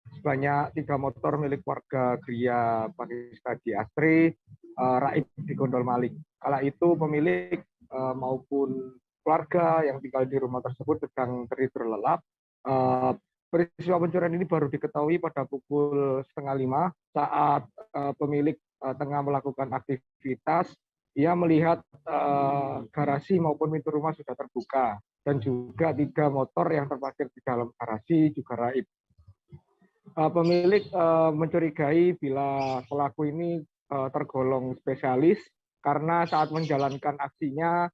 Sebanyak 3 motor milik warga Gria Pakistaji Asri, Raib digondol maling. Kala itu pemilik maupun keluarga yang tinggal di rumah tersebut sedang tertidur lelap. Peristiwa pencurian ini baru diketahui pada pukul 4:30 saat pemilik tengah melakukan aktivitas. Ia melihat garasi maupun pintu rumah sudah terbuka dan juga 3 motor yang terparkir di dalam garasi juga raib. Pemilik mencurigai bila pelaku ini tergolong spesialis karena saat menjalankan aksinya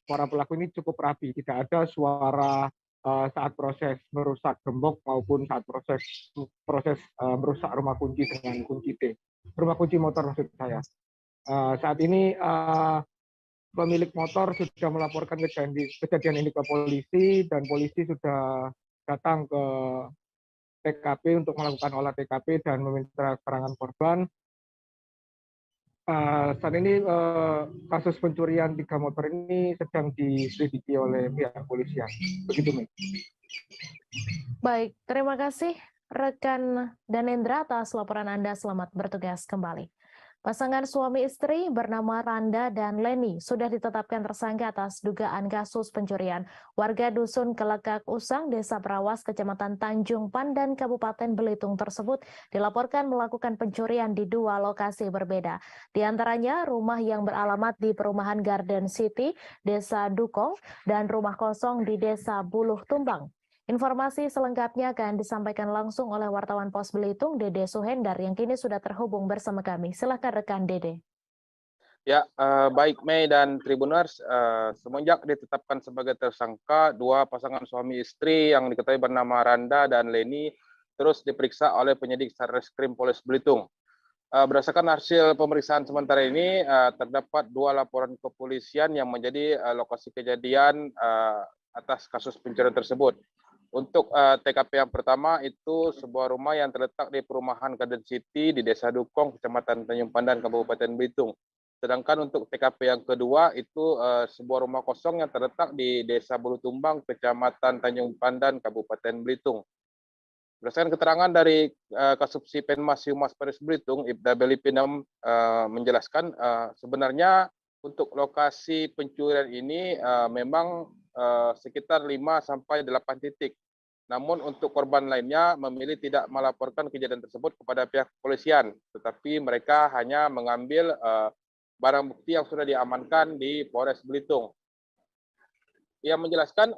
para pelaku ini cukup rapi, tidak ada suara saat proses merusak gembok maupun saat proses merusak rumah kunci dengan kunci T, rumah kunci motor maksud saya. Saat ini pemilik motor sudah melaporkan kejadian ini ke polisi dan polisi sudah datang ke TKP untuk melakukan olah TKP dan meminta keterangan korban. Saat ini kasus pencurian 3 motor ini sedang diselidiki oleh pihak kepolisian. Begitu, Mei. Baik, terima kasih rekan Danendra atas laporan Anda. Selamat bertugas kembali. Pasangan suami istri bernama Randa dan Leni sudah ditetapkan tersangka atas dugaan kasus pencurian. Warga Dusun Kelekak Usang, Desa Perawas, Kecamatan Tanjung Pandan, Kabupaten Belitung tersebut dilaporkan melakukan pencurian di 2 lokasi berbeda. Di antaranya rumah yang beralamat di Perumahan Garden City, Desa Dukong, dan rumah kosong di Desa Buluh Tumbang. Informasi selengkapnya akan disampaikan langsung oleh wartawan Pos Belitung, Dede Suhendar, yang kini sudah terhubung bersama kami. Silakan rekan Dede. Ya, baik Mei dan Tribuners, semenjak ditetapkan sebagai tersangka 2 pasangan suami istri yang diketahui bernama Randa dan Leni terus diperiksa oleh penyidik Satreskrim Polres Belitung. Berdasarkan hasil pemeriksaan sementara ini, terdapat 2 laporan kepolisian yang menjadi lokasi kejadian atas kasus pencurian tersebut. Untuk TKP yang pertama itu sebuah rumah yang terletak di Perumahan Garden City di Desa Dukong, Kecamatan Tanjung Pandan, Kabupaten Belitung. Sedangkan untuk TKP yang kedua itu sebuah rumah kosong yang terletak di Desa Bulu Tumbang, Kecamatan Tanjung Pandan, Kabupaten Belitung. Berdasarkan keterangan dari Kasubsi Penmas Humas Polres Belitung, Ibda Belipinam menjelaskan sebenarnya untuk lokasi pencurian ini memang sekitar 5 sampai 8 titik. Namun untuk korban lainnya memilih tidak melaporkan kejadian tersebut kepada pihak kepolisian, tetapi mereka hanya mengambil barang bukti yang sudah diamankan di Polres Belitung. Ia menjelaskan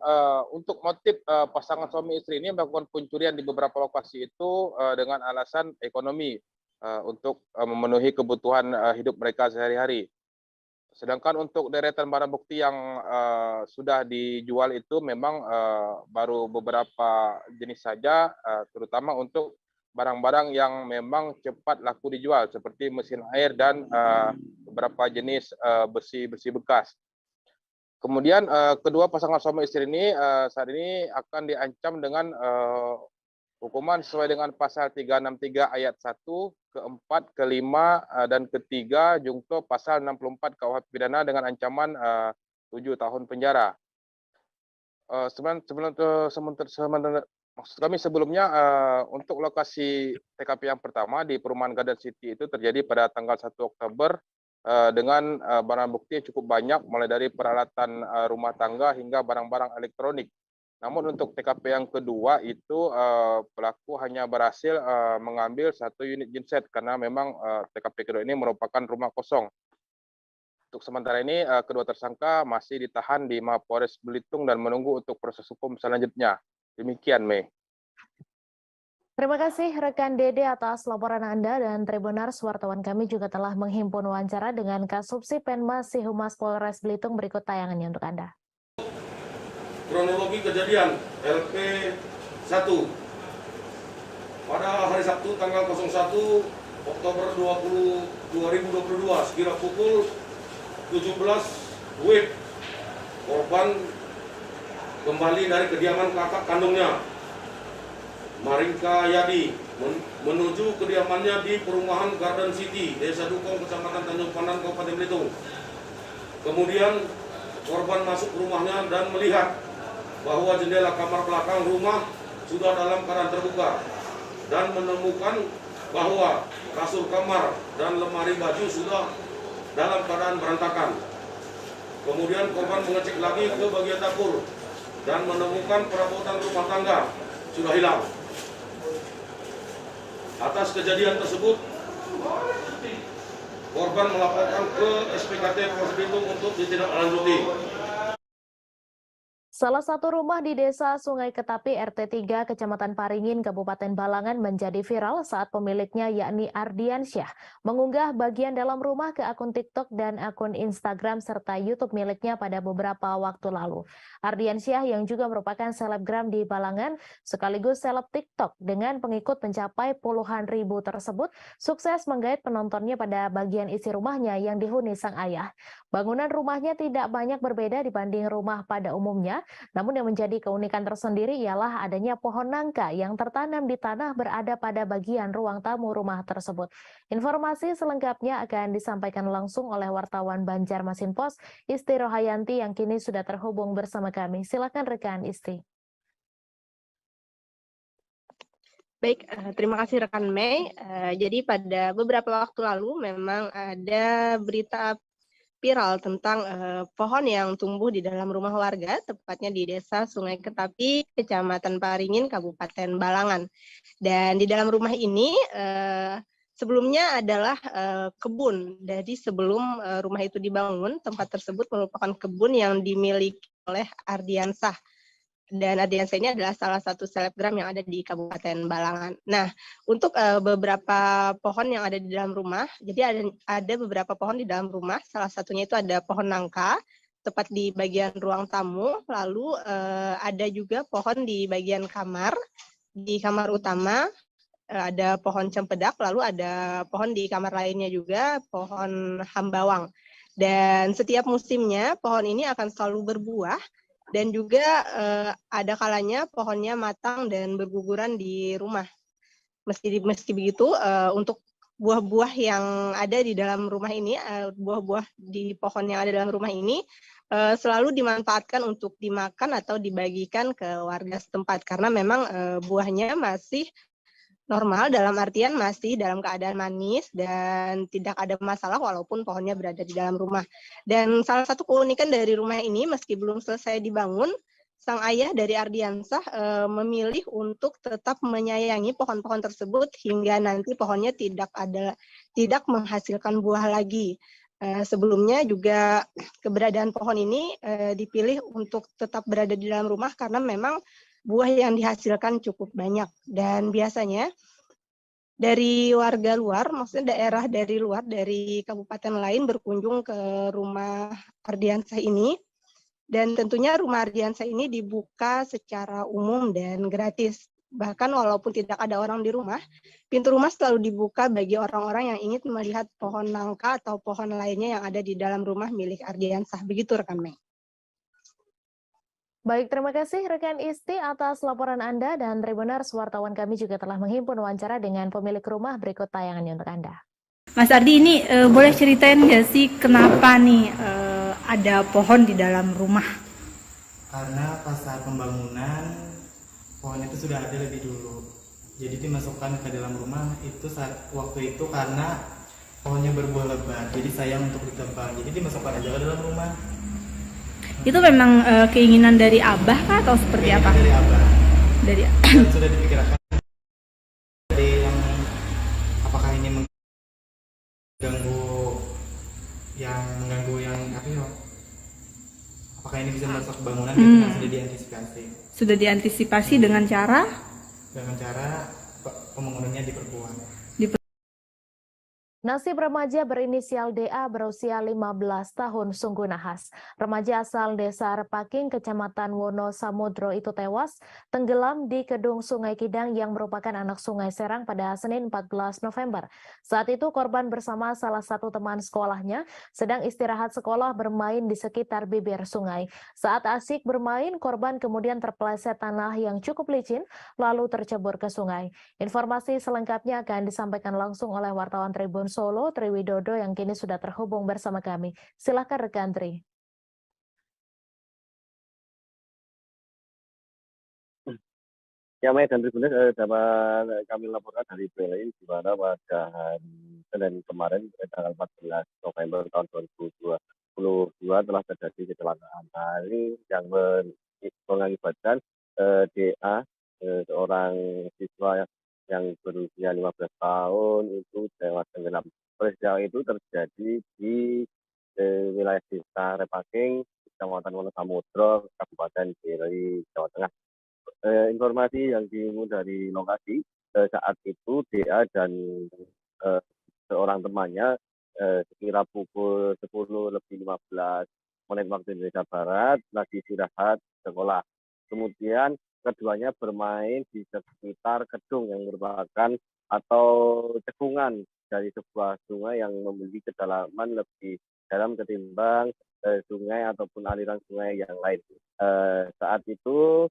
untuk motif pasangan suami istri ini melakukan pencurian di beberapa lokasi itu dengan alasan ekonomi untuk memenuhi kebutuhan hidup mereka sehari-hari. Sedangkan untuk deretan barang bukti yang sudah dijual itu memang baru beberapa jenis saja, terutama untuk barang-barang yang memang cepat laku dijual, seperti mesin air dan beberapa jenis besi-besi bekas. Kemudian kedua pasangan suami istri ini saat ini akan diancam dengan hukuman sesuai dengan pasal 363 ayat 1, ke-4, ke-5, dan ke-3 jungto pasal 64 KUH pidana dengan ancaman 7 tahun penjara. Maksud kami sebelumnya untuk lokasi TKP yang pertama di Perumahan Garden City itu terjadi pada tanggal 1 Oktober dengan barang bukti yang cukup banyak, mulai dari peralatan rumah tangga hingga barang-barang elektronik. Namun untuk TKP yang kedua itu pelaku hanya berhasil mengambil 1 unit genset karena memang TKP kedua ini merupakan rumah kosong. Untuk sementara ini kedua tersangka masih ditahan di Mapolres Belitung dan menunggu untuk proses hukum selanjutnya. Demikian, Mei. Terima kasih rekan Dede atas laporan Anda, dan Tribunars, wartawan kami juga telah menghimpun wawancara dengan Kasubsi Penmas Si Humas Polres Belitung. Berikut tayangannya untuk Anda. Kronologi kejadian LP1 pada hari Sabtu tanggal 01 Oktober 2022 sekira pukul 17 WIB, korban kembali dari kediaman kakak kandungnya Maringka Yadi menuju kediamannya di perumahan Garden City, Desa Dukong, Kecamatan Tanjung Pandan, Kabupaten Belitung. Kemudian korban masuk ke rumahnya dan melihat bahwa jendela kamar belakang rumah sudah dalam keadaan terbuka dan menemukan bahwa kasur kamar dan lemari baju sudah dalam keadaan berantakan. Kemudian korban mengecek lagi ke bagian dapur dan menemukan perabotan rumah tangga sudah hilang. Atas kejadian tersebut, korban melaporkan ke SPKT Polres Belitung untuk ditindaklanjuti. Salah satu rumah di Desa Sungai Ketapi RT 3 Kecamatan Paringin Kabupaten Balangan menjadi viral saat pemiliknya yakni Ardiansyah mengunggah bagian dalam rumah ke akun TikTok dan akun Instagram serta YouTube miliknya pada beberapa waktu lalu. Ardiansyah yang juga merupakan selebgram di Balangan sekaligus seleb TikTok dengan pengikut mencapai puluhan ribu tersebut sukses menggait penontonnya pada bagian isi rumahnya yang dihuni sang ayah. Bangunan rumahnya tidak banyak berbeda dibanding rumah pada umumnya. Namun yang menjadi keunikan tersendiri ialah adanya pohon nangka yang tertanam di tanah berada pada bagian ruang tamu rumah tersebut. Informasi selengkapnya akan disampaikan langsung oleh wartawan Banjarmasin Pos, Isti Rohayanti yang kini sudah terhubung bersama kami. Silakan rekan Isti. Baik, terima kasih rekan Mei. Jadi pada beberapa waktu lalu memang ada berita viral tentang pohon yang tumbuh di dalam rumah warga, tepatnya di Desa Sungai Ketapi, Kecamatan Paringin, Kabupaten Balangan. Dan di dalam rumah ini sebelumnya adalah kebun. Jadi sebelum rumah itu dibangun, tempat tersebut merupakan kebun yang dimiliki oleh Ardiansyah. Dan Ardiansyah ini adalah salah satu selebgram yang ada di Kabupaten Balangan. Nah, untuk beberapa pohon yang ada di dalam rumah, jadi ada beberapa pohon di dalam rumah, salah satunya itu ada pohon nangka, tepat di bagian ruang tamu, lalu ada juga pohon di bagian kamar, di kamar utama, ada pohon cempedak, lalu ada pohon di kamar lainnya juga, pohon hambawang. Dan setiap musimnya, pohon ini akan selalu berbuah, dan juga ada kalanya pohonnya matang dan berguguran di rumah. Meski begitu, untuk buah-buah yang ada di dalam rumah ini, buah-buah di pohon yang ada dalam rumah ini selalu dimanfaatkan untuk dimakan atau dibagikan ke warga setempat karena memang buahnya masih normal, dalam artian masih dalam keadaan manis dan tidak ada masalah walaupun pohonnya berada di dalam rumah. Dan salah satu keunikan dari rumah ini, meski belum selesai dibangun, sang ayah dari Ardiansyah memilih untuk tetap menyayangi pohon-pohon tersebut hingga nanti pohonnya tidak menghasilkan buah lagi. Sebelumnya juga keberadaan pohon ini dipilih untuk tetap berada di dalam rumah karena memang buah yang dihasilkan cukup banyak. Dan biasanya dari warga luar, maksudnya daerah dari luar, dari kabupaten lain berkunjung ke rumah Ardiansyah ini. Dan tentunya rumah Ardiansyah ini dibuka secara umum dan gratis. Bahkan walaupun tidak ada orang di rumah, pintu rumah selalu dibuka bagi orang-orang yang ingin melihat pohon nangka atau pohon lainnya yang ada di dalam rumah milik Ardiansyah. Begitu rekan Mei. Baik, terima kasih rekan Isti atas laporan Anda, dan Tribuners, wartawan kami juga telah menghimpun wawancara dengan pemilik rumah. Berikut tayangannya untuk Anda. Mas Ardi, ini boleh ceritain nggak sih kenapa nih ada pohon di dalam rumah? Karena pas saat pembangunan pohon itu sudah ada lebih dulu. Jadi dimasukkan ke dalam rumah itu waktu itu karena pohonnya berbuah lebat, jadi sayang untuk ditebang. Jadi dimasukkan aja ke dalam rumah. Itu memang keinginan dari Abah kah atau seperti apa? Dari Abah. Dari Dan sudah dipikirkan dari yang apakah ini mengganggu yang apa ya? Apakah ini bisa merusak bangunan? Itu sudah diantisipasi. Sudah diantisipasi dengan cara pembangunannya diperkuat. Nasib remaja berinisial DA berusia 15 tahun sungguh nahas. Remaja asal desa Repaking, Kecamatan Wonosamudro itu tewas tenggelam di kedung Sungai Kidang yang merupakan anak Sungai Serang pada Senin 14 November. Saat itu korban bersama salah satu teman sekolahnya sedang istirahat sekolah bermain di sekitar bibir sungai. Saat asik bermain, korban kemudian terpeleset tanah yang cukup licin lalu tercebur ke sungai. Informasi selengkapnya akan disampaikan langsung oleh wartawan Tribun Solo, Tri Widodo yang kini sudah terhubung bersama kami. Silakan rekan Tri. Ya, Mei dan Tribuners, dapat kami laporkan dari PLN di mana pada hari Senin kemarin, tanggal 14 November tahun 2022 telah terjadi kecelakaan. Ini yang mengakibatkan DA, seorang siswa yang berusia 15 tahun itu tewas tenggelam. Peristiwa itu terjadi di wilayah desa Repaking, Kecamatan Wonosamudro, Kabupaten Piri, Jawa Tengah. Informasi yang dihimpun dari lokasi, saat itu DA dan seorang temannya sekira pukul 10:15 waktu Indonesia Barat lagi istirahat sekolah. Kemudian keduanya bermain di sekitar kedung yang merupakan atau cekungan dari sebuah sungai yang memiliki kedalaman lebih dalam ketimbang sungai ataupun aliran sungai yang lain. Saat itu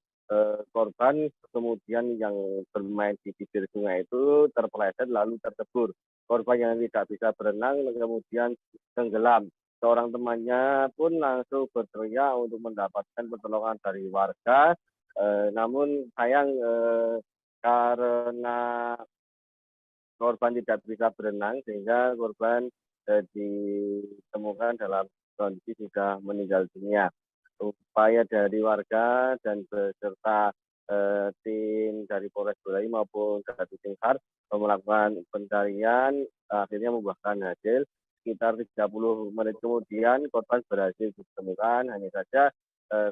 korban kemudian yang bermain di bibir sungai itu terpeleset lalu tercebur. Korban yang tidak bisa berenang kemudian tenggelam. Seorang temannya pun langsung berteriak untuk mendapatkan pertolongan dari warga. Namun sayang karena korban tidak bisa berenang sehingga korban ditemukan dalam kondisi sudah meninggal dunia. Upaya dari warga dan beserta tim dari Polres Boyolali maupun dari tim SAR melakukan pencarian akhirnya membuahkan hasil. Sekitar 30 menit kemudian korban berhasil ditemukan, hanya saja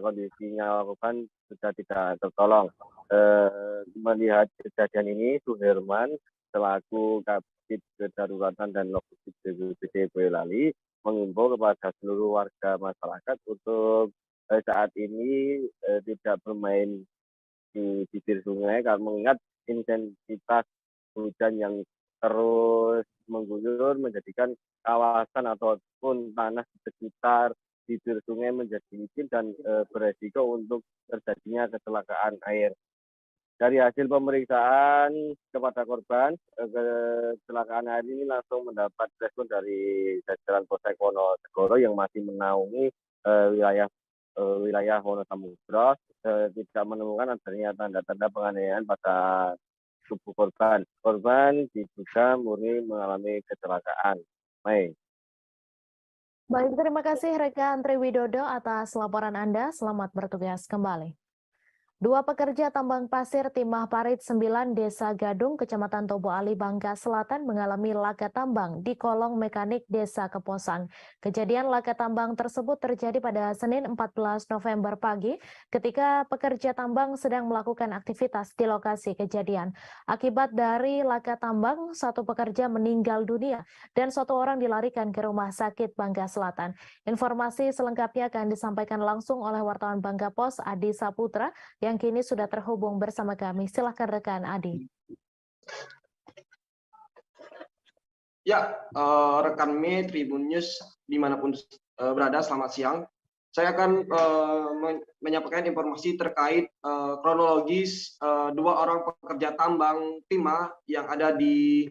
kondisinya korban sudah tidak tertolong. Melihat kejadian ini, Suherman selaku Kabid Kedaruratan dan Logistik BPBD Boyolali mengimbau kepada seluruh warga masyarakat untuk saat ini tidak bermain di bibir sungai karena mengingat intensitas hujan yang terus mengguyur menjadikan kawasan ataupun tanah di sekitar bibir sungai menjadi licin dan beresiko untuk terjadinya kecelakaan air. Dari hasil pemeriksaan kepada korban, kecelakaan air ini langsung mendapat respon dari jajaran Polsek Wonosegoro yang masih menaungi wilayah Wonosamudro, tidak menemukan adanya tanda-tanda penganiayaan pada tubuh korban. Korban diduga murni mengalami kecelakaan. Baik. Baik, terima kasih rekan Tri Widodo atas laporan Anda. Selamat bertugas kembali. Dua pekerja tambang pasir Timah Parit 9 Desa Gadung, Kecamatan Tobo Ali, Bangka Selatan mengalami laka tambang di kolong mekanik Desa Keposang. Kejadian laka tambang tersebut terjadi pada Senin 14 November pagi ketika pekerja tambang sedang melakukan aktivitas di lokasi kejadian. Akibat dari laka tambang, satu pekerja meninggal dunia dan satu orang dilarikan ke Rumah Sakit Bangka Selatan. Informasi selengkapnya akan disampaikan langsung oleh wartawan Bangka Pos Adi Saputra yang kini sudah terhubung bersama kami. Silahkan rekan Adi. Ya, rekan Tribun News dimanapun berada, selamat siang. Saya akan menyampaikan informasi terkait kronologis dua orang pekerja tambang timah yang ada di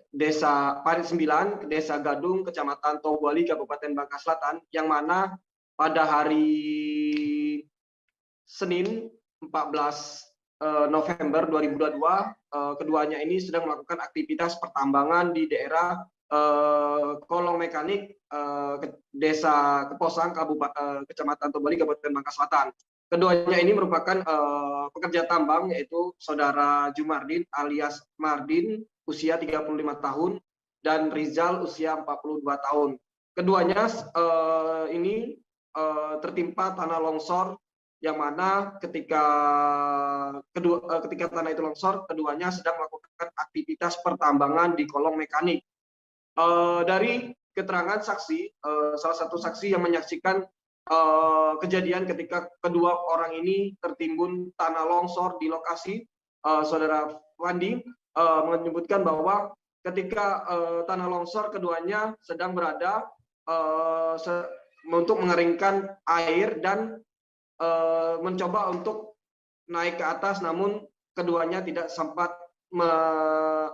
Desa Parit 9, Desa Gadung, Kecamatan Tobo Ali, Kabupaten Bangka Selatan, yang mana pada hari Senin 14 November 2022, keduanya ini sedang melakukan aktivitas pertambangan di daerah Kolong Mekanik, Desa Keposang, Kecamatan Tomboli, Kabupaten Bangka Selatan. Keduanya ini merupakan pekerja tambang, yaitu Saudara Jumardin alias Mardin, usia 35 tahun, dan Rizal, usia 42 tahun. Keduanya ini tertimpa tanah longsor, yang mana ketika tanah itu longsor, keduanya sedang melakukan aktivitas pertambangan di kolong mekanik. Dari keterangan saksi, salah satu saksi yang menyaksikan kejadian ketika kedua orang ini tertimbun tanah longsor di lokasi, Saudara Wandi menyebutkan bahwa ketika tanah longsor, keduanya sedang berada untuk mengeringkan air dan mencoba untuk naik ke atas, namun keduanya tidak sempat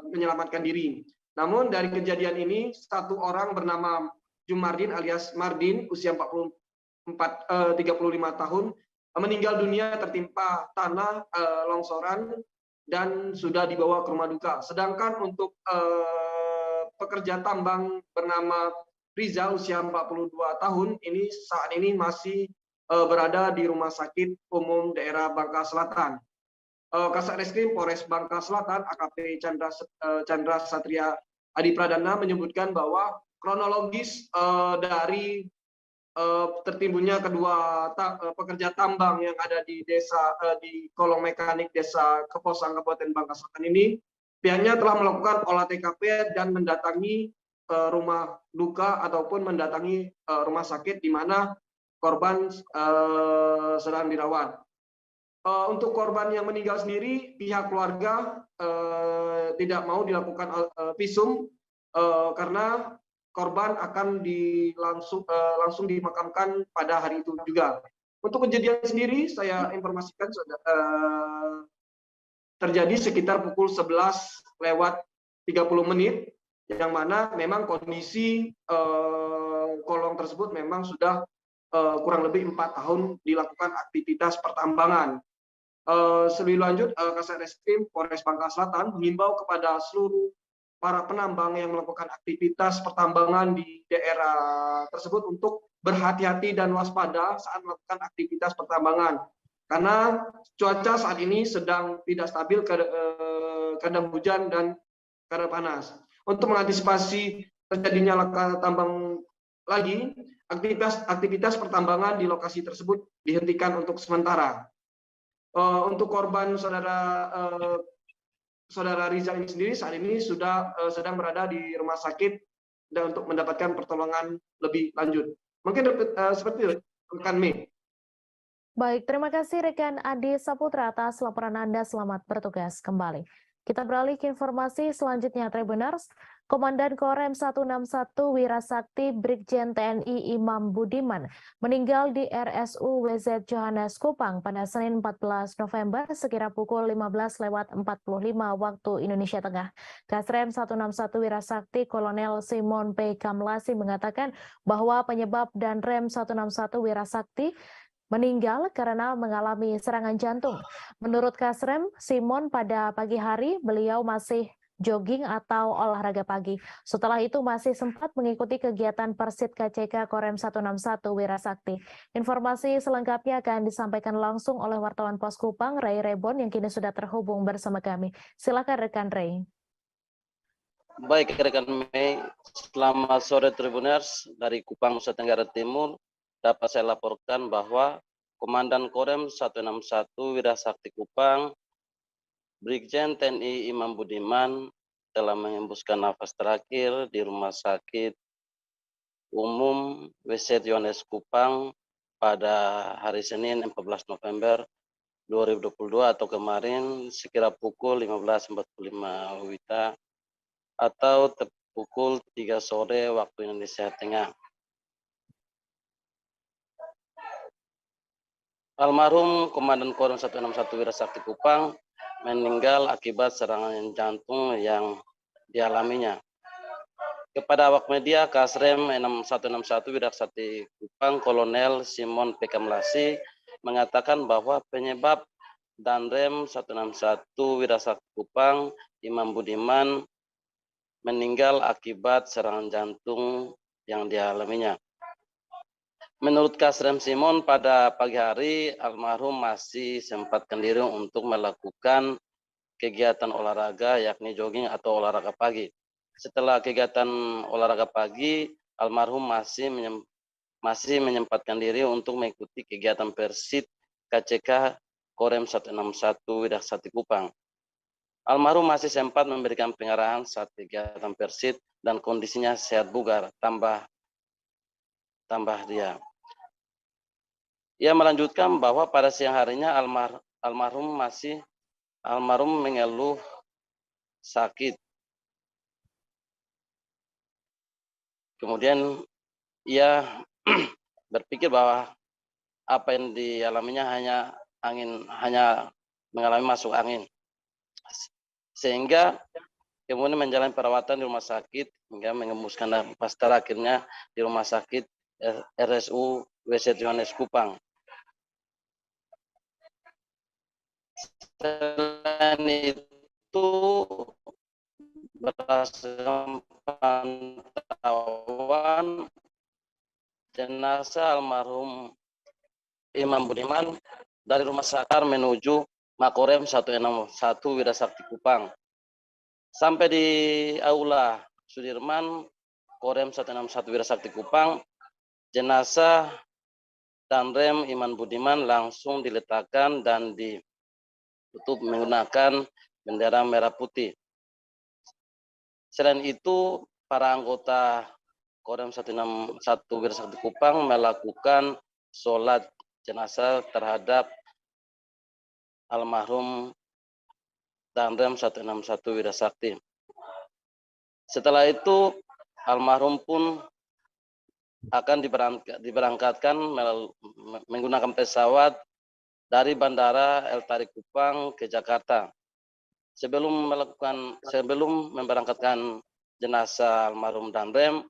menyelamatkan diri. Namun dari kejadian ini, satu orang bernama Jumardin alias Mardin, usia 35 tahun, meninggal dunia tertimpa tanah longsoran dan sudah dibawa ke rumah duka. Sedangkan untuk pekerja tambang bernama Riza, usia 42 tahun, ini saat ini masih berada di Rumah Sakit Umum Daerah Bangka Selatan. Kasat Reskrim Polres Bangka Selatan, AKP Chandra Satria Adi Pradana, menyebutkan bahwa kronologis dari tertimbunnya kedua pekerja tambang yang ada di di kolong mekanik Desa Keposang, Kabupaten Bangka Selatan ini, pihaknya telah melakukan olah TKP dan mendatangi rumah duka ataupun mendatangi rumah sakit di mana korban sedang dirawat. Untuk korban yang meninggal sendiri, pihak keluarga tidak mau dilakukan visum karena korban akan langsung dimakamkan pada hari itu juga. Untuk kejadian sendiri, saya informasikan terjadi sekitar pukul 11:30, yang mana memang kondisi kolong tersebut memang sudah kurang lebih 4 tahun dilakukan aktivitas pertambangan. Lebih lanjut, Kasat Reskrim Polres Bangka Selatan mengimbau kepada seluruh para penambang yang melakukan aktivitas pertambangan di daerah tersebut untuk berhati-hati dan waspada saat melakukan aktivitas pertambangan. Karena cuaca saat ini sedang tidak stabil, kadang hujan dan kadang panas. Untuk mengantisipasi terjadinya laka tambang lagi, aktivitas pertambangan di lokasi tersebut dihentikan untuk sementara. Untuk korban saudara Rizal ini sendiri saat ini sudah sedang berada di rumah sakit dan untuk mendapatkan pertolongan lebih lanjut. Mungkin seperti itu, rekan Mei. Baik, terima kasih rekan Adi Saputra atas laporan Anda. Selamat bertugas kembali. Kita beralih ke informasi selanjutnya, Tribuners. Komandan Korem 161 Wirasakti Brigjen TNI Imam Budiman meninggal di RSU WZ Johannes Kupang pada Senin 14 November sekira pukul 15:45 waktu Indonesia Tengah. Kasrem 161 Wirasakti Kolonel Simon P. Kamlasi mengatakan bahwa penyebab dan Rem 161 Wirasakti meninggal karena mengalami serangan jantung. Menurut Kasrem Simon, pada pagi hari beliau masih jogging atau olahraga pagi. Setelah itu masih sempat mengikuti kegiatan Persit KCK Korem 161 Wirasakti. Informasi selengkapnya akan disampaikan langsung oleh wartawan Pos Kupang, Ray Rebon, yang kini sudah terhubung bersama kami. Silakan rekan Ray. Baik rekan Mei, selamat sore Tribuners. Dari Kupang, Nusa Tenggara Timur, dapat saya laporkan bahwa Komandan Korem 161 Wirasakti Kupang, Brigjen TNI Imam Budiman telah menghembuskan nafas terakhir di Rumah Sakit Umum WZ Johannes Kupang pada hari Senin 14 November 2022 atau kemarin sekira pukul 15:45 WITA atau pukul 3 sore waktu Indonesia Tengah. Almarhum Komandan Korem 161 Wirasakti Kupang meninggal akibat serangan jantung yang dialaminya. Kepada awak media, Kasrem 161 Wirasakti Kupang Kolonel Simon P. Kamlasi mengatakan bahwa penyebab Danrem 161 Wirasakti Kupang, Imam Budiman, meninggal akibat serangan jantung yang dialaminya. Menurut Kasrem Simon, pada pagi hari almarhum masih sempatkan diri untuk melakukan kegiatan olahraga yakni jogging atau olahraga pagi. Setelah kegiatan olahraga pagi, almarhum masih menyempatkan diri untuk mengikuti kegiatan Persit KCK Korem 161 Widakesakti Kupang. Almarhum masih sempat memberikan pengarahan saat kegiatan Persit dan kondisinya sehat bugar, tambah dia. Ia melanjutkan bahwa pada siang harinya almarhum mengeluh sakit. Kemudian ia berpikir bahwa apa yang dialaminya hanya mengalami masuk angin. Sehingga kemudian menjalani perawatan di rumah sakit hingga mengembuskan nafas terakhirnya di rumah sakit RSU WC Johannes Kupang. Selain itu, berdasarkan pantauan jenazah almarhum Imam Budiman dari rumah sakit menuju Makorem 161 Widakesakti Kupang. Sampai di Aula Sudirman Korem 161 Widakesakti Kupang, jenazah Danrem Iman Budiman langsung diletakkan dan ditutup menggunakan bendera merah putih. Selain itu, para anggota Korem 161 Widakesakti Kupang melakukan sholat jenazah terhadap almarhum Danrem 161 Widakesakti. Setelah itu, almarhum pun akan diberangkatkan menggunakan pesawat dari Bandara El Tarik Kupang ke Jakarta. Sebelum memberangkatkan jenazah almarhum Danrem,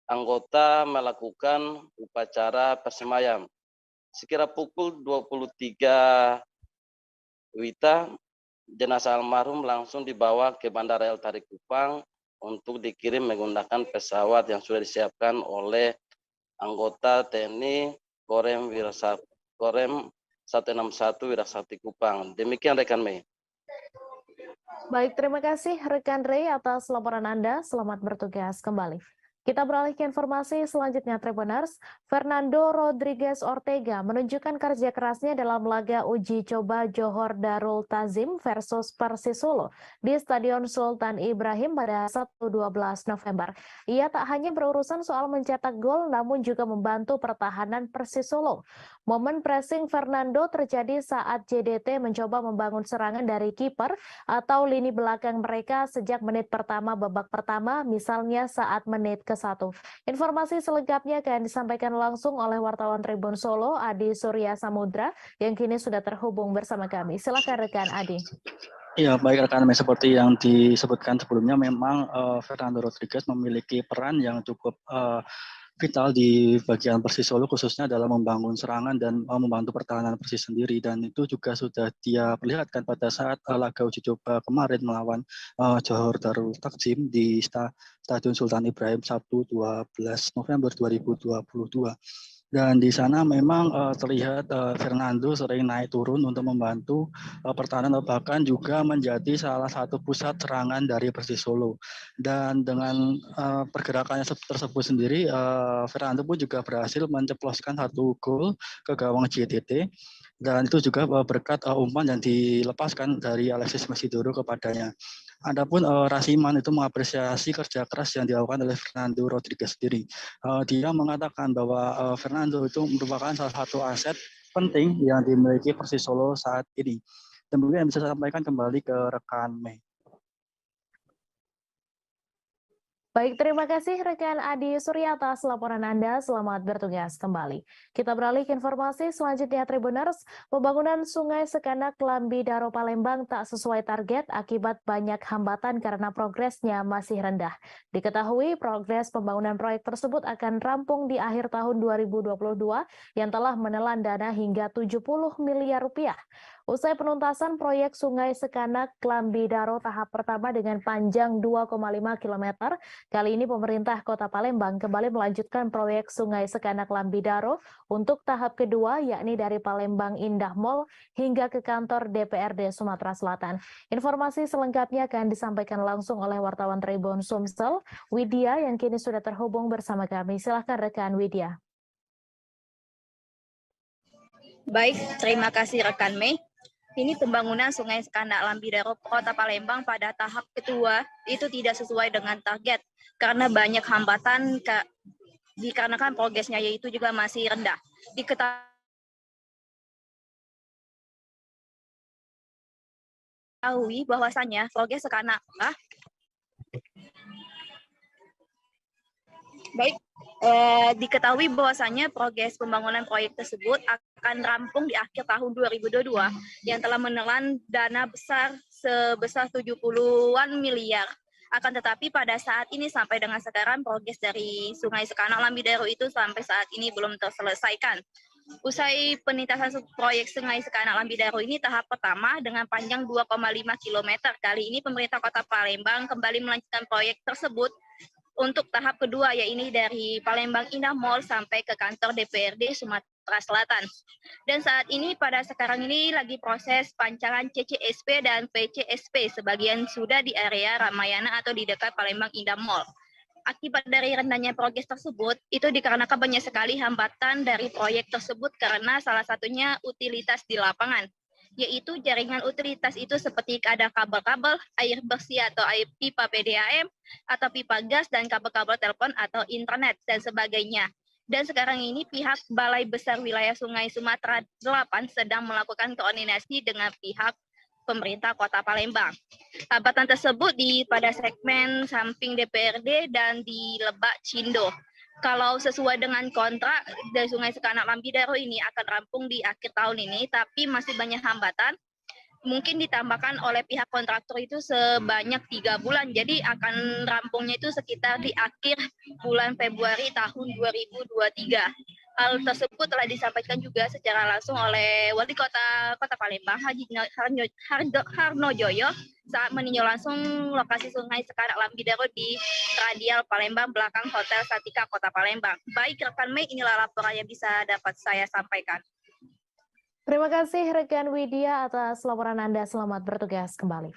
anggota melakukan upacara persembahyaan. Sekira pukul 23 WITA, jenazah almarhum langsung dibawa ke Bandara El Tarik Kupang untuk dikirim menggunakan pesawat yang sudah disiapkan oleh anggota TNI Korem 161 Widakesakti Kupang. Demikian rekan Mei. Baik, terima kasih rekan Ray atas laporan Anda. Selamat bertugas kembali. Kita beralih ke informasi selanjutnya, Tribuners. Fernando Rodriguez Ortega menunjukkan kerja kerasnya dalam laga uji coba Johor Darul Ta'zim versus Persis Solo di Stadion Sultan Ibrahim pada Sabtu 12 November. Ia tak hanya berurusan soal mencetak gol, namun juga membantu pertahanan Persis Solo. Momen pressing Fernando terjadi saat JDT mencoba membangun serangan dari kiper atau lini belakang mereka sejak menit pertama babak pertama, misalnya saat menit ke-1. Informasi selengkapnya akan disampaikan langsung oleh wartawan Tribun Solo, Adi Surya Samudra, yang kini sudah terhubung bersama kami. Silakan rekan Adi. Ya, baik rekan, seperti yang disebutkan sebelumnya, memang Fernando Rodriguez memiliki peran yang cukup vital di bagian Persis Solo, khususnya dalam membangun serangan dan membantu pertahanan Persis sendiri, dan itu juga sudah dia perlihatkan pada saat laga uji coba kemarin melawan Johor Darul Ta'zim di Stadion Sultan Ibrahim Sabtu 12 November 2022. Dan di sana memang terlihat Fernando sering naik turun untuk membantu pertahanan, bahkan juga menjadi salah satu pusat serangan dari Persis Solo. Dan dengan pergerakannya tersebut sendiri, Fernando pun juga berhasil menceploskan satu gol ke gawang JDT. Dan itu juga berkat umpan yang dilepaskan dari Alexis Mesidoro kepadanya. Adapun Rasiman itu mengapresiasi kerja keras yang dilakukan oleh Fernando Rodriguez sendiri. Dia mengatakan bahwa Fernando itu merupakan salah satu aset penting yang dimiliki Persis Solo saat ini. Dan mungkin bisa saya sampaikan kembali ke rekan Mei. Baik, terima kasih rekan Adi Surya atas laporan Anda. Selamat bertugas kembali. Kita beralih ke informasi selanjutnya, Tribuners. Pembangunan Sungai Sekanak Lambi Daro Palembang tak sesuai target akibat banyak hambatan karena progresnya masih rendah. Diketahui progres pembangunan proyek tersebut akan rampung di akhir tahun 2022 yang telah menelan dana hingga 70 miliar rupiah. Usai penuntasan proyek Sungai Sekanak Lambidaro tahap pertama dengan panjang 2,5 km, kali ini pemerintah Kota Palembang kembali melanjutkan proyek Sungai Sekanak Lambidaro untuk tahap kedua, yakni dari Palembang Indah Mall hingga ke kantor DPRD Sumatera Selatan. Informasi selengkapnya akan disampaikan langsung oleh wartawan Tribun Sumsel, Widya, yang kini sudah terhubung bersama kami. Silahkan rekan Widya. Baik, terima kasih rekan Mei. Ini pembangunan Sungai Sekanak Lambidaro Kota Palembang pada tahap kedua itu tidak sesuai dengan target karena banyak hambatan dikarenakan progresnya yaitu juga masih rendah. Diketahui bahwasannya progres Sekanak diketahui bahwasannya progres pembangunan proyek tersebut akan rampung di akhir tahun 2022 yang telah menelan dana besar sebesar 70-an miliar. Akan tetapi pada saat ini sampai dengan sekarang progres dari Sungai Sekanak Lambidaro itu sampai saat ini belum terselesaikan. Usai penuntasan proyek Sungai Sekanak Lambidaro ini tahap pertama dengan panjang 2,5 km. Kali ini pemerintah Kota Palembang kembali melanjutkan proyek tersebut untuk tahap kedua, yaitu dari Palembang Indah Mall sampai ke kantor DPRD Sumatera Selatan. Dan saat ini pada sekarang ini lagi proses pancaran CCSP dan PCSP, sebagian sudah di area Ramayana atau di dekat Palembang Indah Mall. Akibat dari rendahnya progres tersebut, itu dikarenakan banyak sekali hambatan dari proyek tersebut karena salah satunya utilitas di lapangan, yaitu jaringan utilitas itu seperti ada kabel-kabel, air bersih atau air pipa PDAM, atau pipa gas, dan kabel-kabel telepon atau internet, dan sebagainya. Dan sekarang ini pihak Balai Besar Wilayah Sungai Sumatera 8 sedang melakukan koordinasi dengan pihak pemerintah Kota Palembang. Hambatan tersebut pada segmen samping DPRD dan di Lebak Cindo. Kalau sesuai dengan kontrak dari Sungai Sekanak Lambidaro ini akan rampung di akhir tahun ini, tapi masih banyak hambatan. Mungkin ditambahkan oleh pihak kontraktor itu sebanyak 3 bulan, jadi akan rampungnya itu sekitar di akhir bulan Februari tahun 2023. Hal tersebut telah disampaikan juga secara langsung oleh Wali Kota Palembang, Haji Harnojoyo, saat meninjau langsung lokasi Sungai Sekanak Lambidaro di Radial Palembang belakang Hotel Satika Kota Palembang. Baik rekan Mei, inilah laporan yang bisa dapat saya sampaikan. Terima kasih rekan Widya atas laporan Anda. Selamat bertugas kembali.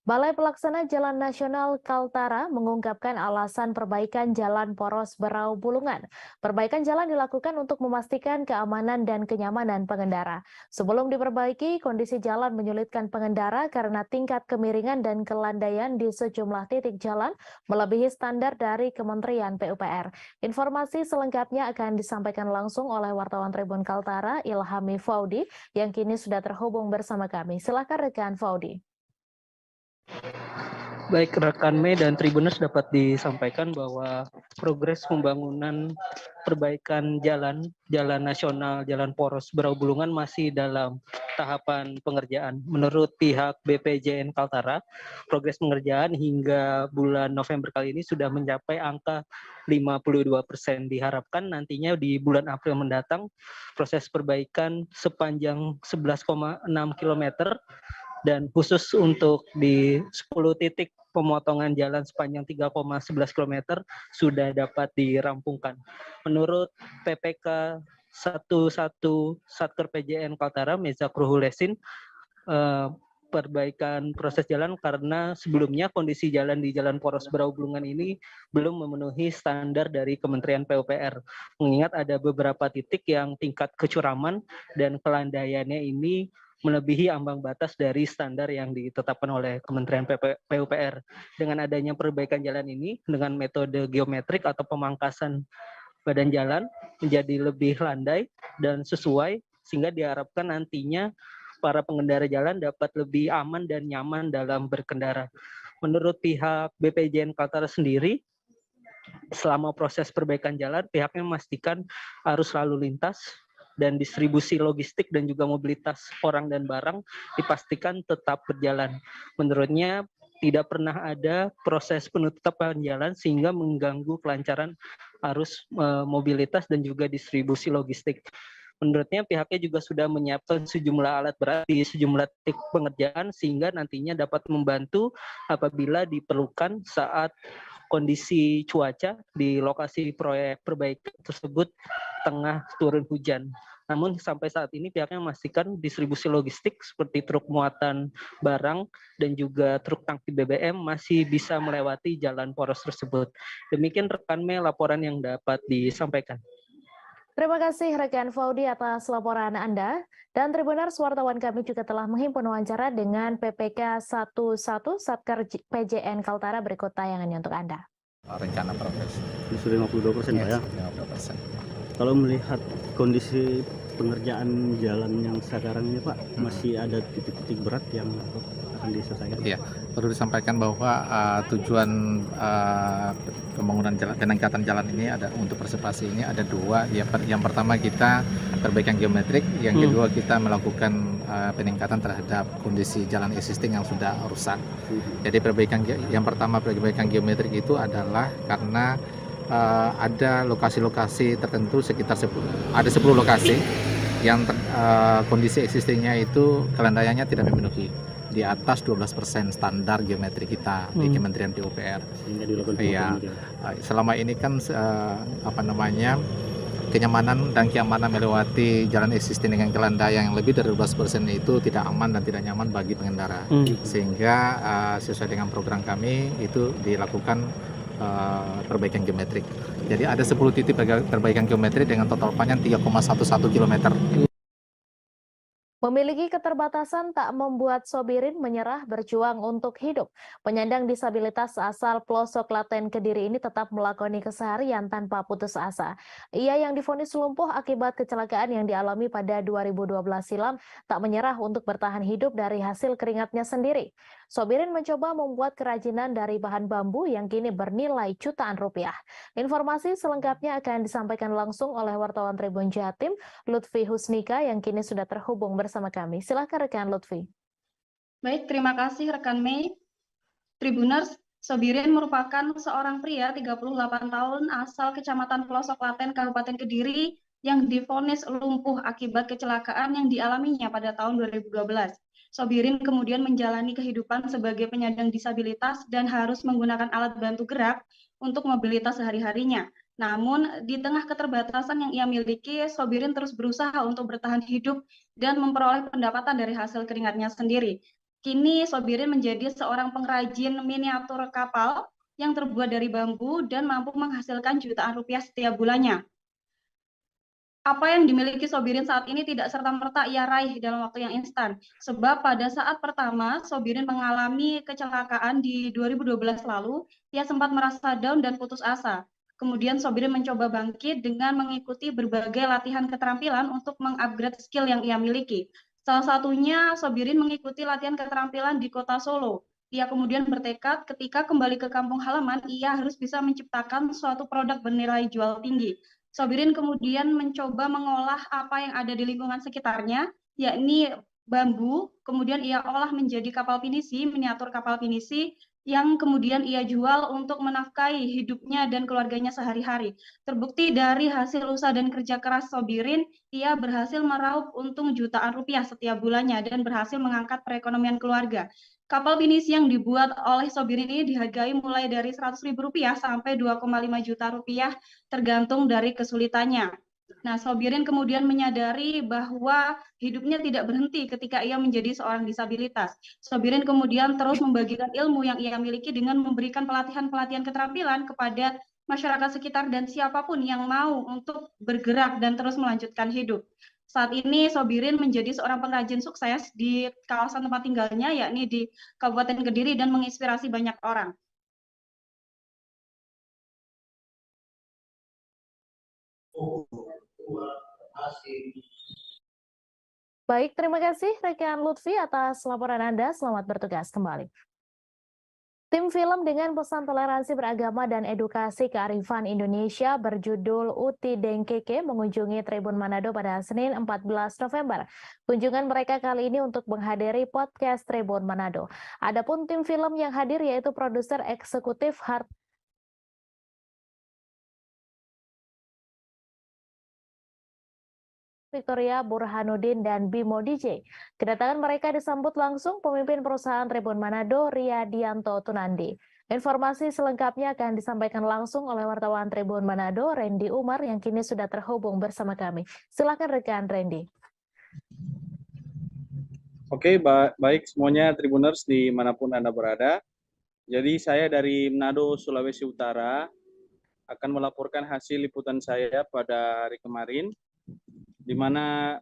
Balai Pelaksana Jalan Nasional Kaltara mengungkapkan alasan perbaikan jalan poros Berau Bulungan. Perbaikan jalan dilakukan untuk memastikan keamanan dan kenyamanan pengendara. Sebelum diperbaiki, kondisi jalan menyulitkan pengendara karena tingkat kemiringan dan kelandaian di sejumlah titik jalan melebihi standar dari Kementerian PUPR. Informasi selengkapnya akan disampaikan langsung oleh wartawan Tribun Kaltara, Ilhami Faudi, yang kini sudah terhubung bersama kami. Silakan rekan Faudi. Baik rekan Mei dan Tribuners, dapat disampaikan bahwa progres pembangunan perbaikan jalan nasional, jalan poros Berau Bulungan masih dalam tahapan pengerjaan. Menurut pihak BPJN Kaltara, progres pengerjaan hingga bulan November kali ini sudah mencapai angka 52%. Diharapkan nantinya di bulan April mendatang proses perbaikan sepanjang 11,6 km dan khusus untuk di 10 titik pemotongan jalan sepanjang 3,11 km sudah dapat dirampungkan. Menurut PPK 11 Satker PJN Kaltara, Meza Kruhulesin, perbaikan proses jalan karena sebelumnya kondisi jalan di Jalan Poros Berau Bulungan ini belum memenuhi standar dari Kementerian PUPR. Mengingat ada beberapa titik yang tingkat kecuraman dan kelandaiannya ini melebihi ambang batas dari standar yang ditetapkan oleh Kementerian PUPR. Dengan adanya perbaikan jalan ini dengan metode geometrik atau pemangkasan badan jalan menjadi lebih landai dan sesuai, sehingga diharapkan nantinya para pengendara jalan dapat lebih aman dan nyaman dalam berkendara. Menurut pihak BPJN Kaltara sendiri, selama proses perbaikan jalan, pihaknya memastikan arus lalu lintas dan distribusi logistik dan juga mobilitas orang dan barang dipastikan tetap berjalan. Menurutnya, tidak pernah ada proses penutupan jalan sehingga mengganggu kelancaran arus mobilitas dan juga distribusi logistik. Menurutnya pihaknya juga sudah menyiapkan sejumlah alat berat di sejumlah titik pengerjaan sehingga nantinya dapat membantu apabila diperlukan saat kondisi cuaca di lokasi proyek perbaikan tersebut tengah turun hujan. Namun sampai saat ini pihaknya memastikan distribusi logistik seperti truk muatan barang dan juga truk tangki BBM masih bisa melewati jalan poros tersebut. Demikian rekan Mei laporan yang dapat disampaikan. Terima kasih rekan Faudi atas laporan Anda. Dan Tribuners, wartawan kami juga telah menghimpun wawancara dengan PPK 11 Satker PJN Kaltara. Berikut tayangannya untuk Anda. Rencana progres. Sudah 52% Pak ya? 50%. Kalau melihat kondisi pengerjaan jalan yang sekarang ini Pak, masih ada titik-titik berat yang akan diselesaikan? Iya, perlu disampaikan bahwa tujuan pembangunan jalan, peningkatan jalan ini ada untuk persepasi ini ada dua. Yang pertama kita perbaikan geometrik, yang kedua kita melakukan peningkatan terhadap kondisi jalan existing yang sudah rusak. Jadi yang pertama perbaikan geometrik itu adalah karena ada lokasi-lokasi tertentu sekitar 10 lokasi yang kondisi existingnya itu kelandaiannya tidak memenuhi di atas 12% standar geometri kita di Kementerian PUPR. Iya, selama ini kan kenyamanan dan keamanan melewati jalan existing dengan kelandaian yang lebih dari 12% itu tidak aman dan tidak nyaman bagi pengendara. Sehingga sesuai dengan program kami itu dilakukan perbaikan geometrik. Jadi ada 10 titik perbaikan geometrik dengan total panjang 3,11 km. Memiliki keterbatasan tak membuat Sobirin menyerah berjuang untuk hidup. Penyandang disabilitas asal pelosok Klaten Kediri ini tetap melakoni keseharian tanpa putus asa. Ia yang divonis lumpuh akibat kecelakaan yang dialami pada 2012 silam tak menyerah untuk bertahan hidup dari hasil keringatnya sendiri. Sobirin mencoba membuat kerajinan dari bahan bambu yang kini bernilai jutaan rupiah. Informasi selengkapnya akan disampaikan langsung oleh wartawan Tribun Jatim, Lutfi Husnika yang kini sudah terhubung bersama kami. Silakan rekan Lutfi. Baik, terima kasih rekan Mei. Tribuners, Sobirin merupakan seorang pria 38 tahun asal Kecamatan Pelosok Klaten, Kabupaten Kediri yang divonis lumpuh akibat kecelakaan yang dialaminya pada tahun 2012. Sobirin kemudian menjalani kehidupan sebagai penyandang disabilitas dan harus menggunakan alat bantu gerak untuk mobilitas sehari-harinya. Namun, di tengah keterbatasan yang ia miliki, Sobirin terus berusaha untuk bertahan hidup dan memperoleh pendapatan dari hasil keringatnya sendiri. Kini, Sobirin menjadi seorang pengrajin miniatur kapal yang terbuat dari bambu dan mampu menghasilkan jutaan rupiah setiap bulannya. Apa yang dimiliki Sobirin saat ini tidak serta-merta ia raih dalam waktu yang instan. Sebab pada saat pertama Sobirin mengalami kecelakaan di 2012 lalu, ia sempat merasa down dan putus asa. Kemudian Sobirin mencoba bangkit dengan mengikuti berbagai latihan keterampilan untuk mengupgrade skill yang ia miliki. Salah satunya Sobirin mengikuti latihan keterampilan di kota Solo. Ia kemudian bertekad ketika kembali ke kampung halaman, ia harus bisa menciptakan suatu produk bernilai jual tinggi. Sobirin kemudian mencoba mengolah apa yang ada di lingkungan sekitarnya, yakni bambu, kemudian ia olah menjadi kapal pinisi, miniatur kapal pinisi, yang kemudian ia jual untuk menafkahi hidupnya dan keluarganya sehari-hari. Terbukti dari hasil usaha dan kerja keras Sobirin, ia berhasil meraup untung jutaan rupiah setiap bulannya dan berhasil mengangkat perekonomian keluarga. Kapal pinisi yang dibuat oleh Sobirin ini dihargai mulai dari Rp100.000 sampai 2,5 juta rupiah tergantung dari kesulitannya. Nah, Sobirin kemudian menyadari bahwa hidupnya tidak berhenti ketika ia menjadi seorang disabilitas. Sobirin kemudian terus membagikan ilmu yang ia miliki dengan memberikan pelatihan-pelatihan keterampilan kepada masyarakat sekitar dan siapapun yang mau untuk bergerak dan terus melanjutkan hidup. Saat ini Sobirin menjadi seorang pengrajin sukses di kawasan tempat tinggalnya, yakni di Kabupaten Kediri, dan menginspirasi banyak orang. Baik, terima kasih rekan Lutfi atas laporan Anda. Selamat bertugas kembali. Tim film dengan pesan toleransi beragama dan edukasi kearifan Indonesia berjudul Uti Dengkeke mengunjungi Tribun Manado pada Senin 14 November. Kunjungan mereka kali ini untuk menghadiri podcast Tribun Manado. Adapun tim film yang hadir yaitu produser eksekutif Victoria Burhanuddin dan Bimo DJ. Kedatangan mereka disambut langsung pemimpin perusahaan Tribun Manado, Riyadianto Tunandi. Informasi selengkapnya akan disampaikan langsung oleh wartawan Tribun Manado, Randy Umar, yang kini sudah terhubung bersama kami. Silakan rekan Randy. Oke, baik semuanya Tribuners dimanapun Anda berada. Jadi saya dari Manado, Sulawesi Utara akan melaporkan hasil liputan saya pada hari kemarin, di mana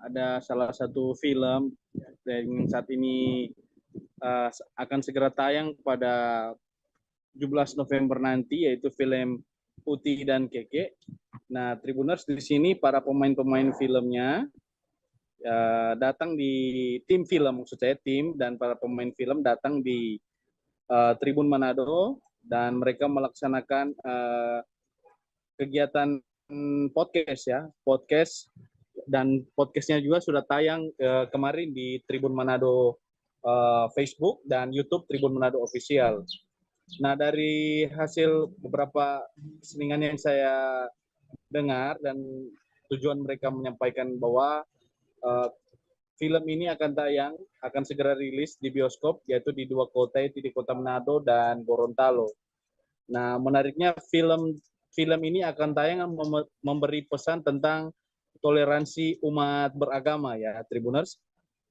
ada salah satu film yang saat ini akan segera tayang pada 17 November nanti, yaitu film Putih dan Keke. Nah, Tribuners, di sini para pemain-pemain filmnya datang di tim film, maksud saya tim dan para pemain film datang di Tribun Manado, dan mereka melaksanakan kegiatan podcast, dan podcastnya juga sudah tayang kemarin di Tribun Manado Facebook dan YouTube Tribun Manado Official. Nah, dari hasil beberapa kesenian yang saya dengar dan tujuan mereka menyampaikan bahwa film ini akan segera rilis di bioskop, yaitu di 2 kota, yaitu di Kota Manado dan Gorontalo. Nah, menariknya film ini akan tayang memberi pesan tentang toleransi umat beragama ya, Tribuners.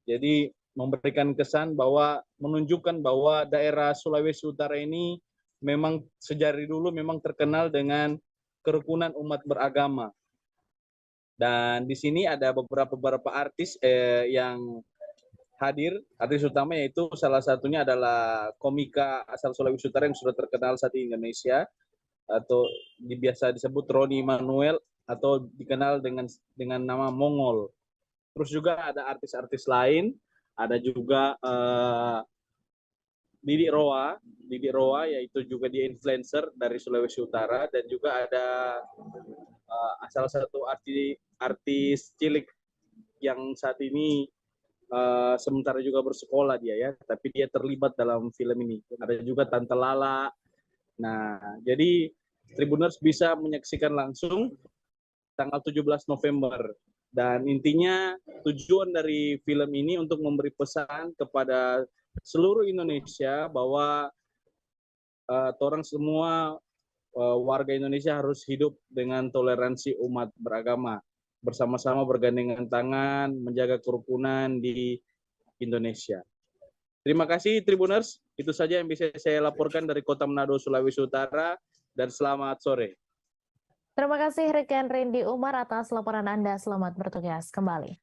Jadi memberikan kesan bahwa menunjukkan bahwa daerah Sulawesi Utara ini memang sejak dulu memang terkenal dengan kerukunan umat beragama. Dan di sini ada beberapa artis yang hadir. Artis utama yaitu salah satunya adalah komika asal Sulawesi Utara yang sudah terkenal saat di Indonesia, atau biasa disebut Roni Manuel atau dikenal dengan nama Mongol. Terus juga ada artis-artis lain, ada juga Didi Roa yaitu juga dia influencer dari Sulawesi Utara, dan juga ada salah satu artis cilik yang saat ini sementara juga bersekolah dia ya, tapi dia terlibat dalam film ini. Ada juga Tante Lala. Nah, jadi Tribuners bisa menyaksikan langsung tanggal 17 November. Dan intinya tujuan dari film ini untuk memberi pesan kepada seluruh Indonesia bahwa orang semua warga Indonesia harus hidup dengan toleransi umat beragama, bersama-sama bergandengan tangan menjaga kerukunan di Indonesia. Terima kasih Tribuners, itu saja yang bisa saya laporkan dari Kota Manado, Sulawesi Utara, dan selamat sore. Terima kasih rekan Randy Umar atas laporan Anda. Selamat bertugas kembali.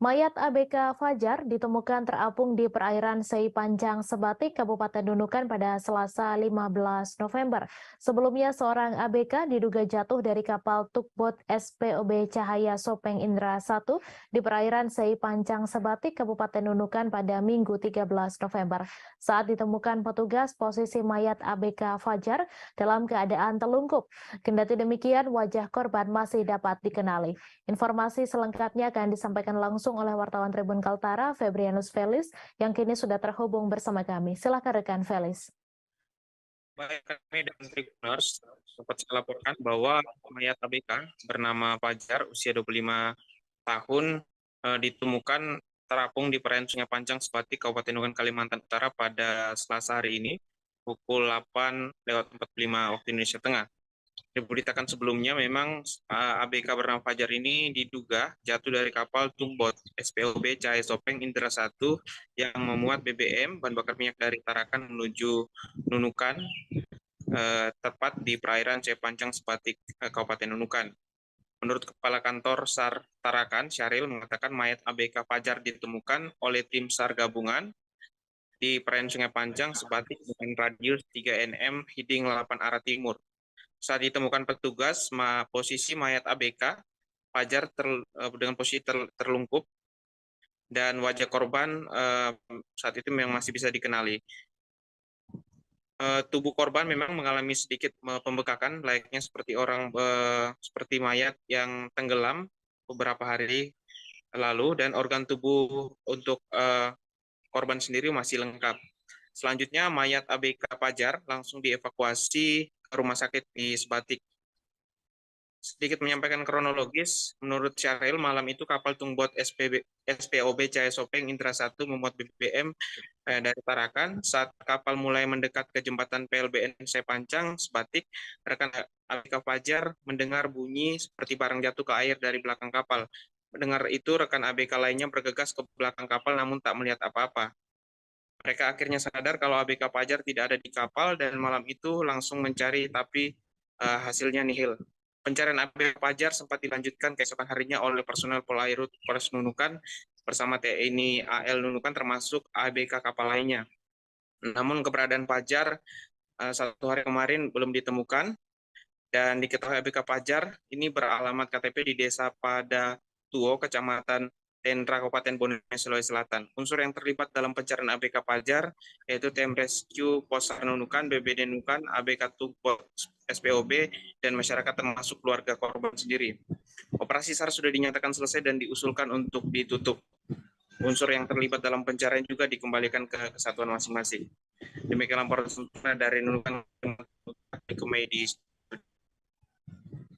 Mayat ABK Fajar ditemukan terapung di perairan Sei Panjang Sebatik, Kabupaten Nunukan pada Selasa 15 November. Sebelumnya seorang ABK diduga jatuh dari kapal tugboat SPOB Cahaya Sopeng Indra 1 di perairan Sei Panjang Sebatik, Kabupaten Nunukan pada Minggu 13 November. Saat ditemukan petugas, posisi mayat ABK Fajar dalam keadaan telungkup. Kendati demikian, wajah korban masih dapat dikenali. Informasi selengkapnya akan disampaikan langsung oleh wartawan Tribun Kaltara, Febrianus Felis, yang kini sudah terhubung bersama kami. Silakan rekan Felis. Baik, kami dan Tribuners dapat saya laporkan bahwa mayat ABK bernama Fajar, usia 25 tahun, ditemukan terapung di perairan Sungai Panjang Sebatik, Kabupaten Nunukan, Kalimantan Utara pada Selasa hari ini, pukul 8:45 waktu Indonesia Tengah. Diberitakan sebelumnya memang ABK bernama Fajar ini diduga jatuh dari kapal tugboat SPOB Cahaya Sopeng Indra 1 yang memuat BBM, bahan bakar minyak dari Tarakan menuju Nunukan, tepat di perairan Sei Panjang Sebatik, Kabupaten Nunukan. Menurut Kepala Kantor SAR Tarakan, Syahril mengatakan mayat ABK Fajar ditemukan oleh tim SAR gabungan di perairan Sungai Panjang Sebatik dengan radius 3 nm heading 8 arah timur. Saat ditemukan petugas, posisi mayat ABK Fajar dengan posisi terlungkup, dan wajah korban saat itu memang masih bisa dikenali. Tubuh korban memang mengalami sedikit pembekakan, layaknya seperti mayat yang tenggelam beberapa hari lalu, dan organ tubuh untuk korban sendiri masih lengkap. Selanjutnya, mayat ABK Fajar langsung dievakuasi rumah sakit di Sebatik. sedikit menyampaikan kronologis. Menurut Syahril, malam itu kapal tungboat SPOB Cahaya Sopeng Intra 1 memuat BBM dari Tarakan. Saat kapal mulai mendekat ke jembatan PLBN Sepancang, Sebatik, rekan ABK Fajar mendengar bunyi seperti barang jatuh ke air dari belakang kapal. Mendengar itu, rekan ABK lainnya bergegas ke belakang kapal namun tak melihat apa-apa. Mereka akhirnya sadar kalau ABK Fajar tidak ada di kapal dan malam itu langsung mencari, tapi hasilnya nihil. Pencarian ABK Fajar sempat dilanjutkan keesokan harinya oleh personel Polairut Polres Nunukan bersama TNI AL Nunukan termasuk ABK kapal lainnya. Namun keberadaan Fajar satu hari kemarin belum ditemukan dan diketahui ABK Fajar ini beralamat KTP di Desa Padatuo, Kecamatan Tendra, Kabupaten Bone, Sulawesi Selatan. Unsur yang terlibat dalam pencarian ABK Fajar yaitu Tim Rescue Posar Nunukan, BBD Nunukan, ABK Tugboat SPOB, dan masyarakat termasuk keluarga korban sendiri. Operasi SAR sudah dinyatakan selesai dan diusulkan untuk ditutup. Unsur yang terlibat dalam pencarian juga dikembalikan ke kesatuan masing-masing. Demikian laporan dari Nunukan ke Medis.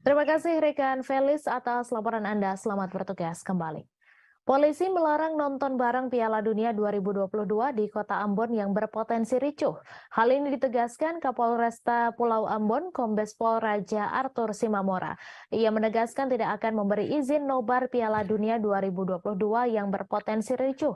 Terima kasih rekan Felis atas laporan Anda. Selamat bertugas kembali. Polisi melarang nonton bareng Piala Dunia 2022 di Kota Ambon yang berpotensi ricuh. Hal ini ditegaskan Kapolresta Pulau Ambon, Kombes Pol Raja Arthur Simamora. Ia menegaskan tidak akan memberi izin nobar Piala Dunia 2022 yang berpotensi ricuh.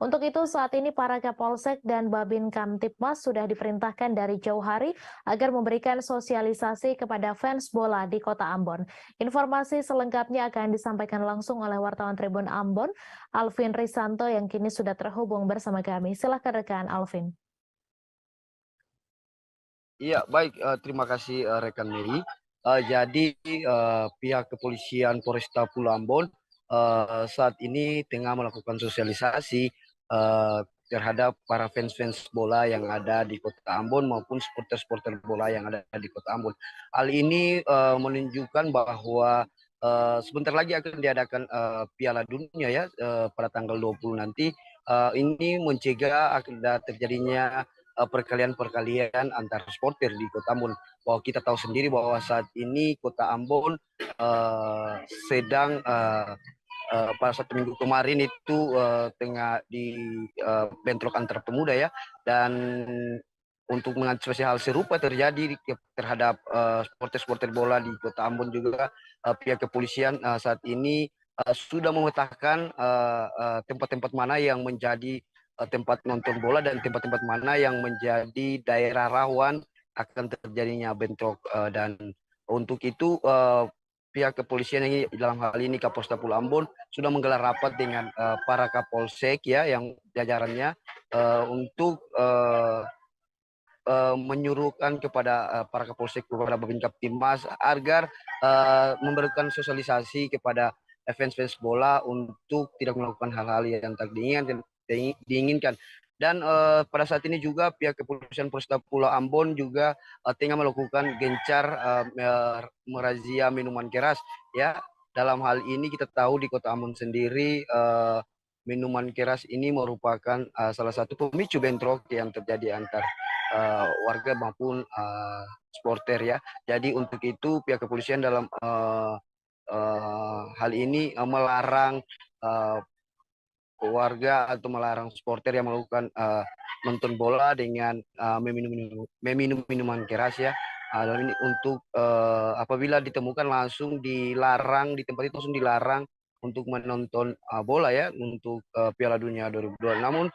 Untuk itu saat ini para Kapolsek dan Babin Kamtipmas sudah diperintahkan dari jauh hari agar memberikan sosialisasi kepada fans bola di Kota Ambon. Informasi selengkapnya akan disampaikan langsung oleh wartawan Tribun Ambon, Alvin Risanto yang kini sudah terhubung bersama kami. Silakan rekan Alvin. Iya, baik. Terima kasih rekan Mary. Jadi pihak kepolisian Polresta Pulau Ambon saat ini tengah melakukan sosialisasi terhadap para fans-fans bola yang ada di Kota Ambon maupun supporter-supporter bola yang ada di Kota Ambon. Hal ini menunjukkan bahwa sebentar lagi akan diadakan Piala Dunia ya pada tanggal 20 nanti. Ini mencegah ada terjadinya perkalian-perkalian antar supporter di Kota Ambon. Bahwa kita tahu sendiri bahwa saat ini Kota Ambon sedang pada 1 minggu kemarin itu tengah di bentrok antar pemuda ya, dan untuk mengantisipasi hal serupa terjadi terhadap supporter-supporter bola di Kota Ambon juga pihak kepolisian saat ini sudah memetakan tempat-tempat mana yang menjadi tempat nonton bola dan tempat-tempat mana yang menjadi daerah rawan akan terjadinya bentrok, dan untuk itu pihak kepolisian yang dalam hal ini Kapolresta Pulau Ambon sudah menggelar rapat dengan para Kapolsek ya yang jajarannya untuk menyuruhkan kepada para Kapolsek, kepada Babin Kamtipmas agar memberikan sosialisasi kepada fans bola untuk tidak melakukan hal-hal yang tak diinginkan. Dan pada saat ini juga pihak kepolisian Polresta Pulau Ambon juga tengah melakukan gencar merazia minuman keras ya. Dalam hal ini kita tahu di Kota Ambon sendiri minuman keras ini merupakan salah satu pemicu bentrok yang terjadi antar warga maupun supporter ya. Jadi untuk itu pihak kepolisian dalam hal ini melarang warga atau melarang supporter yang melakukan nonton bola dengan meminum minuman keras ya. Dan ini untuk apabila ditemukan langsung dilarang, di tempat itu langsung dilarang untuk menonton bola ya untuk Piala Dunia 2022. Namun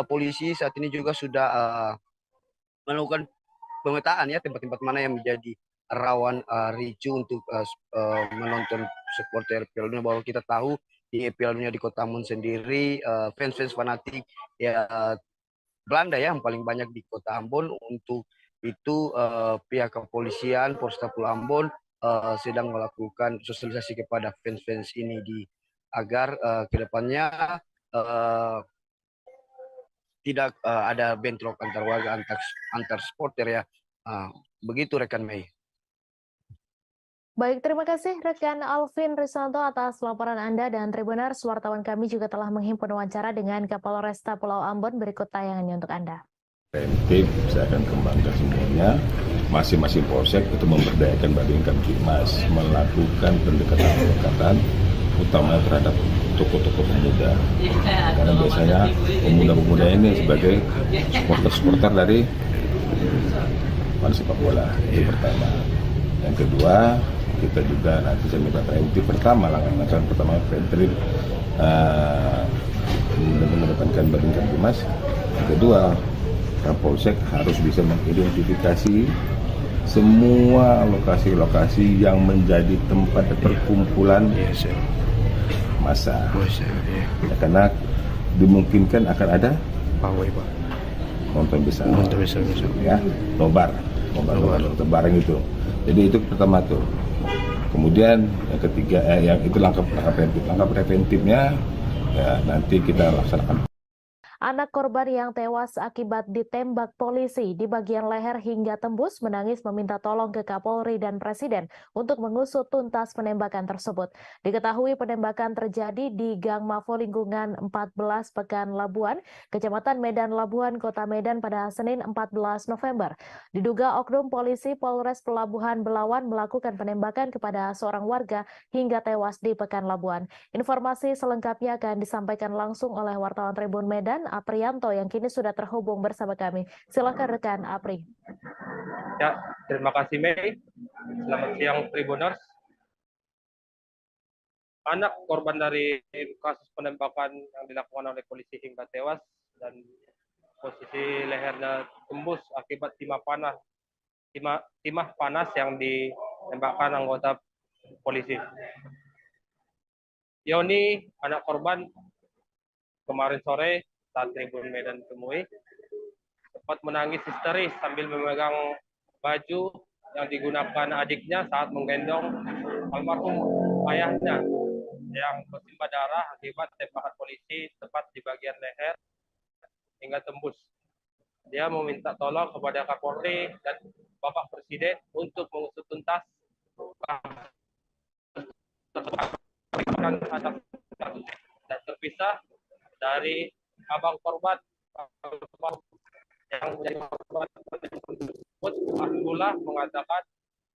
polisi saat ini juga sudah melakukan pemetaan ya tempat-tempat mana yang menjadi rawan ricu untuk menonton supporter Piala Dunia. Bahwa kita tahu di Piala Dunia di Kota Ambon sendiri fans-fans fanatik ya Belanda ya yang paling banyak di Kota Ambon. Untuk itu pihak kepolisian Polresta Pulau Ambon sedang melakukan sosialisasi kepada fans-fans ini agar kedepannya tidak ada bentrok antar warga antar supporter ya. Begitu rekan Mei. Baik, terima kasih rekan Alvin Risanto atas laporan Anda, dan Tribuners, wartawan kami juga telah menghimpun wawancara dengan Kapolresta Pulau Ambon. Berikut tayangannya untuk Anda. Preventif, saya akan kembangkan semuanya. masing-masing polsek itu memberdayakan Babin Kamtibmas melakukan pendekatan-pendekatan utama terhadap tokoh-tokoh pemuda, karena biasanya pemuda-pemuda ini sebagai supporter dari sepak bola. Itu pertama. Yang kedua, kita juga nanti saya minta preventif pertama, langkah pertama preventif mengedepankan Babin Kamtibmas. Yang kedua, Kapolsek harus bisa mengidentifikasi semua lokasi-lokasi yang menjadi tempat perkumpulan massa. Ya, karena dimungkinkan akan ada nonton besar, ya, nobar bareng itu. Jadi itu pertama tuh. Kemudian yang ketiga, yang itu langkah preventifnya ya nanti kita laksanakan. Anak korban yang tewas akibat ditembak polisi di bagian leher hingga tembus menangis meminta tolong ke Kapolri dan Presiden untuk mengusut tuntas penembakan tersebut. Diketahui penembakan terjadi di Gang Mafo Lingkungan 14 Pekan Labuan, Kecamatan Medan Labuan, Kota Medan pada Senin 14 November. Diduga oknum polisi Polres Pelabuhan Belawan melakukan penembakan kepada seorang warga hingga tewas di Pekan Labuan. Informasi selengkapnya akan disampaikan langsung oleh wartawan Tribun Medan, Aprianto, yang kini sudah terhubung bersama kami. Silakan rekan Apri. Ya, terima kasih Mei. Selamat siang Tribuners. Anak korban dari kasus penembakan yang dilakukan oleh polisi hingga tewas dan posisi lehernya tembus akibat timah panas yang ditembakkan anggota polisi. Yoni, anak korban, kemarin sore saat Tribun Medan temui, sempat menangis histeris sambil memegang baju yang digunakan adiknya saat menggendong almarhum ayahnya yang bersimbah darah akibat tembakan polisi tepat di bagian leher hingga tembus. Dia meminta tolong kepada Kapolri dan Bapak Presiden untuk mengusut tuntas dan terpisah dari abang korban yang menjadi korban tersebut. Abdullah mengatakan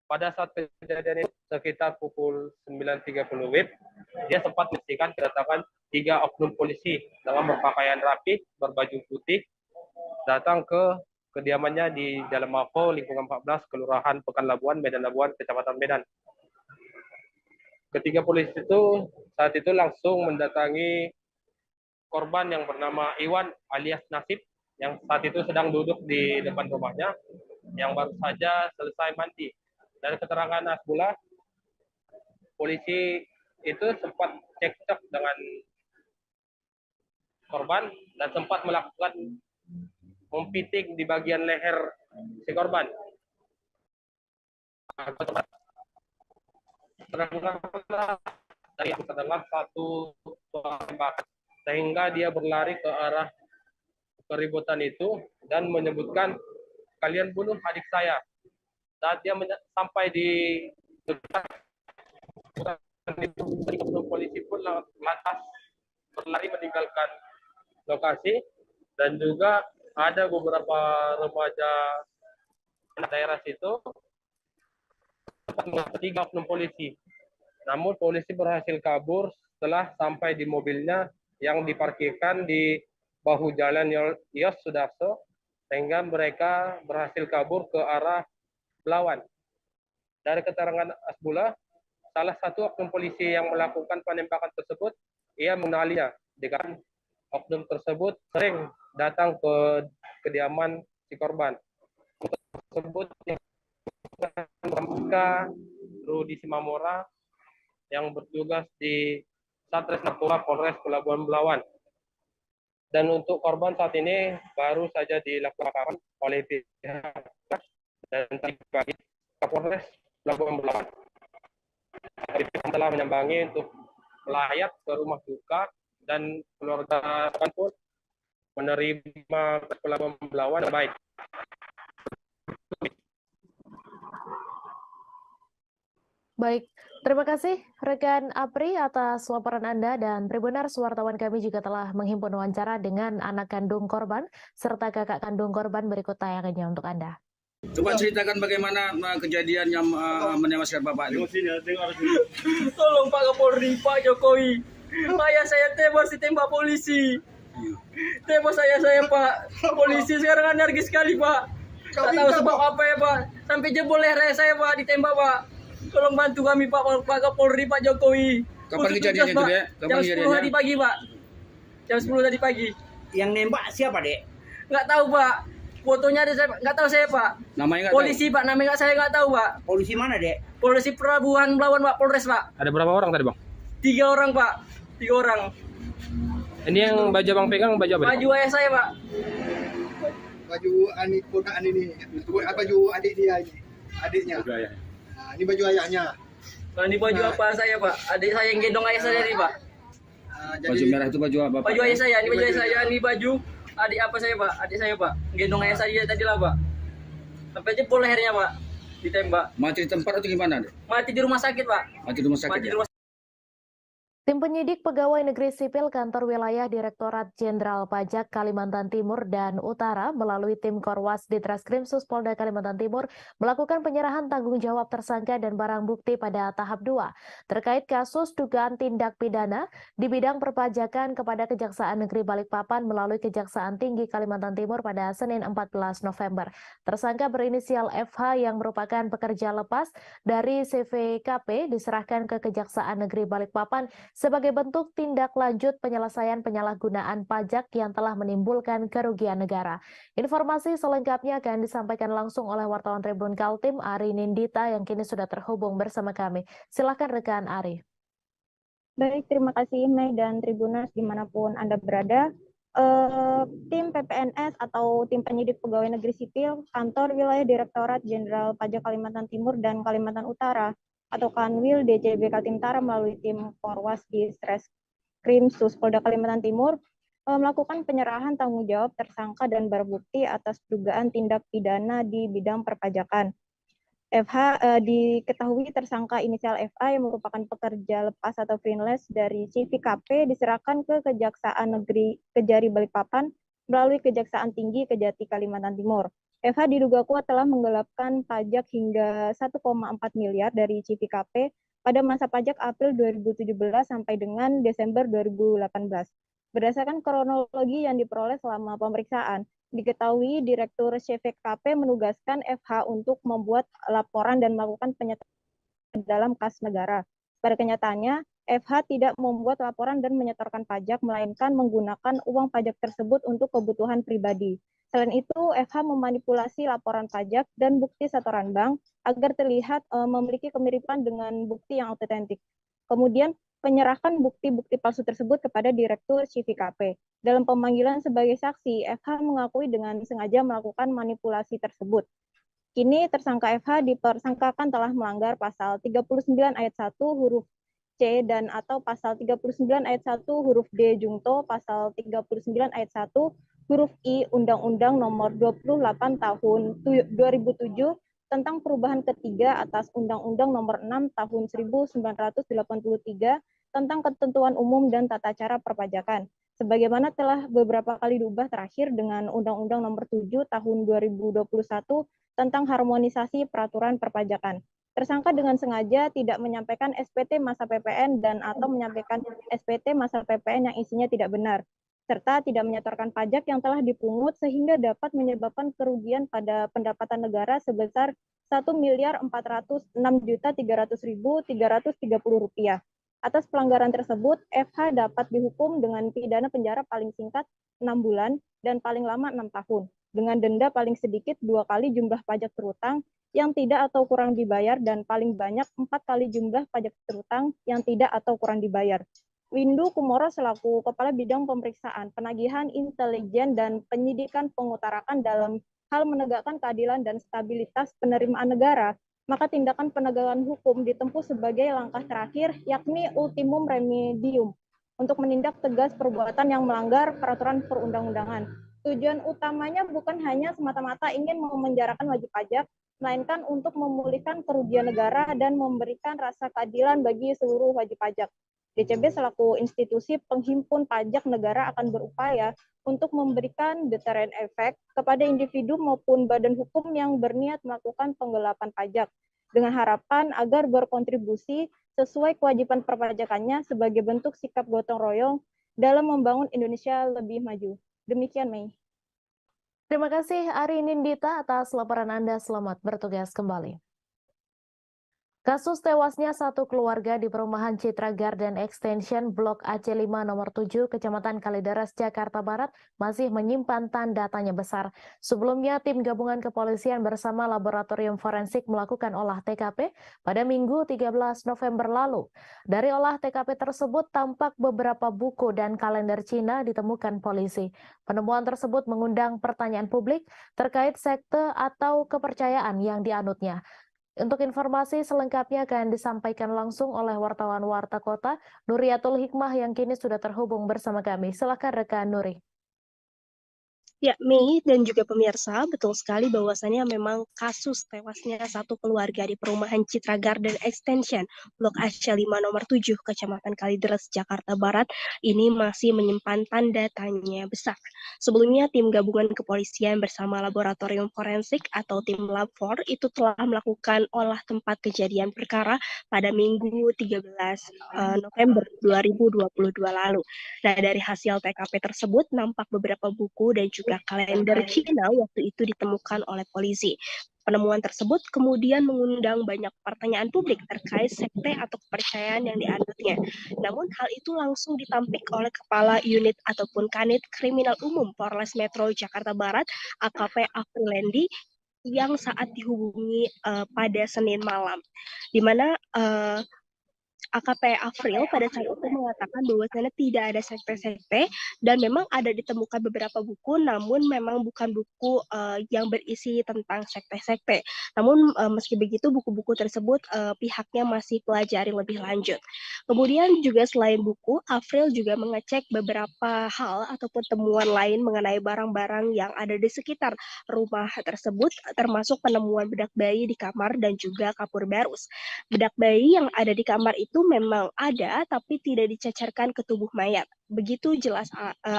pada saat kejadian itu sekitar pukul 9.30 WIB, dia sempat menyaksikan kedatangan 3 oknum polisi dengan berpakaian rapi, berbaju putih, datang ke kediamannya di Jalan Mafo, Lingkungan 14, Kelurahan Pekan Labuan, Medan Labuan, Kecamatan Medan. Ketiga polisi itu saat itu langsung mendatangi korban yang bernama Iwan alias Nasib, yang saat itu sedang duduk di depan rumahnya, yang baru saja selesai mandi. Dari keterangan Asbullah, polisi itu sempat cekcok dengan korban dan sempat melakukan mempiting di bagian leher si korban. Terdengar satu tembakan sehingga dia berlari ke arah keributan itu dan menyebutkan, "Kalian bunuh adik saya." Saat dia sampai di dekat polisi pun lantas berlari meninggalkan lokasi, dan juga ada beberapa remaja daerah situ tiga oknum polisi. Namun polisi berhasil kabur setelah sampai di mobilnya yang diparkirkan di bahu jalan Yos Sudarso, sehingga mereka berhasil kabur ke arah Belawan. Dari keterangan Asbullah, salah satu oknum polisi yang melakukan penembakan tersebut, ia mengenalinya dengan oknum tersebut sering datang ke kediaman si korban. Tersebut Rudi Simamora yang bertugas di Satres Narkoba Polres Pelabuhan Belawan. Dan untuk korban saat ini baru saja dilakukan oleh pihak dan tadi pagi Kapolres Pelabuhan Belawan telah menyambangi untuk melayat ke rumah duka, dan keluarga pun menerima Pelabuhan Belawan baik. Baik, terima kasih rekan Apri atas laporan Anda, dan Tribuners, wartawan kami juga telah menghimpun wawancara dengan anak kandung korban serta kakak kandung korban. Berikut tayangannya untuk Anda. Coba ceritakan bagaimana kejadian yang menewaskan Bapak itu. Tolong Pak Kapolri, Pak Jokowi. Ayah saya tewas ditembak polisi. Tewas saya Pak. Polisi sekarang anarkis sekali Pak. Tak tahu sebab apa ya Pak. Sampai jebol leher saya Pak ditembak Pak. Tolong bantu kami Pak Kapolri, Pak Jokowi. Kapan kejadiannya itu, Dek? Jam 10 tadi pagi Pak. Jam 10 tadi pagi. Yang nembak siapa, Dek? Nggak tahu Pak. Fotonya ada saya, nggak tahu saya Pak. Namanya nggak polisi tahu? Pak, namanya saya nggak tahu Pak. Polisi mana, Dek? Polisi Pelabuhan Belawan Pak, Polres Pak. Ada berapa orang tadi Bang? 3 orang Pak, 3 orang. Ini yang baju Abang pegang baju apa? Baju ayah saya Pak. Baju anik ponakan ini, baju adik dia ini, adiknya. Baju ayah. Nah, ini baju ayahnya. Nah, ini baju apa saya Pak? Adik saya yang gendong ayah saya ini Pak. Baju merah itu baju apa, Pak? Baju ayah saya, ini baju ayah saya, ini baju adik apa saya Pak? Adik saya Pak, gendong ayah saya tadi lah Pak. Sampai jebol lehernya Pak, ditembak. Mati di tempat atau gimana, Dek? Mati di rumah sakit Pak. Mati di rumah sakit. Mati di rumah Tim penyidik Pegawai Negeri Sipil Kantor Wilayah Direktorat Jenderal Pajak Kalimantan Timur dan Utara melalui tim Korwas Ditreskrim Suspolda Kalimantan Timur melakukan penyerahan tanggung jawab tersangka dan barang bukti pada tahap 2 terkait kasus dugaan tindak pidana di bidang perpajakan kepada Kejaksaan Negeri Balikpapan melalui Kejaksaan Tinggi Kalimantan Timur pada Senin 14 November. Tersangka berinisial FH yang merupakan pekerja lepas dari CVKP diserahkan ke Kejaksaan Negeri Balikpapan sebagai bentuk tindak lanjut penyelesaian penyalahgunaan pajak yang telah menimbulkan kerugian negara. Informasi selengkapnya akan disampaikan langsung oleh wartawan Tribun Kaltim Ari Nindita yang kini sudah terhubung bersama kami. Silakan rekan Ari. Baik, terima kasih Mei dan Tribuners dimanapun Anda berada. Tim PPNS atau tim penyidik pegawai negeri sipil Kantor Wilayah Direktorat Jenderal Pajak Kalimantan Timur dan Kalimantan Utara atau Kanwil DJB Kaltim Utara melalui tim Korwas Ditreskrim Suspolda Kalimantan Timur melakukan penyerahan tanggung jawab tersangka dan barang bukti atas dugaan tindak pidana di bidang perpajakan. FH diketahui tersangka inisial FA yang merupakan pekerja lepas atau freelance dari CVKP diserahkan ke Kejaksaan Negeri Kejari Balikpapan melalui Kejaksaan Tinggi Kejati Kalimantan Timur. FH diduga kuat telah menggelapkan pajak hingga 1,4 miliar dari CVKP pada masa pajak April 2017 sampai dengan Desember 2018. Berdasarkan kronologi yang diperoleh selama pemeriksaan, diketahui Direktur CVKP menugaskan FH untuk membuat laporan dan melakukan penyetoran dalam kas negara. Pada kenyataannya, FH tidak membuat laporan dan menyetorkan pajak, melainkan menggunakan uang pajak tersebut untuk kebutuhan pribadi. Selain itu, FH memanipulasi laporan pajak dan bukti setoran bank agar terlihat memiliki kemiripan dengan bukti yang otentik. Kemudian, menyerahkan bukti-bukti palsu tersebut kepada Direktur CVKP. Dalam pemanggilan sebagai saksi, FH mengakui dengan sengaja melakukan manipulasi tersebut. Kini, tersangka FH dipersangkakan telah melanggar pasal 39 ayat 1 huruf C dan atau pasal 39 ayat 1 huruf D jungto, pasal 39 ayat 1 huruf I Undang-Undang Nomor 28 Tahun 2007 tentang perubahan ketiga atas Undang-Undang Nomor 6 Tahun 1983 tentang ketentuan umum dan tata cara perpajakan. Sebagaimana telah beberapa kali diubah terakhir dengan Undang-Undang Nomor 7 Tahun 2021 tentang harmonisasi peraturan perpajakan. Tersangka dengan sengaja tidak menyampaikan SPT masa PPN dan atau menyampaikan SPT masa PPN yang isinya tidak benar, serta tidak menyetorkan pajak yang telah dipungut sehingga dapat menyebabkan kerugian pada pendapatan negara sebesar Rp1.406.300.330. Atas pelanggaran tersebut, FH dapat dihukum dengan pidana penjara paling singkat 6 bulan dan paling lama 6 tahun, dengan denda paling sedikit 2 kali jumlah pajak terutang yang tidak atau kurang dibayar dan paling banyak 4 kali jumlah pajak terutang yang tidak atau kurang dibayar. Windu Kumoro selaku Kepala Bidang Pemeriksaan, Penagihan Intelijen dan Penyidikan mengutarakan dalam hal menegakkan keadilan dan stabilitas penerimaan negara, maka tindakan penegakan hukum ditempuh sebagai langkah terakhir, yakni ultimum remedium, untuk menindak tegas perbuatan yang melanggar peraturan perundang-undangan. Tujuan utamanya bukan hanya semata-mata ingin memenjarakan wajib pajak, melainkan untuk memulihkan kerugian negara dan memberikan rasa keadilan bagi seluruh wajib pajak. DCB selaku institusi penghimpun pajak negara akan berupaya untuk memberikan deterrent efek kepada individu maupun badan hukum yang berniat melakukan penggelapan pajak, dengan harapan agar berkontribusi sesuai kewajiban perpajakannya sebagai bentuk sikap gotong royong dalam membangun Indonesia lebih maju. Demikian, Mei. Terima kasih Ari Nindita atas laporan Anda. Selamat bertugas kembali. Kasus tewasnya satu keluarga di perumahan Citra Garden Extension Blok AC5 nomor 7 Kecamatan Kalideres, Jakarta Barat masih menyimpan tanda tanya besar. Sebelumnya tim gabungan kepolisian bersama laboratorium forensik melakukan olah TKP pada Minggu 13 November lalu. Dari olah TKP tersebut tampak beberapa buku dan kalender Cina ditemukan polisi. Penemuan tersebut mengundang pertanyaan publik terkait sekte atau kepercayaan yang dianutnya. Untuk informasi selengkapnya akan disampaikan langsung oleh wartawan Warta Kota, Nuriatul Hikmah yang kini sudah terhubung bersama kami. Silakan rekan Nuri. Ya, Mei dan juga pemirsa, betul sekali bahwasannya memang kasus tewasnya satu keluarga di perumahan Citra Garden Extension, Blok AC5 nomor 7, Kecamatan Kalideres, Jakarta Barat, ini masih menyimpan tanda tanya besar. Sebelumnya, tim gabungan kepolisian bersama laboratorium forensik atau tim Lab4 itu telah melakukan olah tempat kejadian perkara pada Minggu 13 November 2022 lalu. Nah, dari hasil TKP tersebut, nampak beberapa buku dan juga kalender Cina waktu itu ditemukan oleh polisi. Penemuan tersebut kemudian mengundang banyak pertanyaan publik terkait sekte atau kepercayaan yang dianutnya. Namun hal itu langsung ditampik oleh Kepala Unit ataupun Kanit Kriminal Umum Polres Metro Jakarta Barat, AKP Afrilendi, yang saat dihubungi pada Senin malam, di mana AKP Afril pada saat itu mengatakan bahwasannya tidak ada sekte-sekte dan memang ada ditemukan beberapa buku, namun memang bukan buku yang berisi tentang sekte-sekte. Namun meski begitu buku-buku tersebut pihaknya masih pelajari lebih lanjut. Kemudian juga selain buku, Afril juga mengecek beberapa hal ataupun temuan lain mengenai barang-barang yang ada di sekitar rumah tersebut, termasuk penemuan bedak bayi di kamar dan juga kapur barus. Bedak bayi yang ada di kamar itu memang ada, tapi tidak dicecerkan ke tubuh mayat. Begitu jelas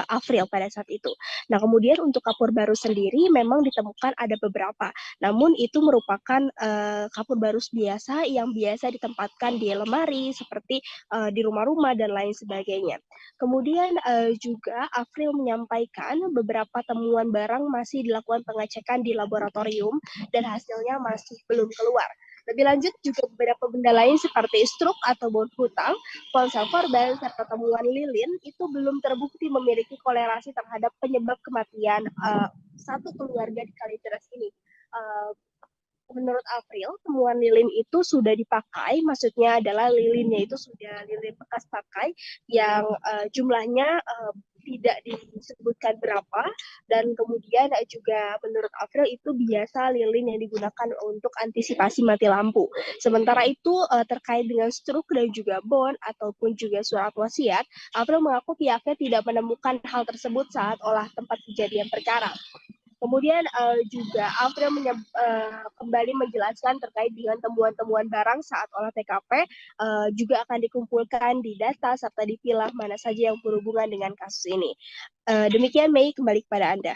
Afril pada saat itu. Nah, kemudian untuk kapur barus sendiri memang ditemukan ada beberapa. Namun itu merupakan kapur barus biasa yang biasa ditempatkan di lemari seperti di rumah-rumah dan lain sebagainya. Kemudian juga Afril menyampaikan beberapa temuan barang masih dilakukan pengecekan di laboratorium dan hasilnya masih belum keluar. Lebih lanjut juga beberapa benda lain seperti struk atau bon hutang, ponsel korban, serta temuan lilin itu belum terbukti memiliki kolerasi terhadap penyebab kematian satu keluarga di Kalideres ini. Menurut April, temuan lilin itu sudah dipakai, maksudnya adalah lilinnya itu sudah lilin bekas pakai yang jumlahnya tidak disebutkan berapa, dan kemudian juga menurut April itu biasa lilin yang digunakan untuk antisipasi mati lampu. Sementara itu terkait dengan struk dan juga bon ataupun juga surat wasiat, April mengaku pihaknya tidak menemukan hal tersebut saat olah tempat kejadian perkara. Kemudian juga April kembali menjelaskan terkait dengan temuan-temuan barang saat olah TKP juga akan dikumpulkan di data serta dipilah mana saja yang berhubungan dengan kasus ini. Demikian Mei, kembali kepada Anda.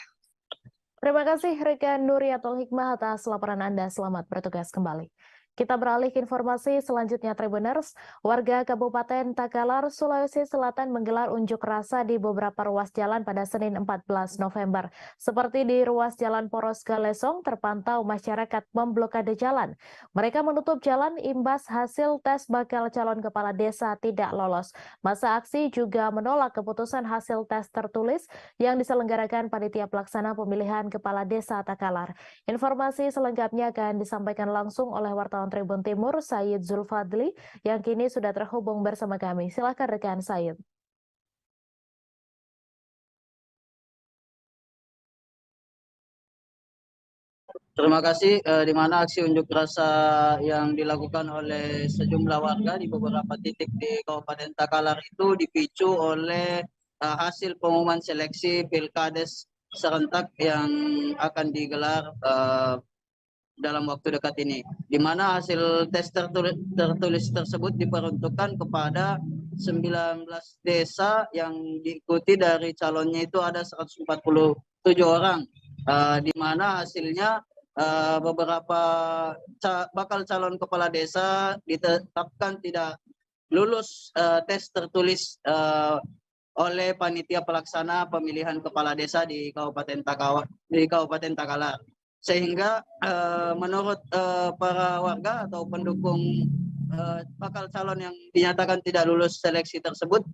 Terima kasih rekan Nuriatul Hikmah atas laporan Anda. Selamat bertugas kembali. Kita beralih ke informasi selanjutnya, Tribuners. Warga Kabupaten Takalar, Sulawesi Selatan menggelar unjuk rasa di beberapa ruas jalan pada Senin 14 November. Seperti di ruas Jalan Poros Galesong, terpantau masyarakat memblokade jalan. Mereka menutup jalan imbas hasil tes bakal calon kepala desa tidak lolos. Masa aksi juga menolak keputusan hasil tes tertulis yang diselenggarakan panitia pelaksana pemilihan kepala desa Takalar. Informasi selengkapnya akan disampaikan langsung oleh wartawan Tribun Timur, Said Zulfadli, yang kini sudah terhubung bersama kami. Silakan rekan Said. Terima kasih. Di mana aksi unjuk rasa yang dilakukan oleh sejumlah warga di beberapa titik di Kabupaten Takalar itu dipicu oleh hasil pengumuman seleksi Pilkades serentak yang akan digelar dalam waktu dekat ini, di mana hasil tes tertulis tersebut diperuntukkan kepada 19 desa yang diikuti dari calonnya itu ada 147 orang, di mana hasilnya beberapa bakal calon kepala desa ditetapkan tidak lulus tes tertulis oleh panitia pelaksana pemilihan kepala desa di Kabupaten Takalar. Sehingga menurut para warga atau pendukung bakal calon yang dinyatakan tidak lulus seleksi tersebut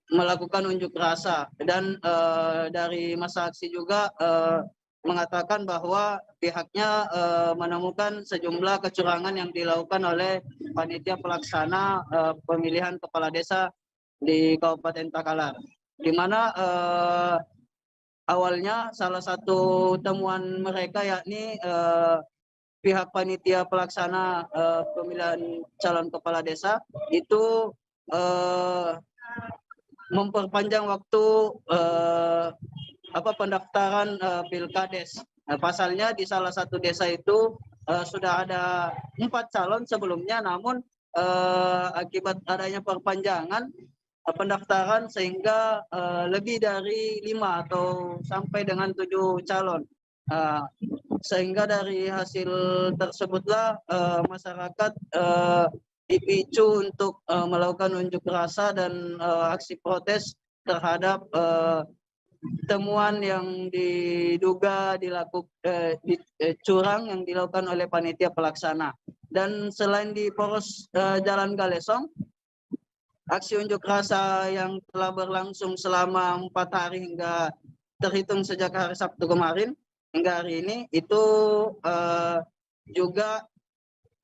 melakukan unjuk rasa, dan dari masa aksi juga mengatakan bahwa pihaknya menemukan sejumlah kecurangan yang dilakukan oleh panitia pelaksana pemilihan kepala desa di Kabupaten Takalar, di mana awalnya salah satu temuan mereka yakni pihak panitia pelaksana pemilihan calon kepala desa itu memperpanjang waktu pendaftaran Pilkades. Pasalnya di salah satu desa itu sudah ada 4 calon sebelumnya, namun akibat adanya perpanjangan pendaftaran sehingga lebih dari 5 atau sampai dengan 7 calon. Sehingga dari hasil tersebutlah masyarakat dipicu untuk melakukan unjuk rasa dan aksi protes terhadap temuan yang diduga curang yang dilakukan oleh panitia pelaksana. Dan selain di Poros Jalan Galesong, aksi unjuk rasa yang telah berlangsung selama 4 hari hingga terhitung sejak hari Sabtu kemarin hingga hari ini itu juga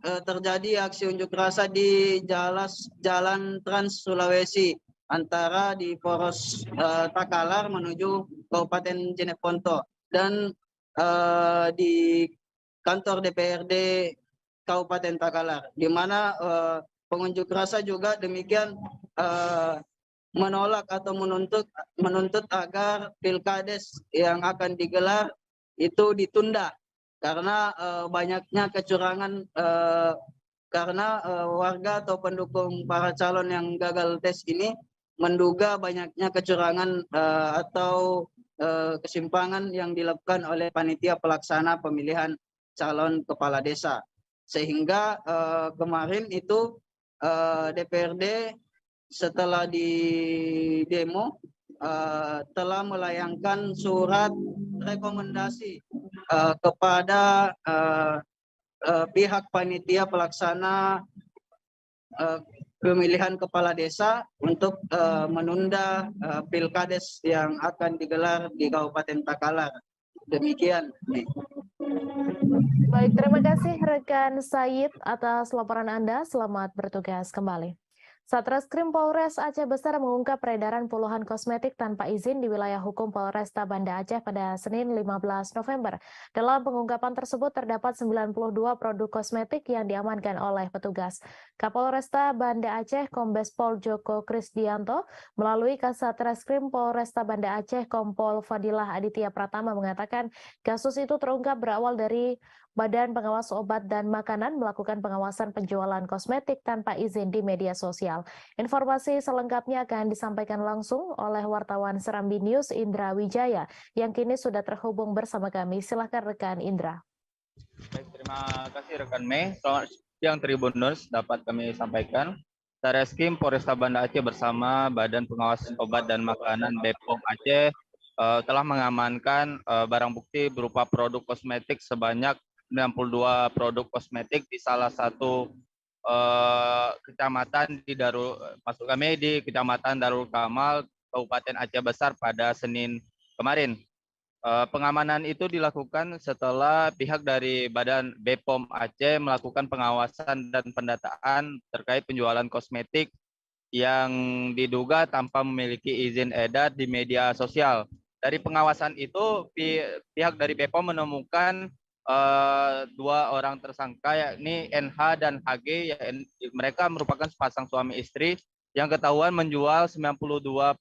terjadi aksi unjuk rasa di Jalan Trans Sulawesi antara di Poros Takalar menuju Kabupaten Jeneponto dan di kantor DPRD Kabupaten Takalar, di mana pengunjuk rasa juga demikian menolak atau menuntut agar Pilkades yang akan digelar itu ditunda karena banyaknya kecurangan, karena warga atau pendukung para calon yang gagal tes ini menduga banyaknya kecurangan atau kesimpangan yang dilakukan oleh panitia pelaksana pemilihan calon kepala desa. Sehingga kemarin itu DPRD setelah di demo telah melayangkan surat rekomendasi kepada pihak panitia pelaksana pemilihan kepala desa untuk menunda Pilkades yang akan digelar di Kabupaten Takalar. Demikian. Baik, terima kasih rekan Said atas laporan Anda. Selamat bertugas kembali. Satreskrim Polres Aceh Besar mengungkap peredaran puluhan kosmetik tanpa izin di wilayah hukum Polresta Banda Aceh pada Senin 15 November. Dalam pengungkapan tersebut terdapat 92 produk kosmetik yang diamankan oleh petugas. Kapolresta Banda Aceh Kombes Pol Joko Krisdianto melalui Kasatreskrim Polresta Banda Aceh Kompol Fadilah Aditya Pratama mengatakan kasus itu terungkap berawal dari Badan Pengawas Obat dan Makanan melakukan pengawasan penjualan kosmetik tanpa izin di media sosial. Informasi selengkapnya akan disampaikan langsung oleh wartawan Serambi News Indra Wijaya yang kini sudah terhubung bersama kami. Silakan rekan Indra. Baik, terima kasih rekan Mei. Selamat siang Tribuners, dapat kami sampaikan. Satreskrim Polresta Banda Aceh bersama Badan Pengawas Obat dan Makanan BPOM Aceh telah mengamankan barang bukti berupa produk kosmetik sebanyak 92 produk kosmetik di salah satu kecamatan di Kecamatan Darul Kamal, Kabupaten Aceh Besar pada Senin kemarin. Pengamanan itu dilakukan setelah pihak dari Badan BPOM Aceh melakukan pengawasan dan pendataan terkait penjualan kosmetik yang diduga tanpa memiliki izin edar di media sosial. Dari pengawasan itu, pihak dari BPOM menemukan 2 orang tersangka yakni NH dan HG. Mereka merupakan sepasang suami istri yang ketahuan menjual 92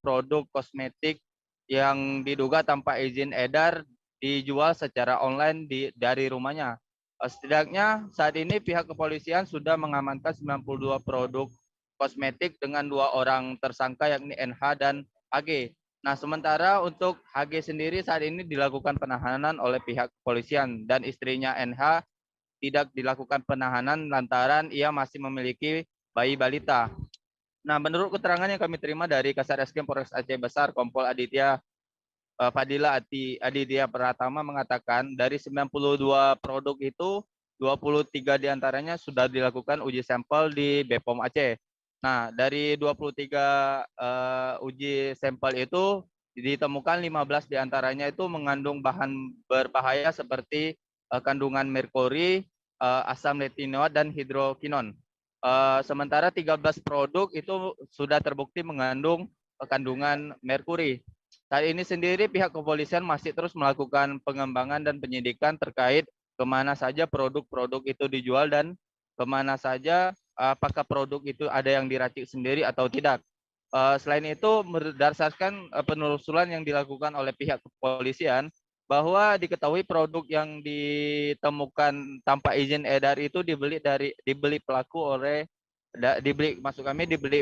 produk kosmetik yang diduga tanpa izin edar dijual secara online dari rumahnya. Setidaknya saat ini pihak kepolisian sudah mengamankan 92 produk kosmetik dengan 2 orang tersangka yakni NH dan HG. Nah, sementara untuk HG sendiri saat ini dilakukan penahanan oleh pihak kepolisian dan istrinya NH tidak dilakukan penahanan lantaran ia masih memiliki bayi balita. Nah, menurut keterangan yang kami terima dari Kasat Reskrim Polres Aceh Besar, Kompol Aditya Fadila Aditya Pratama mengatakan dari 92 produk itu 23 diantaranya sudah dilakukan uji sampel di BPOM Aceh. Nah, dari 23 uji sampel itu ditemukan 15 diantaranya itu mengandung bahan berbahaya seperti kandungan merkuri, asam retinoat, dan hidrokinon. Sementara 13 produk itu sudah terbukti mengandung kandungan merkuri. Saat ini sendiri pihak kepolisian masih terus melakukan pengembangan dan penyidikan terkait kemana saja produk-produk itu dijual dan kemana saja apakah produk itu ada yang diracik sendiri atau tidak. Selain itu berdasarkan penelusuran yang dilakukan oleh pihak kepolisian bahwa diketahui produk yang ditemukan tanpa izin edar itu dibeli pelaku dibeli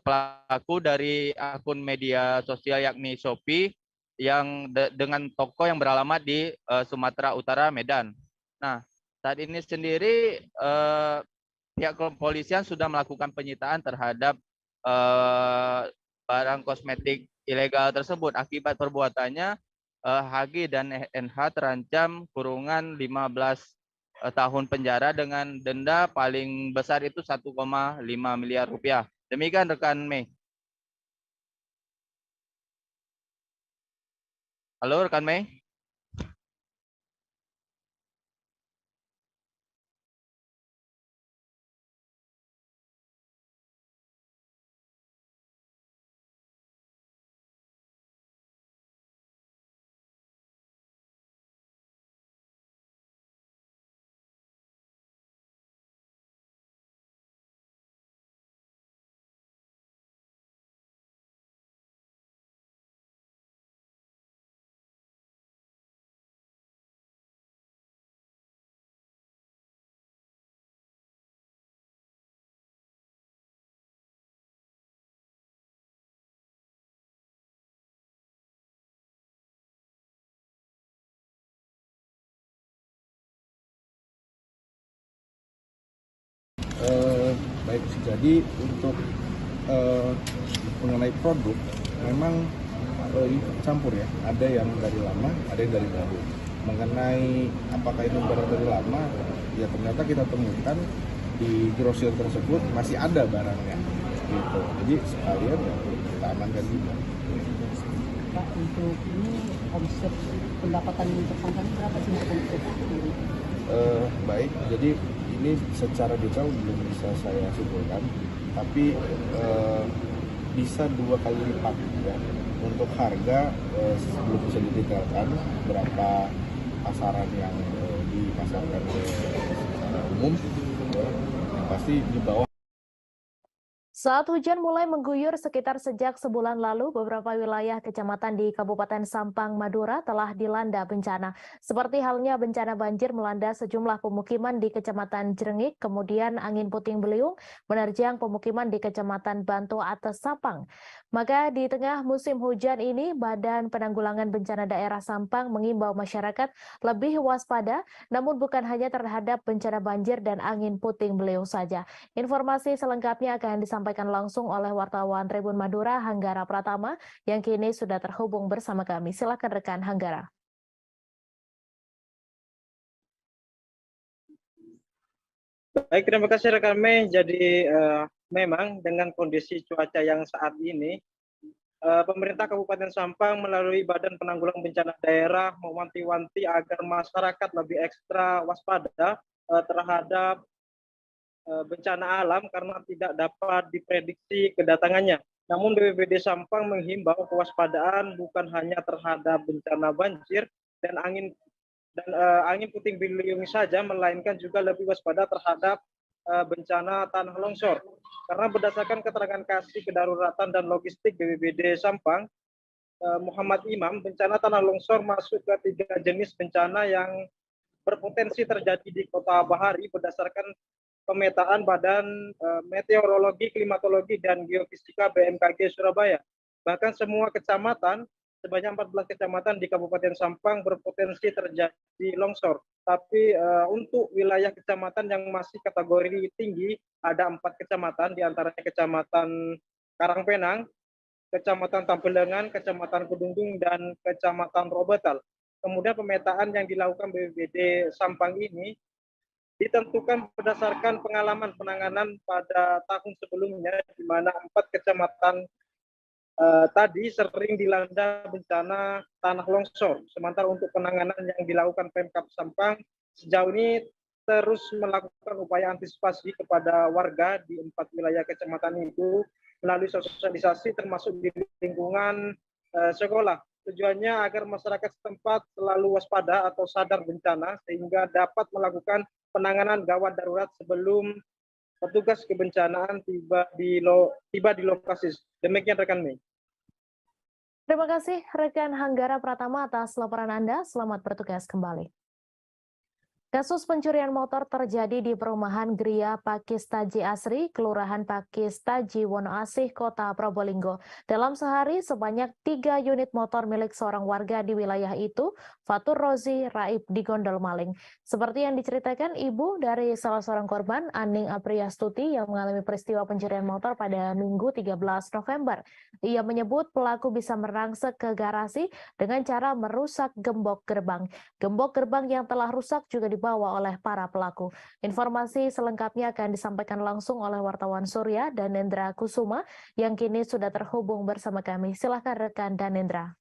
pelaku dari akun media sosial yakni Shopee yang dengan toko yang beralamat di Sumatera Utara, Medan. Nah, saat ini sendiri pihak kepolisian sudah melakukan penyitaan terhadap barang kosmetik ilegal tersebut. Akibat perbuatannya, HG dan NH terancam kurungan 15 tahun penjara dengan denda paling besar itu 1,5 miliar rupiah. Demikian rekan Mei. Halo rekan Mei. Baik, jadi untuk mengenai produk memang campur ya, ada yang dari lama, ada yang dari baru. Mengenai apakah itu barang dari lama, ya ternyata kita temukan di grosir tersebut masih ada barangnya, gitu. Jadi sekalian ya kita amankan juga. Pak, untuk ini omset pendapatan tersangka ini berapa sih untuk ini? Baik, jadi ini secara detail belum bisa saya simpulkan, tapi bisa 2 kali lipat ya. Untuk harga belum bisa didetailkan berapa pasaran yang dipasarkan secara umum, ya. Yang pasti di bawah. Saat hujan mulai mengguyur sekitar sejak sebulan lalu, beberapa wilayah kecamatan di Kabupaten Sampang, Madura telah dilanda bencana. Seperti halnya bencana banjir melanda sejumlah pemukiman di Kecamatan Jrengik, kemudian angin puting beliung menerjang pemukiman di Kecamatan Banto Atas, Sampang. Maka di tengah musim hujan ini, Badan Penanggulangan Bencana Daerah Sampang mengimbau masyarakat lebih waspada, namun bukan hanya terhadap bencana banjir dan angin puting beliung saja. Informasi selengkapnya akan disampaikan langsung oleh wartawan Tribun Madura, Hanggara Pratama, yang kini sudah terhubung bersama kami. Silakan rekan Hanggara. Baik, terima kasih rekan Mei. Jadi memang dengan kondisi cuaca yang saat ini, pemerintah Kabupaten Sampang melalui Badan Penanggulangan Bencana Daerah mewanti-wanti agar masyarakat lebih ekstra waspada terhadap bencana alam karena tidak dapat diprediksi kedatangannya. Namun BPBD Sampang menghimbau kewaspadaan bukan hanya terhadap bencana banjir dan angin puting beliung saja, melainkan juga lebih waspada terhadap bencana tanah longsor. Karena berdasarkan keterangan Kasih Kedaruratan dan Logistik BPBD Sampang, Muhammad Imam, bencana tanah longsor masuk ke 3 jenis bencana yang berpotensi terjadi di Kota Bahari berdasarkan pemetaan Badan Meteorologi, Klimatologi, dan Geofisika BMKG Surabaya. Bahkan semua kecamatan, sebanyak 14 kecamatan di Kabupaten Sampang berpotensi terjadi longsor. Tapi untuk wilayah kecamatan yang masih kategori tinggi, ada 4 kecamatan, diantaranya Kecamatan Karangpenang, Kecamatan Tampelengan, Kecamatan Kedungdung, dan Kecamatan Robetal. Kemudian pemetaan yang dilakukan BPBD Sampang ini ditentukan berdasarkan pengalaman penanganan pada tahun sebelumnya, di mana 4 kecamatan tadi sering dilanda bencana tanah longsor. Sementara untuk penanganan yang dilakukan Pemkab Sampang sejauh ini terus melakukan upaya antisipasi kepada warga di 4 wilayah kecamatan itu melalui sosialisasi termasuk di lingkungan sekolah. Tujuannya agar masyarakat setempat selalu waspada atau sadar bencana sehingga dapat melakukan penanganan gawat darurat sebelum petugas kebencanaan tiba di lokasi. Demikian rekan Mei. Terima kasih rekan Hanggara Pratama atas laporan Anda. Selamat bertugas kembali. Kasus pencurian motor terjadi di perumahan Gria Pakistaji Asri, Kelurahan Pakistaji Wonoasih, Kota Probolinggo. Dalam sehari, sebanyak 3 unit motor milik seorang warga di wilayah itu, Fatur Rozi Raib, digondol maling. Seperti yang diceritakan ibu dari salah seorang korban, Aning Apriastuti, yang mengalami peristiwa pencurian motor pada Minggu 13 November. Ia menyebut pelaku bisa merangsek ke garasi dengan cara merusak gembok gerbang. Gembok gerbang yang telah rusak juga dibawa oleh para pelaku. Informasi selengkapnya akan disampaikan langsung oleh wartawan Surya Danendra Kusuma yang kini sudah terhubung bersama kami. Silakan rekan Danendra.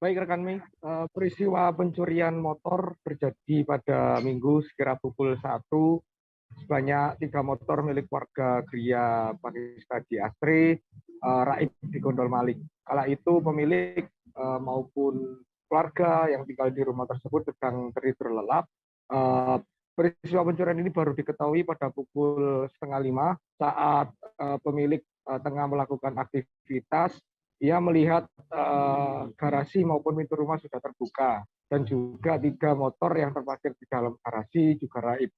Baik rekan Mei, peristiwa pencurian motor terjadi pada Minggu sekira pukul 1. Sebanyak 3 motor milik warga Gria Pakistaji Asri, Raib digondol maling. Kala itu pemilik maupun keluarga yang tinggal di rumah tersebut sedang tertidur lelap. Peristiwa pencurian ini baru diketahui pada pukul 4:30 saat pemilik tengah melakukan aktivitas. Ia melihat garasi maupun pintu rumah sudah terbuka dan juga 3 motor yang terparkir di dalam garasi juga raib.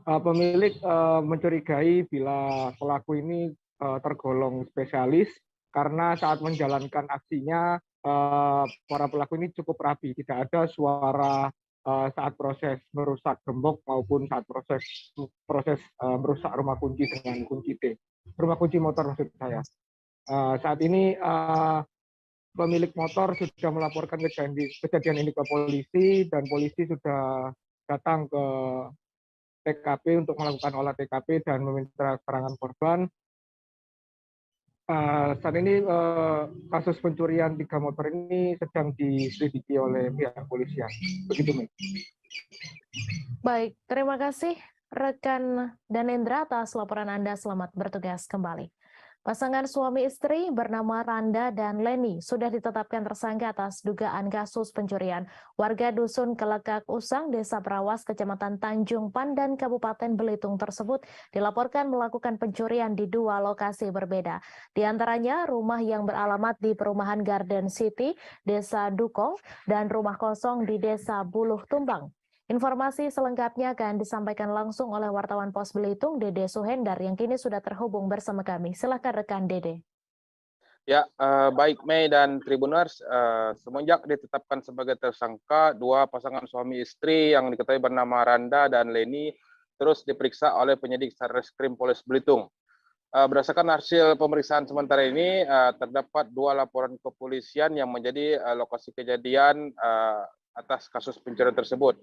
Pemilik mencurigai bila pelaku ini tergolong spesialis karena saat menjalankan aksinya para pelaku ini cukup rapi, tidak ada suara saat proses merusak gembok maupun saat proses merusak rumah kunci dengan kunci T, rumah kunci motor maksud saya. Saat ini pemilik motor sudah melaporkan kejadian ini ke polisi dan polisi sudah datang ke TKP untuk melakukan olah TKP dan meminta keterangan korban. Saat ini kasus pencurian 3 motor ini sedang diselidiki oleh pihak polisian. Begitu, Mei. Baik, terima kasih rekan Danendra atas laporan Anda. Selamat bertugas kembali. Pasangan suami istri bernama Randa dan Leni sudah ditetapkan tersangka atas dugaan kasus pencurian. Warga Dusun Kelekak Usang, Desa Perawas, Kecamatan Tanjung Pandan, Kabupaten Belitung tersebut dilaporkan melakukan pencurian di 2 lokasi berbeda. Di antaranya rumah yang beralamat di Perumahan Garden City, Desa Dukong, dan rumah kosong di Desa Buluh Tumbang. Informasi selengkapnya akan disampaikan langsung oleh wartawan Pos Belitung, Dede Suhendar, yang kini sudah terhubung bersama kami. Silakan rekan Dede. Ya, baik Mei dan Tribuners, semenjak ditetapkan sebagai tersangka 2 pasangan suami istri yang diketahui bernama Randa dan Leni terus diperiksa oleh penyidik Satreskrim Polres Belitung. Berdasarkan hasil pemeriksaan sementara ini, terdapat 2 laporan kepolisian yang menjadi lokasi kejadian atas kasus pencurian tersebut.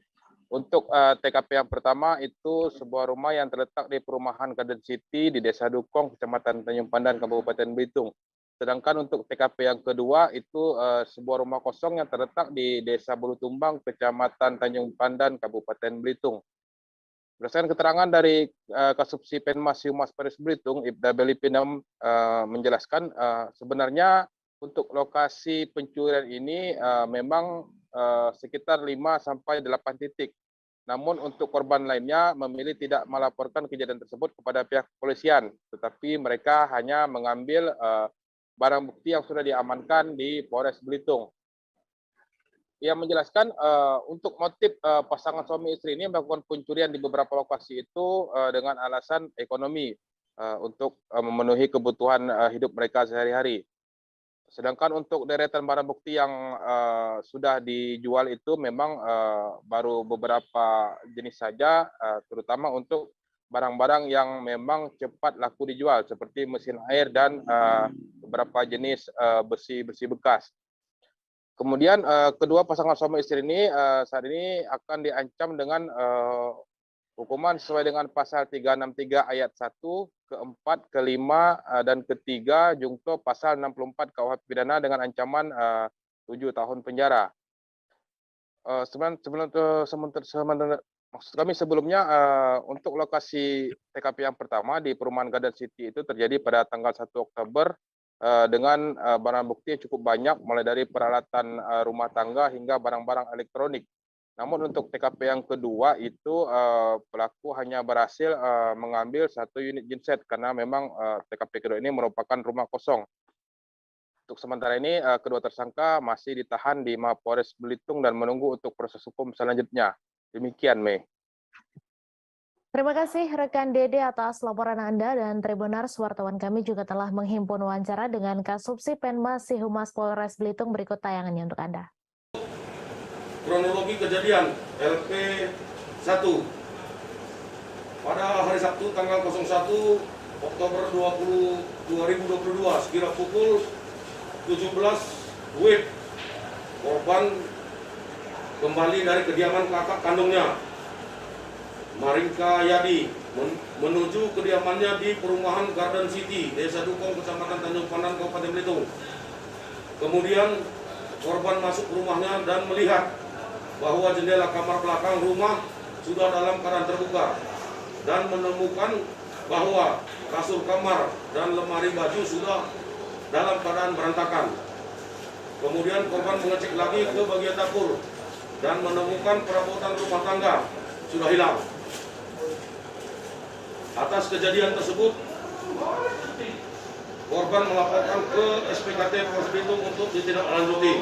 Untuk TKP yang pertama itu sebuah rumah yang terletak di Perumahan Garden City di Desa Dukong, Kecamatan Tanjung Pandan, Kabupaten Belitung. Sedangkan untuk TKP yang kedua itu sebuah rumah kosong yang terletak di Desa Buluh Tumbang, Kecamatan Tanjung Pandan, Kabupaten Belitung. Berdasarkan keterangan dari Kasubsi Penmas Humas Polres Belitung, Ibda Belipinam menjelaskan sebenarnya untuk lokasi pencurian ini memang sekitar 5-8 titik. Namun untuk korban lainnya memilih tidak melaporkan kejadian tersebut kepada pihak kepolisian, tetapi mereka hanya mengambil barang bukti yang sudah diamankan di Polres Belitung. Ia menjelaskan untuk motif pasangan suami istri ini melakukan pencurian di beberapa lokasi itu dengan alasan ekonomi untuk memenuhi kebutuhan hidup mereka sehari-hari. Sedangkan untuk deretan barang bukti yang sudah dijual itu memang baru beberapa jenis saja, terutama untuk barang-barang yang memang cepat laku dijual seperti mesin air dan beberapa jenis besi-besi bekas. Kemudian kedua pasangan suami istri ini saat ini akan diancam dengan hukuman sesuai dengan pasal 363 ayat 1, ke-4, ke-5, dan ke-3 jungto pasal 64 KUH pidana dengan ancaman 7 tahun penjara. Maksud kami sebelumnya untuk lokasi TKP yang pertama di perumahan Garden City itu terjadi pada tanggal 1 Oktober dengan barang bukti yang cukup banyak mulai dari peralatan rumah tangga hingga barang-barang elektronik. Namun untuk TKP yang kedua itu pelaku hanya berhasil mengambil 1 unit genset karena memang TKP kedua ini merupakan rumah kosong. Untuk sementara ini kedua tersangka masih ditahan di Mapolres Belitung dan menunggu untuk proses hukum selanjutnya. Demikian, Mei. Terima kasih rekan Dede atas laporan Anda, dan Tribuners, wartawan kami juga telah menghimpun wawancara dengan Kasubsi Penmas Si Humas Polres Belitung. Berikut tayangannya untuk Anda. Kronologi kejadian LP1 pada hari Sabtu tanggal 01 Oktober 2022 sekira pukul 17 WIB, korban kembali dari kediaman kakak kandungnya Maringka Yadi menuju kediamannya di perumahan Garden City, Desa Dukong, Kecamatan Tanjung Pandan, Kabupaten Belitung. Kemudian korban masuk ke rumahnya dan melihat bahwa jendela kamar belakang rumah sudah dalam keadaan terbuka dan menemukan bahwa kasur kamar dan lemari baju sudah dalam keadaan berantakan. Kemudian korban mengecek lagi ke bagian dapur dan menemukan perabotan rumah tangga sudah hilang. Atas kejadian tersebut, korban melaporkan ke SPKT Polres Belitung untuk ditindaklanjuti.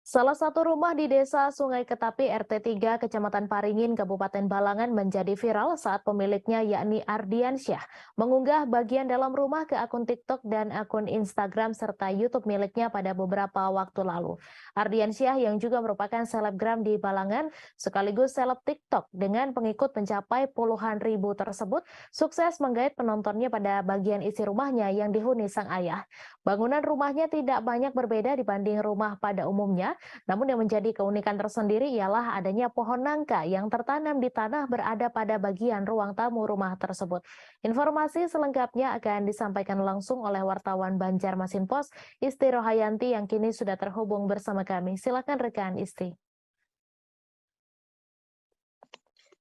Salah satu rumah di Desa Sungai Ketapi RT 3 Kecamatan Paringin Kabupaten Balangan menjadi viral saat pemiliknya yakni Ardiansyah mengunggah bagian dalam rumah ke akun TikTok dan akun Instagram serta YouTube miliknya pada beberapa waktu lalu. Ardiansyah yang juga merupakan selebgram di Balangan sekaligus seleb TikTok dengan pengikut mencapai puluhan ribu tersebut sukses menggait penontonnya pada bagian isi rumahnya yang dihuni sang ayah. Bangunan rumahnya tidak banyak berbeda dibanding rumah pada umumnya. Namun yang menjadi keunikan tersendiri ialah adanya pohon nangka yang tertanam di tanah berada pada bagian ruang tamu rumah tersebut. Informasi selengkapnya akan disampaikan langsung oleh wartawan Banjarmasin Pos, Isti Rohayanti yang kini sudah terhubung bersama kami. Silakan rekan Isti.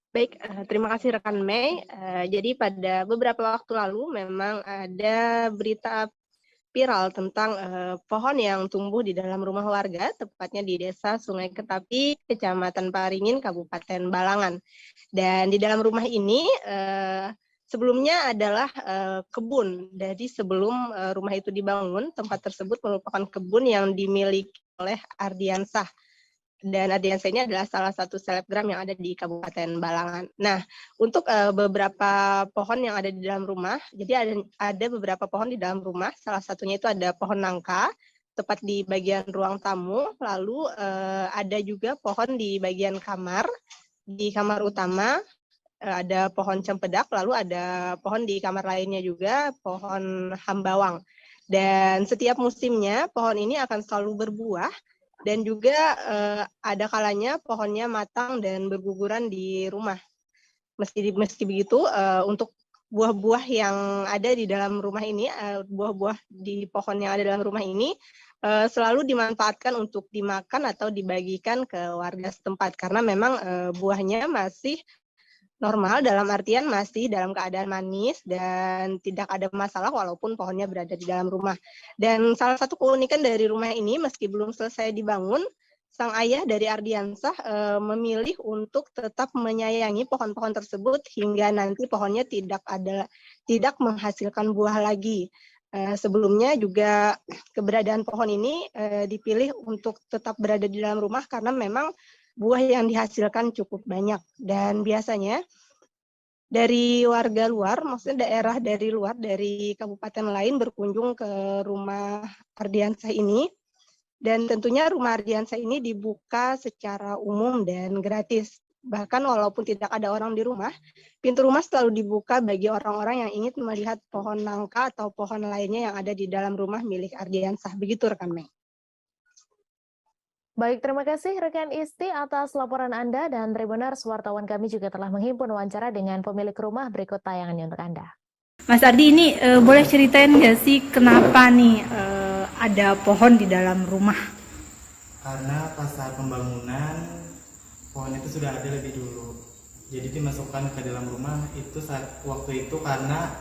Baik, terima kasih rekan Mei. Jadi pada beberapa waktu lalu memang ada berita viral tentang pohon yang tumbuh di dalam rumah warga, tepatnya di Desa Sungai Ketapi, Kecamatan Paringin, Kabupaten Balangan. Dan di dalam rumah ini sebelumnya adalah kebun. Jadi sebelum rumah itu dibangun, tempat tersebut merupakan kebun yang dimiliki oleh Ardiansyah. Dan Ardiansyah ini adalah salah satu selebgram yang ada di Kabupaten Balangan. Nah, untuk beberapa pohon yang ada di dalam rumah, jadi ada beberapa pohon di dalam rumah, salah satunya itu ada pohon nangka, tepat di bagian ruang tamu, lalu ada juga pohon di bagian kamar, di kamar utama, ada pohon cempedak, lalu ada pohon di kamar lainnya juga, pohon hambawang. Dan setiap musimnya, pohon ini akan selalu berbuah, dan juga ada kalanya pohonnya matang dan berguguran di rumah. Meski begitu, untuk buah-buah yang ada di dalam rumah ini, buah-buah di pohon yang ada dalam rumah ini, selalu dimanfaatkan untuk dimakan atau dibagikan ke warga setempat. Karena memang buahnya masih normal, dalam artian masih dalam keadaan manis dan tidak ada masalah walaupun pohonnya berada di dalam rumah. Dan salah satu keunikan dari rumah ini, meski belum selesai dibangun, sang ayah dari Ardiansyah memilih untuk tetap menyayangi pohon-pohon tersebut hingga nanti pohonnya tidak menghasilkan buah lagi. Sebelumnya juga keberadaan pohon ini dipilih untuk tetap berada di dalam rumah karena memang buah yang dihasilkan cukup banyak. Dan biasanya dari warga luar, maksudnya daerah dari luar, dari kabupaten lain berkunjung ke rumah Ardiansah ini. Dan tentunya rumah Ardiansah ini dibuka secara umum dan gratis. Bahkan walaupun tidak ada orang di rumah, pintu rumah selalu dibuka bagi orang-orang yang ingin melihat pohon nangka atau pohon lainnya yang ada di dalam rumah milik Ardiansah. Begitu rekan Mei. Baik, terima kasih rekan Isti atas laporan Anda, dan Tribuners, wartawan kami juga telah menghimpun wawancara dengan pemilik rumah. Berikut tayangannya untuk Anda. Mas Ardi, ini boleh ceritain nggak sih kenapa nih ada pohon di dalam rumah? Karena pas saat pembangunan pohon itu sudah ada lebih dulu, jadi dimasukkan ke dalam rumah itu waktu itu karena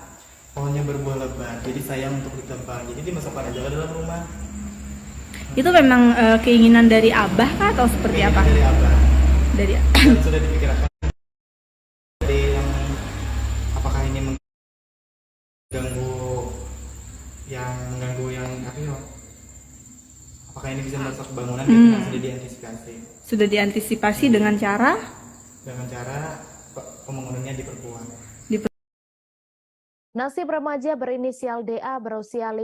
pohonnya berbuah lebat, jadi sayang untuk ditebang, jadi dimasukkan aja ke dalam rumah. Itu memang keinginan dari Abah kah atau seperti apa? Dari Abah. Dari Dan sudah dipikirkan dari yang apakah ini mengganggu yang apa ya? Apakah ini bisa merusak bangunan? Sudah diantisipasi. Sudah diantisipasi dengan cara? Dengan cara pembangunannya diperkuat. Nasib remaja berinisial DA berusia 15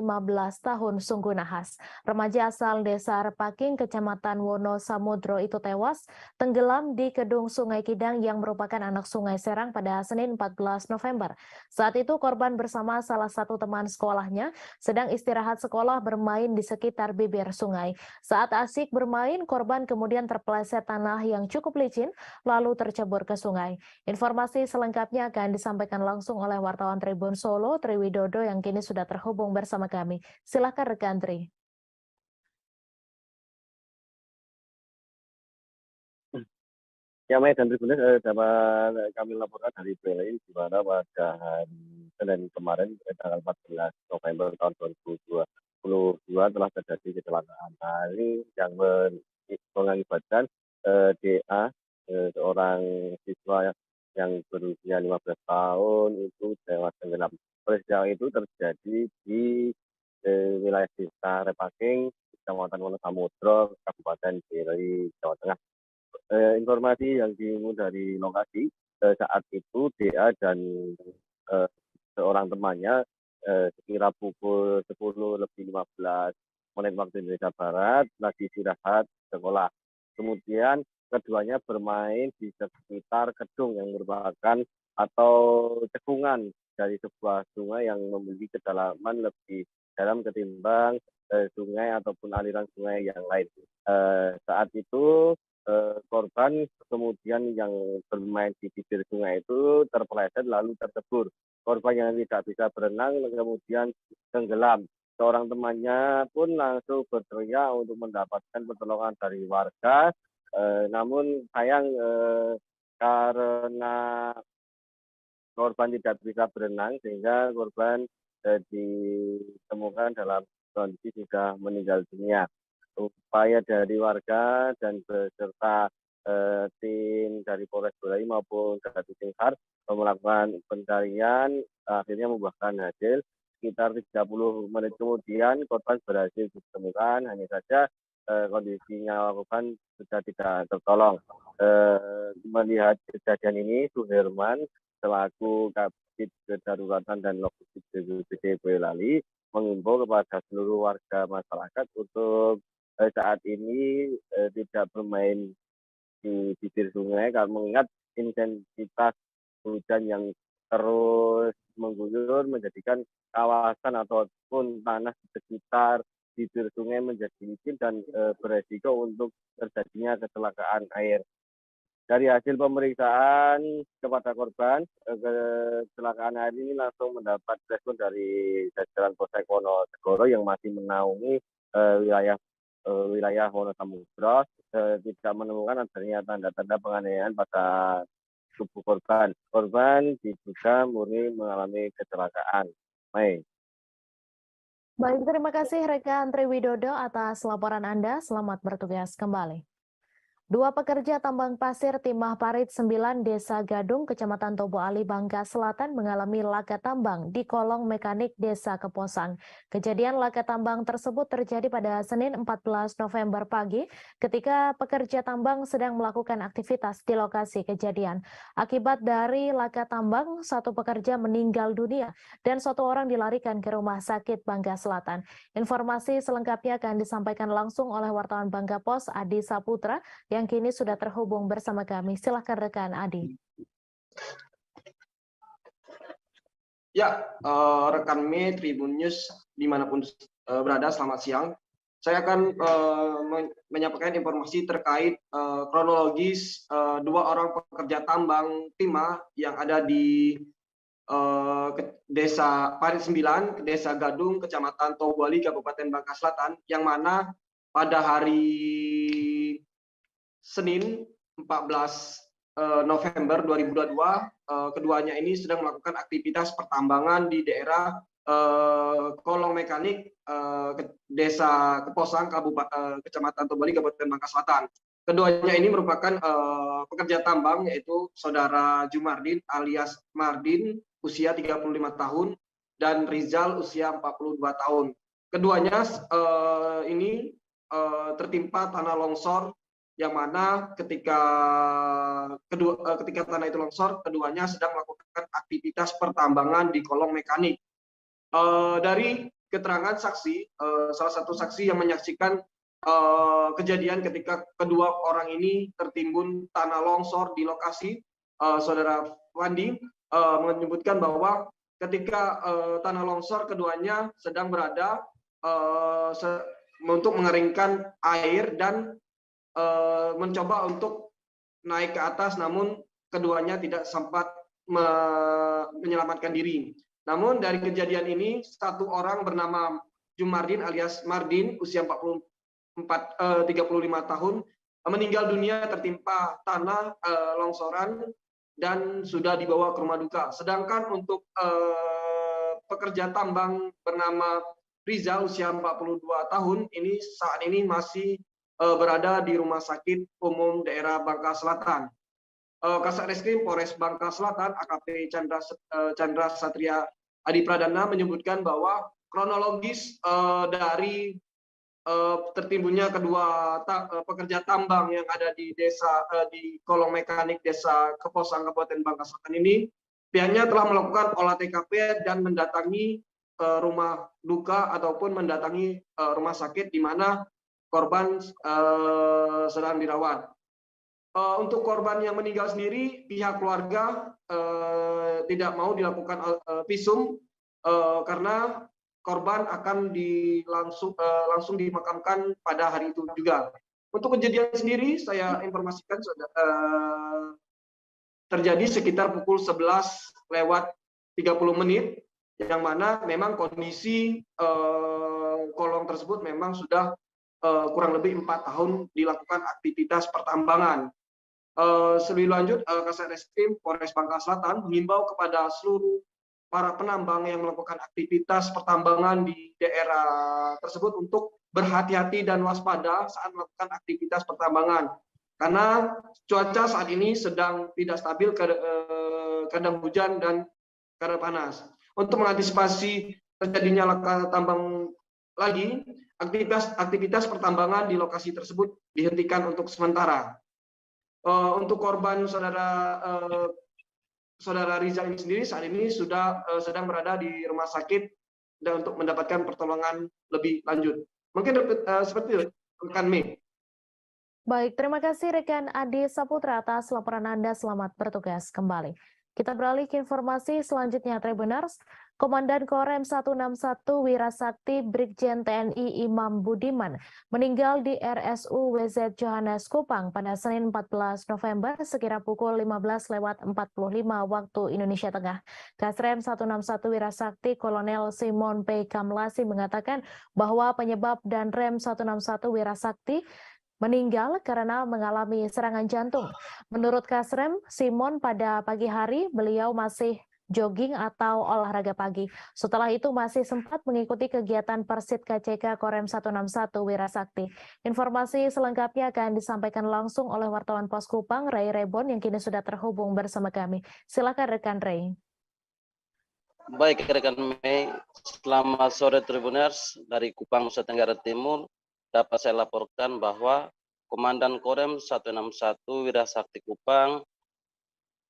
tahun sungguh nahas. Remaja asal desa Repaking, Kecamatan Wonosamudro itu tewas tenggelam di Kedung Sungai Kidang yang merupakan anak Sungai Serang pada Senin 14 November. Saat itu korban bersama salah satu teman sekolahnya sedang istirahat sekolah bermain di sekitar bibir sungai. Saat asik bermain, korban kemudian terpeleset tanah yang cukup licin lalu tercebur ke sungai. Informasi selengkapnya akan disampaikan langsung oleh wartawan Tribun Solo, Tri Widodo, yang kini sudah terhubung bersama kami. Silakan rekan Tri. Ya, Mei dan Tribuners, dapat kami laporkan dari PLI di mana pada hari Senin kemarin, tanggal 14 November tahun 2022 telah terjadi kecelakaan. Ini yang mengakibatkan DA, seorang siswa yang berusia 15 tahun itu tewas tenggelam. Peristiwa itu terjadi di wilayah desa Repaking, Kecamatan Wonosamudro, Kabupaten Piri, Jawa Tengah. Informasi yang dihimpun dari lokasi, saat itu DA dan seorang temannya sekira pukul 10:15 waktu Indonesia Barat lagi istirahat sekolah. Kemudian keduanya bermain di sekitar kedung yang merupakan atau cekungan dari sebuah sungai yang memiliki kedalaman lebih dalam ketimbang sungai ataupun aliran sungai yang lain. Saat itu korban kemudian yang bermain di bibir sungai itu terpeleset lalu tercebur. Korban yang tidak bisa berenang kemudian tenggelam. Seorang temannya pun langsung berteriak untuk mendapatkan pertolongan dari warga. Namun sayang karena korban tidak bisa berenang sehingga korban ditemukan dalam kondisi sudah meninggal dunia. Upaya dari warga dan beserta tim dari Polres Boyolali maupun dari tim SAR melakukan pencarian akhirnya membuahkan hasil. Sekitar 30 menit kemudian korban berhasil ditemukan, hanya saja kondisinya korban sudah tidak tertolong. Melihat kejadian ini, Suherman selaku Kabid Kedaruratan dan Logistik BPBD Boyolali mengimbau kepada seluruh warga masyarakat untuk saat ini tidak bermain di bibir sungai karena mengingat intensitas hujan yang terus mengguyur menjadikan kawasan ataupun tanah di sekitar bibir sungai menjadi licin dan beresiko untuk terjadinya kecelakaan air. Dari hasil pemeriksaan kepada korban, kecelakaan air ini langsung mendapat respon dari jajaran Polsek Wonosegoro yang masih menaungi wilayah Wonosamudro, tidak menemukan adanya tanda-tanda penganiayaan pada tubuh korban. Korban diduga murni mengalami kecelakaan. Baik, terima kasih rekan Tri Widodo atas laporan Anda. Selamat bertugas kembali. Dua pekerja tambang pasir Timah Parit 9 Desa Gadung, Kecamatan Tobo Ali, Bangka Selatan mengalami laka tambang di kolong mekanik Desa Keposang. Kejadian laka tambang tersebut terjadi pada Senin 14 November pagi ketika pekerja tambang sedang melakukan aktivitas di lokasi kejadian. Akibat dari laka tambang, satu pekerja meninggal dunia dan satu orang dilarikan ke Rumah Sakit Bangka Selatan. Informasi selengkapnya akan disampaikan langsung oleh wartawan Bangka Pos Adi Saputra yang kini sudah terhubung bersama kami. Silahkan rekan Adi. Ya, rekan Me Tribun News dimanapun berada, selamat siang. Saya akan menyampaikan informasi terkait kronologis dua orang pekerja tambang timah yang ada di Desa Parit 9, Desa Gadung, Kecamatan Tobo Ali, Kabupaten Bangka Selatan, yang mana pada hari Senin 14 November 2022, keduanya ini sedang melakukan aktivitas pertambangan di daerah kolong mekanik Desa Keposang, Kecamatan Tobo Ali, Kabupaten Bangka Selatan. Keduanya ini merupakan pekerja tambang, yaitu Saudara Jumardin alias Mardin, usia 35 tahun, dan Rizal, usia 42 tahun. Keduanya ini tertimpa tanah longsor, yang mana ketika tanah itu longsor, keduanya sedang melakukan aktivitas pertambangan di kolong mekanik. Dari keterangan saksi, salah satu saksi yang menyaksikan kejadian ketika kedua orang ini tertimbun tanah longsor di lokasi, Saudara Wandi menyebutkan bahwa ketika tanah longsor, keduanya sedang berada untuk mengeringkan air dan mencoba untuk naik ke atas, namun keduanya tidak sempat menyelamatkan diri. Namun dari kejadian ini, satu orang bernama Jumardin alias Mardin, usia 35 tahun, meninggal dunia tertimpa tanah longsoran dan sudah dibawa ke rumah duka. Sedangkan untuk pekerja tambang bernama Rizal, usia 42 tahun, ini saat ini masih berada di Rumah Sakit Umum Daerah Bangka Selatan. Kasat Reskrim Polres Bangka Selatan, AKP Chandra Satria Adi Pradana, menyebutkan bahwa kronologis dari tertimbunnya kedua pekerja tambang yang ada di di kolong mekanik Desa Keposang, Kabupaten Bangka Selatan ini, pihaknya telah melakukan olah TKP dan mendatangi rumah duka ataupun mendatangi rumah sakit di mana korban sedang dirawat. Untuk korban yang meninggal sendiri, pihak keluarga tidak mau dilakukan visum karena korban akan langsung dimakamkan pada hari itu juga. Untuk kejadian sendiri, saya informasikan terjadi sekitar pukul 11:30, yang mana memang kondisi kolong tersebut memang sudah kurang lebih 4 tahun dilakukan aktivitas pertambangan. Lebih lanjut, Kasat Reskrim Polres Bangka Selatan mengimbau kepada seluruh para penambang yang melakukan aktivitas pertambangan di daerah tersebut untuk berhati-hati dan waspada saat melakukan aktivitas pertambangan. Karena cuaca saat ini sedang tidak stabil, kadang hujan dan kadang panas. Untuk mengantisipasi terjadinya laka tambang lagi, aktivitas pertambangan di lokasi tersebut dihentikan untuk sementara. Untuk korban saudara Rizal ini sendiri saat ini sudah sedang berada di rumah sakit dan untuk mendapatkan pertolongan lebih lanjut. Mungkin seperti itu, rekan Me. Baik, terima kasih rekan Adi Saputra atas laporan Anda. Selamat bertugas kembali. Kita beralih ke informasi selanjutnya, Tribuners. Komandan Korem 161 Wirasakti Brigjen TNI Imam Budiman meninggal di RSU WZ Johannes Kupang pada Senin 14 November sekira pukul 15:45 waktu Indonesia Tengah. Kasrem 161 Wirasakti Kolonel Simon P. Kamlasi mengatakan bahwa penyebab dan Rem 161 Wirasakti meninggal karena mengalami serangan jantung. Menurut Kasrem Simon, pada pagi hari beliau masih jogging atau olahraga pagi. Setelah itu masih sempat mengikuti kegiatan Persit KCK Korem 161 Wirasakti. Informasi selengkapnya akan disampaikan langsung oleh wartawan Pos Kupang, Ray Rebon, yang kini sudah terhubung bersama kami. Silakan rekan Ray. Baik rekan Mei, selamat sore Tribuners. Dari Kupang, Nusa Tenggara Timur, dapat saya laporkan bahwa Komandan Korem 161 Wirasakti Kupang,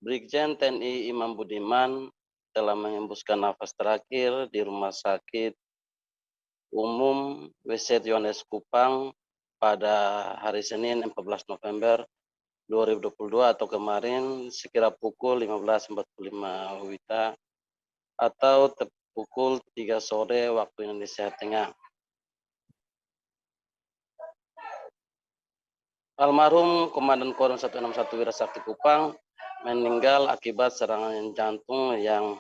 Brigjen TNI Imam Budiman telah mengembuskan nafas terakhir di Rumah Sakit Umum WC Yones Kupang pada hari Senin 14 November 2022 atau kemarin sekira pukul 15.45 WITA atau pukul 3 sore waktu Indonesia Tengah. Almarhum Komandan Korem 161 Wirasakti Kupang meninggal akibat serangan jantung yang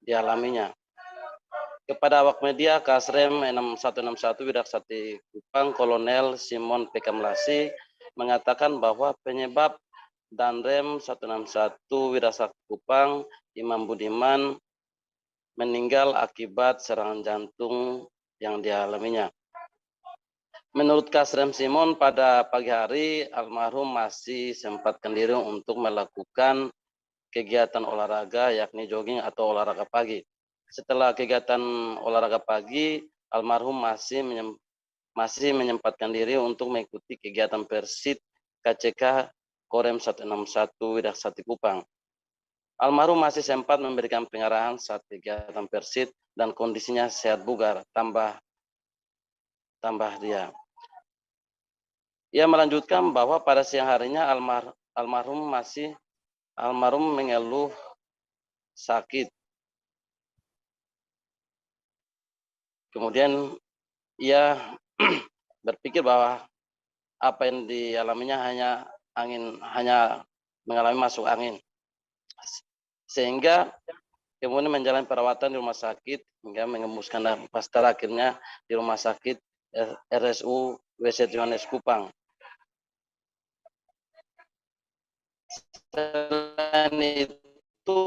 dialaminya. Kepada awak media, Kasrem 161 Wirasakti Kupang Kolonel Simon P. Kamlasi mengatakan bahwa penyebab Danrem 161 Wirasakti Kupang Imam Budiman meninggal akibat serangan jantung yang dialaminya. Menurut Kasrem Simon, pada pagi hari almarhum masih sempatkan diri untuk melakukan kegiatan olahraga yakni jogging atau olahraga pagi. Setelah kegiatan olahraga pagi, almarhum masih menyempatkan diri untuk mengikuti kegiatan Persit KCK Korem 161 Wirasakti Kupang. Almarhum masih sempat memberikan pengarahan saat kegiatan Persit dan kondisinya sehat bugar, tambah dia. Ia melanjutkan bahwa pada siang harinya almarhum mengeluh sakit. Kemudian ia berpikir bahwa apa yang dialaminya hanya mengalami masuk angin. Sehingga kemudian menjalani perawatan di rumah sakit hingga mengembuskan nafas terakhirnya di rumah sakit RSU WC Yones Kupang. Selain itu,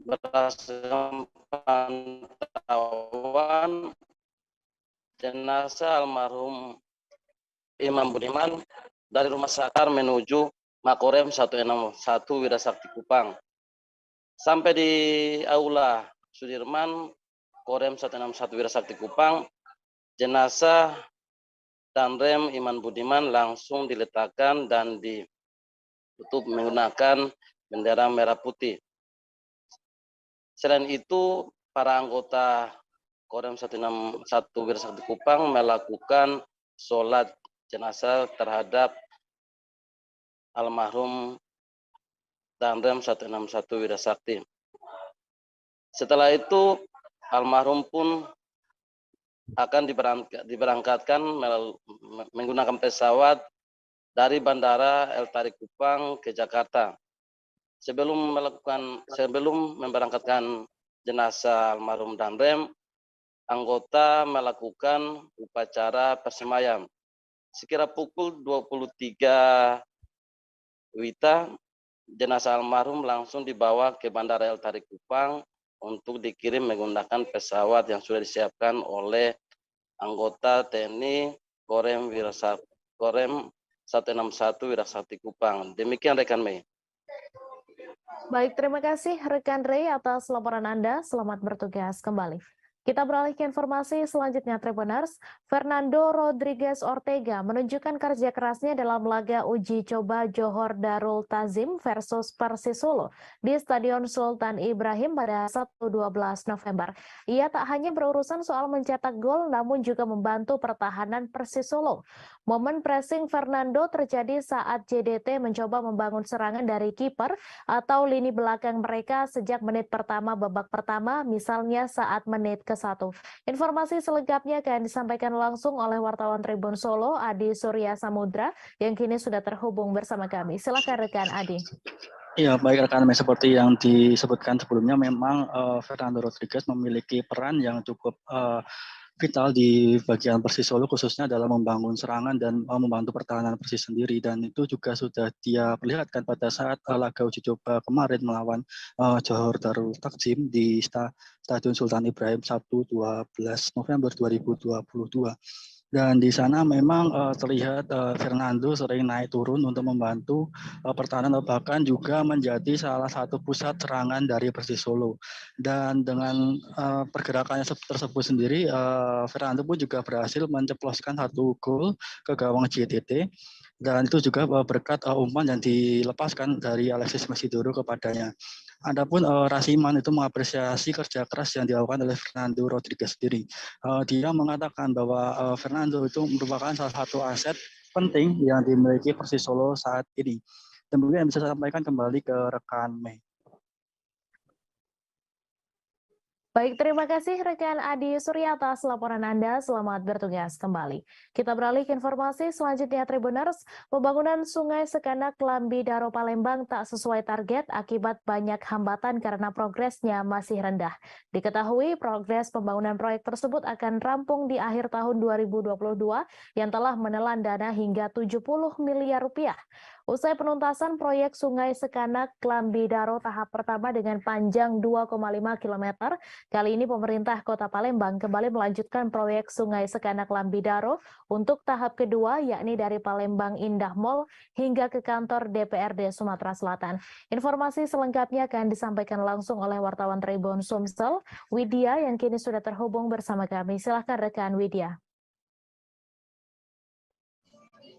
berdasarkan pantauan jenazah almarhum Imam Budiman dari rumah sakit menuju Makorem 161 Wirasakti Kupang. Sampai di Aula Sudirman Korem 161 Wirasakti Kupang, jenazah Danrem Imam Budiman langsung diletakkan dan ditutup menggunakan bendera merah putih. Selain itu, para anggota Korem 161 Wirasakti Kupang melakukan sholat jenazah terhadap almarhum Danrem 161 Wirasakti. Setelah itu, almarhum pun akan diberangkatkan menggunakan pesawat dari Bandara El Tarik Kupang ke Jakarta. Sebelum memberangkatkan jenazah almarhum Danrem, anggota melakukan upacara persembahyaan. Sekira pukul 23 WITA, jenazah almarhum langsung dibawa ke Bandara El Tarik Kupang untuk dikirim menggunakan pesawat yang sudah disiapkan oleh anggota TNI Korem 161 Wirasakti Kupang. Demikian rekan Mei. Baik, terima kasih rekan Ray atas laporan Anda. Selamat bertugas kembali. Kita beralih ke informasi selanjutnya, Tribuners. Fernando Rodriguez Ortega menunjukkan kerja kerasnya dalam laga uji coba Johor Darul Ta'zim versus Persisolo di Stadion Sultan Ibrahim pada Sabtu 12 November. Ia tak hanya berurusan soal mencetak gol, namun juga membantu pertahanan Persisolo. Momen pressing Fernando terjadi saat JDT mencoba membangun serangan dari kiper atau lini belakang mereka sejak menit pertama babak pertama, misalnya saat menit ke-1. Informasi selengkapnya akan disampaikan langsung oleh wartawan Tribun Solo, Adi Surya Samudra, yang kini sudah terhubung bersama kami. Silakan rekan Adi. Iya, baik rekan, seperti yang disebutkan sebelumnya, memang Fernando Rodriguez memiliki peran yang cukup vital di bagian Persis Solo, khususnya dalam membangun serangan dan membantu pertahanan Persis sendiri, dan itu juga sudah dia perlihatkan pada saat laga uji coba kemarin melawan Johor Darul Takzim di Stadion Sultan Ibrahim Sabtu 12 November 2022. Dan di sana memang terlihat Fernando sering naik turun untuk membantu pertahanan, bahkan juga menjadi salah satu pusat serangan dari Persis Solo. Dan dengan pergerakannya tersebut sendiri, Fernando pun juga berhasil menceploskan satu gol ke gawang JTT. Dan itu juga berkat umpan yang dilepaskan dari Alexis Mesidoro kepadanya. Adapun Rasiman itu mengapresiasi kerja keras yang dilakukan oleh Fernando Rodriguez sendiri. Dia mengatakan bahwa Fernando itu merupakan salah satu aset penting yang dimiliki Persis Solo saat ini. Dan mungkin yang bisa saya sampaikan kembali ke rekan Mei. Baik, terima kasih rekan Adi Surya atas laporan Anda. Selamat bertugas kembali. Kita beralih ke informasi selanjutnya, Tribuners. Pembangunan Sungai Sekanak Lambi Daro Palembang tak sesuai target akibat banyak hambatan karena progresnya masih rendah. Diketahui progres pembangunan proyek tersebut akan rampung di akhir tahun 2022 yang telah menelan dana hingga 70 miliar rupiah. Usai penuntasan proyek Sungai Sekanak Lambi Daro tahap pertama dengan panjang 2,5 km, kali ini pemerintah Kota Palembang kembali melanjutkan proyek Sungai Sekanak Lambi Daro untuk tahap kedua, yakni dari Palembang Indah Mall hingga ke kantor DPRD Sumatera Selatan. Informasi selengkapnya akan disampaikan langsung oleh wartawan Tribun Sumsel, Widya, yang kini sudah terhubung bersama kami. Silahkan rekan Widya.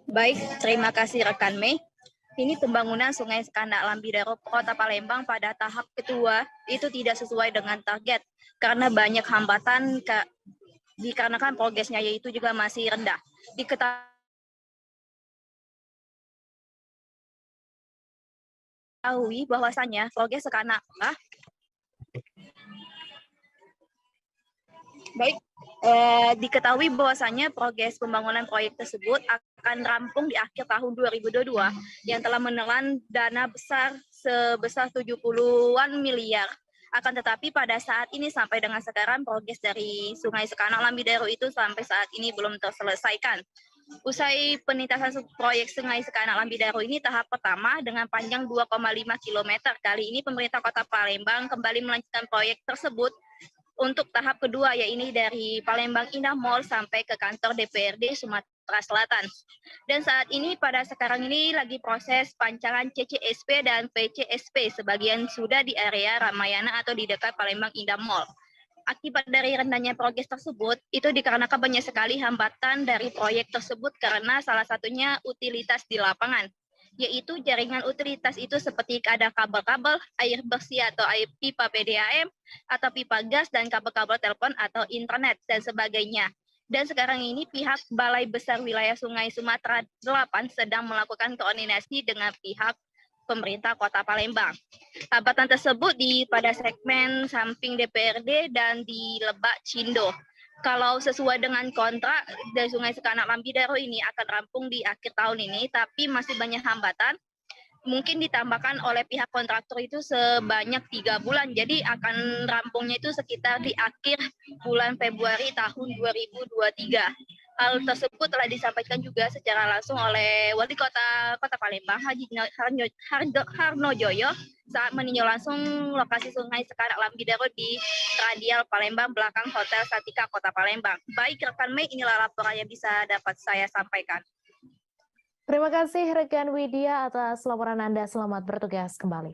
Baik, terima kasih rekan Mei. Ini pembangunan Sungai Sekanak Lambi Daro Kota Palembang pada tahap kedua itu tidak sesuai dengan target karena banyak hambatan dikarenakan progresnya yaitu juga masih rendah. Diketahui bahwasanya progres Sekanak diketahui bahwasanya progres pembangunan proyek tersebut akan rampung di akhir tahun 2022 yang telah menelan dana besar sebesar 70-an miliar. Akan tetapi pada saat ini sampai dengan sekarang progres dari Sungai Sekanak Lambi Daro itu sampai saat ini belum terselesaikan. Usai penuntasan proyek Sungai Sekanak Lambi Daro ini tahap pertama dengan panjang 2,5 km. Kali ini pemerintah Kota Palembang kembali melanjutkan proyek tersebut untuk tahap kedua, yaitu dari Palembang Indah Mall sampai ke kantor DPRD Sumatera Selatan. Dan saat ini pada sekarang ini lagi proses pancaran CCSP dan PCSP, sebagian sudah di area Ramayana atau di dekat Palembang Indah Mall. Akibat dari rendahnya progres tersebut, itu dikarenakan banyak sekali hambatan dari proyek tersebut karena salah satunya utilitas di lapangan, yaitu jaringan utilitas itu seperti ada kabel-kabel, air bersih atau air pipa PDAM, atau pipa gas, dan kabel-kabel telepon atau internet, dan sebagainya. Dan sekarang ini pihak Balai Besar Wilayah Sungai Sumatera 8 sedang melakukan koordinasi dengan pihak pemerintah Kota Palembang. Hambatan tersebut pada segmen samping DPRD dan di Lebak Cindo. Kalau sesuai dengan kontrak dari Sungai Sekanak Lambi Daro ini akan rampung di akhir tahun ini, tapi masih banyak hambatan. Mungkin ditambahkan oleh pihak kontraktor itu sebanyak 3 bulan. Jadi akan rampungnya itu sekitar di akhir bulan Februari tahun 2023. Hal tersebut telah disampaikan juga secara langsung oleh Wali Kota Palembang, Haji Harnojoyo, saat meninjau langsung lokasi Sungai Sekanak Lambi Daro di Radial Palembang belakang Hotel Satika Kota Palembang. Baik rekan Mei, inilah laporan yang bisa dapat saya sampaikan. Terima kasih rekan Widya atas laporan Anda. Selamat bertugas kembali.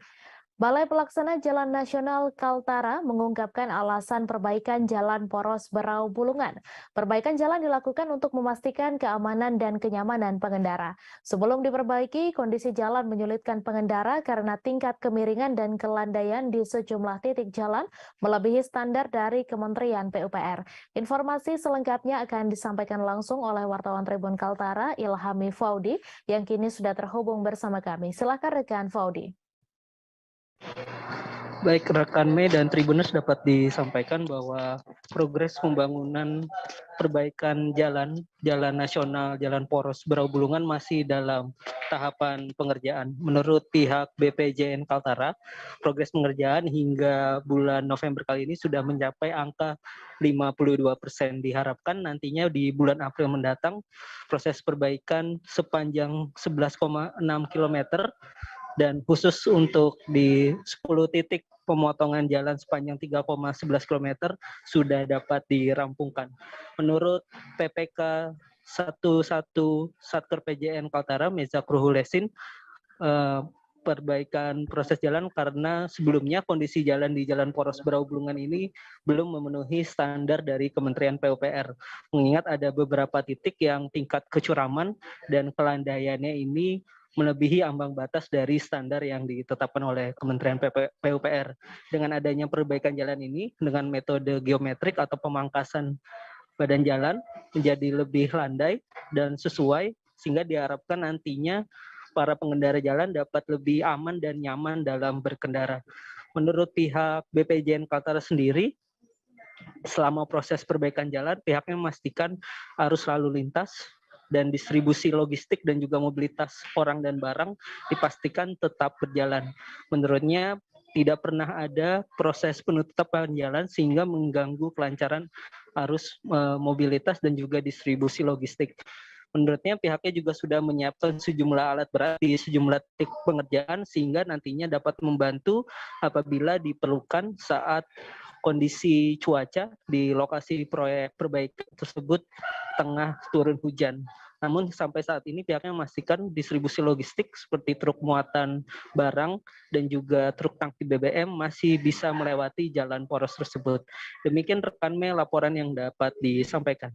Balai Pelaksana Jalan Nasional Kaltara mengungkapkan alasan perbaikan Jalan Poros Berau Bulungan. Perbaikan jalan dilakukan untuk memastikan keamanan dan kenyamanan pengendara. Sebelum diperbaiki, kondisi jalan menyulitkan pengendara karena tingkat kemiringan dan kelandaian di sejumlah titik jalan melebihi standar dari Kementerian PUPR. Informasi selengkapnya akan disampaikan langsung oleh wartawan Tribun Kaltara, Ilhami Faudi, yang kini sudah terhubung bersama kami. Silakan rekan Faudi. Baik rekan Mei dan Tribuners, dapat disampaikan bahwa progres pembangunan perbaikan jalan nasional, jalan poros Berau Bulungan masih dalam tahapan pengerjaan. Menurut pihak BPJN Kaltara, progres pengerjaan hingga bulan November kali ini sudah mencapai angka 52%. Diharapkan nantinya di bulan April mendatang proses perbaikan sepanjang 11,6 km dan khusus untuk di 10 titik pemotongan jalan sepanjang 3,11 km sudah dapat dirampungkan. Menurut PPK 11 Satker PJN Kaltara, Meza Kruhulesin, perbaikan proses jalan karena sebelumnya kondisi jalan di Jalan Poros Berau Bulungan ini belum memenuhi standar dari Kementerian PUPR. Mengingat ada beberapa titik yang tingkat kecuraman dan kelandaiannya ini melebihi ambang batas dari standar yang ditetapkan oleh Kementerian PUPR. Dengan adanya perbaikan jalan ini dengan metode geometrik atau pemangkasan badan jalan menjadi lebih landai dan sesuai, sehingga diharapkan nantinya para pengendara jalan dapat lebih aman dan nyaman dalam berkendara. Menurut pihak BPJN Kaltara sendiri, selama proses perbaikan jalan, pihaknya memastikan arus lalu lintas dan distribusi logistik dan juga mobilitas orang dan barang dipastikan tetap berjalan. Menurutnya, tidak pernah ada proses penutupan jalan sehingga mengganggu kelancaran arus mobilitas dan juga distribusi logistik. Menurutnya, pihaknya juga sudah menyiapkan sejumlah alat berat di sejumlah titik pengerjaan sehingga nantinya dapat membantu apabila diperlukan saat kondisi cuaca di lokasi proyek perbaikan tersebut tengah turun hujan. Namun sampai saat ini pihaknya memastikan distribusi logistik seperti truk muatan barang dan juga truk tangki BBM masih bisa melewati jalan poros tersebut. Demikian rekan Mei laporan yang dapat disampaikan.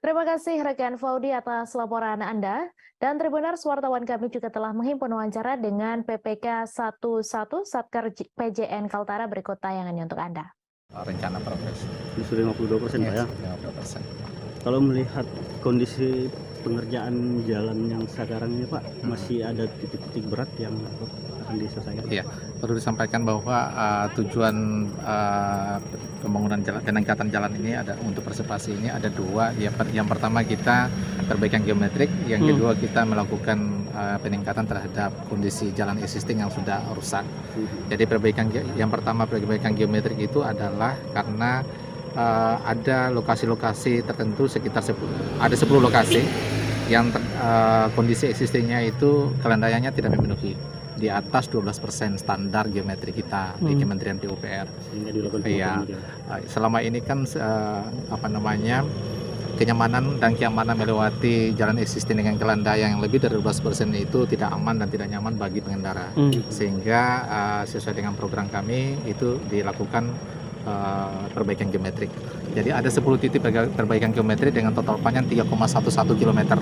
Terima kasih rekan Faudi atas laporan Anda. Dan Tribuners, wartawan kami juga telah menghimpun wawancara dengan PPK 11 Satker PJN Kaltara. Berikut tayangannya untuk Anda. Rencana progres. Sudah 52% Pak ya? 50%. Kalau melihat kondisi pengerjaan jalan yang sekarang ini Pak, masih ada titik-titik berat yang akan diselesaikan? Iya, perlu disampaikan bahwa tujuan pembangunan jalan, peningkatan jalan ini ada untuk persepasi ini ada dua. Yang pertama kita perbaikan geometrik, yang kedua kita melakukan peningkatan terhadap kondisi jalan existing yang sudah rusak. Jadi yang pertama perbaikan geometrik itu adalah karena ada lokasi-lokasi tertentu sekitar 10 lokasi yang kondisi existingnya itu kelandaiannya tidak memenuhi di atas 12% standar geometri kita di Kementerian PUPR. Iya, selama ini kan kenyamanan dan keamanan melewati jalan existing dengan kelandaian yang lebih dari 12% itu tidak aman dan tidak nyaman bagi pengendara. Sehingga sesuai dengan program kami itu dilakukan perbaikan geometrik. Jadi ada 10 titik perbaikan geometrik dengan total panjang 3,11 km.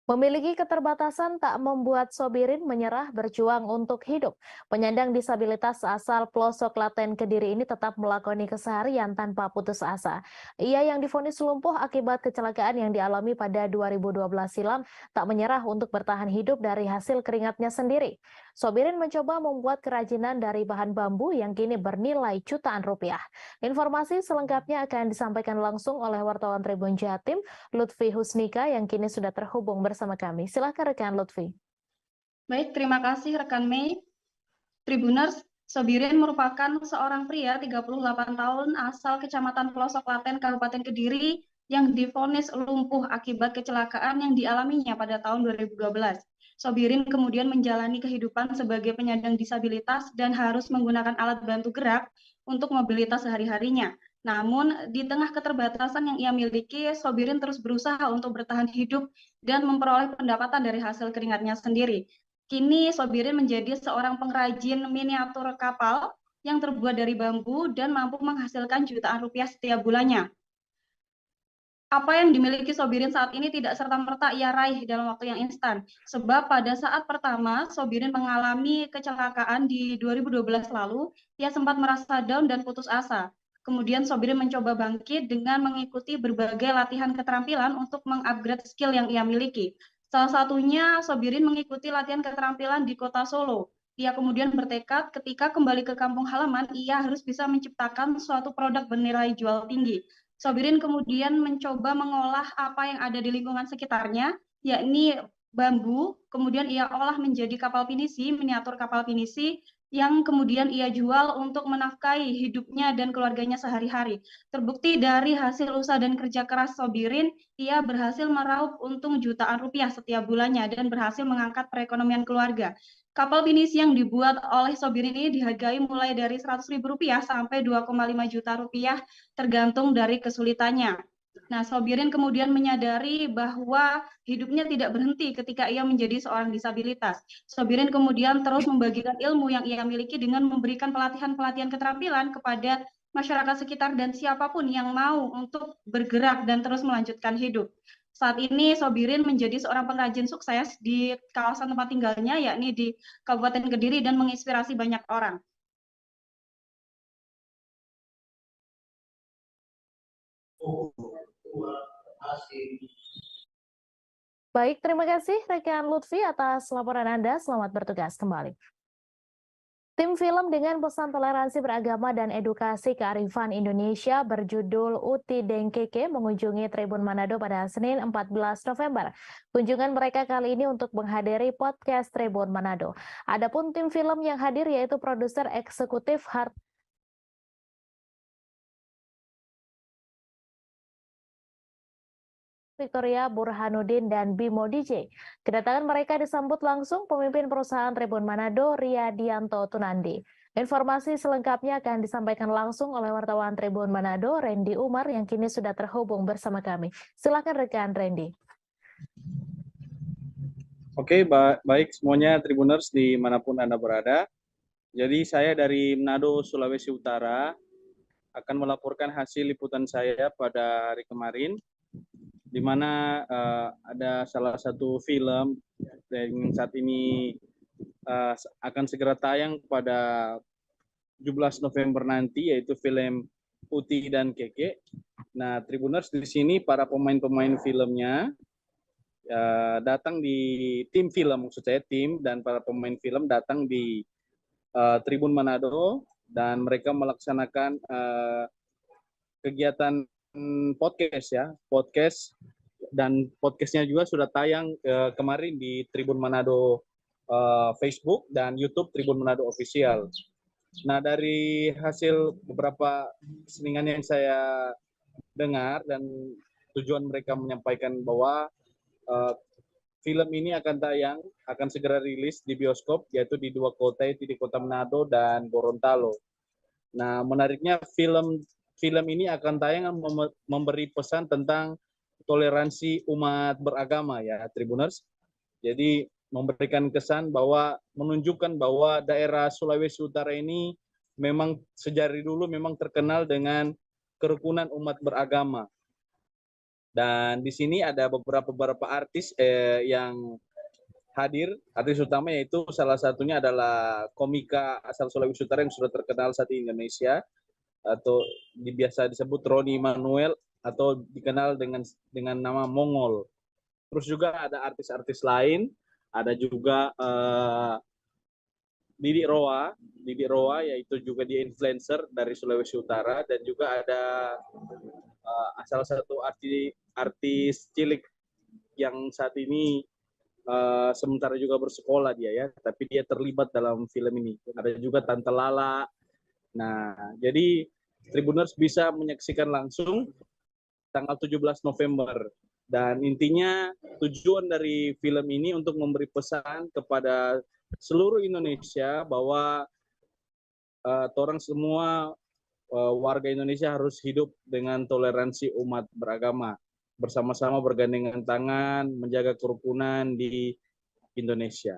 Memiliki keterbatasan tak membuat Sobirin menyerah berjuang untuk hidup. Penyandang disabilitas asal pelosok Klaten Kediri ini tetap melakoni keseharian tanpa putus asa. Ia yang divonis lumpuh akibat kecelakaan yang dialami pada 2012 silam tak menyerah untuk bertahan hidup dari hasil keringatnya sendiri. Sobirin mencoba membuat kerajinan dari bahan bambu yang kini bernilai jutaan rupiah. Informasi selengkapnya akan disampaikan langsung oleh wartawan Tribun Jatim, Lutfi Husnika, yang kini sudah terhubung bersama kami. Silakan rekan Lutfi. Baik, terima kasih rekan Mei. Tribuners, Sobirin merupakan seorang pria 38 tahun asal Kecamatan Pelosok Klaten, Kabupaten Kediri yang divonis lumpuh akibat kecelakaan yang dialaminya pada tahun 2012. Sobirin kemudian menjalani kehidupan sebagai penyandang disabilitas dan harus menggunakan alat bantu gerak untuk mobilitas sehari-harinya. Namun, di tengah keterbatasan yang ia miliki, Sobirin terus berusaha untuk bertahan hidup dan memperoleh pendapatan dari hasil keringatnya sendiri. Kini, Sobirin menjadi seorang pengrajin miniatur kapal yang terbuat dari bambu dan mampu menghasilkan jutaan rupiah setiap bulannya. Apa yang dimiliki Sobirin saat ini tidak serta-merta ia raih dalam waktu yang instan. Sebab pada saat pertama Sobirin mengalami kecelakaan di 2012 lalu, ia sempat merasa down dan putus asa. Kemudian Sobirin mencoba bangkit dengan mengikuti berbagai latihan keterampilan untuk mengupgrade skill yang ia miliki. Salah satunya Sobirin mengikuti latihan keterampilan di Kota Solo. Ia kemudian bertekad ketika kembali ke kampung halaman, ia harus bisa menciptakan suatu produk bernilai jual tinggi. Sobirin kemudian mencoba mengolah apa yang ada di lingkungan sekitarnya, yakni bambu, kemudian ia olah menjadi kapal pinisi, miniatur kapal pinisi, yang kemudian ia jual untuk menafkahi hidupnya dan keluarganya sehari-hari. Terbukti dari hasil usaha dan kerja keras Sobirin, ia berhasil meraup untung jutaan rupiah setiap bulannya dan berhasil mengangkat perekonomian keluarga. Kapal pinisi yang dibuat oleh Sobirin ini dihargai mulai dari Rp100.000 sampai Rp2,5 juta tergantung dari kesulitannya. Nah, Sobirin kemudian menyadari bahwa hidupnya tidak berhenti ketika ia menjadi seorang disabilitas. Sobirin kemudian terus membagikan ilmu yang ia miliki dengan memberikan pelatihan-pelatihan keterampilan kepada masyarakat sekitar dan siapapun yang mau untuk bergerak dan terus melanjutkan hidup. Saat ini Sobirin menjadi seorang pengrajin sukses di kawasan tempat tinggalnya, yakni di Kabupaten Kediri, dan menginspirasi banyak orang. Baik, terima kasih rekan Lutfi atas laporan Anda. Selamat bertugas kembali. Tim film dengan pesan toleransi beragama dan edukasi kearifan Indonesia berjudul Uti Dengkeke mengunjungi Tribun Manado pada Senin 14 November. Kunjungan mereka kali ini untuk menghadiri podcast Tribun Manado. Adapun tim film yang hadir yaitu produser eksekutif Victoria Burhanuddin dan Bimo DJ. Kedatangan mereka disambut langsung pemimpin perusahaan Tribun Manado, Riyadianto Tunandi. Informasi selengkapnya akan disampaikan langsung oleh wartawan Tribun Manado, Randy Umar, yang kini sudah terhubung bersama kami. Silakan rekan Randy. Oke, baik semuanya Tribuners dimanapun Anda berada. Jadi saya dari Manado, Sulawesi Utara akan melaporkan hasil liputan saya pada hari kemarin, di mana ada salah satu film yang saat ini akan segera tayang pada 17 November nanti, yaitu film Uti dan Keke. Nah, Tribuners di sini para pemain-pemain filmnya datang di tim film, maksud saya tim dan para pemain film datang di Tribun Manado dan mereka melaksanakan kegiatan podcast ya, podcast, dan podcastnya juga sudah tayang kemarin di Tribun Manado Facebook dan YouTube Tribun Manado Official. Nah, dari hasil beberapa selingan yang saya dengar dan tujuan mereka menyampaikan bahwa film ini akan tayang, akan segera rilis di bioskop, yaitu di dua kota, yaitu di Kota Manado dan Gorontalo. Nah, menariknya film ini akan tayang memberi pesan tentang toleransi umat beragama ya, Tribuners. Jadi memberikan kesan bahwa menunjukkan bahwa daerah Sulawesi Utara ini memang sejak dulu memang terkenal dengan kerukunan umat beragama. Dan di sini ada beberapa artis yang hadir. Artis utama yaitu salah satunya adalah komika asal Sulawesi Utara yang sudah terkenal saat ini Indonesia, atau biasa disebut Roni Manuel atau dikenal dengan nama Mongol. Terus juga ada artis-artis lain, ada juga Didi Roa yaitu juga dia influencer dari Sulawesi Utara, dan juga ada salah satu artis cilik yang saat ini sementara juga bersekolah dia ya, tapi dia terlibat dalam film ini. Ada juga Tante Lala. Nah, jadi Tribuners bisa menyaksikan langsung tanggal 17 November. Dan intinya tujuan dari film ini untuk memberi pesan kepada seluruh Indonesia bahwa orang semua warga Indonesia harus hidup dengan toleransi umat beragama. Bersama-sama bergandengan tangan, menjaga kerukunan di Indonesia.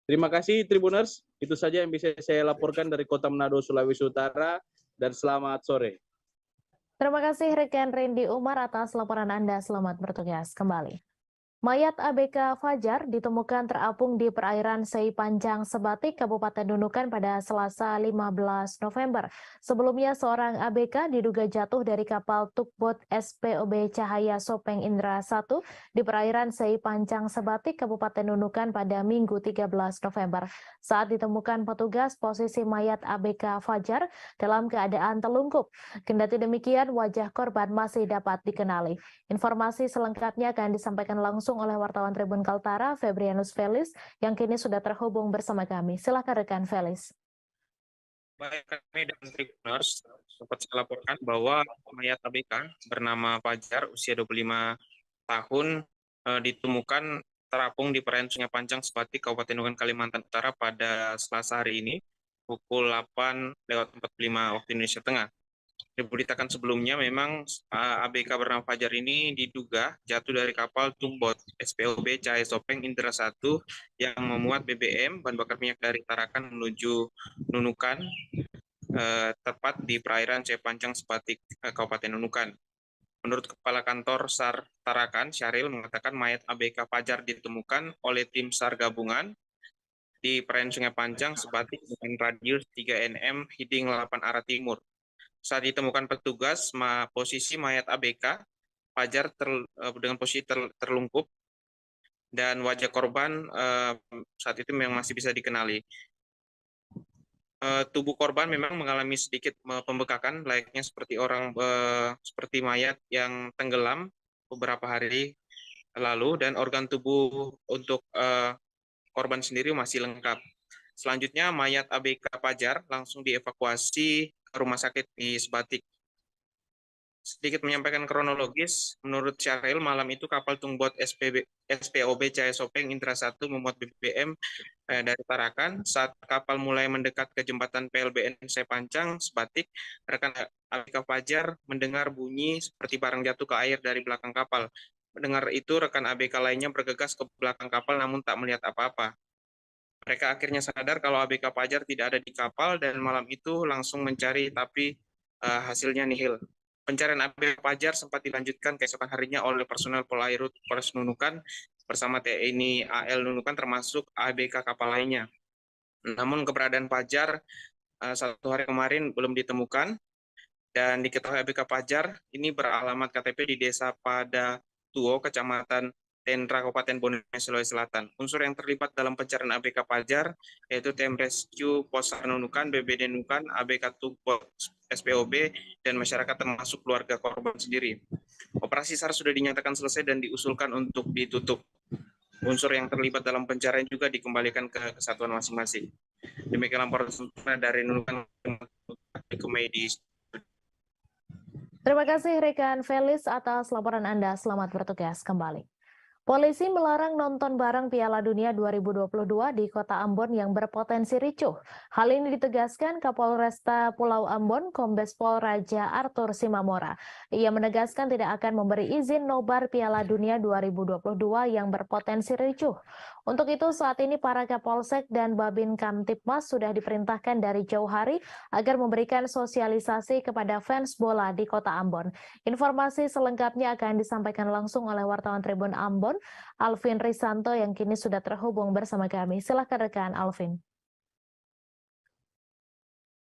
Terima kasih Tribuners, itu saja yang bisa saya laporkan dari Kota Manado, Sulawesi Utara, dan selamat sore. Terima kasih rekan Randy Umar atas laporan Anda. Selamat bertugas kembali. Mayat ABK Fajar ditemukan terapung di perairan Sei Panjang Sebatik, Kabupaten Nunukan pada Selasa 15 November. Sebelumnya seorang ABK diduga jatuh dari kapal tugboat SPOB Cahaya Sopeng Indra 1 di perairan Sei Panjang Sebatik, Kabupaten Nunukan pada Minggu 13 November. Saat ditemukan petugas, posisi mayat ABK Fajar dalam keadaan telungkup. Kendati demikian, wajah korban masih dapat dikenali. Informasi selengkapnya akan disampaikan langsung oleh wartawan Tribun Kaltara, Febrianus Felis, yang kini sudah terhubung bersama kami. Silakan rekan Felis. Baik, kami dan Tribuners dapat saya laporkan bahwa mayat ABK bernama Fajar, usia 25 tahun, ditemukan terapung di perairan Sungai Panjang Sebatik, Kabupaten Nunukan, Kalimantan Utara pada Selasa hari ini, pukul 8:45 waktu Indonesia Tengah. Diberitakan sebelumnya memang ABK bernama Fajar ini diduga jatuh dari kapal tugboat SPOB Cahaya Sopeng Indra 1 yang memuat BBM bahan bakar minyak dari Tarakan menuju Nunukan, tepat di perairan Sei Panjang Sebatik, Kabupaten Nunukan. Menurut Kepala Kantor SAR Tarakan, Syahril mengatakan mayat ABK Fajar ditemukan oleh tim SAR gabungan di perairan Sungai Panjang Sebatik dengan radius 3 nm heading 8 arah timur. Saat ditemukan petugas, posisi mayat ABK Fajar dengan posisi terlungkup dan wajah korban saat itu memang masih bisa dikenali. Tubuh korban memang mengalami sedikit pembekakan, layaknya seperti mayat yang tenggelam beberapa hari lalu, dan organ tubuh untuk korban sendiri masih lengkap. Selanjutnya, mayat ABK Fajar langsung dievakuasi ke rumah sakit di Sebatik. Sedikit menyampaikan kronologis, menurut Syahril, malam itu kapal tugboat SPOB Cahaya Sopeng Indra 1 memuat BBM dari Tarakan. Saat kapal mulai mendekat ke jembatan PLBN Sei Panjang Sebatik, rekan ABK Fajar mendengar bunyi seperti barang jatuh ke air dari belakang kapal. Mendengar itu, rekan ABK lainnya bergegas ke belakang kapal namun tak melihat apa-apa. Mereka akhirnya sadar kalau ABK Fajar tidak ada di kapal dan malam itu langsung mencari, tapi hasilnya nihil. Pencarian ABK Fajar sempat dilanjutkan keesokan harinya oleh personel Polairut Polres Nunukan bersama TNI AL Nunukan termasuk ABK kapal lainnya. Namun keberadaan Fajar satu hari kemarin belum ditemukan dan diketahui ABK Fajar ini beralamat KTP di Desa Padatuo, Kecamatan Tendra, Kabupaten Bone, Sulawesi Selatan. Unsur yang terlibat dalam pencarian ABK Fajar yaitu Tim Rescue Posar Nunukan, BBD Nunukan, ABK Tugboat SPOB, dan masyarakat termasuk keluarga korban sendiri. Operasi SAR sudah dinyatakan selesai dan diusulkan untuk ditutup. Unsur yang terlibat dalam pencarian juga dikembalikan ke kesatuan masing-masing. Demikian laporan dari Nunukan ke Medis. Terima kasih rekan Felis atas laporan Anda. Selamat bertugas kembali. Polisi melarang nonton bareng Piala Dunia 2022 di Kota Ambon yang berpotensi ricuh. Hal ini ditegaskan Kapolresta Pulau Ambon, Kombes Pol Raja Arthur Simamora. Ia menegaskan tidak akan memberi izin nobar Piala Dunia 2022 yang berpotensi ricuh. Untuk itu saat ini para Kapolsek dan Babin Kamtipmas sudah diperintahkan dari jauh hari agar memberikan sosialisasi kepada fans bola di Kota Ambon. Informasi selengkapnya akan disampaikan langsung oleh wartawan Tribun Ambon, Alvin Risanto, yang kini sudah terhubung bersama kami. Silakan rekan Alvin.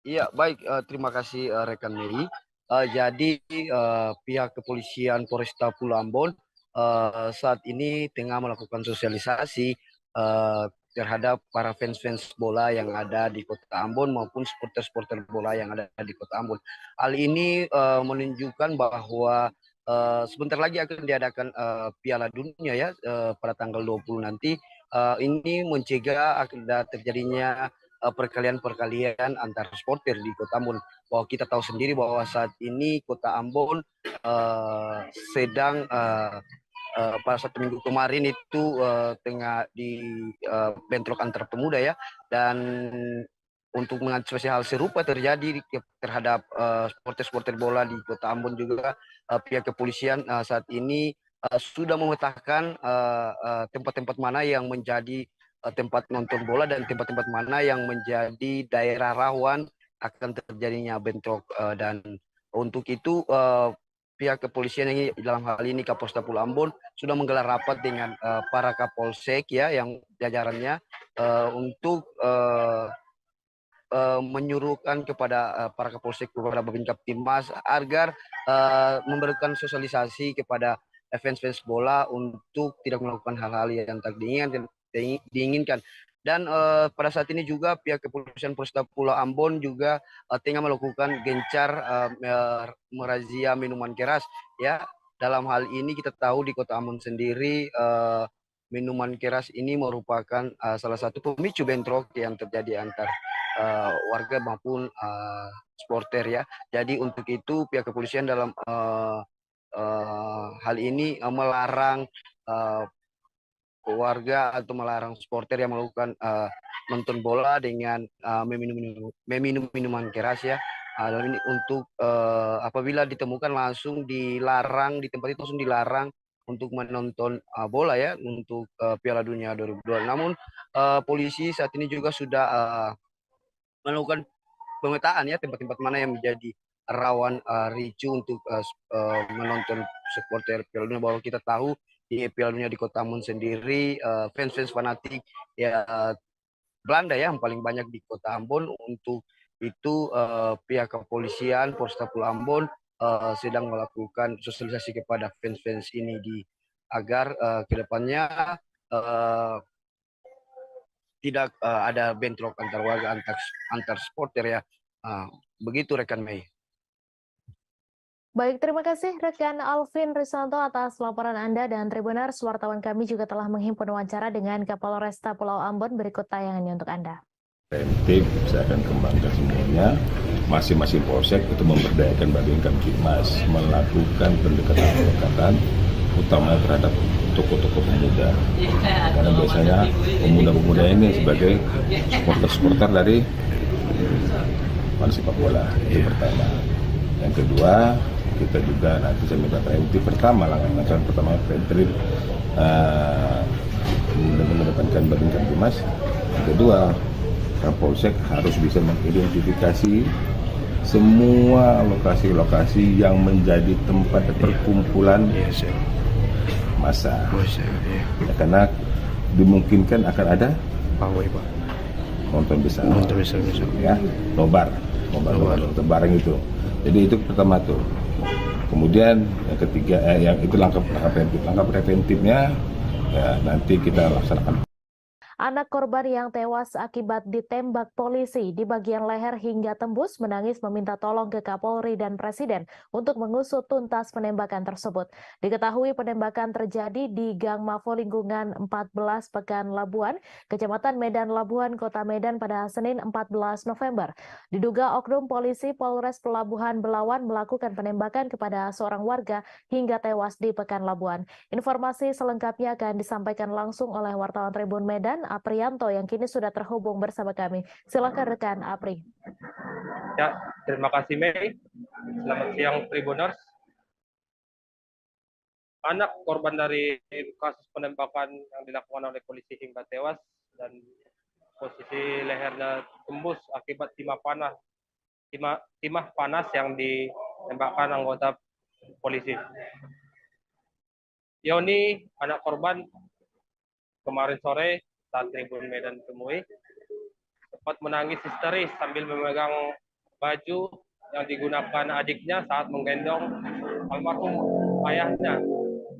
Iya, baik. Terima kasih rekan Mary. Jadi pihak kepolisian Polresta Pulau Ambon saat ini tengah melakukan sosialisasi terhadap para fans-fans bola yang ada di Kota Ambon maupun supporter-supporter bola yang ada di Kota Ambon. Hal ini menunjukkan bahwa sebentar lagi akan diadakan Piala Dunia ya pada tanggal 20 nanti. Ini mencegah ada terjadinya perkalian-perkalian antar supporter di Kota Ambon. Bahwa kita tahu sendiri bahwa saat ini Kota Ambon sedang pada satu minggu kemarin itu tengah di bentrok antar pemuda ya, dan untuk mengantisipasi hal serupa terjadi terhadap supporter-supporter bola di Kota Ambon juga pihak kepolisian saat ini sudah memetakan tempat-tempat mana yang menjadi tempat nonton bola dan tempat-tempat mana yang menjadi daerah rawan akan terjadinya bentrok, dan untuk itu pihak kepolisian ini dalam hal ini Kapolsta Pulau Ambon sudah menggelar rapat dengan para Kapolsek ya yang jajarannya untuk menyuruhkan kepada para Kapolsek kepada Babinka Timas agar memberikan sosialisasi kepada fans bola untuk tidak melakukan hal-hal yang tak diinginkan. Dan pada saat ini juga pihak kepolisian Polresta Pulau Ambon juga tengah melakukan gencar merazia minuman keras ya. Dalam hal ini kita tahu di Kota Ambon sendiri minuman keras ini merupakan salah satu pemicu bentrok yang terjadi antar warga maupun supporter ya. Jadi untuk itu pihak kepolisian dalam hal ini melarang warga atau melarang supporter yang melakukan nonton bola dengan meminum minuman keras ya. Ini untuk apabila ditemukan langsung dilarang di tempat itu langsung dilarang untuk menonton bola ya untuk Piala Dunia 2022. Namun polisi saat ini juga sudah melakukan pemetaan ya tempat-tempat mana yang menjadi rawan ricu untuk menonton supporter Piala Dunia. Bahwa kita tahu di Piala Dunia di Kota Ambon sendiri fans fanatik ya Belanda ya yang paling banyak di Kota Ambon. Untuk itu pihak kepolisian Polresta Pulau Ambon sedang melakukan sosialisasi kepada fans ini agar kedepannya tidak ada bentrok antar warga antar supporter ya. Begitu rekan Mei. Baik, terima kasih rekan Alvin Risanto atas laporan Anda, dan Tribuners, wartawan kami juga telah menghimpun wawancara dengan Kapolresta Pulau Ambon. Berikut tayangannya untuk Anda. Preventif saya akan kembangkan semuanya. Masing-masing polsek itu memberdayakan Babinka Tipmas melakukan pendekatan utama terhadap tokoh-tokoh pemuda. Karena biasanya pemuda-pemuda ini sebagai supporter dari sepak bola. Itu pertama. Yang kedua, kita juga nanti saya minta preventif pertama langkah pertama preventif mengedepankan Babinka Tipmas. Yang kedua, Kapolsek harus bisa mengidentifikasi semua lokasi-lokasi yang menjadi tempat perkumpulan massa. Ya, karena dimungkinkan akan ada nonton besar. Ya, nobar bareng itu. Jadi itu pertama tuh. Kemudian yang ketiga, yang itu langkah preventif. Langkah preventifnya ya nanti kita laksanakan. Anak korban yang tewas akibat ditembak polisi di bagian leher hingga tembus menangis meminta tolong ke Kapolri dan Presiden untuk mengusut tuntas penembakan tersebut. Diketahui penembakan terjadi di Gang Mavo lingkungan 14 Pekan Labuan, Kecamatan Medan Labuan, Kota Medan pada Senin 14 November. Diduga oknum polisi Polres Pelabuhan Belawan melakukan penembakan kepada seorang warga hingga tewas di Pekan Labuan. Informasi selengkapnya akan disampaikan langsung oleh wartawan Tribun Medan, Aprianto, yang kini sudah terhubung bersama kami. Silakan rekan Apri. Ya, terima kasih Mei. Selamat siang Tribuners. Anak korban dari kasus penembakan yang dilakukan oleh polisi hingga tewas dan posisi lehernya tembus akibat timah panas yang ditembakkan anggota polisi. Yoni, anak korban, kemarin sore saat Tribun Medan temui, sempat menangis histeris sambil memegang baju yang digunakan adiknya saat menggendong almarhum ayahnya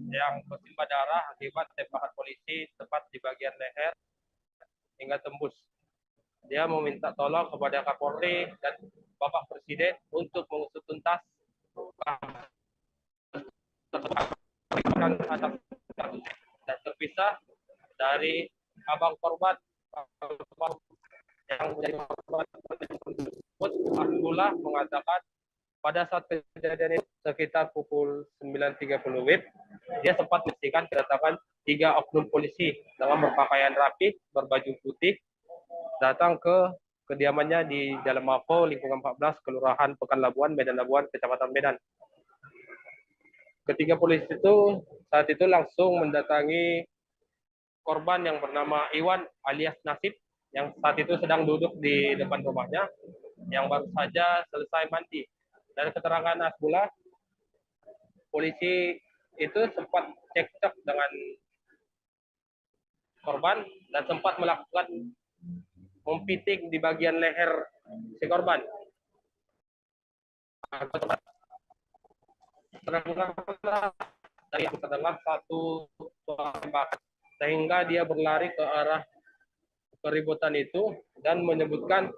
yang bersimbah darah akibat tembakan polisi tepat di bagian leher hingga tembus. Dia meminta tolong kepada Kapolri dan Bapak Presiden untuk mengusut tuntas dan terpisah dari abang korban yang menjadi korban tersebut. Abdullah mengatakan pada saat kejadian itu sekitar pukul 9.30 WIB, dia sempat menyaksikan kedatangan 3 oknum polisi dengan berpakaian rapi, berbaju putih, datang ke kediamannya di Jalan Mavo, lingkungan 14, Kelurahan Pekan Labuan, Medan Labuan, Kecamatan Medan. Ketiga polisi itu saat itu langsung mendatangi korban yang bernama Iwan alias Nasib, yang saat itu sedang duduk di depan rumahnya, yang baru saja selesai mandi. Dari keterangan Asbullah, polisi itu sempat cekcok dengan korban dan sempat melakukan mempiting di bagian leher si korban. Terdengar satu suara tembakan sehingga dia berlari ke arah keributan itu dan menyebutkan,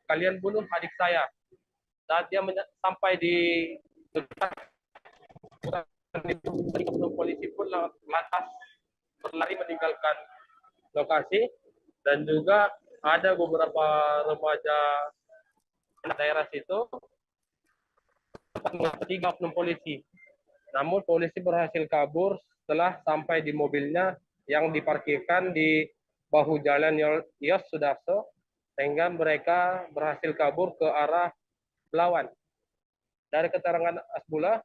kalian bunuh adik saya. Saat dia sampai di dekat polisi pun lantas berlari meninggalkan lokasi, dan juga ada beberapa remaja daerah situ tiga oknum polisi. Namun polisi berhasil kabur setelah sampai di mobilnya yang diparkirkan di bahu jalan Yos Sudarso, sehingga mereka berhasil kabur ke arah Belawan. Dari keterangan Asbullah,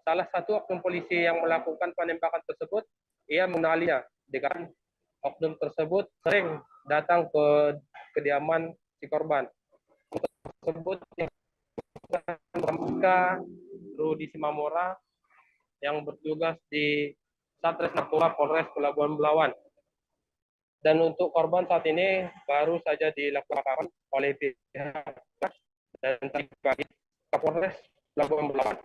salah satu oknum polisi yang melakukan penembakan tersebut, ia mengenalinya, dengan oknum tersebut sering datang ke kediaman si korban. Tersebut Rudi Simamora yang bertugas di Satres Narkoba Polres Pelabuhan Belawan. Dan untuk korban saat ini baru saja dilakukan oleh pihak dan tadi pagi Kapolres Pelabuhan Belawan.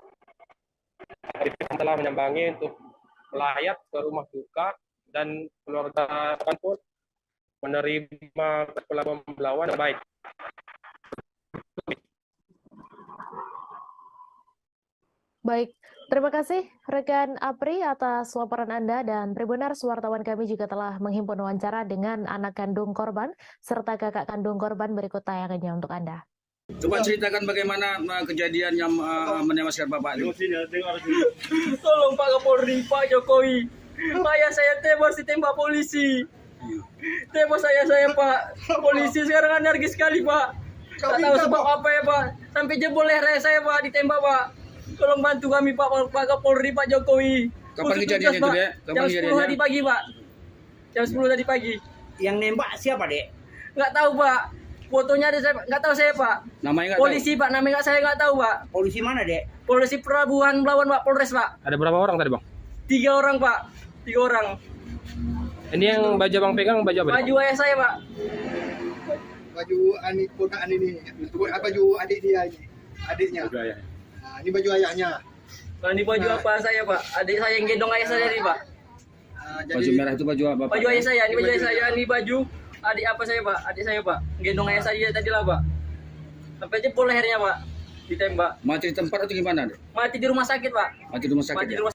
Kita telah menyambangi untuk melayat ke rumah duka, dan keluarga pun menerima Pelabuhan Belawan baik. Baik, terima kasih rekan Apri atas laporan Anda, dan Tribuners, wartawan kami juga telah menghimpun wawancara dengan anak kandung korban serta kakak kandung korban. Berikut tayangannya untuk Anda. Coba ceritakan bagaimana kejadian yang menewaskan Bapak itu. Tolong Pak Kapolri, Pak Jokowi. Ayah saya tewas ditembak polisi. Tewas saya Pak. Polisi sekarang anarkis sekali Pak. Tak tahu sebab apa ya Pak. Sampai jebol leher saya Pak, ditembak Pak. Tolong bantu kami Pak Kapolri, Pak Jokowi. Kapan kejadiannya itu, Dek? Jam 10 tadi pagi Pak. Jam 10 tadi pagi. Yang nembak siapa, Dek? Nggak tahu Pak. Fotonya ada saya, nggak tahu saya Pak. Namanya nggak polisi tahu? Pak, namanya saya nggak tahu Pak. Polisi mana, Dek? Polisi Pelabuhan Belawan Pak, Polres Pak. Ada berapa orang tadi Bang? 3 orang Pak, 3 orang. Ini yang baju Bang pegang baju apa? Baju ayah saya Pak. Baju ponakan ini, baju adik dia ini, adiknya. Nah, ini baju ayahnya. Nah, ini baju apa saya Pak? Adik saya yang gendong ayah saya ini Pak. Baju merah itu baju apa? Baju ayah saya, ini baju ayah saya, ini baju adik apa saya Pak? Adik saya Pak, gendong ayah saya tadi lah Pak. Sampai jebol lehernya Pak, ditembak. Mati di tempat atau gimana, Dek? Mati di rumah sakit Pak. Mati di rumah sakit. Mati di rumah.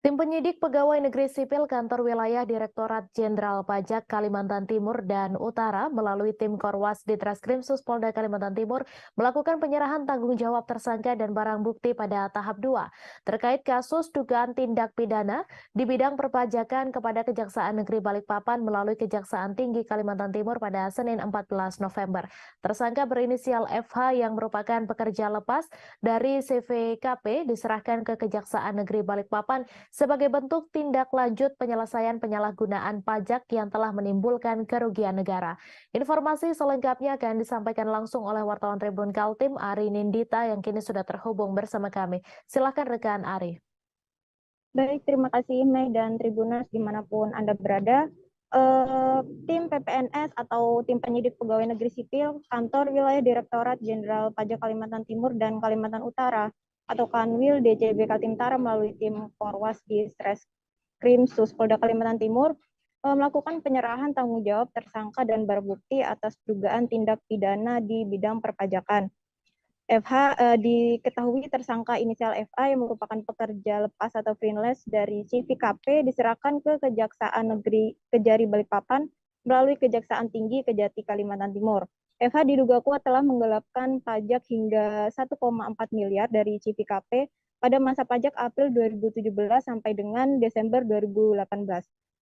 Tim penyidik Pegawai Negeri Sipil Kantor Wilayah Direktorat Jenderal Pajak Kalimantan Timur dan Utara melalui tim Korwas Ditreskrim Suspolda Kalimantan Timur melakukan penyerahan tanggung jawab tersangka dan barang bukti pada tahap 2 terkait kasus dugaan tindak pidana di bidang perpajakan kepada Kejaksaan Negeri Balikpapan melalui Kejaksaan Tinggi Kalimantan Timur pada Senin 14 November. Tersangka berinisial FH yang merupakan pekerja lepas dari CVKP diserahkan ke Kejaksaan Negeri Balikpapan sebagai bentuk tindak lanjut penyelesaian penyalahgunaan pajak yang telah menimbulkan kerugian negara. Informasi selengkapnya akan disampaikan langsung oleh wartawan Tribun Kaltim Ari Nindita yang kini sudah terhubung bersama kami. Silakan rekan Ari. Baik, terima kasih Mei dan Tribuners dimanapun Anda berada. Tim PPNS atau tim penyidik pegawai negeri sipil Kantor Wilayah Direktorat Jenderal Pajak Kalimantan Timur dan Kalimantan Utara atau Kanwil DJB Kaltimtara melalui tim Korwas Ditreskrim Suspolda Kalimantan Timur melakukan penyerahan tanggung jawab tersangka dan barang bukti atas dugaan tindak pidana di bidang perpajakan. FH diketahui tersangka inisial FA yang merupakan pekerja lepas atau freelance dari CVKP diserahkan ke Kejaksaan Negeri Kejari Balikpapan melalui Kejaksaan Tinggi Kejati Kalimantan Timur. FH diduga kuat telah menggelapkan pajak hingga 1,4 miliar dari CVKP pada masa pajak April 2017 sampai dengan Desember 2018.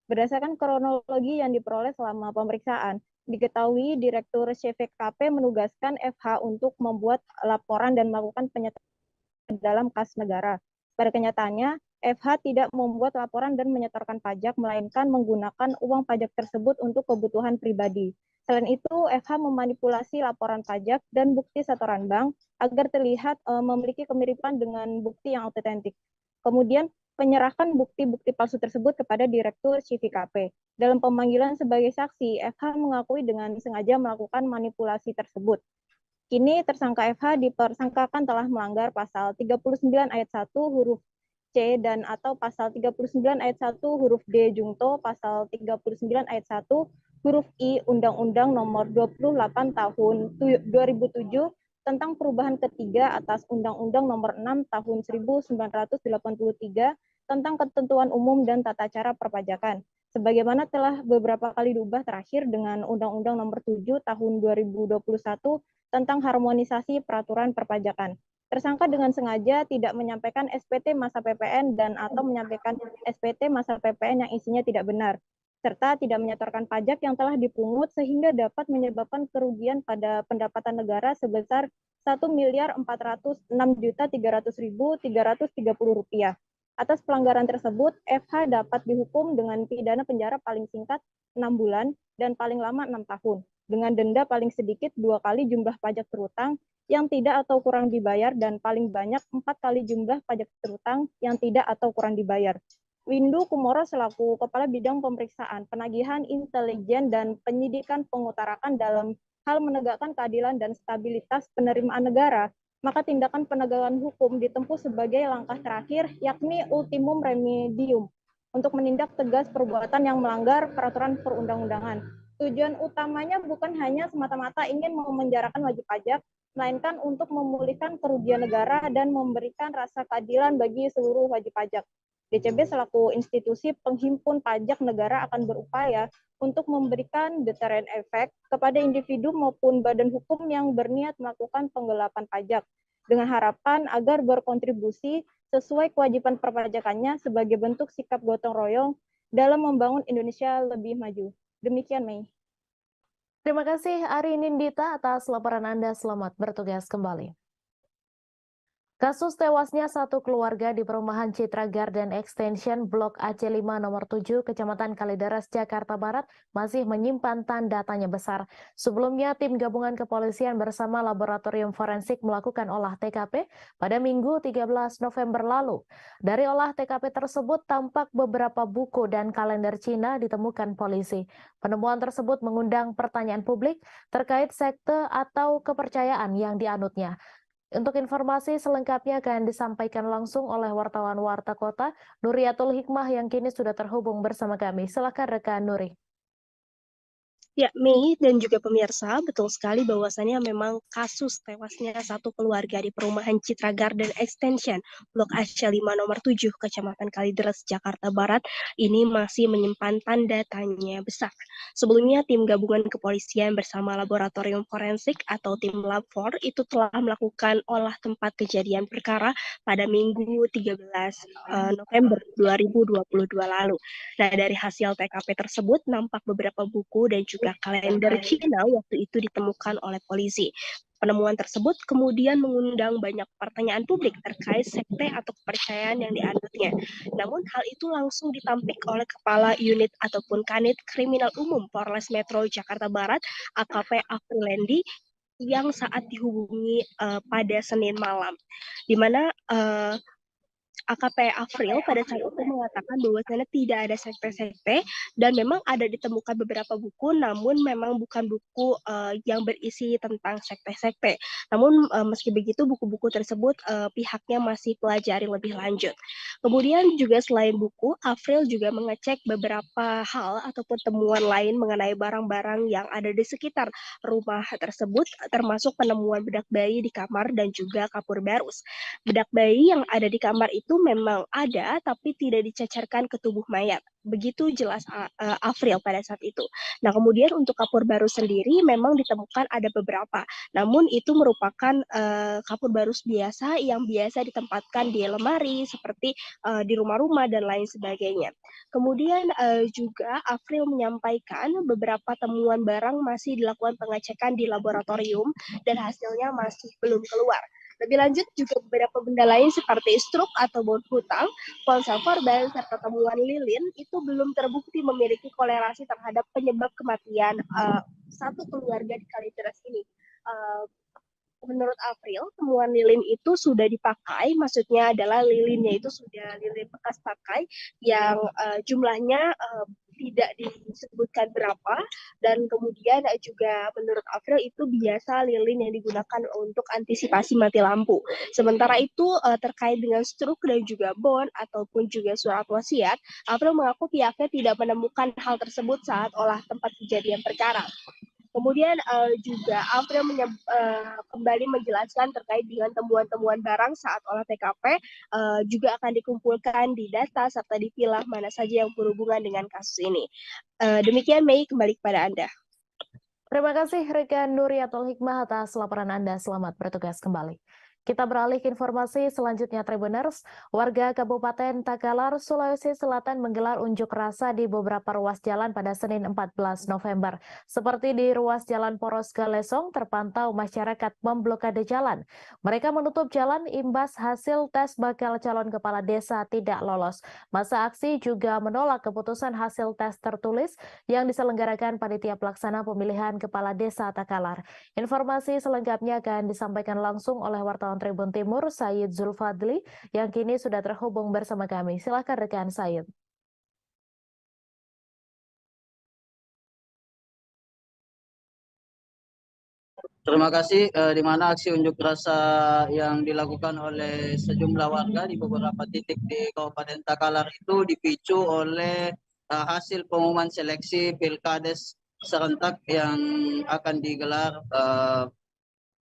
Berdasarkan kronologi yang diperoleh selama pemeriksaan, diketahui Direktur CVKP menugaskan FH untuk membuat laporan dan melakukan penyertaan dalam kas negara. Pada kenyataannya, FH tidak membuat laporan dan menyetorkan pajak, melainkan menggunakan uang pajak tersebut untuk kebutuhan pribadi. Selain itu, FH memanipulasi laporan pajak dan bukti setoran bank agar terlihat memiliki kemiripan dengan bukti yang autentik. Kemudian, penyerahkan bukti-bukti palsu tersebut kepada Direktur CVKP. Dalam pemanggilan sebagai saksi, FH mengakui dengan sengaja melakukan manipulasi tersebut. Kini tersangka FH dipersangkakan telah melanggar pasal 39 ayat 1 huruf C dan atau pasal 39 ayat 1 huruf D jungto, pasal 39 ayat 1 huruf I Undang-Undang Nomor 28 Tahun 2007 tentang perubahan ketiga atas Undang-Undang Nomor 6 Tahun 1983 tentang ketentuan umum dan tata cara perpajakan. Sebagaimana telah beberapa kali diubah terakhir dengan Undang-Undang Nomor 7 Tahun 2021 tentang harmonisasi peraturan perpajakan. Tersangka dengan sengaja tidak menyampaikan SPT masa PPN dan atau menyampaikan SPT masa PPN yang isinya tidak benar, serta tidak menyetorkan pajak yang telah dipungut sehingga dapat menyebabkan kerugian pada pendapatan negara sebesar Rp1.406.300.330. Atas pelanggaran tersebut, FH dapat dihukum dengan pidana penjara paling singkat 6 bulan dan paling lama 6 tahun, dengan denda paling sedikit 2 kali jumlah pajak terutang yang tidak atau kurang dibayar dan paling banyak 4 kali jumlah pajak terutang yang tidak atau kurang dibayar. Windu Kumoro selaku Kepala Bidang Pemeriksaan, Penagihan Intelijen dan Penyidikan mengutarakan dalam hal menegakkan keadilan dan stabilitas penerimaan negara, maka tindakan penegakan hukum ditempuh sebagai langkah terakhir, yakni ultimum remedium, untuk menindak tegas perbuatan yang melanggar peraturan perundang-undangan. Tujuan utamanya bukan hanya semata-mata ingin memenjarakan wajib pajak, melainkan untuk memulihkan kerugian negara dan memberikan rasa keadilan bagi seluruh wajib pajak. DCB selaku institusi penghimpun pajak negara akan berupaya untuk memberikan deterrent efek kepada individu maupun badan hukum yang berniat melakukan penggelapan pajak, dengan harapan agar berkontribusi sesuai kewajiban perpajakannya sebagai bentuk sikap gotong royong dalam membangun Indonesia lebih maju. Demikian, Mei. Terima kasih Ari Nindita atas laporan Anda. Selamat bertugas kembali. Kasus tewasnya satu keluarga di perumahan Citra Garden Extension Blok AC5 nomor 7 Kecamatan Kalideres, Jakarta Barat masih menyimpan tanda tanya besar. Sebelumnya tim gabungan kepolisian bersama laboratorium forensik melakukan olah TKP pada Minggu 13 November lalu. Dari olah TKP tersebut tampak beberapa buku dan kalender Cina ditemukan polisi. Penemuan tersebut mengundang pertanyaan publik terkait sekte atau kepercayaan yang dianutnya. Untuk informasi selengkapnya akan disampaikan langsung oleh wartawan Warta Kota, Nuriatul Hikmah yang kini sudah terhubung bersama kami. Silakan rekan Nuri. Ya, Mei dan juga pemirsa, betul sekali bahwasannya memang kasus tewasnya satu keluarga di perumahan Citra Garden Extension, Blok AC5 nomor 7, Kecamatan Kalideres, Jakarta Barat, ini masih menyimpan tanda tanya besar. Sebelumnya, tim gabungan kepolisian bersama laboratorium forensik atau tim Lab4 itu telah melakukan olah tempat kejadian perkara pada Minggu 13 November 2022 lalu. Nah, dari hasil TKP tersebut, nampak beberapa buku dan juga kalender Cina waktu itu ditemukan oleh polisi. Penemuan tersebut kemudian mengundang banyak pertanyaan publik terkait sekte atau kepercayaan yang dianutnya. Namun hal itu langsung ditampik oleh Kepala Unit ataupun Kanit Kriminal Umum Polres Metro Jakarta Barat, AKP Afrilendi, yang saat dihubungi pada Senin malam, di mana AKP Afril pada saat itu mengatakan bahwasannya tidak ada sekte-sekte dan memang ada ditemukan beberapa buku, namun memang bukan buku yang berisi tentang sekte-sekte. Namun meski begitu buku-buku tersebut pihaknya masih pelajari lebih lanjut. Kemudian juga selain buku, Afril juga mengecek beberapa hal ataupun temuan lain mengenai barang-barang yang ada di sekitar rumah tersebut, termasuk penemuan bedak bayi di kamar dan juga kapur barus. Bedak bayi yang ada di kamar itu memang ada, tapi tidak dicecerkan ke tubuh mayat. Begitu jelas Afril pada saat itu. Nah, kemudian untuk kapur barus sendiri memang ditemukan ada beberapa. Namun itu merupakan kapur barus biasa yang biasa ditempatkan di lemari seperti di rumah-rumah dan lain sebagainya. Kemudian juga Afril menyampaikan beberapa temuan barang masih dilakukan pengecekan di laboratorium dan hasilnya masih belum keluar. Lebih lanjut juga beberapa benda lain seperti struk atau bon hutang, ponsel korban, serta temuan lilin itu belum terbukti memiliki kolerasi terhadap penyebab kematian satu keluarga di Kalideres ini. Menurut April, temuan lilin itu sudah dipakai, maksudnya adalah lilinnya itu sudah lilin bekas pakai yang jumlahnya tidak disebutkan berapa, dan kemudian juga menurut April itu biasa lilin yang digunakan untuk antisipasi mati lampu. Sementara itu terkait dengan struk dan juga bon ataupun juga surat wasiat, April mengaku pihaknya tidak menemukan hal tersebut saat olah tempat kejadian perkara. Kemudian juga April kembali menjelaskan terkait dengan temuan-temuan barang saat olah TKP juga akan dikumpulkan di data serta dipilah mana saja yang berhubungan dengan kasus ini. Demikian Mei, kembali kepada Anda. Terima kasih rekan Nuriatul Hikmah atas laporan Anda. Selamat bertugas kembali. Kita beralih ke informasi selanjutnya, Tribuners. Warga Kabupaten Takalar, Sulawesi Selatan menggelar unjuk rasa di beberapa ruas jalan pada Senin 14 November. Seperti di ruas Jalan Poros Galesong, terpantau masyarakat memblokade jalan. Mereka menutup jalan imbas hasil tes bakal calon kepala desa tidak lolos. Masa aksi juga menolak keputusan hasil tes tertulis yang diselenggarakan panitia pelaksana pemilihan kepala desa Takalar. Informasi selengkapnya akan disampaikan langsung oleh wartawan Tribun Timur, Said Zulfadli, yang kini sudah terhubung bersama kami. Silakan rekan Said. Terima kasih. Di mana aksi unjuk rasa yang dilakukan oleh sejumlah warga di beberapa titik di Kabupaten Takalar itu dipicu oleh hasil pengumuman seleksi Pilkades serentak yang akan digelar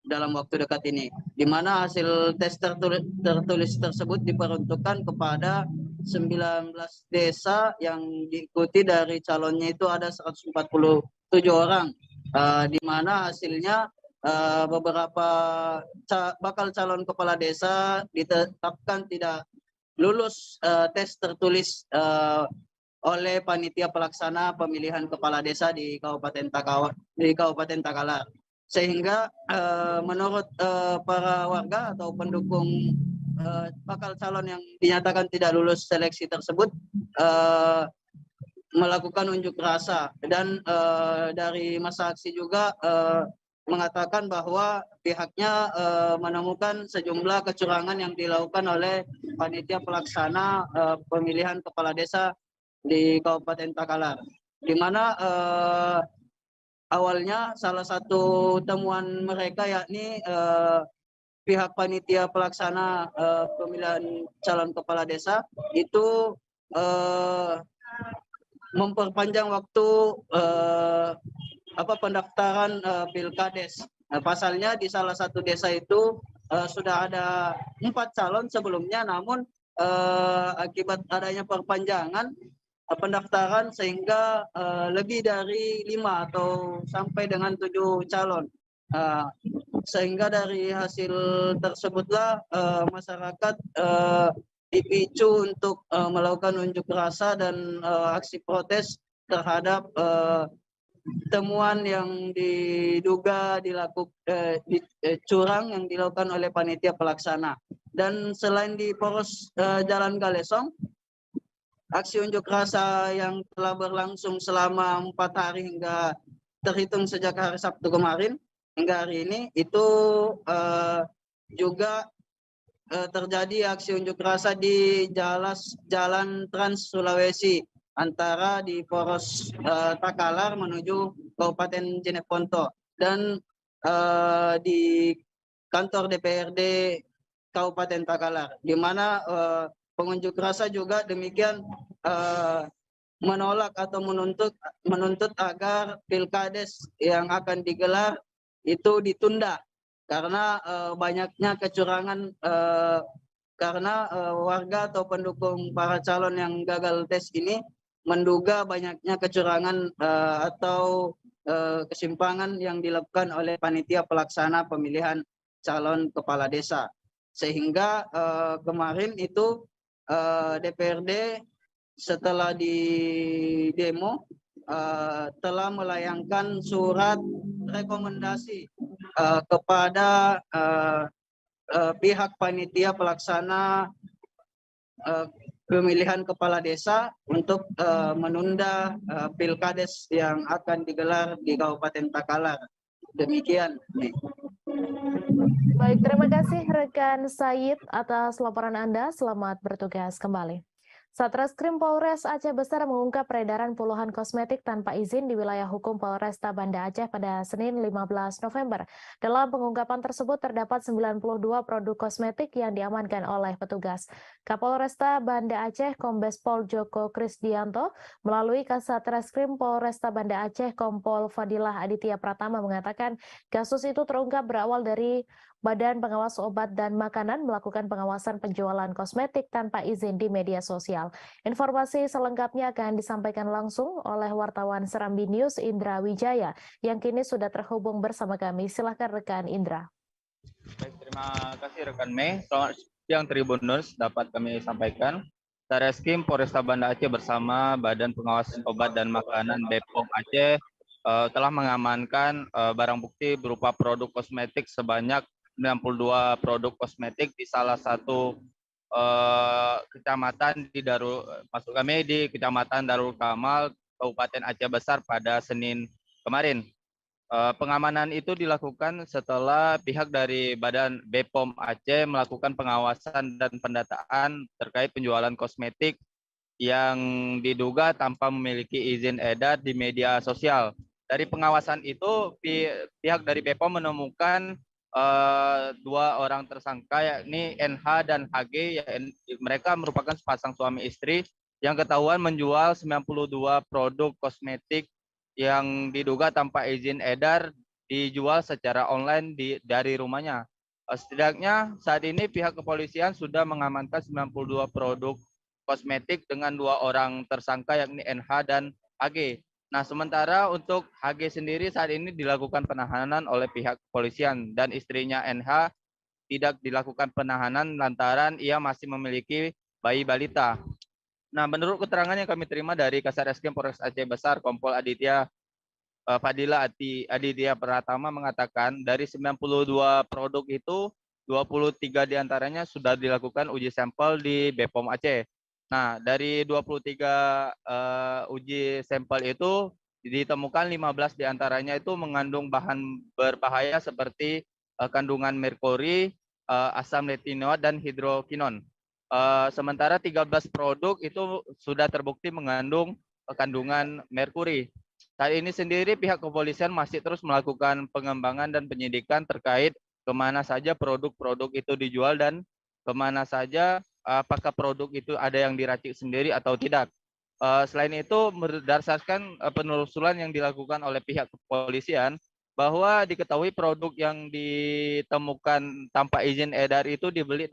dalam waktu dekat ini, di mana hasil tes tertulis tersebut diperuntukkan kepada 19 desa yang diikuti dari calonnya itu ada 147 orang, di mana hasilnya beberapa bakal calon kepala desa ditetapkan tidak lulus tes tertulis oleh panitia pelaksana pemilihan kepala desa di Kabupaten Takalar. Sehingga menurut para warga atau pendukung bakal calon yang dinyatakan tidak lulus seleksi tersebut melakukan unjuk rasa, dan dari masa aksi juga mengatakan bahwa pihaknya menemukan sejumlah kecurangan yang dilakukan oleh panitia pelaksana pemilihan kepala desa di Kabupaten Takalar, di mana awalnya salah satu temuan mereka yakni pihak panitia pelaksana pemilihan calon kepala desa itu memperpanjang waktu pendaftaran Pilkades. Pasalnya di salah satu desa itu sudah ada 4 calon sebelumnya, namun akibat adanya perpanjangan pendaftaran sehingga lebih dari 5 atau sampai dengan 7 calon. Sehingga dari hasil tersebutlah masyarakat dipicu untuk melakukan unjuk rasa dan aksi protes terhadap temuan yang diduga curang yang dilakukan oleh panitia pelaksana. Dan selain di Poros Jalan Galesong, aksi unjuk rasa yang telah berlangsung selama 4 hari hingga terhitung sejak hari Sabtu kemarin hingga hari ini itu juga terjadi aksi unjuk rasa di Jalan Trans Sulawesi antara di Poros Takalar menuju Kabupaten Jeneponto dan di kantor DPRD Kabupaten Takalar, di mana pengunjuk rasa juga demikian menolak atau menuntut agar Pilkades yang akan digelar itu ditunda karena banyaknya kecurangan, karena warga atau pendukung para calon yang gagal tes ini menduga banyaknya kecurangan atau kesimpangan yang dilakukan oleh panitia pelaksana pemilihan calon kepala desa, sehingga kemarin itu DPRD setelah di demo telah melayangkan surat rekomendasi kepada pihak panitia pelaksana pemilihan kepala desa untuk menunda Pilkades yang akan digelar di Kabupaten Takalar. Demikian. Baik, terima kasih rekan Said atas laporan Anda. Selamat bertugas kembali. Satreskrim Polres Aceh Besar mengungkap peredaran puluhan kosmetik tanpa izin di wilayah hukum Polresta Banda Aceh pada Senin 15 November. Dalam pengungkapan tersebut terdapat 92 produk kosmetik yang diamankan oleh petugas. Kapolresta Banda Aceh Kombes Pol Joko Krisdianto melalui Kasatreskrim Polresta Banda Aceh Kompol Fadilah Aditya Pratama mengatakan kasus itu terungkap berawal dari Badan Pengawas Obat dan Makanan melakukan pengawasan penjualan kosmetik tanpa izin di media sosial. Informasi selengkapnya akan disampaikan langsung oleh wartawan Serambi News Indra Wijaya yang kini sudah terhubung bersama kami. Silakan rekan Indra. Baik, terima kasih rekan Mei. Selamat siang Tribuners, dapat kami sampaikan. Satreskrim Polresta Banda Aceh bersama Badan Pengawas Obat dan Makanan BPOM Aceh telah mengamankan barang bukti berupa produk kosmetik sebanyak 92 produk kosmetik di salah satu kecamatan di Kecamatan Darul Kamal, Kabupaten Aceh Besar pada Senin kemarin. Pengamanan itu dilakukan setelah pihak dari Badan BPOM Aceh melakukan pengawasan dan pendataan terkait penjualan kosmetik yang diduga tanpa memiliki izin edar di media sosial. Dari pengawasan itu, pihak dari BPOM menemukan dua orang tersangka yakni NH dan HG. Mereka merupakan sepasang suami istri yang ketahuan menjual 92 produk kosmetik yang diduga tanpa izin edar dijual secara online dari rumahnya. Setidaknya saat ini pihak kepolisian sudah mengamankan 92 produk kosmetik dengan dua orang tersangka yakni NH dan HG. Nah, sementara untuk HG sendiri saat ini dilakukan penahanan oleh pihak kepolisian dan istrinya NH tidak dilakukan penahanan lantaran ia masih memiliki bayi balita. Nah, menurut keterangan yang kami terima dari Kasatreskrim Polres Aceh Besar, Kompol Aditya Fadilah Aditya Pratama mengatakan dari 92 produk itu 23 diantaranya sudah dilakukan uji sampel di BPOM Aceh. Nah, dari 23 uji sampel itu ditemukan 15 diantaranya itu mengandung bahan berbahaya seperti kandungan merkuri, asam retinoat, dan hidrokinon. Sementara 13 produk itu sudah terbukti mengandung kandungan merkuri. Saat ini sendiri pihak kepolisian masih terus melakukan pengembangan dan penyidikan terkait kemana saja produk-produk itu dijual dan kemana saja apakah produk itu ada yang diracik sendiri atau tidak. Selain itu, berdasarkan penelusuran yang dilakukan oleh pihak kepolisian, bahwa diketahui produk yang ditemukan tanpa izin edar itu dibeli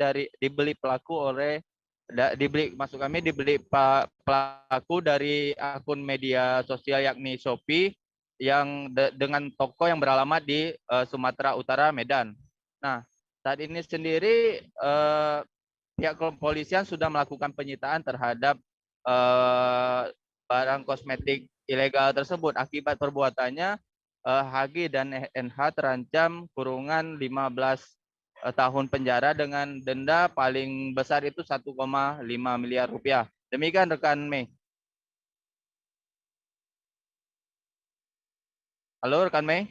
pelaku dari akun media sosial yakni Shopee yang dengan toko yang beralamat di Sumatera Utara, Medan. Nah, saat ini sendiri pihak kepolisian sudah melakukan penyitaan terhadap barang kosmetik ilegal tersebut. Akibat perbuatannya, HG dan NH terancam kurungan 15 tahun penjara dengan denda paling besar itu 1,5 miliar rupiah. Demikian rekan Mei. Halo rekan Mei.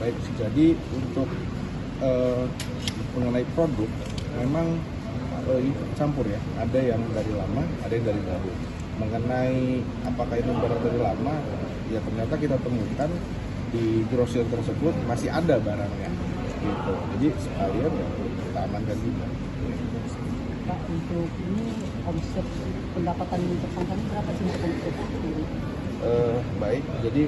Baik, jadi untuk mengenai produk memang ini campur ya, ada yang dari lama, ada yang dari baru. Mengenai apakah itu barang dari lama, ya ternyata kita temukan di grosir tersebut masih ada barangnya gitu. Jadi sekalian ya kita amankan juga. Pak, untuk ini omset pendapatan tersangka ini berapa sih untuk ini? Baik, jadi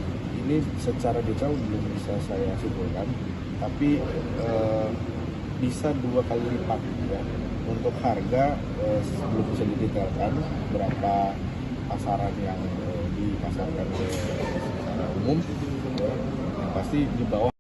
ini secara detail belum bisa saya simpulkan, tapi bisa 2 kali lipat ya. Untuk harga belum bisa didetailkan berapa pasaran yang dipasarkan secara umum, yang pasti di bawah.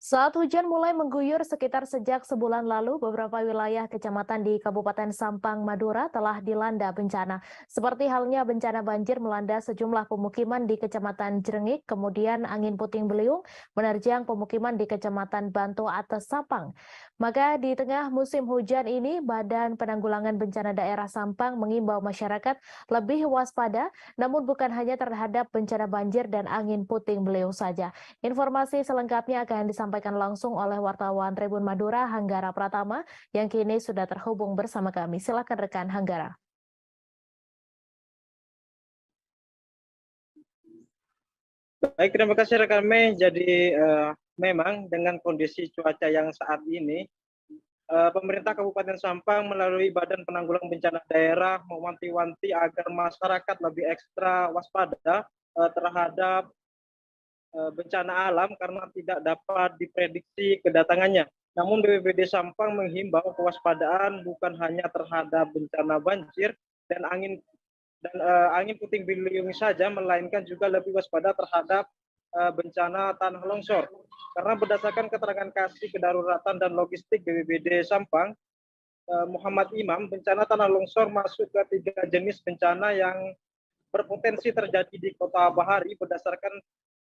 Saat hujan mulai mengguyur sekitar sejak sebulan lalu, beberapa wilayah kecamatan di Kabupaten Sampang, Madura telah dilanda bencana. Seperti halnya bencana banjir melanda sejumlah pemukiman di Kecamatan Jrengik, kemudian angin puting beliung menerjang pemukiman di Kecamatan Banto Atas Sampang. Maka di tengah musim hujan ini, Badan Penanggulangan Bencana Daerah Sampang mengimbau masyarakat lebih waspada, namun bukan hanya terhadap bencana banjir dan angin puting beliung saja. Informasi selengkapnya akan disampaikan langsung oleh wartawan Tribun Madura, Hanggara Pratama, yang kini sudah terhubung bersama kami. Silakan rekan Hanggara. Baik, terima kasih rekan Mei. Jadi memang dengan kondisi cuaca yang saat ini, pemerintah Kabupaten Sampang melalui Badan Penanggulangan Bencana Daerah mewanti-wanti agar masyarakat lebih ekstra waspada terhadap bencana alam karena tidak dapat diprediksi kedatangannya. Namun BPBD Sampang menghimbau kewaspadaan bukan hanya terhadap bencana banjir dan angin puting beliung saja, melainkan juga lebih waspada terhadap bencana tanah longsor. Karena berdasarkan keterangan Kasih Kedaruratan dan Logistik BPBD Sampang, Muhammad Imam, bencana tanah longsor masuk ke 3 jenis bencana yang berpotensi terjadi di Kota Bahari berdasarkan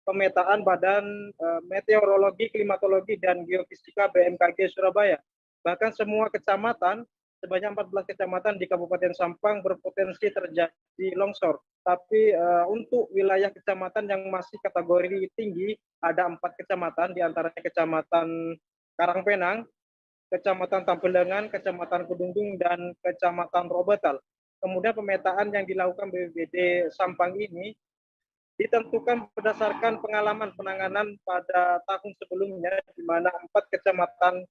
pemetaan Badan Meteorologi, Klimatologi, dan Geofisika BMKG Surabaya. Bahkan semua kecamatan, sebanyak 14 kecamatan di Kabupaten Sampang berpotensi terjadi longsor. Tapi untuk wilayah kecamatan yang masih kategori tinggi, ada 4 kecamatan, diantaranya Kecamatan Karangpenang, Kecamatan Tampelengan, Kecamatan Kedungdung, dan Kecamatan Robetal. Kemudian pemetaan yang dilakukan BPBD Sampang ini ditentukan berdasarkan pengalaman penanganan pada tahun sebelumnya, di mana 4 kecamatan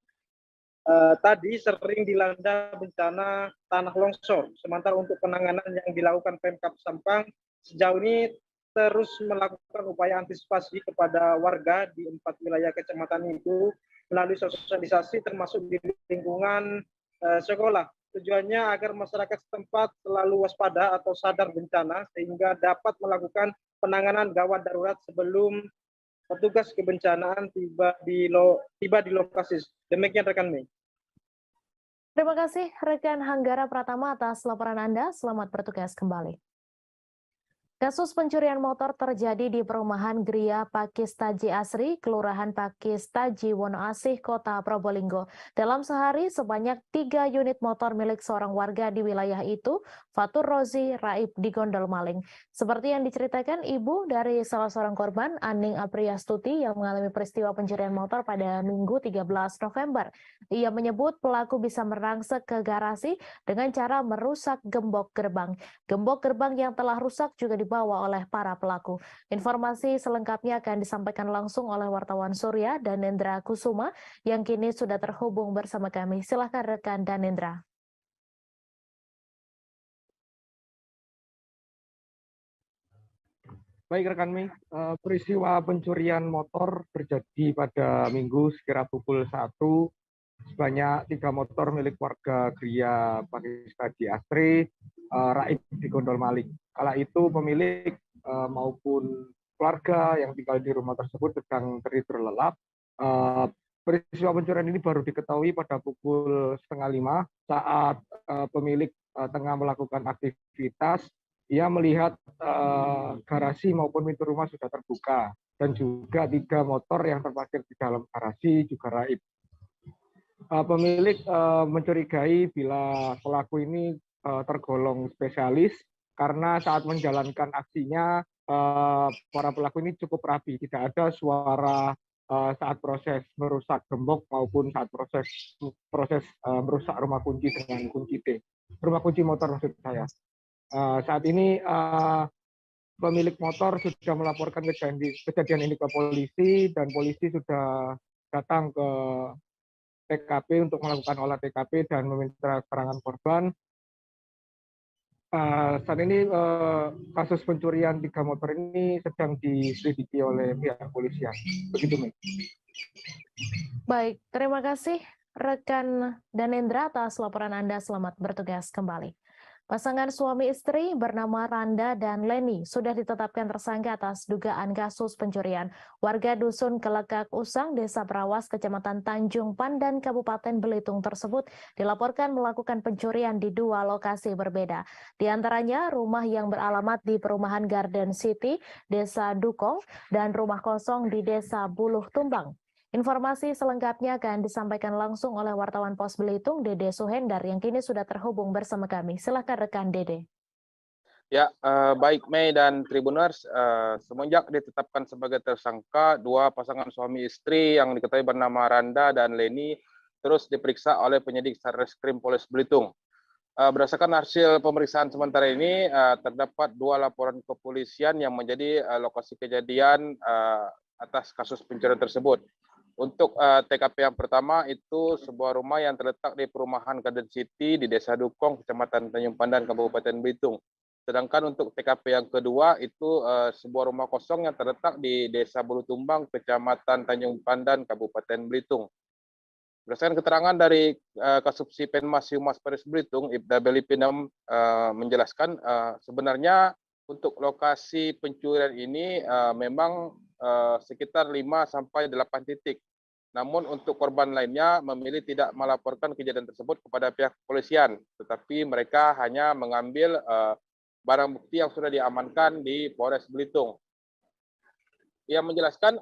tadi sering dilanda bencana tanah longsor. Sementara untuk penanganan yang dilakukan Pemkab Sampang sejauh ini terus melakukan upaya antisipasi kepada warga di 4 wilayah kecamatan itu melalui sosialisasi termasuk di lingkungan sekolah. Tujuannya agar masyarakat setempat selalu waspada atau sadar bencana sehingga dapat melakukan penanganan gawat darurat sebelum petugas kebencanaan tiba di lokasi. Demikian rekan Mei. Terima kasih rekan Hanggara Pratama atas laporan Anda. Selamat bertugas kembali. Kasus pencurian motor terjadi di perumahan Gria Pakistaji Asri, Kelurahan Pakistaji Wonoasih, Kota Probolinggo. Dalam sehari, sebanyak 3 unit motor milik seorang warga di wilayah itu, Fatur Rozi Raib, digondol maling. Seperti yang diceritakan ibu dari salah seorang korban, Aning Apriastuti, yang mengalami peristiwa pencurian motor pada Minggu 13 November. Ia menyebut pelaku bisa merangsek ke garasi dengan cara merusak gembok gerbang. Gembok gerbang yang telah rusak juga dibawa oleh para pelaku. Informasi selengkapnya akan disampaikan langsung oleh wartawan Surya Danendra Kusuma yang kini sudah terhubung bersama kami. Silakan rekan Danendra. Baik rekan Mei, peristiwa pencurian motor terjadi pada Minggu sekira pukul 1. Sebanyak 3 motor milik warga Gria Pakistaji Asri, Raib digondol maling. Kala itu pemilik maupun keluarga yang tinggal di rumah tersebut sedang tertidur lelap. Peristiwa pencurian ini baru diketahui pada pukul 4:30 saat pemilik tengah melakukan aktivitas. Ia melihat garasi maupun pintu rumah sudah terbuka dan juga 3 motor yang terparkir di dalam garasi juga raib. Pemilik mencurigai bila pelaku ini tergolong spesialis karena saat menjalankan aksinya para pelaku ini cukup rapi, tidak ada suara saat proses merusak gembok maupun saat proses merusak rumah kunci dengan kunci T, rumah kunci motor maksud saya. Saat ini pemilik motor sudah melaporkan kejadian ini ke polisi dan polisi sudah datang ke TKP untuk melakukan olah TKP dan meminta keterangan korban. Saat ini kasus pencurian 3 motor ini sedang diselidiki oleh pihak kepolisian. Begitu, Mei. Baik, terima kasih rekan Danendra atas laporan Anda. Selamat bertugas kembali. Pasangan suami istri bernama Randa dan Leni sudah ditetapkan tersangka atas dugaan kasus pencurian. Warga Dusun Kelekak Usang, Desa Brawas, Kecamatan Tanjung Pandan, Kabupaten Belitung tersebut dilaporkan melakukan pencurian di 2 lokasi berbeda. Di antaranya rumah yang beralamat di Perumahan Garden City, Desa Dukong, dan rumah kosong di Desa Buluh Tumbang. Informasi selengkapnya akan disampaikan langsung oleh wartawan Pos Belitung, Dede Suhendar, yang kini sudah terhubung bersama kami. Silakan rekan Dede. Ya, baik Mei dan Tribuners, semenjak ditetapkan sebagai tersangka, 2 pasangan suami istri yang diketahui bernama Randa dan Leni terus diperiksa oleh penyidik Satreskrim Polres Belitung. Berdasarkan hasil pemeriksaan sementara ini, terdapat 2 laporan kepolisian yang menjadi lokasi kejadian atas kasus pencurian tersebut. Untuk TKP yang pertama itu sebuah rumah yang terletak di Perumahan Garden City di Desa Dukong, Kecamatan Tanjung Pandan, Kabupaten Belitung. Sedangkan untuk TKP yang kedua itu sebuah rumah kosong yang terletak di Desa Buluh Tumbang, Kecamatan Tanjung Pandan, Kabupaten Belitung. Berdasarkan keterangan dari Kasubsi Penmas Humas Polres Belitung, Ibda Belipinam menjelaskan sebenarnya untuk lokasi pencurian ini memang sekitar 5-8 titik. Namun untuk korban lainnya memilih tidak melaporkan kejadian tersebut kepada pihak kepolisian, tetapi mereka hanya mengambil barang bukti yang sudah diamankan di Polres Belitung. Ia menjelaskan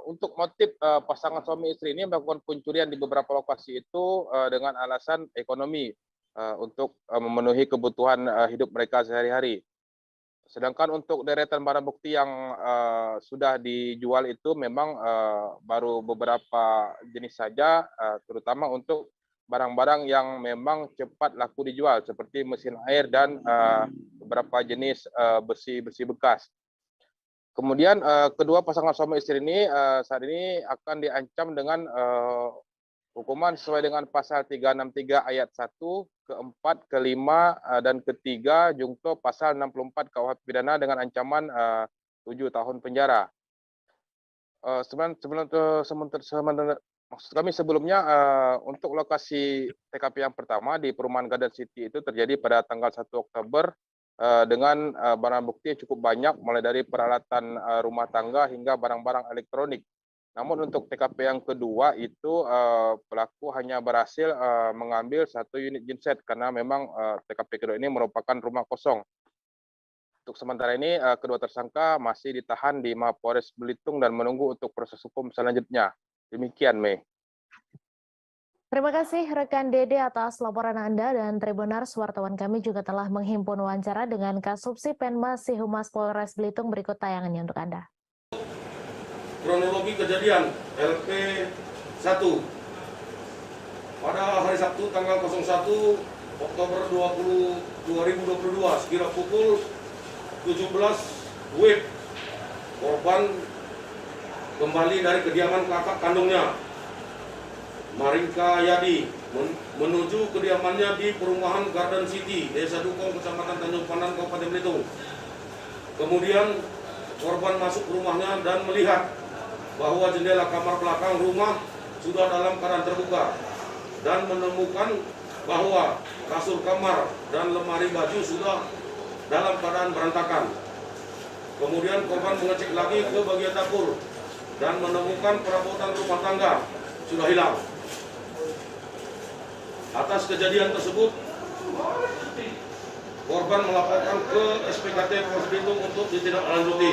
untuk motif pasangan suami istri ini melakukan pencurian di beberapa lokasi itu dengan alasan ekonomi untuk memenuhi kebutuhan hidup mereka sehari-hari. Sedangkan untuk deretan barang bukti yang sudah dijual itu memang baru beberapa jenis saja, terutama untuk barang-barang yang memang cepat laku dijual, seperti mesin air dan beberapa jenis besi-besi bekas. Kemudian kedua pasangan suami istri ini saat ini akan diancam dengan hukuman sesuai dengan pasal 363 ayat 1, ke-4, ke-5, dan ke-3 jungto pasal 64 KUH pidana dengan ancaman 7 tahun penjara. Maksud kami sebelumnya untuk lokasi TKP yang pertama di Perumahan Garden City itu terjadi pada tanggal 1 Oktober dengan barang bukti cukup banyak, mulai dari peralatan rumah tangga hingga barang-barang elektronik. Namun untuk TKP yang kedua itu pelaku hanya berhasil mengambil 1 unit genset karena memang TKP kedua ini merupakan rumah kosong. Untuk sementara ini kedua tersangka masih ditahan di Mapolres Belitung dan menunggu untuk proses hukum selanjutnya. Demikian, Mei. Terima kasih rekan Dede atas laporan Anda, dan Tribuners, wartawan kami juga telah menghimpun wawancara dengan Kasubsi Penmas Humas Polres Belitung. Berikut tayangannya untuk Anda. Kronologi kejadian LP1 pada hari Sabtu tanggal 01 Oktober 2022 sekira pukul 17 WIB, korban kembali dari kediaman kakak kandungnya Maringka Yadi menuju kediamannya di Perumahan Garden City, Desa Dukong, Kecamatan Tanjung Pandan, Kabupaten Belitung. Kemudian korban masuk rumahnya dan melihat bahwa jendela kamar belakang rumah sudah dalam keadaan terbuka dan menemukan bahwa kasur kamar dan lemari baju sudah dalam keadaan berantakan. Kemudian korban mengecek lagi ke bagian dapur dan menemukan perabotan rumah tangga sudah hilang. Atas kejadian tersebut, korban melaporkan ke SPKT Polres Belitung untuk ditindaklanjuti.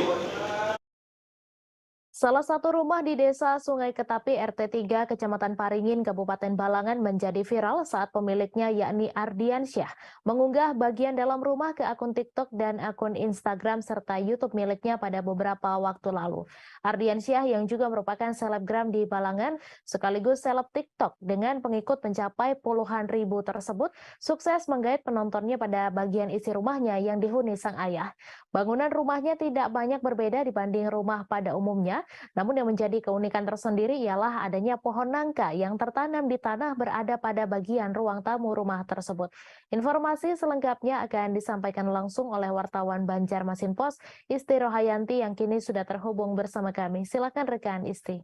Salah satu rumah di Desa Sungai Ketapi RT 3 Kecamatan Paringin Kabupaten Balangan menjadi viral saat pemiliknya yakni Ardiansyah mengunggah bagian dalam rumah ke akun TikTok dan akun Instagram serta YouTube miliknya pada beberapa waktu lalu. Ardiansyah yang juga merupakan selebgram di Balangan sekaligus seleb TikTok dengan pengikut mencapai puluhan ribu tersebut sukses menggait penontonnya pada bagian isi rumahnya yang dihuni sang ayah. Bangunan rumahnya tidak banyak berbeda dibanding rumah pada umumnya. Namun yang menjadi keunikan tersendiri ialah adanya pohon nangka yang tertanam di tanah berada pada bagian ruang tamu rumah tersebut. Informasi selengkapnya akan disampaikan langsung oleh wartawan Banjarmasin Post, Isti Rohayanti yang kini sudah terhubung bersama kami. Silakan rekan Isti.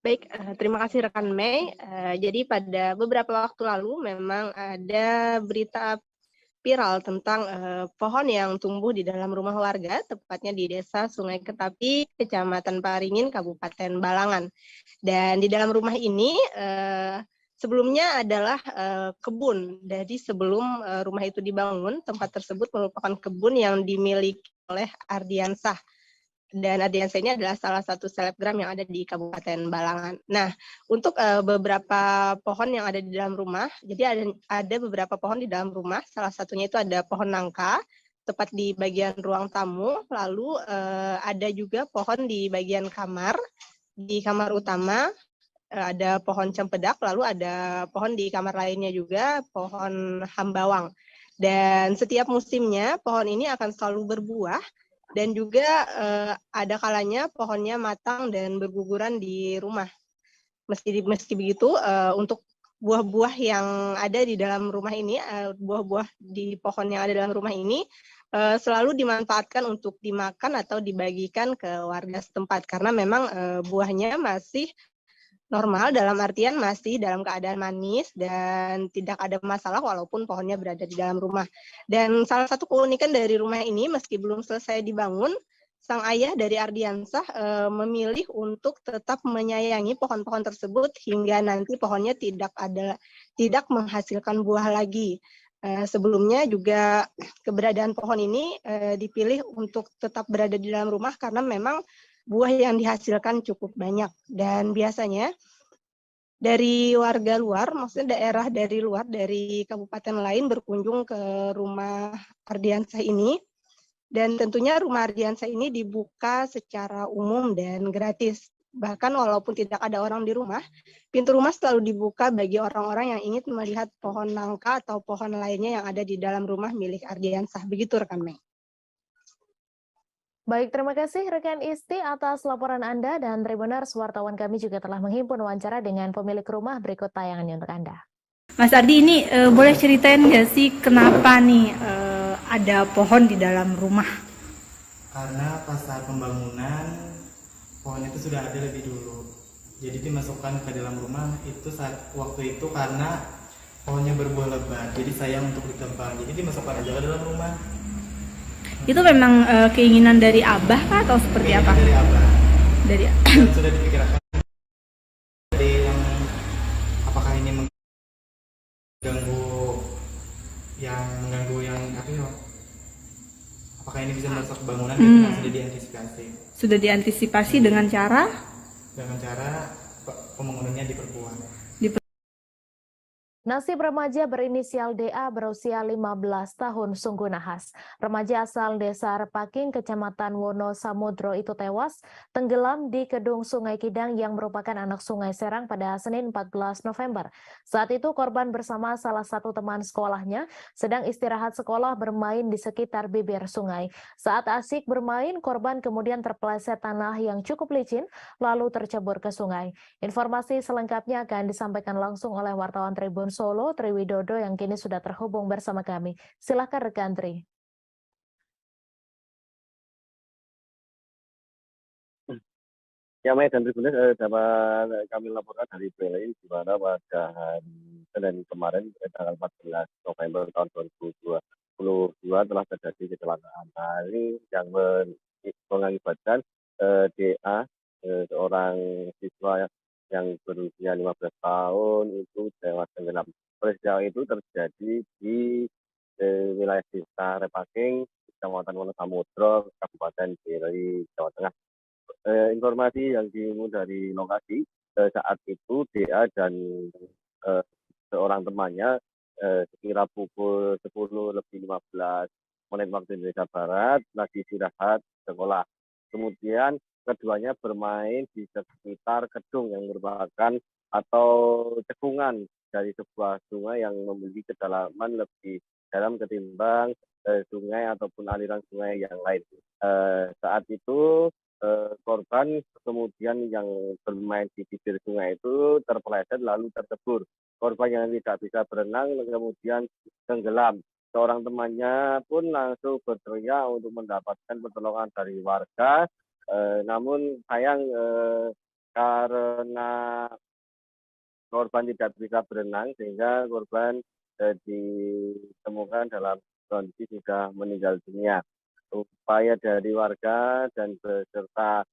Baik, terima kasih rekan Mei. Jadi pada beberapa waktu lalu memang ada berita viral tentang pohon yang tumbuh di dalam rumah warga, tepatnya di Desa Sungai Ketapi, Kecamatan Paringin, Kabupaten Balangan. Dan di dalam rumah ini sebelumnya adalah kebun. Jadi sebelum rumah itu dibangun, tempat tersebut merupakan kebun yang dimiliki oleh Ardiansyah. Dan Ardiansyah ini adalah salah satu selebgram yang ada di Kabupaten Balangan. Nah, untuk beberapa pohon yang ada di dalam rumah, jadi ada beberapa pohon di dalam rumah, salah satunya itu ada pohon nangka, tepat di bagian ruang tamu, lalu ada juga pohon di bagian kamar, di kamar utama, ada pohon cempedak, lalu ada pohon di kamar lainnya juga, pohon hambawang. Dan setiap musimnya, pohon ini akan selalu berbuah, dan juga ada kalanya pohonnya matang dan berguguran di rumah. Meski begitu, untuk buah-buah yang ada di dalam rumah ini, buah-buah di pohon yang ada dalam rumah ini, selalu dimanfaatkan untuk dimakan atau dibagikan ke warga setempat. Karena memang buahnya masih normal, dalam artian masih dalam keadaan manis dan tidak ada masalah walaupun pohonnya berada di dalam rumah. Dan salah satu keunikan dari rumah ini, meski belum selesai dibangun, sang ayah dari Ardiansyah memilih untuk tetap menyayangi pohon-pohon tersebut hingga nanti pohonnya tidak menghasilkan buah lagi. Sebelumnya juga keberadaan pohon ini dipilih untuk tetap berada di dalam rumah karena memang buah yang dihasilkan cukup banyak. Dan biasanya dari warga luar, maksudnya daerah dari luar, dari kabupaten lain berkunjung ke rumah Ardiansyah ini. Dan tentunya rumah Ardiansyah ini dibuka secara umum dan gratis. Bahkan walaupun tidak ada orang di rumah, pintu rumah selalu dibuka bagi orang-orang yang ingin melihat pohon nangka atau pohon lainnya yang ada di dalam rumah milik Ardiansyah. Begitu rekan Mei. Baik, terima kasih rekan Isti atas laporan Anda dan Tribuners, wartawan kami juga telah menghimpun wawancara dengan pemilik rumah, berikut tayangannya untuk Anda. Mas Ardi, ini boleh ceritain nggak sih kenapa nih ada pohon di dalam rumah? Karena pas saat pembangunan pohon itu sudah ada lebih dulu, jadi dimasukkan ke dalam rumah itu waktu itu karena pohonnya berbuah lebat, jadi sayang untuk ditebang, jadi dimasukkan aja ke dalam rumah. Itu memang keinginan dari Abah kah atau seperti apa? Dari Abah. Dari dan sudah dipikirkan dari yang apakah ini mengganggu yang apa ya? Apakah ini bisa merusak bangunan? Sudah diantisipasi. Sudah diantisipasi dengan cara? Dengan cara pembangunannya diperkuat. Nasib remaja berinisial DA berusia 15 tahun sungguh nahas. Remaja asal desa Repaking, Kecamatan Wonosamudro itu tewas tenggelam di Kedung Sungai Kidang yang merupakan anak Sungai Serang pada Senin 14 November. Saat itu korban bersama salah satu teman sekolahnya sedang istirahat sekolah bermain di sekitar bibir sungai. Saat asik bermain, korban kemudian terpeleset tanah yang cukup licin lalu tercebur ke sungai. Informasi selengkapnya akan disampaikan langsung oleh wartawan Tribun Solo, Triwidodo yang kini sudah terhubung bersama kami. Silakan rekan Tri. Ya, Mei dan Tribuners dapat kami laporkan dari PLN di mana pada hari Senin kemarin tanggal 14 November tahun 2022 telah terjadi kecelakaan. Ini yang mengakibatkan DA, seorang siswa yang berusia 15 tahun itu tewas tenggelam. Peristiwa itu terjadi di wilayah desa Repaking, Kecamatan Wonosamudro, Kabupaten Prilly, Jawa Tengah. Informasi yang dihimpun dari lokasi, saat itu DA dan seorang temannya sekira pukul 10:15 waktu Indonesia Barat lagi istirahat sekolah. Kemudian keduanya bermain di sekitar gedung yang merupakan atau cekungan dari sebuah sungai yang memiliki kedalaman lebih dalam ketimbang sungai ataupun aliran sungai yang lain. Saat itu korban kemudian yang bermain di bibir sungai itu terpeleset lalu tercebur. Korban yang tidak bisa berenang kemudian tenggelam. Seorang temannya pun langsung berteriak untuk mendapatkan pertolongan dari warga. Namun sayang karena korban tidak bisa berenang sehingga korban ditemukan dalam kondisi sudah meninggal dunia. Upaya dari warga dan beserta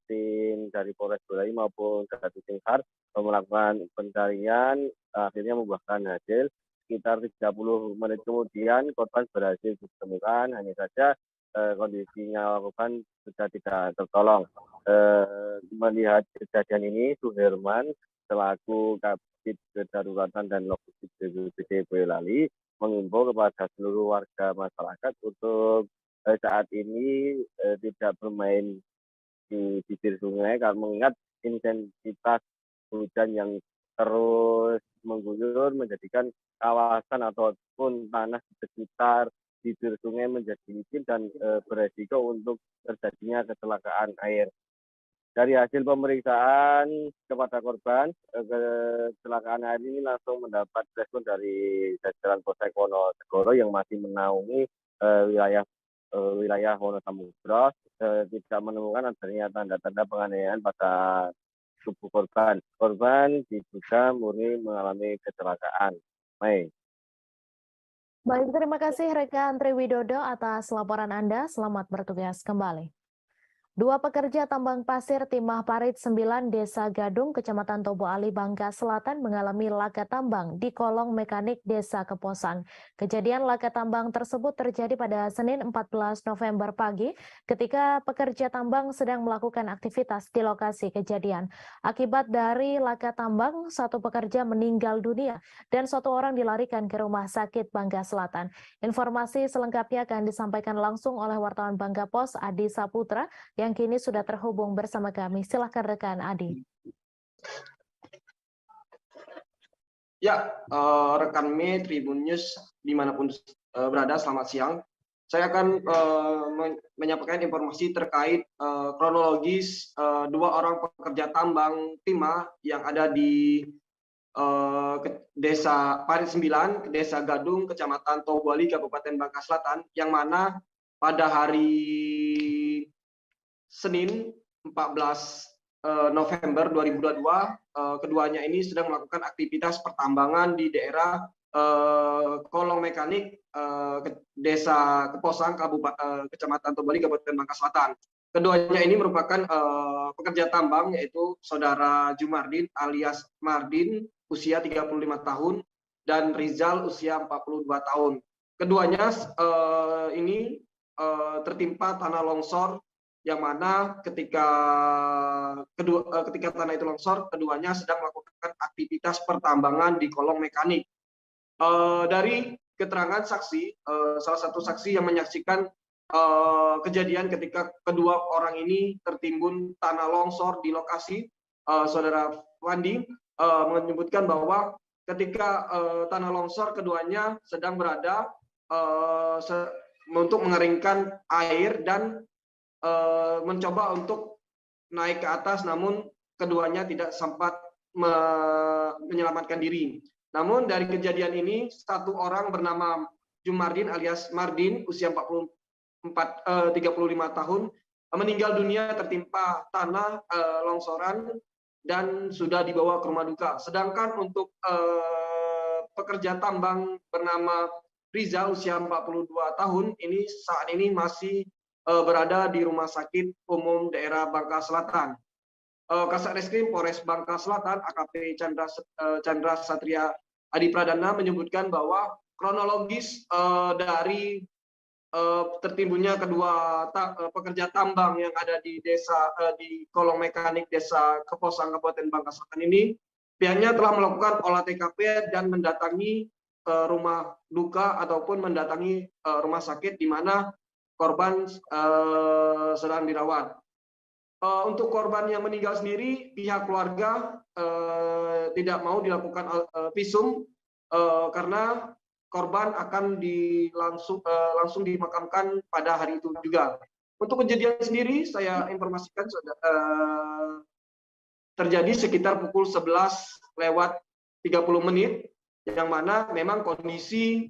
tim dari Polres Boyolali maupun dari tim SAR melakukan pencarian akhirnya membuahkan hasil. Sekitar 30 menit kemudian korban berhasil ditemukan, hanya saja kondisinya korban sudah tidak tertolong. Melihat kejadian ini, Suherman selaku Kabid Kedaruratan dan Logistik BPBD Boyolali mengimbau kepada seluruh warga masyarakat untuk saat ini tidak bermain di bibir sungai karena mengingat intensitas hujan yang terus mengguyur menjadikan kawasan ataupun tanah di sekitar bibir sungai menjadi licin dan beresiko untuk terjadinya kecelakaan air. Dari hasil pemeriksaan kepada korban, kecelakaan air ini langsung mendapat respon dari jajaran Polsek Wonosegoro yang masih menaungi wilayah Wonosamudro, tidak menemukan adanya tanda-tanda penganiayaan pada tubuh korban. Korban diduga murni mengalami kecelakaan. Baik, terima kasih rekan Triwidodo atas laporan Anda. Selamat bertugas kembali. Dua pekerja tambang pasir Timah Parit 9 Desa Gadung, Kecamatan Tobo Ali, Bangka Selatan mengalami laka tambang di kolong mekanik Desa Keposang. Kejadian laka tambang tersebut terjadi pada Senin 14 November pagi ketika pekerja tambang sedang melakukan aktivitas di lokasi kejadian. Akibat dari laka tambang, satu pekerja meninggal dunia dan satu orang dilarikan ke Rumah Sakit Bangka Selatan. Informasi selengkapnya akan disampaikan langsung oleh wartawan Bangka Pos Adi Saputra yang kini sudah terhubung bersama kami. Silakan rekan Adi. Ya, rekan Me Tribun News dimanapun berada, selamat siang. Saya akan menyampaikan informasi terkait kronologis dua orang pekerja tambang timah yang ada di Desa Parit 9, Desa Gadung, Kecamatan Tobo Ali, Kabupaten Bangka Selatan, yang mana pada hari Senin 14 November 2022, keduanya ini sedang melakukan aktivitas pertambangan di daerah kolong mekanik Desa Keposang, Kecamatan Tobo Ali, Kabupaten Bangka Selatan. Keduanya ini merupakan pekerja tambang, yaitu Saudara Jumardin alias Mardin, usia 35 tahun, dan Rizal, usia 42 tahun. Keduanya ini tertimpa tanah longsor, yang mana ketika tanah itu longsor, keduanya sedang melakukan aktivitas pertambangan di kolong mekanik. Dari keterangan saksi, salah satu saksi yang menyaksikan kejadian ketika kedua orang ini tertimbun tanah longsor di lokasi, Saudara Wandi menyebutkan bahwa ketika tanah longsor keduanya sedang berada untuk mengeringkan air dan mencoba untuk naik ke atas, namun keduanya tidak sempat menyelamatkan diri. Namun dari kejadian ini, satu orang bernama Jumardin alias Mardin, usia 35 tahun, meninggal dunia tertimpa tanah longsoran dan sudah dibawa ke rumah duka. Sedangkan untuk pekerja tambang bernama Rizal, usia 42 tahun, ini saat ini masih berada di Rumah Sakit Umum Daerah Bangka Selatan. Kasat Reskrim Polres Bangka Selatan, AKP Chandra Satria Adi Pradana menyebutkan bahwa kronologis dari tertimbunnya kedua pekerja tambang yang ada di desa di kolong mekanik desa Keposang Kabupaten Bangka Selatan ini, pihaknya telah melakukan olah TKP dan mendatangi rumah duka ataupun mendatangi rumah sakit di mana korban sedang dirawat. Untuk korban yang meninggal sendiri, pihak keluarga tidak mau dilakukan visum karena korban akan langsung dimakamkan pada hari itu juga. Untuk kejadian sendiri, saya informasikan terjadi sekitar pukul 11:30, yang mana memang kondisi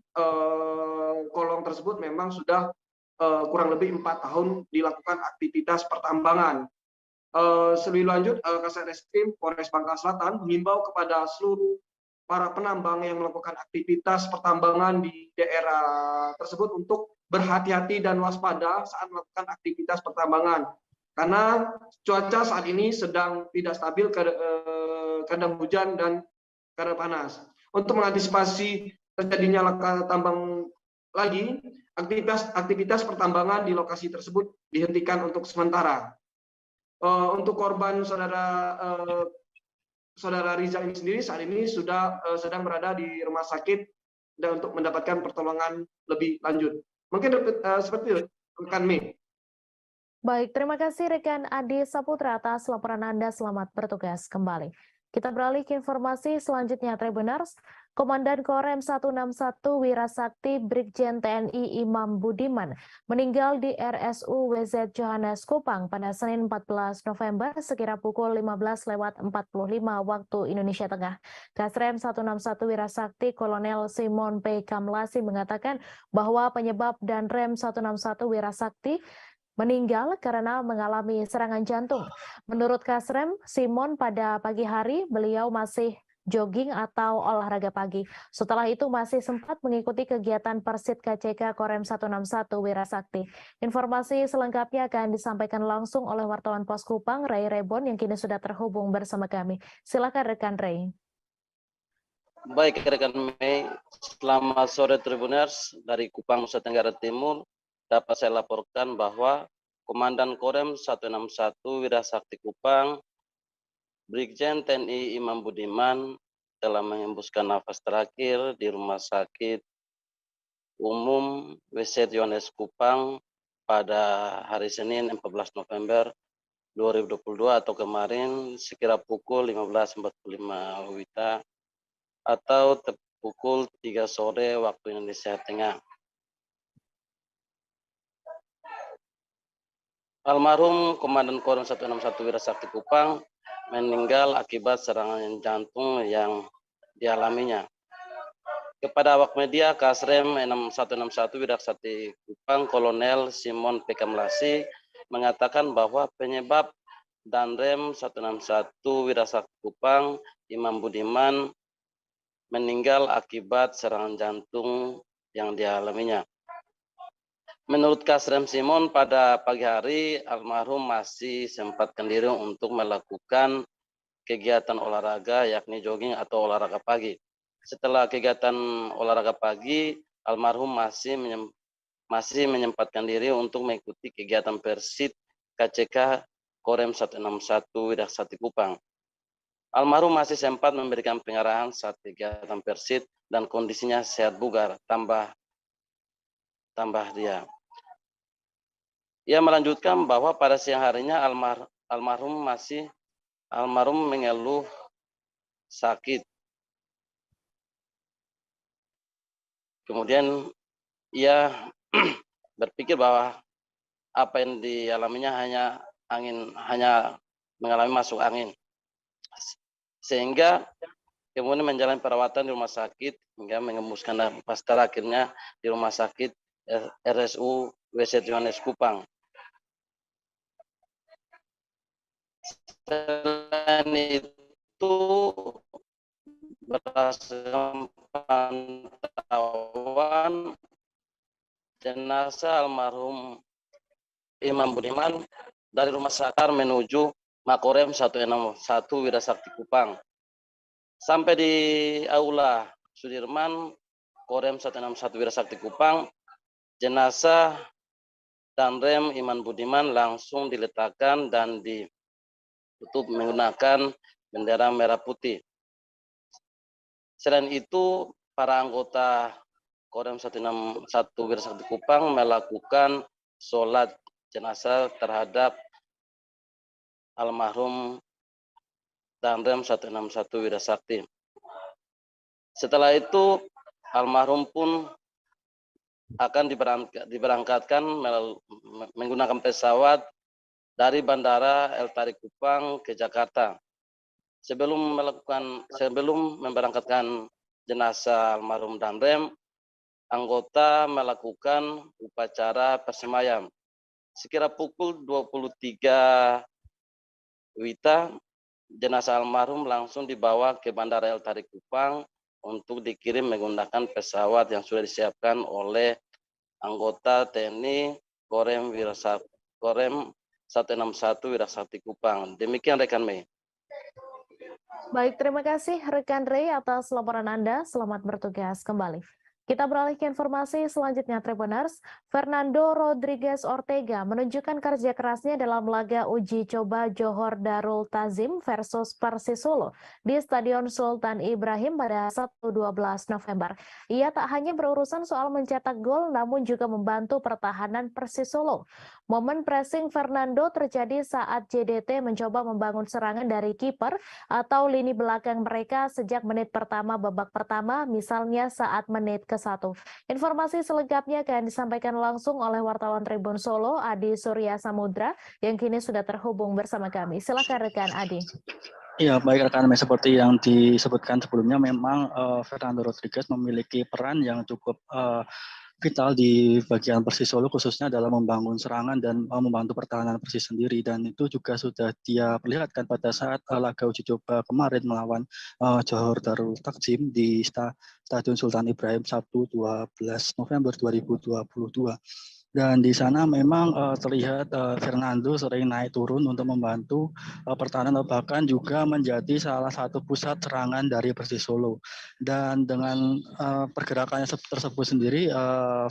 kolong tersebut memang sudah kurang lebih 4 tahun dilakukan aktivitas pertambangan. Lebih lanjut, Kasat Reskrim Polres Bangka Selatan mengimbau kepada seluruh para penambang yang melakukan aktivitas pertambangan di daerah tersebut untuk berhati-hati dan waspada saat melakukan aktivitas pertambangan. Karena cuaca saat ini sedang tidak stabil, kadang hujan dan kadang panas. Untuk mengantisipasi terjadinya laka tambang lagi, aktivitas pertambangan di lokasi tersebut dihentikan untuk sementara. Untuk korban saudara Rizal ini sendiri saat ini sudah sedang berada di rumah sakit dan untuk mendapatkan pertolongan lebih lanjut. Mungkin seperti itu, rekan Mei. Baik, terima kasih rekan Adi Saputra atas laporan Anda. Selamat bertugas kembali. Kita beralih ke informasi selanjutnya, Tribuners. Komandan Korem 161 Wirasakti Brigjen TNI Imam Budiman meninggal di RSU WZ Johannes Kupang pada Senin 14 November sekira pukul 15:45 waktu Indonesia Tengah. Kasrem 161 Wirasakti Kolonel Simon P. Kamlasi mengatakan bahwa penyebab dan Rem 161 Wirasakti meninggal karena mengalami serangan jantung. Menurut Kasrem Simon, pada pagi hari beliau masih jogging atau olahraga pagi. Setelah itu masih sempat mengikuti kegiatan Persit KCK Korem 161 Wirasakti. Informasi selengkapnya akan disampaikan langsung oleh wartawan Pos Kupang, Ray Rebon, yang kini sudah terhubung bersama kami. Silakan rekan Ray. Baik rekan Mei, selamat sore Tribuners. Dari Kupang, Nusa Tenggara Timur, dapat saya laporkan bahwa Komandan Korem 161 Wirasakti Kupang, Brigjen TNI Imam Budiman telah menghembuskan nafas terakhir di Rumah Sakit Umum WZ Johannes Kupang pada hari Senin 14 November 2022 atau kemarin sekira pukul 15:45 WITA atau pukul 3 sore waktu Indonesia Tengah. Almarhum Komandan Korem 161 Wirasakti Kupang meninggal akibat serangan jantung yang dialaminya. Kepada awak media, Kasrem 161 Wirasakti Kupang Kolonel Simon P. Kamlasi mengatakan bahwa penyebab dan Rem 161 Wirasakti Kupang Imam Budiman meninggal akibat serangan jantung yang dialaminya. Menurut Kasrem Simon, pada pagi hari almarhum masih sempatkan diri untuk melakukan kegiatan olahraga yakni jogging atau olahraga pagi. Setelah kegiatan olahraga pagi, almarhum masih menyempatkan diri untuk mengikuti kegiatan Persit KCK Korem 161 Wirasakti Kupang. Almarhum masih sempat memberikan pengarahan saat kegiatan Persit dan kondisinya sehat bugar, tambah dia. Ia melanjutkan bahwa pada siang harinya almarhum mengeluh sakit. Kemudian ia berpikir bahwa apa yang dialaminya hanya mengalami masuk angin. Sehingga kemudian menjalani perawatan di rumah sakit hingga mengembuskan nafas terakhirnya di rumah sakit RSU WZ Johannes Kupang. Selain itu, berdasarkan pantauan jenazah almarhum Imam Budiman dari rumah sakit menuju Makorem 161 Wirasakti Kupang. Sampai di Aula Sudirman Korem 161 Wirasakti Kupang, jenazah Danrem Iman Budiman langsung diletakkan dan ditutup menggunakan bendera merah putih. Selain itu, para anggota Korem 161 Wirasakti Kupang melakukan sholat jenazah terhadap almarhum Danrem 161 Wirasakti. Setelah itu, almarhum pun akan diberangkatkan menggunakan pesawat dari Bandara El Tarik Kupang ke Jakarta. Sebelum memberangkatkan jenazah almarhum Danrem, anggota melakukan upacara persembahyaan. Sekira pukul 23 WITA, jenazah almarhum langsung dibawa ke Bandara El Tarik Kupang untuk dikirim menggunakan pesawat yang sudah disiapkan oleh anggota TNI Korem 161 Wirasakti Kupang. Demikian rekan Mei. Baik, terima kasih rekan Ray atas laporan Anda. Selamat bertugas kembali. Kita beralih ke informasi selanjutnya, Tribuners. Fernando Rodriguez Ortega menunjukkan kerja kerasnya dalam laga uji coba Johor Darul Ta'zim versus Persisolo di Stadion Sultan Ibrahim pada Sabtu 12 November. Ia tak hanya berurusan soal mencetak gol, namun juga membantu pertahanan Persisolo. Momen pressing Fernando terjadi saat JDT mencoba membangun serangan dari kiper atau lini belakang mereka sejak menit pertama babak pertama, misalnya saat menit ke-1. Informasi selengkapnya akan disampaikan langsung oleh wartawan Tribun Solo, Adi Surya Samudra, yang kini sudah terhubung bersama kami. Silakan rekan Adi. Ya, baik rekan, seperti yang disebutkan sebelumnya, memang Fernando Rodriguez memiliki peran yang cukup vital di bagian Persisolo, khususnya dalam membangun serangan dan membantu pertahanan Persis sendiri, dan itu juga sudah dia perlihatkan pada saat laga uji coba kemarin melawan Johor Darul Ta'zim di Stadion Sultan Ibrahim Sabtu 12 November 2022. Dan di sana memang terlihat Fernando sering naik turun untuk membantu pertahanan, bahkan juga menjadi salah satu pusat serangan dari Persisolo. Dan dengan pergerakannya tersebut sendiri,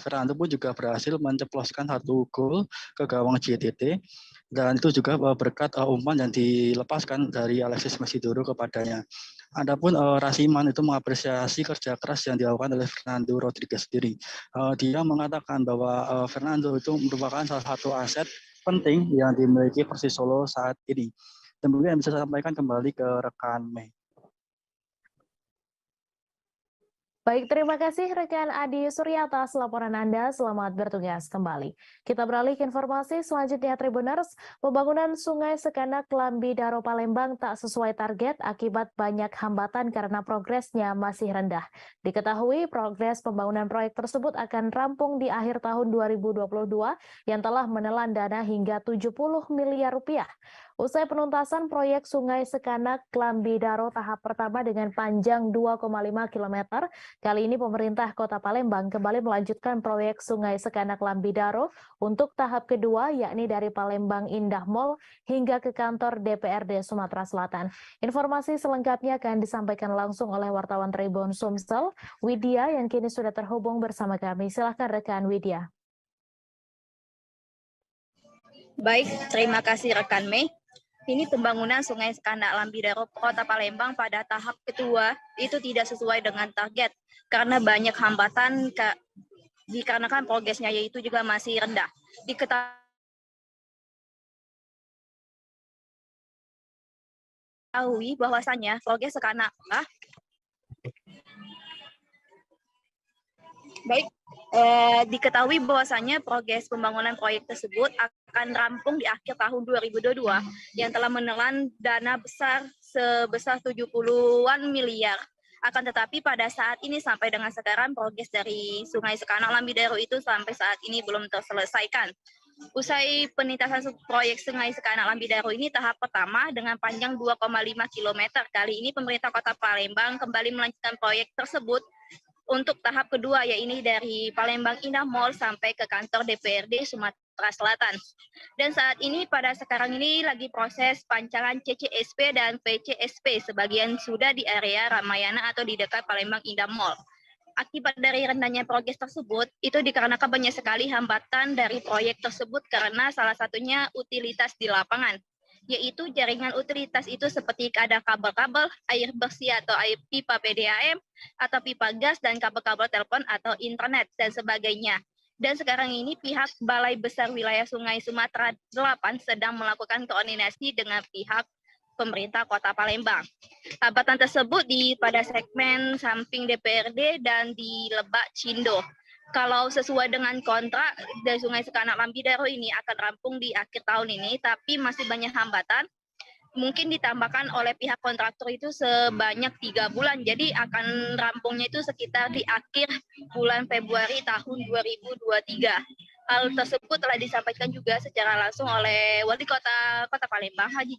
Fernando pun juga berhasil menceploskan 1 gol ke gawang JDT. Dan itu juga berkat umpan yang dilepaskan dari Alexis Mesidoro kepadanya. Adapun Rasiman itu mengapresiasi kerja keras yang dilakukan oleh Fernando Rodriguez sendiri. Dia mengatakan bahwa Fernando itu merupakan salah satu aset penting yang dimiliki Persisolo saat ini. Dan mungkin bisa saya sampaikan kembali ke rekan Mei. Baik, terima kasih rekan Adi Surya atas laporan Anda. Selamat bertugas kembali. Kita beralih ke informasi selanjutnya, Tribuners. Pembangunan Sungai Sekanak Lambi Daro Palembang tak sesuai target akibat banyak hambatan karena progresnya masih rendah. Diketahui progres pembangunan proyek tersebut akan rampung di akhir tahun 2022 yang telah menelan dana hingga 70 miliar rupiah. Usai penuntasan proyek Sungai Sekanak Lambi Daro tahap pertama dengan panjang 2,5 km, kali ini pemerintah Kota Palembang kembali melanjutkan proyek Sungai Sekanak Lambi Daro untuk tahap kedua, yakni dari Palembang Indah Mall hingga ke kantor DPRD Sumatera Selatan. Informasi selengkapnya akan disampaikan langsung oleh wartawan Tribun Sumsel, Widya, yang kini sudah terhubung bersama kami. Silahkan rekan Widya. Baik, terima kasih rekan Mei. Ini pembangunan Sungai Sekanak Lambi Daro Kota Palembang pada tahap kedua itu tidak sesuai dengan target karena banyak hambatan dikarenakan progresnya yaitu juga masih rendah. Diketahui bahwasannya progres Sekanak diketahui bahwasannya progres pembangunan proyek tersebut akan rampung di akhir tahun 2022 yang telah menelan dana besar sebesar 70-an miliar. Akan tetapi pada saat ini sampai dengan sekarang progres dari Sungai Sekanak Lambi Daro itu sampai saat ini belum terselesaikan. Usai penuntasan proyek Sungai Sekanak Lambi Daro ini tahap pertama dengan panjang 2,5 km. Kali ini pemerintah Kota Palembang kembali melanjutkan proyek tersebut untuk tahap kedua, yaitu dari Palembang Indah Mall sampai ke kantor DPRD Sumatera Selatan. Dan saat ini pada sekarang ini lagi proses pancaran CCSP dan PCSP, sebagian sudah di area Ramayana atau di dekat Palembang Indah Mall. Akibat dari rendahnya progres tersebut, itu dikarenakan banyak sekali hambatan dari proyek tersebut karena salah satunya utilitas di lapangan, yaitu jaringan utilitas itu seperti ada kabel-kabel, air bersih atau air pipa PDAM, atau pipa gas, dan kabel-kabel telepon atau internet, dan sebagainya. Dan sekarang ini pihak Balai Besar Wilayah Sungai Sumatera 8 sedang melakukan koordinasi dengan pihak pemerintah Kota Palembang. Hambatan tersebut pada segmen samping DPRD dan di Lebak Cindo. Kalau sesuai dengan kontrak dari Sungai Sekanak Lambidaro ini akan rampung di akhir tahun ini, tapi masih banyak hambatan. Mungkin ditambahkan oleh pihak kontraktor itu sebanyak 3 bulan. Jadi akan rampungnya itu sekitar di akhir bulan Februari tahun 2023. Hal tersebut telah disampaikan juga secara langsung oleh Wali Kota Palembang, Haji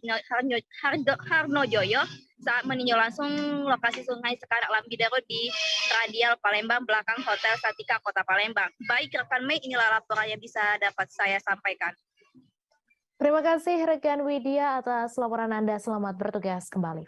Harnojoyo, saat meninjau langsung lokasi Sungai Sekanak Lambidaro di Radial Palembang belakang Hotel Satika Kota Palembang. Baik rekan Mei, inilah laporan yang bisa dapat saya sampaikan. Terima kasih rekan Widya atas laporan Anda. Selamat bertugas kembali.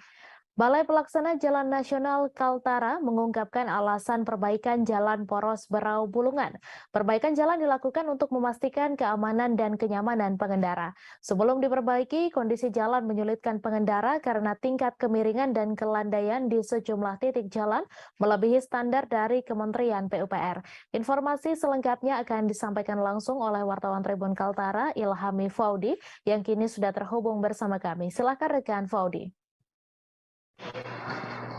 Balai Pelaksana Jalan Nasional Kaltara mengungkapkan alasan perbaikan jalan poros Berau Bulungan. Perbaikan jalan dilakukan untuk memastikan keamanan dan kenyamanan pengendara. Sebelum diperbaiki, kondisi jalan menyulitkan pengendara karena tingkat kemiringan dan kelandaian di sejumlah titik jalan melebihi standar dari Kementerian PUPR. Informasi selengkapnya akan disampaikan langsung oleh wartawan Tribun Kaltara, Ilhami Faudi, yang kini sudah terhubung bersama kami. Silakan rekan Faudi.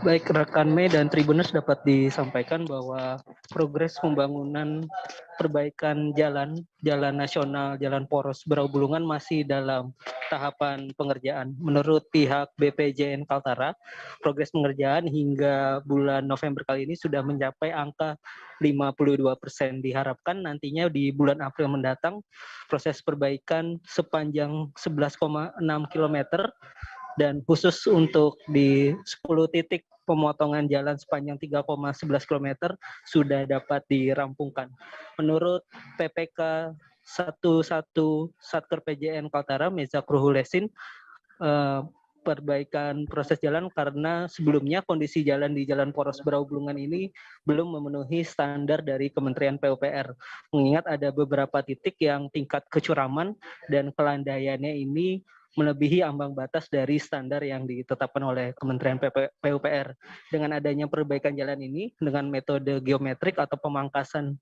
Baik rekan Mei dan Tribuners, dapat disampaikan bahwa progres pembangunan perbaikan jalan nasional, jalan poros Berau Bulungan masih dalam tahapan pengerjaan. Menurut pihak BPJN Kaltara, progres pengerjaan hingga bulan November kali ini sudah mencapai angka 52%. Diharapkan nantinya di bulan April mendatang proses perbaikan sepanjang 11,6 km dan khusus untuk di 10 titik pemotongan jalan sepanjang 3,11 km sudah dapat dirampungkan. Menurut PPK 11 Satker PJN Kaltara, Mezak Ruhulesin, perbaikan proses jalan karena sebelumnya kondisi jalan di Jalan Poros Berau Bulungan ini belum memenuhi standar dari Kementerian PUPR. Mengingat ada beberapa titik yang tingkat kecuraman dan kelandaiannya ini melebihi ambang batas dari standar yang ditetapkan oleh Kementerian PUPR. Dengan adanya perbaikan jalan ini dengan metode geometrik atau pemangkasan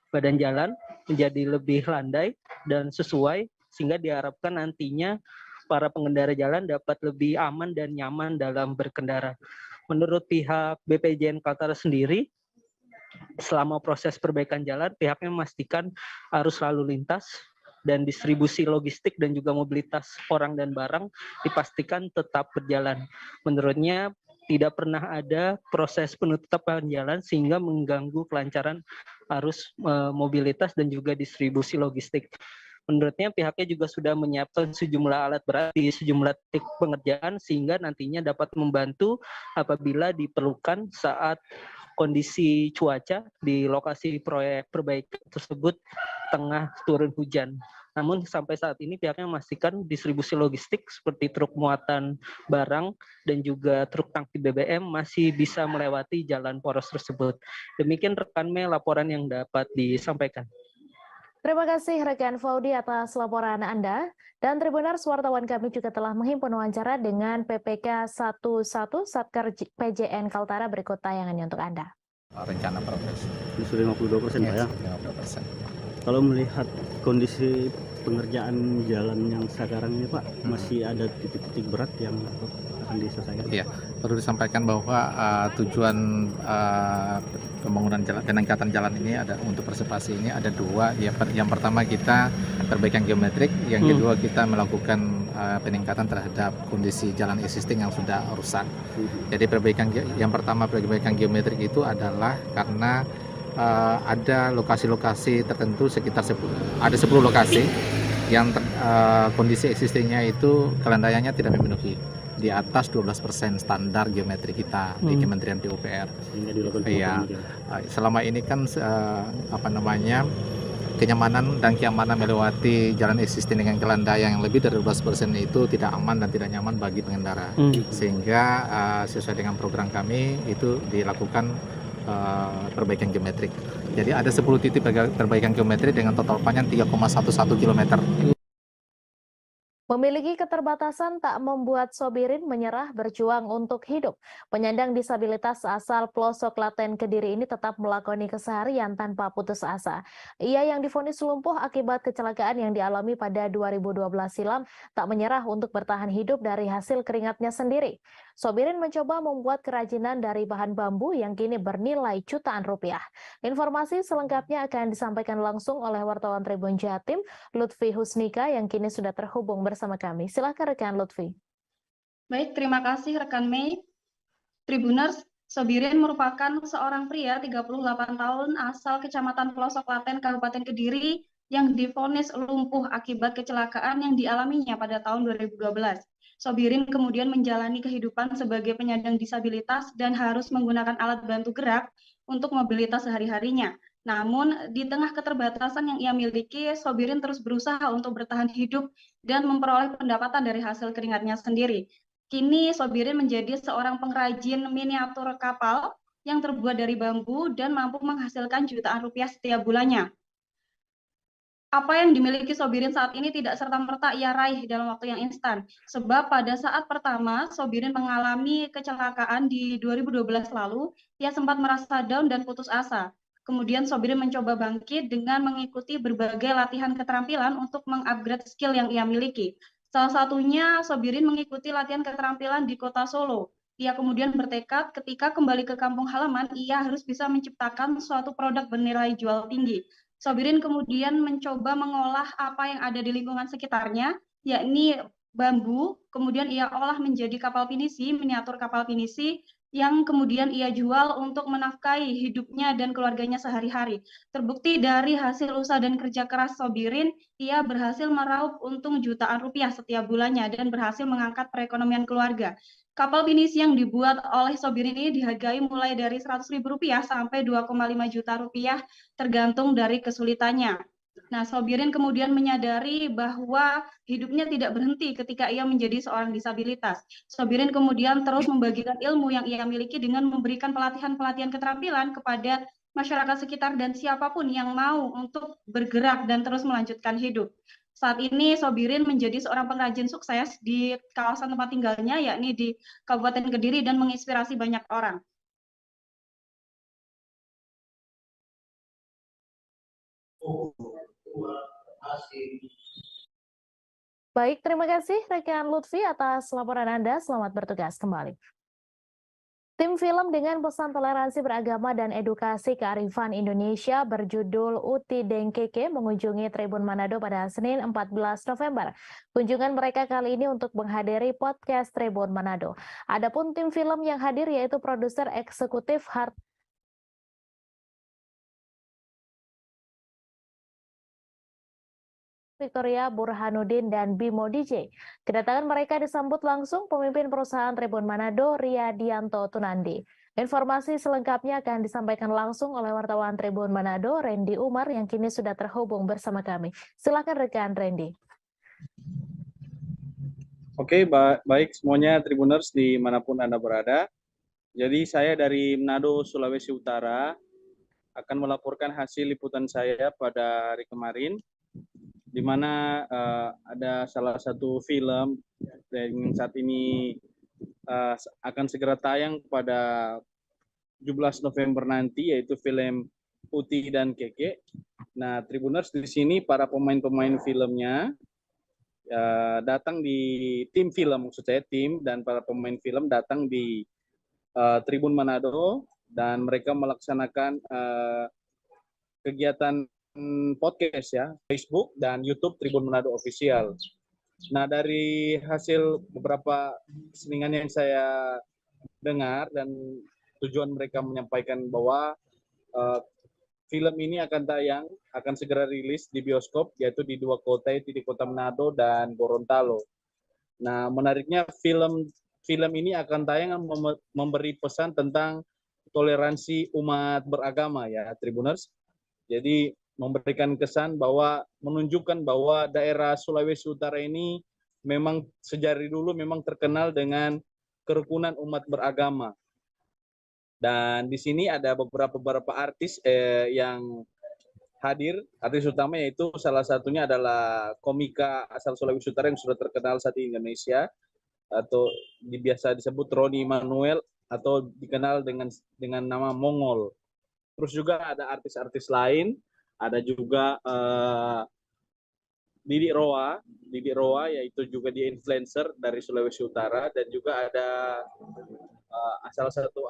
badan jalan menjadi lebih landai dan sesuai, sehingga diharapkan nantinya para pengendara jalan dapat lebih aman dan nyaman dalam berkendara. Menurut pihak BPJN Kaltara sendiri, selama proses perbaikan jalan, pihaknya memastikan arus lalu lintas dan distribusi logistik dan juga mobilitas orang dan barang dipastikan tetap berjalan. Menurutnya, tidak pernah ada proses penutupan jalan sehingga mengganggu kelancaran arus mobilitas dan juga distribusi logistik. Menurutnya, pihaknya juga sudah menyiapkan sejumlah alat berat di sejumlah titik pengerjaan sehingga nantinya dapat membantu apabila diperlukan saat kondisi cuaca di lokasi proyek perbaikan tersebut tengah turun hujan. Namun sampai saat ini pihaknya memastikan distribusi logistik seperti truk muatan barang dan juga truk tangki BBM masih bisa melewati jalan poros tersebut. Demikian rekan Mei laporan yang dapat disampaikan. Terima kasih rekan Faudi atas laporan Anda. Dan Tribuners, wartawan kami juga telah menghimpun wawancara dengan PPK 11 Satker PJN Kaltara. Berikut tayangannya untuk Anda. Rencana progres. Sudah 52% Pak ya? 52%. Kalau melihat kondisi pengerjaan jalan yang sekarang ini Pak, masih ada titik-titik berat yang akan diselesaikan? Iya, perlu disampaikan bahwa tujuan pembangunan jalan, peningkatan jalan ini ada untuk persepasi ini ada dua. Yang pertama kita perbaikan geometrik, yang kedua kita melakukan peningkatan terhadap kondisi jalan existing yang sudah rusak. Jadi yang pertama perbaikan geometrik itu adalah karena ada lokasi-lokasi tertentu sekitar 10 lokasi yang kondisi existingnya itu kelandaiannya tidak memenuhi di atas 12% standar geometri kita di Kementerian PUPR. Iya, selama ini kan kenyamanan dan keamanan melewati jalan existing dengan kelandaian yang lebih dari 12% itu tidak aman dan tidak nyaman bagi pengendara. Sehingga sesuai dengan program kami itu dilakukan perbaikan geometrik. Jadi ada 10 titik perbaikan geometrik dengan total panjang 3,11 km. Memiliki keterbatasan tak membuat Sobirin menyerah berjuang untuk hidup. Penyandang disabilitas asal pelosok Klaten Kediri ini tetap melakoni keseharian tanpa putus asa. Ia yang divonis lumpuh akibat kecelakaan yang dialami pada 2012 silam tak menyerah untuk bertahan hidup dari hasil keringatnya sendiri. Sobirin mencoba membuat kerajinan dari bahan bambu yang kini bernilai jutaan rupiah. Informasi selengkapnya akan disampaikan langsung oleh wartawan Tribun Jatim, Lutfi Husnika yang kini sudah terhubung bersama kami. Silakan rekan Lutfi. Baik, terima kasih rekan Mei. Tribuners, Sobirin merupakan seorang pria 38 tahun asal Kecamatan Pelosok Klaten, Kabupaten Kediri yang divonis lumpuh akibat kecelakaan yang dialaminya pada tahun 2012. Sobirin kemudian menjalani kehidupan sebagai penyandang disabilitas dan harus menggunakan alat bantu gerak untuk mobilitas sehari-harinya. Namun, di tengah keterbatasan yang ia miliki, Sobirin terus berusaha untuk bertahan hidup dan memperoleh pendapatan dari hasil keringatnya sendiri. Kini, Sobirin menjadi seorang pengrajin miniatur kapal yang terbuat dari bambu dan mampu menghasilkan jutaan rupiah setiap bulannya. Apa yang dimiliki Sobirin saat ini tidak serta-merta ia raih dalam waktu yang instan. Sebab pada saat pertama Sobirin mengalami kecelakaan di 2012 lalu, ia sempat merasa down dan putus asa. Kemudian Sobirin mencoba bangkit dengan mengikuti berbagai latihan keterampilan untuk mengupgrade skill yang ia miliki. Salah satunya Sobirin mengikuti latihan keterampilan di kota Solo. Ia kemudian bertekad ketika kembali ke kampung halaman, ia harus bisa menciptakan suatu produk bernilai jual tinggi. Sobirin kemudian mencoba mengolah apa yang ada di lingkungan sekitarnya, yakni bambu, kemudian ia olah menjadi kapal pinisi, miniatur kapal pinisi, yang kemudian ia jual untuk menafkahi hidupnya dan keluarganya sehari-hari. Terbukti dari hasil usaha dan kerja keras Sobirin, ia berhasil meraup untung jutaan rupiah setiap bulannya dan berhasil mengangkat perekonomian keluarga. Kapal pinisi yang dibuat oleh Sobirin ini dihargai mulai dari Rp100.000 sampai Rp2,5 juta tergantung dari kesulitannya. Nah, Sobirin kemudian menyadari bahwa hidupnya tidak berhenti ketika ia menjadi seorang disabilitas. Sobirin kemudian terus membagikan ilmu yang ia miliki dengan memberikan pelatihan-pelatihan keterampilan kepada masyarakat sekitar dan siapapun yang mau untuk bergerak dan terus melanjutkan hidup. Saat ini Sobirin menjadi seorang pengrajin sukses di kawasan tempat tinggalnya, yakni di Kabupaten Kediri, dan menginspirasi banyak orang. Baik, terima kasih rekan Lutfi atas laporan Anda. Selamat bertugas kembali. Tim film dengan pesan toleransi beragama dan edukasi kearifan Indonesia berjudul Uti Dengkeke mengunjungi Tribun Manado pada Senin 14 November. Kunjungan mereka kali ini untuk menghadiri podcast Tribun Manado. Adapun tim film yang hadir yaitu produser eksekutif Victoria Burhanuddin dan Bimo DJ. Kedatangan mereka disambut langsung pemimpin perusahaan Tribun Manado, Riyadianto Tunandi. Informasi selengkapnya akan disampaikan langsung oleh wartawan Tribun Manado, Randy Umar, yang kini sudah terhubung bersama kami. Silakan rekan Randy. Oke, baik semuanya Tribuners dimanapun Anda berada. Jadi saya dari Manado, Sulawesi Utara, akan melaporkan hasil liputan saya pada hari kemarin, di mana ada salah satu film yang saat ini akan segera tayang pada 17 November nanti, yaitu film Uti dan Keke. Nah, Tribuners di sini para pemain-pemain filmnya datang di tim film, maksud saya tim dan para pemain film datang di Tribun Manado dan mereka melaksanakan kegiatan podcast ya, Facebook dan YouTube Tribun Manado Official. Nah, dari hasil beberapa kesenian yang saya dengar dan tujuan mereka menyampaikan bahwa film ini akan segera rilis di bioskop, yaitu di dua kota, yaitu di Kota Manado dan Gorontalo. Nah, menariknya film ini akan tayang memberi pesan tentang toleransi umat beragama ya, Tribuners. Jadi memberikan kesan bahwa menunjukkan bahwa daerah Sulawesi Utara ini memang sejak dulu memang terkenal dengan kerukunan umat beragama. Dan di sini ada beberapa artis yang hadir. Artis utama yaitu salah satunya adalah komika asal Sulawesi Utara yang sudah terkenal saat di Indonesia, atau biasa disebut Roni Manuel atau dikenal dengan nama Mongol. Terus juga ada artis-artis lain, ada juga Didi Roa yaitu juga dia influencer dari Sulawesi Utara, dan juga ada salah satu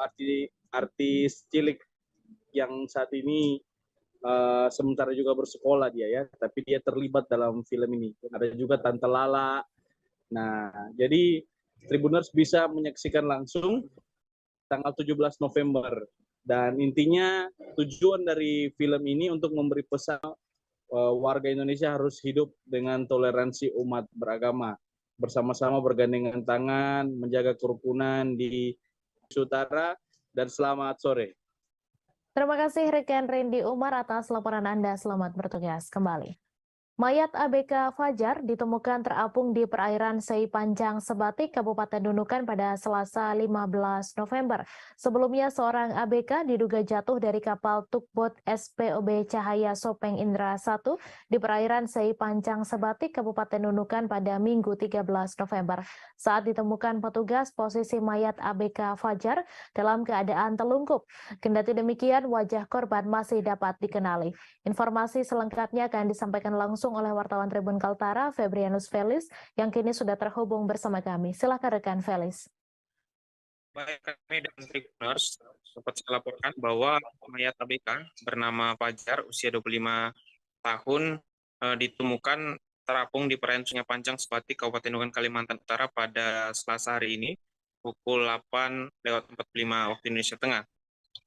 artis cilik yang saat ini sementara juga bersekolah dia ya, tapi dia terlibat dalam film ini. Ada juga Tante Lala. Nah, jadi Tribuners bisa menyaksikan langsung tanggal 17 November. Dan intinya tujuan dari film ini untuk memberi pesan warga Indonesia harus hidup dengan toleransi umat beragama, bersama-sama bergandengan tangan, menjaga kerukunan di Utara, dan selamat sore. Terima kasih rekan Randy Umar atas laporan Anda. Selamat bertugas kembali. Mayat ABK Fajar ditemukan terapung di perairan Sei Panjang Sebatik, Kabupaten Nunukan pada Selasa 15 November. Sebelumnya seorang ABK diduga jatuh dari kapal tugboat SPOB Cahaya Sopeng Indra 1 di perairan Sei Panjang Sebatik, Kabupaten Nunukan pada Minggu 13 November. Saat ditemukan petugas, posisi mayat ABK Fajar dalam keadaan telungkup. Kendati demikian, wajah korban masih dapat dikenali. Informasi selengkapnya akan disampaikan langsung oleh wartawan Tribun Kaltara, Febrianus Felis, yang kini sudah terhubung bersama kami. Silakan rekan Felis. Baik, kami dan Tribuners dapat saya laporkan bahwa mayat ABK bernama Fajar, usia 25 tahun, ditemukan terapung di perairan Sungai Panjang Sebatik, Kabupaten Nunukan, Kalimantan Utara pada Selasa hari ini, pukul 8:45 waktu Indonesia Tengah.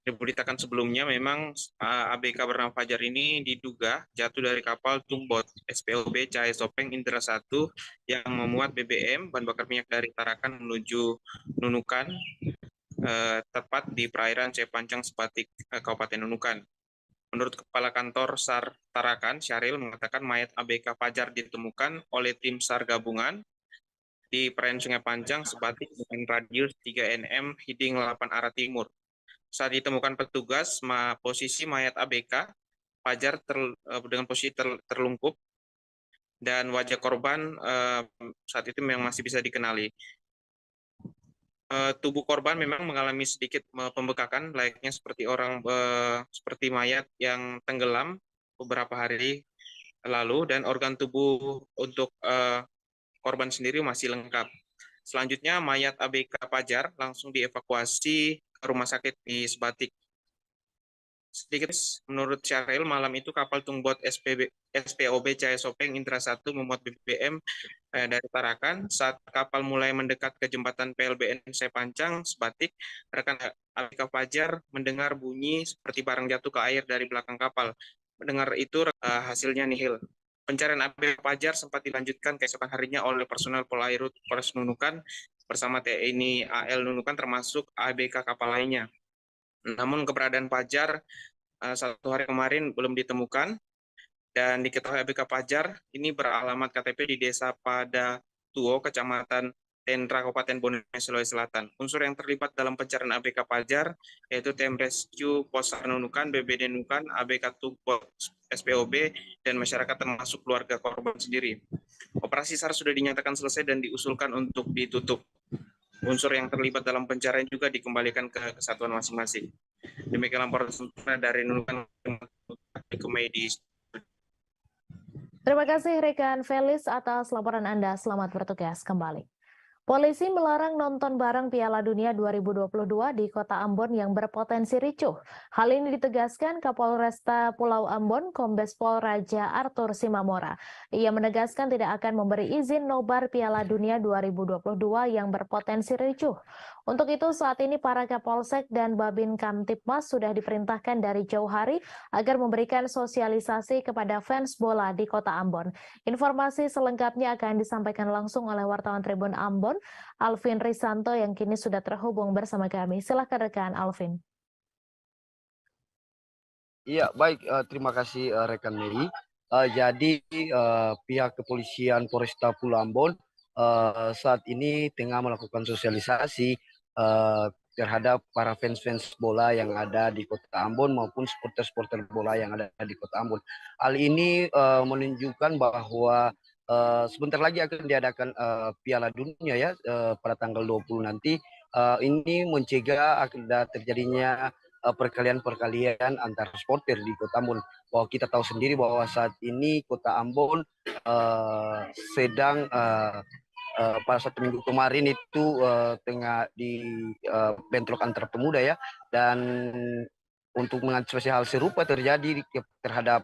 Diberitakan sebelumnya memang ABK bernama Fajar ini diduga jatuh dari kapal tugboat SPOB Cahaya Sopeng Indra 1 yang memuat BBM, bahan bakar minyak dari Tarakan menuju Nunukan, tepat di perairan Sei Panjang Sebatik, Kabupaten Nunukan. Menurut Kepala Kantor SAR Tarakan, Syahril mengatakan mayat ABK Fajar ditemukan oleh tim SAR gabungan di perairan Sungai Panjang Sebatik dengan radius 3 nm heading 8 arah timur. Saat ditemukan petugas, posisi mayat ABK Fajar dengan posisi terlungkup, dan wajah korban saat itu memang masih bisa dikenali. Tubuh korban memang mengalami sedikit pembekakan, layaknya seperti mayat yang tenggelam beberapa hari lalu, dan organ tubuh untuk korban sendiri masih lengkap. Selanjutnya, mayat ABK Fajar langsung dievakuasi ke rumah sakit di Sebatik. Sedikit menurut Syahril, malam itu kapal tugboat SPOB Cahaya Sopeng Indra 1 memuat BBM dari Tarakan. Saat kapal mulai mendekat ke jembatan PLBN Sei Panjang Sebatik, rekan ABK Fajar mendengar bunyi seperti barang jatuh ke air dari belakang kapal. Mendengar itu hasilnya nihil. Pencarian ABK Fajar sempat dilanjutkan keesokan harinya oleh personel Polairut Polres Nunukan bersama TNI AL Nunukan termasuk ABK kapal lainnya. Namun keberadaan Fajar satu hari kemarin belum ditemukan, dan diketahui ABK Fajar ini beralamat KTP di Desa Padatuo, Kecamatan Tendra, Kabupaten Bone, Sulawesi Selatan. Unsur yang terlibat dalam pencarian ABK Fajar yaitu Tim Rescue Posar Nunukan, BBD Nunukan, ABK Tugboat SPOB, dan masyarakat termasuk keluarga korban sendiri. Operasi SAR sudah dinyatakan selesai dan diusulkan untuk ditutup. Unsur yang terlibat dalam pencarian juga dikembalikan ke kesatuan masing-masing. Demikian laporan dari Nunukan ke Medis. Terima kasih rekan Felis atas laporan Anda. Selamat bertugas kembali. Polisi melarang nonton bareng Piala Dunia 2022 di Kota Ambon yang berpotensi ricuh. Hal ini ditegaskan Kapolresta Pulau Ambon, Kombes Pol Raja Arthur Simamora. Ia menegaskan tidak akan memberi izin nobar Piala Dunia 2022 yang berpotensi ricuh. Untuk itu saat ini para Kapolsek dan Babin Kamtipmas sudah diperintahkan dari jauh hari agar memberikan sosialisasi kepada fans bola di Kota Ambon. Informasi selengkapnya akan disampaikan langsung oleh wartawan Tribun Ambon, Alvin Risanto, yang kini sudah terhubung bersama kami. Silakan rekan Alvin. Iya, baik. Terima kasih rekan Mary. Jadi pihak kepolisian Polresta Pulau Ambon saat ini tengah melakukan sosialisasi terhadap para fans-fans bola yang ada di Kota Ambon maupun supporter-supporter bola yang ada di Kota Ambon. Hal ini menunjukkan bahwa sebentar lagi akan diadakan Piala Dunia ya pada tanggal 20 nanti. Ini mencegah ada terjadinya perkalian-perkalian antar supporter di Kota Ambon. Bahwa kita tahu sendiri bahwa saat ini Kota Ambon sedang pada 1 minggu kemarin itu tengah di bentrok antar pemuda ya, dan untuk mengantisipasi hal serupa terjadi terhadap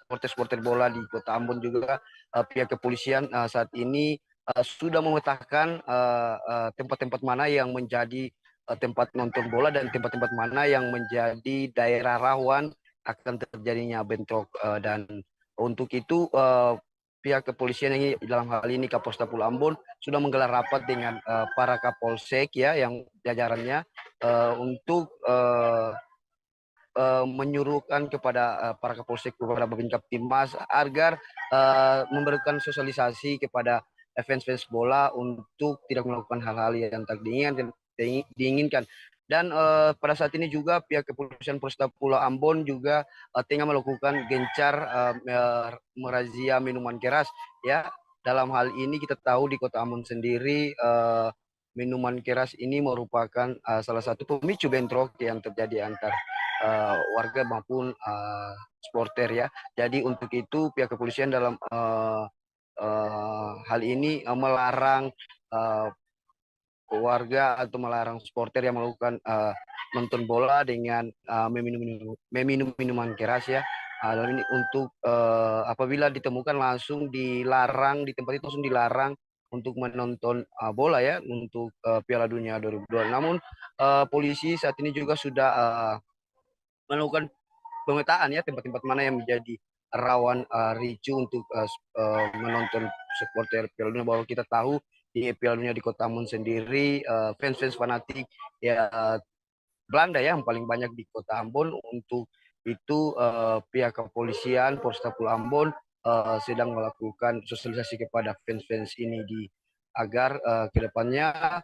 supporter-supporter bola di Kota Ambon juga pihak kepolisian saat ini sudah memetakan tempat-tempat mana yang menjadi tempat nonton bola dan tempat-tempat mana yang menjadi daerah rawan akan terjadinya bentrok, dan untuk itu pihak kepolisian ini dalam hal ini Kapolsta Pulau Ambon sudah menggelar rapat dengan para Kapolsek ya yang jajarannya untuk menyuruhkan kepada para Kapolsek, kepada Babin Kaptimas agar memberikan sosialisasi kepada fans-fans bola untuk tidak melakukan hal-hal yang tak diinginkan. Dan pada saat ini juga pihak kepolisian Polresta Pulau Ambon juga tengah melakukan gencar merazia minuman keras ya. Dalam hal ini kita tahu di Kota Ambon sendiri minuman keras ini merupakan salah satu pemicu bentrok yang terjadi antar warga maupun supporter ya. Jadi untuk itu pihak kepolisian dalam hal ini melarang warga atau melarang supporter yang melakukan nonton bola dengan meminum minuman keras ya. Dan ini untuk apabila ditemukan langsung dilarang di tempat itu, langsung dilarang untuk menonton bola ya untuk Piala Dunia 2022. Namun polisi saat ini juga sudah melakukan pemetaan ya tempat-tempat mana yang menjadi rawan ricu untuk menonton supporter Piala Dunia. Bahwa kita tahu di Piala Dunia di Kota Ambon sendiri fans-fans fanatik ya Belanda ya yang paling banyak di Kota Ambon. Untuk itu pihak kepolisian Polresta Pulau Ambon sedang melakukan sosialisasi kepada fans-fans ini agar kedepannya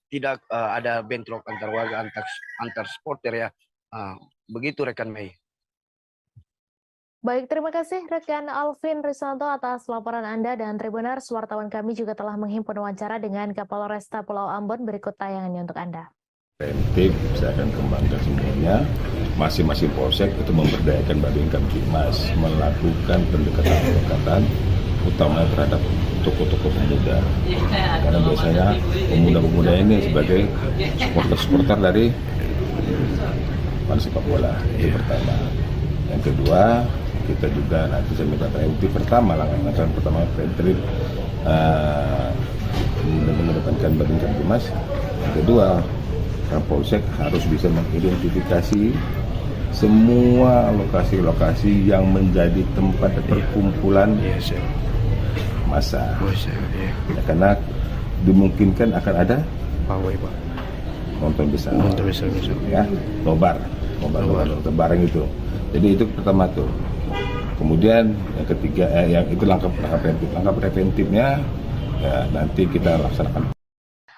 tidak ada bentrok antar warga antar supporter ya. Begitu rekan Mei. Baik, terima kasih rekan Alvin Risanto atas laporan Anda, dan Tribuners, wartawan kami juga telah menghimpun wawancara dengan Kapolresta Pulau Ambon. Berikut tayangannya untuk Anda. Preventif, saya akan kembangkan semuanya. Masing-masing polsek itu memberdayakan Babin Kamtibmas melakukan pendekatan-pendekatan utama terhadap tokoh-tokoh pemuda. Karena biasanya pemuda-pemuda ini sebagai supporter-supporter dari sepak bola. Itu pertama. Yang kedua, kita juga nanti saya minta preventif langkah pertama preventif mengedepankan Babin Kamtibmas. Yang kedua, Kapolsek harus bisa mengidentifikasi semua lokasi-lokasi yang menjadi tempat perkumpulan massa. Ya, karena dimungkinkan akan ada nonton besar. Ya, nobar bareng itu. Jadi itu pertama tuh. Kemudian yang ketiga, yang itu langkah preventif. Langkah preventifnya ya, nanti kita laksanakan.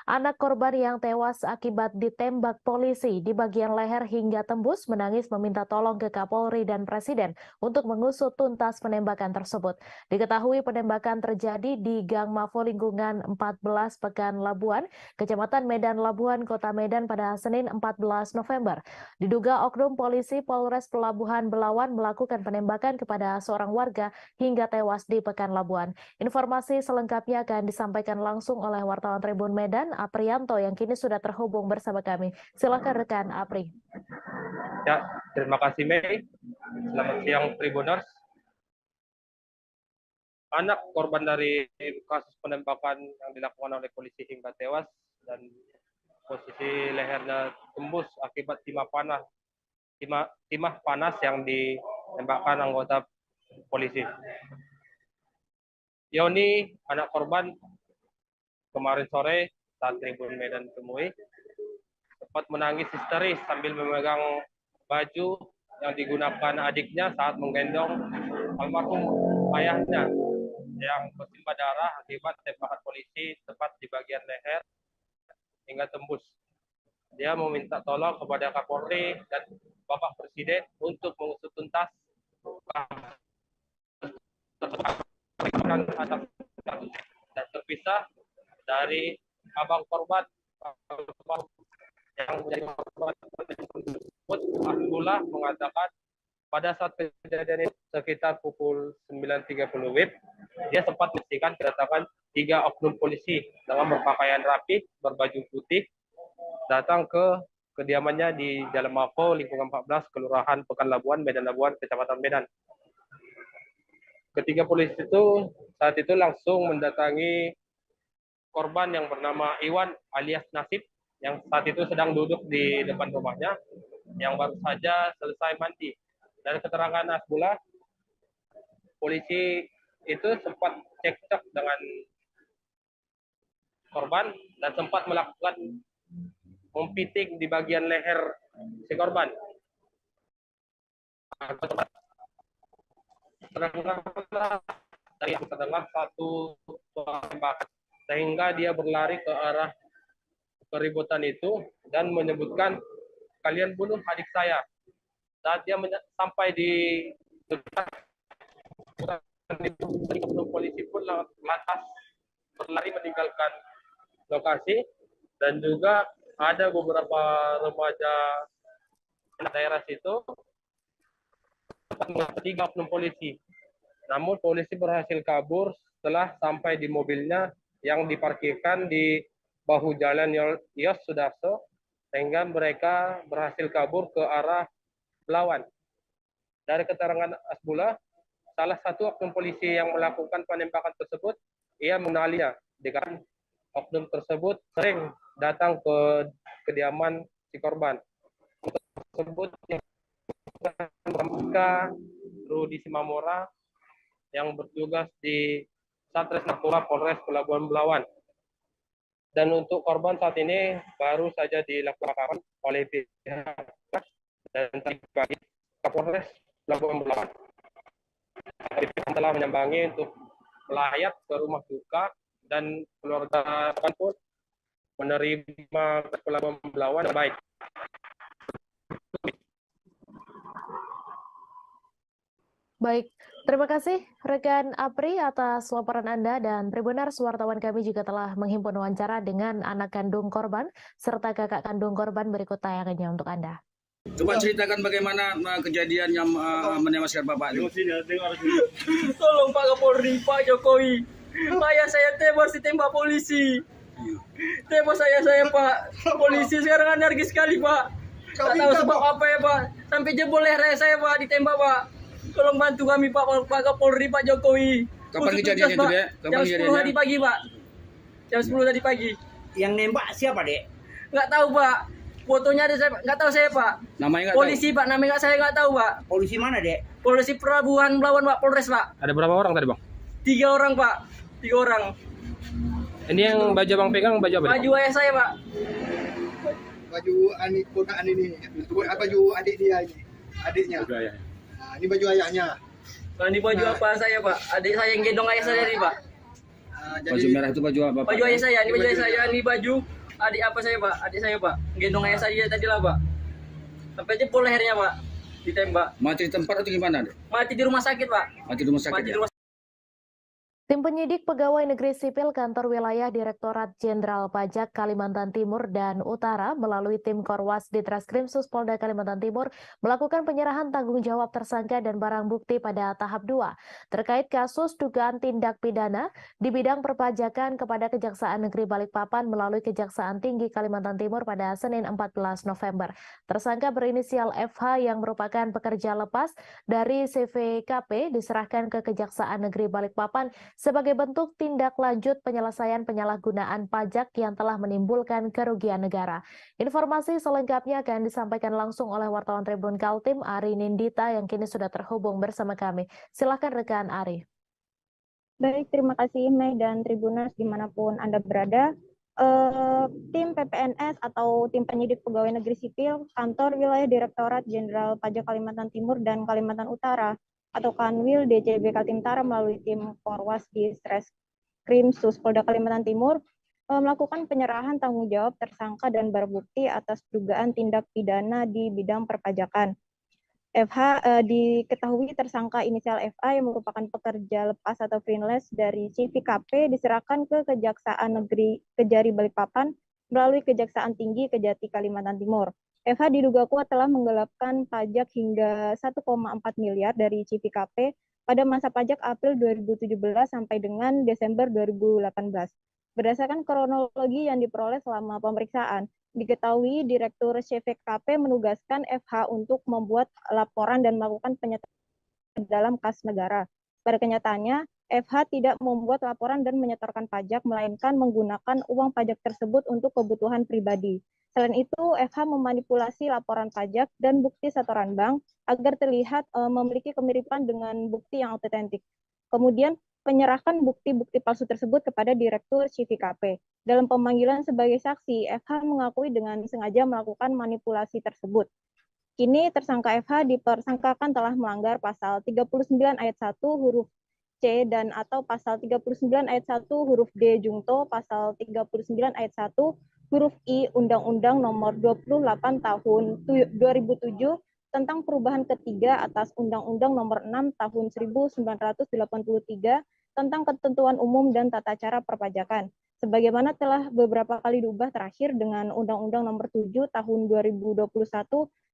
Anak korban yang tewas akibat ditembak polisi di bagian leher hingga tembus menangis meminta tolong ke Kapolri dan Presiden untuk mengusut tuntas penembakan tersebut. Diketahui penembakan terjadi di Gang Mafo lingkungan 14 Pekan Labuan, Kecamatan Medan Labuan, Kota Medan pada Senin 14 November. Diduga oknum polisi Polres Pelabuhan Belawan melakukan penembakan kepada seorang warga hingga tewas di Pekan Labuan. Informasi selengkapnya akan disampaikan langsung oleh wartawan Tribun Medan, Aprianto, yang kini sudah terhubung bersama kami. Silakan rekan Apri. Ya, terima kasih Mei. Selamat siang Tribuners. Anak korban dari kasus penembakan yang dilakukan oleh polisi hingga tewas dan posisi lehernya tembus akibat timah panas yang ditembakkan anggota polisi. Yoni, anak korban, kemarin sore saat Tribun Medan temui, sempat menangis histeris sambil memegang baju yang digunakan adiknya saat menggendong almarhum ayahnya yang bersimbah darah akibat tembakan polisi tepat di bagian leher hingga tembus. Dia meminta tolong kepada Kapolri dan Bapak Presiden untuk mengusut tuntas atas kasus dan terpisah dari abang korban yang menjadi korban tersebut. Abdullah mengatakan pada saat kejadian itu sekitar pukul 9.30 WIB, dia sempat menyaksikan kedatangan 3 oknum polisi dengan berpakaian rapi, berbaju putih, datang ke kediamannya di Jalan Mako, lingkungan 14, Kelurahan Pekan Labuan, Medan Labuan, Kecamatan Medan. Ketiga polisi itu saat itu langsung mendatangi korban yang bernama Iwan alias Nasib, yang saat itu sedang duduk di depan rumahnya, yang baru saja selesai mandi. Dari keterangan Hasbullah, polisi itu sempat cekcok dengan korban dan sempat melakukan mempiting di bagian leher si korban. Dari yang terdengar satu tembakan sehingga dia berlari ke arah keributan itu dan menyebutkan, kalian bunuh adik saya. Saat dia sampai di dekat polisi pun lantas berlari meninggalkan lokasi, dan juga ada beberapa remaja daerah situ 3 oknum polisi. Namun polisi berhasil kabur setelah sampai di mobilnya yang diparkirkan di bahu jalan Yos Sudarso, sehingga mereka berhasil kabur ke arah Belawan. Dari keterangan Hasbullah, salah satu oknum polisi yang melakukan penembakan tersebut, ia mengenalinya, dikarenakan oknum tersebut sering datang ke kediaman si korban. Tersebut yang Rudi Simamora yang bertugas di Satres Narkoba Polres Pelabuhan Belawan. Dan untuk korban saat ini baru saja dilakukan oleh pihak dan tadi pagi Kapolres Pelabuhan Belawan telah menyambangi untuk melayat ke rumah duka, dan keluarga pun menerima Pelabuhan Belawan yang baik. Baik, terima kasih rekan Apri atas laporan Anda, dan Tribuners, wartawan kami juga telah menghimpun wawancara dengan anak kandung korban serta kakak kandung korban. Berikut tayangannya untuk Anda. Coba ceritakan bagaimana kejadian yang menewaskan Bapak itu. Tolong Pak Kapolri, Pak Jokowi. Ayah saya tewas ditembak polisi. Tewas saya Pak. Polisi sekarang anarkis sekali Pak. Tak tahu sebab apa ya Pak. Sampai jebol leher saya Pak, ditembak Pak. Tolong bantu kami Pak Kapolri, Pak Jokowi. Kapan kejadiannya itu, Dek? Jam 10 tadi pagi, Pak. Jam 10 tadi pagi. Yang nembak siapa, Dek? Nggak tahu, Pak. Fotonya ada saya, nggak tahu saya, Pak. Namanya nggak polisi, tahu? Pak. Namanya saya nggak tahu, Pak. Polisi mana, Dek? Polisi Pelabuhan Belawan, Pak. Polres, Pak. Ada berapa orang tadi, Bang? 3 orang, Pak. 3 orang. Ini yang baju Bang pegang baju apa? Baju ayah saya, Pak. Baju adik ponakan ini. Baju adik dia ini. Adiknya. Nah, ini baju ayahnya. Kalau ini baju apa saya, Pak? Adik saya yang gendong ayah saya ini, Pak. Baju merah itu baju apa, Pak? Baju ayah saya, ini baju ayah saya, ini baju adik apa saya, Pak? Adik saya, Pak. Gendong ayah saya tadi lah, Pak. Sampai jebol lehernya, Pak. Ditembak. Mati di tempat atau gimana, Dek? Mati di rumah sakit, Pak. Mati di rumah sakit. Mati di rumah. Tim penyidik Pegawai Negeri Sipil Kantor Wilayah Direktorat Jenderal Pajak Kalimantan Timur dan Utara melalui tim Korwas Ditreskrimsus Polda Kalimantan Timur melakukan penyerahan tanggung jawab tersangka dan barang bukti pada tahap 2 terkait kasus dugaan tindak pidana di bidang perpajakan kepada Kejaksaan Negeri Balikpapan melalui Kejaksaan Tinggi Kalimantan Timur pada Senin 14 November. Tersangka berinisial FH yang merupakan pekerja lepas dari CVKP diserahkan ke Kejaksaan Negeri Balikpapan sebagai bentuk tindak lanjut penyelesaian penyalahgunaan pajak yang telah menimbulkan kerugian negara. Informasi selengkapnya akan disampaikan langsung oleh wartawan Tribun Kaltim Ari Nindita yang kini sudah terhubung bersama kami. Silakan rekan Ari. Baik, terima kasih Mei dan Tribuners dimanapun Anda berada. Tim PPNS atau tim penyidik pegawai negeri sipil Kantor Wilayah Direktorat Jenderal Pajak Kalimantan Timur dan Kalimantan Utara atau Kanwil DJB Kaltim Utara melalui tim Korwas Ditreskrimsus Polda Kalimantan Timur melakukan penyerahan tanggung jawab tersangka dan barang bukti atas dugaan tindak pidana di bidang perpajakan. FH diketahui tersangka inisial FA yang merupakan pekerja lepas atau freelance dari CVKP diserahkan ke Kejaksaan Negeri Kejari Balikpapan melalui Kejaksaan Tinggi Kejati Kalimantan Timur. FH diduga kuat telah menggelapkan pajak hingga 1,4 miliar dari CVKP pada masa pajak April 2017 sampai dengan Desember 2018. Berdasarkan kronologi yang diperoleh selama pemeriksaan, diketahui Direktur CVKP menugaskan FH untuk membuat laporan dan melakukan penyetoran dalam kas negara. Pada kenyataannya, FH tidak membuat laporan dan menyetorkan pajak, melainkan menggunakan uang pajak tersebut untuk kebutuhan pribadi. Selain itu, FH memanipulasi laporan pajak dan bukti setoran bank agar terlihat memiliki kemiripan dengan bukti yang otentik. Kemudian, menyerahkan bukti-bukti palsu tersebut kepada Direktur CVKP. Dalam pemanggilan sebagai saksi, FH mengakui dengan sengaja melakukan manipulasi tersebut. Kini tersangka FH dipersangkakan telah melanggar pasal 39 ayat 1 huruf C dan atau pasal 39 ayat 1 huruf D jungto, pasal 39 ayat 1 huruf I Undang-Undang Nomor 28 Tahun 2007 tentang perubahan ketiga atas Undang-Undang Nomor 6 Tahun 1983 tentang ketentuan umum dan tata cara perpajakan, sebagaimana telah beberapa kali diubah terakhir dengan Undang-Undang Nomor 7 Tahun 2021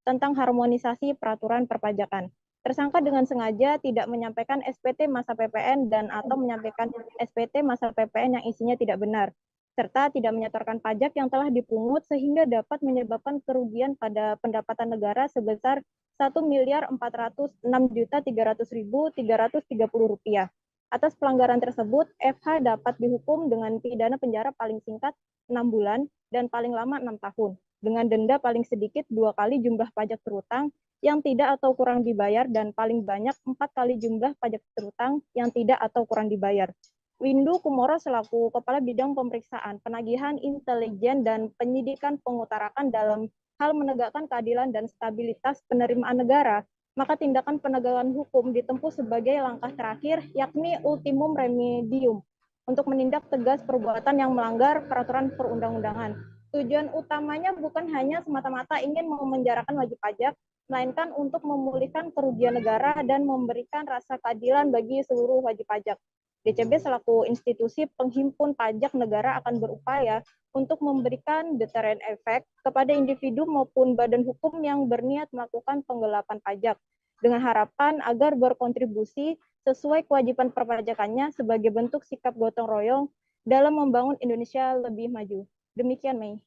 tentang harmonisasi peraturan perpajakan. Tersangka dengan sengaja tidak menyampaikan SPT masa PPN dan atau menyampaikan SPT masa PPN yang isinya tidak benar, serta tidak menyetorkan pajak yang telah dipungut sehingga dapat menyebabkan kerugian pada pendapatan negara sebesar Rp1.406.300.330. Atas pelanggaran tersebut, FH dapat dihukum dengan pidana penjara paling singkat 6 bulan dan paling lama 6 tahun, dengan denda paling sedikit 2 kali jumlah pajak terutang yang tidak atau kurang dibayar dan paling banyak 4 kali jumlah pajak terutang yang tidak atau kurang dibayar. Windu Kumoro selaku Kepala Bidang Pemeriksaan, Penagihan Intelijen dan Penyidikan mengutarakan dalam hal menegakkan keadilan dan stabilitas penerimaan negara, maka tindakan penegakan hukum ditempuh sebagai langkah terakhir, yakni ultimum remedium, untuk menindak tegas perbuatan yang melanggar peraturan perundang-undangan. Tujuan utamanya bukan hanya semata-mata ingin memenjarakan wajib pajak, melainkan untuk memulihkan kerugian negara dan memberikan rasa keadilan bagi seluruh wajib pajak. DCB selaku institusi penghimpun pajak negara akan berupaya untuk memberikan deterrent effect kepada individu maupun badan hukum yang berniat melakukan penggelapan pajak, dengan harapan agar berkontribusi sesuai kewajiban perpajakannya sebagai bentuk sikap gotong royong dalam membangun Indonesia lebih maju. Demikian, Mei.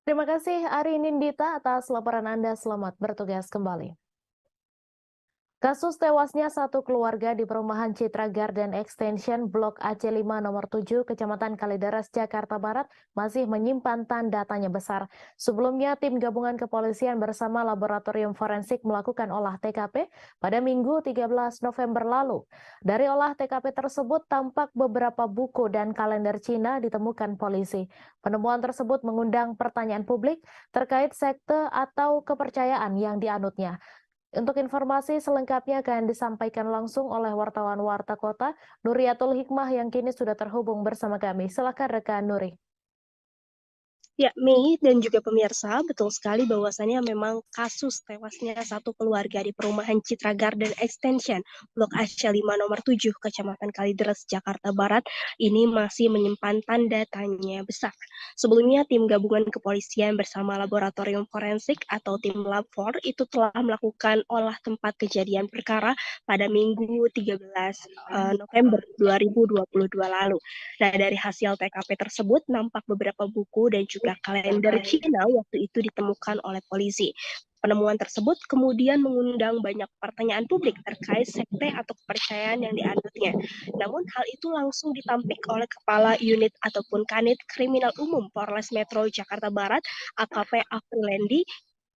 Terima kasih Ari Nindita atas laporan Anda. Selamat bertugas kembali. Kasus tewasnya satu keluarga di perumahan Citra Garden Extension Blok AC5 nomor 7 Kecamatan Kalideres, Jakarta Barat masih menyimpan tanda tanya besar. Sebelumnya tim gabungan kepolisian bersama laboratorium forensik melakukan olah TKP pada Minggu 13 November lalu. Dari olah TKP tersebut tampak beberapa buku dan kalender Cina ditemukan polisi. Penemuan tersebut mengundang pertanyaan publik terkait sekte atau kepercayaan yang dianutnya. Untuk informasi selengkapnya akan disampaikan langsung oleh wartawan Warta Kota, Nuriatul Hikmah yang kini sudah terhubung bersama kami. Silakan rekan Nuri. Ya, Mei dan juga pemirsa, betul sekali bahwasannya memang kasus tewasnya satu keluarga di perumahan Citra Garden Extension, Blok AC5 nomor 7, Kecamatan Kalideres, Jakarta Barat, ini masih menyimpan tanda tanya besar. Sebelumnya, tim gabungan kepolisian bersama laboratorium forensik atau tim Lab4 itu telah melakukan olah tempat kejadian perkara pada Minggu 13 November 2022 lalu. Nah, dari hasil TKP tersebut, nampak beberapa buku dan juga kalender Cina waktu itu ditemukan oleh polisi. Penemuan tersebut kemudian mengundang banyak pertanyaan publik terkait sekte atau kepercayaan yang dianutnya. Namun hal itu langsung ditampik oleh Kepala Unit ataupun Kanit Kriminal Umum Polres Metro Jakarta Barat, AKP Afrilendi,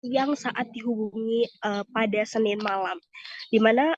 yang saat dihubungi pada Senin malam, di mana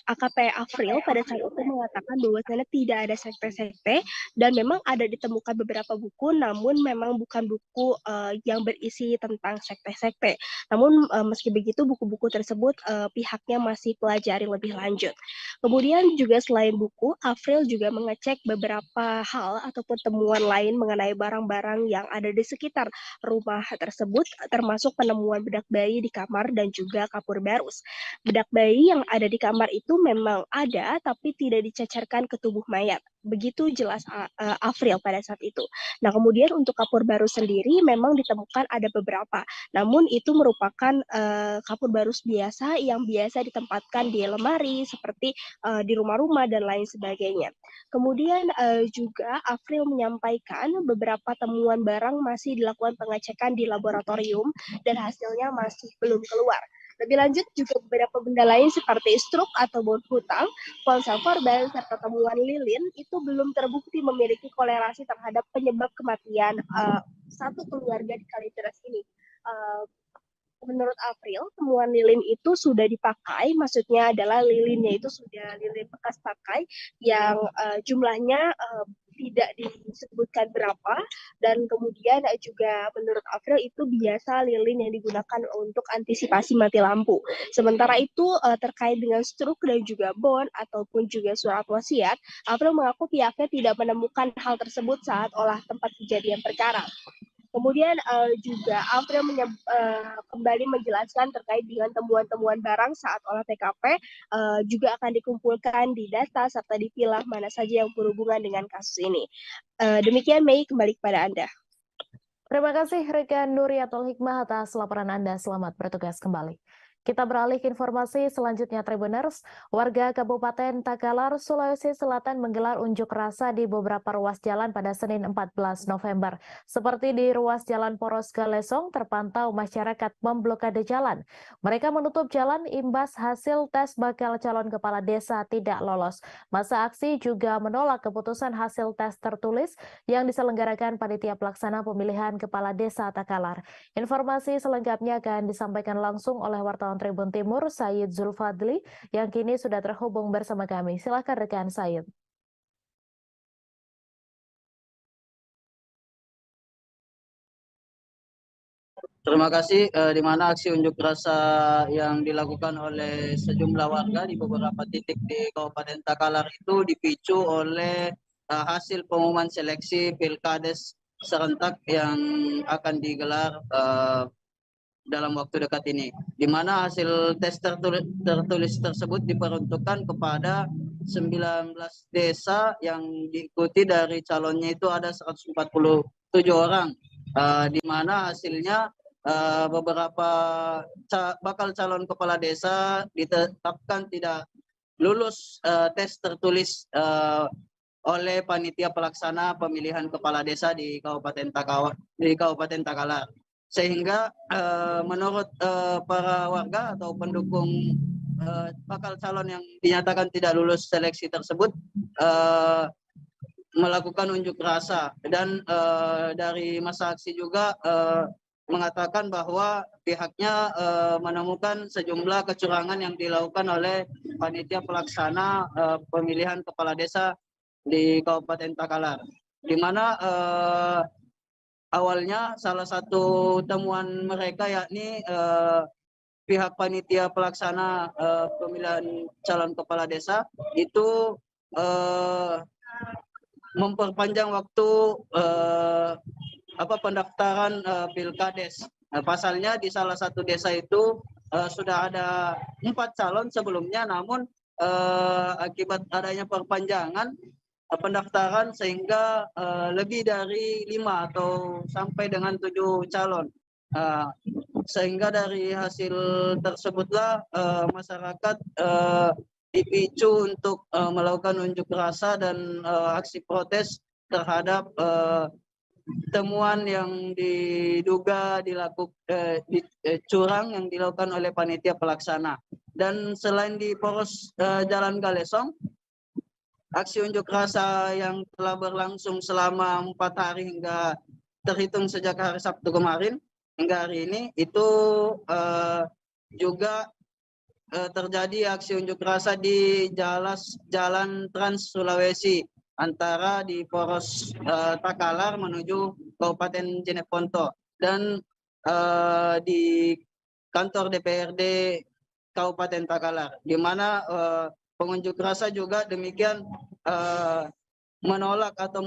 AKP Afril pada saat itu mengatakan bahwa tidak ada sekte-sekte dan memang ada ditemukan beberapa buku, namun memang bukan buku yang berisi tentang sekte-sekte. Namun meski begitu buku-buku tersebut pihaknya masih pelajari lebih lanjut. Kemudian juga selain buku, Afril juga mengecek beberapa hal ataupun temuan lain mengenai barang-barang yang ada di sekitar rumah tersebut, termasuk penemuan bedak bayi di kamar dan juga kapur barus. Bedak bayi yang ada di kamar itu memang ada, tapi tidak dicecerkan ke tubuh mayat. Begitu jelas Afril pada saat itu. Nah, kemudian untuk kapur barus sendiri memang ditemukan ada beberapa. Namun itu merupakan kapur barus biasa yang biasa ditempatkan di lemari seperti di rumah-rumah dan lain sebagainya. Kemudian juga Afril menyampaikan beberapa temuan barang masih dilakukan pengecekan di laboratorium dan hasilnya masih belum keluar. Lebih lanjut juga beberapa benda lain seperti struk atau bon hutang, ponsel korban, serta temuan lilin itu belum terbukti memiliki korelasi terhadap penyebab kematian satu keluarga di Kalideres ini. Menurut Afril, temuan lilin itu sudah dipakai, maksudnya adalah lilinnya itu sudah lilin bekas pakai yang jumlahnya tidak disebutkan berapa, dan kemudian juga menurut Afril itu biasa lilin yang digunakan untuk antisipasi mati lampu. Sementara itu terkait dengan struk dan juga bon ataupun juga surat wasiat, Afril mengaku pihaknya tidak menemukan hal tersebut saat olah tempat kejadian perkara. Kemudian juga Afril kembali menjelaskan terkait dengan temuan-temuan barang saat olah TKP juga akan dikumpulkan di data serta dipilah mana saja yang berhubungan dengan kasus ini. Demikian Mei, kembali kepada Anda. Terima kasih rekan Nuriatul Hikmah atas laporan Anda. Selamat bertugas kembali. Kita beralih ke informasi selanjutnya, Tribuners. Warga Kabupaten Takalar, Sulawesi Selatan menggelar unjuk rasa di beberapa ruas jalan pada Senin 14 November. Seperti di ruas Jalan Poros Galesong, terpantau masyarakat memblokade jalan. Mereka menutup jalan imbas hasil tes bakal calon kepala desa tidak lolos. Masa aksi juga menolak keputusan hasil tes tertulis yang diselenggarakan Panitia Pelaksana Pemilihan Kepala Desa Takalar. Informasi selengkapnya akan disampaikan langsung oleh wartawan Tribun Timur, Said Zulfadli, yang kini sudah terhubung bersama kami. Silakan rekan Said. Terima kasih. Di mana aksi unjuk rasa yang dilakukan oleh sejumlah warga di beberapa titik di Kabupaten Takalar itu dipicu oleh hasil pengumuman seleksi Pilkades serentak yang akan digelar dalam waktu dekat ini, di mana hasil tes tertulis tersebut diperuntukkan kepada 19 desa yang diikuti dari calonnya itu ada 147 orang, di mana hasilnya beberapa bakal calon kepala desa ditetapkan tidak lulus tes tertulis oleh Panitia Pelaksana Pemilihan Kepala Desa di Kabupaten Takalar. Sehingga menurut para warga atau pendukung bakal calon yang dinyatakan tidak lulus seleksi tersebut melakukan unjuk rasa, dan dari masa aksi juga mengatakan bahwa pihaknya menemukan sejumlah kecurangan yang dilakukan oleh Panitia Pelaksana Pemilihan Kepala Desa di Kabupaten Takalar, di mana awalnya salah satu temuan mereka yakni pihak Panitia Pelaksana Pemilihan Calon Kepala Desa itu memperpanjang waktu pendaftaran Pilkades. Pasalnya di salah satu desa itu sudah ada 4 calon sebelumnya, namun akibat adanya perpanjangan pendaftaran sehingga lebih dari 5 atau sampai dengan 7 calon. Sehingga dari hasil tersebutlah masyarakat dipicu untuk melakukan unjuk rasa dan aksi protes terhadap temuan yang diduga curang yang dilakukan oleh Panitia Pelaksana. Dan selain di Poros Jalan Galesong, aksi unjuk rasa yang telah berlangsung selama 4 hari hingga terhitung sejak hari Sabtu kemarin hingga hari ini itu juga terjadi aksi unjuk rasa di Jalan Trans Sulawesi antara di Poros Takalar menuju Kabupaten Jeneponto dan di kantor DPRD Kabupaten Takalar, di mana pengunjuk rasa juga demikian menolak atau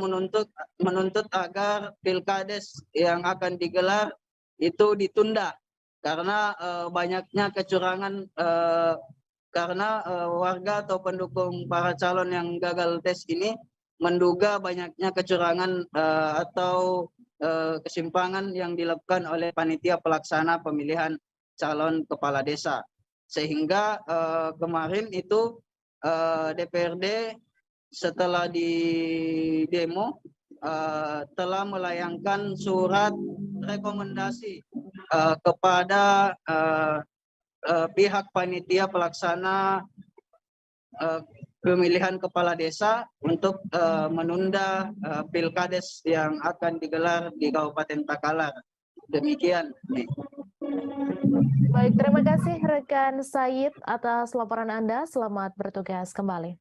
menuntut agar pilkades yang akan digelar itu ditunda karena banyaknya kecurangan karena warga atau pendukung para calon yang gagal tes ini menduga banyaknya kecurangan atau kesimpangan yang dilakukan oleh panitia pelaksana pemilihan calon kepala desa. Sehingga kemarin itu DPRD setelah di demo telah melayangkan surat rekomendasi kepada pihak panitia pelaksana pemilihan kepala desa untuk menunda pilkades yang akan digelar di Kabupaten Takalar. Demikian. Baik, terima kasih rekan Said atas laporan Anda. Selamat bertugas kembali.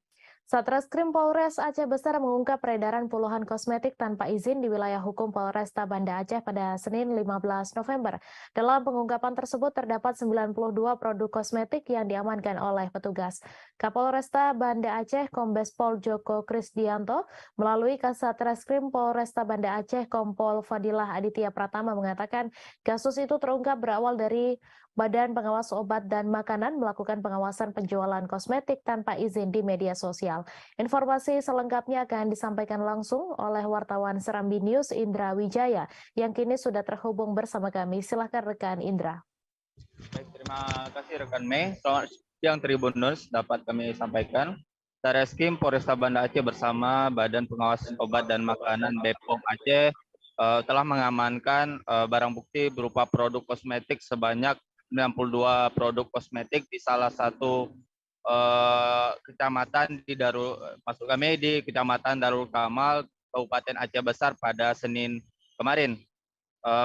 Satreskrim Polres Aceh Besar mengungkap peredaran puluhan kosmetik tanpa izin di wilayah hukum Polresta Banda Aceh pada Senin 15 November. Dalam pengungkapan tersebut terdapat 92 produk kosmetik yang diamankan oleh petugas. Kapolresta Banda Aceh Kombes Pol Joko Krisdianto melalui Kasatreskrim Polresta Banda Aceh Kompol Fadilah Aditya Pratama mengatakan kasus itu terungkap berawal dari Badan Pengawas Obat dan Makanan melakukan pengawasan penjualan kosmetik tanpa izin di media sosial. Informasi selengkapnya akan disampaikan langsung oleh wartawan Serambi News Indra Wijaya yang kini sudah terhubung bersama kami. Silakan rekan Indra. Baik, terima kasih rekan Mei. Selamat siang Tribuners, dapat kami sampaikan. Satreskrim Polresta Banda Aceh bersama Badan Pengawas Obat dan Makanan BPOM Aceh telah mengamankan barang bukti berupa produk kosmetik sebanyak 92 produk kosmetik di salah satu kecamatan di Kecamatan Darul Kamal, Kabupaten Aceh Besar pada Senin kemarin.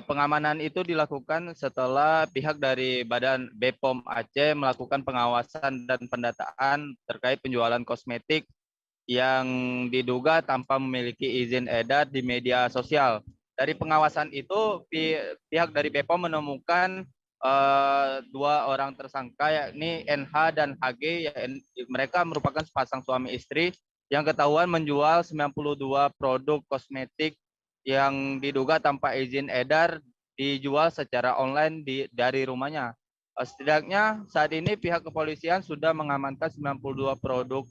Pengamanan itu dilakukan setelah pihak dari Badan BPOM Aceh melakukan pengawasan dan pendataan terkait penjualan kosmetik yang diduga tanpa memiliki izin edar di media sosial. Dari pengawasan itu, pihak dari BPOM menemukan dua orang tersangka yakni NH dan HG. Mereka merupakan sepasang suami istri yang ketahuan menjual 92 produk kosmetik yang diduga tanpa izin edar dijual secara online dari rumahnya. Setidaknya saat ini pihak kepolisian sudah mengamankan 92 produk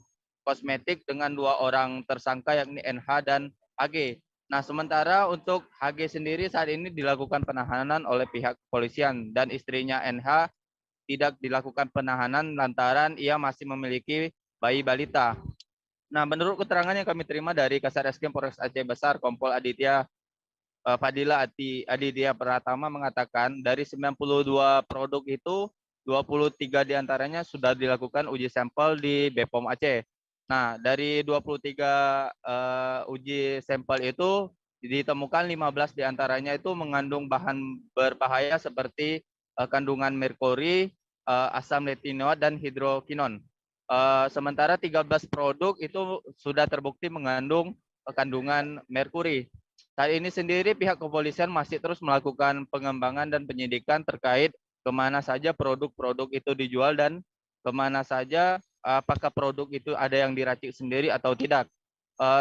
kosmetik dengan dua orang tersangka yakni NH dan HG. Nah, sementara untuk HG sendiri saat ini dilakukan penahanan oleh pihak kepolisian dan istrinya NH tidak dilakukan penahanan lantaran ia masih memiliki bayi balita. Nah, menurut keterangan yang kami terima dari Kasatreskrim Polres Aceh Besar, Kompol Aditya Fadilah Aditya Pratama mengatakan dari 92 produk itu 23 diantaranya sudah dilakukan uji sampel di BPOM Aceh. Nah, dari 23 uji sampel itu ditemukan 15 diantaranya itu mengandung bahan berbahaya seperti kandungan merkuri, asam retinoat, dan hidrokinon. Sementara 13 produk itu sudah terbukti mengandung kandungan merkuri. Saat ini sendiri pihak kepolisian masih terus melakukan pengembangan dan penyidikan terkait kemana saja produk-produk itu dijual dan kemana saja apakah produk itu ada yang diracik sendiri atau tidak.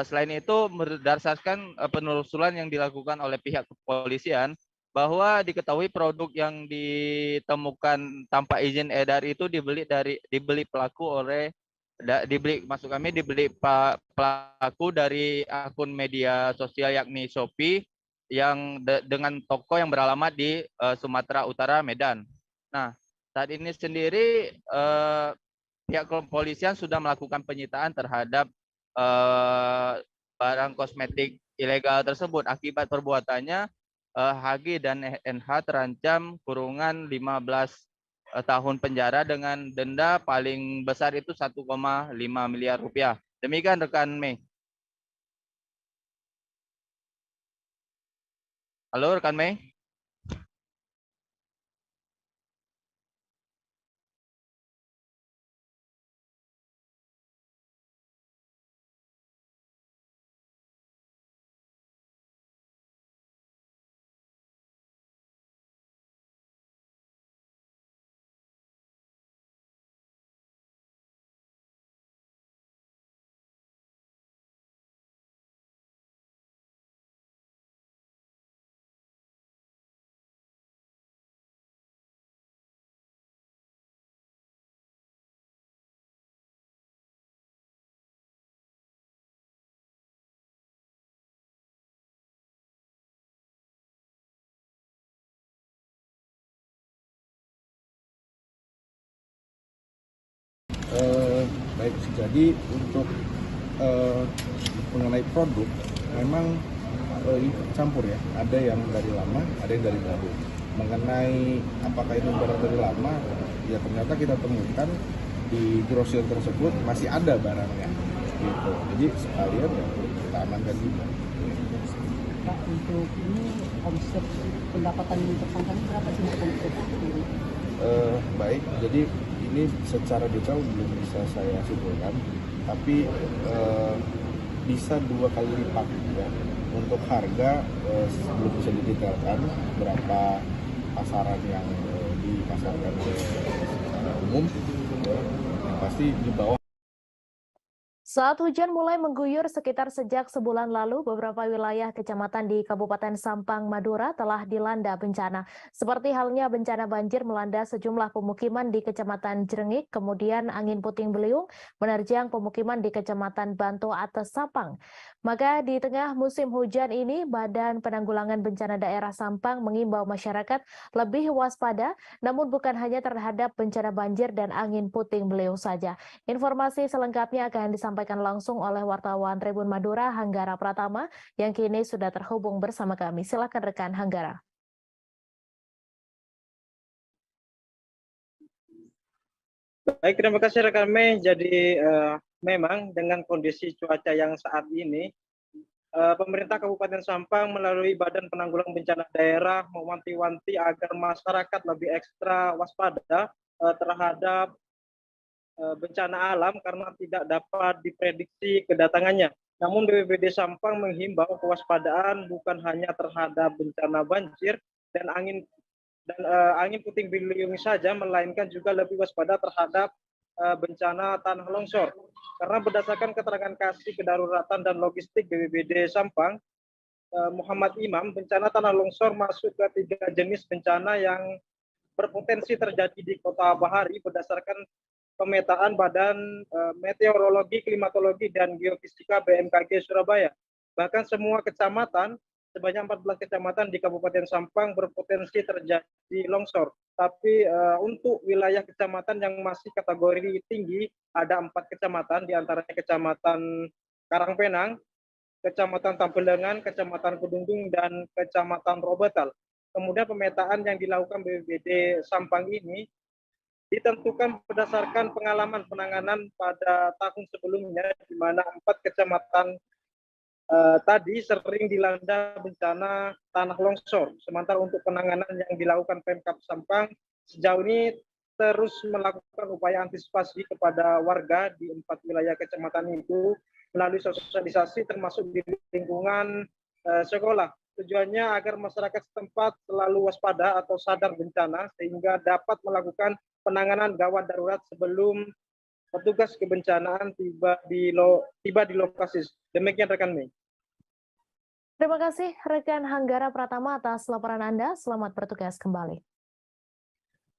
Selain itu, berdasarkan penelusuran yang dilakukan oleh pihak kepolisian, bahwa diketahui produk yang ditemukan tanpa izin edar itu dibeli pelaku pelaku dari akun media sosial yakni Shopee yang dengan toko yang beralamat di Sumatera Utara, Medan. Nah, saat ini sendiri pihak kepolisian sudah melakukan penyitaan terhadap barang kosmetik ilegal tersebut. Akibat perbuatannya, HG dan NH terancam kurungan 15 tahun penjara dengan denda paling besar itu 1,5 miliar rupiah. Demikian rekan Mei. Halo rekan Mei. Baik, jadi untuk mengenai produk memang campur ya, ada yang dari lama, ada yang dari baru. Mengenai apakah itu barang dari lama, ya ternyata kita temukan di grosir tersebut masih ada barangnya, gitu. Jadi sekalian ya kita amankan juga. Pak, untuk ini omset pendapatan tersangka ini berapa sih untuk baik, jadi ini secara detail belum bisa saya simpulkan, tapi bisa 2 kali lipat ya. Untuk harga belum bisa didetailkan berapa pasaran yang dipasarkan secara umum, yang pasti di bawah. Saat hujan mulai mengguyur sekitar sejak sebulan lalu, beberapa wilayah kecamatan di Kabupaten Sampang, Madura telah dilanda bencana. Seperti halnya bencana banjir melanda sejumlah pemukiman di Kecamatan Jrengik, kemudian angin puting beliung menerjang pemukiman di Kecamatan Banto Atas Sampang. Maka di tengah musim hujan ini, Badan Penanggulangan Bencana Daerah Sampang mengimbau masyarakat lebih waspada, namun bukan hanya terhadap bencana banjir dan angin puting beliung saja. Informasi selengkapnya akan disampaikan langsung oleh wartawan Tribun Madura, Hanggara Pratama, yang kini sudah terhubung bersama kami. Silakan rekan Hanggara. Baik, terima kasih rekan Mei. Jadi memang dengan kondisi cuaca yang saat ini, pemerintah Kabupaten Sampang melalui Badan Penanggulangan Bencana Daerah mewanti-wanti agar masyarakat lebih ekstra waspada terhadap bencana alam karena tidak dapat diprediksi kedatangannya. Namun BPBD Sampang menghimbau kewaspadaan bukan hanya terhadap bencana banjir dan angin puting beliung saja, melainkan juga lebih waspada terhadap bencana tanah longsor. Karena berdasarkan keterangan Kasih Kedaruratan dan Logistik BPBD Sampang, Muhammad Imam, bencana tanah longsor masuk ke 3 jenis bencana yang berpotensi terjadi di Kota Bahari berdasarkan pemetaan Badan Meteorologi, Klimatologi, dan Geofisika BMKG Surabaya. Bahkan semua kecamatan, sebanyak 14 kecamatan di Kabupaten Sampang berpotensi terjadi longsor. Tapi untuk wilayah kecamatan yang masih kategori tinggi, ada 4 kecamatan, diantaranya Kecamatan Karangpenang, Kecamatan Tambelengan, Kecamatan Kedungdung, dan Kecamatan Robetal. Kemudian pemetaan yang dilakukan BPBD Sampang ini ditentukan berdasarkan pengalaman penanganan pada tahun sebelumnya, di mana 4 kecamatan tadi sering dilanda bencana tanah longsor. Sementara untuk penanganan yang dilakukan Pemkab Sampang sejauh ini terus melakukan upaya antisipasi kepada warga di 4 wilayah kecamatan itu melalui sosialisasi termasuk di lingkungan sekolah. Tujuannya agar masyarakat setempat selalu waspada atau sadar bencana sehingga dapat melakukan penanganan gawat darurat sebelum petugas kebencanaan tiba di lokasi. Demikian rekan Mei. Terima kasih rekan Hanggara Pratama atas laporan Anda. Selamat bertugas kembali.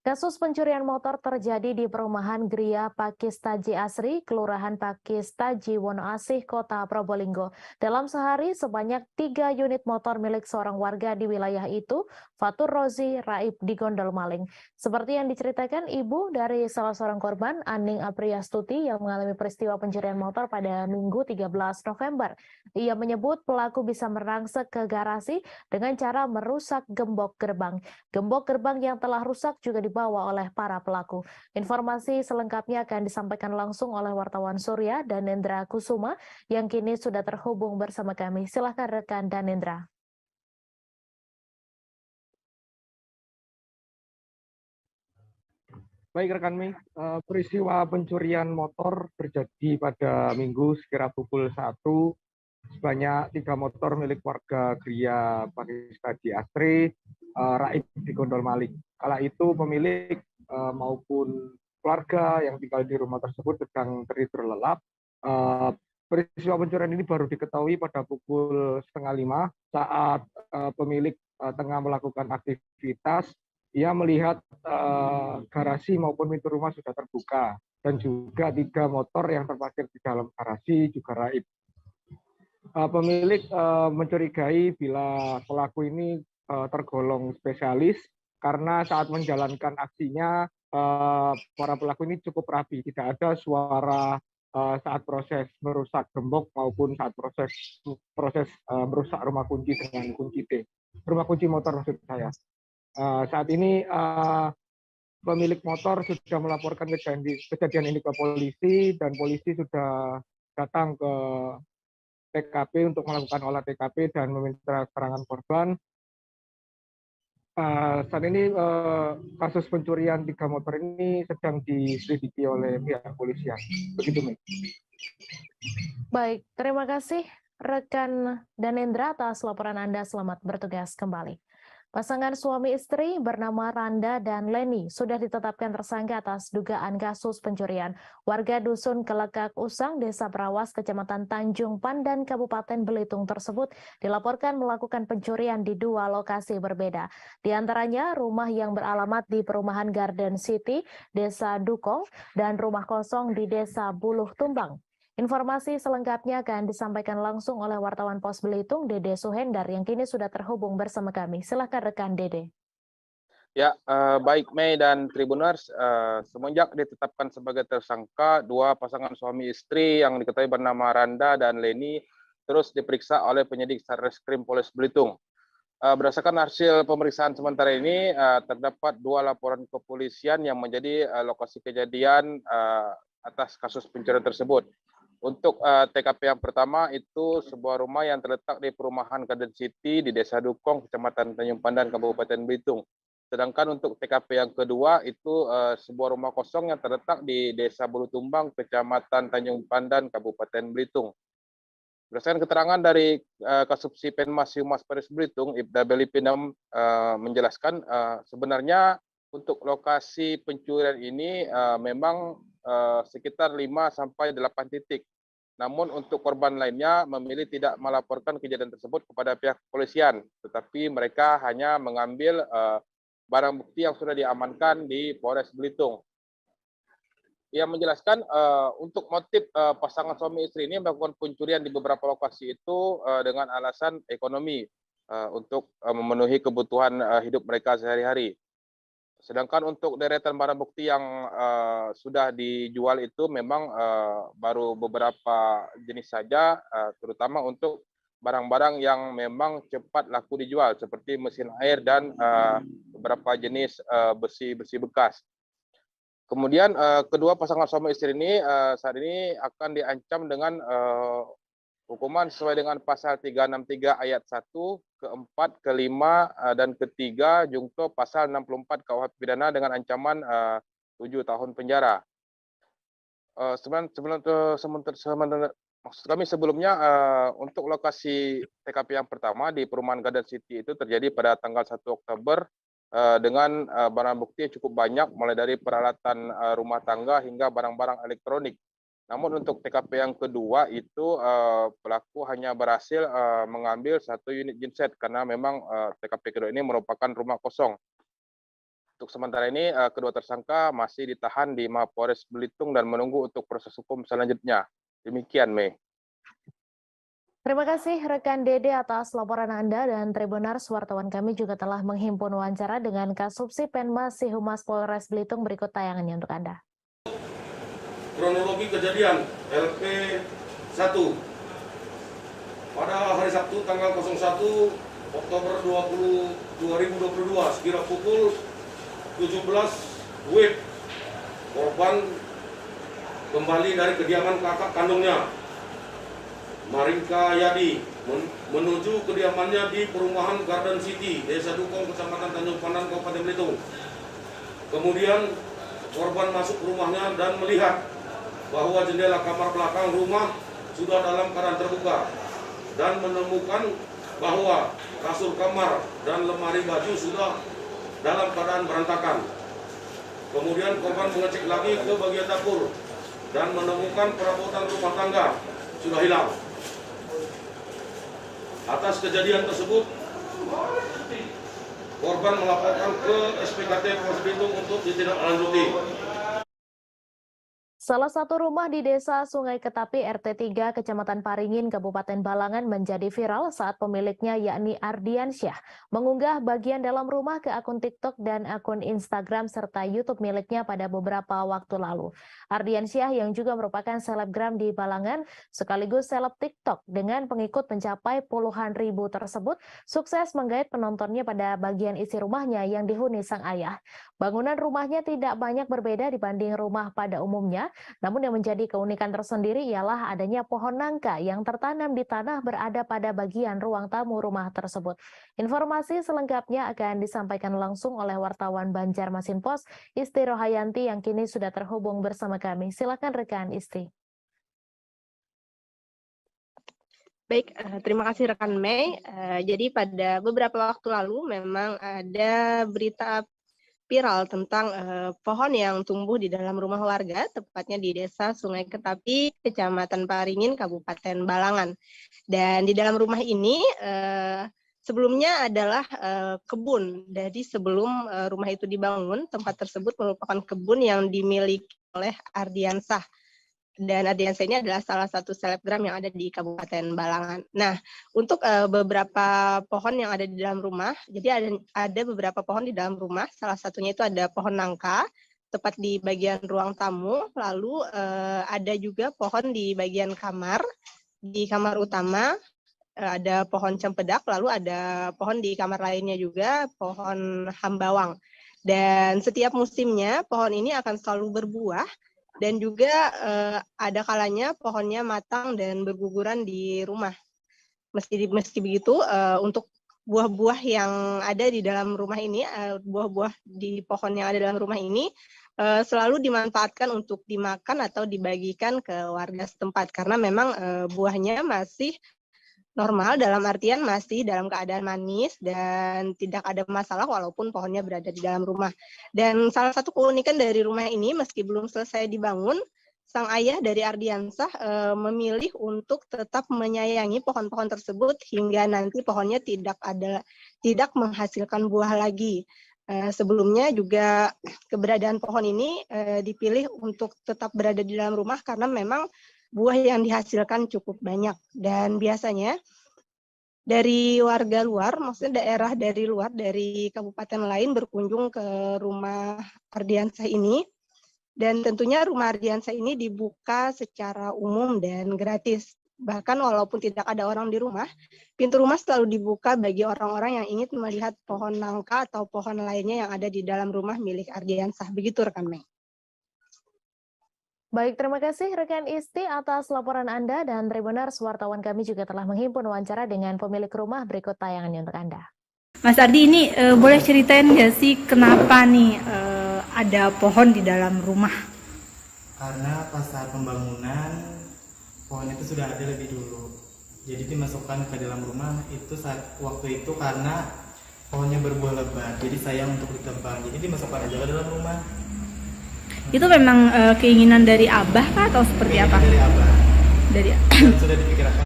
Kasus pencurian motor terjadi di perumahan Gria Pakistaji Asri, Kelurahan Pakistaji Wonoasih, Kota Probolinggo. Dalam sehari, sebanyak 3 unit motor milik seorang warga di wilayah itu, Fatur Rozi, raib digondol maling. Seperti yang diceritakan ibu dari salah seorang korban, Aning Apriastuti, yang mengalami peristiwa pencurian motor pada Minggu 13 November. Ia menyebut pelaku bisa merangsek ke garasi dengan cara merusak gembok gerbang. Gembok gerbang yang telah rusak juga dibawa oleh para pelaku. Informasi selengkapnya akan disampaikan langsung oleh wartawan Surya Danendra Kusuma yang kini sudah terhubung bersama kami. Silahkan rekan Danendra. Baik rekan Mei, peristiwa pencurian motor terjadi pada Minggu sekira pukul 1. Sebanyak 3 motor milik warga Gria Pakistaji Asri, raib digondol maling. Kala itu pemilik maupun keluarga yang tinggal di rumah tersebut sedang tertidur lelap. Peristiwa pencurian ini baru diketahui pada pukul 4:30 saat pemilik tengah melakukan aktivitas. Ia melihat garasi maupun pintu rumah sudah terbuka dan juga 3 motor yang terparkir di dalam garasi juga raib. Pemilik mencurigai bila pelaku ini tergolong spesialis karena saat menjalankan aksinya para pelaku ini cukup rapi, tidak ada suara saat proses merusak gembok maupun saat proses merusak rumah kunci dengan kunci T, rumah kunci motor maksud saya. Saat ini pemilik motor sudah melaporkan kejadian ini ke polisi dan polisi sudah datang ke TKP untuk melakukan olah TKP dan meminta keterangan korban. Saat ini kasus pencurian 3 motor ini sedang diselidiki oleh pihak kepolisian. Begitu, Mei. Baik, terima kasih rekan Danendra atas laporan Anda. Selamat bertugas kembali. Pasangan suami istri bernama Randa dan Leni sudah ditetapkan tersangka atas dugaan kasus pencurian. Warga Dusun Kelekak Usang, Desa Brawas, Kecamatan Tanjung Pandan, Kabupaten Belitung tersebut dilaporkan melakukan pencurian di 2 lokasi berbeda. Di antaranya rumah yang beralamat di Perumahan Garden City, Desa Dukong, dan rumah kosong di Desa Buluh Tumbang. Informasi selengkapnya akan disampaikan langsung oleh wartawan Pos Belitung, Dede Suhendar, yang kini sudah terhubung bersama kami. Silakan rekan Dede. Ya, baik Mei dan Tribuners, semenjak ditetapkan sebagai tersangka 2 pasangan suami istri yang diketahui bernama Randa dan Leni terus diperiksa oleh penyidik Satreskrim Polres Belitung. Berdasarkan hasil pemeriksaan sementara ini, terdapat 2 laporan kepolisian yang menjadi lokasi kejadian atas kasus pencurian tersebut. Untuk TKP yang pertama itu sebuah rumah yang terletak di Perumahan Garden City di Desa Dukong, Kecamatan Tanjung Pandan, Kabupaten Belitung. Sedangkan untuk TKP yang kedua itu sebuah rumah kosong yang terletak di Desa Buluh Tumbang, Kecamatan Tanjung Pandan, Kabupaten Belitung. Berdasarkan keterangan dari Kasubsi Penmas Humas Polres Belitung, Ibda Beli Pindam menjelaskan sebenarnya untuk lokasi pencurian ini memang sekitar 5-8 titik. Namun untuk korban lainnya memilih tidak melaporkan kejadian tersebut kepada pihak kepolisian, tetapi mereka hanya mengambil barang bukti yang sudah diamankan di Polres Belitung. Ia menjelaskan untuk motif pasangan suami istri ini melakukan pencurian di beberapa lokasi itu dengan alasan ekonomi untuk memenuhi kebutuhan hidup mereka sehari-hari. Sedangkan untuk deretan barang bukti yang sudah dijual itu memang baru beberapa jenis saja, terutama untuk barang-barang yang memang cepat laku dijual, seperti mesin air dan beberapa jenis besi-besi bekas. Kemudian kedua pasangan suami istri ini saat ini akan diancam dengan hukuman sesuai dengan pasal 363 ayat 1, ke-4, ke-5, dan ke-3 jungto pasal 64 KUH pidana dengan ancaman 7 tahun penjara. Maksud kami sebelumnya untuk lokasi TKP yang pertama di Perumahan Garden City itu terjadi pada tanggal 1 Oktober dengan barang bukti cukup banyak, mulai dari peralatan rumah tangga hingga barang-barang elektronik. Namun untuk TKP yang kedua itu pelaku hanya berhasil mengambil 1 unit genset karena memang TKP kedua ini merupakan rumah kosong. Untuk sementara ini kedua tersangka masih ditahan di Mapolres Belitung dan menunggu untuk proses hukum selanjutnya. Demikian, Mei. Terima kasih rekan Dede atas laporan Anda, dan Tribuners, wartawan kami juga telah menghimpun wawancara dengan Kasubsi Penmas Humas Polres Belitung. Berikut tayangannya untuk Anda. Kronologi kejadian LP1 pada hari Sabtu tanggal 01 Oktober 2022 sekira pukul 17 WIB, korban kembali dari kediaman kakak kandungnya Maringka Yadi menuju kediamannya di Perumahan Garden City, Desa Dukong, Kecamatan Tanjung Pandan, Kabupaten Belitung. Kemudian korban masuk rumahnya dan melihat bahwa jendela kamar belakang rumah sudah dalam keadaan terbuka dan menemukan bahwa kasur kamar dan lemari baju sudah dalam keadaan berantakan. Kemudian korban mengecek lagi ke bagian dapur dan menemukan perabotan rumah tangga sudah hilang. Atas kejadian tersebut, korban melaporkan ke SPKT Polres Belitung untuk ditindaklanjuti. Salah satu rumah di Desa Sungai Ketapi RT 3 Kecamatan Paringin Kabupaten Balangan menjadi viral saat pemiliknya yakni Ardiansyah mengunggah bagian dalam rumah ke akun TikTok dan akun Instagram serta YouTube miliknya pada beberapa waktu lalu. Ardiansyah yang juga merupakan selebgram di Balangan sekaligus seleb TikTok dengan pengikut mencapai puluhan ribu tersebut sukses menggait penontonnya pada bagian isi rumahnya yang dihuni sang ayah. Bangunan rumahnya tidak banyak berbeda dibanding rumah pada umumnya. Namun yang menjadi keunikan tersendiri ialah adanya pohon nangka yang tertanam di tanah berada pada bagian ruang tamu rumah tersebut. Informasi selengkapnya akan disampaikan langsung oleh wartawan Banjarmasin Pos, Isti Rohayanti yang kini sudah terhubung bersama kami. Silakan rekan Isti. Baik, terima kasih rekan Mei. Jadi pada beberapa waktu lalu memang ada berita viral tentang pohon yang tumbuh di dalam rumah warga, tepatnya di Desa Sungai Ketapi, Kecamatan Paringin, Kabupaten Balangan. Dan di dalam rumah ini sebelumnya adalah kebun. Jadi sebelum rumah itu dibangun, tempat tersebut merupakan kebun yang dimiliki oleh Ardiansyah. Dan Ardiansyah ini adalah salah satu selebgram yang ada di Kabupaten Balangan. Nah, untuk beberapa pohon yang ada di dalam rumah, jadi ada beberapa pohon di dalam rumah, salah satunya itu ada pohon nangka, tepat di bagian ruang tamu, lalu ada juga pohon di bagian kamar, di kamar utama, ada pohon cempedak, lalu ada pohon di kamar lainnya juga, pohon hambawang. Dan setiap musimnya, pohon ini akan selalu berbuah, dan juga ada kalanya pohonnya matang dan berguguran di rumah. Meski begitu, untuk buah-buah yang ada di dalam rumah ini, buah-buah di pohon yang ada dalam rumah ini, selalu dimanfaatkan untuk dimakan atau dibagikan ke warga setempat. Karena memang buahnya masih normal, dalam artian masih dalam keadaan manis dan tidak ada masalah walaupun pohonnya berada di dalam rumah. Dan salah satu keunikan dari rumah ini, meski belum selesai dibangun, sang ayah dari Ardiansyah memilih untuk tetap menyayangi pohon-pohon tersebut hingga nanti pohonnya tidak menghasilkan buah lagi. Sebelumnya juga keberadaan pohon ini dipilih untuk tetap berada di dalam rumah karena memang buah yang dihasilkan cukup banyak. Dan biasanya dari warga luar, maksudnya daerah dari luar, dari kabupaten lain berkunjung ke rumah Ardiansyah ini. Dan tentunya rumah Ardiansyah ini dibuka secara umum dan gratis. Bahkan walaupun tidak ada orang di rumah, pintu rumah selalu dibuka bagi orang-orang yang ingin melihat pohon nangka atau pohon lainnya yang ada di dalam rumah milik Ardiansyah. Begitu rekan Mei. Baik, terima kasih rekan Isti atas laporan Anda dan Tribuners, wartawan kami juga telah menghimpun wawancara dengan pemilik rumah, berikut tayangannya untuk Anda. Mas Ardi, ini boleh ceritain nggak sih kenapa nih ada pohon di dalam rumah? Karena pas saat pembangunan pohon itu sudah ada lebih dulu. Jadi dimasukkan ke dalam rumah itu saat waktu itu karena pohonnya berbuah lebat. Jadi sayang untuk ditebang. Jadi dimasukkan aja ke dalam rumah. Itu memang keinginan dari Abah kah atau seperti apa? Dari Abah. Dari sudah dipikirkan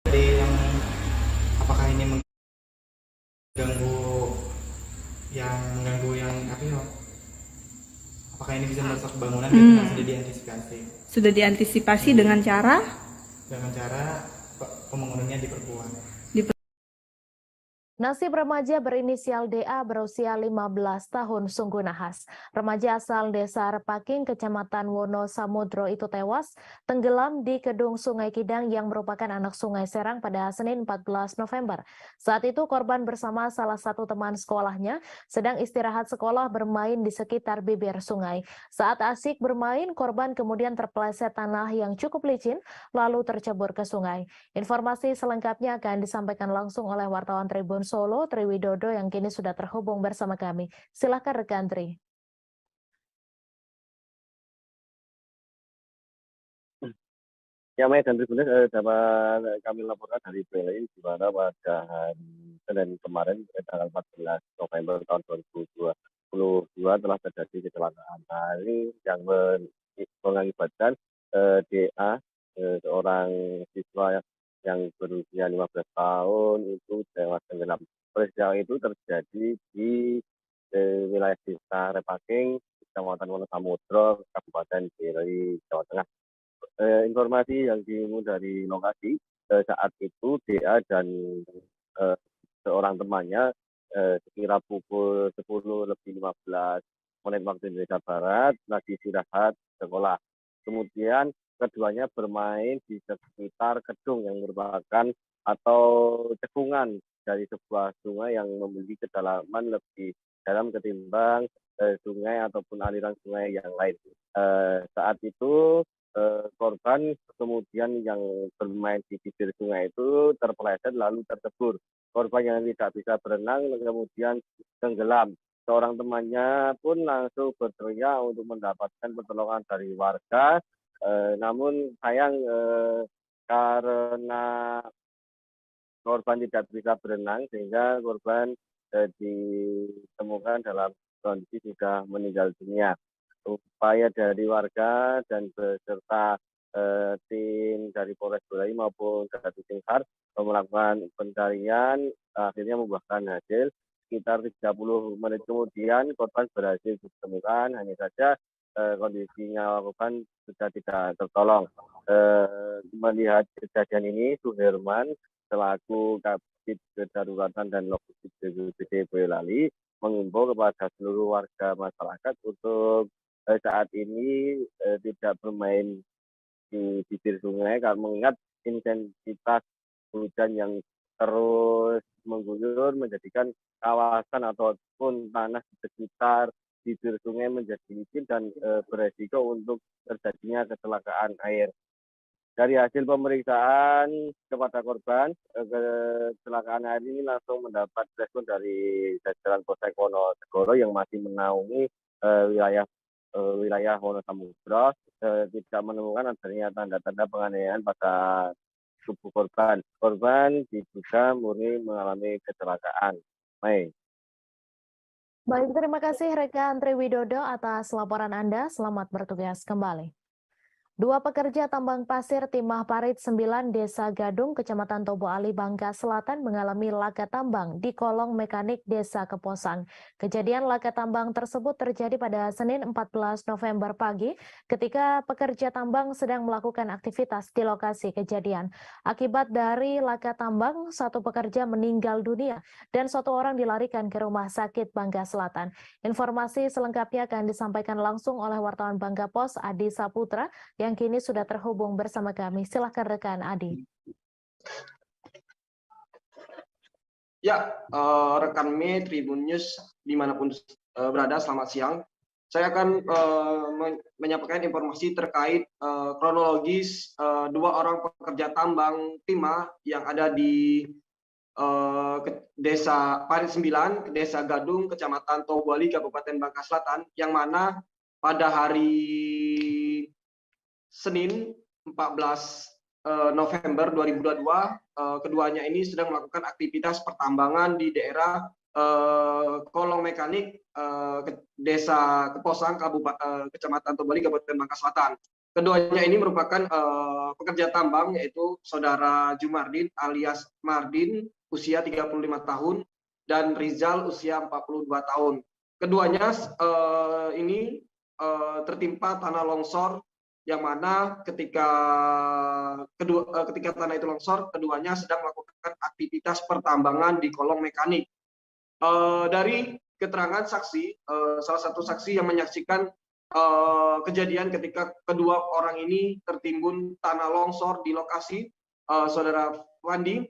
dari yang apakah ini mengganggu yang apa ya? Apakah ini bisa merusak bangunan? Itu sudah diantisipasi. Sudah diantisipasi dengan cara? Dengan cara pembangunannya diperkuat. Nasib remaja berinisial DA berusia 15 tahun sungguh nahas. Remaja asal Desa Repaking, Kecamatan Wonosamudro itu tewas tenggelam di Kedung Sungai Kidang yang merupakan anak Sungai Serang pada Senin 14 November. Saat itu korban bersama salah satu teman sekolahnya sedang istirahat sekolah bermain di sekitar bibir sungai. Saat asik bermain, korban kemudian terpeleset tanah yang cukup licin lalu tercebur ke sungai. Informasi selengkapnya akan disampaikan langsung oleh wartawan Tribun Solo, Triwidodo yang kini sudah terhubung bersama kami. Silakan rekan Tri. Ya, Mei dan Tribuners, dapat kami laporkan dari PLI di mana pada hari Senin kemarin, tanggal 14 November tahun 2022 telah terjadi kecelakaan. Nah, ini yang mengakibatkan DA, seorang siswa yang berusia 15 tahun itu tewas tenggelam. Peristiwa itu terjadi di wilayah Desa Repaking, Kecamatan Wonosamudro, Kabupaten Piri, Jawa Tengah. Informasi yang dihimpun dari lokasi, saat itu DA dan seorang temannya sekira pukul 10:15 waktu Indonesia Barat lagi istirahat sekolah. Kemudian keduanya bermain di sekitar gedung yang merupakan atau cekungan dari sebuah sungai yang memiliki kedalaman lebih dalam ketimbang sungai ataupun aliran sungai yang lain. Saat itu korban kemudian yang bermain di bibir sungai itu terpeleset lalu tercebur. Korban yang tidak bisa berenang kemudian tenggelam. Seorang temannya pun langsung berteriak untuk mendapatkan pertolongan dari warga. Namun sayang karena korban tidak bisa berenang sehingga korban ditemukan dalam kondisi sudah meninggal dunia. Upaya dari warga dan beserta tim dari Polres Boyolali maupun dari tim SAR melakukan pencarian akhirnya membuahkan hasil. Sekitar 30 menit kemudian korban berhasil ditemukan, hanya saja kondisinya korban sudah tidak tertolong. Melihat kejadian ini, Suherman selaku Kabid Kedaruratan dan Logistik BPBD Boyolali mengimbau kepada seluruh warga masyarakat untuk saat ini tidak bermain di bibir sungai karena mengingat intensitas hujan yang terus mengguyur menjadikan kawasan ataupun tanah di sekitar bibir sungai menjadi licin dan beresiko untuk terjadinya kecelakaan air. Dari hasil pemeriksaan kepada korban, kecelakaan air ini langsung mendapat respon dari jajaran Polsek Wonosegoro yang masih menaungi wilayah Wonosamudro, tidak menemukan adanya tanda-tanda penganiayaan pada tubuh korban. Korban diduga murni mengalami kecelakaan. Baik, terima kasih rekan Triwidodo atas laporan Anda. Selamat bertugas kembali. Dua pekerja tambang pasir Timah Parit 9 Desa Gadung, Kecamatan Tobo Ali, Bangka Selatan mengalami laka tambang di kolong mekanik Desa Keposang. Kejadian laka tambang tersebut terjadi pada Senin 14 November pagi ketika pekerja tambang sedang melakukan aktivitas di lokasi kejadian. Akibat dari laka tambang, satu pekerja meninggal dunia dan satu orang dilarikan ke Rumah Sakit Bangka Selatan. Informasi selengkapnya akan disampaikan langsung oleh wartawan Bangka Pos Adi Saputra yang kini sudah terhubung bersama kami. Silahkan rekan Adi. Ya, rekan Tribun News dimanapun berada, selamat siang. Saya akan menyampaikan informasi terkait kronologis dua orang pekerja tambang timah yang ada di Desa Parit 9, Desa Gadung, Kecamatan Tobo Ali, Kabupaten Bangka Selatan, yang mana pada hari Senin 14 November 2022, keduanya ini sedang melakukan aktivitas pertambangan di daerah kolong mekanik Desa Keposang, Kecamatan Tobo Ali, Kabupaten Bangka Selatan. Keduanya ini merupakan pekerja tambang, yaitu Saudara Jumardin alias Mardin, usia 35 tahun, dan Rizal, usia 42 tahun. Keduanya ini tertimpa tanah longsor, yang mana ketika tanah itu longsor, keduanya sedang melakukan aktivitas pertambangan di kolong mekanik. Dari keterangan saksi, salah satu saksi yang menyaksikan kejadian ketika kedua orang ini tertimbun tanah longsor di lokasi, Saudara Wandi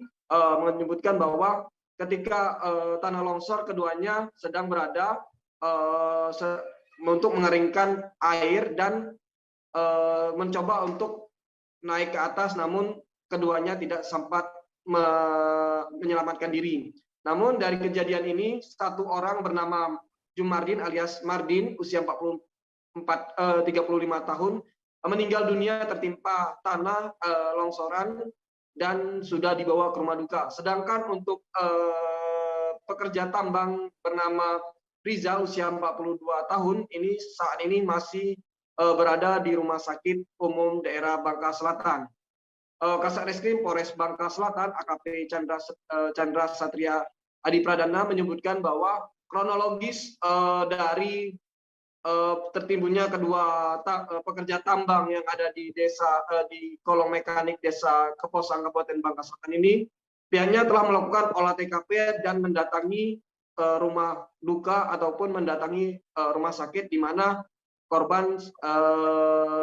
menyebutkan bahwa ketika tanah longsor, keduanya sedang berada untuk mengeringkan air dan mencoba untuk naik ke atas, namun keduanya tidak sempat menyelamatkan diri. Namun dari kejadian ini, satu orang bernama Jumardin alias Mardin, usia 35 tahun, meninggal dunia tertimpa tanah longsoran dan sudah dibawa ke rumah duka. Sedangkan untuk pekerja tambang bernama Rizal, usia 42 tahun, ini saat ini masih berada di Rumah Sakit Umum Daerah Bangka Selatan. Kasat Reskrim Polres Bangka Selatan, AKP Chandra Satria Adi Pradana, menyebutkan bahwa kronologis dari tertimbunnya kedua pekerja tambang yang ada di di kolong mekanik Desa Keposang Kabupaten Bangka Selatan ini, pihaknya telah melakukan olah TKP dan mendatangi rumah duka ataupun mendatangi rumah sakit di mana korban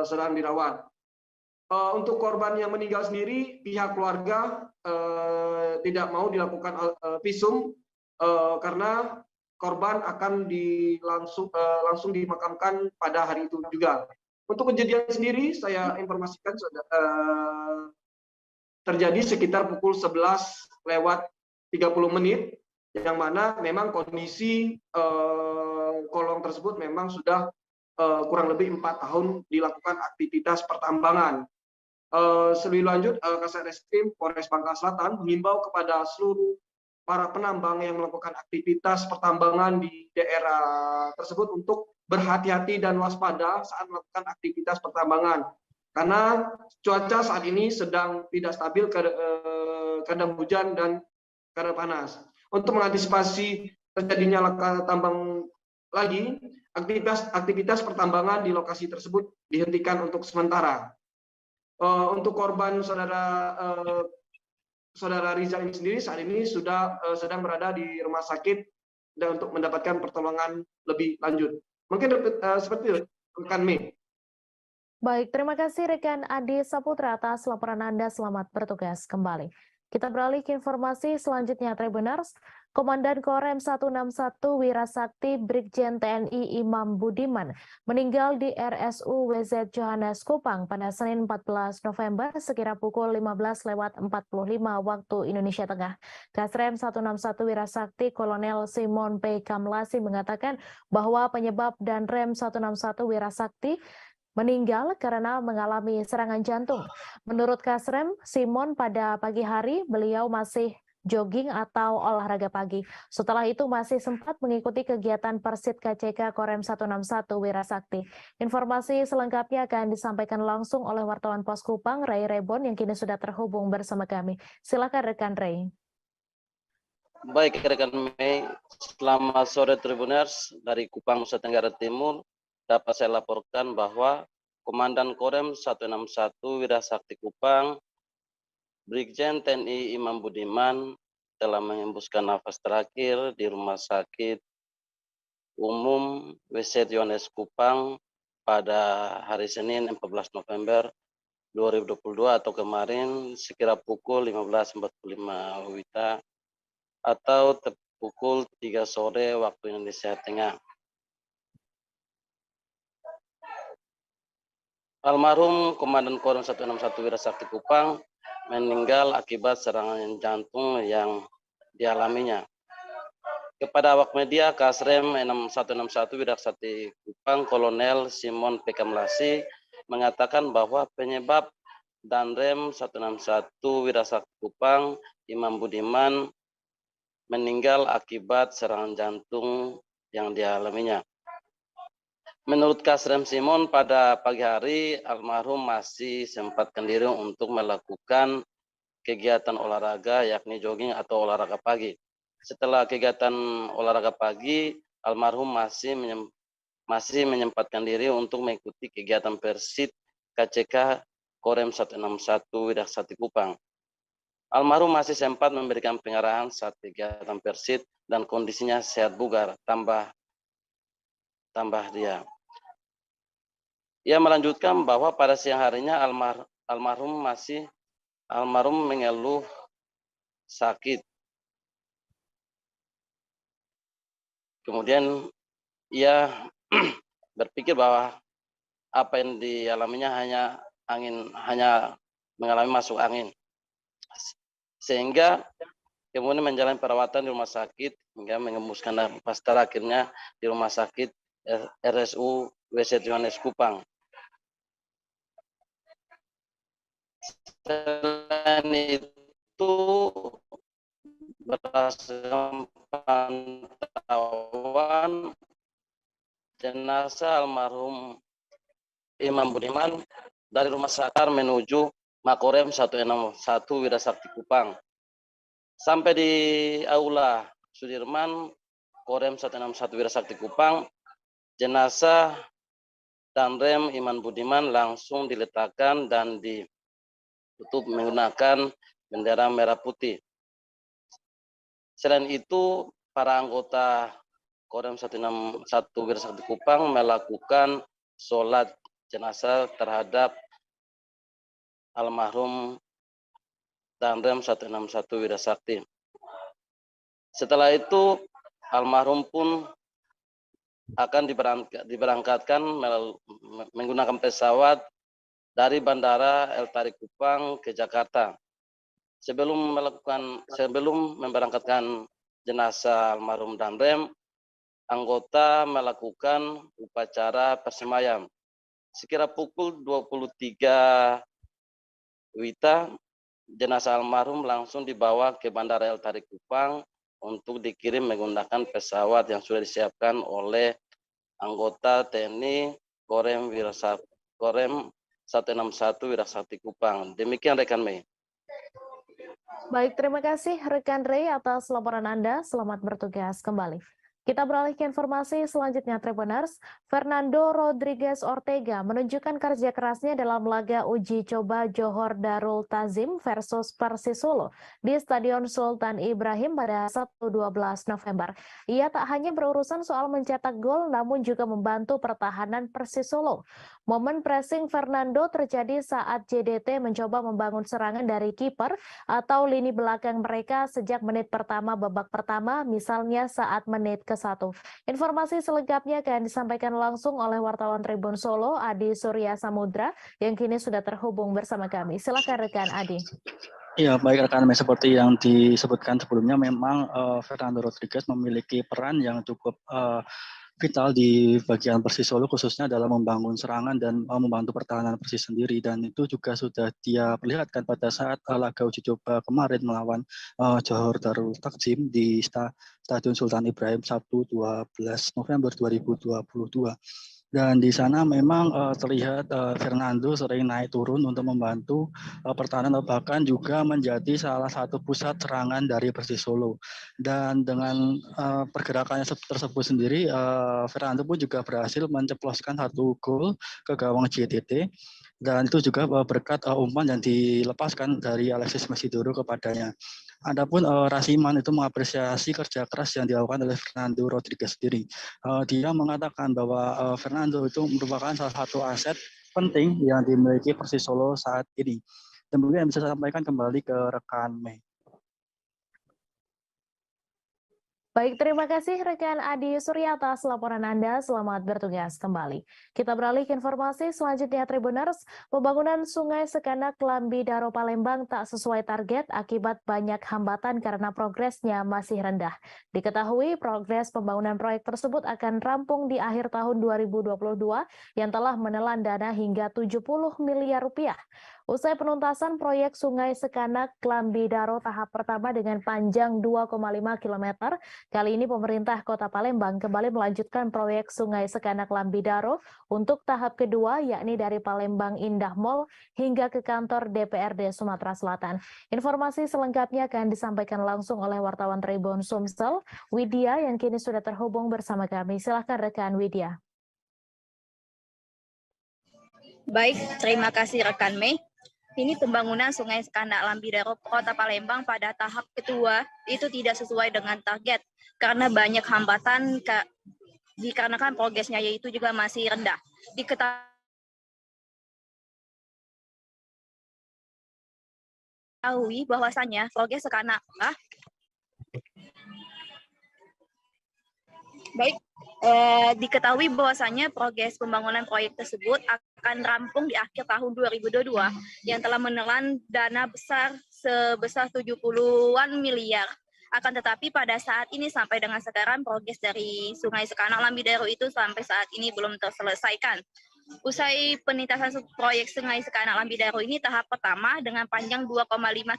sedang dirawat. Untuk korban yang meninggal sendiri, pihak keluarga tidak mau dilakukan visum karena korban akan langsung dimakamkan pada hari itu juga. Untuk kejadian sendiri, saya informasikan terjadi sekitar pukul 11:30, yang mana memang kondisi kolong tersebut memang sudah kurang lebih 4 tahun dilakukan aktivitas pertambangan. Lebih lanjut, Kasat Reskrim Polres Bangka Selatan mengimbau kepada seluruh para penambang yang melakukan aktivitas pertambangan di daerah tersebut untuk berhati-hati dan waspada saat melakukan aktivitas pertambangan. Karena cuaca saat ini sedang tidak stabil, kadang hujan dan kadang panas. Untuk mengantisipasi terjadinya laka tambang lagi, aktivitas pertambangan di lokasi tersebut dihentikan untuk sementara. Untuk korban saudara Rizal ini sendiri saat ini sudah sedang berada di rumah sakit dan untuk mendapatkan pertolongan lebih lanjut. Mungkin seperti itu, rekan Mei. Baik, terima kasih rekan Adi Saputra atas laporan Anda. Selamat bertugas kembali. Kita beralih ke informasi selanjutnya, Tribuners. Komandan Korem 161 Wirasakti Brigjen TNI Imam Budiman meninggal di RSU WZ Johannes Kupang pada Senin 14 November sekira pukul 15:45 waktu Indonesia Tengah. Kasrem 161 Wirasakti Kolonel Simon P. Kamlasi mengatakan bahwa penyebab dan Rem 161 Wirasakti meninggal karena mengalami serangan jantung. Menurut Kasrem Simon, pada pagi hari beliau masih jogging atau olahraga pagi. Setelah itu masih sempat mengikuti kegiatan Persit KCK Korem 161 Wirasakti. Informasi selengkapnya akan disampaikan langsung oleh wartawan Pos Kupang, Ray Rebon, yang kini sudah terhubung bersama kami. Silakan rekan Ray. Baik rekan Mei, selamat sore Tribuners. Dari Kupang, Nusa Tenggara Timur, dapat saya laporkan bahwa Komandan Korem 161 Wirasakti Kupang, Brigjen TNI Imam Budiman telah menghembuskan nafas terakhir di Rumah Sakit Umum WZ Johannes Kupang pada hari Senin 14 November 2022 atau kemarin sekira pukul 15:45 WITA atau pukul 3 sore waktu Indonesia Tengah. Almarhum Komandan Korem 161 Wirasakti Kupang meninggal akibat serangan jantung yang dialaminya. Kepada awak media, Kasrem 161 Wirasakti Kupang Kolonel Simon P. Kamlasi mengatakan bahwa penyebab dan Rem 161 Wirasakti Kupang Imam Budiman meninggal akibat serangan jantung yang dialaminya. Menurut Kasrem Simon, pada pagi hari almarhum masih sempatkan diri untuk melakukan kegiatan olahraga yakni jogging atau olahraga pagi. Setelah kegiatan olahraga pagi, almarhum masih menyempatkan diri untuk mengikuti kegiatan Persit KCK Korem 161 Wirasakti Kupang. Almarhum masih sempat memberikan pengarahan saat kegiatan Persit dan kondisinya sehat bugar, tambah dia. Ia melanjutkan bahwa pada siang harinya almarhum mengeluh sakit. Kemudian ia berpikir bahwa apa yang dialaminya hanya mengalami masuk angin. Sehingga kemudian menjalani perawatan di rumah sakit hingga mengembuskan nafas terakhirnya di rumah sakit RSU WZ Johannes Kupang. Selain itu, berdasarkan pantauan jenazah almarhum Imam Budiman dari rumah sakit menuju Makorem 161 Wirasakti Kupang. Sampai di Aula Sudirman, Korem 161 Wirasakti Kupang, jenazah Danrem Iman Budiman langsung diletakkan dan ditutup menggunakan bendera merah putih. Selain itu, para anggota Korem 161 Wirasakti Kupang melakukan sholat jenazah terhadap almarhum Danrem 161 Wirasakti. Setelah itu, almarhum pun akan diberangkatkan menggunakan pesawat dari Bandara El Tariq Kupang ke Jakarta. Sebelum memberangkatkan jenazah almarhum Danrem, anggota melakukan upacara persembahyaan. Sekira pukul 23 WITA, jenazah almarhum langsung dibawa ke Bandara El Tariq Kupang untuk dikirim menggunakan pesawat yang sudah disiapkan oleh anggota TNI Korem 161 Wirasakti Kupang. Demikian rekan Mei. Baik, terima kasih rekan Ray atas laporan Anda. Selamat bertugas kembali. Kita beralih ke informasi selanjutnya, Tribuners. Fernando Rodriguez Ortega menunjukkan kerja kerasnya dalam laga uji coba Johor Darul Ta'zim versus Persis Solo di Stadion Sultan Ibrahim pada Sabtu 12 November. Ia tak hanya berurusan soal mencetak gol, namun juga membantu pertahanan Persis Solo. Momen pressing Fernando terjadi saat JDT mencoba membangun serangan dari kiper atau lini belakang mereka sejak menit pertama babak pertama, misalnya saat menit ke-1. Informasi selengkapnya akan disampaikan langsung oleh wartawan Tribun Solo, Adi Surya Samudra, yang kini sudah terhubung bersama kami. Silakan rekan Adi. Ya, baik rekan, seperti yang disebutkan sebelumnya, memang Fernando Rodriguez memiliki peran yang cukup vital di bagian Persis Solo, khususnya dalam membangun serangan dan membantu pertahanan Persis sendiri, dan itu juga sudah dia perlihatkan pada saat laga uji coba kemarin melawan Johor Darul Ta'zim di Stadion Sultan Ibrahim Sabtu 12 November 2022. Dan di sana memang terlihat Fernando sering naik turun untuk membantu pertahanan, bahkan juga menjadi salah satu pusat serangan dari Persis Solo. Dan dengan pergerakannya tersebut sendiri, Fernando pun juga berhasil menceploskan 1 gol ke gawang JDT. Dan itu juga berkat umpan yang dilepaskan dari Alexis Mesidoro kepadanya. Adapun Rasiman itu mengapresiasi kerja keras yang dilakukan oleh Fernando Rodriguez sendiri. Dia mengatakan bahwa Fernando itu merupakan salah satu aset penting yang dimiliki Persis Solo saat ini. Dan mungkin bisa saya sampaikan kembali ke rekan Mei. Baik, terima kasih rekan Adi Surya atas laporan Anda. Selamat bertugas kembali. Kita beralih ke informasi selanjutnya, Tribuners. Pembangunan Sungai Sekanak Lambi Daro Palembang tak sesuai target akibat banyak hambatan karena progresnya masih rendah. Diketahui progres pembangunan proyek tersebut akan rampung di akhir tahun 2022 yang telah menelan dana hingga 70 miliar rupiah. Usai penuntasan proyek Sungai Sekanak Lambi Daro tahap pertama dengan panjang 2,5 km, kali ini pemerintah Kota Palembang kembali melanjutkan proyek Sungai Sekanak Lambi Daro untuk tahap kedua, yakni dari Palembang Indah Mall hingga ke kantor DPRD Sumatera Selatan. Informasi selengkapnya akan disampaikan langsung oleh wartawan Tribun Sumsel, Widya, yang kini sudah terhubung bersama kami. Silahkan rekan Widya. Baik, terima kasih rekan Mei. Ini pembangunan Sungai Sekanak Lambi Daro Kota Palembang pada tahap kedua itu tidak sesuai dengan target karena banyak hambatan dikarenakan progresnya yaitu juga masih rendah. Diketahui bahwasannya progres Sekanak diketahui bahwasannya progres pembangunan proyek tersebut akan rampung di akhir tahun 2022 yang telah menelan dana besar sebesar 70-an miliar. Akan tetapi pada saat ini sampai dengan sekarang progres dari Sungai Sekanak Lambi Daro itu sampai saat ini belum terselesaikan. Usai penuntasan proyek Sungai Sekanak Lambi Daro ini tahap pertama dengan panjang 2,5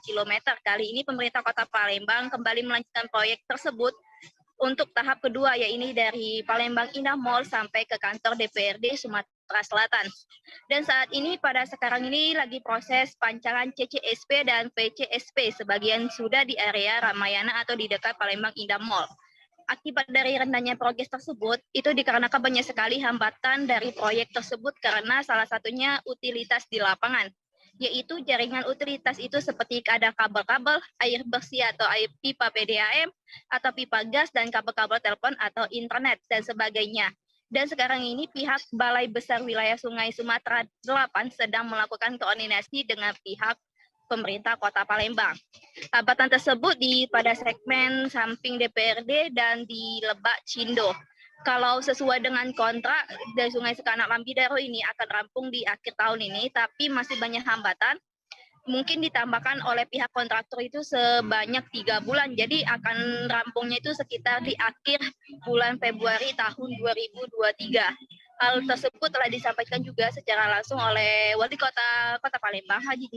km. Kali ini pemerintah Kota Palembang kembali melanjutkan proyek tersebut untuk tahap kedua, yaitu dari Palembang Indah Mall sampai ke kantor DPRD Sumatera Selatan. Dan saat ini pada sekarang ini lagi proses pancaran CCSP dan VCSP, sebagian sudah di area Ramayana atau di dekat Palembang Indah Mall. Akibat dari rendahnya progres tersebut, itu dikarenakan banyak sekali hambatan dari proyek tersebut karena salah satunya utilitas di lapangan, yaitu jaringan utilitas itu seperti ada kabel-kabel, air bersih atau air pipa PDAM, atau pipa gas, dan kabel-kabel telepon atau internet, dan sebagainya. Dan sekarang ini pihak Balai Besar Wilayah Sungai Sumatera 8 sedang melakukan koordinasi dengan pihak pemerintah Kota Palembang. Hambatan tersebut pada segmen samping DPRD dan di Lebak Cindo. Kalau sesuai dengan kontrak dari Sungai Sekanak Lambidaro ini akan rampung di akhir tahun ini, tapi masih banyak hambatan. Mungkin ditambahkan oleh pihak kontraktor itu sebanyak 3 bulan. Jadi akan rampungnya itu sekitar di akhir bulan Februari tahun 2023. Hal tersebut telah disampaikan juga secara langsung oleh Wali Kota Palembang, Haji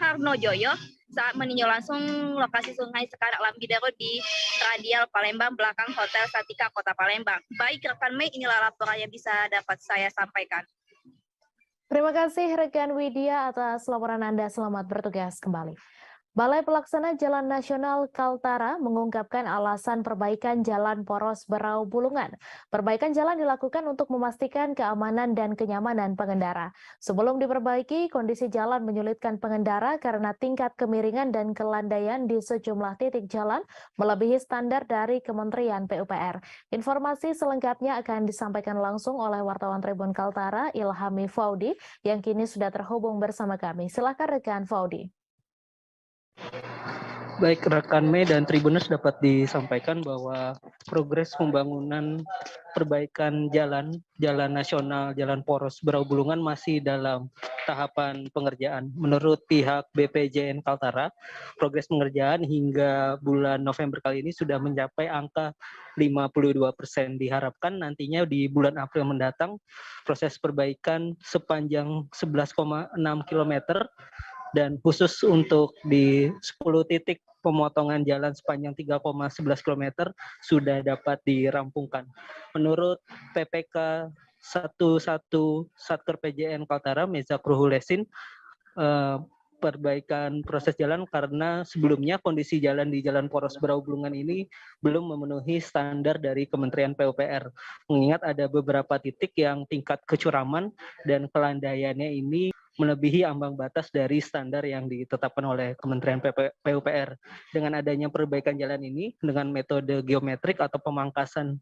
Harnojoyo, saat meninjau langsung lokasi Sungai Sekanak Lambidaro di Radial Palembang belakang Hotel Satika Kota Palembang. Baik rekan Mei, inilah laporan yang bisa dapat saya sampaikan. Terima kasih rekan Widya atas laporan Anda. Selamat bertugas kembali. Balai Pelaksana Jalan Nasional Kaltara mengungkapkan alasan perbaikan jalan poros Berau Bulungan. Perbaikan jalan dilakukan untuk memastikan keamanan dan kenyamanan pengendara. Sebelum diperbaiki, kondisi jalan menyulitkan pengendara karena tingkat kemiringan dan kelandaian di sejumlah titik jalan melebihi standar dari Kementerian PUPR. Informasi selengkapnya akan disampaikan langsung oleh wartawan Tribun Kaltara, Ilhami Faudi, yang kini sudah terhubung bersama kami. Silakan rekan Faudi. Baik rekan Mei dan Tribuners, dapat disampaikan bahwa progres pembangunan perbaikan jalan nasional, jalan poros Berau Bulungan masih dalam tahapan pengerjaan. Menurut pihak BPJN Kaltara, progres pengerjaan hingga bulan November kali ini sudah mencapai angka 52%. Diharapkan nantinya di bulan April mendatang proses perbaikan sepanjang 11,6 km dan khusus untuk di 10 titik pemotongan jalan sepanjang 3,11 km sudah dapat dirampungkan. Menurut PPK 11 Satker PJN Kaltara, Meza Kruhulesin, perbaikan proses jalan karena sebelumnya kondisi jalan di Jalan Poros Berau Bulungan ini belum memenuhi standar dari Kementerian PUPR. Mengingat ada beberapa titik yang tingkat kecuraman dan kelandaiannya ini melebihi ambang batas dari standar yang ditetapkan oleh Kementerian PUPR. Dengan adanya perbaikan jalan ini dengan metode geometrik atau pemangkasan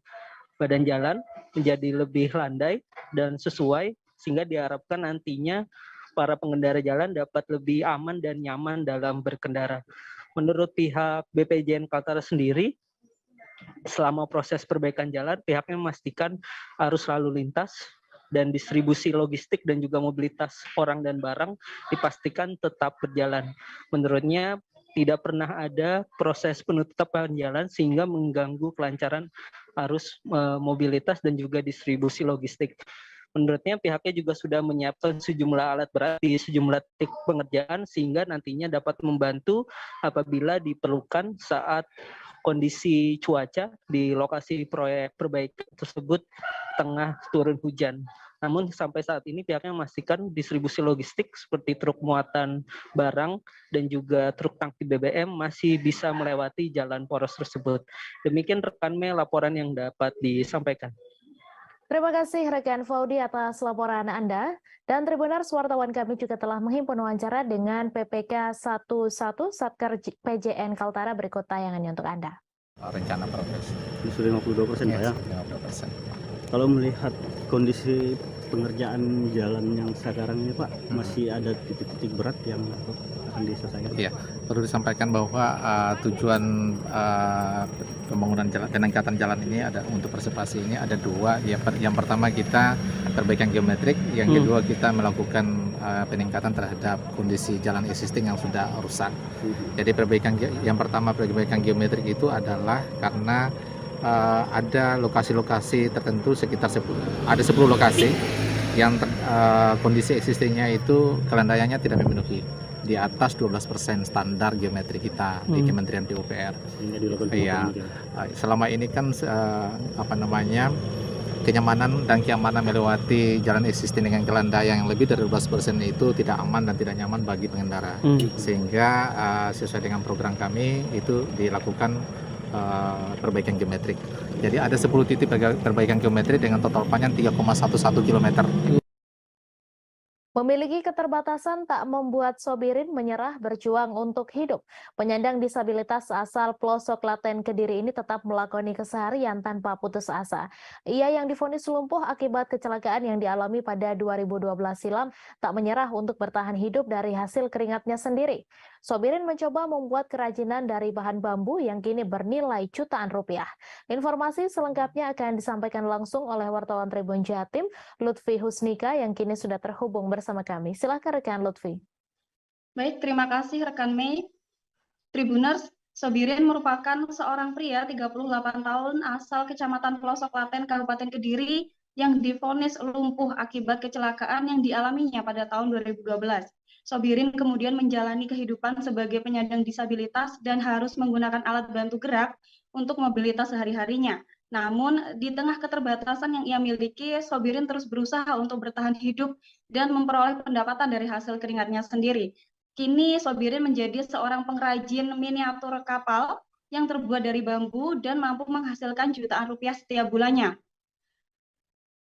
badan jalan menjadi lebih landai dan sesuai, sehingga diharapkan nantinya para pengendara jalan dapat lebih aman dan nyaman dalam berkendara. Menurut pihak BPJN Kaltara sendiri, selama proses perbaikan jalan, pihaknya memastikan arus lalu lintas dan distribusi logistik dan juga mobilitas orang dan barang dipastikan tetap berjalan. Menurutnya, tidak pernah ada proses penutupan jalan sehingga mengganggu kelancaran arus mobilitas dan juga distribusi logistik. Menurutnya, pihaknya juga sudah menyiapkan sejumlah alat berat di sejumlah titik pengerjaan sehingga nantinya dapat membantu apabila diperlukan saat kondisi cuaca di lokasi proyek perbaikan tersebut tengah turun hujan. Namun sampai saat ini pihaknya memastikan distribusi logistik seperti truk muatan barang dan juga truk tangki BBM masih bisa melewati jalan poros tersebut. Demikian rekan Mei laporan yang dapat disampaikan. Terima kasih rekan Faudi atas laporan Anda. Dan Tribuners, wartawan kami juga telah menghimpun wawancara dengan PPK 11 Satker PJN Kaltara. Berikut tayangannya untuk Anda. Rencana progres. Sudah 52% Pak ya? 52%. Kalau melihat kondisi pengerjaan jalan yang sekarang ini Pak, masih ada titik-titik berat yang akan diselesaikan? Iya, perlu disampaikan bahwa tujuan pembangunan jalan, peningkatan jalan ini ada untuk persepasi ini ada dua. Yang pertama kita perbaikan geometrik, yang kedua kita melakukan peningkatan terhadap kondisi jalan existing yang sudah rusak. Jadi yang pertama perbaikan geometrik itu adalah karena ada lokasi-lokasi tertentu sekitar 10 lokasi yang kondisi existingnya itu kelandaiannya tidak memenuhi di atas 12% standar geometri kita di Kementerian PUPR. Iya, selama ini kan kenyamanan dan keamanan melewati jalan existing dengan kelandaian yang lebih dari 12% itu tidak aman dan tidak nyaman bagi pengendara. Sehingga sesuai dengan program kami itu dilakukan perbaikan geometrik. Jadi ada 10 titik perbaikan geometrik dengan total panjang 3,11 km. Memiliki keterbatasan tak membuat Sobirin menyerah berjuang untuk hidup. Penyandang disabilitas asal pelosok Klaten Kediri ini tetap melakoni keseharian tanpa putus asa. Ia yang divonis lumpuh akibat kecelakaan yang dialami pada 2012 silam tak menyerah untuk bertahan hidup dari hasil keringatnya sendiri. Sobirin mencoba membuat kerajinan dari bahan bambu yang kini bernilai jutaan rupiah. Informasi selengkapnya akan disampaikan langsung oleh wartawan Tribun Jatim, Lutfi Husnika yang kini sudah terhubung bersama kami. Silakan rekan Lutfi. Baik, terima kasih rekan Mei. Tribuners, Sobirin merupakan seorang pria 38 tahun asal Kecamatan Pelosok Klaten, Kabupaten Kediri yang divonis lumpuh akibat kecelakaan yang dialaminya pada tahun 2012. Sobirin kemudian menjalani kehidupan sebagai penyandang disabilitas dan harus menggunakan alat bantu gerak untuk mobilitas sehari-harinya. Namun, di tengah keterbatasan yang ia miliki, Sobirin terus berusaha untuk bertahan hidup dan memperoleh pendapatan dari hasil keringatnya sendiri. Kini, Sobirin menjadi seorang pengrajin miniatur kapal yang terbuat dari bambu dan mampu menghasilkan jutaan rupiah setiap bulannya.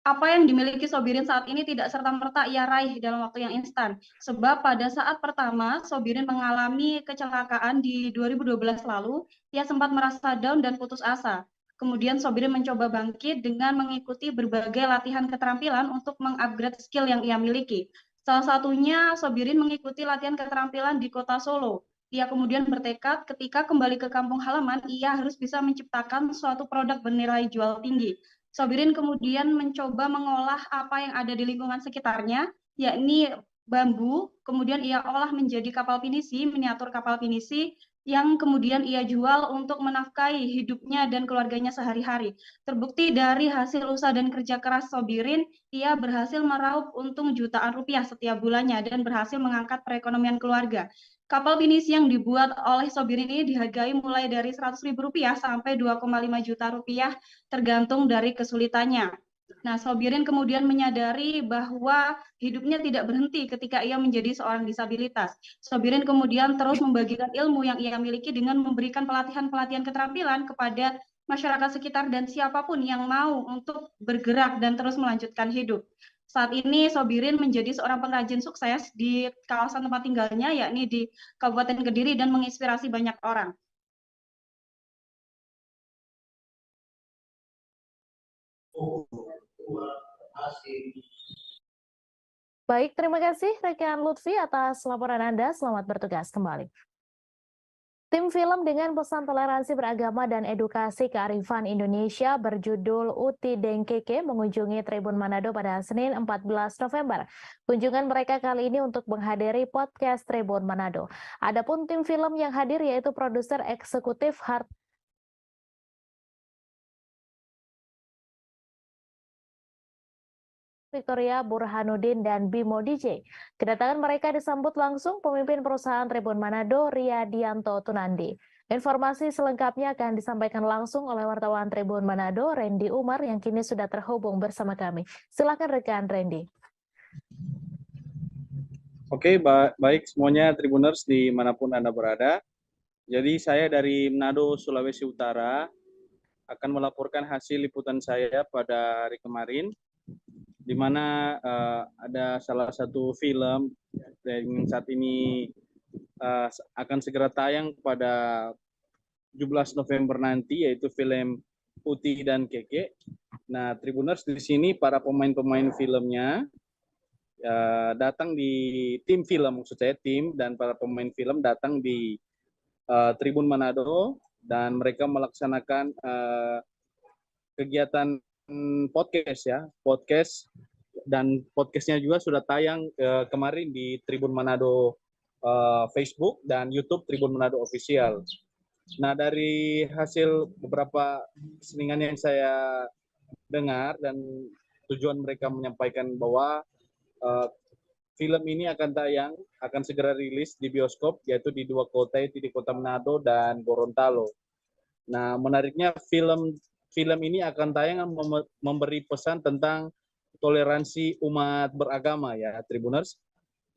Apa yang dimiliki Sobirin saat ini tidak serta-merta ia raih dalam waktu yang instan. Sebab pada saat pertama Sobirin mengalami kecelakaan di 2012 lalu, ia sempat merasa down dan putus asa. Kemudian Sobirin mencoba bangkit dengan mengikuti berbagai latihan keterampilan untuk mengupgrade skill yang ia miliki. Salah satunya Sobirin mengikuti latihan keterampilan di kota Solo. Ia kemudian bertekad ketika kembali ke kampung halaman, ia harus bisa menciptakan suatu produk bernilai jual tinggi. Sobirin kemudian mencoba mengolah apa yang ada di lingkungan sekitarnya, yakni bambu, kemudian ia olah menjadi kapal pinisi, miniatur kapal pinisi, yang kemudian ia jual untuk menafkahi hidupnya dan keluarganya sehari-hari. Terbukti dari hasil usaha dan kerja keras Sobirin, ia berhasil meraup untung jutaan rupiah setiap bulannya dan berhasil mengangkat perekonomian keluarga. Kapal pinisi yang dibuat oleh Sobirin ini dihargai mulai dari Rp100.000 sampai 2,5 juta rupiah tergantung dari kesulitannya. Nah, Sobirin kemudian menyadari bahwa hidupnya tidak berhenti ketika ia menjadi seorang disabilitas. Sobirin kemudian terus membagikan ilmu yang ia miliki dengan memberikan pelatihan-pelatihan keterampilan kepada masyarakat sekitar dan siapapun yang mau untuk bergerak dan terus melanjutkan hidup. Saat ini Sobirin menjadi seorang pengrajin sukses di kawasan tempat tinggalnya, yakni di Kabupaten Kediri, dan menginspirasi banyak orang. Baik, terima kasih rekan Lutfi atas laporan Anda. Selamat bertugas kembali. Tim film dengan pesan toleransi beragama dan edukasi kearifan Indonesia berjudul Uti Dengkeke mengunjungi Tribun Manado pada Senin 14 November. Kunjungan mereka kali ini untuk menghadiri podcast Tribun Manado. Adapun tim film yang hadir yaitu produser eksekutif Victoria Burhanuddin dan Bimo DJ. Kedatangan mereka disambut langsung pemimpin perusahaan Tribun Manado, Riyadianto Tunandi. Informasi selengkapnya akan disampaikan langsung oleh wartawan Tribun Manado, Randy Umar, yang kini sudah terhubung bersama kami. Silakan rekan Randy. Oke, baik semuanya Tribuners dimanapun Anda berada. Jadi saya dari Manado, Sulawesi Utara akan melaporkan hasil liputan saya pada hari kemarin, di mana ada salah satu film yang saat ini akan segera tayang pada 17 November nanti, yaitu film Uti dan Keke. Nah, Tribuners di sini para pemain-pemain filmnya datang di tim film, maksud saya tim dan para pemain film datang di Tribun Manado dan mereka melaksanakan kegiatan podcast ya, podcast, dan podcastnya juga sudah tayang kemarin di Tribun Manado Facebook dan YouTube Tribun Manado Official. Nah, dari hasil beberapa selingan yang saya dengar dan tujuan mereka menyampaikan bahwa film ini akan tayang, akan segera rilis di bioskop, yaitu di dua kota, yaitu di kota Manado dan Gorontalo. Nah, menariknya film ini akan tayang memberi pesan tentang toleransi umat beragama ya, Tribuners.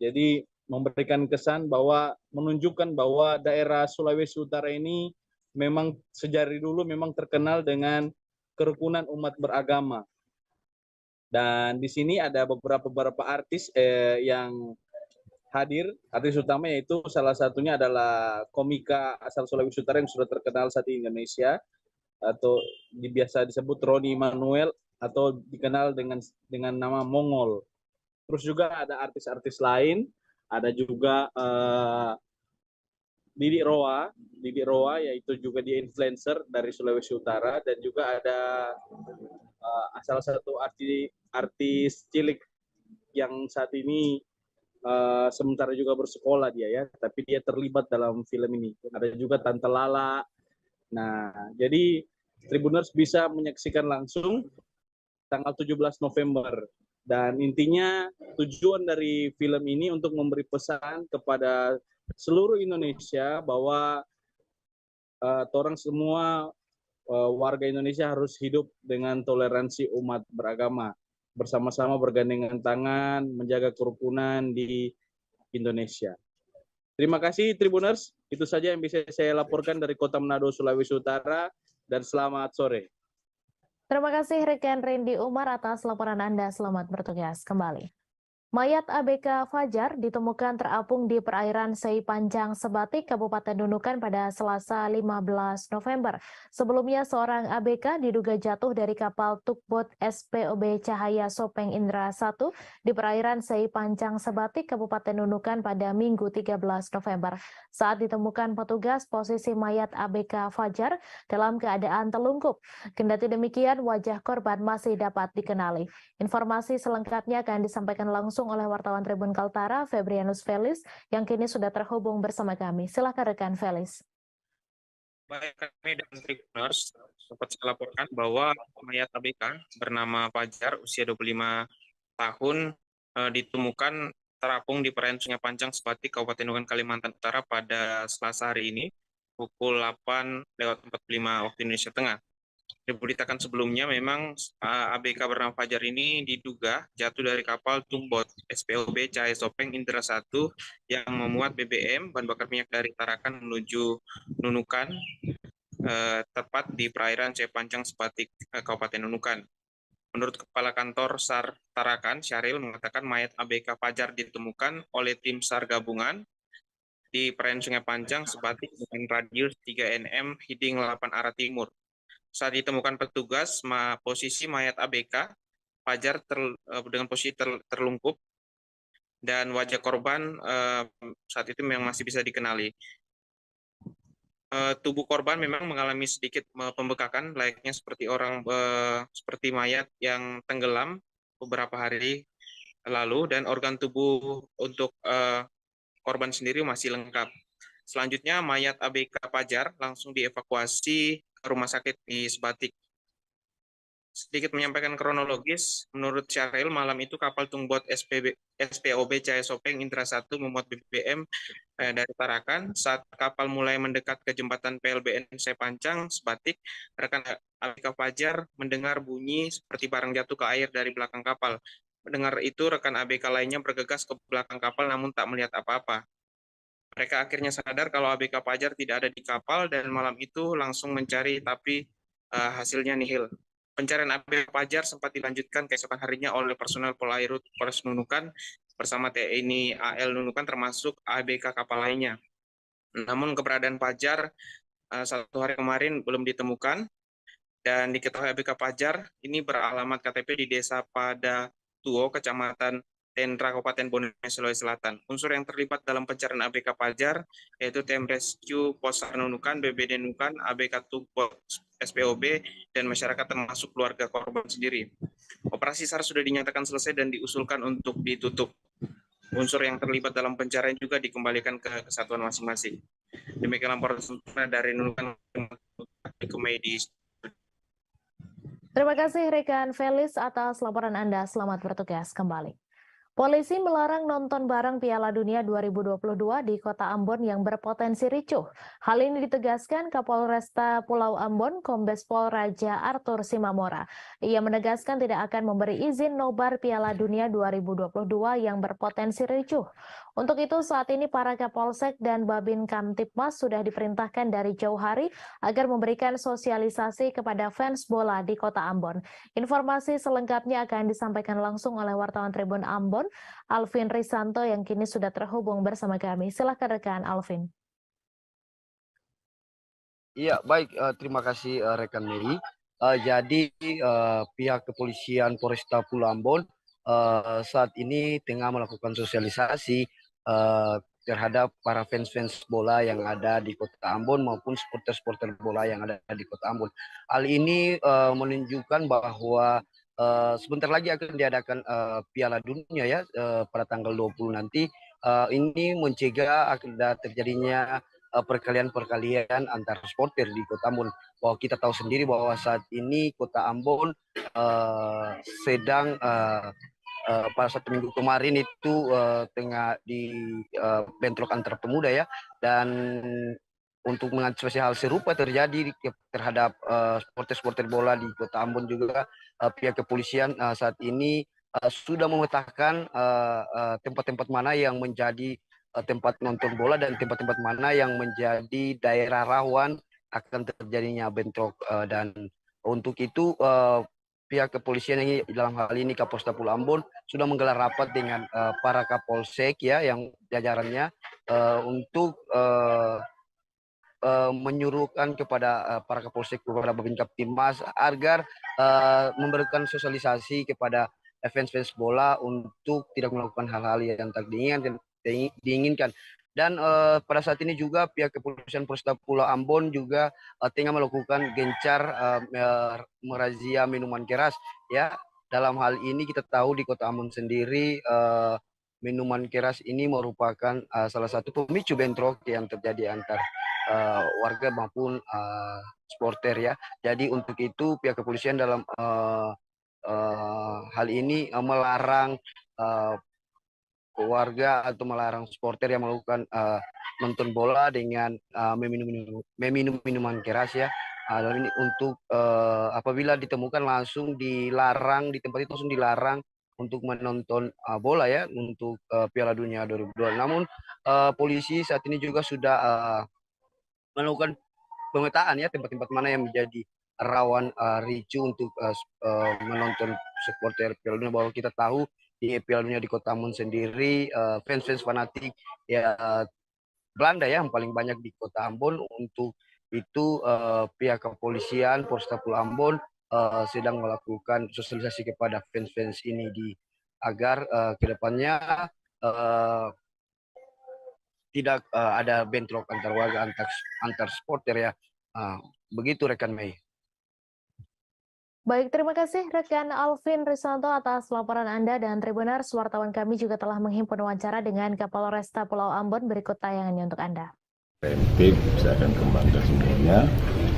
Jadi memberikan kesan bahwa menunjukkan bahwa daerah Sulawesi Utara ini memang sejari dulu memang terkenal dengan kerukunan umat beragama. Dan di sini ada beberapa artis yang hadir. Artis utama yaitu salah satunya adalah komika asal Sulawesi Utara yang sudah terkenal saat di Indonesia, atau biasa disebut Roni Manuel atau dikenal dengan nama Mongol. Terus juga ada artis-artis lain, ada juga Didi Roa yaitu juga dia influencer dari Sulawesi Utara, dan juga ada salah satu artis cilik yang saat ini sementara juga bersekolah dia ya, tapi dia terlibat dalam film ini. Ada juga Tante Lala. Nah, jadi Tribuners bisa menyaksikan langsung tanggal 17 November. Dan intinya tujuan dari film ini untuk memberi pesan kepada seluruh Indonesia bahwa orang semua warga Indonesia harus hidup dengan toleransi umat beragama, bersama-sama bergandengan tangan menjaga kerukunan di Indonesia. Terima kasih Tribuners, itu saja yang bisa saya laporkan dari Kota Manado, Sulawesi Utara, dan selamat sore. Terima kasih rekan Randy Umar atas laporan Anda. Selamat bertugas kembali. Mayat ABK Fajar ditemukan terapung di perairan Sei Panjang Sebatik, Kabupaten Nunukan pada Selasa 15 November. Sebelumnya seorang ABK diduga jatuh dari kapal tugboat SPOB Cahaya Sopeng Indra 1 di perairan Sei Panjang Sebatik, Kabupaten Nunukan pada Minggu 13 November. Saat ditemukan petugas, posisi mayat ABK Fajar dalam keadaan telungkup. Kendati demikian, wajah korban masih dapat dikenali. Informasi selengkapnya akan disampaikan langsung oleh wartawan Tribun Kaltara, Febrianus Felis, yang kini sudah terhubung bersama kami. Silakan rekan Felis. Baik, kami dan Tribuners dapat saya laporkan bahwa mayat ABK bernama Fajar, usia 25 tahun, ditemukan terapung di perairan Sungai Panjang Sebatik, Kabupaten Nunukan, Kalimantan Utara pada Selasa hari ini, pukul 8:45 waktu Indonesia Tengah. Diberitakan sebelumnya memang ABK bernama Fajar ini diduga jatuh dari kapal tugboat SPOB Cahaya Sopeng Indra 1 yang memuat BBM, bahan bakar minyak dari Tarakan menuju Nunukan, tepat di perairan Sei Panjang Sebatik, Kabupaten Nunukan. Menurut Kepala Kantor SAR Tarakan, Syahril mengatakan mayat ABK Fajar ditemukan oleh tim SAR gabungan di perairan Sungai Panjang Sebatik dengan radius 3 nm heading 8 arah timur. Saat ditemukan petugas, posisi mayat ABK Fajar dengan posisi terlungkup, dan wajah korban saat itu memang masih bisa dikenali. Tubuh korban memang mengalami sedikit pembekakan, layaknya seperti mayat yang tenggelam beberapa hari lalu, dan organ tubuh untuk korban sendiri masih lengkap. Selanjutnya, mayat ABK Fajar langsung dievakuasi ke rumah sakit di Sebatik. Sedikit menyampaikan kronologis, menurut Syahril, malam itu kapal tugboat SPOB Cahaya Sopeng Indra 1 memuat BBM dari Tarakan. Saat kapal mulai mendekat ke jembatan PLBN Sei Panjang Sebatik, rekan ABK Fajar mendengar bunyi seperti barang jatuh ke air dari belakang kapal. Mendengar itu, rekan ABK lainnya bergegas ke belakang kapal namun tak melihat apa-apa. Mereka akhirnya sadar kalau ABK Fajar tidak ada di kapal, dan malam itu langsung mencari, tapi hasilnya nihil. Pencarian ABK Fajar sempat dilanjutkan keesokan harinya oleh personel Polairut Polres Nunukan bersama TNI AL Nunukan, termasuk ABK kapal lainnya. Namun keberadaan Fajar satu hari kemarin belum ditemukan, dan diketahui ABK Fajar ini beralamat KTP di Desa Padatuo, Kecamatan Tendra, Kabupaten Bone, Sulawesi Selatan. Unsur yang terlibat dalam pencarian ABK Fajar yaitu Tim Rescue Posar Nunukan, BBD Nunukan, ABK Tugboat SPOB, dan masyarakat termasuk keluarga korban sendiri. Operasi SAR sudah dinyatakan selesai dan diusulkan untuk ditutup. Unsur yang terlibat dalam pencarian juga dikembalikan ke kesatuan masing-masing. Demikian laporan sempurna dari Nunukan ke Medis. Terima kasih rekan Felis atas laporan Anda. Selamat bertugas kembali. Polisi melarang nonton bareng Piala Dunia 2022 di Kota Ambon yang berpotensi ricuh. Hal ini ditegaskan Kapolresta Pulau Ambon, Kombes Pol Raja Arthur Simamora. Ia menegaskan tidak akan memberi izin nobar Piala Dunia 2022 yang berpotensi ricuh. Untuk itu saat ini para Kapolsek dan Babin Kamtipmas sudah diperintahkan dari jauh hari agar memberikan sosialisasi kepada fans bola di Kota Ambon. Informasi selengkapnya akan disampaikan langsung oleh wartawan Tribun Ambon, Alvin Risanto yang kini sudah terhubung bersama kami. Silakan rekan Alvin. Iya, baik. Terima kasih rekan Mary. Jadi pihak kepolisian Polresta Pulau Ambon saat ini tengah melakukan sosialisasi terhadap para fans-fans bola yang ada di Kota Ambon maupun supporter-supporter bola yang ada di Kota Ambon. Hal ini menunjukkan bahwa sebentar lagi akan diadakan Piala Dunia ya pada tanggal 20 nanti. Ini mencegah ada terjadinya perkalian-perkalian antar supporter di Kota Ambon. Bahwa kita tahu sendiri bahwa saat ini Kota Ambon sedang pada 1 minggu kemarin itu tengah di bentrok antar pemuda ya, dan untuk mengantisipasi hal serupa terjadi terhadap supporter-supporter bola di Kota Ambon juga pihak kepolisian saat ini sudah memetakan tempat-tempat mana yang menjadi tempat nonton bola dan tempat-tempat mana yang menjadi daerah rawan akan terjadinya bentrok, dan untuk itu pihak kepolisian ini dalam hal ini Kapolresta Pulau Ambon sudah menggelar rapat dengan para Kapolsek ya yang jajarannya untuk menyuruhkan kepada para Kapolsek, kepada Babin Kamtipmas agar memberikan sosialisasi kepada fans-fans bola untuk tidak melakukan hal-hal yang tak diinginkan. Dan pada saat ini juga pihak kepolisian Polresta Pulau Ambon juga tengah melakukan gencar merazia minuman keras ya. Dalam hal ini kita tahu di Kota Ambon sendiri minuman keras ini merupakan salah satu pemicu bentrok yang terjadi antar warga maupun supporter ya. Jadi untuk itu pihak kepolisian dalam hal ini melarang warga atau melarang supporter yang melakukan nonton bola dengan meminum minuman keras ya. Dan ini untuk apabila ditemukan langsung dilarang di tempat itu, langsung dilarang untuk menonton bola ya untuk Piala Dunia 2022. Namun polisi saat ini juga sudah melakukan pemetaan ya tempat-tempat mana yang menjadi rawan ricu untuk menonton supporter Piala Dunia. Bahwa kita tahu di Piala Dunia di Kota Ambon sendiri fans-fans fanatik ya Belanda ya yang paling banyak di Kota Ambon. Untuk itu pihak kepolisian Polresta Pulau Ambon sedang melakukan sosialisasi kepada fans-fans ini agar kedepannya tidak ada bentrok antar warga antar supporter ya. Begitu rekan Mei. Baik, terima kasih rekan Alvin Risanto atas laporan Anda, dan Tribuners, wartawan kami juga telah menghimpun wawancara dengan Kapolresta Pulau Ambon. Berikut tayangannya untuk Anda. Preventif saya akan kembangkan semuanya.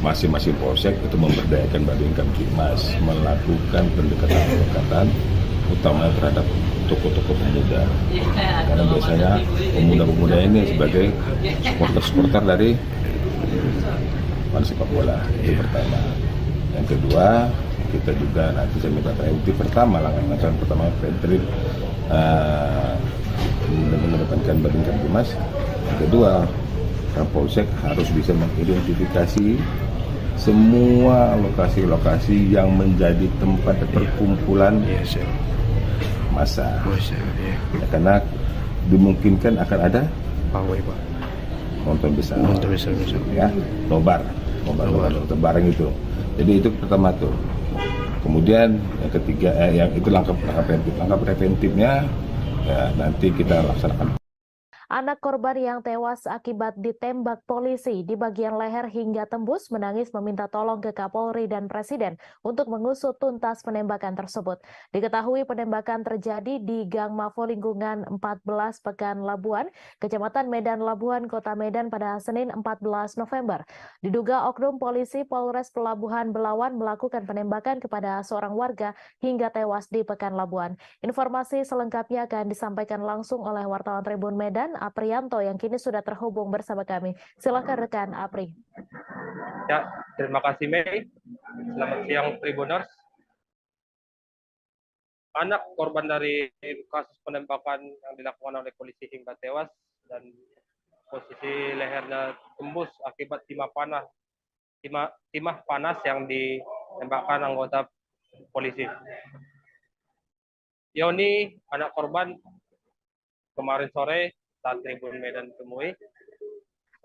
Masing-masing polsek itu memberdayakan Babin Kamtipmas melakukan pendekatan utama terhadap tokoh-tokoh pemuda. Karena biasanya pemuda-pemuda ini sebagai supporter dari sepak bola. Itu pertama. Yang kedua, kita juga nanti saya minta preventif langkah pertama preventif mengedepankan Babin Kamtipmas. Yang kedua, Kapolsek harus bisa mengidentifikasi semua lokasi-lokasi yang menjadi tempat perkumpulan massa. Ya, karena dimungkinkan akan ada nonton besar. Ya, nobar bareng itu. Jadi itu pertama tuh. Kemudian yang ketiga yang itu langkah preventifnya ya nanti kita laksanakan. Anak korban yang tewas akibat ditembak polisi di bagian leher hingga tembus menangis meminta tolong ke Kapolri dan Presiden untuk mengusut tuntas penembakan tersebut. Diketahui penembakan terjadi di Gang Mafo Lingkungan 14 Pekan Labuan, Kecamatan Medan Labuan, Kota Medan pada Senin 14 November. Diduga oknum polisi Polres Pelabuhan Belawan melakukan penembakan kepada seorang warga hingga tewas di Pekan Labuan. Informasi selengkapnya akan disampaikan langsung oleh wartawan Tribun Medan, Aprianto, yang kini sudah terhubung bersama kami. Silakan rekan Apri. Ya, terima kasih Mei. Selamat siang Tribuners. Anak korban dari kasus penembakan yang dilakukan oleh polisi hingga tewas dan posisi lehernya tembus akibat timah panas yang ditembakkan anggota polisi. Yoni, anak korban, kemarin sore saat Tribun Medan temui,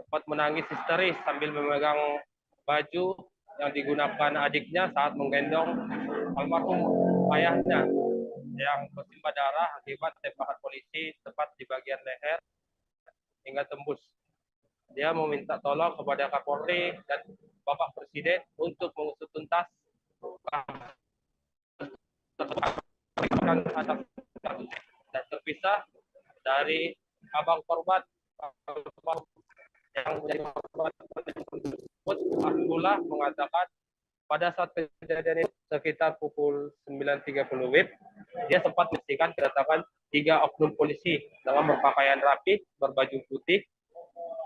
sempat menangis histeris sambil memegang baju yang digunakan adiknya saat menggendong almarhum ayahnya yang bersimbah darah akibat tembakan polisi tepat di bagian leher hingga tembus. Dia meminta tolong kepada Kapolri dan Bapak Presiden untuk mengusut tuntas dan terpisah dari abang korban yang menjadi korban tersebut. Abdullah mengatakan pada saat kejadian itu sekitar pukul 9.30 WIB, dia sempat menyaksikan kedatangan 3 oknum polisi dengan berpakaian rapi, berbaju putih,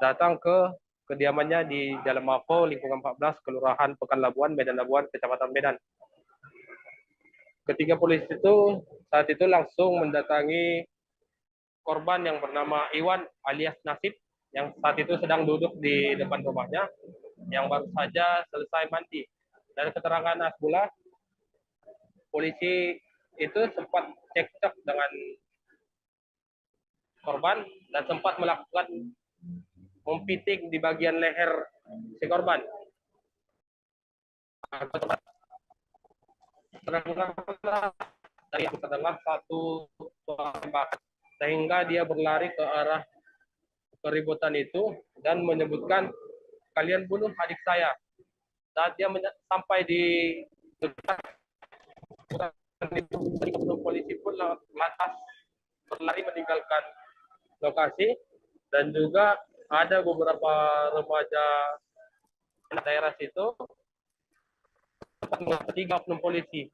datang ke kediamannya di Jalan Mafo, Lingkungan 14, Kelurahan Pekan Labuan, Medan Labuan, Kecamatan Medan. Ketiga polisi itu saat itu langsung mendatangi korban yang bernama Iwan alias Nasib, yang saat itu sedang duduk di depan rumahnya, yang baru saja selesai mandi. Dari keterangan Asbullah, polisi itu sempat cekcok dengan korban dan sempat melakukan mempiting di bagian leher si korban. Terdengar satu tembakan sehingga dia berlari ke arah keributan itu dan menyebutkan, "Kalian bunuh adik saya." Saat dia sampai di dekat polisi pun lantas berlari meninggalkan lokasi, dan juga ada beberapa remaja daerah situ tiga oknum polisi.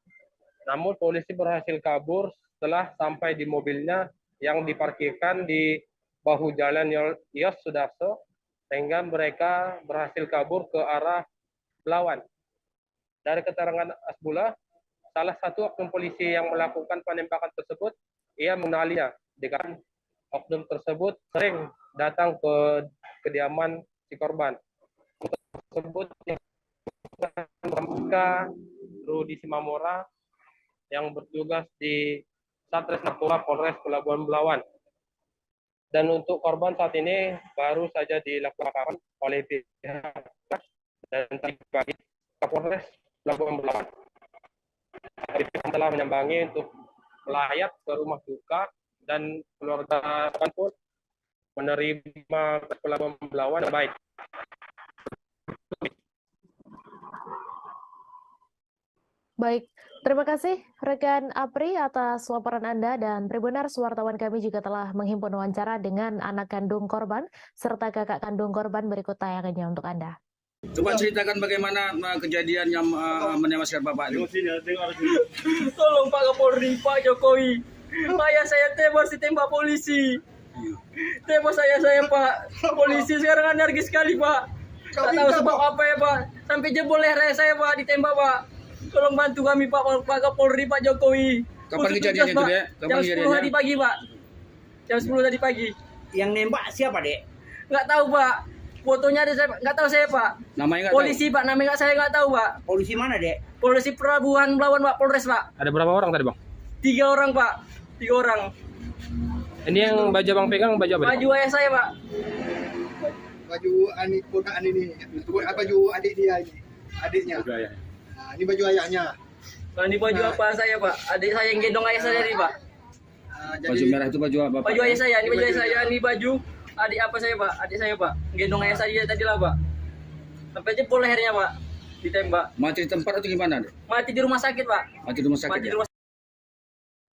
Namun polisi berhasil kabur setelah sampai di mobilnya yang diparkirkan di bahu jalan Yos Sudarso, sehingga mereka berhasil kabur ke arah Belawan. Dari keterangan Asbullah, salah satu oknum polisi yang melakukan penembakan tersebut, ia mengenalinya dengan oknum tersebut sering datang ke kediaman si korban. Tersebut Rudi Simamora yang bertugas di Satres Narkoba Polres Pelabuhan Belawan. Dan untuk korban saat ini baru saja dilakukan oleh pihak dan tadi pagi Kapolres Pelabuhan Belawan telah menyambangi untuk melayat ke rumah duka, dan keluarga pun menerima Pelabuhan Belawan baik. Baik, terima kasih rekan Apri atas laporan Anda, dan Tribuners, wartawan kami juga telah menghimpun wawancara dengan anak kandung korban serta kakak kandung korban. Berikut tayangannya untuk Anda. Coba ceritakan bagaimana kejadian yang menewaskan Bapak itu. Tolong Pak Kapolri, Pak Jokowi. Ayah saya tewas ditembak polisi. Tewas saya Pak. Polisi sekarang anarkis sekali Pak. Tak tahu sebab apa ya Pak. Sampai jebol leher saya Pak, ditembak Pak. Tolong bantu kami Pak Kapolri, Pak Jokowi. Kapan kejadiannya itu, Dek? Jam 10 tadi pagi Pak. Jam 10 tadi pagi. Yang nembak siapa, Dek? Nggak tahu Pak. Fotonya ada saya, nggak tahu saya Pak. Namanya nggak polisi tahu? Pak, namanya saya nggak tahu Pak. Polisi mana, Dek? Polisi Pelabuhan Belawan Pak, Polres Pak. Ada berapa orang tadi Bang? 3 orang Pak, 3 orang. Ini yang baju Abang pegang baju apa? Baju ayah saya Pak. Baju adik ponakan ini, baju adik dia ini, adiknya. Baju ayah. Nah, ini baju ayahnya. Ini baju apa saya Pak? Adik saya yang gendong ayah saya tadi Pak. Baju merah itu baju apa, Pak? Baju ayah saya, ini baju ayah saya, ini baju adik apa saya, Pak? Adik saya, Pak. Gendong ayah saya tadi lah, Pak. Sampai jempol lehernya, Pak. Ditembak. Mati di tempat atau gimana? Mati di rumah sakit, Pak. Mati di rumah sakit. Mati di rumah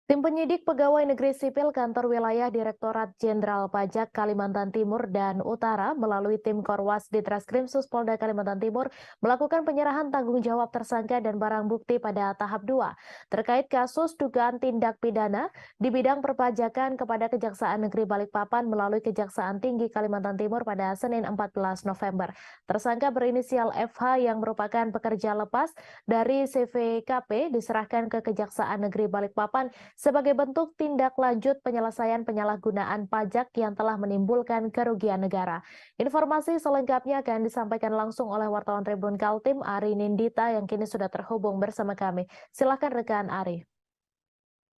Tim penyidik Pegawai Negeri Sipil Kantor Wilayah Direktorat Jenderal Pajak Kalimantan Timur dan Utara melalui tim Korwas Ditreskrim Suspolda Kalimantan Timur melakukan penyerahan tanggung jawab tersangka dan barang bukti pada tahap 2 terkait kasus dugaan tindak pidana di bidang perpajakan kepada Kejaksaan Negeri Balikpapan melalui Kejaksaan Tinggi Kalimantan Timur pada Senin 14 November. Tersangka berinisial FH yang merupakan pekerja lepas dari CVKP diserahkan ke Kejaksaan Negeri Balikpapan sebagai bentuk tindak lanjut penyelesaian penyalahgunaan pajak yang telah menimbulkan kerugian negara. Informasi selengkapnya akan disampaikan langsung oleh wartawan Tribun Kaltim Ari Nindita yang kini sudah terhubung bersama kami. Silakan rekan Ari.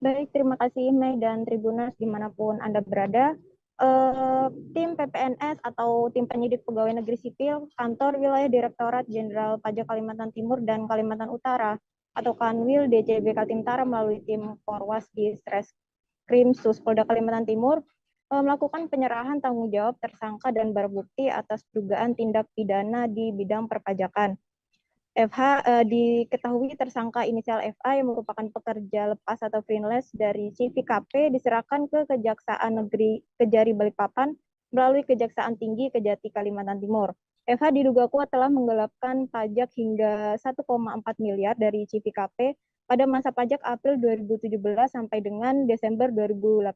Baik, terima kasih Mei dan Tribuners dimanapun Anda berada. Tim PPNS atau tim penyidik pegawai negeri sipil Kantor Wilayah Direktorat Jenderal Pajak Kalimantan Timur dan Kalimantan Utara atau Kanwil DJB Kaltim Utara melalui tim Korwas Ditreskrim Suspolda Kalimantan Timur melakukan penyerahan tanggung jawab tersangka dan barang bukti atas dugaan tindak pidana di bidang perpajakan. FH diketahui tersangka inisial FA yang merupakan pekerja lepas atau freelance dari CVKP diserahkan ke Kejaksaan Negeri Kejari Balikpapan melalui Kejaksaan Tinggi Kejati Kalimantan Timur. FH diduga kuat telah menggelapkan pajak hingga 1,4 miliar dari CVKP pada masa pajak April 2017 sampai dengan Desember 2018.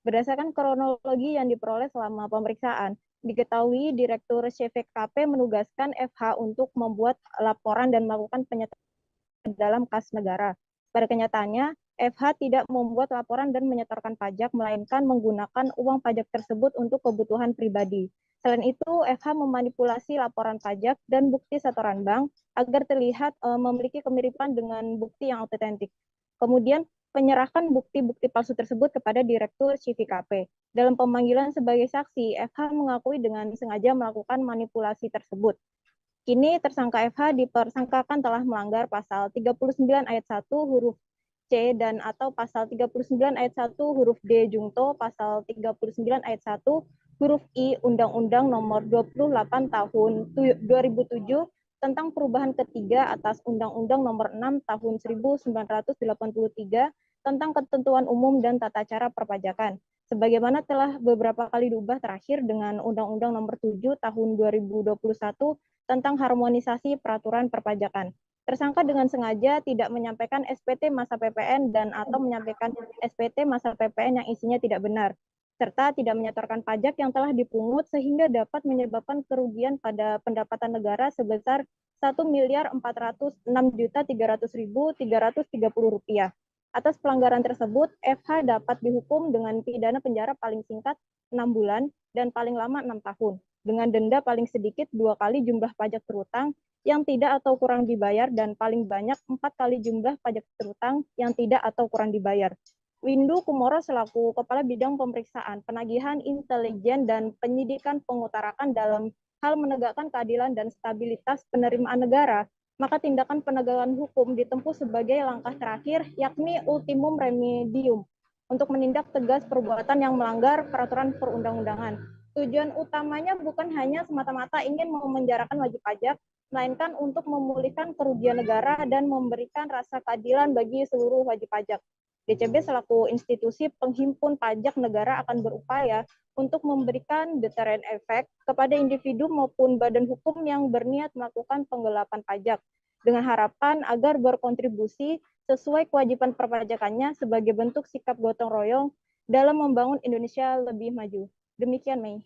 Berdasarkan kronologi yang diperoleh selama pemeriksaan, diketahui Direktur CVKP menugaskan FH untuk membuat laporan dan melakukan penyetoran dalam kas negara. Pada kenyataannya, FH tidak membuat laporan dan menyetorkan pajak, melainkan menggunakan uang pajak tersebut untuk kebutuhan pribadi. Selain itu, FH memanipulasi laporan pajak dan bukti setoran bank agar terlihat memiliki kemiripan dengan bukti yang otentik. Kemudian, menyerahkan bukti-bukti palsu tersebut kepada Direktur CVKP. Dalam pemanggilan sebagai saksi, FH mengakui dengan sengaja melakukan manipulasi tersebut. Kini, tersangka FH dipersangkakan telah melanggar pasal 39 ayat 1 huruf C dan atau pasal 39 ayat 1 huruf D jungto, pasal 39 ayat 1 huruf I Undang-Undang Nomor 28 Tahun 2007 tentang perubahan ketiga atas Undang-Undang Nomor 6 Tahun 1983 tentang ketentuan umum dan tata cara perpajakan. Sebagaimana telah beberapa kali diubah terakhir dengan Undang-Undang Nomor 7 Tahun 2021 tentang harmonisasi peraturan perpajakan. Tersangka dengan sengaja tidak menyampaikan SPT masa PPN dan atau menyampaikan SPT masa PPN yang isinya tidak benar, serta tidak menyetorkan pajak yang telah dipungut sehingga dapat menyebabkan kerugian pada pendapatan negara sebesar Rp1.406.300.330. Atas pelanggaran tersebut, FH dapat dihukum dengan pidana penjara paling singkat 6 bulan dan paling lama 6 tahun, dengan denda paling sedikit 2 kali jumlah pajak terutang yang tidak atau kurang dibayar dan paling banyak 4 kali jumlah pajak terutang yang tidak atau kurang dibayar. Windu Kumoro selaku Kepala Bidang Pemeriksaan, Penagihan Intelijen dan Penyidikan mengutarakan dalam hal menegakkan keadilan dan stabilitas penerimaan negara, maka tindakan penegakan hukum ditempuh sebagai langkah terakhir, yakni ultimum remedium, untuk menindak tegas perbuatan yang melanggar peraturan perundang-undangan. Tujuan utamanya bukan hanya semata-mata ingin memenjarakan wajib pajak, melainkan untuk memulihkan kerugian negara dan memberikan rasa keadilan bagi seluruh wajib pajak. DCB selaku institusi penghimpun pajak negara akan berupaya untuk memberikan deterrent efek kepada individu maupun badan hukum yang berniat melakukan penggelapan pajak, dengan harapan agar berkontribusi sesuai kewajiban perpajakannya sebagai bentuk sikap gotong royong dalam membangun Indonesia lebih maju. Demikian, Mei.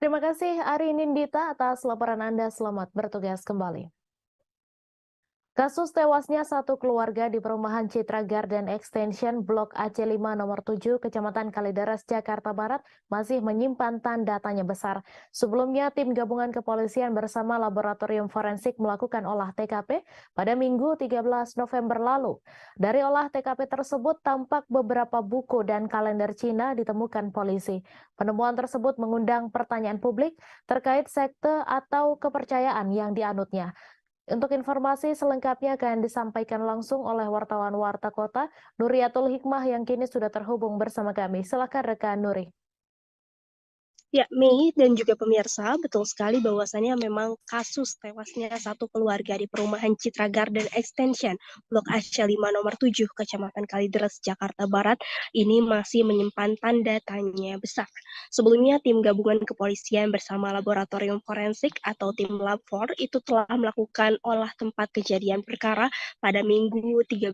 Terima kasih Ari Nindita atas laporan Anda. Selamat bertugas kembali. Kasus tewasnya satu keluarga di perumahan Citra Garden Extension Blok AC5 nomor 7 Kecamatan Kalideres, Jakarta Barat masih menyimpan tanda tanya besar. Sebelumnya tim gabungan kepolisian bersama laboratorium forensik melakukan olah TKP pada Minggu 13 November lalu. Dari olah TKP tersebut tampak beberapa buku dan kalender Cina ditemukan polisi. Penemuan tersebut mengundang pertanyaan publik terkait sekte atau kepercayaan yang dianutnya. Untuk informasi selengkapnya akan disampaikan langsung oleh wartawan Warta Kota, Nuriatul Hikmah yang kini sudah terhubung bersama kami. Silakan rekan Nuri. Ya, Mei dan juga pemirsa, betul sekali bahwasannya memang kasus tewasnya satu keluarga di perumahan Citra Garden Extension, Blok Asia 5 nomor 7, Kecamatan Kalideres, Jakarta Barat, ini masih menyimpan tanda tanya besar. Sebelumnya, tim gabungan kepolisian bersama laboratorium forensik atau tim Lab4 itu telah melakukan olah tempat kejadian perkara pada Minggu 13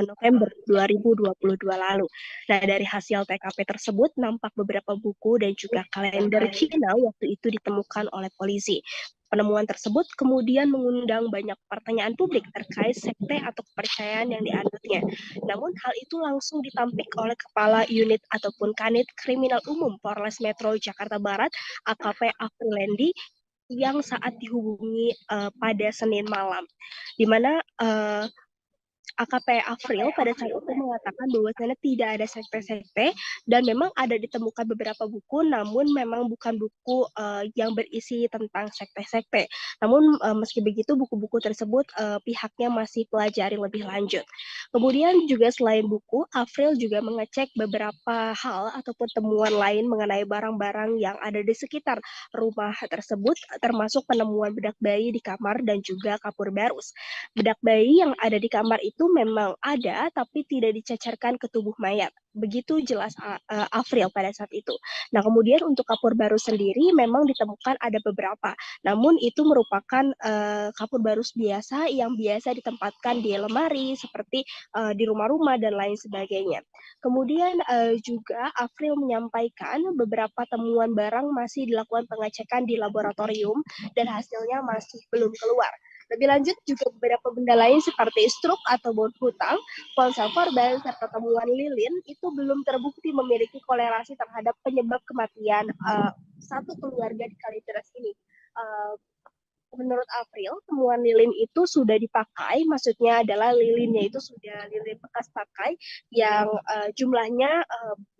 November 2022 lalu. Nah, dari hasil TKP tersebut nampak beberapa buku dan juga kalender Cina waktu itu ditemukan oleh polisi. Penemuan tersebut kemudian mengundang banyak pertanyaan publik terkait sekte atau kepercayaan yang dianutnya. Namun hal itu langsung ditampik oleh Kepala Unit ataupun Kanit Kriminal Umum Polres Metro Jakarta Barat, AKP Afrilendi, yang saat dihubungi pada Senin malam, di mana AKP Afril pada saat itu mengatakan bahwasannya tidak ada sekte-sekte dan memang ada ditemukan beberapa buku, namun memang bukan buku yang berisi tentang sekte-sekte. Namun meski begitu buku-buku tersebut pihaknya masih pelajari lebih lanjut. Kemudian juga selain buku, Afril juga mengecek beberapa hal ataupun temuan lain mengenai barang-barang yang ada di sekitar rumah tersebut, termasuk penemuan bedak bayi di kamar dan juga kapur barus. Bedak bayi yang ada di kamar itu memang ada, tapi tidak dicecerkan ke tubuh mayat. Begitu jelas Afril pada saat itu. Nah, kemudian untuk kapur barus sendiri memang ditemukan ada beberapa. Namun itu merupakan kapur barus biasa yang biasa ditempatkan di lemari seperti di rumah-rumah dan lain sebagainya. Kemudian juga Afril menyampaikan beberapa temuan barang masih dilakukan pengecekan di laboratorium dan hasilnya masih belum keluar. Lebih lanjut juga beberapa benda lain seperti struk atau bon hutang, ponsel korban, serta temuan lilin itu belum terbukti memiliki kolerasi terhadap penyebab kematian satu keluarga di Kalideres ini. Menurut April, temuan lilin itu sudah dipakai, maksudnya adalah lilinnya itu sudah lilin bekas pakai yang jumlahnya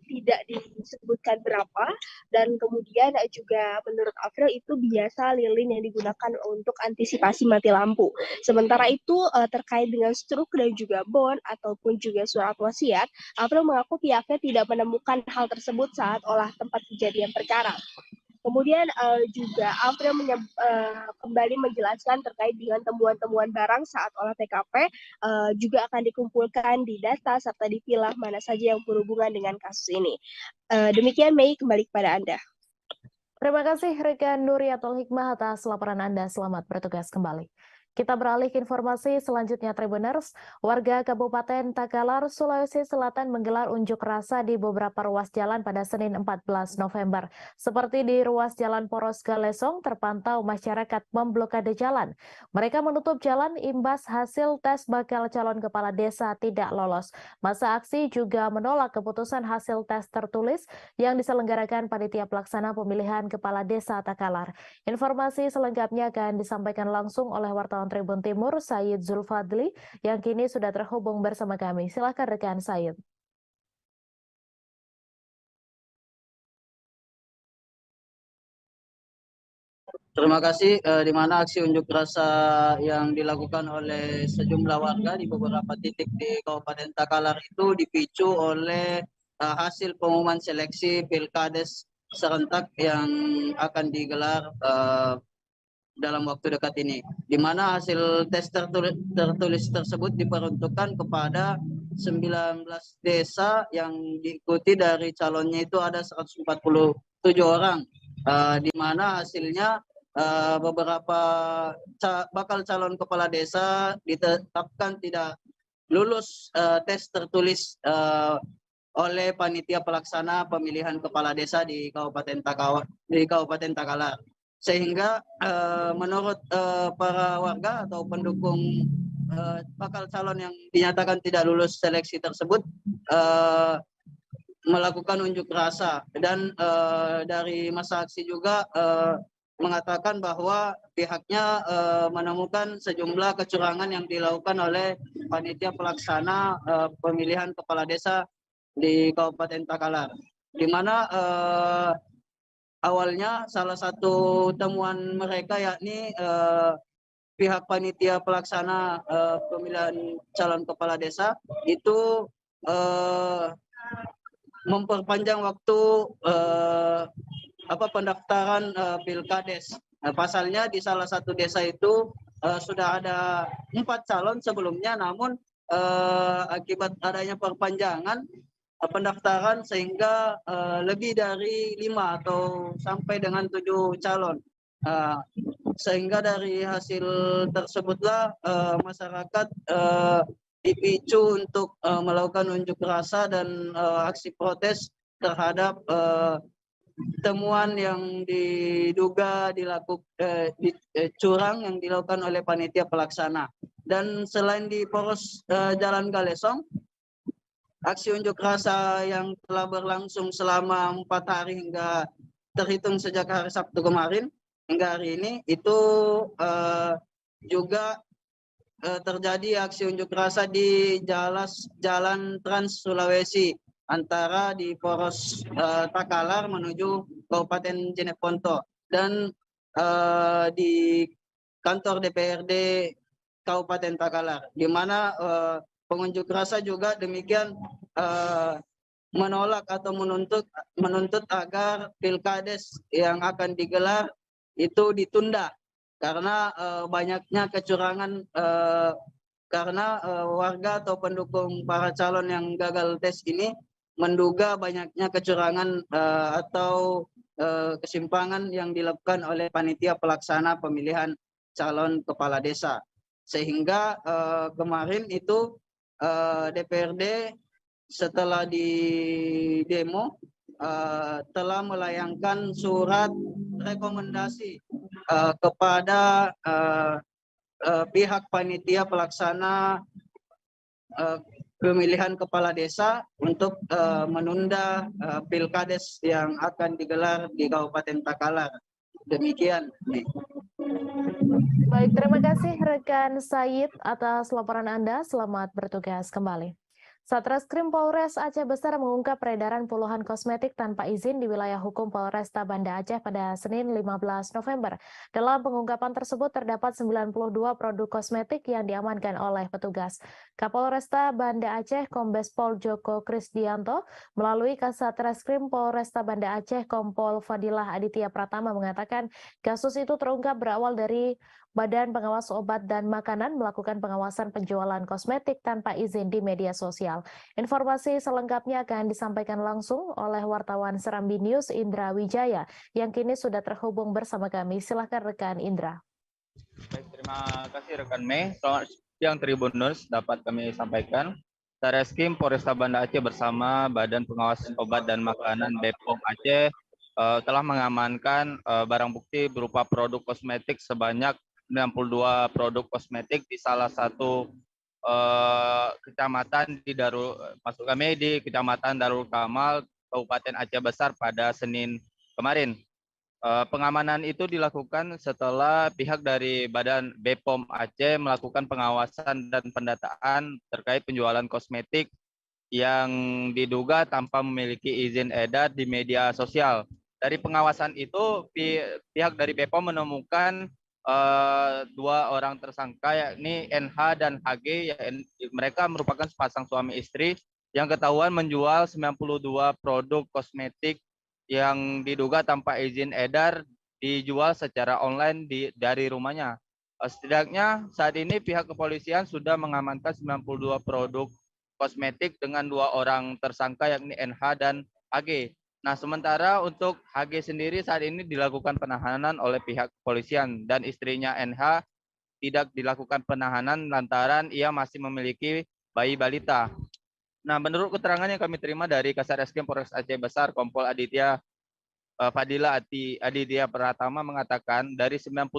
tidak disebutkan berapa, dan kemudian juga menurut April itu biasa lilin yang digunakan untuk antisipasi mati lampu. Sementara itu terkait dengan struk dan juga bon ataupun juga surat wasiat, April mengaku pihaknya tidak menemukan hal tersebut saat olah tempat kejadian perkara. Kemudian juga April kembali menjelaskan terkait dengan temuan-temuan barang saat olah TKP juga akan dikumpulkan di data serta dipilah mana saja yang berhubungan dengan kasus ini. Demikian Mei, kembali kepada Anda. Terima kasih rekan Nuriatul Hikmah atas laporan Anda. Selamat bertugas kembali. Kita beralih ke informasi selanjutnya, Tribuners. Warga Kabupaten Takalar, Sulawesi Selatan menggelar unjuk rasa di beberapa ruas jalan pada Senin 14 November. Seperti di ruas Jalan Poros Galesong, terpantau masyarakat memblokade jalan. Mereka menutup jalan imbas hasil tes bakal calon kepala desa tidak lolos. Masa aksi juga menolak keputusan hasil tes tertulis yang diselenggarakan panitia pelaksana pemilihan kepala desa Takalar. Informasi selengkapnya akan disampaikan langsung oleh wartawan Tribun Timur, Said Zulfadli, yang kini sudah terhubung bersama kami. Silakan rekan Said. Terima kasih. Di mana aksi unjuk rasa yang dilakukan oleh sejumlah warga di beberapa titik di Kabupaten Takalar itu dipicu oleh hasil pengumuman seleksi Pilkades serentak yang akan digelar dalam waktu dekat ini, di mana hasil tes tertulis tersebut diperuntukkan kepada 19 desa yang diikuti dari calonnya itu ada 147 orang, di mana hasilnya beberapa bakal calon kepala desa ditetapkan tidak lulus tes tertulis oleh panitia pelaksana pemilihan kepala desa di Kabupaten Takalar. Sehingga menurut para warga atau pendukung bakal calon yang dinyatakan tidak lulus seleksi tersebut melakukan unjuk rasa, dan dari masa aksi juga mengatakan bahwa pihaknya menemukan sejumlah kecurangan yang dilakukan oleh panitia pelaksana pemilihan kepala desa di Kabupaten Takalar, di mana awalnya salah satu temuan mereka yakni pihak panitia pelaksana pemilihan calon kepala desa itu memperpanjang waktu pendaftaran Pilkades. Pasalnya di salah satu desa itu sudah ada 4 calon sebelumnya, namun akibat adanya perpanjangan pendaftaran sehingga lebih dari 5 atau sampai dengan 7 calon. Sehingga dari hasil tersebutlah masyarakat dipicu untuk melakukan unjuk rasa dan aksi protes terhadap temuan yang diduga curang yang dilakukan oleh panitia pelaksana. Dan selain di Poros Jalan Galesong, aksi unjuk rasa yang telah berlangsung selama 4 hari hingga terhitung sejak hari Sabtu kemarin hingga hari ini itu juga terjadi aksi unjuk rasa di Jalan Trans Sulawesi antara di Poros Takalar menuju Kabupaten Jeneponto dan di kantor DPRD Kabupaten Takalar, di mana pengunjuk rasa juga demikian menolak atau menuntut agar Pilkades yang akan digelar itu ditunda karena banyaknya kecurangan karena warga atau pendukung para calon yang gagal tes ini menduga banyaknya kecurangan atau kesimpangan yang dilakukan oleh panitia pelaksana pemilihan calon kepala desa. Sehingga kemarin itu DPRD setelah di demo telah melayangkan surat rekomendasi kepada pihak panitia pelaksana pemilihan kepala desa untuk menunda Pilkades yang akan digelar di Kabupaten Takalar. Demikian. Baik, terima kasih rekan Said atas laporan Anda. Selamat bertugas kembali. Satreskrim Polres Aceh Besar mengungkap peredaran puluhan kosmetik tanpa izin di wilayah hukum Polresta Banda Aceh pada Senin 15 November. Dalam pengungkapan tersebut terdapat 92 produk kosmetik yang diamankan oleh petugas. Kapolresta Banda Aceh Kombes Pol Joko Krisdianto melalui Kasatreskrim Polresta Banda Aceh Kompol Fadilah Aditya Pratama mengatakan kasus itu terungkap berawal dari Badan Pengawas Obat dan Makanan melakukan pengawasan penjualan kosmetik tanpa izin di media sosial. Informasi selengkapnya akan disampaikan langsung oleh wartawan Serambi News Indra Wijaya yang kini sudah terhubung bersama kami. Silakan rekan Indra. Baik, terima kasih rekan Mei. Selamat siang Tribuners, dapat kami sampaikan. Satreskrim Polresta Banda Aceh bersama Badan Pengawas Obat dan Makanan BPOM Aceh telah mengamankan barang bukti berupa produk kosmetik sebanyak 92 produk kosmetik di salah satu kecamatan di Kecamatan Darul Kamal, Kabupaten Aceh Besar pada Senin kemarin. Pengamanan itu dilakukan setelah pihak dari Badan BPOM Aceh melakukan pengawasan dan pendataan terkait penjualan kosmetik yang diduga tanpa memiliki izin edar di media sosial. Dari pengawasan itu, pihak dari BPOM menemukan 2 orang tersangka yakni NH dan HG. Mereka merupakan sepasang suami istri yang ketahuan menjual 92 produk kosmetik yang diduga tanpa izin edar dijual secara online dari rumahnya. Setidaknya saat ini pihak kepolisian sudah mengamankan 92 produk kosmetik dengan 2 orang tersangka yakni NH dan HG. Nah, sementara untuk HG sendiri saat ini dilakukan penahanan oleh pihak kepolisian dan istrinya NH tidak dilakukan penahanan lantaran ia masih memiliki bayi balita. Nah, menurut keterangan yang kami terima dari Kasatreskrim Polres Aceh Besar, Kompol Aditya Fadilah Aditya Pratama mengatakan dari 92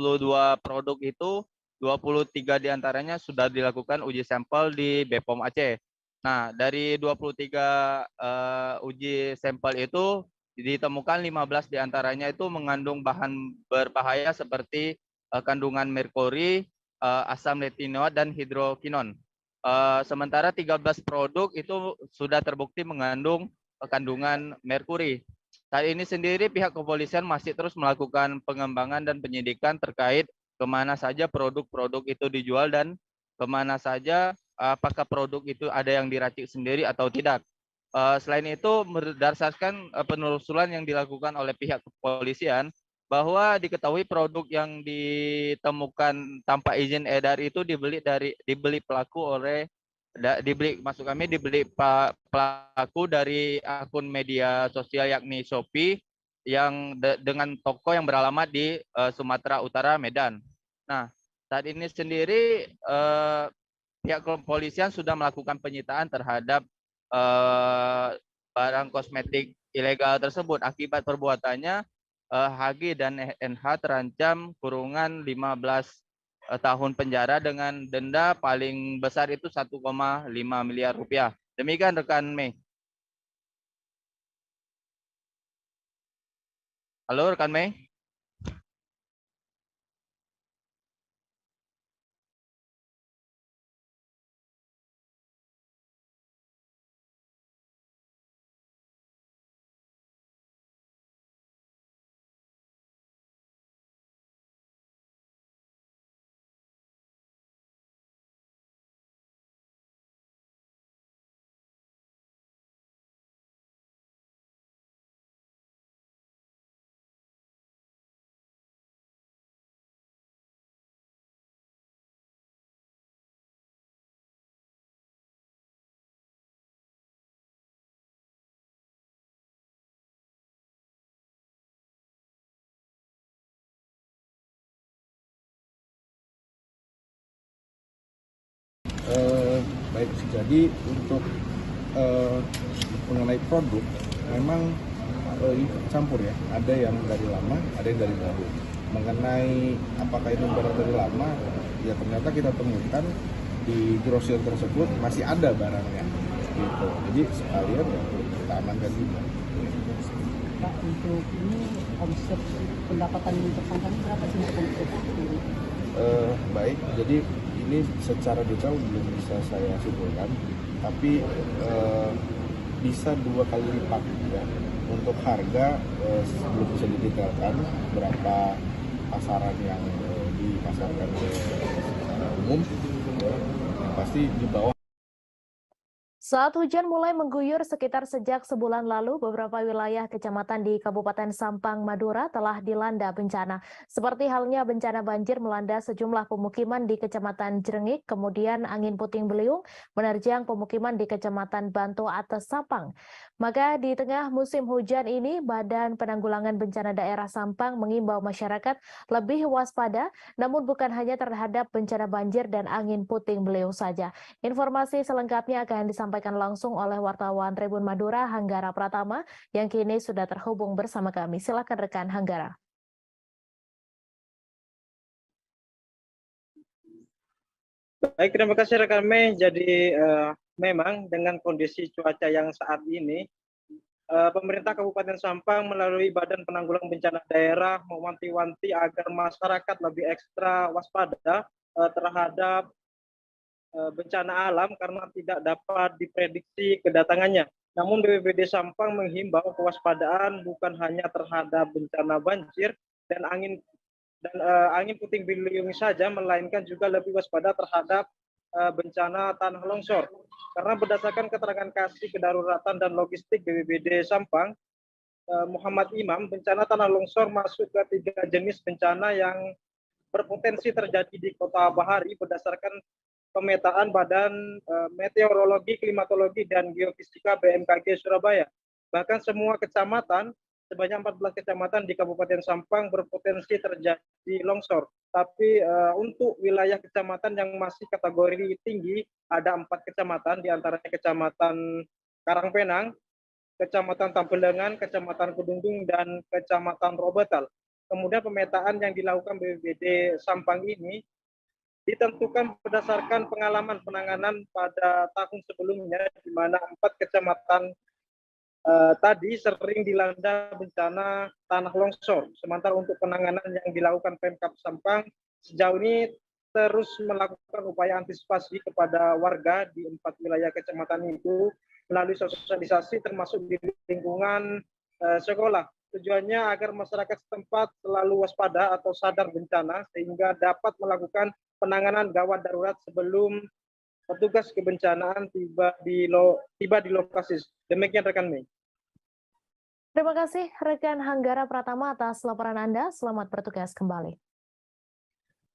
produk itu 23 diantaranya sudah dilakukan uji sampel di BPOM Aceh. Nah, dari 23 uji sampel itu ditemukan 15 diantaranya itu mengandung bahan berbahaya seperti kandungan merkuri, asam retinoat, dan hidrokinon. Sementara 13 produk itu sudah terbukti mengandung kandungan merkuri. Saat ini sendiri pihak kepolisian masih terus melakukan pengembangan dan penyidikan terkait kemana saja produk-produk itu dijual dan kemana saja apakah produk itu ada yang diracik sendiri atau tidak. Selain itu, berdasarkan penelusuran yang dilakukan oleh pihak kepolisian, bahwa diketahui produk yang ditemukan tanpa izin edar itu dibeli pelaku pelaku dari akun media sosial yakni Shopee yang dengan toko yang beralamat di Sumatera Utara, Medan. Nah, saat ini sendiri pihak kepolisian sudah melakukan penyitaan terhadap barang kosmetik ilegal tersebut. Akibat perbuatannya, HG dan NH terancam kurungan 15 tahun penjara dengan denda paling besar itu 1,5 miliar rupiah. Demikian rekan Mei. Halo rekan Mei. Baik, jadi untuk mengenai produk memang ini campur ya, ada yang dari lama, ada yang dari baru. Mengenai apakah itu barang dari lama, ya ternyata kita temukan di grosir tersebut masih ada barangnya, gitu. Jadi sekalian ya kita amankan juga. Pak, untuk ini omset pendapatan tersangka ini berapa sih untuk baik, jadi ini secara detail belum bisa saya simpulkan, tapi bisa 2 kali lipat ya. Untuk harga belum bisa didetailkan berapa pasaran yang dipasarkan secara umum, ya. Yang pasti di bawah. Saat hujan mulai mengguyur sekitar sejak sebulan lalu, beberapa wilayah kecamatan di Kabupaten Sampang, Madura telah dilanda bencana. Seperti halnya bencana banjir melanda sejumlah pemukiman di Kecamatan Jrengik, kemudian angin puting beliung menerjang pemukiman di Kecamatan Banto Atas, Sampang. Maka di tengah musim hujan ini, Badan Penanggulangan Bencana Daerah Sampang mengimbau masyarakat lebih waspada, namun bukan hanya terhadap bencana banjir dan angin puting beliung saja. Informasi selengkapnya akan disampaikan langsung oleh wartawan Tribun Madura, Hanggara Pratama, yang kini sudah terhubung bersama kami. Silakan rekan Hanggara. Baik, terima kasih rekan Mei. Jadi memang dengan kondisi cuaca yang saat ini, pemerintah Kabupaten Sampang melalui Badan Penanggulangan Bencana Daerah mewanti-wanti agar masyarakat lebih ekstra waspada terhadap bencana alam karena tidak dapat diprediksi kedatangannya. Namun BPBD Sampang menghimbau kewaspadaan bukan hanya terhadap bencana banjir dan angin puting beliung saja, melainkan juga lebih waspada terhadap bencana tanah longsor. Karena berdasarkan keterangan Kasih Kedaruratan dan Logistik BPBD Sampang, Muhammad Imam, bencana tanah longsor masuk ke 3 jenis bencana yang berpotensi terjadi di Kota Bahari berdasarkan pemetaan Badan Meteorologi, Klimatologi, dan Geofisika BMKG Surabaya. Bahkan semua kecamatan, sebanyak 14 kecamatan di Kabupaten Sampang berpotensi terjadi longsor. Tapi untuk wilayah kecamatan yang masih kategori tinggi, ada 4 kecamatan, diantaranya Kecamatan Karangpenang, Kecamatan Tampelengan, Kecamatan Kedungdung, dan Kecamatan Robetal. Kemudian pemetaan yang dilakukan BPBD Sampang ini ditentukan berdasarkan pengalaman penanganan pada tahun sebelumnya, di mana 4 kecamatan tadi sering dilanda bencana tanah longsor. Sementara untuk penanganan yang dilakukan Pemkab Sampang sejauh ini terus melakukan upaya antisipasi kepada warga di 4 wilayah kecamatan itu melalui sosialisasi termasuk di lingkungan sekolah. Tujuannya agar masyarakat setempat selalu waspada atau sadar bencana sehingga dapat melakukan penanganan gawat darurat sebelum petugas kebencanaan tiba di lokasi. Demikian rekan Mei. Terima kasih rekan Hanggara Pratama atas laporan Anda. Selamat bertugas kembali.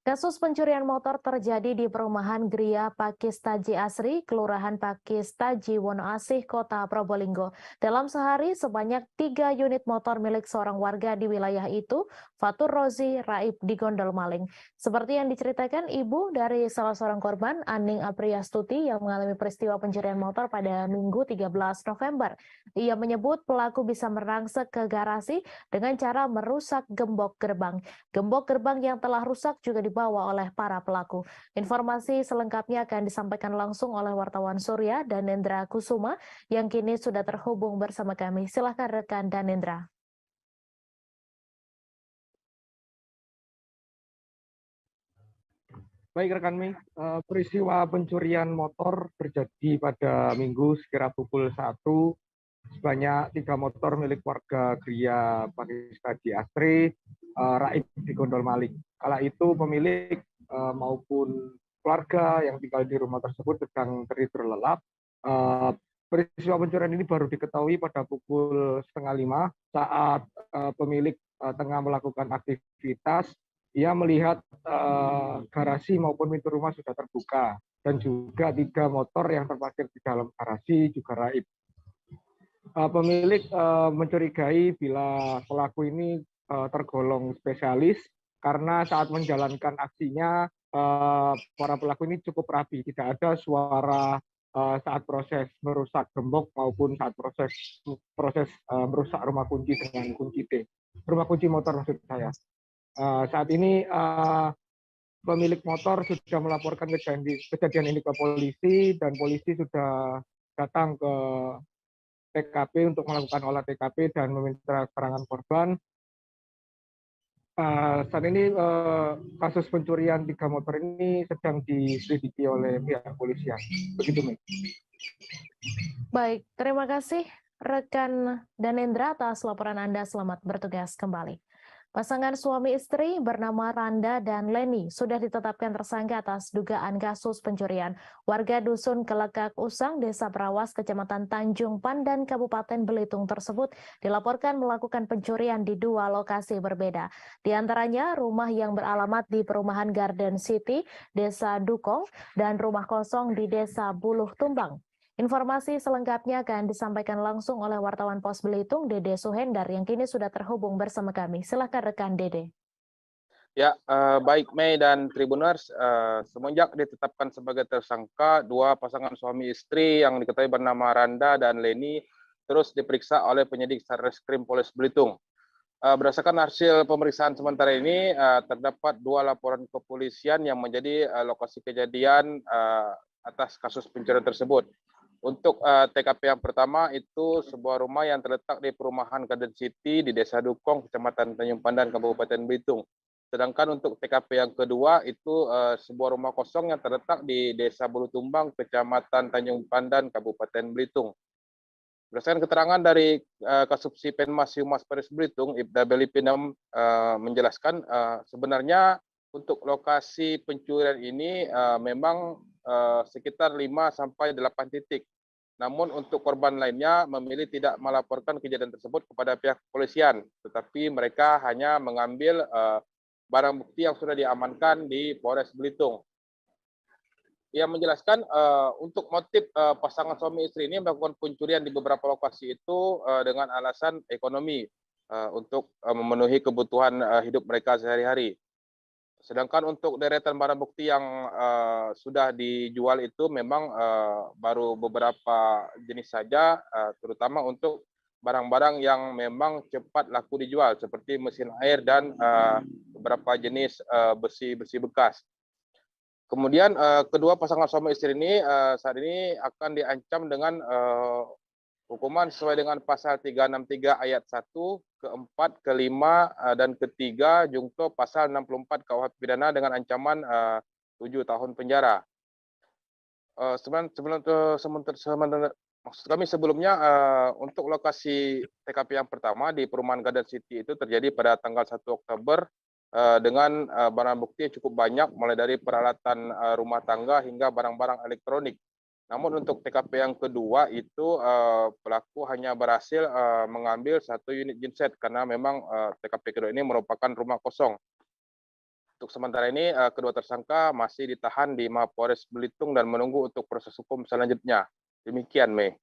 Kasus pencurian motor terjadi di perumahan Gria Pakistaji Asri, Kelurahan Pakistaji Wonoasih, Kota Probolinggo. Dalam sehari, sebanyak 3 unit motor milik seorang warga di wilayah itu, Fatur Rozi Raib, digondol maling. Seperti yang diceritakan ibu dari salah seorang korban, Aning Apriastuti, yang mengalami peristiwa pencurian motor pada Minggu 13 November. Ia menyebut pelaku bisa merangsek ke garasi dengan cara merusak gembok gerbang. Gembok gerbang yang telah rusak juga dibawa oleh para pelaku. Informasi selengkapnya akan disampaikan langsung oleh wartawan Surya Danendra Kusuma yang kini sudah terhubung bersama kami. Silakan rekan Danendra. Baik rekan Mei, peristiwa pencurian motor terjadi pada Minggu sekira pukul 1. Sebanyak 3 motor milik warga Gria Pakistaji Asri, Raib digondol maling. Kala itu pemilik maupun keluarga yang tinggal di rumah tersebut sedang tertidur lelap. Peristiwa pencurian ini baru diketahui pada pukul 4:30 saat pemilik tengah melakukan aktivitas. Ia melihat garasi maupun pintu rumah sudah terbuka dan juga 3 motor yang terparkir di dalam garasi juga raib. Pemilik mencurigai bila pelaku ini tergolong spesialis karena saat menjalankan aksinya para pelaku ini cukup rapi, tidak ada suara saat proses merusak gembok maupun saat proses merusak rumah kunci dengan kunci T, rumah kunci motor maksud saya. Saat ini pemilik motor sudah melaporkan kejadian ini ke polisi dan polisi sudah datang ke TKP untuk melakukan olah TKP dan meminta keterangan korban. Saat ini kasus pencurian 3 motor ini sedang diselidiki oleh pihak polisian. Begitu, Mei. Baik, terima kasih rekan Danendra atas laporan Anda. Selamat bertugas kembali. Pasangan suami istri bernama Randa dan Leni sudah ditetapkan tersangka atas dugaan kasus pencurian. Warga Dusun Kelekak Usang, Desa Perawas, Kecamatan Tanjung Pandan, Kabupaten Belitung tersebut dilaporkan melakukan pencurian di 2 lokasi berbeda. Di antaranya rumah yang beralamat di Perumahan Garden City, Desa Dukong, dan rumah kosong di Desa Buluh Tumbang. Informasi selengkapnya akan disampaikan langsung oleh wartawan Pos Belitung, Dede Suhendar, yang kini sudah terhubung bersama kami. Silakan rekan Dede. Ya, baik Mei dan Tribuners, semenjak ditetapkan sebagai tersangka 2 pasangan suami istri yang diketahui bernama Randa dan Leni terus diperiksa oleh penyidik Satreskrim Polres Belitung. Berdasarkan hasil pemeriksaan sementara ini, terdapat 2 laporan kepolisian yang menjadi lokasi kejadian atas kasus pencurian tersebut. Untuk TKP yang pertama itu sebuah rumah yang terletak di Perumahan Garden City di Desa Dukong, Kecamatan Tanjung Pandan, Kabupaten Belitung. Sedangkan untuk TKP yang kedua itu sebuah rumah kosong yang terletak di Desa Bulu Tumbang, Kecamatan Tanjung Pandan, Kabupaten Belitung. Berdasarkan keterangan dari Kasubsi Penmas Humas Polres Belitung, Ibda Belipinam menjelaskan sebenarnya untuk lokasi pencurian ini memang sekitar 5-8 titik. Namun untuk korban lainnya memilih tidak melaporkan kejadian tersebut kepada pihak kepolisian, tetapi mereka hanya mengambil barang bukti yang sudah diamankan di Polres Belitung. Ia menjelaskan untuk motif pasangan suami istri ini melakukan pencurian di beberapa lokasi itu dengan alasan ekonomi untuk memenuhi kebutuhan hidup mereka sehari-hari. Sedangkan untuk deretan barang bukti yang sudah dijual itu memang baru beberapa jenis saja, terutama untuk barang-barang yang memang cepat laku dijual, seperti mesin air dan beberapa jenis besi-besi bekas. Kemudian kedua pasangan suami istri ini saat ini akan diancam dengan hukuman sesuai dengan pasal 363 ayat 1, ke-4, ke-5, dan ke-3 jungto pasal 64 KUH pidana dengan ancaman 7 tahun penjara. Maksud kami sebelumnya untuk lokasi TKP yang pertama di perumahan Garden City itu terjadi pada tanggal 1 Oktober dengan barang bukti yang cukup banyak, mulai dari peralatan rumah tangga hingga barang-barang elektronik. Namun untuk TKP yang kedua itu pelaku hanya berhasil mengambil 1 unit genset karena memang TKP kedua ini merupakan rumah kosong. Untuk sementara ini kedua tersangka masih ditahan di Mapolres Belitung dan menunggu untuk proses hukum selanjutnya. Demikian, Mei.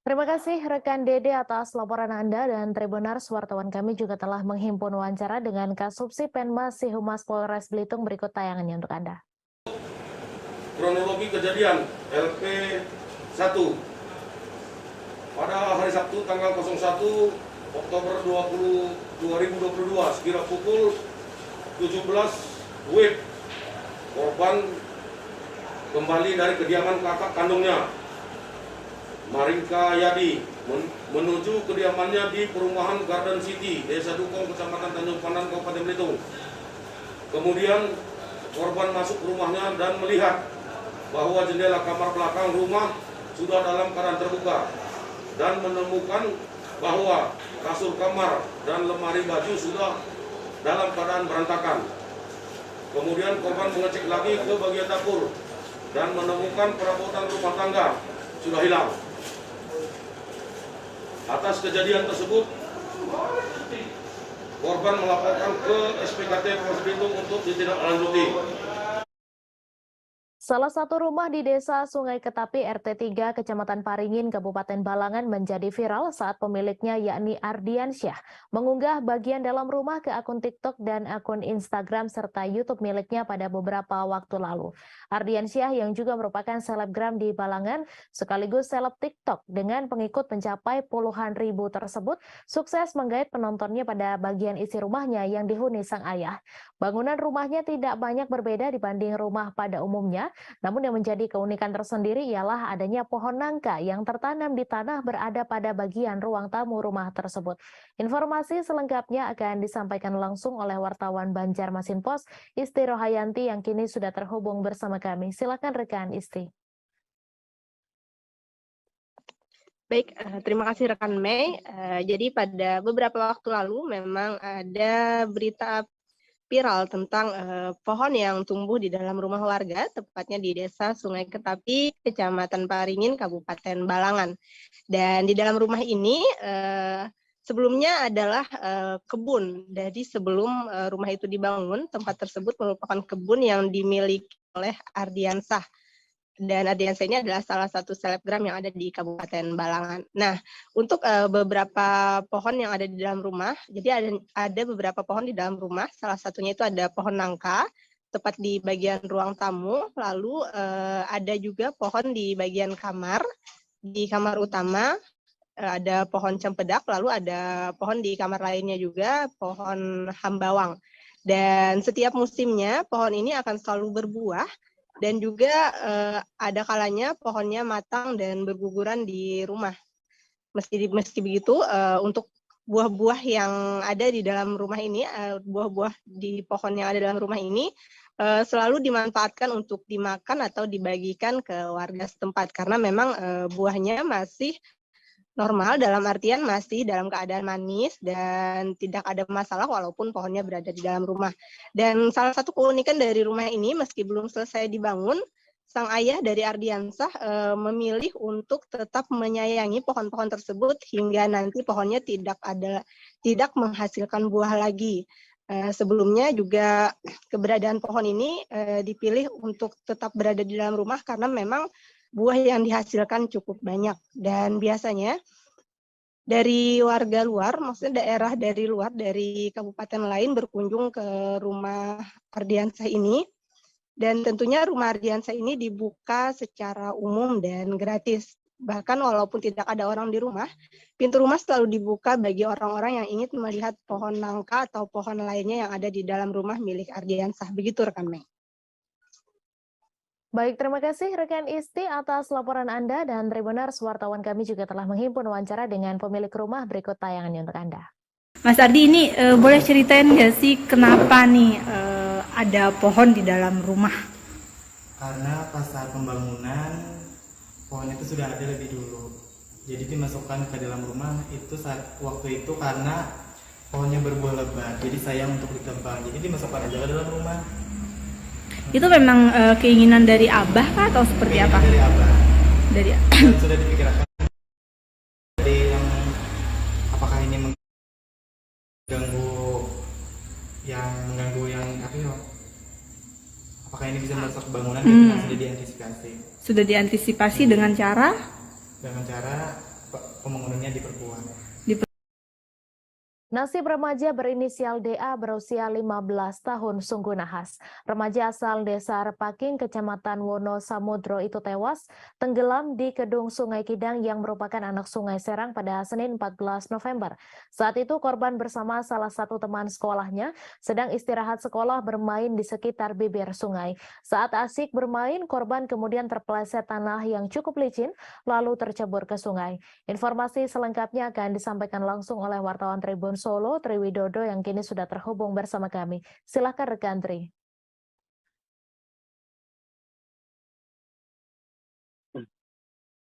Terima kasih rekan Dede atas laporan Anda, dan Tribunars, wartawan kami juga telah menghimpun wawancara dengan Kasubsi Penmas Humas Polres Belitung. Berikut tayangannya untuk Anda. Kronologi kejadian LP1 pada hari Sabtu tanggal 01 Oktober 2022 sekira pukul 17 WIB, korban kembali dari kediaman kakak kandungnya Maringka Yadi menuju kediamannya di perumahan Garden City, Desa Dukong, Kecamatan Tanjung Pandan, Kabupaten Belitung. Kemudian korban masuk ke rumahnya dan melihat bahwa jendela kamar belakang rumah sudah dalam keadaan terbuka dan menemukan bahwa kasur kamar dan lemari baju sudah dalam keadaan berantakan. Kemudian korban mengecek lagi ke bagian dapur dan menemukan perabotan rumah tangga sudah hilang. Atas kejadian tersebut, korban melaporkan ke SPKT Polres Belitung untuk ditindaklanjuti. Salah satu rumah di Desa Sungai Ketapi RT 3 Kecamatan Paringin Kabupaten Balangan menjadi viral saat pemiliknya yakni Ardiansyah mengunggah bagian dalam rumah ke akun TikTok dan akun Instagram serta YouTube miliknya pada beberapa waktu lalu. Ardiansyah yang juga merupakan selebgram di Balangan sekaligus seleb TikTok dengan pengikut mencapai puluhan ribu tersebut sukses menggait penontonnya pada bagian isi rumahnya yang dihuni sang ayah. Bangunan rumahnya tidak banyak berbeda dibanding rumah pada umumnya. Namun yang menjadi keunikan tersendiri ialah adanya pohon nangka yang tertanam di tanah berada pada bagian ruang tamu rumah tersebut. Informasi selengkapnya akan disampaikan langsung oleh wartawan Banjarmasin Pos, Isti Rohayanti yang kini sudah terhubung bersama kami. Silakan rekan Isti. Baik, terima kasih rekan Mei. Jadi pada beberapa waktu lalu memang ada berita viral tentang pohon yang tumbuh di dalam rumah warga, tepatnya di Desa Sungai Ketapi, Kecamatan Paringin, Kabupaten Balangan. Dan di dalam rumah ini sebelumnya adalah kebun. Jadi sebelum rumah itu dibangun, tempat tersebut merupakan kebun yang dimiliki oleh Ardiansyah. Dan Ardiansyah ini adalah salah satu selebgram yang ada di Kabupaten Balangan. Nah, untuk beberapa pohon yang ada di dalam rumah, jadi ada beberapa pohon di dalam rumah, salah satunya itu ada pohon nangka, tepat di bagian ruang tamu, lalu ada juga pohon di bagian kamar, di kamar utama, ada pohon cempedak, lalu ada pohon di kamar lainnya juga, pohon hambawang. Dan setiap musimnya, pohon ini akan selalu berbuah, dan juga ada kalanya pohonnya matang dan berguguran di rumah. Meski begitu, untuk buah-buah yang ada di dalam rumah ini, buah-buah di pohon yang ada dalam rumah ini selalu dimanfaatkan untuk dimakan atau dibagikan ke warga setempat karena memang buahnya masih normal, dalam artian masih dalam keadaan manis dan tidak ada masalah walaupun pohonnya berada di dalam rumah. Dan salah satu keunikan dari rumah ini, meski belum selesai dibangun, sang ayah dari Ardiansyah memilih untuk tetap menyayangi pohon-pohon tersebut hingga nanti pohonnya tidak menghasilkan buah lagi. Sebelumnya juga keberadaan pohon ini dipilih untuk tetap berada di dalam rumah karena memang buah yang dihasilkan cukup banyak, dan biasanya dari warga luar, maksudnya daerah dari luar, dari kabupaten lain berkunjung ke rumah Ardiansyah ini, dan tentunya rumah Ardiansyah ini dibuka secara umum dan gratis. Bahkan walaupun tidak ada orang di rumah, pintu rumah selalu dibuka bagi orang-orang yang ingin melihat pohon nangka atau pohon lainnya yang ada di dalam rumah milik Ardiansyah. Begitu rekan Mei. Baik, terima kasih rekan Isti atas laporan Anda, dan Tribunars, wartawan kami juga telah menghimpun wawancara dengan pemilik rumah. Berikut tayangannya untuk Anda. Mas Ardi, ini boleh ceritain nggak sih kenapa nih ada pohon di dalam rumah? Karena pas saat pembangunan pohon itu sudah ada lebih dulu. Jadi dimasukkan ke dalam rumah itu waktu itu karena pohonnya berbuah lebat, jadi sayang untuk ditebang. Jadi dimasukkan aja ke dalam rumah. Itu memang keinginan dari Abah kah atau seperti apa? Dari Abah. Dari Dan sudah dipikirkan dari yang apakah ini mengganggu yang apa ya? Apakah ini bisa merusak bangunan? Sudah diantisipasi. Sudah diantisipasi dengan cara pembangunannya diperkuat. Nasib remaja berinisial DA berusia 15 tahun sungguh nahas. Remaja asal desa Repaking, Kecamatan Wonosamudro itu tewas tenggelam di Kedung Sungai Kidang yang merupakan anak Sungai Serang pada Senin 14 November. Saat itu korban bersama salah satu teman sekolahnya sedang istirahat sekolah bermain di sekitar bibir sungai. Saat asik bermain, korban kemudian terpeleset tanah yang cukup licin lalu tercebur ke sungai. Informasi selengkapnya akan disampaikan langsung oleh wartawan Tribun Solo, Tri Widodo yang kini sudah terhubung bersama kami. Silakan rekan Tri.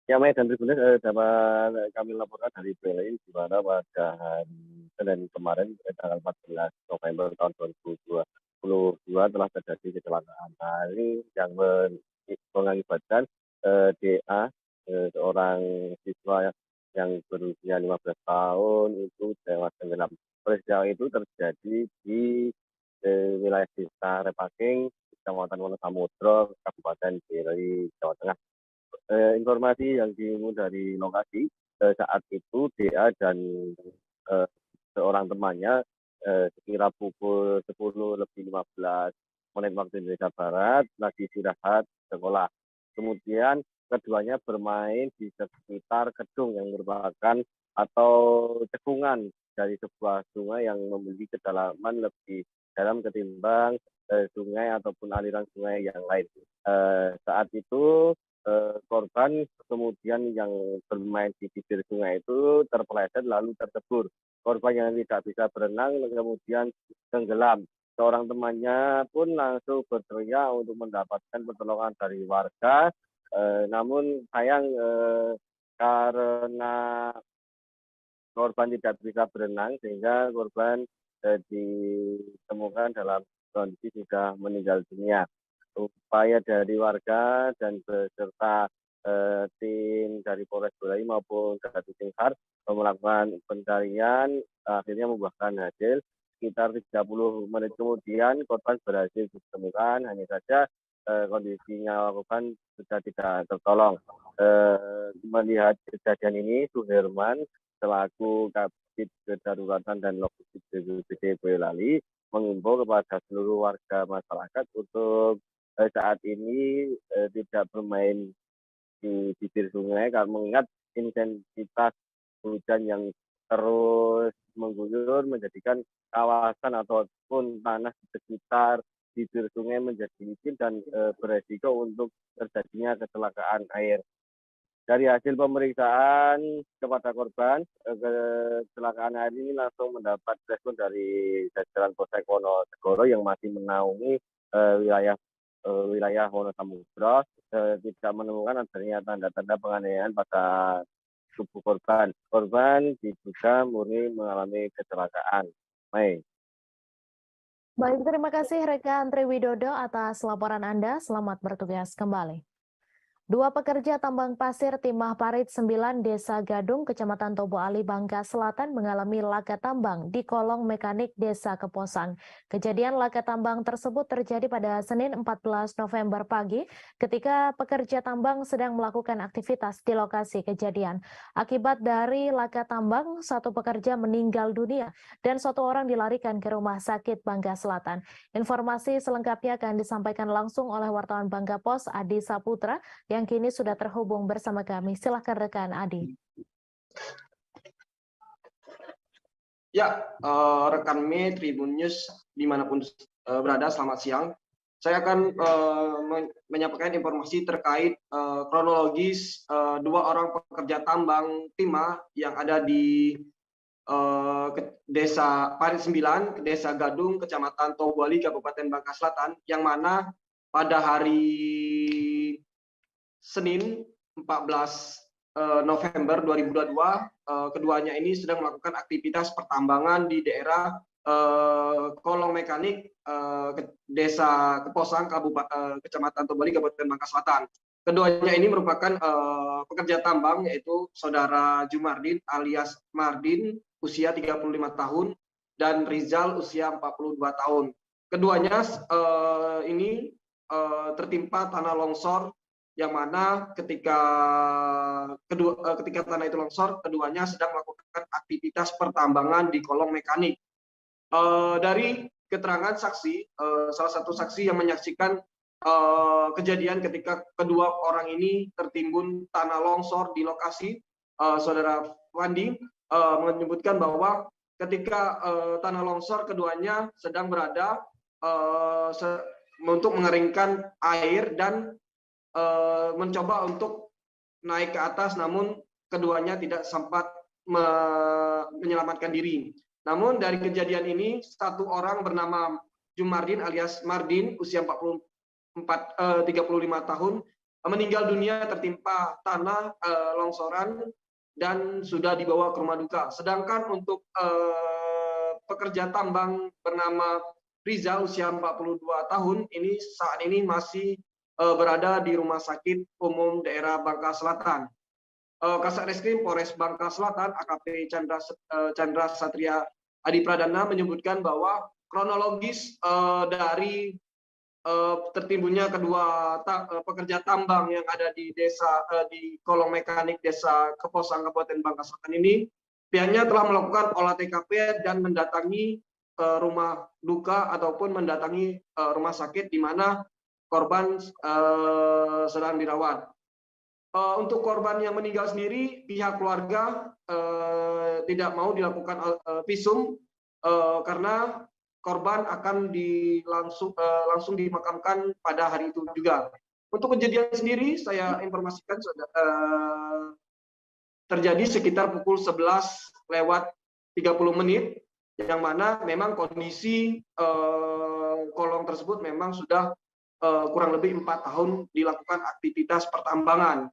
Ya, Mei dan Tribuners, dapat kami laporkan dari PLI di mana pada hari Senin kemarin tanggal 14 November tahun 2022 telah terjadi kecelakaan. Ini yang mengakibatkan DA, seorang siswa yang berusia 15 tahun itu tewas tenggelam. Peristiwa itu terjadi di wilayah desa Repaking, Kecamatan Wonosamudro, Kabupaten Piri, Jawa Tengah. Informasi yang dihimpun dari lokasi, saat itu DA dan seorang temannya sekira pukul 10:15 waktu Indonesia Barat lagi istirahat sekolah. Kemudian keduanya bermain di sekitar kedung yang merupakan atau cekungan dari sebuah sungai yang memiliki kedalaman lebih dalam ketimbang sungai ataupun aliran sungai yang lain. Saat itu korban kemudian yang bermain di bibir sungai itu terpeleset lalu tercebur. Korban yang tidak bisa berenang kemudian tenggelam. Seorang temannya pun langsung berteriak untuk mendapatkan pertolongan dari warga. Namun sayang karena korban tidak bisa berenang sehingga korban ditemukan dalam kondisi sudah meninggal dunia. Upaya dari warga dan beserta tim dari Polres Boyolali maupun dari tim SAR melakukan pencarian akhirnya membuahkan hasil. Sekitar 30 menit kemudian korban berhasil ditemukan, hanya saja kondisinya korban sudah tidak tertolong. Melihat kejadian ini, Suherman selaku Kabid Kedaruratan dan Logistik BPBD Boyolali mengimbau kepada seluruh warga masyarakat untuk saat ini tidak bermain di bibir sungai karena mengingat intensitas hujan yang terus mengguyur menjadikan kawasan ataupun tanah di sekitar bibir sungai menjadi licin dan beresiko untuk terjadinya kecelakaan air. Dari hasil pemeriksaan kepada korban, kecelakaan air ini langsung mendapat respon dari jajaran Polsek Wonosegoro yang masih menaungi wilayah Wonosamudro, tidak menemukan adanya tanda-tanda penganiayaan pada tubuh korban. Korban diduga murni mengalami kecelakaan. Baik. Baik, terima kasih rekan Tri Widodo atas laporan Anda. Selamat bertugas kembali. Dua pekerja tambang pasir Timah Parit 9 Desa Gadung, Kecamatan Tobo Ali, Bangka Selatan mengalami laka tambang di kolong mekanik Desa Keposang. Kejadian laka tambang tersebut terjadi pada Senin 14 November pagi ketika pekerja tambang sedang melakukan aktivitas di lokasi kejadian. Akibat dari laka tambang, satu pekerja meninggal dunia dan satu orang dilarikan ke Rumah Sakit Bangka Selatan. Informasi selengkapnya akan disampaikan langsung oleh wartawan Bangka Pos Adi Saputra yang kini sudah terhubung bersama kami. Silahkan rekan Adi. Ya, rekan Me Tribun News dimanapun berada, selamat siang. Saya akan menyampaikan informasi terkait kronologis dua orang pekerja tambang timah yang ada di Desa Parit 9, Desa Gadung, Kecamatan Tobo Ali, Kabupaten Bangka Selatan, yang mana pada hari Senin November 2022, keduanya ini sedang melakukan aktivitas pertambangan di daerah kolong mekanik Desa Keposang, Kecamatan Tobali, Kabupaten Bangka Selatan. Keduanya ini merupakan pekerja tambang, yaitu Saudara Jumardin alias Mardin, usia 35 tahun, dan Rizal, usia 42 tahun. Keduanya ini tertimpa tanah longsor, yang mana ketika tanah itu longsor, keduanya sedang melakukan aktivitas pertambangan di kolong mekanik. Dari keterangan saksi, salah satu saksi yang menyaksikan kejadian ketika kedua orang ini tertimbun tanah longsor di lokasi, Saudara Wandi menyebutkan bahwa ketika tanah longsor, keduanya sedang berada untuk mengeringkan air dan mencoba untuk naik ke atas, namun keduanya tidak sempat menyelamatkan diri. Namun dari kejadian ini, satu orang bernama Jumardin alias Mardin, usia 35 tahun, meninggal dunia tertimpa tanah longsoran dan sudah dibawa ke rumah duka. Sedangkan untuk pekerja tambang bernama Rizal, usia 42 tahun, ini saat ini masih berada di Rumah Sakit Umum Daerah Bangka Selatan. Kasat Reskrim Polres Bangka Selatan, AKP Chandra Satria Adi Pradana, menyebutkan bahwa kronologis dari tertimbunnya kedua pekerja tambang yang ada di di kolong mekanik Desa Keposang, Kabupaten Bangka Selatan ini, pihaknya telah melakukan olah TKP dan mendatangi rumah duka ataupun mendatangi rumah sakit di mana korban sedang dirawat. Untuk korban yang meninggal sendiri, pihak keluarga tidak mau dilakukan visum karena korban akan langsung dimakamkan pada hari itu juga. Untuk kejadian sendiri, saya informasikan terjadi sekitar pukul 11:30, yang mana memang kondisi kolong tersebut memang sudah kurang lebih 4 tahun dilakukan aktivitas pertambangan.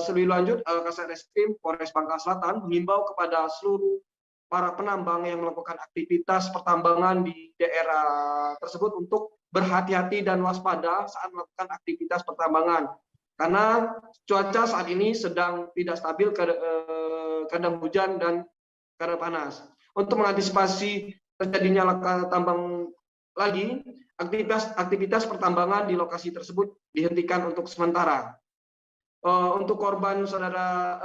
Lebih lanjut, Kasat Reskrim Polres Bangka Selatan mengimbau kepada seluruh para penambang yang melakukan aktivitas pertambangan di daerah tersebut untuk berhati-hati dan waspada saat melakukan aktivitas pertambangan. Karena cuaca saat ini sedang tidak stabil, kadang hujan dan kadang panas. Untuk mengantisipasi terjadinya laka tambang lagi, aktivitas pertambangan di lokasi tersebut dihentikan untuk sementara. Untuk korban saudara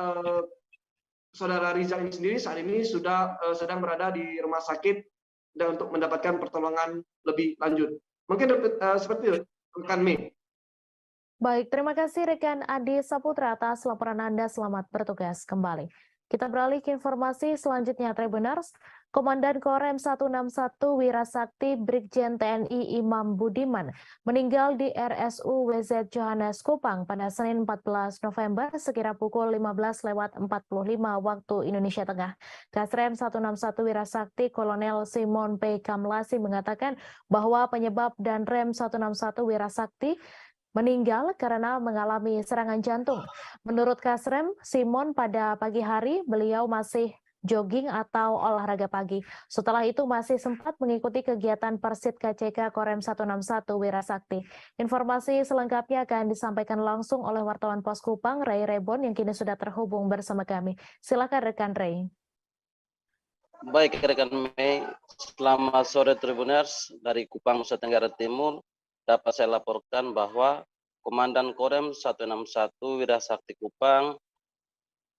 Rizal ini sendiri saat ini sudah sedang berada di rumah sakit dan untuk mendapatkan pertolongan lebih lanjut. Mungkin seperti itu, rekan Mei. Baik, terima kasih rekan Adi Saputra atas laporan Anda. Selamat bertugas kembali. Kita beralih ke informasi selanjutnya, Tribuners. Komandan Korem 161 Wirasakti Brigjen TNI Imam Budiman meninggal di RSU WZ Johannes Kupang pada Senin 14 November sekira pukul 15:45 waktu Indonesia Tengah. Kasrem 161 Wirasakti Kolonel Simon P. Kamlasi mengatakan bahwa penyebab dan Rem 161 Wirasakti meninggal karena mengalami serangan jantung. Menurut Kasrem Simon, pada pagi hari beliau masih jogging atau olahraga pagi. Setelah itu masih sempat mengikuti kegiatan Persit KCK Korem 161 Wirasakti. Informasi selengkapnya akan disampaikan langsung oleh wartawan Pos Kupang, Ray Rebon, yang kini sudah terhubung bersama kami. Silakan rekan Ray. Baik rekan Mei, selamat sore Tribuners. Dari Kupang, Nusa Tenggara Timur, dapat saya laporkan bahwa Komandan Korem 161 Wirasakti Kupang,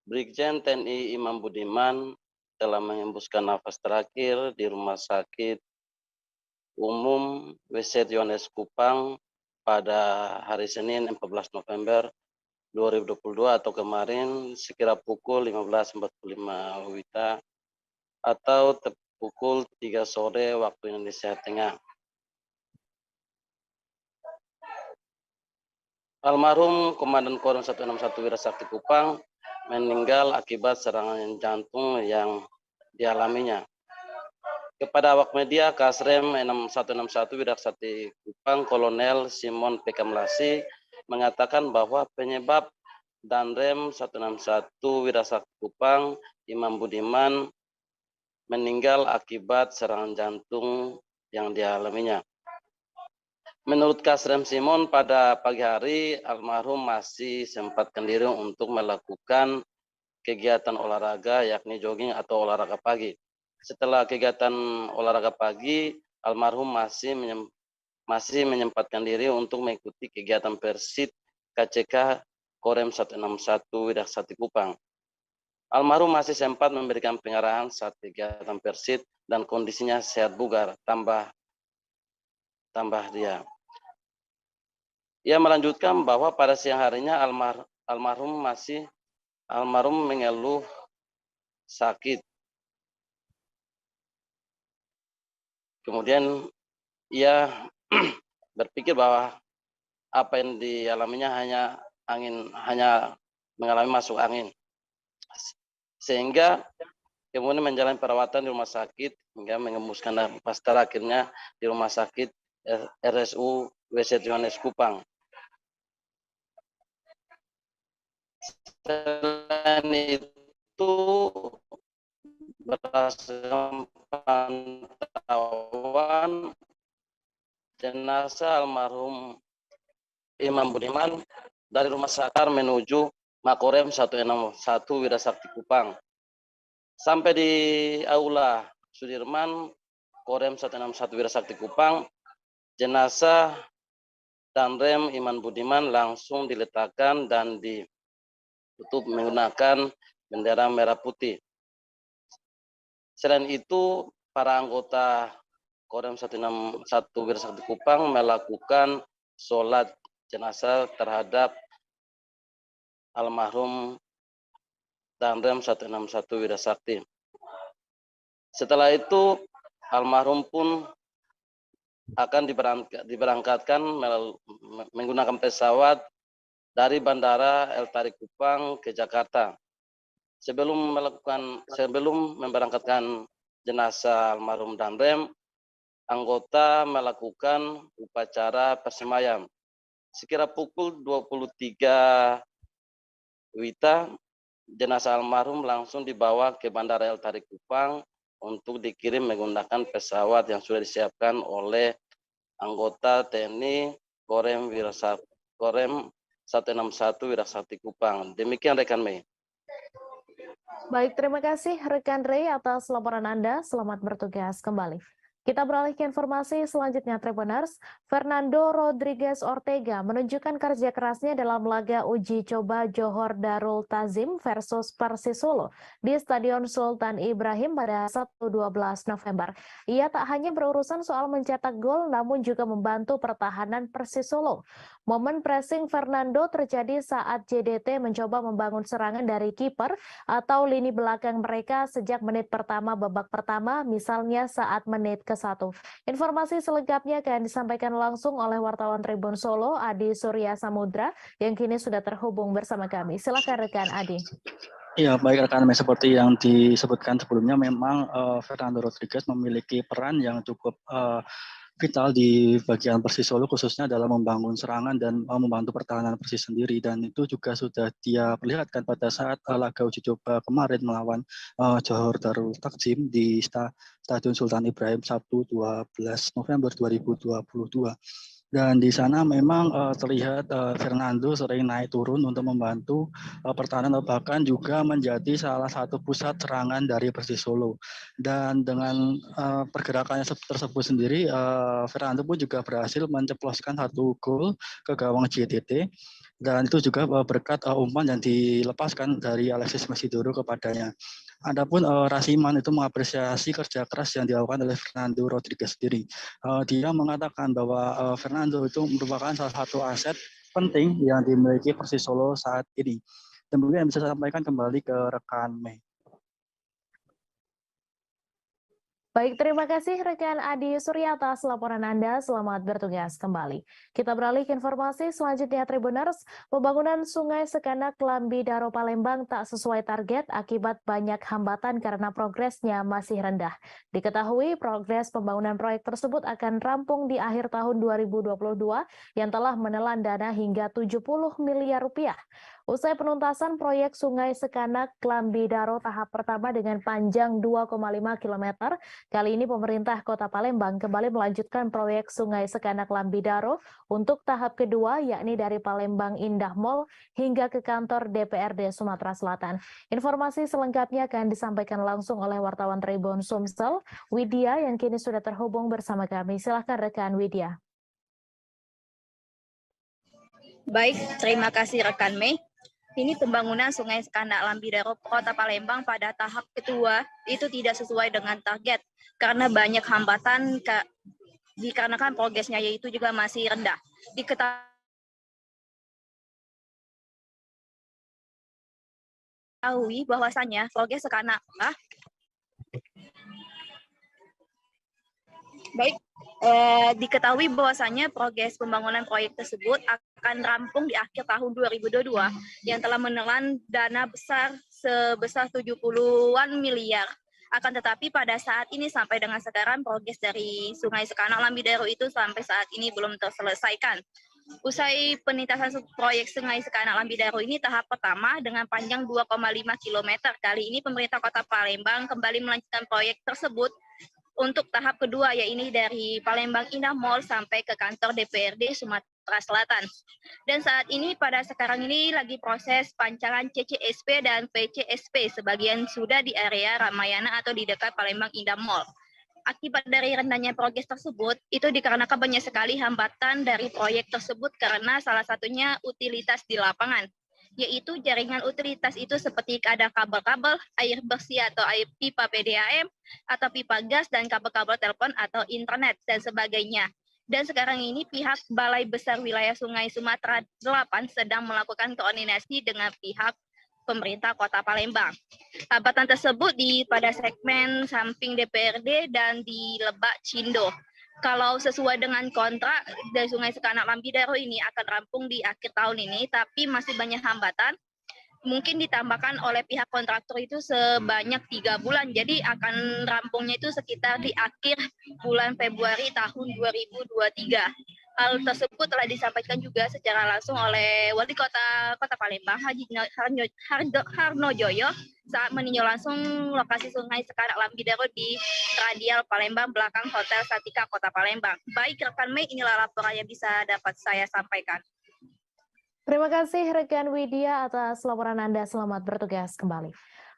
Brigjen TNI Imam Budiman telah menghembuskan nafas terakhir di Rumah Sakit Umum WZ Johannes Kupang pada hari Senin 14 November 2022 atau kemarin sekira pukul 15:45 WITA atau pukul 3 sore waktu Indonesia Tengah. Almarhum Komandan Korem 161 Wirasakti Kupang meninggal akibat serangan jantung yang dialaminya. Kepada awak media, Kasrem 161 Wirasakti Kupang Kolonel Simon P. Kamlasi mengatakan bahwa penyebab Danrem 161 Wirasakti Kupang, Imam Budiman, meninggal akibat serangan jantung yang dialaminya. Menurut Kasrem Simon, pada pagi hari almarhum masih sempatkan diri untuk melakukan kegiatan olahraga yakni jogging atau olahraga pagi. Setelah kegiatan olahraga pagi, almarhum masih menyempatkan diri untuk mengikuti kegiatan Persit KCK Korem 161 Wirasakti Kupang. Almarhum masih sempat memberikan pengarahan saat kegiatan Persit dan kondisinya sehat bugar, tambah dia. Ia melanjutkan bahwa pada siang harinya almarhum mengeluh sakit. Kemudian ia berpikir bahwa apa yang dialaminya hanya mengalami masuk angin. Sehingga kemudian menjalani perawatan di rumah sakit hingga mengembuskan nafas terakhirnya di rumah sakit RSU WC Johannes Kupang. Selain itu, berdasarkan pantauan jenazah almarhum Imam Budiman dari rumah sakit menuju Makorem 161 Wirasakti Kupang. Sampai di Aula Sudirman, Korem 161 Wirasakti Kupang, jenazah Danrem Imam Budiman langsung diletakkan dan ditutup menggunakan bendera merah putih. Selain itu, para anggota Korem 161 Wirasakti Kupang melakukan sholat jenazah terhadap almarhum Danrem 161 Wirasakti. Setelah itu, almarhum pun akan diberangkatkan menggunakan pesawat dari Bandara El Tarik Kupang ke Jakarta. Sebelum memberangkatkan jenazah almarhum Danrem, anggota melakukan upacara persembahyaan. Sekira pukul 23 WITA, jenazah almarhum langsung dibawa ke Bandara El Tarik Kupang untuk dikirim menggunakan pesawat yang sudah disiapkan oleh anggota TNI Korem 161 Wirasakti Kupang. Demikian rekan Mei. Baik, terima kasih rekan Rey atas laporan Anda. Selamat bertugas kembali. Kita beralih ke informasi selanjutnya, Tribuners. Fernando Rodriguez Ortega menunjukkan kerja kerasnya dalam laga uji coba Johor Darul Ta'zim versus Persisolo di Stadion Sultan Ibrahim pada Sabtu 12 November. Ia tak hanya berurusan soal mencetak gol, namun juga membantu pertahanan Persisolo. Momen pressing Fernando terjadi saat JDT mencoba membangun serangan dari kiper atau lini belakang mereka sejak menit pertama babak pertama, misalnya saat menit ke-1. Informasi selengkapnya akan disampaikan langsung oleh wartawan Tribun Solo, Adi Surya Samudra, yang kini sudah terhubung bersama kami. Silakan rekan Adi. Ya, baik rekan, seperti yang disebutkan sebelumnya, memang Fernando Rodriguez memiliki peran yang cukup vital di bagian Persisolo, khususnya dalam membangun serangan dan membantu pertahanan Persis sendiri, dan itu juga sudah dia perlihatkan pada saat laga uji coba kemarin melawan Johor Darul Ta'zim di Stadion Sultan Ibrahim Sabtu 12 November 2022. Dan di sana memang terlihat Fernando sering naik turun untuk membantu pertahanan, bahkan juga menjadi salah satu pusat serangan dari Persisolo. Dan dengan pergerakannya tersebut sendiri, Fernando pun juga berhasil menceploskan satu gol ke gawang JDT. Dan itu juga berkat umpan yang dilepaskan dari Alexis Mesidoro kepadanya. Adapun Rasiman itu mengapresiasi kerja keras yang dilakukan oleh Fernando Rodriguez sendiri. Dia mengatakan bahwa Fernando itu merupakan salah satu aset penting yang dimiliki Persisolo saat ini. Dan mungkin yang bisa saya sampaikan kembali ke rekan Mei. Baik, terima kasih rekan Adi Surya atas laporan Anda. Selamat bertugas kembali. Kita beralih ke informasi selanjutnya, Tribuners. Pembangunan Sungai Sekanak Lambi Daro Palembang tak sesuai target akibat banyak hambatan karena progresnya masih rendah. Diketahui progres pembangunan proyek tersebut akan rampung di akhir tahun 2022 yang telah menelan dana hingga 70 miliar rupiah. Usai penuntasan proyek Sungai Sekanak Lambidaro tahap pertama dengan panjang 2,5 km, kali ini pemerintah Kota Palembang kembali melanjutkan proyek Sungai Sekanak Lambidaro untuk tahap kedua, yakni dari Palembang Indah Mall hingga ke kantor DPRD Sumatera Selatan. Informasi selengkapnya akan disampaikan langsung oleh wartawan Tribun Sumsel, Widya, yang kini sudah terhubung bersama kami. Silahkan rekan Widya. Baik, terima kasih rekan Mei. Ini pembangunan Sungai Sekanak Lambidaro Kota Palembang pada tahap kedua itu tidak sesuai dengan target karena banyak hambatan dikarenakan progresnya yaitu juga masih rendah. Diketahui bahwasannya progres Sekanak diketahui bahwasannya progres pembangunan proyek tersebut akan rampung di akhir tahun 2022 yang telah menelan dana besar sebesar 70-an miliar. Akan tetapi pada saat ini sampai dengan sekarang progres dari Sungai Sekanak Lambidaro itu sampai saat ini belum terselesaikan. Usai penuntasan proyek Sungai Sekanak Lambidaro ini tahap pertama dengan panjang 2,5 km. Kali ini pemerintah Kota Palembang kembali melanjutkan proyek tersebut untuk tahap kedua, yaitu dari Palembang Indah Mall sampai ke kantor DPRD Sumatera Selatan. Dan saat ini pada sekarang ini lagi proses pancaran CCSP dan PCSP, sebagian sudah di area Ramayana atau di dekat Palembang Indah Mall. Akibat dari rendahnya progres tersebut, itu dikarenakan banyak sekali hambatan dari proyek tersebut karena salah satunya utilitas di lapangan, yaitu jaringan utilitas itu seperti ada kabel-kabel, air bersih atau air pipa PDAM, atau pipa gas, dan kabel-kabel telepon atau internet, dan sebagainya. Dan sekarang ini pihak Balai Besar Wilayah Sungai Sumatera 8 sedang melakukan koordinasi dengan pihak pemerintah Kota Palembang. Hambatan tersebut pada segmen samping DPRD dan di Lebak Cindo. Kalau sesuai dengan kontrak dari Sungai Sekanak Lambidaro ini akan rampung di akhir tahun ini, tapi masih banyak hambatan. Mungkin ditambahkan oleh pihak kontraktor itu sebanyak 3 bulan, jadi akan rampungnya itu sekitar di akhir bulan Februari tahun 2023. Hal tersebut telah disampaikan juga secara langsung oleh Wali Kota Palembang, Haji Harnojoyo, saat meninjau langsung lokasi Sungai Sekanak Lambidaro di Radial Palembang belakang Hotel Satika Kota Palembang. Baik rekan Mei, inilah laporan yang bisa dapat saya sampaikan. Terima kasih rekan Widya atas laporan Anda. Selamat bertugas kembali.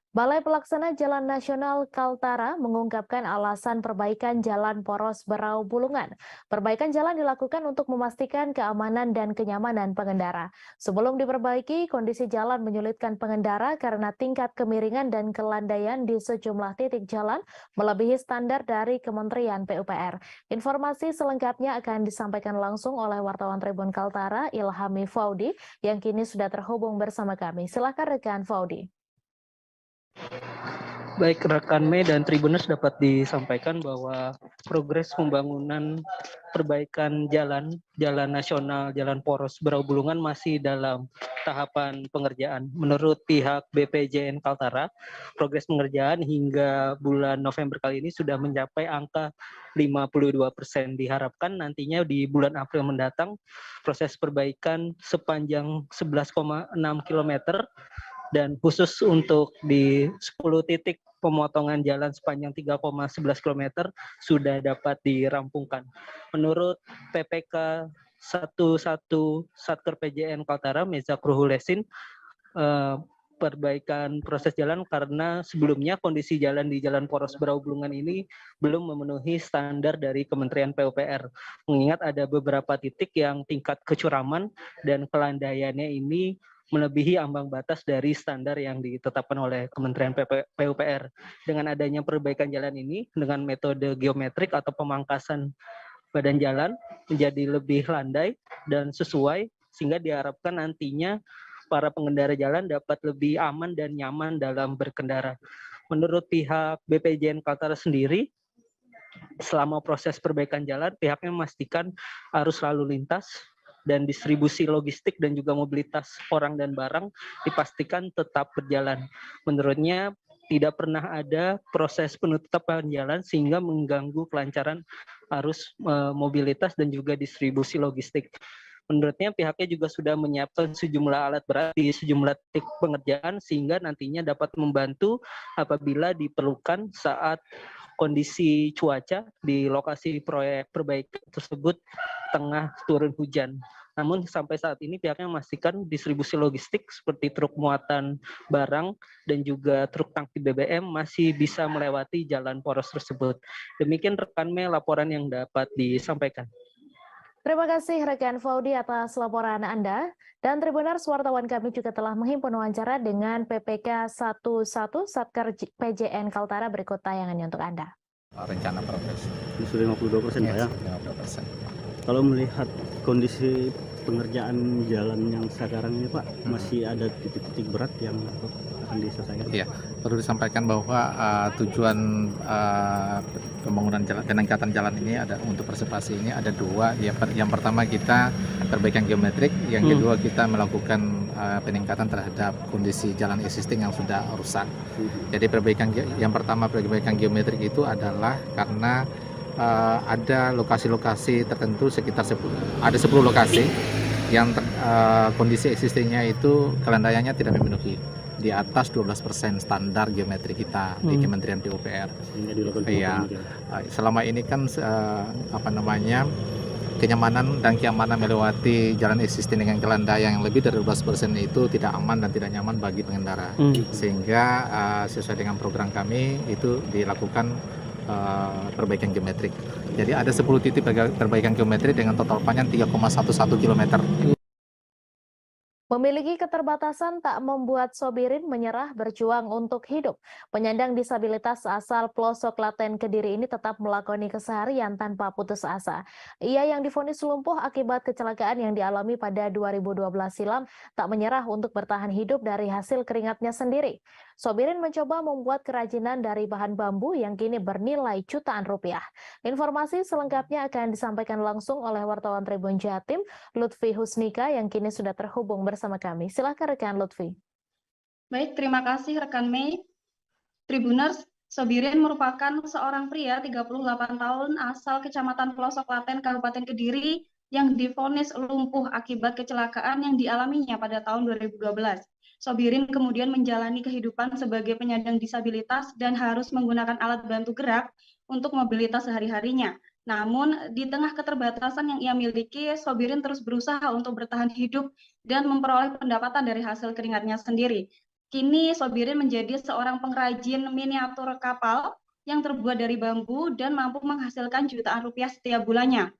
Balai Pelaksana Jalan Nasional Kaltara mengungkapkan alasan perbaikan jalan poros Berau Bulungan. Perbaikan jalan dilakukan untuk memastikan keamanan dan kenyamanan pengendara. Sebelum diperbaiki, kondisi jalan menyulitkan pengendara karena tingkat kemiringan dan kelandaian di sejumlah titik jalan melebihi standar dari Kementerian PUPR. Informasi selengkapnya akan disampaikan langsung oleh wartawan Tribun Kaltara, Ilhami Faudi, yang kini sudah terhubung bersama kami. Silakan rekan Faudi. Baik rekan Mei dan Tribuners, dapat disampaikan bahwa progres pembangunan perbaikan jalan nasional, jalan poros Berau Bulungan masih dalam tahapan pengerjaan. Menurut pihak BPJN Kaltara, progres pengerjaan hingga bulan November kali ini sudah mencapai angka 52%. Diharapkan nantinya di bulan April mendatang proses perbaikan sepanjang 11,6 km dan khusus untuk di 10 titik pemotongan jalan sepanjang 3,11 km sudah dapat dirampungkan. Menurut PPK 11 Satker PJN Kaltara, Meza Kruhulesin, perbaikan proses jalan karena sebelumnya kondisi jalan di Jalan Poros Berau Bulungan ini belum memenuhi standar dari Kementerian PUPR. Mengingat ada beberapa titik yang tingkat kecuraman dan kelandaiannya ini melebihi ambang batas dari standar yang ditetapkan oleh Kementerian PUPR. Dengan adanya perbaikan jalan ini dengan metode geometrik atau pemangkasan badan jalan menjadi lebih landai dan sesuai, sehingga diharapkan nantinya para pengendara jalan dapat lebih aman dan nyaman dalam berkendara. Menurut pihak BPJN Kaltara sendiri, selama proses perbaikan jalan, pihaknya memastikan arus lalu lintas dan distribusi logistik dan juga mobilitas orang dan barang dipastikan tetap berjalan. Menurutnya, tidak pernah ada proses penutupan jalan sehingga mengganggu kelancaran arus mobilitas dan juga distribusi logistik. Menurutnya pihaknya juga sudah menyiapkan sejumlah alat berat di sejumlah titik pengerjaan sehingga nantinya dapat membantu apabila diperlukan saat kondisi cuaca di lokasi proyek perbaikan tersebut tengah turun hujan. Namun sampai saat ini pihaknya memastikan distribusi logistik seperti truk muatan barang dan juga truk tangki BBM masih bisa melewati jalan poros tersebut. Demikian rekan Mei laporan yang dapat disampaikan. Terima kasih rekan Faudi atas laporan Anda. Dan Tribuners, wartawan kami juga telah menghimpun wawancara dengan PPK 11 Satker PJN Kaltara. Berikut tayangannya untuk Anda. Rencana progres. Sudah 52% Pak ya? 52%. Kalau melihat kondisi pengerjaan jalan yang sekarang ini Pak, masih ada titik-titik berat yang akan diselesaikan? Iya, perlu disampaikan bahwa tujuan pembangunan jalan, peningkatan jalan ini ada untuk persepasi ini ada dua. Yang pertama kita perbaikan geometrik, yang kedua kita melakukan peningkatan terhadap kondisi jalan existing yang sudah rusak. Jadi yang pertama perbaikan geometrik itu adalah karena ada lokasi-lokasi tertentu sekitar 10 lokasi yang kondisi existingnya itu kelandaiannya tidak memenuhi di atas 12% standar geometri kita di Kementerian PUPR. Iya, selama ini kan kenyamanan dan keamanan melewati jalan existing dengan kelandaian yang lebih dari 12% itu tidak aman dan tidak nyaman bagi pengendara. Sehingga sesuai dengan program kami itu dilakukan perbaikan geometrik. Jadi ada 10 titik perbaikan geometrik dengan total panjang 3,11 km. Memiliki keterbatasan tak membuat Sobirin menyerah berjuang untuk hidup. Penyandang disabilitas asal pelosok Klaten Kediri ini tetap melakoni keseharian tanpa putus asa. Ia yang divonis lumpuh akibat kecelakaan yang dialami pada 2012 silam tak menyerah untuk bertahan hidup dari hasil keringatnya sendiri. Sobirin mencoba membuat kerajinan dari bahan bambu yang kini bernilai jutaan rupiah. Informasi selengkapnya akan disampaikan langsung oleh wartawan Tribun Jatim, Lutfi Husnika yang kini sudah terhubung bersama kami. Silakan rekan Lutfi. Baik, terima kasih rekan Mei. Tribuners, Sobirin merupakan seorang pria 38 tahun asal Kecamatan Pelosok Klaten, Kabupaten Kediri yang divonis lumpuh akibat kecelakaan yang dialaminya pada tahun 2012. Sobirin kemudian menjalani kehidupan sebagai penyandang disabilitas dan harus menggunakan alat bantu gerak untuk mobilitas sehari-harinya. Namun, di tengah keterbatasan yang ia miliki, Sobirin terus berusaha untuk bertahan hidup dan memperoleh pendapatan dari hasil keringatnya sendiri. Kini, Sobirin menjadi seorang pengrajin miniatur kapal yang terbuat dari bambu dan mampu menghasilkan jutaan rupiah setiap bulannya.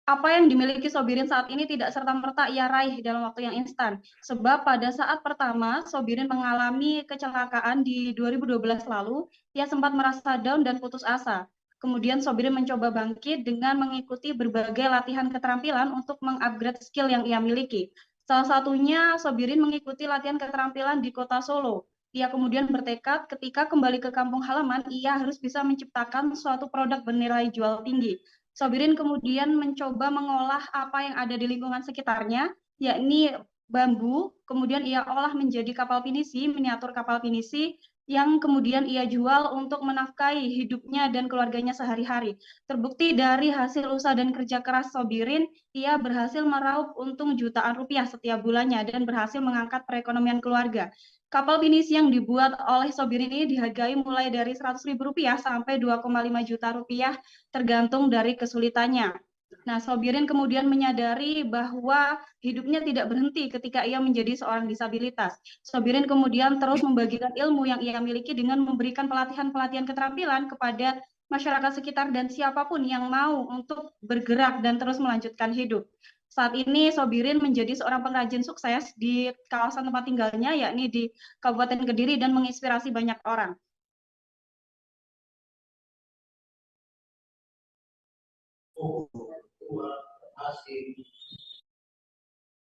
Apa yang dimiliki Sobirin saat ini tidak serta-merta ia raih dalam waktu yang instan. Sebab pada saat pertama Sobirin mengalami kecelakaan di 2012 lalu, ia sempat merasa down dan putus asa. Kemudian Sobirin mencoba bangkit dengan mengikuti berbagai latihan keterampilan untuk mengupgrade skill yang ia miliki. Salah satunya Sobirin mengikuti latihan keterampilan di kota Solo. Ia kemudian bertekad ketika kembali ke kampung halaman, ia harus bisa menciptakan suatu produk bernilai jual tinggi. Sobirin kemudian mencoba mengolah apa yang ada di lingkungan sekitarnya, yakni bambu, kemudian ia olah menjadi kapal pinisi, miniatur kapal pinisi, yang kemudian ia jual untuk menafkahi hidupnya dan keluarganya sehari-hari. Terbukti dari hasil usaha dan kerja keras Sobirin, ia berhasil meraup untung jutaan rupiah setiap bulannya dan berhasil mengangkat perekonomian keluarga. Kapal pinisi yang dibuat oleh Sobirin ini dihargai mulai dari Rp100.000 sampai 2,5 juta rupiah tergantung dari kesulitannya. Nah, Sobirin kemudian menyadari bahwa hidupnya tidak berhenti ketika ia menjadi seorang disabilitas. Sobirin kemudian terus membagikan ilmu yang ia miliki dengan memberikan pelatihan-pelatihan keterampilan kepada masyarakat sekitar dan siapapun yang mau untuk bergerak dan terus melanjutkan hidup. Saat ini Sobirin menjadi seorang pengrajin sukses di kawasan tempat tinggalnya, yakni di Kabupaten Kediri, dan menginspirasi banyak orang.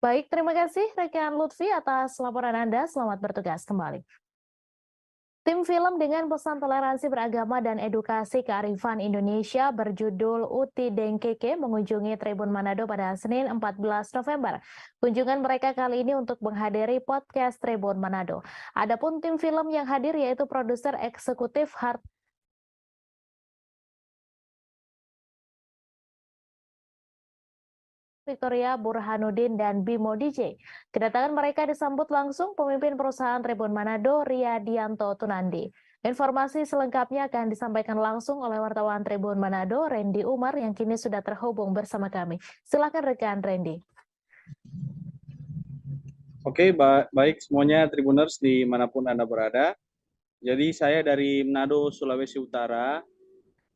Baik, terima kasih rekan Lutfi atas laporan Anda. Selamat bertugas kembali. Tim film dengan pesan toleransi beragama dan edukasi kearifan Indonesia berjudul Uti Dengkeke mengunjungi Tribun Manado pada Senin 14 November. Kunjungan mereka kali ini untuk menghadiri podcast Tribun Manado. Adapun tim film yang hadir yaitu produser eksekutif Victoria Burhanuddin dan Bimo DJ. Kedatangan mereka disambut langsung pemimpin perusahaan Tribun Manado, Riyadianto Tunandi. Informasi selengkapnya akan disampaikan langsung oleh wartawan Tribun Manado, Randy Umar, yang kini sudah terhubung bersama kami. Silakan rekan Randy. Oke, baik semuanya Tribuners dimanapun Anda berada. Jadi saya dari Manado, Sulawesi Utara,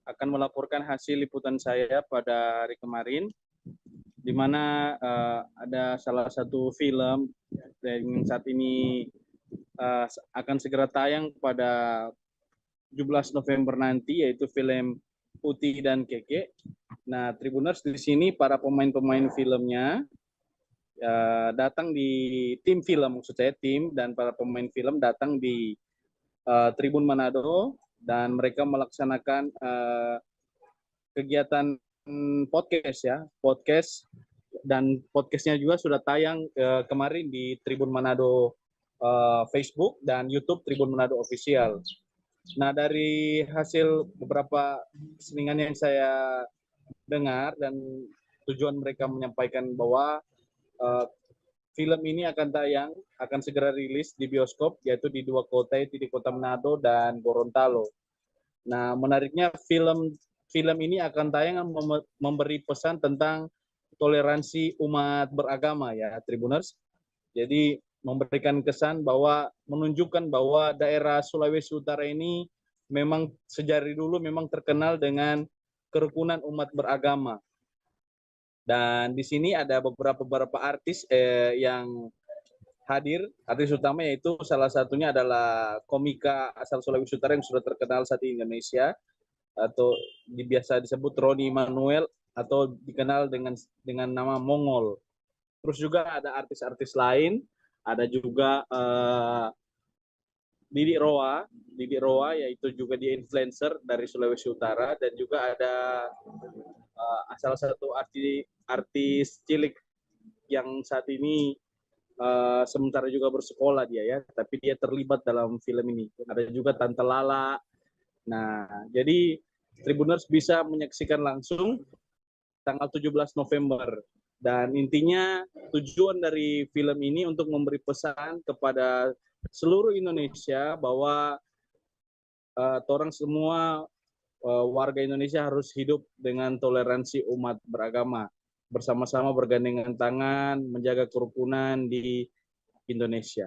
akan melaporkan hasil liputan saya pada hari kemarin, di mana ada salah satu film yang saat ini akan segera tayang pada 17 November nanti, yaitu film Putih dan Keke. Nah, Tribuners, di sini para pemain-pemain filmnya datang di tim film, maksud saya tim dan para pemain film datang di Tribun Manado, dan mereka melaksanakan kegiatan podcast ya, podcast, dan podcastnya juga sudah tayang kemarin di Tribun Manado Facebook dan YouTube Tribun Manado Official. Nah, dari hasil beberapa selingan yang saya dengar dan tujuan mereka menyampaikan bahwa film ini akan tayang, akan segera rilis di bioskop, yaitu di 2 kota, yaitu di Kota Manado dan Gorontalo. Nah, menariknya film ini akan tayang memberi pesan tentang toleransi umat beragama ya, Tribuners. Jadi memberikan kesan bahwa menunjukkan bahwa daerah Sulawesi Utara ini memang sejak dulu memang terkenal dengan kerukunan umat beragama. Dan di sini ada beberapa artis yang hadir. Artis utama yaitu salah satunya adalah komika asal Sulawesi Utara yang sudah terkenal saat di Indonesia, atau biasa disebut Roni Manuel atau dikenal dengan nama Mongol. Terus juga ada artis-artis lain, ada juga Didik Roa yaitu juga dia influencer dari Sulawesi Utara, dan juga ada salah satu artis cilik yang saat ini sementara juga bersekolah dia ya, tapi dia terlibat dalam film ini. Ada juga Tante Lala. Nah, jadi Tribuners bisa menyaksikan langsung tanggal 17 November. Dan intinya tujuan dari film ini untuk memberi pesan kepada seluruh Indonesia bahwa orang semua warga Indonesia harus hidup dengan toleransi umat beragama, bersama-sama bergandengan tangan menjaga kerukunan di Indonesia.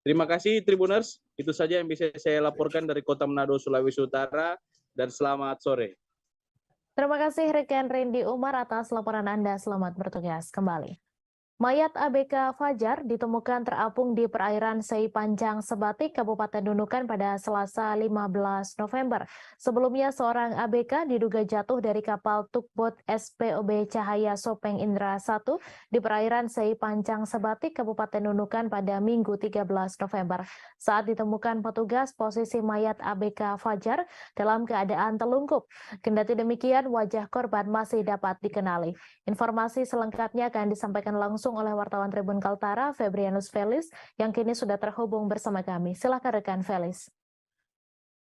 Terima kasih Tribuners, itu saja yang bisa saya laporkan dari Kota Manado, Sulawesi Utara, dan selamat sore. Terima kasih rekan Randy Umar atas laporan Anda. Selamat bertugas kembali. Mayat ABK Fajar ditemukan terapung di perairan Sei Panjang Sebatik, Kabupaten Nunukan pada Selasa 15 November. Sebelumnya seorang ABK diduga jatuh dari kapal tugboat SPOB Cahaya Sopeng Indra 1 di perairan Sei Panjang Sebatik, Kabupaten Nunukan pada Minggu 13 November. Saat ditemukan petugas, posisi mayat ABK Fajar dalam keadaan telungkup. Kendati demikian, wajah korban masih dapat dikenali. Informasi selengkapnya akan disampaikan langsung oleh wartawan Tribun Kaltara, Febrianus Felis, yang kini sudah terhubung bersama kami. Silakan rekan Felis.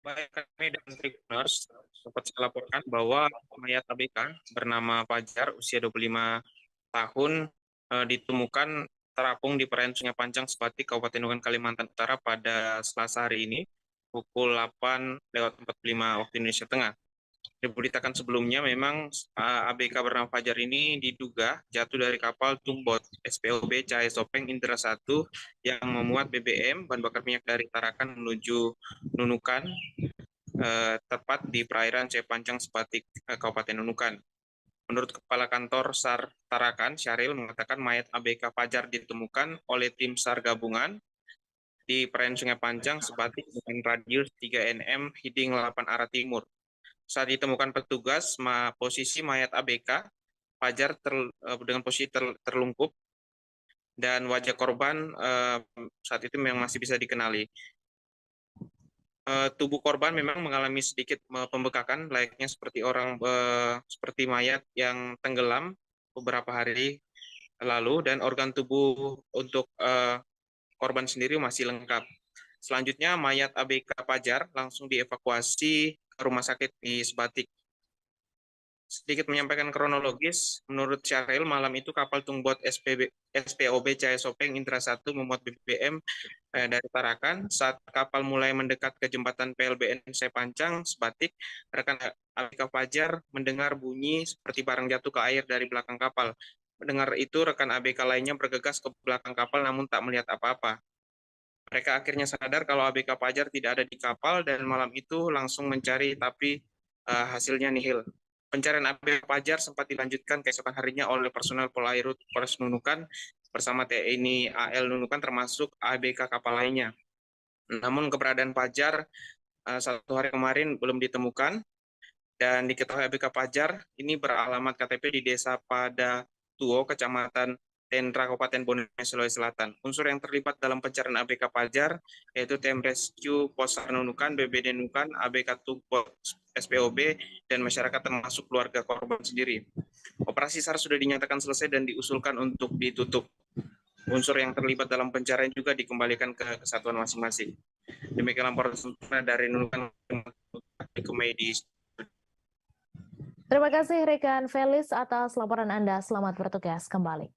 Baik, kami dan Tribuners dapat saya laporkan bahwa mayat ABK bernama Fajar, usia 25 tahun, ditemukan terapung di perairan Sungai Panjang Sebatik, Kabupaten Nunukan, Kalimantan Utara pada Selasa hari ini, pukul 8:45 waktu Indonesia Tengah. Diberitakan sebelumnya memang ABK bernama Fajar ini diduga jatuh dari kapal tugboat SPOB Cahaya Sopeng Indra 1 yang memuat BBM, bahan bakar minyak dari Tarakan menuju Nunukan, tepat di perairan Sei Panjang Sebatik, Kabupaten Nunukan. Menurut Kepala Kantor SAR Tarakan, Syahril mengatakan mayat ABK Fajar ditemukan oleh tim SAR gabungan di perairan Sungai Panjang Sebatik dengan radius 3 nm heading 8 arah timur. Saat ditemukan petugas, posisi mayat ABK Fajar dengan posisi terlungkup, dan wajah korban saat itu memang masih bisa dikenali. Tubuh korban memang mengalami sedikit pembekakan, layaknya seperti mayat yang tenggelam beberapa hari lalu, dan organ tubuh untuk korban sendiri masih lengkap. Selanjutnya, mayat ABK Fajar langsung dievakuasi ke rumah sakit di Sebatik. sedikit menyampaikan kronologis, menurut Syahril malam itu kapal tungboat SPOB Cahaya Sopeng Intra 1 memuat BBM dari Tarakan. Saat kapal mulai mendekat ke jembatan PLBN Sepancang, Sebatik, rekan ABK Fajar mendengar bunyi seperti barang jatuh ke air dari belakang kapal. Mendengar itu, rekan ABK lainnya bergegas ke belakang kapal namun tak melihat apa-apa. Mereka akhirnya sadar kalau ABK Fajar tidak ada di kapal dan malam itu langsung mencari tapi hasilnya nihil. Pencarian ABK Fajar sempat dilanjutkan keesokan harinya oleh personel Polairut Polres Nunukan bersama TNI AL Nunukan termasuk ABK kapal lainnya. Namun keberadaan Fajar 1 hari kemarin belum ditemukan dan diketahui ABK Fajar ini beralamat KTP di Desa Padatuo, Kecamatan Tendra, Kabupaten Bone, Sulawesi Selatan. Unsur yang terlibat dalam pencarian ABK Fajar yaitu Tim Rescue Posar Nunukan, BBD Nunukan, ABK Tugboat SPOB, dan masyarakat termasuk keluarga korban sendiri. Operasi SAR sudah dinyatakan selesai dan diusulkan untuk ditutup. Unsur yang terlibat dalam pencarian juga dikembalikan ke kesatuan masing-masing. Demikian laporan sempurna dari Nunukan ke Medis. Terima kasih rekan Felis atas laporan Anda. Selamat bertugas kembali.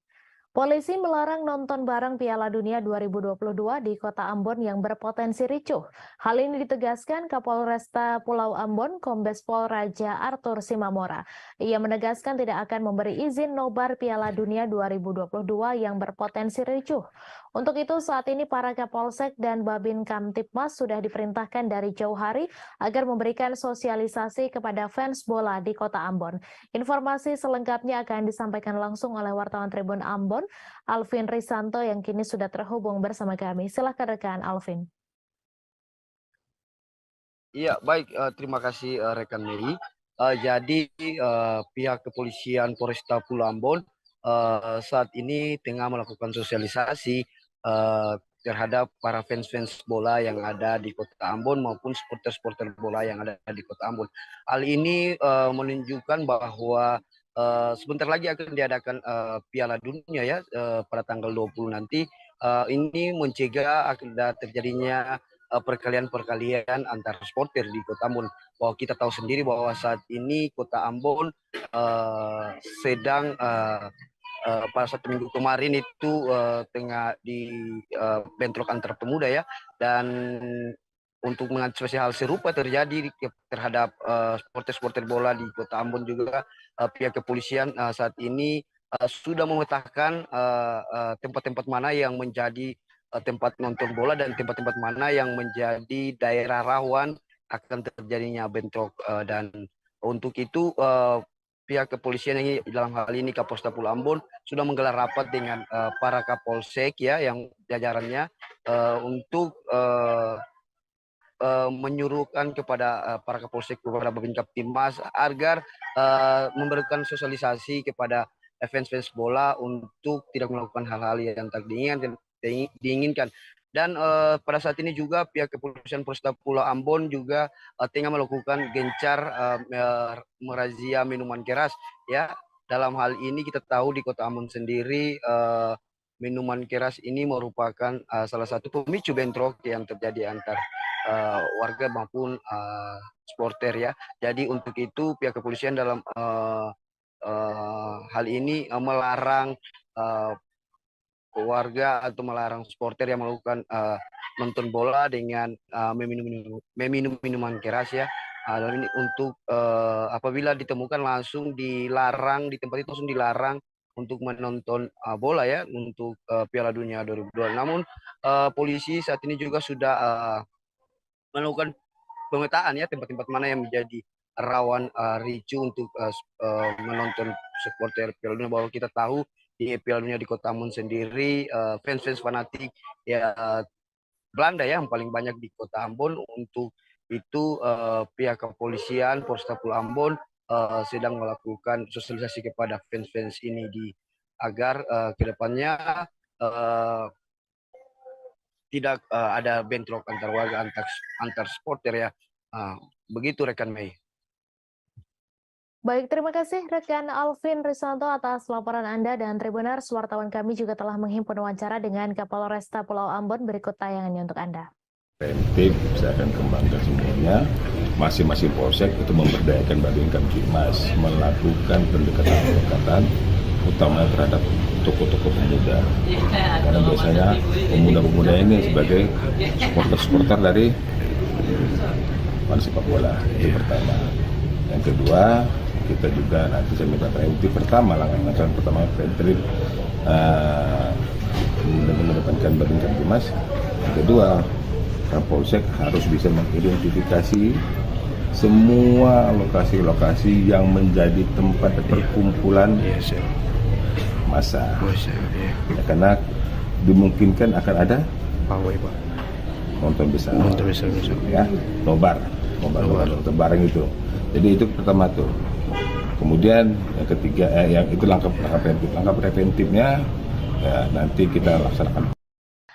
Polisi melarang nonton bareng Piala Dunia 2022 di Kota Ambon yang berpotensi ricuh. Hal ini ditegaskan Kapolresta Pulau Ambon, Kombes Pol Raja Arthur Simamora. Ia menegaskan tidak akan memberi izin nobar Piala Dunia 2022 yang berpotensi ricuh. Untuk itu saat ini para Kapolsek dan Babin Kamtipmas sudah diperintahkan dari jauh hari agar memberikan sosialisasi kepada fans bola di Kota Ambon. Informasi selengkapnya akan disampaikan langsung oleh wartawan Tribun Ambon, Alvin Risanto yang kini sudah terhubung bersama kami. Silakan rekan Alvin. Iya, baik. Terima kasih rekan Mary. Jadi pihak kepolisian Polresta Pulau Ambon saat ini tengah melakukan sosialisasi terhadap para fans-fans bola yang ada di Kota Ambon maupun supporter-supporter bola yang ada di Kota Ambon. Hal ini menunjukkan bahwa sebentar lagi akan diadakan Piala Dunia ya pada tanggal 20 nanti. Ini mencegah ada terjadinya perkalian-perkalian antar supporter di Kota Ambon. Bahwa kita tahu sendiri bahwa saat ini Kota Ambon sedang pada 1 minggu kemarin itu tengah di bentrok antar pemuda ya, dan untuk mengantisipasi hal serupa terjadi terhadap supporter-supporter bola di Kota Ambon juga pihak kepolisian saat ini sudah memetakan tempat-tempat mana yang menjadi tempat nonton bola dan tempat-tempat mana yang menjadi daerah rawan akan terjadinya bentrok, dan untuk itu pihak kepolisian yang dalam hal ini Kapolresta Pulau Ambon sudah menggelar rapat dengan para Kapolsek ya yang jajarannya untuk menyuruhkan kepada para Kapolsek, kepada Babin Kamtipmas agar memberikan sosialisasi kepada fans-fans bola untuk tidak melakukan hal-hal yang tak diinginkan. Dan pada saat ini juga pihak kepolisian Polresta Pulau Ambon juga tengah melakukan gencar merazia minuman keras ya. Dalam hal ini kita tahu di Kota Ambon sendiri minuman keras ini merupakan salah satu pemicu bentrok yang terjadi antar warga maupun supporter ya. Jadi untuk itu pihak kepolisian dalam hal ini melarang warga atau melarang supporter yang melakukan nonton bola dengan meminum minuman keras ya. Dan ini untuk apabila ditemukan langsung dilarang di tempat itu, langsung dilarang untuk menonton bola ya untuk Piala Dunia 2022. Namun polisi saat ini juga sudah melakukan pemetaan ya tempat-tempat mana yang menjadi rawan ricu untuk menonton supporter Piala Dunia. Bahwa kita tahu di Piala Dunia di Kota Ambon sendiri fans-fans fanatik ya Belanda ya yang paling banyak di Kota Ambon. Untuk itu pihak kepolisian Polresta Pulau Ambon sedang melakukan sosialisasi kepada fans-fans ini agar kedepannya tidak ada bentrok antar warga antar supporter ya. Begitu rekan Mei. Baik, terima kasih rekan Alvin Risanto atas laporan Anda, dan Tribuners, wartawan kami juga telah menghimpun wawancara dengan Kapolresta Pulau Ambon. Berikut tayangannya untuk Anda. Preventif, saya akan kembangkan semuanya. masing-masing polsek itu memberdayakan Babin Kamtibmas melakukan pendekatan utama terhadap tokoh-tokoh pemuda, karena biasanya pemuda-pemuda ini sebagai supporter dari sepak bola. Itu pertama. Yang kedua, kita juga nanti saya minta preventif pertama, langkah pertama preventif mengedepankan Babin Kamtibmas. Yang kedua, Kapolsek harus bisa mengidentifikasi semua lokasi-lokasi yang menjadi tempat perkumpulan massa. Ya, karena dimungkinkan akan ada nonton besar, ya, nobar bareng itu. Jadi itu pertama tuh. Kemudian yang ketiga, yang itu langkah preventifnya ya, nanti kita laksanakan.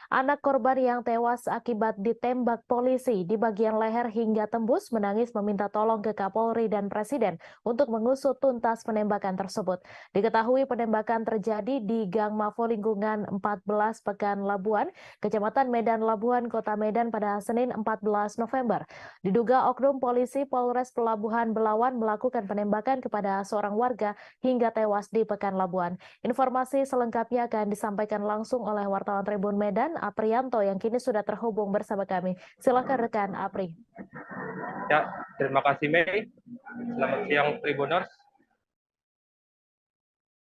Anak korban yang tewas akibat ditembak polisi di bagian leher hingga tembus menangis meminta tolong ke Kapolri dan Presiden untuk mengusut tuntas penembakan tersebut. Diketahui penembakan terjadi di Gang Mafo Lingkungan 14 Pekan Labuan, Kecamatan Medan Labuan, Kota Medan pada Senin 14 November. Diduga oknum polisi Polres Pelabuhan Belawan melakukan penembakan kepada seorang warga hingga tewas di Pekan Labuan. Informasi selengkapnya akan disampaikan langsung oleh wartawan Tribun Medan, Aprianto, yang kini sudah terhubung bersama kami. Silakan rekan Apri. Ya, terima kasih Mei. Selamat siang Tribuners.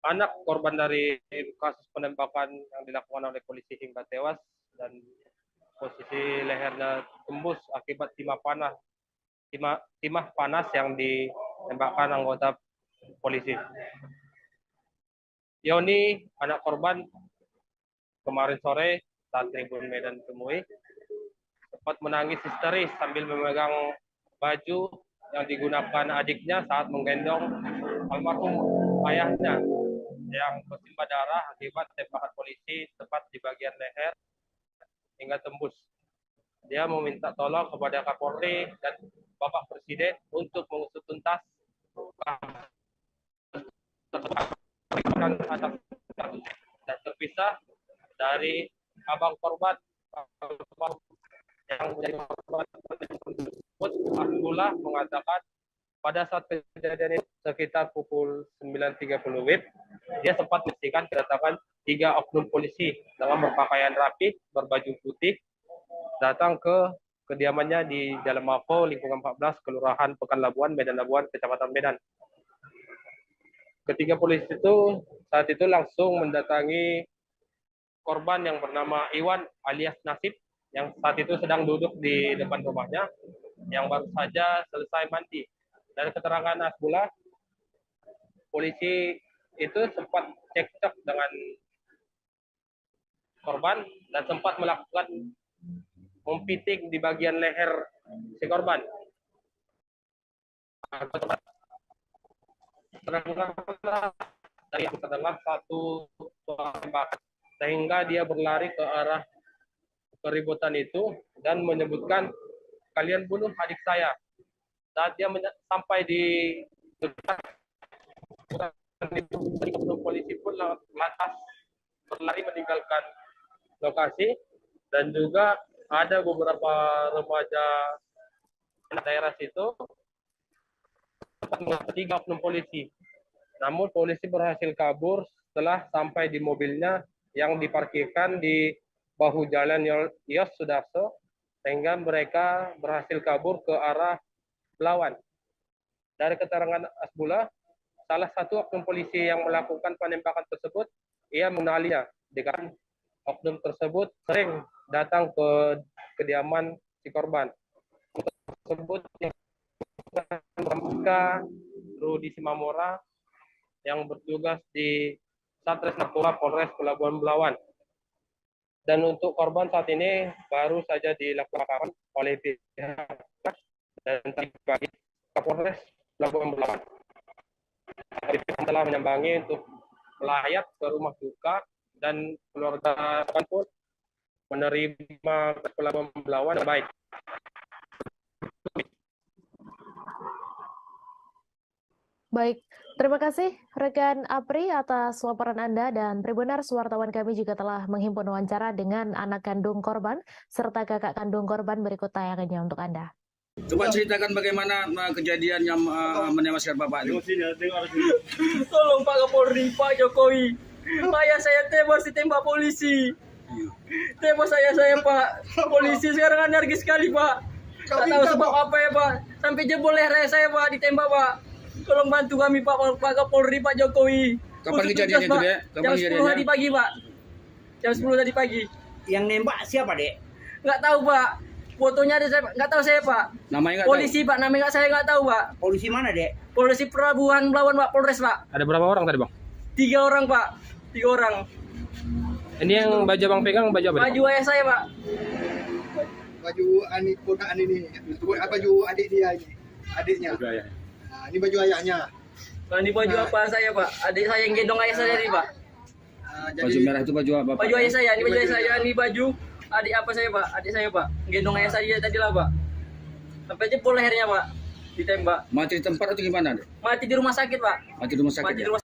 Anak korban dari kasus penembakan yang dilakukan oleh polisi hingga tewas dan posisi lehernya tembus akibat timah panas yang ditembakkan anggota polisi. Yoni, anak korban, kemarin sore saat Tribun Medan temui, sempat menangis histeris sambil memegang baju yang digunakan adiknya saat menggendong almarhum ayahnya yang bersimbah darah akibat tembakan polisi tepat di bagian leher hingga tembus. Dia meminta tolong kepada Kapolri dan Bapak Presiden untuk mengusut tuntas dan terpisah dari abang korban yang menjadi korban tersebut. Abdullah mengatakan pada saat kejadian itu sekitar pukul 9.30 WIB, dia sempat menyaksikan kedatangan 3 oknum polisi dengan berpakaian rapi, berbaju putih, datang ke kediamannya di Jalan Mafo, Lingkungan 14, Kelurahan Pekan Labuan, Medan Labuan, Kecamatan Medan. Ketiga polisi itu saat itu langsung mendatangi korban yang bernama Iwan alias Nasib, yang saat itu sedang duduk di depan rumahnya, yang baru saja selesai mandi. Dari keterangan Asbullah, polisi itu sempat cekcok dengan korban dan sempat melakukan mempiting di bagian leher si korban. Terdengar satu suara tembakan, sehingga dia berlari ke arah keributan itu dan menyebutkan, "Kalian bunuh adik saya." Saat dia sampai di dekat polisi pun lantas berlari meninggalkan lokasi, dan juga ada beberapa remaja daerah situ tiga oknum polisi. Namun polisi berhasil kabur setelah sampai di mobilnya yang diparkirkan di bahu jalan Yos Sudarso, sehingga mereka berhasil kabur ke arah Belawan. Dari keterangan Asbullah, salah satu oknum polisi yang melakukan penembakan tersebut, ia mengenalinya dengan oknum tersebut sering datang ke kediaman si korban. Tersebut Rudi Simamora yang bertugas di Satres Narkoba Polres Pelabuhan Belawan. Dan untuk korban saat ini baru saja dilakukan oleh pihak dan tadi pagi Kapolres Pelabuhan Belawan telah menyambangi untuk melayat ke rumah duka, dan keluarga pun menerima Pelabuhan Belawan baik. Baik, terima kasih rekan Apri atas laporan Anda, dan Tribuners, wartawan kami juga telah menghimpun wawancara dengan anak kandung korban serta kakak kandung korban. Berikut tayangannya untuk Anda. Coba ceritakan bagaimana kejadian yang menewaskan Bapak itu. Tolong Pak Kapolri, Pak Jokowi. Ayah saya tewas ditembak polisi. Tewas saya Pak. Polisi sekarang anarkis sekali Pak. Tak tahu sebab apa ya Pak. Sampai jebol leher saya Pak ditembak Pak. Tolong bantu kami Pak Kapolri, Pak Jokowi. Kapan kejadiannya itu, Dek? Jam 10 tadi pagi Pak. Jam 10 tadi pagi. Yang nembak siapa, Dek? Nggak tahu Pak. Fotonya ada saya, nggak tahu saya Pak. Namanya nggak polisi tahu? Pak, namanya saya nggak tahu Pak. Polisi mana, Dek? Polisi Pelabuhan Belawan Pak, Polres Pak. Ada berapa orang tadi Bang? 3 orang Pak, 3 orang. Ini yang baju Abang pegang baju apa? Baju ayah saya Pak. Baju adik ponakan ini, baju adik dia ini, adiknya. Baju ayah. Nah, ini baju ayahnya. Nah, ini baju apa saya Pak? Adik saya yang gendong ayah saya ini Pak. Baju merah itu baju apa, Pak? Baju ayah saya, ini baju ayah saya, ini baju adik apa saya Pak? Adik saya Pak, gendong ayah saya tadi lah Pak. Sampai jebol lehernya Pak, ditembak. Mati di tempat atau gimana, Dek? Mati di rumah sakit Pak. Mati di rumah sakit. Mati di rumah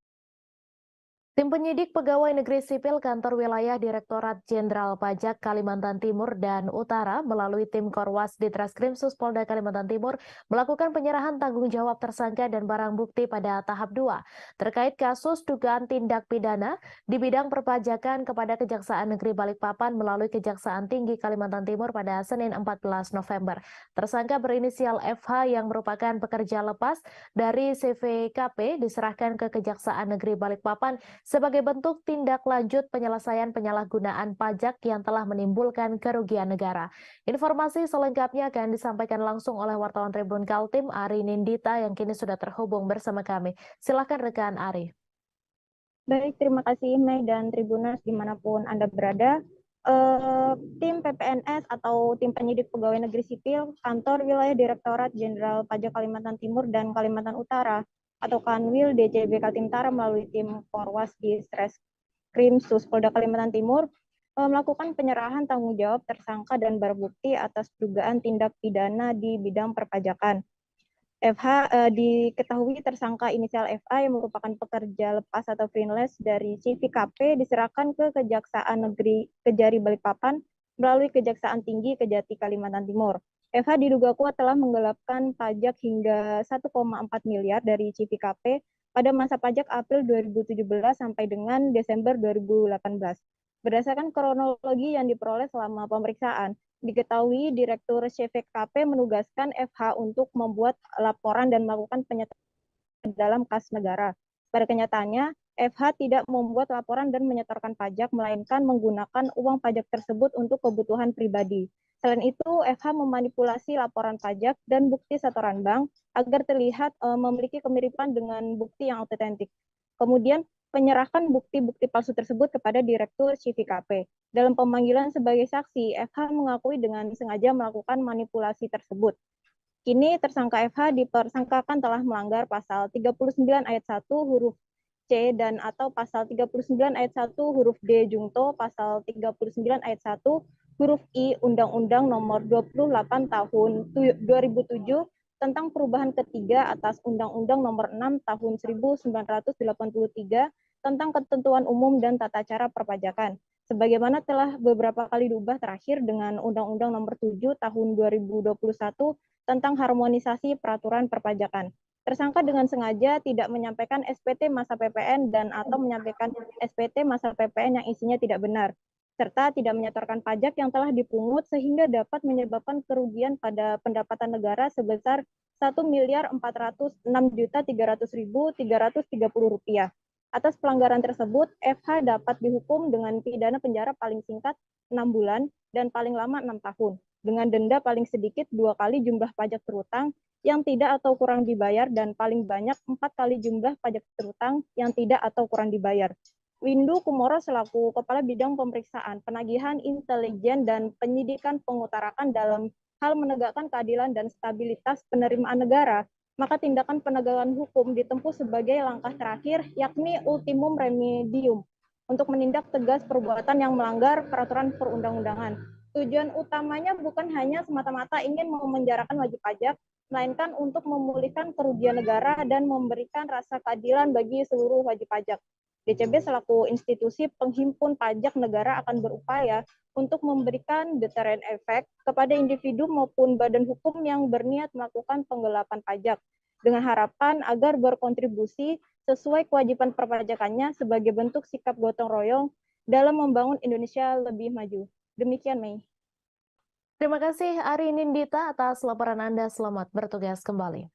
Tim penyidik Pegawai Negeri Sipil Kantor Wilayah Direktorat Jenderal Pajak Kalimantan Timur dan Utara melalui tim Korwas Ditreskrim Suspolda Kalimantan Timur melakukan penyerahan tanggung jawab tersangka dan barang bukti pada tahap 2 terkait kasus dugaan tindak pidana di bidang perpajakan kepada Kejaksaan Negeri Balikpapan melalui Kejaksaan Tinggi Kalimantan Timur pada Senin 14 November. Tersangka berinisial FH yang merupakan pekerja lepas dari CVKP diserahkan ke Kejaksaan Negeri Balikpapan sebagai bentuk tindak lanjut penyelesaian penyalahgunaan pajak yang telah menimbulkan kerugian negara. Informasi selengkapnya akan disampaikan langsung oleh wartawan Tribun Kaltim Ari Nindita yang kini sudah terhubung bersama kami. Silakan rekan Ari. Baik, terima kasih Mei dan Tribuners dimanapun Anda berada. Tim PPNS atau tim penyidik pegawai negeri sipil Kantor Wilayah Direktorat Jenderal Pajak Kalimantan Timur dan Kalimantan Utara atau Kanwil DJB Kaltim Utara melalui tim Korwas Ditreskrim Suspolda Kalimantan Timur melakukan penyerahan tanggung jawab tersangka dan barang bukti atas dugaan tindak pidana di bidang perpajakan. FH diketahui tersangka inisial FA yang merupakan pekerja lepas atau freelance dari CVKP diserahkan ke Kejaksaan Negeri Kejari Balikpapan melalui Kejaksaan Tinggi Kejati Kalimantan Timur. FH diduga kuat telah menggelapkan pajak hingga 1,4 miliar dari CVKP pada masa pajak April 2017 sampai dengan Desember 2018. Berdasarkan kronologi yang diperoleh selama pemeriksaan, diketahui Direktur CVKP menugaskan FH untuk membuat laporan dan melakukan penyetorkan dalam kas negara. Pada kenyataannya, FH tidak membuat laporan dan menyetorkan pajak, melainkan menggunakan uang pajak tersebut untuk kebutuhan pribadi. Selain itu, FH memanipulasi laporan pajak dan bukti setoran bank agar terlihat memiliki kemiripan dengan bukti yang otentik. Kemudian, menyerahkan bukti-bukti palsu tersebut kepada Direktur CVKP. Dalam pemanggilan sebagai saksi, FH mengakui dengan sengaja melakukan manipulasi tersebut. Kini, tersangka FH dipersangkakan telah melanggar pasal 39 ayat 1 huruf C dan atau pasal 39 ayat 1 huruf D jungto, pasal 39 ayat 1 huruf I Undang-Undang Nomor 28 Tahun 2007 tentang perubahan ketiga atas Undang-Undang Nomor 6 Tahun 1983 tentang ketentuan umum dan tata cara perpajakan. Sebagaimana telah beberapa kali diubah terakhir dengan Undang-Undang Nomor 7 Tahun 2021 tentang harmonisasi peraturan perpajakan. Tersangka dengan sengaja tidak menyampaikan SPT masa PPN dan atau menyampaikan SPT masa PPN yang isinya tidak benar, serta tidak menyetorkan pajak yang telah dipungut sehingga dapat menyebabkan kerugian pada pendapatan negara sebesar Rp1.406.300.330. Atas pelanggaran tersebut, FH dapat dihukum dengan pidana penjara paling singkat 6 bulan dan paling lama 6 tahun, dengan denda paling sedikit 2 kali jumlah pajak terutang yang tidak atau kurang dibayar dan paling banyak 4 kali jumlah pajak terutang yang tidak atau kurang dibayar. Windu Kumoro selaku Kepala Bidang Pemeriksaan, Penagihan Intelijen dan Penyidikan mengutarakan dalam hal menegakkan keadilan dan stabilitas penerimaan negara, maka tindakan penegakan hukum ditempuh sebagai langkah terakhir, yakni ultimum remedium, untuk menindak tegas perbuatan yang melanggar peraturan perundang-undangan. Tujuan utamanya bukan hanya semata-mata ingin memenjarakan wajib pajak, melainkan untuk memulihkan kerugian negara dan memberikan rasa keadilan bagi seluruh wajib pajak. DCB selaku institusi penghimpun pajak negara akan berupaya untuk memberikan deterrent efek kepada individu maupun badan hukum yang berniat melakukan penggelapan pajak, dengan harapan agar berkontribusi sesuai kewajiban perpajakannya sebagai bentuk sikap gotong royong dalam membangun Indonesia lebih maju. Demikian, Mei. Terima kasih Ari Nindita atas laporan Anda. Selamat bertugas kembali.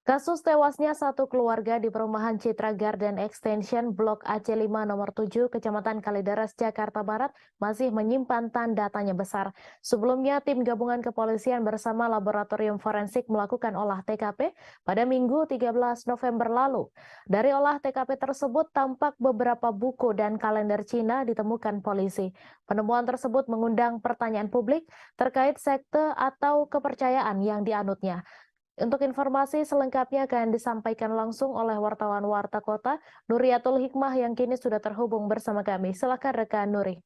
Kasus tewasnya satu keluarga di perumahan Citra Garden Extension Blok AC5 nomor 7 Kecamatan Kalideres, Jakarta Barat masih menyimpan tanda tanya besar. Sebelumnya tim gabungan kepolisian bersama laboratorium forensik melakukan olah TKP pada Minggu 13 November lalu. Dari olah TKP tersebut tampak beberapa buku dan kalender Cina ditemukan polisi. Penemuan tersebut mengundang pertanyaan publik terkait sekte atau kepercayaan yang dianutnya. Untuk informasi selengkapnya akan disampaikan langsung oleh wartawan Warta Kota, Nuriatul Hikmah yang kini sudah terhubung bersama kami. Silakan rekan Nuri.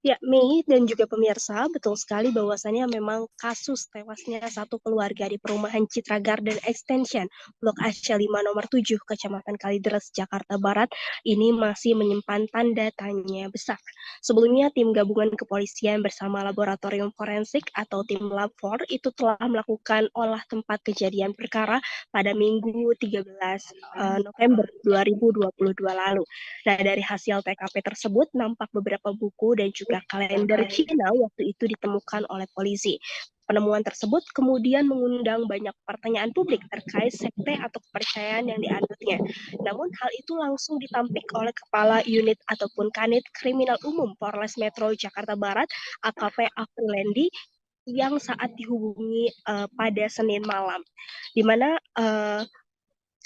Ya, Mei dan juga pemirsa, betul sekali bahwasannya memang kasus tewasnya satu keluarga di perumahan Citra Garden Extension, Blok AC5 nomor 7, Kecamatan Kalideres, Jakarta Barat, ini masih menyimpan tanda tanya besar. Sebelumnya, tim gabungan kepolisian bersama laboratorium forensik atau tim Lab4 itu telah melakukan olah tempat kejadian perkara pada Minggu 13 November 2022 lalu. Nah, dari hasil TKP tersebut, nampak beberapa buku dan juga kalender Cina waktu itu ditemukan oleh polisi. Penemuan tersebut kemudian mengundang banyak pertanyaan publik terkait sekte atau kepercayaan yang dianutnya. Namun hal itu langsung ditampik oleh Kepala Unit ataupun Kanit Kriminal Umum Polres Metro Jakarta Barat, AKP Afrilendi, yang saat dihubungi pada Senin malam, di mana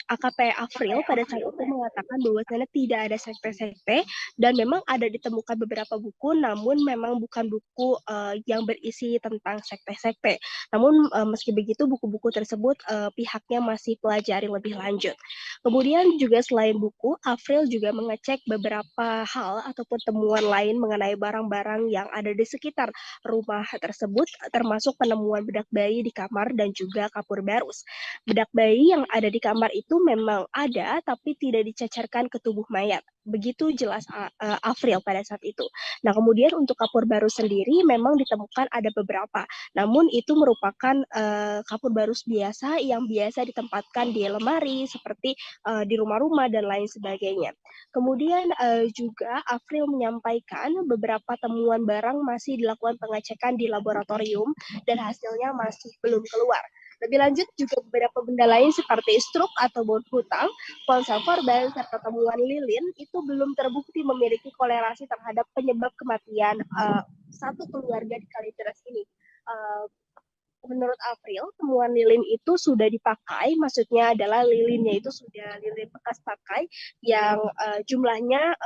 AKP Afril pada saat itu mengatakan bahwasannya tidak ada sekte-sekte dan memang ada ditemukan beberapa buku, namun memang bukan buku yang berisi tentang sekte-sekte. Namun meski begitu buku-buku tersebut pihaknya masih pelajari lebih lanjut. Kemudian juga selain buku, Afril juga mengecek beberapa hal ataupun temuan lain mengenai barang-barang yang ada di sekitar rumah tersebut, termasuk penemuan bedak bayi di kamar dan juga kapur barus. Bedak bayi yang ada di kamar itu memang ada, tapi tidak dicecerkan ke tubuh mayat. Begitu jelas Afril pada saat itu. Nah, kemudian untuk kapur barus sendiri memang ditemukan ada beberapa. Namun itu merupakan kapur barus biasa yang biasa ditempatkan di lemari seperti di rumah-rumah dan lain sebagainya. Kemudian juga Afril menyampaikan beberapa temuan barang masih dilakukan pengecekan di laboratorium dan hasilnya masih belum keluar. Lebih lanjut juga beberapa benda lain seperti struk atau bon hutang, ponsel korban, serta temuan lilin itu belum terbukti memiliki kolerasi terhadap penyebab kematian satu keluarga di Kalideres ini. Menurut April, temuan lilin itu sudah dipakai, maksudnya adalah lilinnya itu sudah lilin bekas pakai yang jumlahnya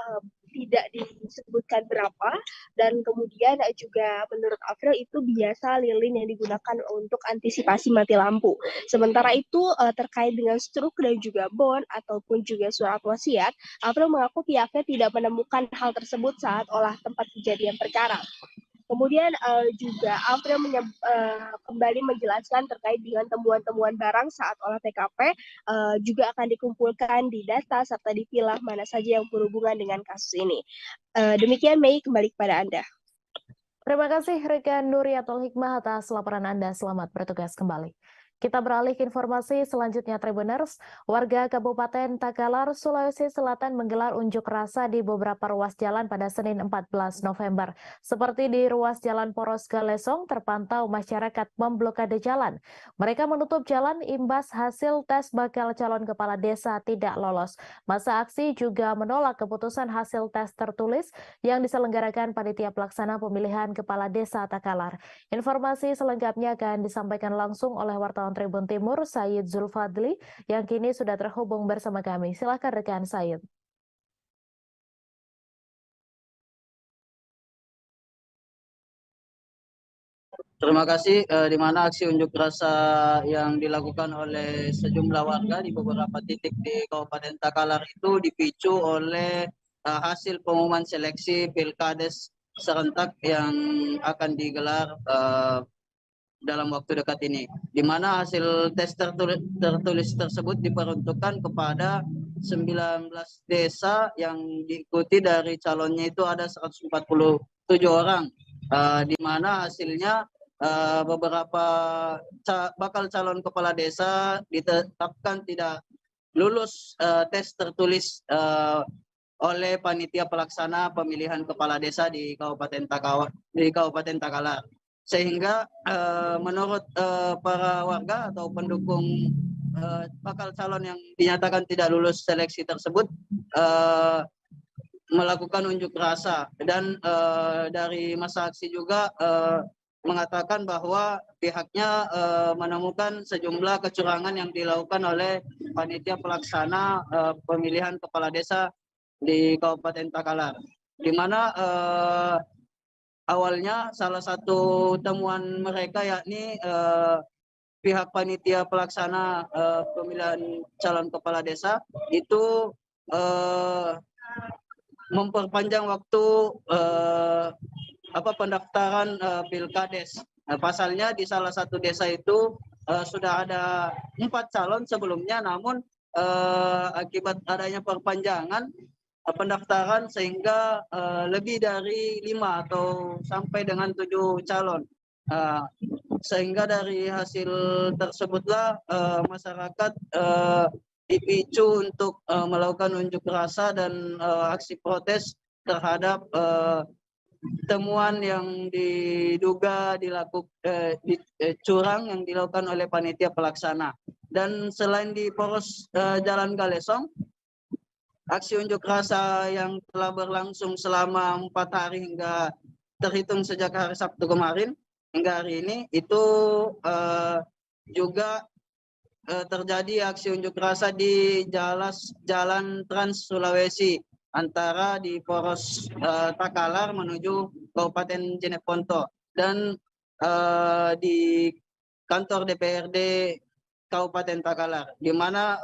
tidak disebutkan berapa, dan kemudian juga menurut April itu biasa lilin yang digunakan untuk antisipasi mati lampu. Sementara itu terkait dengan struk dan juga bon ataupun juga surat wasiat, April mengaku pihaknya tidak menemukan hal tersebut saat olah tempat kejadian perkara. Kemudian juga April kembali menjelaskan terkait dengan temuan-temuan barang saat olah TKP juga akan dikumpulkan di data serta dipilah mana saja yang berhubungan dengan kasus ini. Demikian Mei, kembali kepada Anda. Terima kasih rekan Nuriatul Hikmah atas laporan Anda. Selamat bertugas kembali. Kita beralih ke informasi selanjutnya, Tribuners. Warga Kabupaten Takalar, Sulawesi Selatan menggelar unjuk rasa di beberapa ruas jalan pada Senin 14 November. Seperti di ruas Jalan Poros Galesong, terpantau masyarakat memblokade jalan. Mereka menutup jalan imbas hasil tes bakal calon kepala desa tidak lolos. Masa aksi juga menolak keputusan hasil tes tertulis yang diselenggarakan panitia pelaksana pemilihan kepala desa Takalar. Informasi selengkapnya akan disampaikan langsung oleh wartawan Tribun Timur, Said Zulfadli, yang kini sudah terhubung bersama kami. Silakan rekan Said. Terima kasih. Di mana aksi unjuk rasa yang dilakukan oleh sejumlah warga di beberapa titik di Kabupaten Takalar itu dipicu oleh hasil pengumuman seleksi Pilkades serentak yang akan digelar dalam waktu dekat ini, di mana hasil tes tertulis tersebut diperuntukkan kepada 19 desa yang diikuti dari calonnya itu ada 147 orang, di mana hasilnya beberapa bakal calon kepala desa ditetapkan tidak lulus tes tertulis oleh panitia pelaksana pemilihan kepala desa di Kabupaten Takalar. Sehingga menurut para warga atau pendukung bakal calon yang dinyatakan tidak lulus seleksi tersebut melakukan unjuk rasa, dan dari masa aksi juga mengatakan bahwa pihaknya menemukan sejumlah kecurangan yang dilakukan oleh panitia pelaksana pemilihan kepala desa di Kabupaten Takalar, di mana awalnya salah satu temuan mereka yakni pihak panitia pelaksana pemilihan calon kepala desa itu memperpanjang waktu pendaftaran Pilkades. Pasalnya di salah satu desa itu sudah ada 4 calon sebelumnya, namun akibat adanya perpanjangan pendaftaran sehingga lebih dari 5 atau sampai dengan 7 calon. Sehingga dari hasil tersebutlah masyarakat dipicu untuk melakukan unjuk rasa dan aksi protes terhadap temuan yang diduga curang yang dilakukan oleh panitia pelaksana. Dan selain di Poros Jalan Galesong, aksi unjuk rasa yang telah berlangsung selama 4 hari hingga terhitung sejak hari Sabtu kemarin hingga hari ini itu juga terjadi aksi unjuk rasa di Jalan Trans Sulawesi antara di Poros Takalar menuju Kabupaten Jeneponto dan di kantor DPRD Kabupaten Takalar, di mana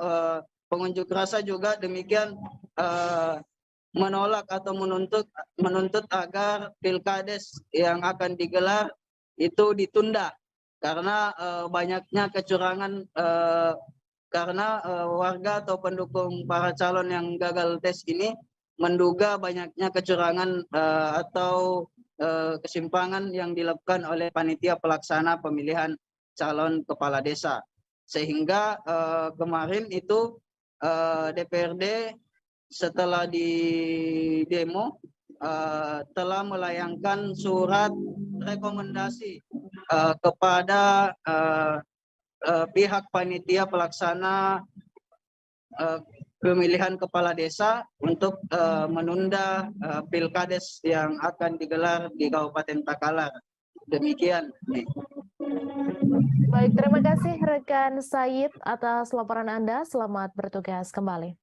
pengunjuk rasa juga demikian menolak atau menuntut agar Pilkades yang akan digelar itu ditunda karena banyaknya kecurangan, karena warga atau pendukung para calon yang gagal tes ini menduga banyaknya kecurangan atau kesimpangan yang dilakukan oleh panitia pelaksana pemilihan calon kepala desa. Sehingga kemarin itu DPRD setelah di demo telah melayangkan surat rekomendasi kepada pihak panitia pelaksana pemilihan kepala desa untuk menunda Pilkades yang akan digelar di Kabupaten Takalar. Demikian. Baik, terima kasih rekan Said atas laporan Anda. Selamat bertugas kembali.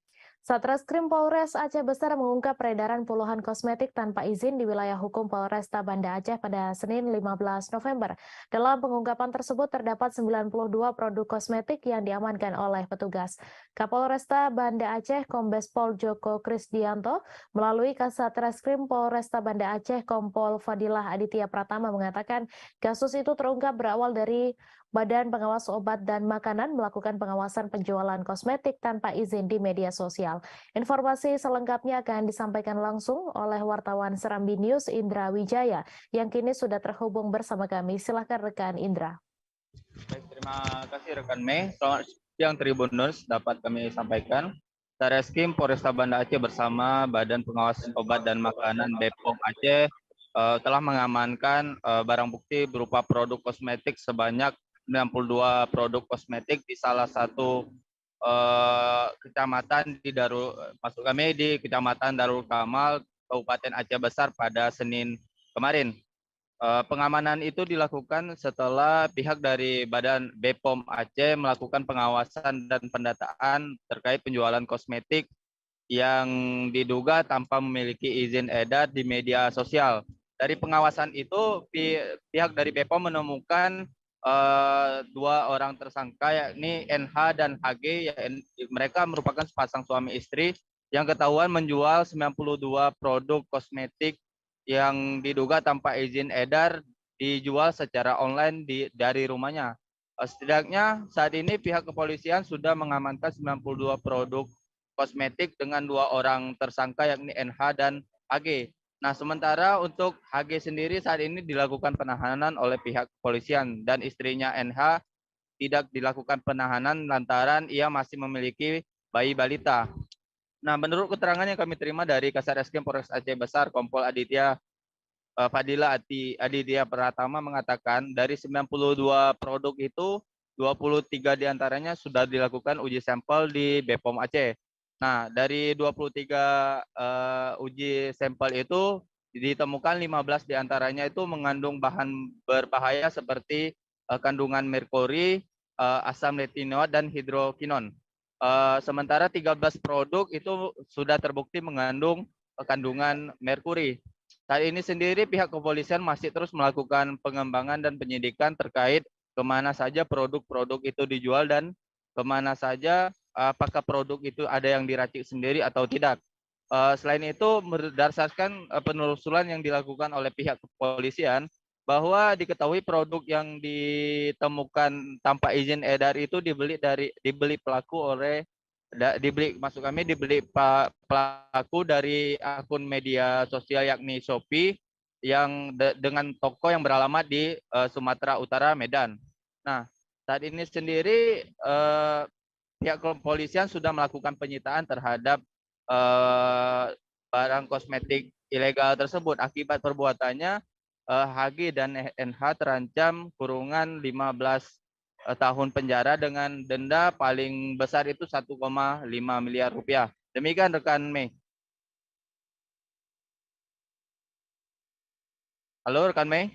Satreskrim Polres Aceh Besar mengungkap peredaran puluhan kosmetik tanpa izin di wilayah hukum Polresta Banda Aceh pada Senin 15 November. Dalam pengungkapan tersebut terdapat 92 produk kosmetik yang diamankan oleh petugas. Kapolresta Banda Aceh Kombes Pol Joko Krisdianto melalui Kasatreskrim Polresta Banda Aceh Kompol Fadilah Aditya Pratama mengatakan kasus itu terungkap berawal dari Badan Pengawas Obat dan Makanan melakukan pengawasan penjualan kosmetik tanpa izin di media sosial. Informasi selengkapnya akan disampaikan langsung oleh wartawan Serambi News Indra Wijaya yang kini sudah terhubung bersama kami. Silakan rekan Indra. Baik, terima kasih rekan Mei. Selamat siang Tribuners, dapat kami sampaikan. Satreskrim Polresta Banda Aceh bersama Badan Pengawas Obat dan Makanan BPOM Aceh telah mengamankan barang bukti berupa produk kosmetik sebanyak 92 produk kosmetik di salah satu kecamatan di Kecamatan Darul Kamal, Kabupaten Aceh Besar pada Senin kemarin. Pengamanan itu dilakukan setelah pihak dari Badan BPOM Aceh melakukan pengawasan dan pendataan terkait penjualan kosmetik yang diduga tanpa memiliki izin edar di media sosial. Dari pengawasan itu, pihak dari BPOM menemukan 2 orang tersangka yakni NH dan HG. Mereka merupakan sepasang suami istri yang ketahuan menjual 92 produk kosmetik yang diduga tanpa izin edar dijual secara online dari rumahnya. Setidaknya saat ini pihak kepolisian sudah mengamankan 92 produk kosmetik dengan 2 orang tersangka yakni NH dan HG. Nah, sementara untuk HG sendiri saat ini dilakukan penahanan oleh pihak kepolisian dan istrinya NH tidak dilakukan penahanan lantaran ia masih memiliki bayi balita. Nah, menurut keterangan yang kami terima dari Kasat Reskrim Polres Aceh Besar, Kompol Aditya Fadila Aditya Pratama mengatakan dari 92 produk itu 23 diantaranya sudah dilakukan uji sampel di BPOM Aceh. Nah, dari 23 uji sampel itu ditemukan 15 diantaranya itu mengandung bahan berbahaya seperti kandungan merkuri, asam retinoat, dan hidrokinon. Sementara 13 produk itu sudah terbukti mengandung kandungan merkuri. Saat ini sendiri pihak kepolisian masih terus melakukan pengembangan dan penyidikan terkait kemana saja produk-produk itu dijual dan kemana saja apakah produk itu ada yang diracik sendiri atau tidak. Selain itu berdasarkan penelusuran yang dilakukan oleh pihak kepolisian bahwa diketahui produk yang ditemukan tanpa izin edar itu dibeli pelaku dibeli pelaku dari akun media sosial yakni Shopee yang dengan toko yang beralamat di Sumatera Utara, Medan. Nah, saat ini sendiri pihak kepolisian sudah melakukan penyitaan terhadap barang kosmetik ilegal tersebut. Akibat perbuatannya, HG dan NH terancam kurungan 15 tahun penjara dengan denda paling besar itu 1,5 miliar rupiah. Demikian rekan Mei. Halo rekan Mei.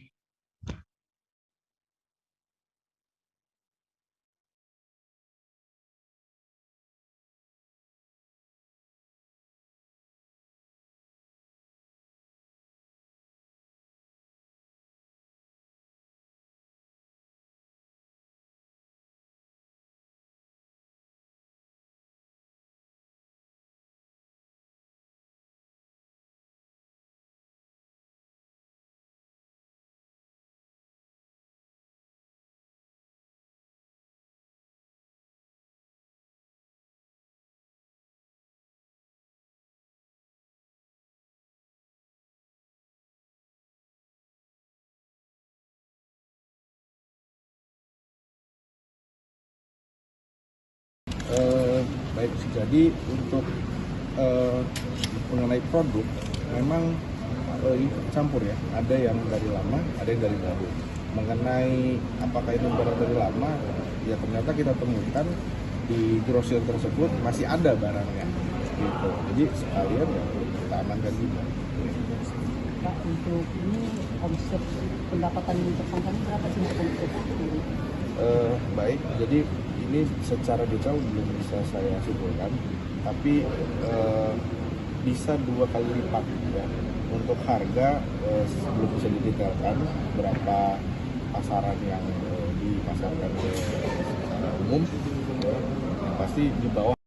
Baik, jadi untuk mengenai produk memang ini campur ya, ada yang dari lama, ada yang dari baru. Mengenai apakah itu barang dari lama, ya ternyata kita temukan di grosir tersebut masih ada barangnya, gitu. Jadi sekalian ya kita amankan juga. Pak, untuk ini omset pendapatan tersangka ini berapa sih omset? Baik, jadi ini secara detail belum bisa saya simpulkan, tapi bisa 2 kali lipat ya. Untuk harga belum bisa didetailkan berapa pasaran yang dipasarkan secara umum, ya. Yang pasti di bawah.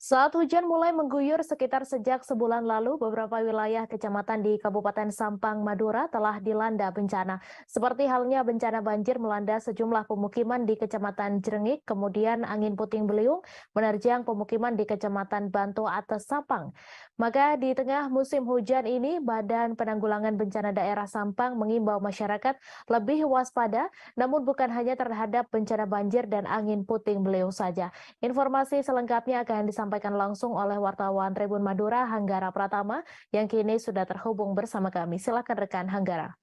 Saat hujan mulai mengguyur sekitar sejak sebulan lalu, beberapa wilayah kecamatan di Kabupaten Sampang, Madura telah dilanda bencana. Seperti halnya bencana banjir melanda sejumlah pemukiman di Kecamatan Jrengik, kemudian angin puting beliung menerjang pemukiman di Kecamatan Banto Atas, Sampang. Maka di tengah musim hujan ini, Badan Penanggulangan Bencana Daerah Sampang mengimbau masyarakat lebih waspada, namun bukan hanya terhadap bencana banjir dan angin puting beliung saja. Informasi selengkapnya akan disampaikan langsung oleh wartawan Tribun Madura, Hanggara Pratama, yang kini sudah terhubung bersama kami. Silakan rekan Hanggara.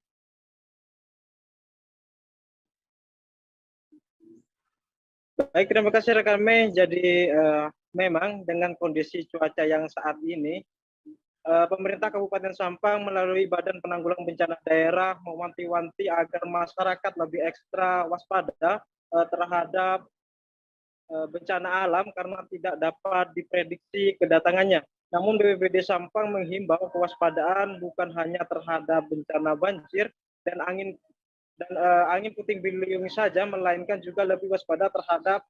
Baik, terima kasih rekan Mei. Jadi memang dengan kondisi cuaca yang saat ini, pemerintah Kabupaten Sampang melalui Badan Penanggulangan Bencana Daerah mewanti-wanti agar masyarakat lebih ekstra waspada terhadap bencana alam karena tidak dapat diprediksi kedatangannya. Namun BPBD Sampang menghimbau kewaspadaan bukan hanya terhadap bencana banjir dan angin puting beliung saja, melainkan juga lebih waspada terhadap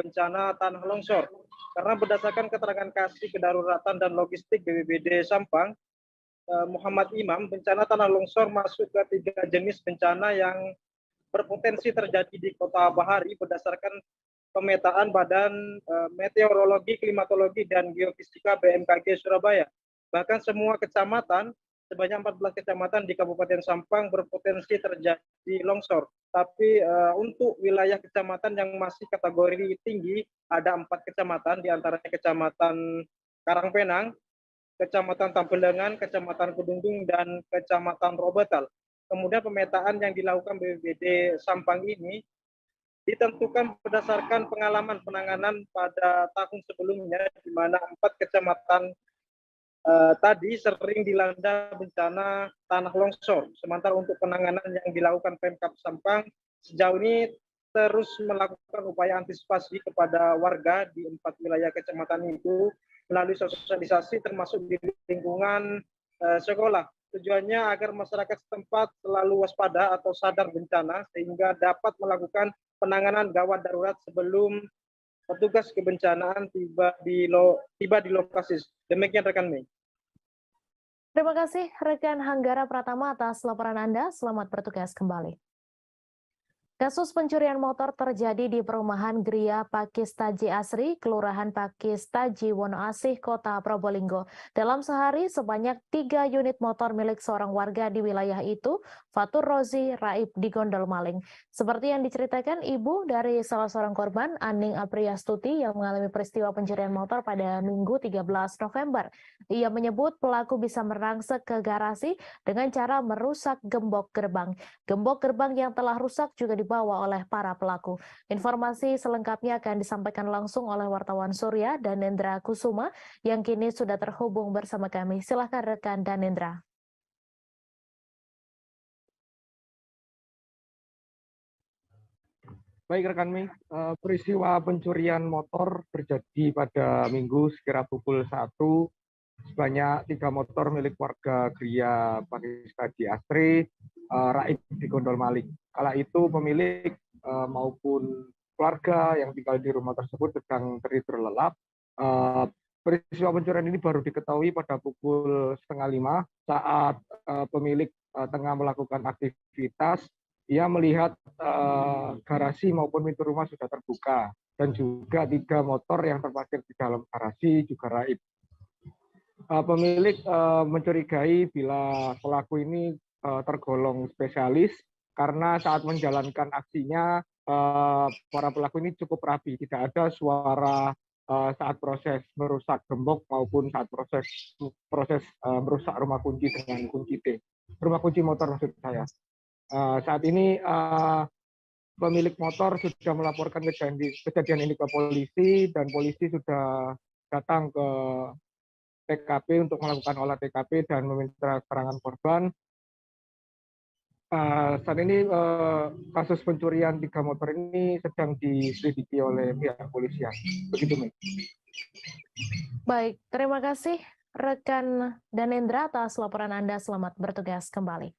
bencana tanah longsor. Karena berdasarkan keterangan Kasih Kedaruratan dan Logistik BPBD Sampang, Muhammad Imam, bencana tanah longsor masuk ke 3 jenis bencana yang berpotensi terjadi di Kota Bahari berdasarkan pemetaan Badan Meteorologi, Klimatologi, dan Geofisika BMKG Surabaya. Bahkan semua kecamatan, sebanyak 14 kecamatan di Kabupaten Sampang berpotensi terjadi longsor. Tapi untuk wilayah kecamatan yang masih kategori tinggi, ada 4 kecamatan, diantaranya Kecamatan Karangpenang, Kecamatan Tambelangan, Kecamatan Kedungdung, dan Kecamatan Robetal. Kemudian pemetaan yang dilakukan BPBD Sampang ini ditentukan berdasarkan pengalaman penanganan pada tahun sebelumnya, di mana 4 kecamatan tadi sering dilanda bencana tanah longsor. Sementara untuk penanganan yang dilakukan Pemkab Sampang sejauh ini terus melakukan upaya antisipasi kepada warga di 4 wilayah kecamatan itu melalui sosialisasi termasuk di lingkungan sekolah. Tujuannya agar masyarakat setempat selalu waspada atau sadar bencana sehingga dapat melakukan penanganan gawat darurat sebelum petugas kebencanaan tiba di lokasi. Demikian rekan Mei. Terima kasih rekan Hanggara Pratama atas laporan Anda. Selamat bertugas kembali. Kasus pencurian motor terjadi di perumahan Gria Pakistaji Asri, Kelurahan Pakistaji Wonoasih, Kota Probolinggo. Dalam sehari, sebanyak 3 unit motor milik seorang warga di wilayah itu, Fatur Rozi Raib, digondol maling. Seperti yang diceritakan ibu dari salah seorang korban, Aning Apriastuti, yang mengalami peristiwa pencurian motor pada Minggu 13 November. Ia menyebut pelaku bisa merangsek ke garasi dengan cara merusak gembok gerbang. Gembok gerbang yang telah rusak juga dibawa oleh para pelaku. Informasi selengkapnya akan disampaikan langsung oleh wartawan Surya Danendra Kusuma yang kini sudah terhubung bersama kami. Silakan rekan Danendra. Baik rekan Mi, peristiwa pencurian motor terjadi pada Minggu sekira pukul 1. Sebanyak 3 motor milik warga Gria Pakistaji Asri, Raib digondol maling. Kala itu pemilik maupun keluarga yang tinggal di rumah tersebut sedang tertidur lelap. Peristiwa pencurian ini baru diketahui pada pukul 4:30 saat pemilik tengah melakukan aktivitas. Ia melihat garasi maupun pintu rumah sudah terbuka dan juga 3 motor yang terparkir di dalam garasi juga raib. Pemilik mencurigai bila pelaku ini tergolong spesialis karena saat menjalankan aksinya para pelaku ini cukup rapi, tidak ada suara saat proses merusak gembok maupun saat proses merusak rumah kunci dengan kunci T, rumah kunci motor maksud saya. Saat ini pemilik motor sudah melaporkan kejadian ini ke polisi dan polisi sudah datang ke TKP untuk melakukan olah TKP dan meminta keterangan korban. Saat ini kasus pencurian 3 motor ini sedang diselidiki oleh pihak polisian. Begitu, Mek. Baik, terima kasih rekan Danendra atas laporan Anda. Selamat bertugas kembali.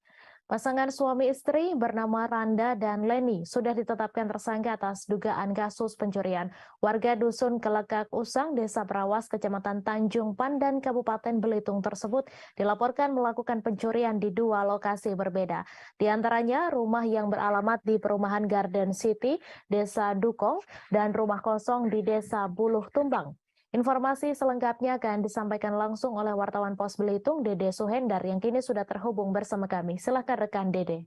Pasangan suami istri bernama Randa dan Leni sudah ditetapkan tersangka atas dugaan kasus pencurian. Warga Dusun Kelekak Usang, Desa Prawas, Kecamatan Tanjung Pandan, Kabupaten Belitung tersebut dilaporkan melakukan pencurian di 2 lokasi berbeda. Di antaranya rumah yang beralamat di Perumahan Garden City, Desa Dukong, dan rumah kosong di Desa Buluh Tumbang. Informasi selengkapnya akan disampaikan langsung oleh wartawan Pos Belitung, Dede Suhendar, yang kini sudah terhubung bersama kami. Silakan rekan Dede.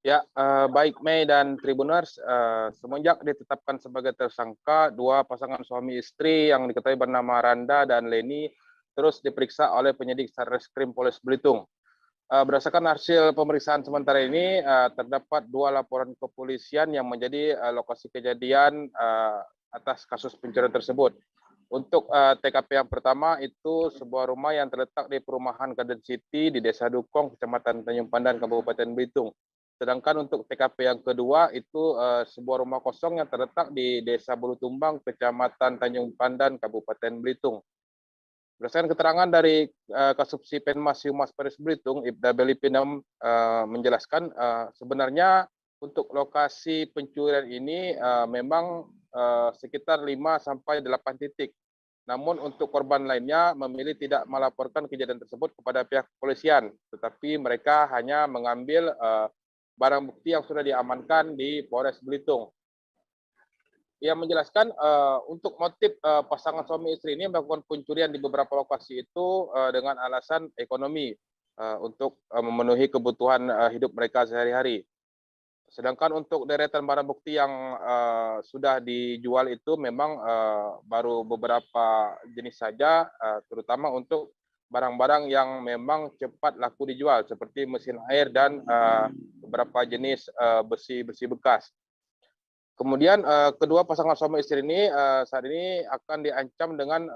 Ya, baik Mei dan Tribuners, semenjak ditetapkan sebagai tersangka 2 pasangan suami istri yang diketahui bernama Randa dan Leni terus diperiksa oleh penyidik Satreskrim Polres Belitung. Berdasarkan hasil pemeriksaan sementara ini, terdapat 2 laporan kepolisian yang menjadi lokasi kejadian atas kasus pencurian tersebut. Untuk TKP yang pertama itu sebuah rumah yang terletak di Perumahan Garden City di Desa Dukong, Kecamatan Tanjung Pandan, Kabupaten Belitung. Sedangkan untuk TKP yang kedua itu sebuah rumah kosong yang terletak di Desa Buluh Tumbang, Kecamatan Tanjung Pandan, Kabupaten Belitung. Berdasarkan keterangan dari Kasubsi Penmas Humas Polres Belitung, Ibda Belipinam menjelaskan sebenarnya untuk lokasi pencurian ini memang sekitar 5-8 titik. Namun untuk korban lainnya memilih tidak melaporkan kejadian tersebut kepada pihak kepolisian, tetapi mereka hanya mengambil barang bukti yang sudah diamankan di Polres Belitung. Ia menjelaskan untuk motif pasangan suami istri ini melakukan pencurian di beberapa lokasi itu dengan alasan ekonomi untuk memenuhi kebutuhan hidup mereka sehari-hari. Sedangkan untuk deretan barang bukti yang sudah dijual itu memang baru beberapa jenis saja, terutama untuk barang-barang yang memang cepat laku dijual seperti mesin air dan beberapa jenis besi-besi bekas. Kemudian kedua pasangan suami istri ini saat ini akan diancam dengan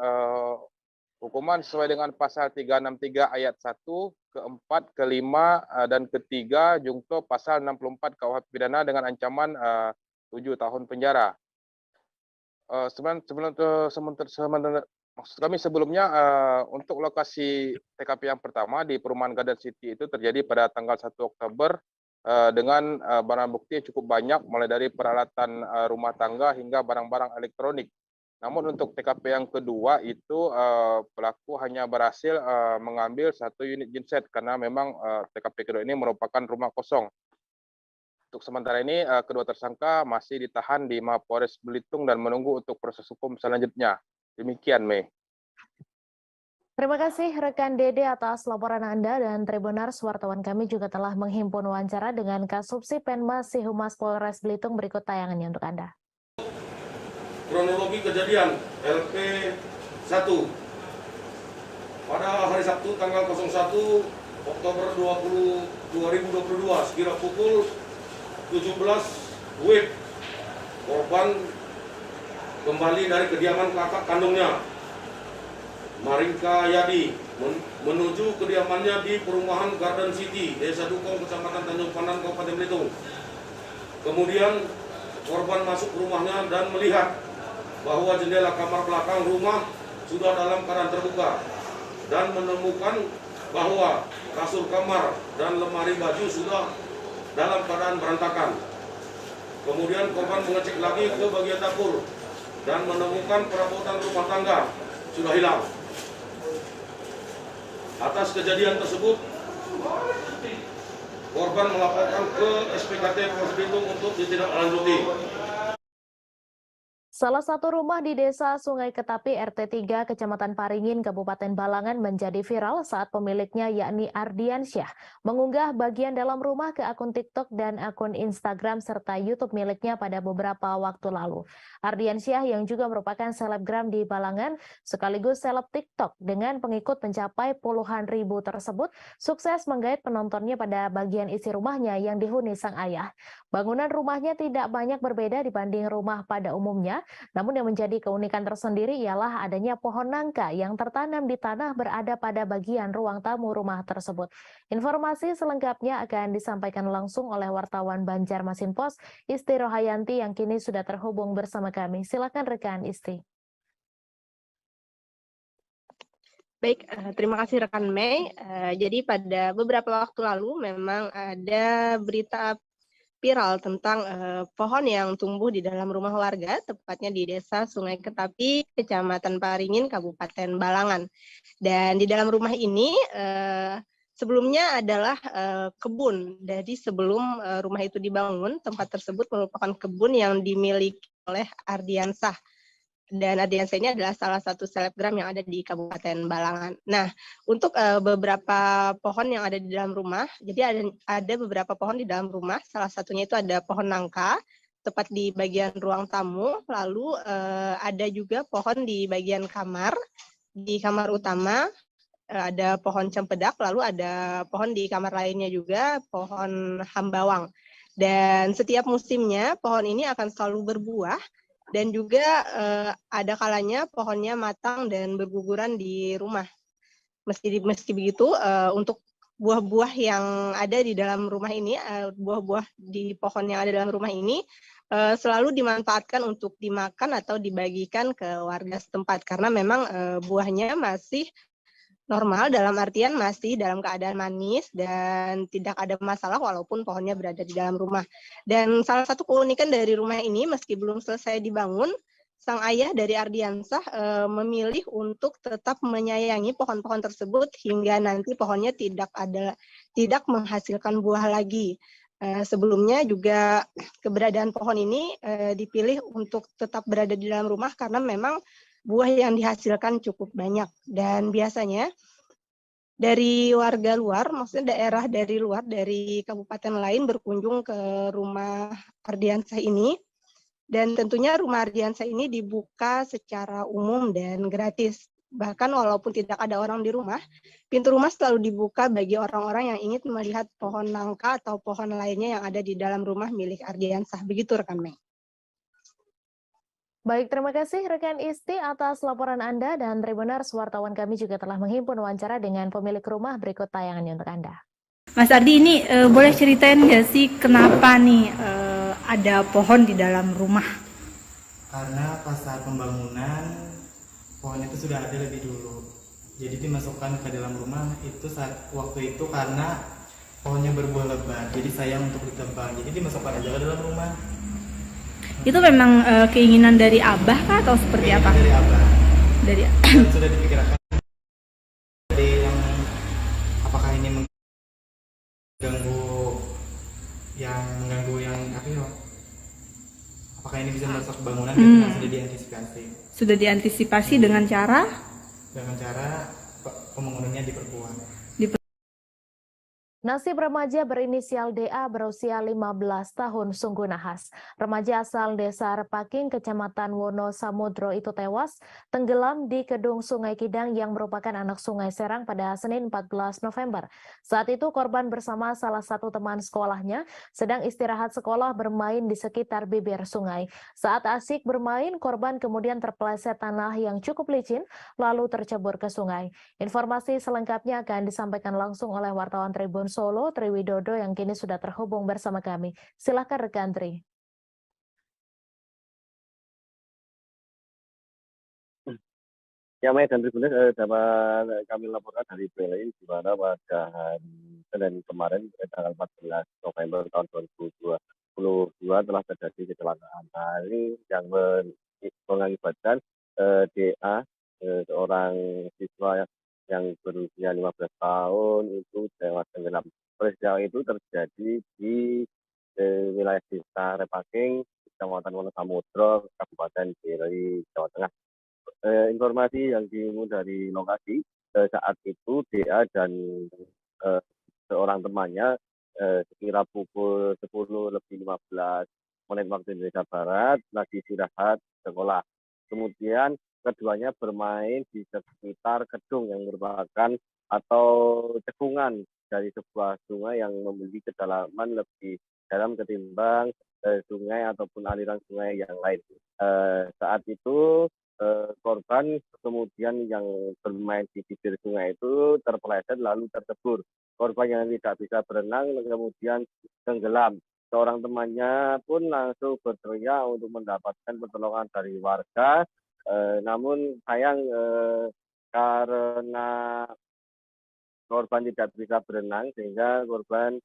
hukuman sesuai dengan pasal 363 ayat 1, ke-4, ke-5, dan ke-3 jungto pasal 64 KUH pidana dengan ancaman 7 tahun penjara. Maksud kami sebelumnya untuk lokasi TKP yang pertama di perumahan Garden City itu terjadi pada tanggal 1 Oktober dengan barang bukti cukup banyak mulai dari peralatan rumah tangga hingga barang-barang elektronik. Namun untuk TKP yang kedua itu pelaku hanya berhasil mengambil 1 unit genset karena memang TKP kedua ini merupakan rumah kosong. Untuk sementara ini kedua tersangka masih ditahan di Mapolres Belitung dan menunggu untuk proses hukum selanjutnya. Demikian, Mei. Terima kasih rekan Dede atas laporan Anda, dan Tribuners, wartawan kami juga telah menghimpun wawancara dengan Kasubsi Penmas Si Humas Polres Belitung. Berikut tayangannya untuk Anda. Kronologi kejadian LP1 pada hari Sabtu tanggal 01 Oktober 2022 sekira pukul 17 WIB, korban kembali dari kediaman kakak kandungnya Maringka Yadi menuju kediamannya di perumahan Garden City, Desa Dukong, Kecamatan Tanjung Pandan, Kabupaten Belitung. Kemudian korban masuk ke rumahnya dan melihat bahwa jendela kamar belakang rumah sudah dalam keadaan terbuka dan menemukan bahwa kasur kamar dan lemari baju sudah dalam keadaan berantakan. Kemudian korban mengecek lagi ke bagian dapur dan menemukan perabotan rumah tangga sudah hilang. Atas kejadian tersebut, korban melaporkan ke SPKT Polres Belitung untuk ditindaklanjuti. Salah satu rumah di Desa Sungai Ketapi RT 3 Kecamatan Paringin Kabupaten Balangan menjadi viral saat pemiliknya yakni Ardiansyah mengunggah bagian dalam rumah ke akun TikTok dan akun Instagram serta YouTube miliknya pada beberapa waktu lalu. Ardiansyah yang juga merupakan selebgram di Balangan sekaligus seleb TikTok dengan pengikut mencapai puluhan ribu tersebut sukses menggait penontonnya pada bagian isi rumahnya yang dihuni sang ayah. Bangunan rumahnya tidak banyak berbeda dibanding rumah pada umumnya. Namun yang menjadi keunikan tersendiri ialah adanya pohon nangka yang tertanam di tanah berada pada bagian ruang tamu rumah tersebut. Informasi selengkapnya akan disampaikan langsung oleh wartawan Banjarmasin Pos, Isti Rohayanti yang kini sudah terhubung bersama kami. Silakan rekan Isti. Baik, terima kasih rekan Mei. Jadi pada beberapa waktu lalu memang ada berita viral tentang pohon yang tumbuh di dalam rumah warga, tepatnya di Desa Sungai Ketapi, Kecamatan Paringin, Kabupaten Balangan. Dan di dalam rumah ini sebelumnya adalah kebun. Jadi sebelum rumah itu dibangun, tempat tersebut merupakan kebun yang dimiliki oleh Ardiansyah. Dan Ardiansyah ini adalah salah satu selebgram yang ada di Kabupaten Balangan. Nah, untuk beberapa pohon yang ada di dalam rumah, jadi ada beberapa pohon di dalam rumah, salah satunya itu ada pohon nangka, tepat di bagian ruang tamu, lalu ada juga pohon di bagian kamar, di kamar utama, ada pohon cempedak, lalu ada pohon di kamar lainnya juga, pohon hambawang. Dan setiap musimnya, pohon ini akan selalu berbuah, dan juga ada kalanya pohonnya matang dan berguguran di rumah. Meski begitu, untuk buah-buah yang ada di dalam rumah ini, buah-buah di pohon yang ada dalam rumah ini selalu dimanfaatkan untuk dimakan atau dibagikan ke warga setempat karena memang buahnya masih normal, dalam artian masih dalam keadaan manis dan tidak ada masalah walaupun pohonnya berada di dalam rumah. Dan salah satu keunikan dari rumah ini, meski belum selesai dibangun, sang ayah dari Ardiansyah memilih untuk tetap menyayangi pohon-pohon tersebut hingga nanti pohonnya tidak menghasilkan buah lagi. Sebelumnya juga keberadaan pohon ini dipilih untuk tetap berada di dalam rumah karena memang buah yang dihasilkan cukup banyak. Dan biasanya dari warga luar, maksudnya daerah dari luar, dari kabupaten lain berkunjung ke rumah Ardiansah ini. Dan tentunya rumah Ardiansah ini dibuka secara umum dan gratis. Bahkan walaupun tidak ada orang di rumah, pintu rumah selalu dibuka bagi orang-orang yang ingin melihat pohon nangka atau pohon lainnya yang ada di dalam rumah milik Ardiansah. Begitu rekan Mei. Baik, terima kasih rekan Isti atas laporan Anda, dan Tribuners, wartawan kami juga telah menghimpun wawancara dengan pemilik rumah. Berikut tayangannya untuk Anda. Mas Ardi, ini boleh ceritain nggak sih kenapa nih ada pohon di dalam rumah? Karena pas saat pembangunan pohon itu sudah ada lebih dulu, jadi dimasukkan ke dalam rumah itu saat waktu itu karena pohonnya berbuah lebat, jadi sayang untuk ditebang, jadi dimasukkan aja ke dalam rumah. Itu memang keinginan dari Abah kah atau seperti apa? Dari Abah. Dari Dan sudah dipikirkan dari yang apakah ini mengganggu yang apa ya? Apakah ini bisa merusak bangunan? Sudah diantisipasi. Sudah diantisipasi dengan cara pembangunannya diperkuat. Nasib remaja berinisial DA berusia 15 tahun sungguh nahas. Remaja asal desa Repaking, Kecamatan Wonosamudro itu tewas tenggelam di kedung Sungai Kidang yang merupakan anak Sungai Serang pada Senin 14 November. Saat itu korban bersama salah satu teman sekolahnya sedang istirahat sekolah bermain di sekitar bibir sungai. Saat asik bermain, korban kemudian terpeleset tanah yang cukup licin lalu tercebur ke sungai. Informasi selengkapnya akan disampaikan langsung oleh wartawan Tribun Solo, Tri Widodo, yang kini sudah terhubung bersama kami. Silakan rekan Tri. Ya, Mei dan Tribuners, dapat kami laporkan dari PLI di mana pada hari Senin kemarin tanggal 14 November tahun 2022 telah terjadi kecelakaan. Ini yang mengakibatkan DA, seorang siswa yang berusia 15 tahun itu tewas tenggelam. Peristiwa itu terjadi di wilayah desa Repaking, Kecamatan Wonosamudro, Kabupaten Piri, Jawa Tengah. Informasi yang dihimpun dari lokasi, saat itu DA dan seorang temannya sekira pukul 10:15 waktu Indonesia Barat lagi istirahat sekolah. Kemudian keduanya bermain di sekitar kedung yang merupakan atau cekungan dari sebuah sungai yang memiliki kedalaman lebih dalam ketimbang sungai ataupun aliran sungai yang lain. Saat itu korban kemudian yang bermain di bibir sungai itu terpeleset lalu tercebur. Korban yang tidak bisa berenang kemudian tenggelam. Seorang temannya pun langsung berteriak untuk mendapatkan pertolongan dari warga. Namun sayang karena korban tidak bisa berenang sehingga korban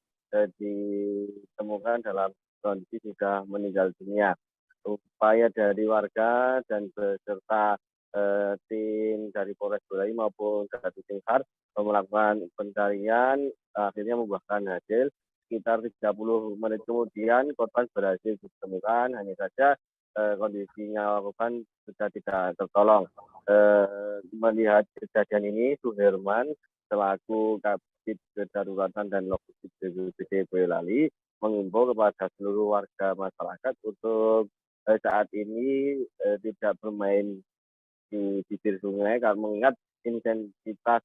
ditemukan dalam kondisi sudah meninggal dunia. Upaya dari warga dan beserta tim dari Polres Boyolali maupun dari tim SAR melakukan pencarian akhirnya membuahkan hasil. Sekitar 30 menit kemudian korban berhasil ditemukan, hanya saja kondisinya korban sudah tidak tertolong. Melihat kejadian ini, Suherman selaku Kabid Kedaruratan dan Logistik BPBD Boyolali mengimbau kepada seluruh warga masyarakat untuk saat ini tidak bermain di bibir sungai karena mengingat intensitas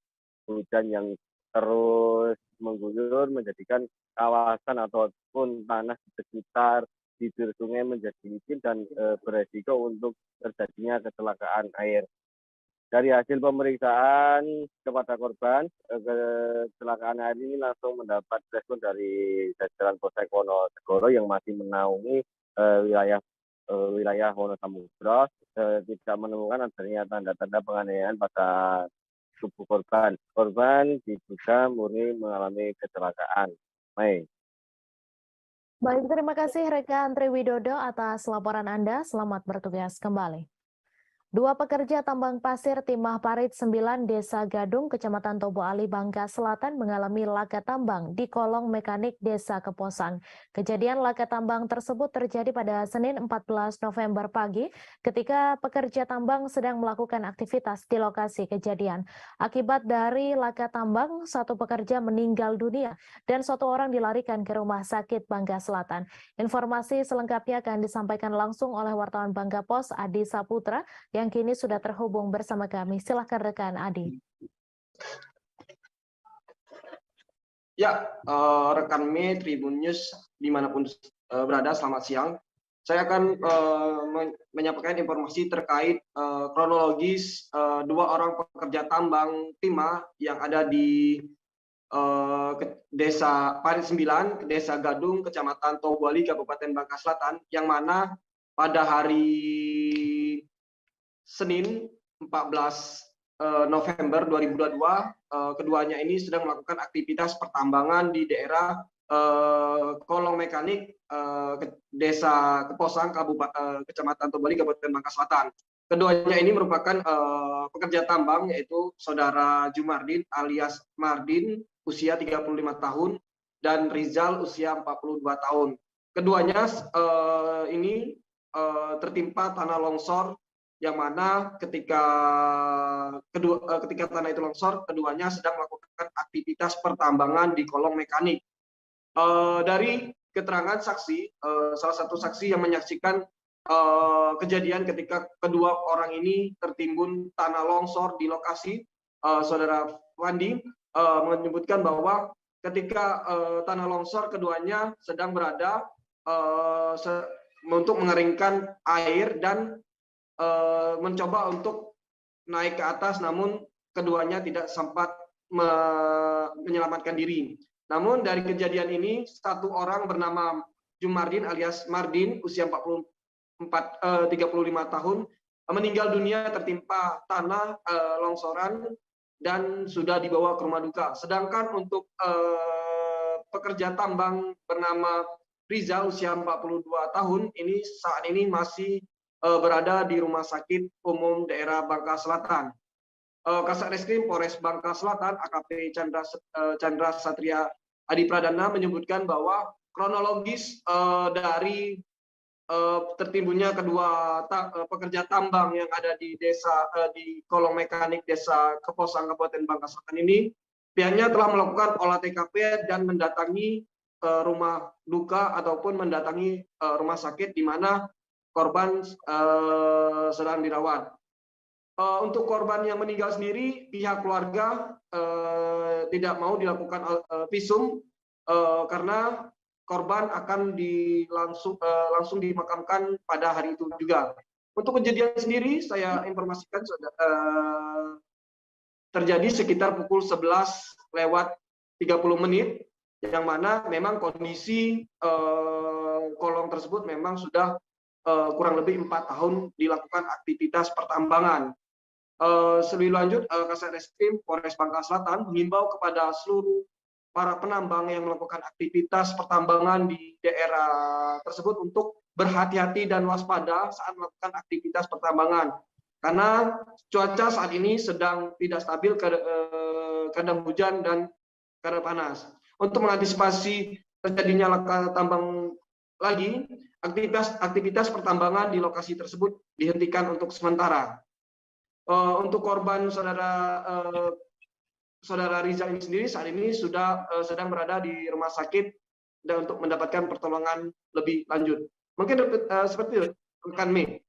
hujan yang terus mengguyur menjadikan kawasan ataupun tanah di sekitar bibir sungai menjadi licin dan beresiko untuk terjadinya kecelakaan air. Dari hasil pemeriksaan kepada korban, kecelakaan air ini langsung mendapat respon dari jajaran Polsek Wonosegoro yang masih menaungi wilayah Wonosamudro, tidak menemukan adanya tanda-tanda penganiayaan pada tubuh korban. Korban diduga murni mengalami kecelakaan. Baik. Baik, terima kasih rekan Tri Widodo atas laporan Anda. Selamat bertugas kembali. Dua pekerja tambang pasir Timah Parit 9 Desa Gadung, Kecamatan Tobo Ali, Bangka Selatan mengalami laka tambang di kolong mekanik Desa Keposang. Kejadian laka tambang tersebut terjadi pada Senin 14 November pagi ketika pekerja tambang sedang melakukan aktivitas di lokasi kejadian. Akibat dari laka tambang, satu pekerja meninggal dunia dan satu orang dilarikan ke Rumah Sakit Bangka Selatan. Informasi selengkapnya akan disampaikan langsung oleh wartawan Bangka Pos Adi Saputra yang kini sudah terhubung bersama kami. Silahkan rekan Adi. Ya, rekan Me Tribun News dimanapun berada, selamat siang. Saya akan menyampaikan informasi terkait kronologis dua orang pekerja tambang timah yang ada di Desa Parit 9, Desa Gadung, Kecamatan Tobo Ali, Kabupaten Bangka Selatan, yang mana pada hari Senin 14 November 2022, keduanya ini sedang melakukan aktivitas pertambangan di daerah kolong mekanik Desa Keposang, Kecamatan Tobo Ali, Kabupaten Bangka Selatan. Keduanya ini merupakan pekerja tambang, yaitu Saudara Jumardin alias Mardin, usia 35 tahun, dan Rizal, usia 42 tahun. Keduanya ini tertimpa tanah longsor, yang mana ketika tanah itu longsor, keduanya sedang melakukan aktivitas pertambangan di kolong mekanik. Dari keterangan saksi, salah satu saksi yang menyaksikan kejadian ketika kedua orang ini tertimbun tanah longsor di lokasi, Saudara Wandi menyebutkan bahwa ketika tanah longsor, keduanya sedang berada untuk mengeringkan air dan mencoba untuk naik ke atas, namun keduanya tidak sempat menyelamatkan diri. Namun dari kejadian ini, satu orang bernama Jumardin alias Mardin, usia 35 tahun, meninggal dunia tertimpa tanah longsoran dan sudah dibawa ke rumah duka. Sedangkan untuk pekerja tambang bernama Rizal, usia 42 tahun, ini saat ini masih berada di Rumah Sakit Umum Daerah Bangka Selatan. Kasat Reskrim Polres Bangka Selatan, AKP Chandra Satria Adi Pradana, menyebutkan bahwa kronologis dari tertimbunnya kedua pekerja tambang yang ada di di kolong mekanik Desa Keposang, Kabupaten Bangka Selatan ini, pihaknya telah melakukan olah TKP dan mendatangi rumah duka ataupun mendatangi rumah sakit di mana korban sedang dirawat. Untuk korban yang meninggal sendiri, pihak keluarga tidak mau dilakukan visum karena korban akan langsung dimakamkan pada hari itu juga. Untuk kejadian sendiri, saya informasikan terjadi sekitar pukul 11:30, yang mana memang kondisi kolong tersebut memang sudah kurang lebih 4 tahun dilakukan aktivitas pertambangan. Lebih lanjut, Kasat Reskrim Polres Bangka Selatan mengimbau kepada seluruh para penambang yang melakukan aktivitas pertambangan di daerah tersebut untuk berhati-hati dan waspada saat melakukan aktivitas pertambangan. Karena cuaca saat ini sedang tidak stabil, kadang hujan dan kadang panas. Untuk mengantisipasi terjadinya laka tambang lagi, aktivitas pertambangan di lokasi tersebut dihentikan untuk sementara. Untuk korban saudara Rizal ini sendiri saat ini sudah sedang berada di rumah sakit dan untuk mendapatkan pertolongan lebih lanjut. Mungkin seperti itu, rekan Me.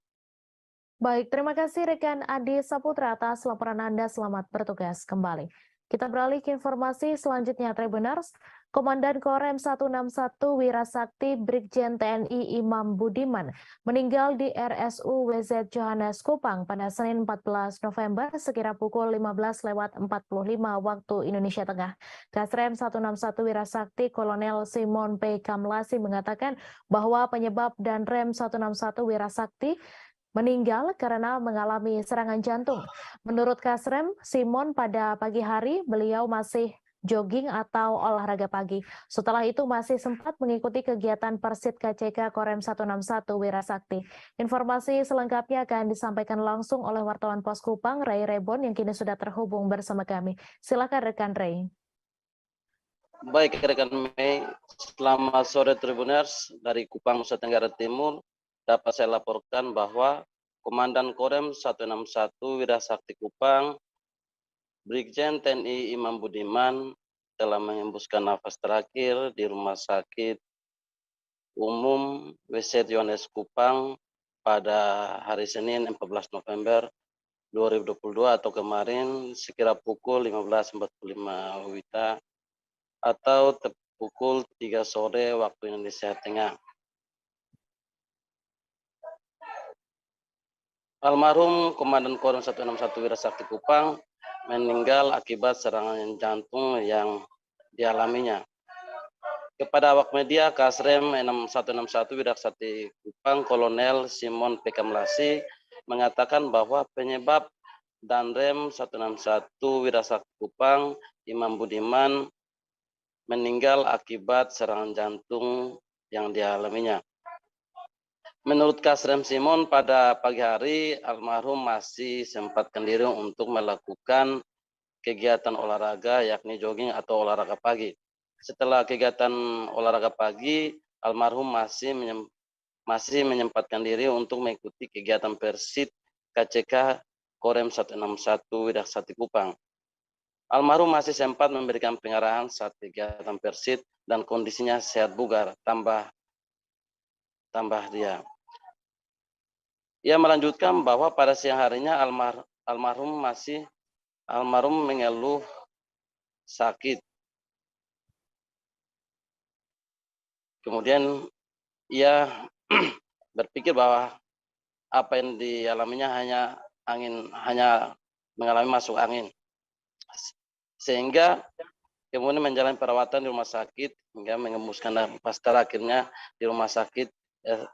Baik, terima kasih rekan Adi Saputra atas laporan Anda. Selamat bertugas kembali. Kita beralih ke informasi selanjutnya, Tribuners. Komandan Korem 161 Wirasakti Brigjen TNI Imam Budiman meninggal di RSU WZ Johannes Kupang pada Senin 14 November sekira pukul 15:45 waktu Indonesia Tengah. Kasrem 161 Wirasakti Kolonel Simon P. Kamlasi mengatakan bahwa penyebab dan Rem 161 Wirasakti meninggal karena mengalami serangan jantung. Menurut Kasrem Simon, pada pagi hari beliau masih jogging atau olahraga pagi. Setelah itu masih sempat mengikuti kegiatan Persit KCK Korem 161 Wirasakti. Informasi selengkapnya akan disampaikan langsung oleh wartawan Pos Kupang, Ray Rebon, yang kini sudah terhubung bersama kami. Silakan rekan Ray. Baik rekan Mei, selamat sore Tribuners. Dari Kupang, Nusa Tenggara Timur, dapat saya laporkan bahwa Komandan Korem 161 Wirasakti Kupang, Brigjen TNI Imam Budiman telah menghembuskan nafas terakhir di Rumah Sakit Umum WC Yones Kupang pada hari Senin 14 November 2022 atau kemarin sekira pukul 15.45 WITA atau pukul 3 sore waktu Indonesia Tengah. Almarhum Komandan Korem 161 Wirasakti Kupang meninggal akibat serangan jantung yang dialaminya. Kepada awak media, Kasrem 161 Wirasakti Kupang Kolonel Simon P. Kamlasi mengatakan bahwa penyebab Danrem 161 Wirasakti Kupang Imam Budiman meninggal akibat serangan jantung yang dialaminya. Menurut Kasrem Simon, pada pagi hari almarhum masih sempatkan diri untuk melakukan kegiatan olahraga yakni jogging atau olahraga pagi. Setelah kegiatan olahraga pagi, almarhum masih menyempatkan diri untuk mengikuti kegiatan Persit KCK Korem 161 Wirasakti Kupang. Almarhum masih sempat memberikan pengarahan saat kegiatan Persit dan kondisinya sehat bugar, tambah dia. Ia melanjutkan bahwa pada siang harinya almarhum mengeluh sakit. Kemudian ia berpikir bahwa apa yang dialaminya hanya mengalami masuk angin. Sehingga kemudian menjalani perawatan di rumah sakit hingga mengembuskan nafas terakhirnya di rumah sakit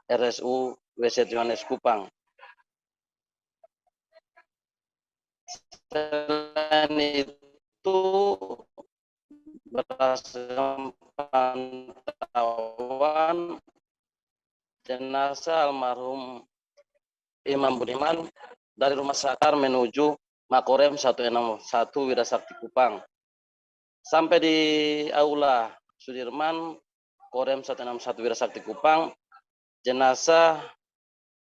RSU WC Yones Kupang. Selain itu, berdasarkan pantauan jenazah almarhum Imam Budiman dari rumah sakit menuju Makorem 161 Wirasakti Kupang. Sampai di Aula Sudirman Korem 161 Wirasakti Kupang, jenazah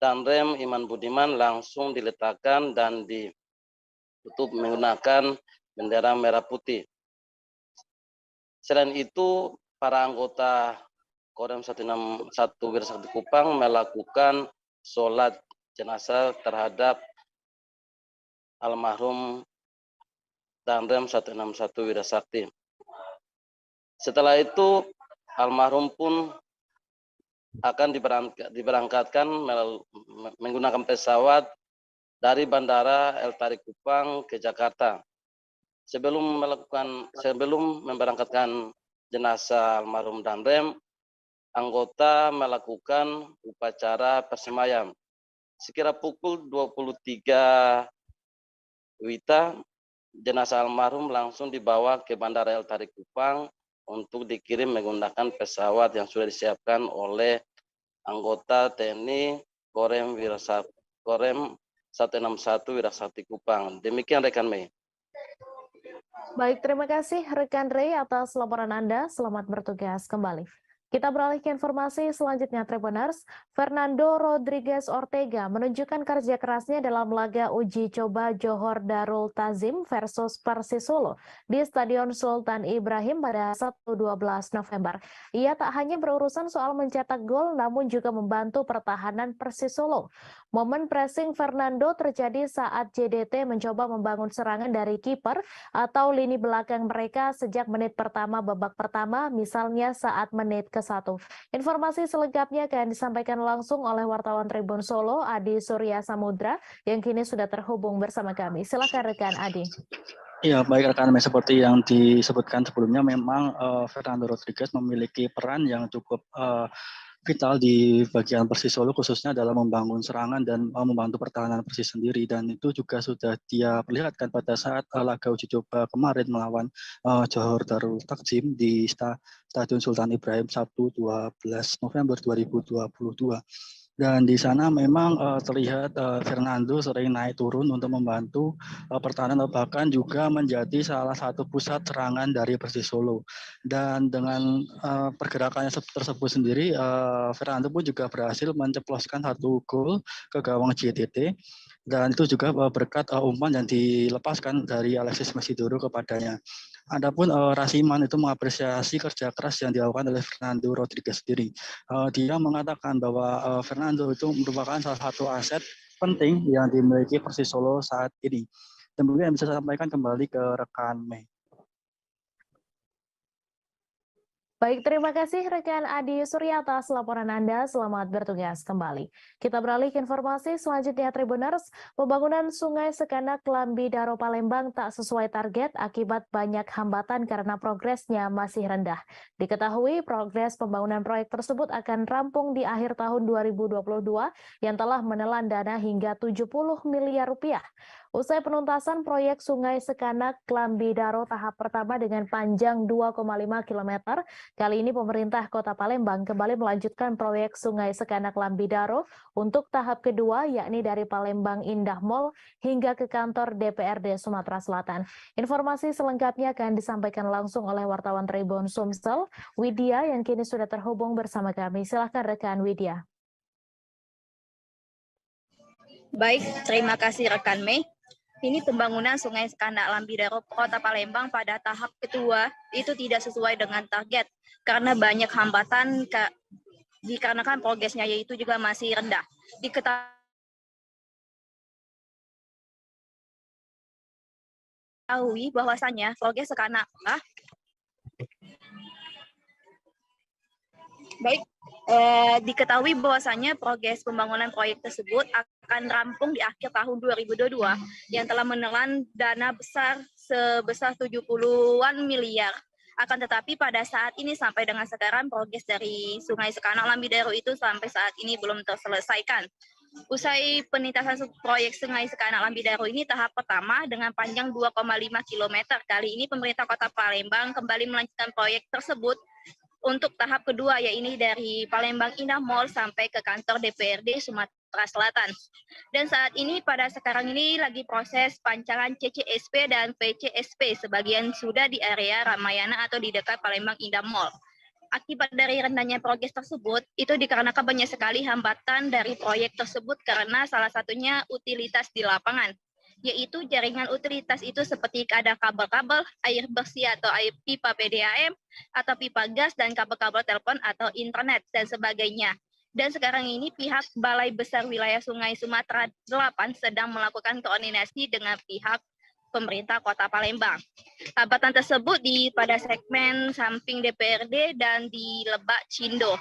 Danrem Imam Budiman langsung diletakkan dan ditutup menggunakan bendera merah putih. Selain itu, para anggota Korem 161 Wirasakti Kupang melakukan sholat jenazah terhadap almarhum Danrem 161 Wirasakti. Setelah itu, almarhum pun akan diberangkatkan menggunakan pesawat dari Bandara El Tarik Kupang ke Jakarta. Sebelum memberangkatkan jenazah almarhum Danrem, anggota melakukan upacara persembahyaan. Sekira pukul 23 WITA, jenazah almarhum langsung dibawa ke Bandara El Tarik Kupang untuk dikirim menggunakan pesawat yang sudah disiapkan oleh anggota TNI Korem 161 Wirasakti Kupang. Demikian rekan Mei. Baik, terima kasih rekan Ray atas laporan Anda. Selamat bertugas kembali. Kita beralih ke informasi selanjutnya, Tribuners. Fernando Rodriguez Ortega menunjukkan kerja kerasnya dalam laga uji coba Johor Darul Ta'zim versus Persis Solo di Stadion Sultan Ibrahim pada Sabtu 12 November. Ia tak hanya berurusan soal mencetak gol, namun juga membantu pertahanan Persis Solo. Momen pressing Fernando terjadi saat JDT mencoba membangun serangan dari kiper atau lini belakang mereka sejak menit pertama babak pertama, misalnya saat menit ke-1. Informasi selengkapnya akan disampaikan langsung oleh wartawan Tribun Solo, Adi Surya Samudra, yang kini sudah terhubung bersama kami. Silakan rekan Adi. Ya, baik rekan, seperti yang disebutkan sebelumnya, memang Fernando Rodriguez memiliki peran yang cukup vital di bagian Persis Solo, khususnya dalam membangun serangan dan membantu pertahanan Persis sendiri, dan itu juga sudah dia perlihatkan pada saat laga uji coba kemarin melawan Johor Darul Takzim di Stadion Sultan Ibrahim Sabtu 12 November 2022. Dan di sana memang terlihat Fernando sering naik turun untuk membantu pertahanan, bahkan juga menjadi salah satu pusat serangan dari Persis Solo. Dan dengan pergerakannya tersebut sendiri, Fernando pun juga berhasil menceploskan 1 gol ke gawang JTT. Dan itu juga berkat umpan yang dilepaskan dari Alexis Mesidoro kepadanya. Adapun Rasiman itu mengapresiasi kerja keras yang dilakukan oleh Fernando Rodriguez sendiri. Dia mengatakan bahwa Fernando itu merupakan salah satu aset penting yang dimiliki Persis Solo saat ini. Dan mungkin yang bisa saya sampaikan kembali ke rekan Mei. Baik, terima kasih rekan Adi Surya atas laporan Anda. Selamat bertugas kembali. Kita beralih ke informasi selanjutnya, Tribuners. Pembangunan Sungai Sekanak Lambi Daro Palembang tak sesuai target akibat banyak hambatan karena progresnya masih rendah. Diketahui progres pembangunan proyek tersebut akan rampung di akhir tahun 2022 yang telah menelan dana hingga 70 miliar rupiah. Usai penuntasan proyek Sungai Sekanak Lambi Daro tahap pertama dengan panjang 2,5 km, kali ini pemerintah Kota Palembang kembali melanjutkan proyek Sungai Sekanak Lambi Daro untuk tahap kedua, yakni dari Palembang Indah Mall hingga ke kantor DPRD Sumatera Selatan. Informasi selengkapnya akan disampaikan langsung oleh wartawan Tribun Sumsel, Widya, yang kini sudah terhubung bersama kami. Silahkan rekan Widya. Baik, terima kasih rekan Mei. Ini pembangunan Sungai Sekanak Lambi Daro Kota Palembang pada tahap kedua itu tidak sesuai dengan target karena banyak hambatan dikarenakan progresnya yaitu juga masih rendah. Diketahui bahwasannya progres Sekanak diketahui bahwasannya progres pembangunan proyek tersebut akan rampung di akhir tahun 2022 yang telah menelan dana besar sebesar 70-an miliar. Akan tetapi pada saat ini sampai dengan sekarang progres dari Sungai Sekanak Lambi Daro itu sampai saat ini belum terselesaikan. Usai penuntasan proyek Sungai Sekanak Lambi Daro ini tahap pertama dengan panjang 2,5 km. Kali ini pemerintah Kota Palembang kembali melanjutkan proyek tersebut untuk tahap kedua, yaitu dari Palembang Indah Mall sampai ke kantor DPRD Sumatera Selatan. Dan saat ini pada sekarang ini lagi proses pancaran CCSP dan PCSP, sebagian sudah di area Ramayana atau di dekat Palembang Indah Mall. Akibat dari rendahnya progres tersebut, itu dikarenakan banyak sekali hambatan dari proyek tersebut karena salah satunya utilitas di lapangan, yaitu jaringan utilitas itu seperti ada kabel-kabel, air bersih atau air pipa PDAM, atau pipa gas, dan kabel-kabel telepon atau internet, dan sebagainya. Dan sekarang ini pihak Balai Besar Wilayah Sungai Sumatera 8 sedang melakukan koordinasi dengan pihak pemerintah Kota Palembang. Hambatan tersebut pada segmen samping DPRD dan di Lebak Cindo.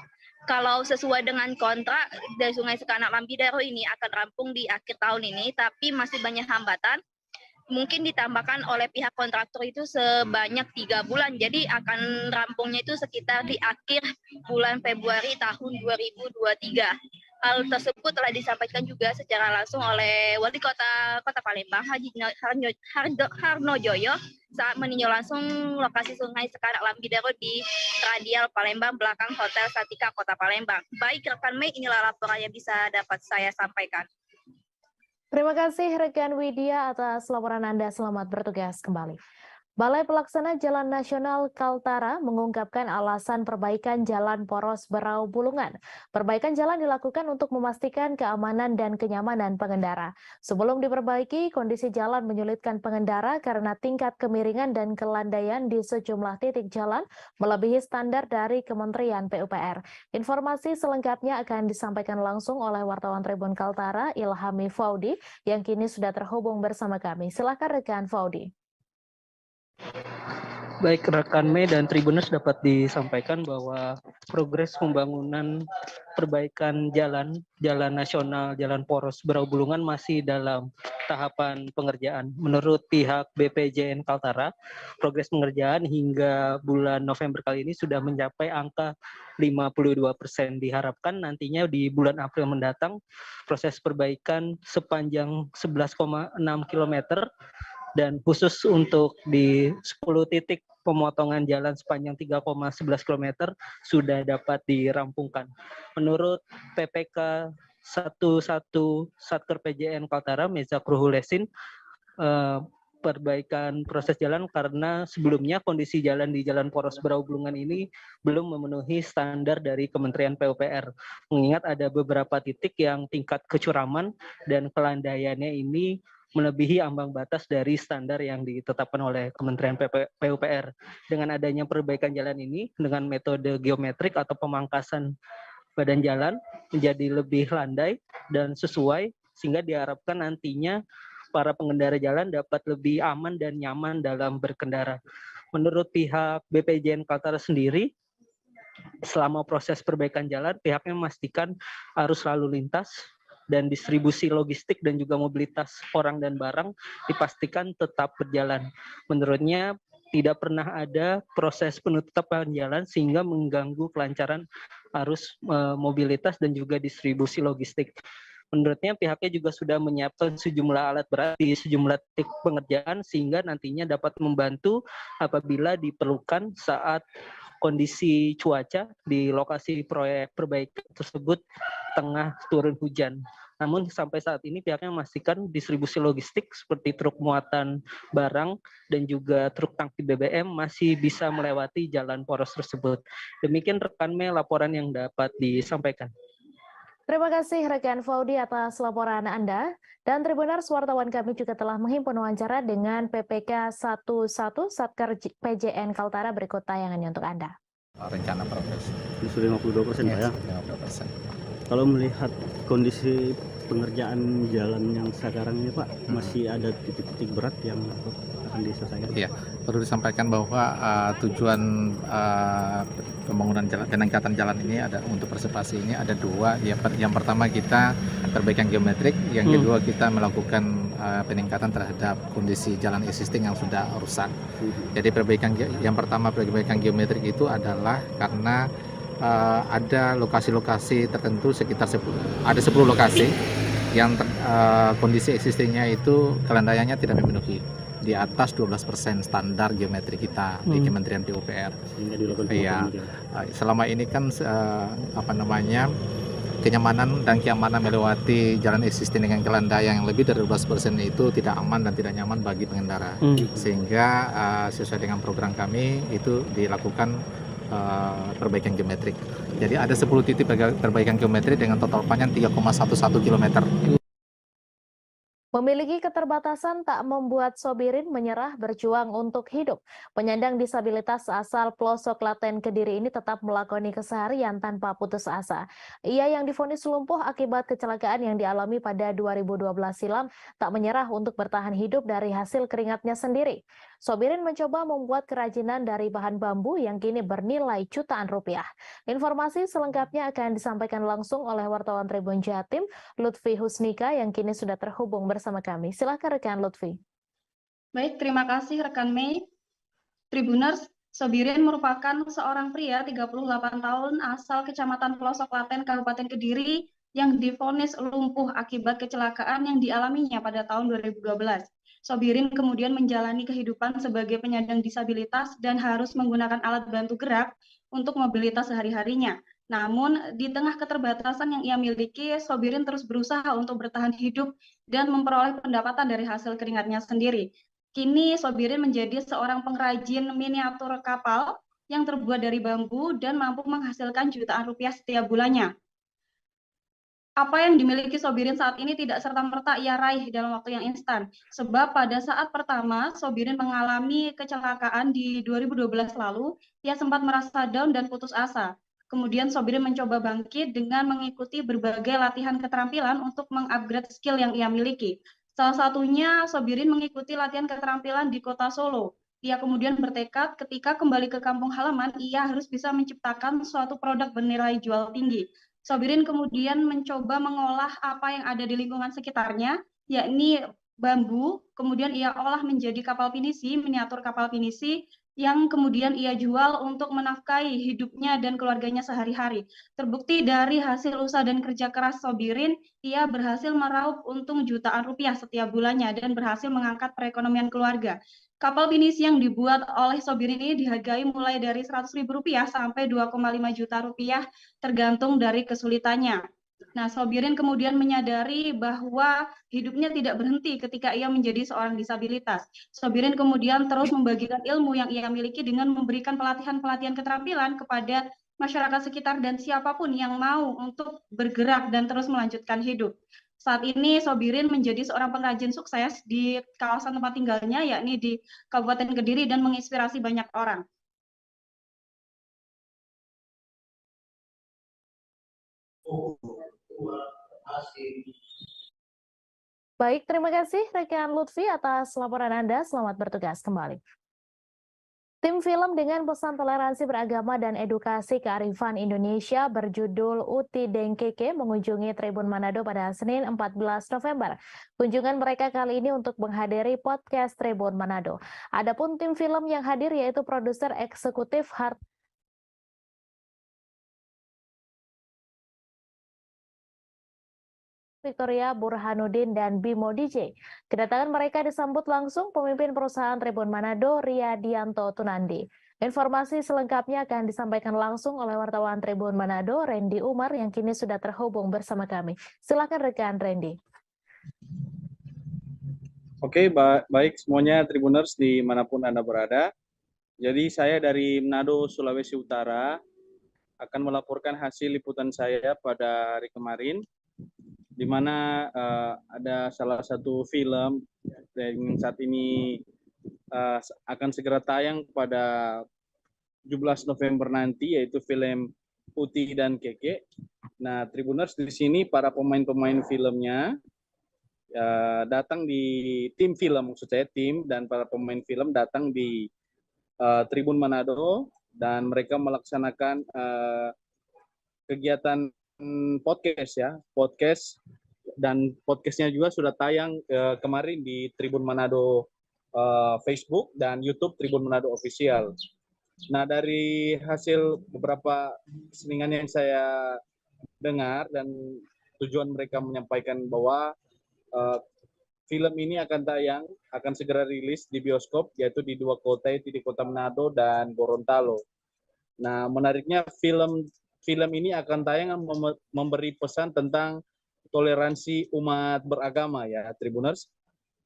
Kalau sesuai dengan kontrak dari Sungai Sekanak Lambi Daro ini akan rampung di akhir tahun ini, tapi masih banyak hambatan. Mungkin ditambahkan oleh pihak kontraktor itu sebanyak 3 bulan, jadi akan rampungnya itu sekitar di akhir bulan Februari tahun 2023. Hal tersebut telah disampaikan juga secara langsung oleh Wali Kota Palembang, Haji Harnojoyo, saat meninjau langsung lokasi Sungai Sekanak Lambi Daro di Radial Palembang belakang Hotel Satika Kota Palembang. Baik rekan Mei, inilah laporan yang bisa dapat saya sampaikan. Terima kasih rekan Widya atas laporan Anda. Selamat bertugas kembali. Balai Pelaksana Jalan Nasional Kaltara mengungkapkan alasan perbaikan Jalan Poros Berau Bulungan. Perbaikan jalan dilakukan untuk memastikan keamanan dan kenyamanan pengendara. Sebelum diperbaiki, kondisi jalan menyulitkan pengendara karena tingkat kemiringan dan kelandaian di sejumlah titik jalan melebihi standar dari Kementerian PUPR. Informasi selengkapnya akan disampaikan langsung oleh wartawan Tribun Kaltara, Ilhami Faudi, yang kini sudah terhubung bersama kami. Silakan rekan Faudi. Baik rekan Mei dan Tribuners, dapat disampaikan bahwa progres pembangunan perbaikan jalan nasional, jalan poros Berau Bulungan masih dalam tahapan pengerjaan. Menurut pihak BPJN Kaltara, progres pengerjaan hingga bulan November kali ini sudah mencapai angka 52%. Diharapkan nantinya di bulan April mendatang proses perbaikan sepanjang 11,6 km dan khusus untuk di 10 titik pemotongan jalan sepanjang 3,11 km sudah dapat dirampungkan. Menurut PPK 11 Satker PJN Kaltara, Meza Kruhulesin, perbaikan proses jalan karena sebelumnya kondisi jalan di Jalan Poros Berau Bulungan ini belum memenuhi standar dari Kementerian PUPR. Mengingat ada beberapa titik yang tingkat kecuraman dan kelandaiannya ini melebihi ambang batas dari standar yang ditetapkan oleh Kementerian PUPR. Dengan adanya perbaikan jalan ini dengan metode geometrik atau pemangkasan badan jalan menjadi lebih landai dan sesuai, sehingga diharapkan nantinya para pengendara jalan dapat lebih aman dan nyaman dalam berkendara. Menurut pihak BPJN Kaltara sendiri, selama proses perbaikan jalan, pihaknya memastikan arus lalu lintas dan distribusi logistik dan juga mobilitas orang dan barang dipastikan tetap berjalan. Menurutnya, tidak pernah ada proses penutupan jalan sehingga mengganggu kelancaran arus mobilitas dan juga distribusi logistik. Menurutnya, pihaknya juga sudah menyiapkan sejumlah alat berat di sejumlah titik pengerjaan sehingga nantinya dapat membantu apabila diperlukan saat kondisi cuaca di lokasi proyek perbaikan tersebut tengah turun hujan. Namun sampai saat ini pihaknya memastikan distribusi logistik seperti truk muatan barang dan juga truk tangki BBM masih bisa melewati jalan poros tersebut. Demikian rekan Mei laporan yang dapat disampaikan. Terima kasih rekan Faudi atas laporan Anda. Dan Tribuners, wartawan kami juga telah menghimpun wawancara dengan PPK 11 Satker PJN Kaltara. Berikut tayangannya untuk Anda. Rencana progres. Sudah 52% Pak ya? 52%. Kalau melihat kondisi pengerjaan jalan yang sekarang ini Pak, masih ada titik-titik berat yang akan diselesaikan? Iya, perlu disampaikan bahwa tujuan pembangunan jalan, peningkatan jalan ini ada untuk persepasi ini ada dua. Yang pertama kita perbaikan geometrik, yang kedua kita melakukan peningkatan terhadap kondisi jalan existing yang sudah rusak. Jadi yang pertama perbaikan geometrik itu adalah karena ada lokasi-lokasi tertentu sekitar 10 lokasi yang kondisi existingnya itu kelandaiannya tidak memenuhi di atas 12% standar geometri kita di Kementerian PUPR. Iya, selama ini kan kenyamanan dan keamanan melewati jalan existing dengan kelandaian yang lebih dari 12% itu tidak aman dan tidak nyaman bagi pengendara. Sehingga sesuai dengan program kami itu dilakukan perbaikan geometrik. Jadi ada 10 titik perbaikan geometrik dengan total panjang 3,11 km. Memiliki keterbatasan tak membuat Sobirin menyerah berjuang untuk hidup. Penyandang disabilitas asal pelosok Klaten Kediri ini tetap melakoni keseharian tanpa putus asa. Ia yang divonis lumpuh akibat kecelakaan yang dialami pada 2012 silam tak menyerah untuk bertahan hidup dari hasil keringatnya sendiri. Sobirin mencoba membuat kerajinan dari bahan bambu yang kini bernilai jutaan rupiah. Informasi selengkapnya akan disampaikan langsung oleh wartawan Tribun Jatim, Lutfi Husnika, yang kini sudah terhubung bersama kami. Silakan rekan Lutfi. Baik, terima kasih rekan Mei. Tribuners, Sobirin merupakan seorang pria 38 tahun asal Kecamatan Pelosok Klaten, Kabupaten Kediri yang divonis lumpuh akibat kecelakaan yang dialaminya pada tahun 2012. Sobirin kemudian menjalani kehidupan sebagai penyandang disabilitas dan harus menggunakan alat bantu gerak untuk mobilitas sehari-harinya. Namun, di tengah keterbatasan yang ia miliki, Sobirin terus berusaha untuk bertahan hidup dan memperoleh pendapatan dari hasil keringatnya sendiri. Kini, Sobirin menjadi seorang pengrajin miniatur kapal yang terbuat dari bambu dan mampu menghasilkan jutaan rupiah setiap bulannya. Apa yang dimiliki Sobirin saat ini tidak serta-merta ia raih dalam waktu yang instan. Sebab pada saat pertama Sobirin mengalami kecelakaan di 2012 lalu, ia sempat merasa down dan putus asa. Kemudian Sobirin mencoba bangkit dengan mengikuti berbagai latihan keterampilan untuk mengupgrade skill yang ia miliki. Salah satunya Sobirin mengikuti latihan keterampilan di Kota Solo. Ia kemudian bertekad ketika kembali ke kampung halaman, ia harus bisa menciptakan suatu produk bernilai jual tinggi. Sobirin kemudian mencoba mengolah apa yang ada di lingkungan sekitarnya, yakni bambu, kemudian ia olah menjadi kapal pinisi, miniatur kapal pinisi, yang kemudian ia jual untuk menafkahi hidupnya dan keluarganya sehari-hari. Terbukti dari hasil usaha dan kerja keras Sobirin, ia berhasil meraup untung jutaan rupiah setiap bulannya dan berhasil mengangkat perekonomian keluarga. Kapal pinisi yang dibuat oleh Sobirin ini dihargai mulai dari Rp100.000 sampai Rp2,5 juta tergantung dari kesulitannya. Nah, Sobirin kemudian menyadari bahwa hidupnya tidak berhenti ketika ia menjadi seorang disabilitas. Sobirin kemudian terus membagikan ilmu yang ia miliki dengan memberikan pelatihan-pelatihan keterampilan kepada masyarakat sekitar dan siapapun yang mau untuk bergerak dan terus melanjutkan hidup. Saat ini Sobirin menjadi seorang pengrajin sukses di kawasan tempat tinggalnya, yakni di Kabupaten Kediri, dan menginspirasi banyak orang. Baik, terima kasih rekan Lutfi atas laporan Anda. Selamat bertugas kembali. Tim film dengan pesan toleransi beragama dan edukasi kearifan Indonesia berjudul Uti Dengkeke mengunjungi Tribun Manado pada Senin 14 November. Kunjungan mereka kali ini untuk menghadiri podcast Tribun Manado. Adapun tim film yang hadir yaitu produser eksekutif Victoria Burhanuddin dan Bimo DJ. Kedatangan mereka disambut langsung pemimpin perusahaan Tribun Manado, Riyadianto Tunandi. Informasi selengkapnya akan disampaikan langsung oleh wartawan Tribun Manado, Randy Umar, yang kini sudah terhubung bersama kami. Silakan rekan Randy. Oke, baik semuanya Tribuners dimanapun Anda berada. Jadi saya dari Manado, Sulawesi Utara akan melaporkan hasil liputan saya pada hari kemarin, di mana ada salah satu film yang saat ini akan segera tayang pada 17 November nanti, yaitu film Uti dan Keke. Nah, Tribuners di sini para pemain-pemain filmnya datang di tim film, maksud saya tim dan para pemain film datang di Tribun Manado dan mereka melaksanakan kegiatan podcast ya, podcast, dan podcastnya juga sudah tayang kemarin di Tribun Manado Facebook dan YouTube Tribun Manado Official. Nah, dari hasil beberapa selingan yang saya dengar dan tujuan mereka menyampaikan bahwa film ini akan tayang, akan segera rilis di bioskop, yaitu di dua kota, yaitu di Kota Manado dan Gorontalo. Nah, menariknya film ini akan tayang memberi pesan tentang toleransi umat beragama ya, Tribuners.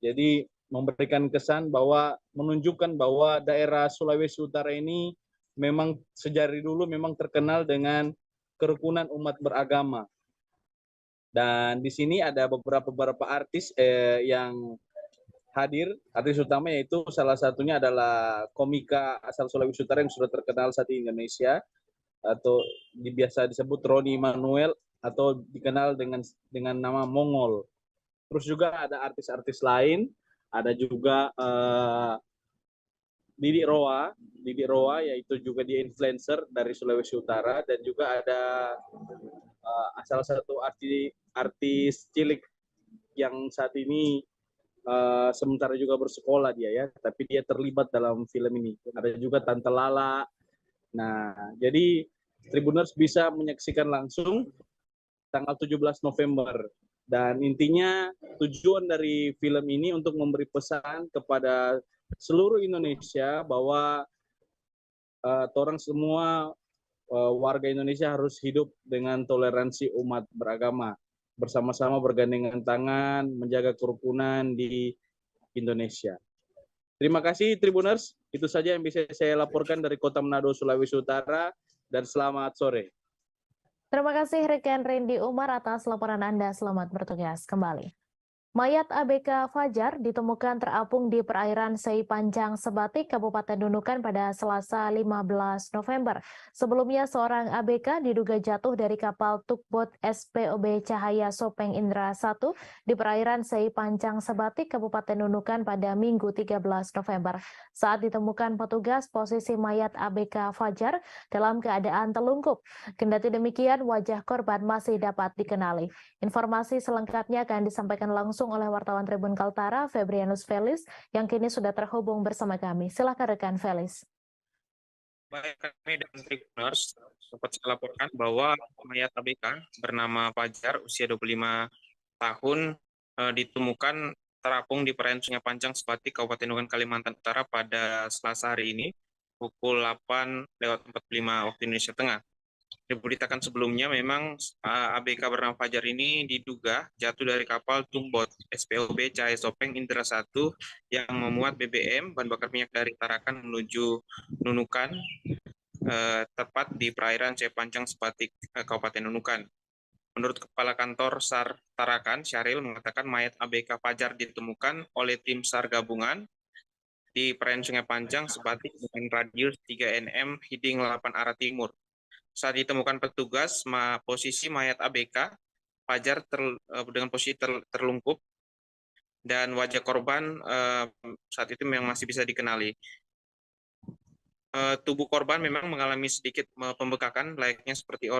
Jadi memberikan kesan bahwa menunjukkan bahwa daerah Sulawesi Utara ini memang sejak dulu memang terkenal dengan kerukunan umat beragama. Dan di sini ada beberapa artis yang hadir. Artis utama yaitu salah satunya adalah komika asal Sulawesi Utara yang sudah terkenal saat ini Indonesia, atau biasa disebut Roni Manuel atau dikenal dengan nama Mongol. Terus juga ada artis-artis lain, ada juga Didi Roa yaitu juga dia influencer dari Sulawesi Utara, dan juga ada salah satu artis cilik yang saat ini sementara juga bersekolah dia ya, tapi dia terlibat dalam film ini. Ada juga Tante Lala. Nah, jadi Tribuners bisa menyaksikan langsung tanggal 17 November. Dan intinya tujuan dari film ini untuk memberi pesan kepada seluruh Indonesia bahwa orang semua warga Indonesia harus hidup dengan toleransi umat beragama. Bersama-sama bergandengan tangan, menjaga kerukunan di Indonesia. Terima kasih Tribuners, itu saja yang bisa saya laporkan dari Kota Manado, Sulawesi Utara, dan selamat sore. Terima kasih rekan Randy Umar atas laporan Anda. Selamat bertugas kembali. Mayat ABK Fajar ditemukan terapung di perairan Sei Panjang Sebatik, Kabupaten Nunukan pada Selasa 15 November. Sebelumnya seorang ABK diduga jatuh dari kapal tugboat SPOB Cahaya Sopeng Indra 1 di perairan Sei Panjang Sebatik, Kabupaten Nunukan pada Minggu 13 November. Saat ditemukan petugas, posisi mayat ABK Fajar dalam keadaan telungkup. Kendati demikian, wajah korban masih dapat dikenali. Informasi selengkapnya akan disampaikan langsung oleh wartawan Tribun Kaltara, Febrianus Felis, yang kini sudah terhubung bersama kami. Silakan rekan Felis. Baik, kami dan Tribuners dapat saya laporkan bahwa mayat ABK bernama Fajar, usia 25 tahun, ditemukan terapung di perairan Sungai Panjang Sebatik, Kabupaten Nunukan, Kalimantan Utara pada Selasa hari ini, pukul 8:45 waktu Indonesia Tengah. Diberitakan sebelumnya memang ABK bernama Fajar ini diduga jatuh dari kapal tugboat SPOB Cahaya Sopeng Indra 1 yang memuat BBM bahan bakar minyak dari Tarakan menuju Nunukan, tepat di perairan Sei Panjang Sebatik, Kabupaten Nunukan. Menurut Kepala Kantor SAR Tarakan, Syahril mengatakan mayat ABK Fajar ditemukan oleh tim SAR gabungan di perairan Sungai Panjang Sebatik dengan radius 3 nm heading 8 arah timur. Saat ditemukan petugas, posisi mayat ABK Fajar dengan posisi terlungkup dan wajah korban saat itu memang masih bisa dikenali. Tubuh korban memang mengalami sedikit pembekakan, layaknya seperti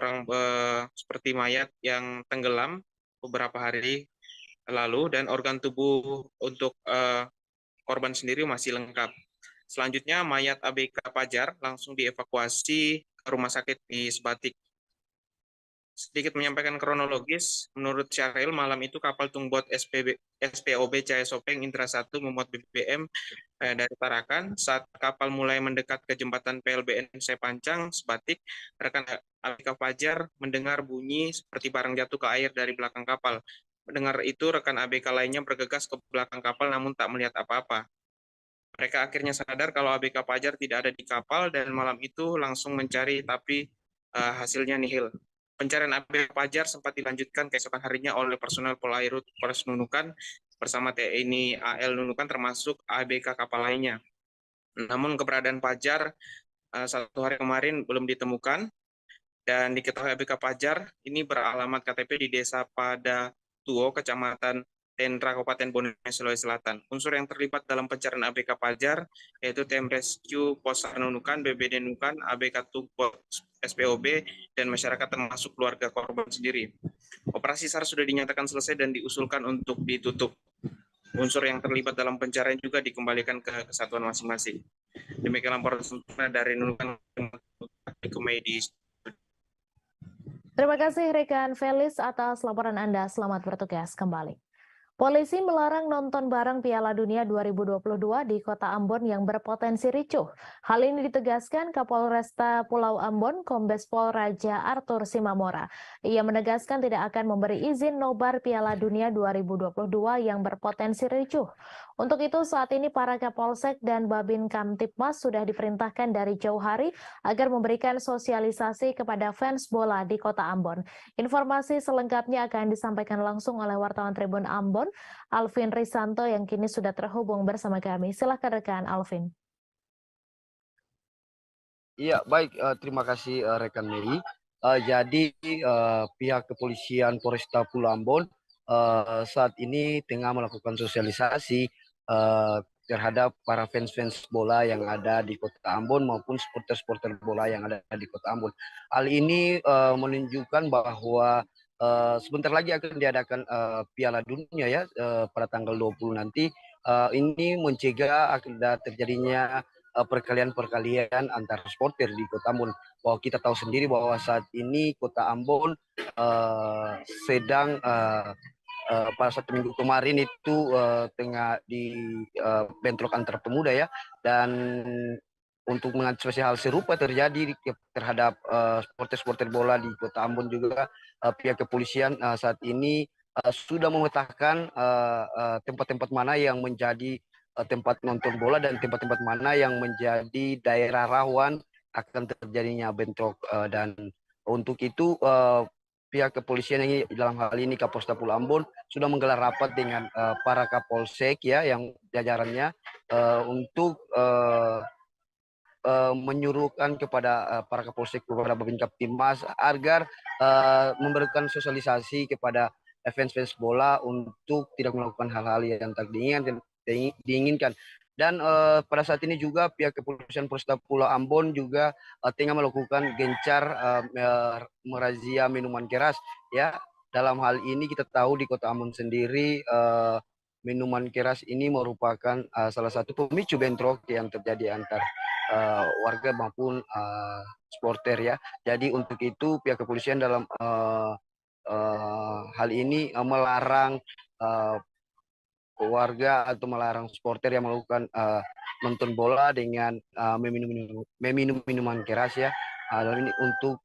mayat yang tenggelam beberapa hari lalu, dan organ tubuh untuk korban sendiri masih lengkap. Selanjutnya, mayat ABK Fajar langsung dievakuasi ke rumah sakit di Sebatik. Sedikit menyampaikan kronologis, menurut Syahril, malam itu kapal tugboat SPOB Cahaya Sopeng Indra 1 memuat BBM dari Tarakan. Saat kapal mulai mendekat ke jembatan PLBN Sei Panjang Sebatik, rekan ABK Fajar mendengar bunyi seperti barang jatuh ke air dari belakang kapal. Mendengar itu, rekan ABK lainnya bergegas ke belakang kapal namun tak melihat apa-apa. Mereka akhirnya sadar kalau ABK Fajar tidak ada di kapal dan malam itu langsung mencari, tapi hasilnya nihil. Pencarian ABK Fajar sempat dilanjutkan keesokan harinya oleh personel Polairut Polres Nunukan bersama TNI AL Nunukan termasuk ABK kapal lainnya. Namun keberadaan Fajar satu hari kemarin belum ditemukan dan diketahui ABK Fajar ini beralamat KTP di Desa Padatuo, Kecamatan Tendra, Kabupaten Bone, Sulawesi Selatan. Unsur yang terlibat dalam pencarian ABK Fajar yaitu Tim Rescue Posar Nunukan, BBD Nunukan, ABK Tugboat SPOB, dan masyarakat termasuk keluarga korban sendiri. Operasi SAR sudah dinyatakan selesai dan diusulkan untuk ditutup. Unsur yang terlibat dalam pencarian juga dikembalikan ke kesatuan masing-masing. Demikian laporan sempurna dari Nunukan ke Medis. Terima kasih rekan Felis atas laporan Anda. Selamat bertugas kembali. Polisi melarang nonton bareng Piala Dunia 2022 di Kota Ambon yang berpotensi ricuh. Hal ini ditegaskan Kapolresta Pulau Ambon, Kombes Pol Raja Arthur Simamora. Ia menegaskan tidak akan memberi izin nobar Piala Dunia 2022 yang berpotensi ricuh. Untuk itu saat ini para Kapolsek dan Babin Kamtipmas sudah diperintahkan dari jauh hari agar memberikan sosialisasi kepada fans bola di Kota Ambon. Informasi selengkapnya akan disampaikan langsung oleh wartawan Tribun Ambon, Alvin Risanto, yang kini sudah terhubung bersama kami. Silakan rekan Alvin. Iya, baik. Terima kasih rekan Mary. Jadi pihak kepolisian Polresta Pulau Ambon saat ini tengah melakukan sosialisasi terhadap para fans-fans bola yang ada di Kota Ambon maupun supporter-supporter bola yang ada di Kota Ambon. Hal ini menunjukkan bahwa sebentar lagi akan diadakan Piala Dunia ya pada tanggal 20 nanti. Ini mencegah ada terjadinya perkalian-perkalian antar supporter di Kota Ambon. Bahwa kita tahu sendiri bahwa saat ini Kota Ambon sedang pada satu minggu kemarin itu tengah di bentrok antar pemuda ya, dan untuk mengantisipasi hal serupa terjadi terhadap supporter-supporter bola di Kota Ambon juga pihak kepolisian saat ini sudah memetakan tempat-tempat mana yang menjadi tempat nonton bola dan tempat-tempat mana yang menjadi daerah rawan akan terjadinya bentrok, dan untuk itu pihak kepolisian ini dalam hal ini Kapolsta Pulau Ambon sudah menggelar rapat dengan para Kapolsek ya yang jajarannya untuk menyuruhkan kepada para Kapolsek kepada Babin Kaptimas agar memberikan sosialisasi kepada fans bola untuk tidak melakukan hal-hal yang tak diinginkan. Dan pada saat ini juga pihak kepolisian Polresta Pulau Ambon juga tengah melakukan gencar merazia minuman keras ya. Dalam hal ini kita tahu di Kota Ambon sendiri minuman keras ini merupakan salah satu pemicu bentrok yang terjadi antar warga maupun supporter ya. Jadi untuk itu pihak kepolisian dalam hal ini melarang warga atau melarang supporter yang melakukan nonton bola dengan meminum minuman keras ya. Dalam ini untuk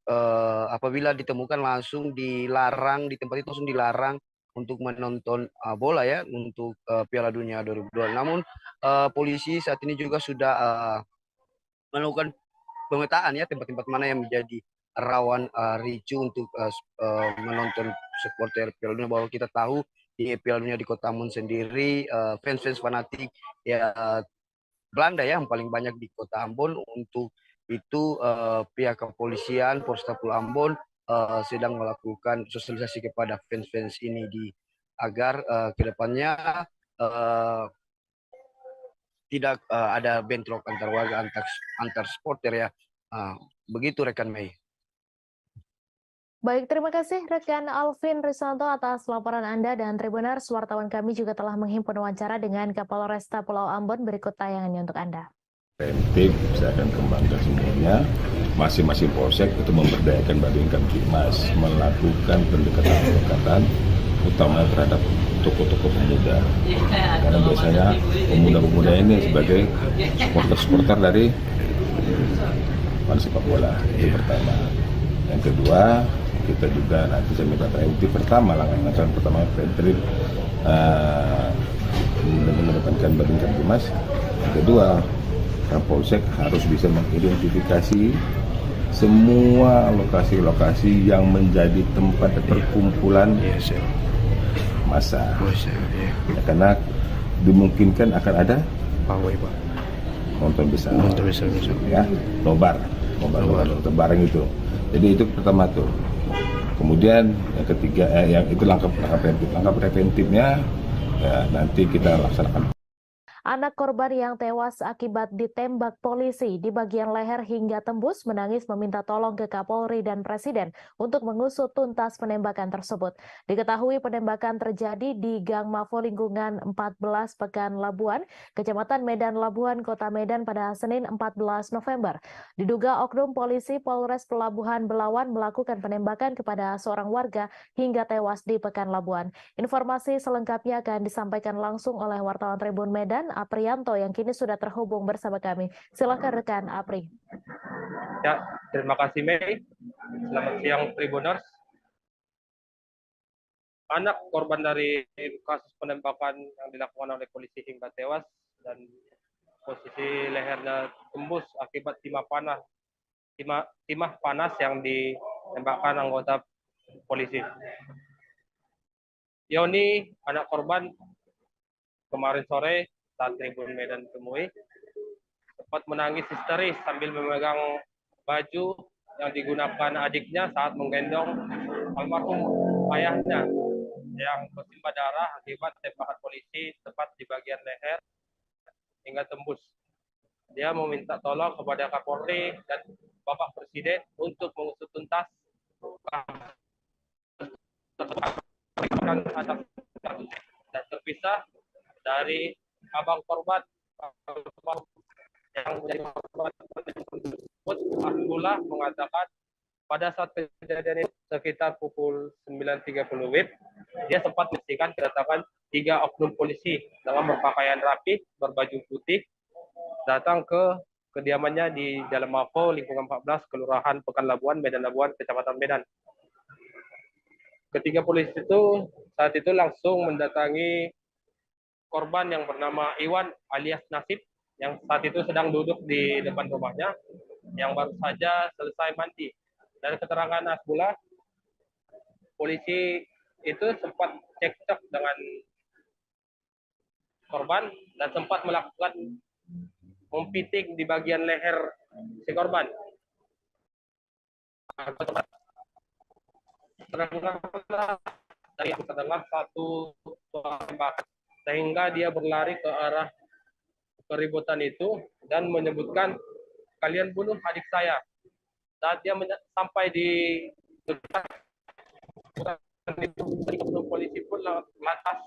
apabila ditemukan langsung dilarang di tempat itu langsung dilarang untuk menonton bola ya untuk Piala Dunia 2022. Namun polisi saat ini juga sudah melakukan pemetaan ya tempat-tempat mana yang menjadi rawan ricu untuk menonton supporter Piala Dunia. Bahwa kita tahu di Piala Dunia di Kota Ambon sendiri fans fanatik ya Belanda ya yang paling banyak di Kota Ambon. Untuk itu pihak kepolisian Polresta Pulau Ambon sedang melakukan sosialisasi kepada fans ini agar kedepannya tidak ada bentrok antar warga antar supporter ya. Begitu rekan Mei. Baik, terima kasih rekan Alvin Risanto atas laporan Anda, dan Tribuners, wartawan kami juga telah menghimpun wawancara dengan Kapolresta Pulau Ambon. Berikut tayangannya untuk Anda. Preventif, saya akan kembangkan semuanya. Masing-masing polsek itu memberdayakan Babin Kaptimas, melakukan pendekatan utama terhadap tokoh-tokoh pemuda. Karena biasanya pemuda-pemuda ini sebagai supporter dari sepak bola. Itu pertama. Yang kedua, kita juga nanti saya minta preventif pertama langkah pertama preventif mengedepankan Babin Kaptimas. Yang kedua, Kapolsek harus bisa mengidentifikasi semua lokasi-lokasi yang menjadi tempat perkumpulan massa. Ya, karena dimungkinkan akan ada nonton besar. Ya, nobar bareng itu. Jadi itu pertama tuh. Kemudian yang ketiga, yang itu langkah preventif. Langkah preventifnya ya, nanti kita laksanakan. Anak korban yang tewas akibat ditembak polisi di bagian leher hingga tembus menangis meminta tolong ke Kapolri dan Presiden untuk mengusut tuntas penembakan tersebut. Diketahui penembakan terjadi di Gang Mafo lingkungan 14 Pekan Labuan, Kecamatan Medan Labuan, Kota Medan pada Senin 14 November. Diduga oknum polisi Polres Pelabuhan Belawan melakukan penembakan kepada seorang warga hingga tewas di Pekan Labuan. Informasi selengkapnya akan disampaikan langsung oleh wartawan Tribun Medan, Aprianto, yang kini sudah terhubung bersama kami. Silakan rekan Apri. Ya, terima kasih Mei. Selamat siang Tribuners. Anak korban dari kasus penembakan yang dilakukan oleh polisi hingga tewas dan posisi lehernya tembus akibat timah panas yang ditembakkan anggota polisi. Yoni, anak korban, kemarin sore saat Tribun Medan temui, sempat menangis histeris sambil memegang baju yang digunakan adiknya saat menggendong almarhum ayahnya yang bersimbah darah akibat tembakan polisi tepat di bagian leher hingga tembus. Dia meminta tolong kepada Kapolri dan Bapak Presiden untuk mengusut tuntas dan terpisah dari abang korban yang menjadi korban tersebut. Abdullah mengatakan pada saat kejadian itu sekitar pukul 9.30 WIB, dia sempat menyaksikan kedatangan 3 oknum polisi dengan berpakaian rapi, berbaju putih, datang ke kediamannya di Jalan Mafo, lingkungan 14, Kelurahan Pekan Labuan, Medan Labuan, Kecamatan Medan. Ketiga polisi itu saat itu langsung mendatangi korban yang bernama Iwan alias Nasib, yang saat itu sedang duduk di depan rumahnya, yang baru saja selesai mandi. Dari keterangan Abdullah, polisi itu sempat cekcok dengan korban dan sempat melakukan mempiting di bagian leher si korban. Terdengar satu tembakan sehingga dia berlari ke arah keributan itu dan menyebutkan, kalian bunuh adik saya. Saat dia sampai di dekat polisi pun lantas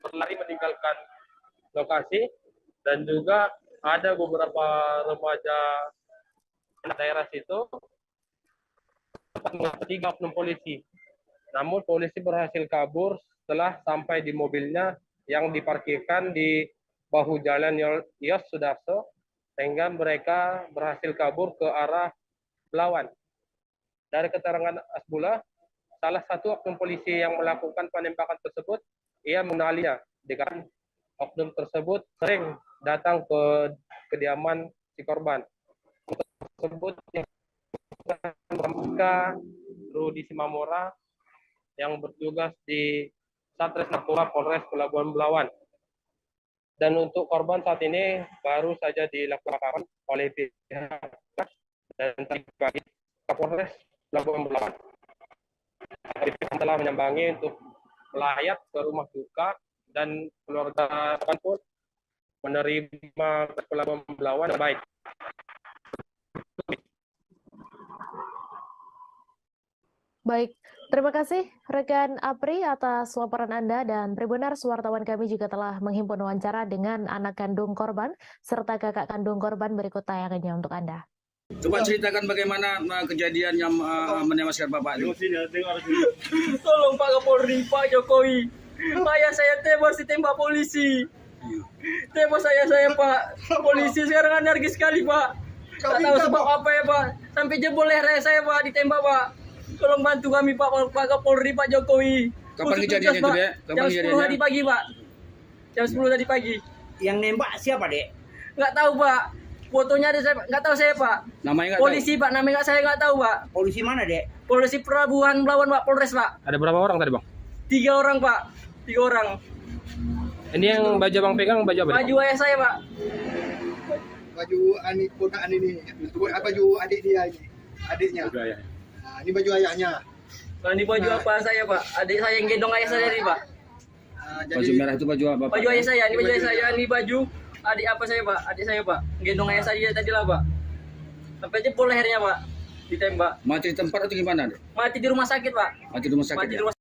berlari meninggalkan lokasi, dan juga ada beberapa remaja daerah situ tiga oknum polisi. Namun polisi berhasil kabur setelah sampai di mobilnya yang diparkirkan di bahu jalan Yos Sudarso, sehingga mereka berhasil kabur ke arah Belawan. Dari keterangan Asbullah, salah satu oknum polisi yang melakukan penembakan tersebut, ia mengenalinya dengan oknum tersebut sering datang ke kediaman si korban. Tersebut yang Rudi Simamora yang bertugas di Satres Narkoba Polres Pelabuhan Belawan. Dan untuk korban saat ini baru saja dilakukan oleh pihak dan tadi pagi Kapolres Pelabuhan Belawan telah menyambangi untuk melayat ke rumah duka, dan keluarga pun menerima Pelabuhan Belawan baik. Baik, terima kasih rekan Apri atas laporan Anda, dan Tribuners, wartawan kami juga telah menghimpun wawancara dengan anak kandung korban serta kakak kandung korban. Berikut tayangannya untuk Anda. Coba ceritakan bagaimana kejadian yang menewaskan Bapak itu. Tolong Pak Kapolri, Pak Jokowi. Ayah saya tewas ditembak polisi. Tewas saya Pak. Polisi sekarang anarkis sekali Pak. Tak tahu sebab apa ya Pak. Sampai jebol leher saya Pak, ditembak Pak. Tolong bantu kami Pak Kapolri, Pak Jokowi. Kapan kejadiannya itu, Dek? Jam 10 tadi pagi Pak. Jam 10 tadi pagi. Yang nembak siapa, Dek? Nggak tahu Pak. Fotonya ada saya, nggak tahu saya Pak. Namanya nggak polisi tahu? Pak, namanya saya nggak tahu Pak. Polisi mana, Dek? Polisi Pelabuhan Belawan Pak, Polres Pak. Ada berapa orang tadi Bang? 3 orang Pak, 3 orang. Ini yang baju Abang pegang baju apa? Baju ayah saya Pak. Baju adik ponakan ini, baju adik dia ini, adiknya. Nah, ini baju ayahnya. Nah, ini baju apa saya Pak? Adik saya yang gendong ayah saya tadi Pak. Baju merah itu baju apa, Pak? Baju ayah saya, ini baju ayah saya, ini baju adik apa saya Pak? Adik saya Pak, gendong ayah saya tadi lah Pak. Sampai jebol lehernya Pak, ditembak. Mati di tempat atau gimana, Dek? Mati di rumah sakit Pak. Mati di rumah sakit. Mati di rumah.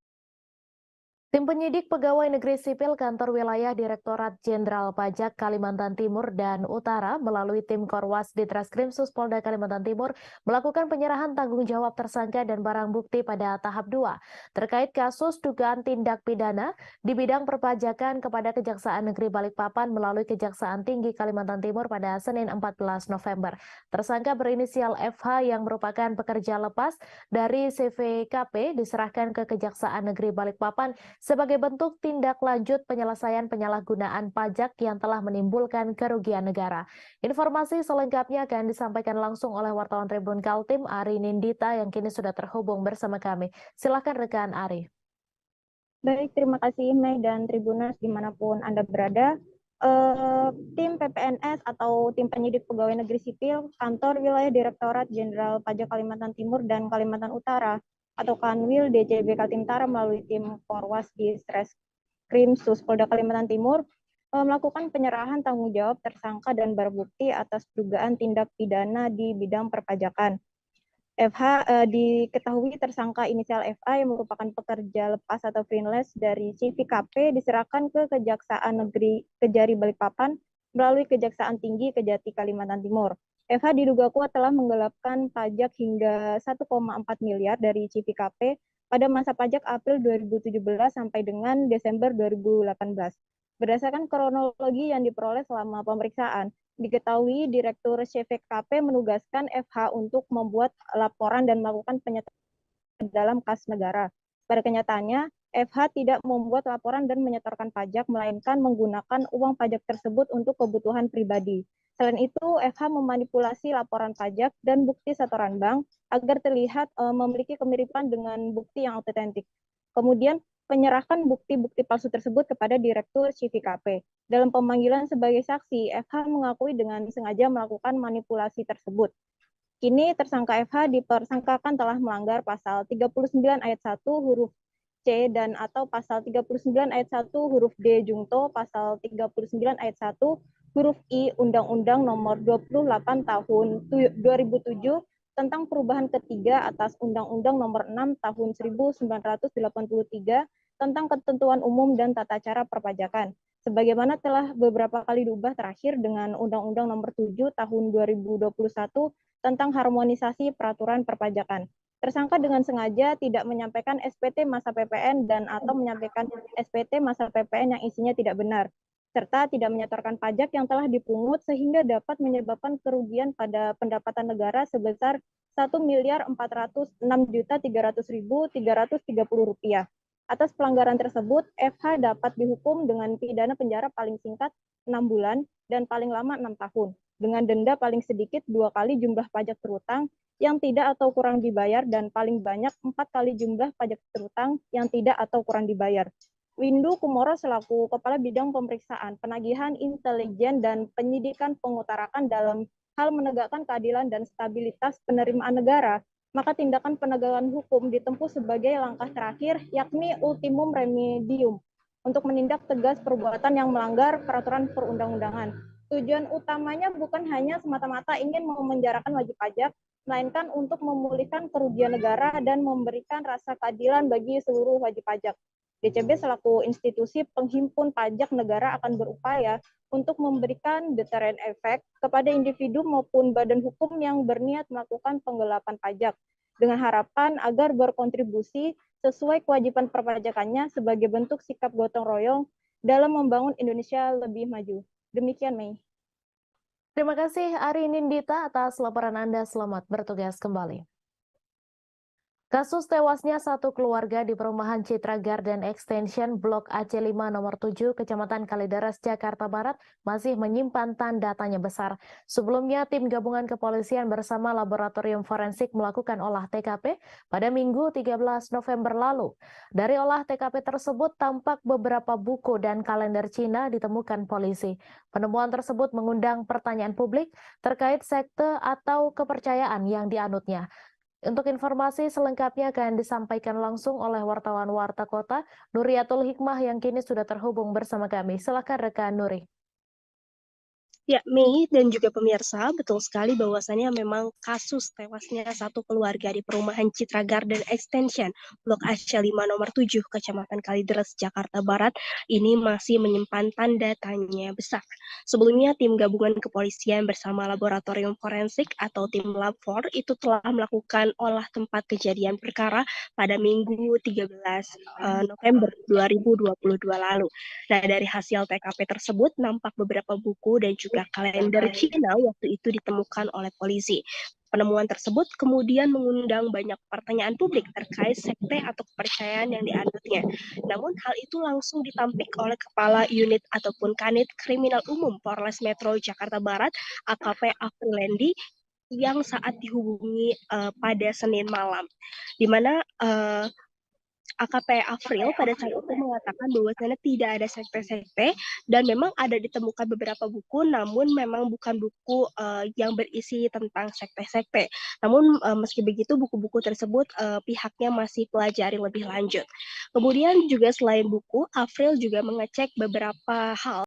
Tim penyidik Pegawai Negeri Sipil Kantor Wilayah Direktorat Jenderal Pajak Kalimantan Timur dan Utara melalui tim Korwas Ditreskrim Suspolda Kalimantan Timur melakukan penyerahan tanggung jawab tersangka dan barang bukti pada tahap 2 terkait kasus dugaan tindak pidana di bidang perpajakan kepada Kejaksaan Negeri Balikpapan melalui Kejaksaan Tinggi Kalimantan Timur pada Senin 14 November. Tersangka berinisial FH yang merupakan pekerja lepas dari CVKP diserahkan ke Kejaksaan Negeri Balikpapan sebagai bentuk tindak lanjut penyelesaian penyalahgunaan pajak yang telah menimbulkan kerugian negara. Informasi selengkapnya akan disampaikan langsung oleh wartawan Tribun Kaltim Ari Nindita yang kini sudah terhubung bersama kami. Silakan rekan Ari. Baik, terima kasih Mei dan Tribuners dimanapun Anda berada. Tim PPNS atau tim penyidik pegawai negeri sipil Kantor Wilayah Direktorat Jenderal Pajak Kalimantan Timur dan Kalimantan Utara atau Kanwil DJB Kaltim Utara melalui tim Korwas Ditreskrim Suspolda Kalimantan Timur melakukan penyerahan tanggung jawab tersangka dan barang bukti atas dugaan tindak pidana di bidang perpajakan. FH diketahui tersangka inisial FA yang merupakan pekerja lepas atau freelance dari CVKP diserahkan ke Kejaksaan Negeri Kejari Balikpapan melalui Kejaksaan Tinggi Kejati Kalimantan Timur. FH diduga kuat telah menggelapkan pajak hingga 1,4 miliar dari CVKP pada masa pajak April 2017 sampai dengan Desember 2018. Berdasarkan kronologi yang diperoleh selama pemeriksaan, diketahui Direktur CVKP menugaskan FH untuk membuat laporan dan melakukan penyertaan dalam kas negara. Pada kenyataannya, FH tidak membuat laporan dan menyetorkan pajak, melainkan menggunakan uang pajak tersebut untuk kebutuhan pribadi. Selain itu, FH memanipulasi laporan pajak dan bukti setoran bank agar terlihat memiliki kemiripan dengan bukti yang otentik. Kemudian, menyerahkan bukti-bukti palsu tersebut kepada Direktur CVKP. Dalam pemanggilan sebagai saksi, FH mengakui dengan sengaja melakukan manipulasi tersebut. Kini tersangka FH dipersangkakan telah melanggar pasal 39 ayat 1 huruf C dan atau pasal 39 ayat 1 huruf D jungto, pasal 39 ayat 1 huruf I Undang-Undang Nomor 28 Tahun 2007 tentang perubahan ketiga atas Undang-Undang Nomor 6 Tahun 1983 tentang ketentuan umum dan tata cara perpajakan. Sebagaimana telah beberapa kali diubah terakhir dengan Undang-Undang Nomor 7 Tahun 2021 tentang harmonisasi peraturan perpajakan. Tersangka dengan sengaja tidak menyampaikan SPT masa PPN dan atau menyampaikan SPT masa PPN yang isinya tidak benar, serta tidak menyetorkan pajak yang telah dipungut sehingga dapat menyebabkan kerugian pada pendapatan negara sebesar Rp1.406.300.330. Atas pelanggaran tersebut, FH dapat dihukum dengan pidana penjara paling singkat 6 bulan dan paling lama 6 tahun, dengan denda paling sedikit 2 kali jumlah pajak terutang yang tidak atau kurang dibayar dan paling banyak 4 kali jumlah pajak terutang yang tidak atau kurang dibayar. Windu Kumoro selaku Kepala Bidang Pemeriksaan, Penagihan Intelijen dan Penyidikan mengutarakan dalam hal menegakkan keadilan dan stabilitas penerimaan negara, maka tindakan penegakan hukum ditempuh sebagai langkah terakhir, yakni ultimum remedium, untuk menindak tegas perbuatan yang melanggar peraturan perundang-undangan. Tujuan utamanya bukan hanya semata-mata ingin memenjarakan wajib pajak, melainkan untuk memulihkan kerugian negara dan memberikan rasa keadilan bagi seluruh wajib pajak. DCB selaku institusi penghimpun pajak negara akan berupaya untuk memberikan deterrent efek kepada individu maupun badan hukum yang berniat melakukan penggelapan pajak, dengan harapan agar berkontribusi sesuai kewajiban perpajakannya sebagai bentuk sikap gotong royong dalam membangun Indonesia lebih maju. Demikian, Mei. Terima kasih Ari Nindita atas laporan Anda. Selamat bertugas kembali. Kasus tewasnya satu keluarga di perumahan Citra Garden Extension Blok AC5 nomor 7 Kecamatan Kalideres, Jakarta Barat masih menyimpan tanda tanya besar. Sebelumnya tim gabungan kepolisian bersama laboratorium forensik melakukan olah TKP pada Minggu 13 November lalu. Dari olah TKP tersebut tampak beberapa buku dan kalender Cina ditemukan polisi. Penemuan tersebut mengundang pertanyaan publik terkait sekte atau kepercayaan yang dianutnya. Untuk informasi selengkapnya akan disampaikan langsung oleh wartawan Warta Kota, Nuriatul Hikmah yang kini sudah terhubung bersama kami. Silakan rekan Nuri. Ya, Mei dan juga pemirsa, betul sekali bahwasannya memang kasus tewasnya satu keluarga di perumahan Citra Garden Extension, Blok AC5 nomor 7, Kecamatan Kalideres, Jakarta Barat, ini masih menyimpan tanda tanya besar. Sebelumnya, tim gabungan kepolisian bersama laboratorium forensik atau tim Lab4 itu telah melakukan olah tempat kejadian perkara pada Minggu 13 November 2022 lalu. Nah, dari hasil TKP tersebut, nampak beberapa buku dan juga kalender Cina waktu itu ditemukan oleh polisi. Penemuan tersebut kemudian mengundang banyak pertanyaan publik terkait sekte atau kepercayaan yang dianutnya. Namun hal itu langsung ditampik oleh Kepala Unit ataupun Kanit Kriminal Umum Polres Metro Jakarta Barat, AKP Afrilendi, yang saat dihubungi pada Senin malam, di mana AKP Afril pada saat itu mengatakan bahwasannya tidak ada sekte-sekte dan memang ada ditemukan beberapa buku, namun memang bukan buku yang berisi tentang sekte-sekte. Namun meski begitu buku-buku tersebut pihaknya masih pelajari lebih lanjut. Kemudian juga selain buku, Afril juga mengecek beberapa hal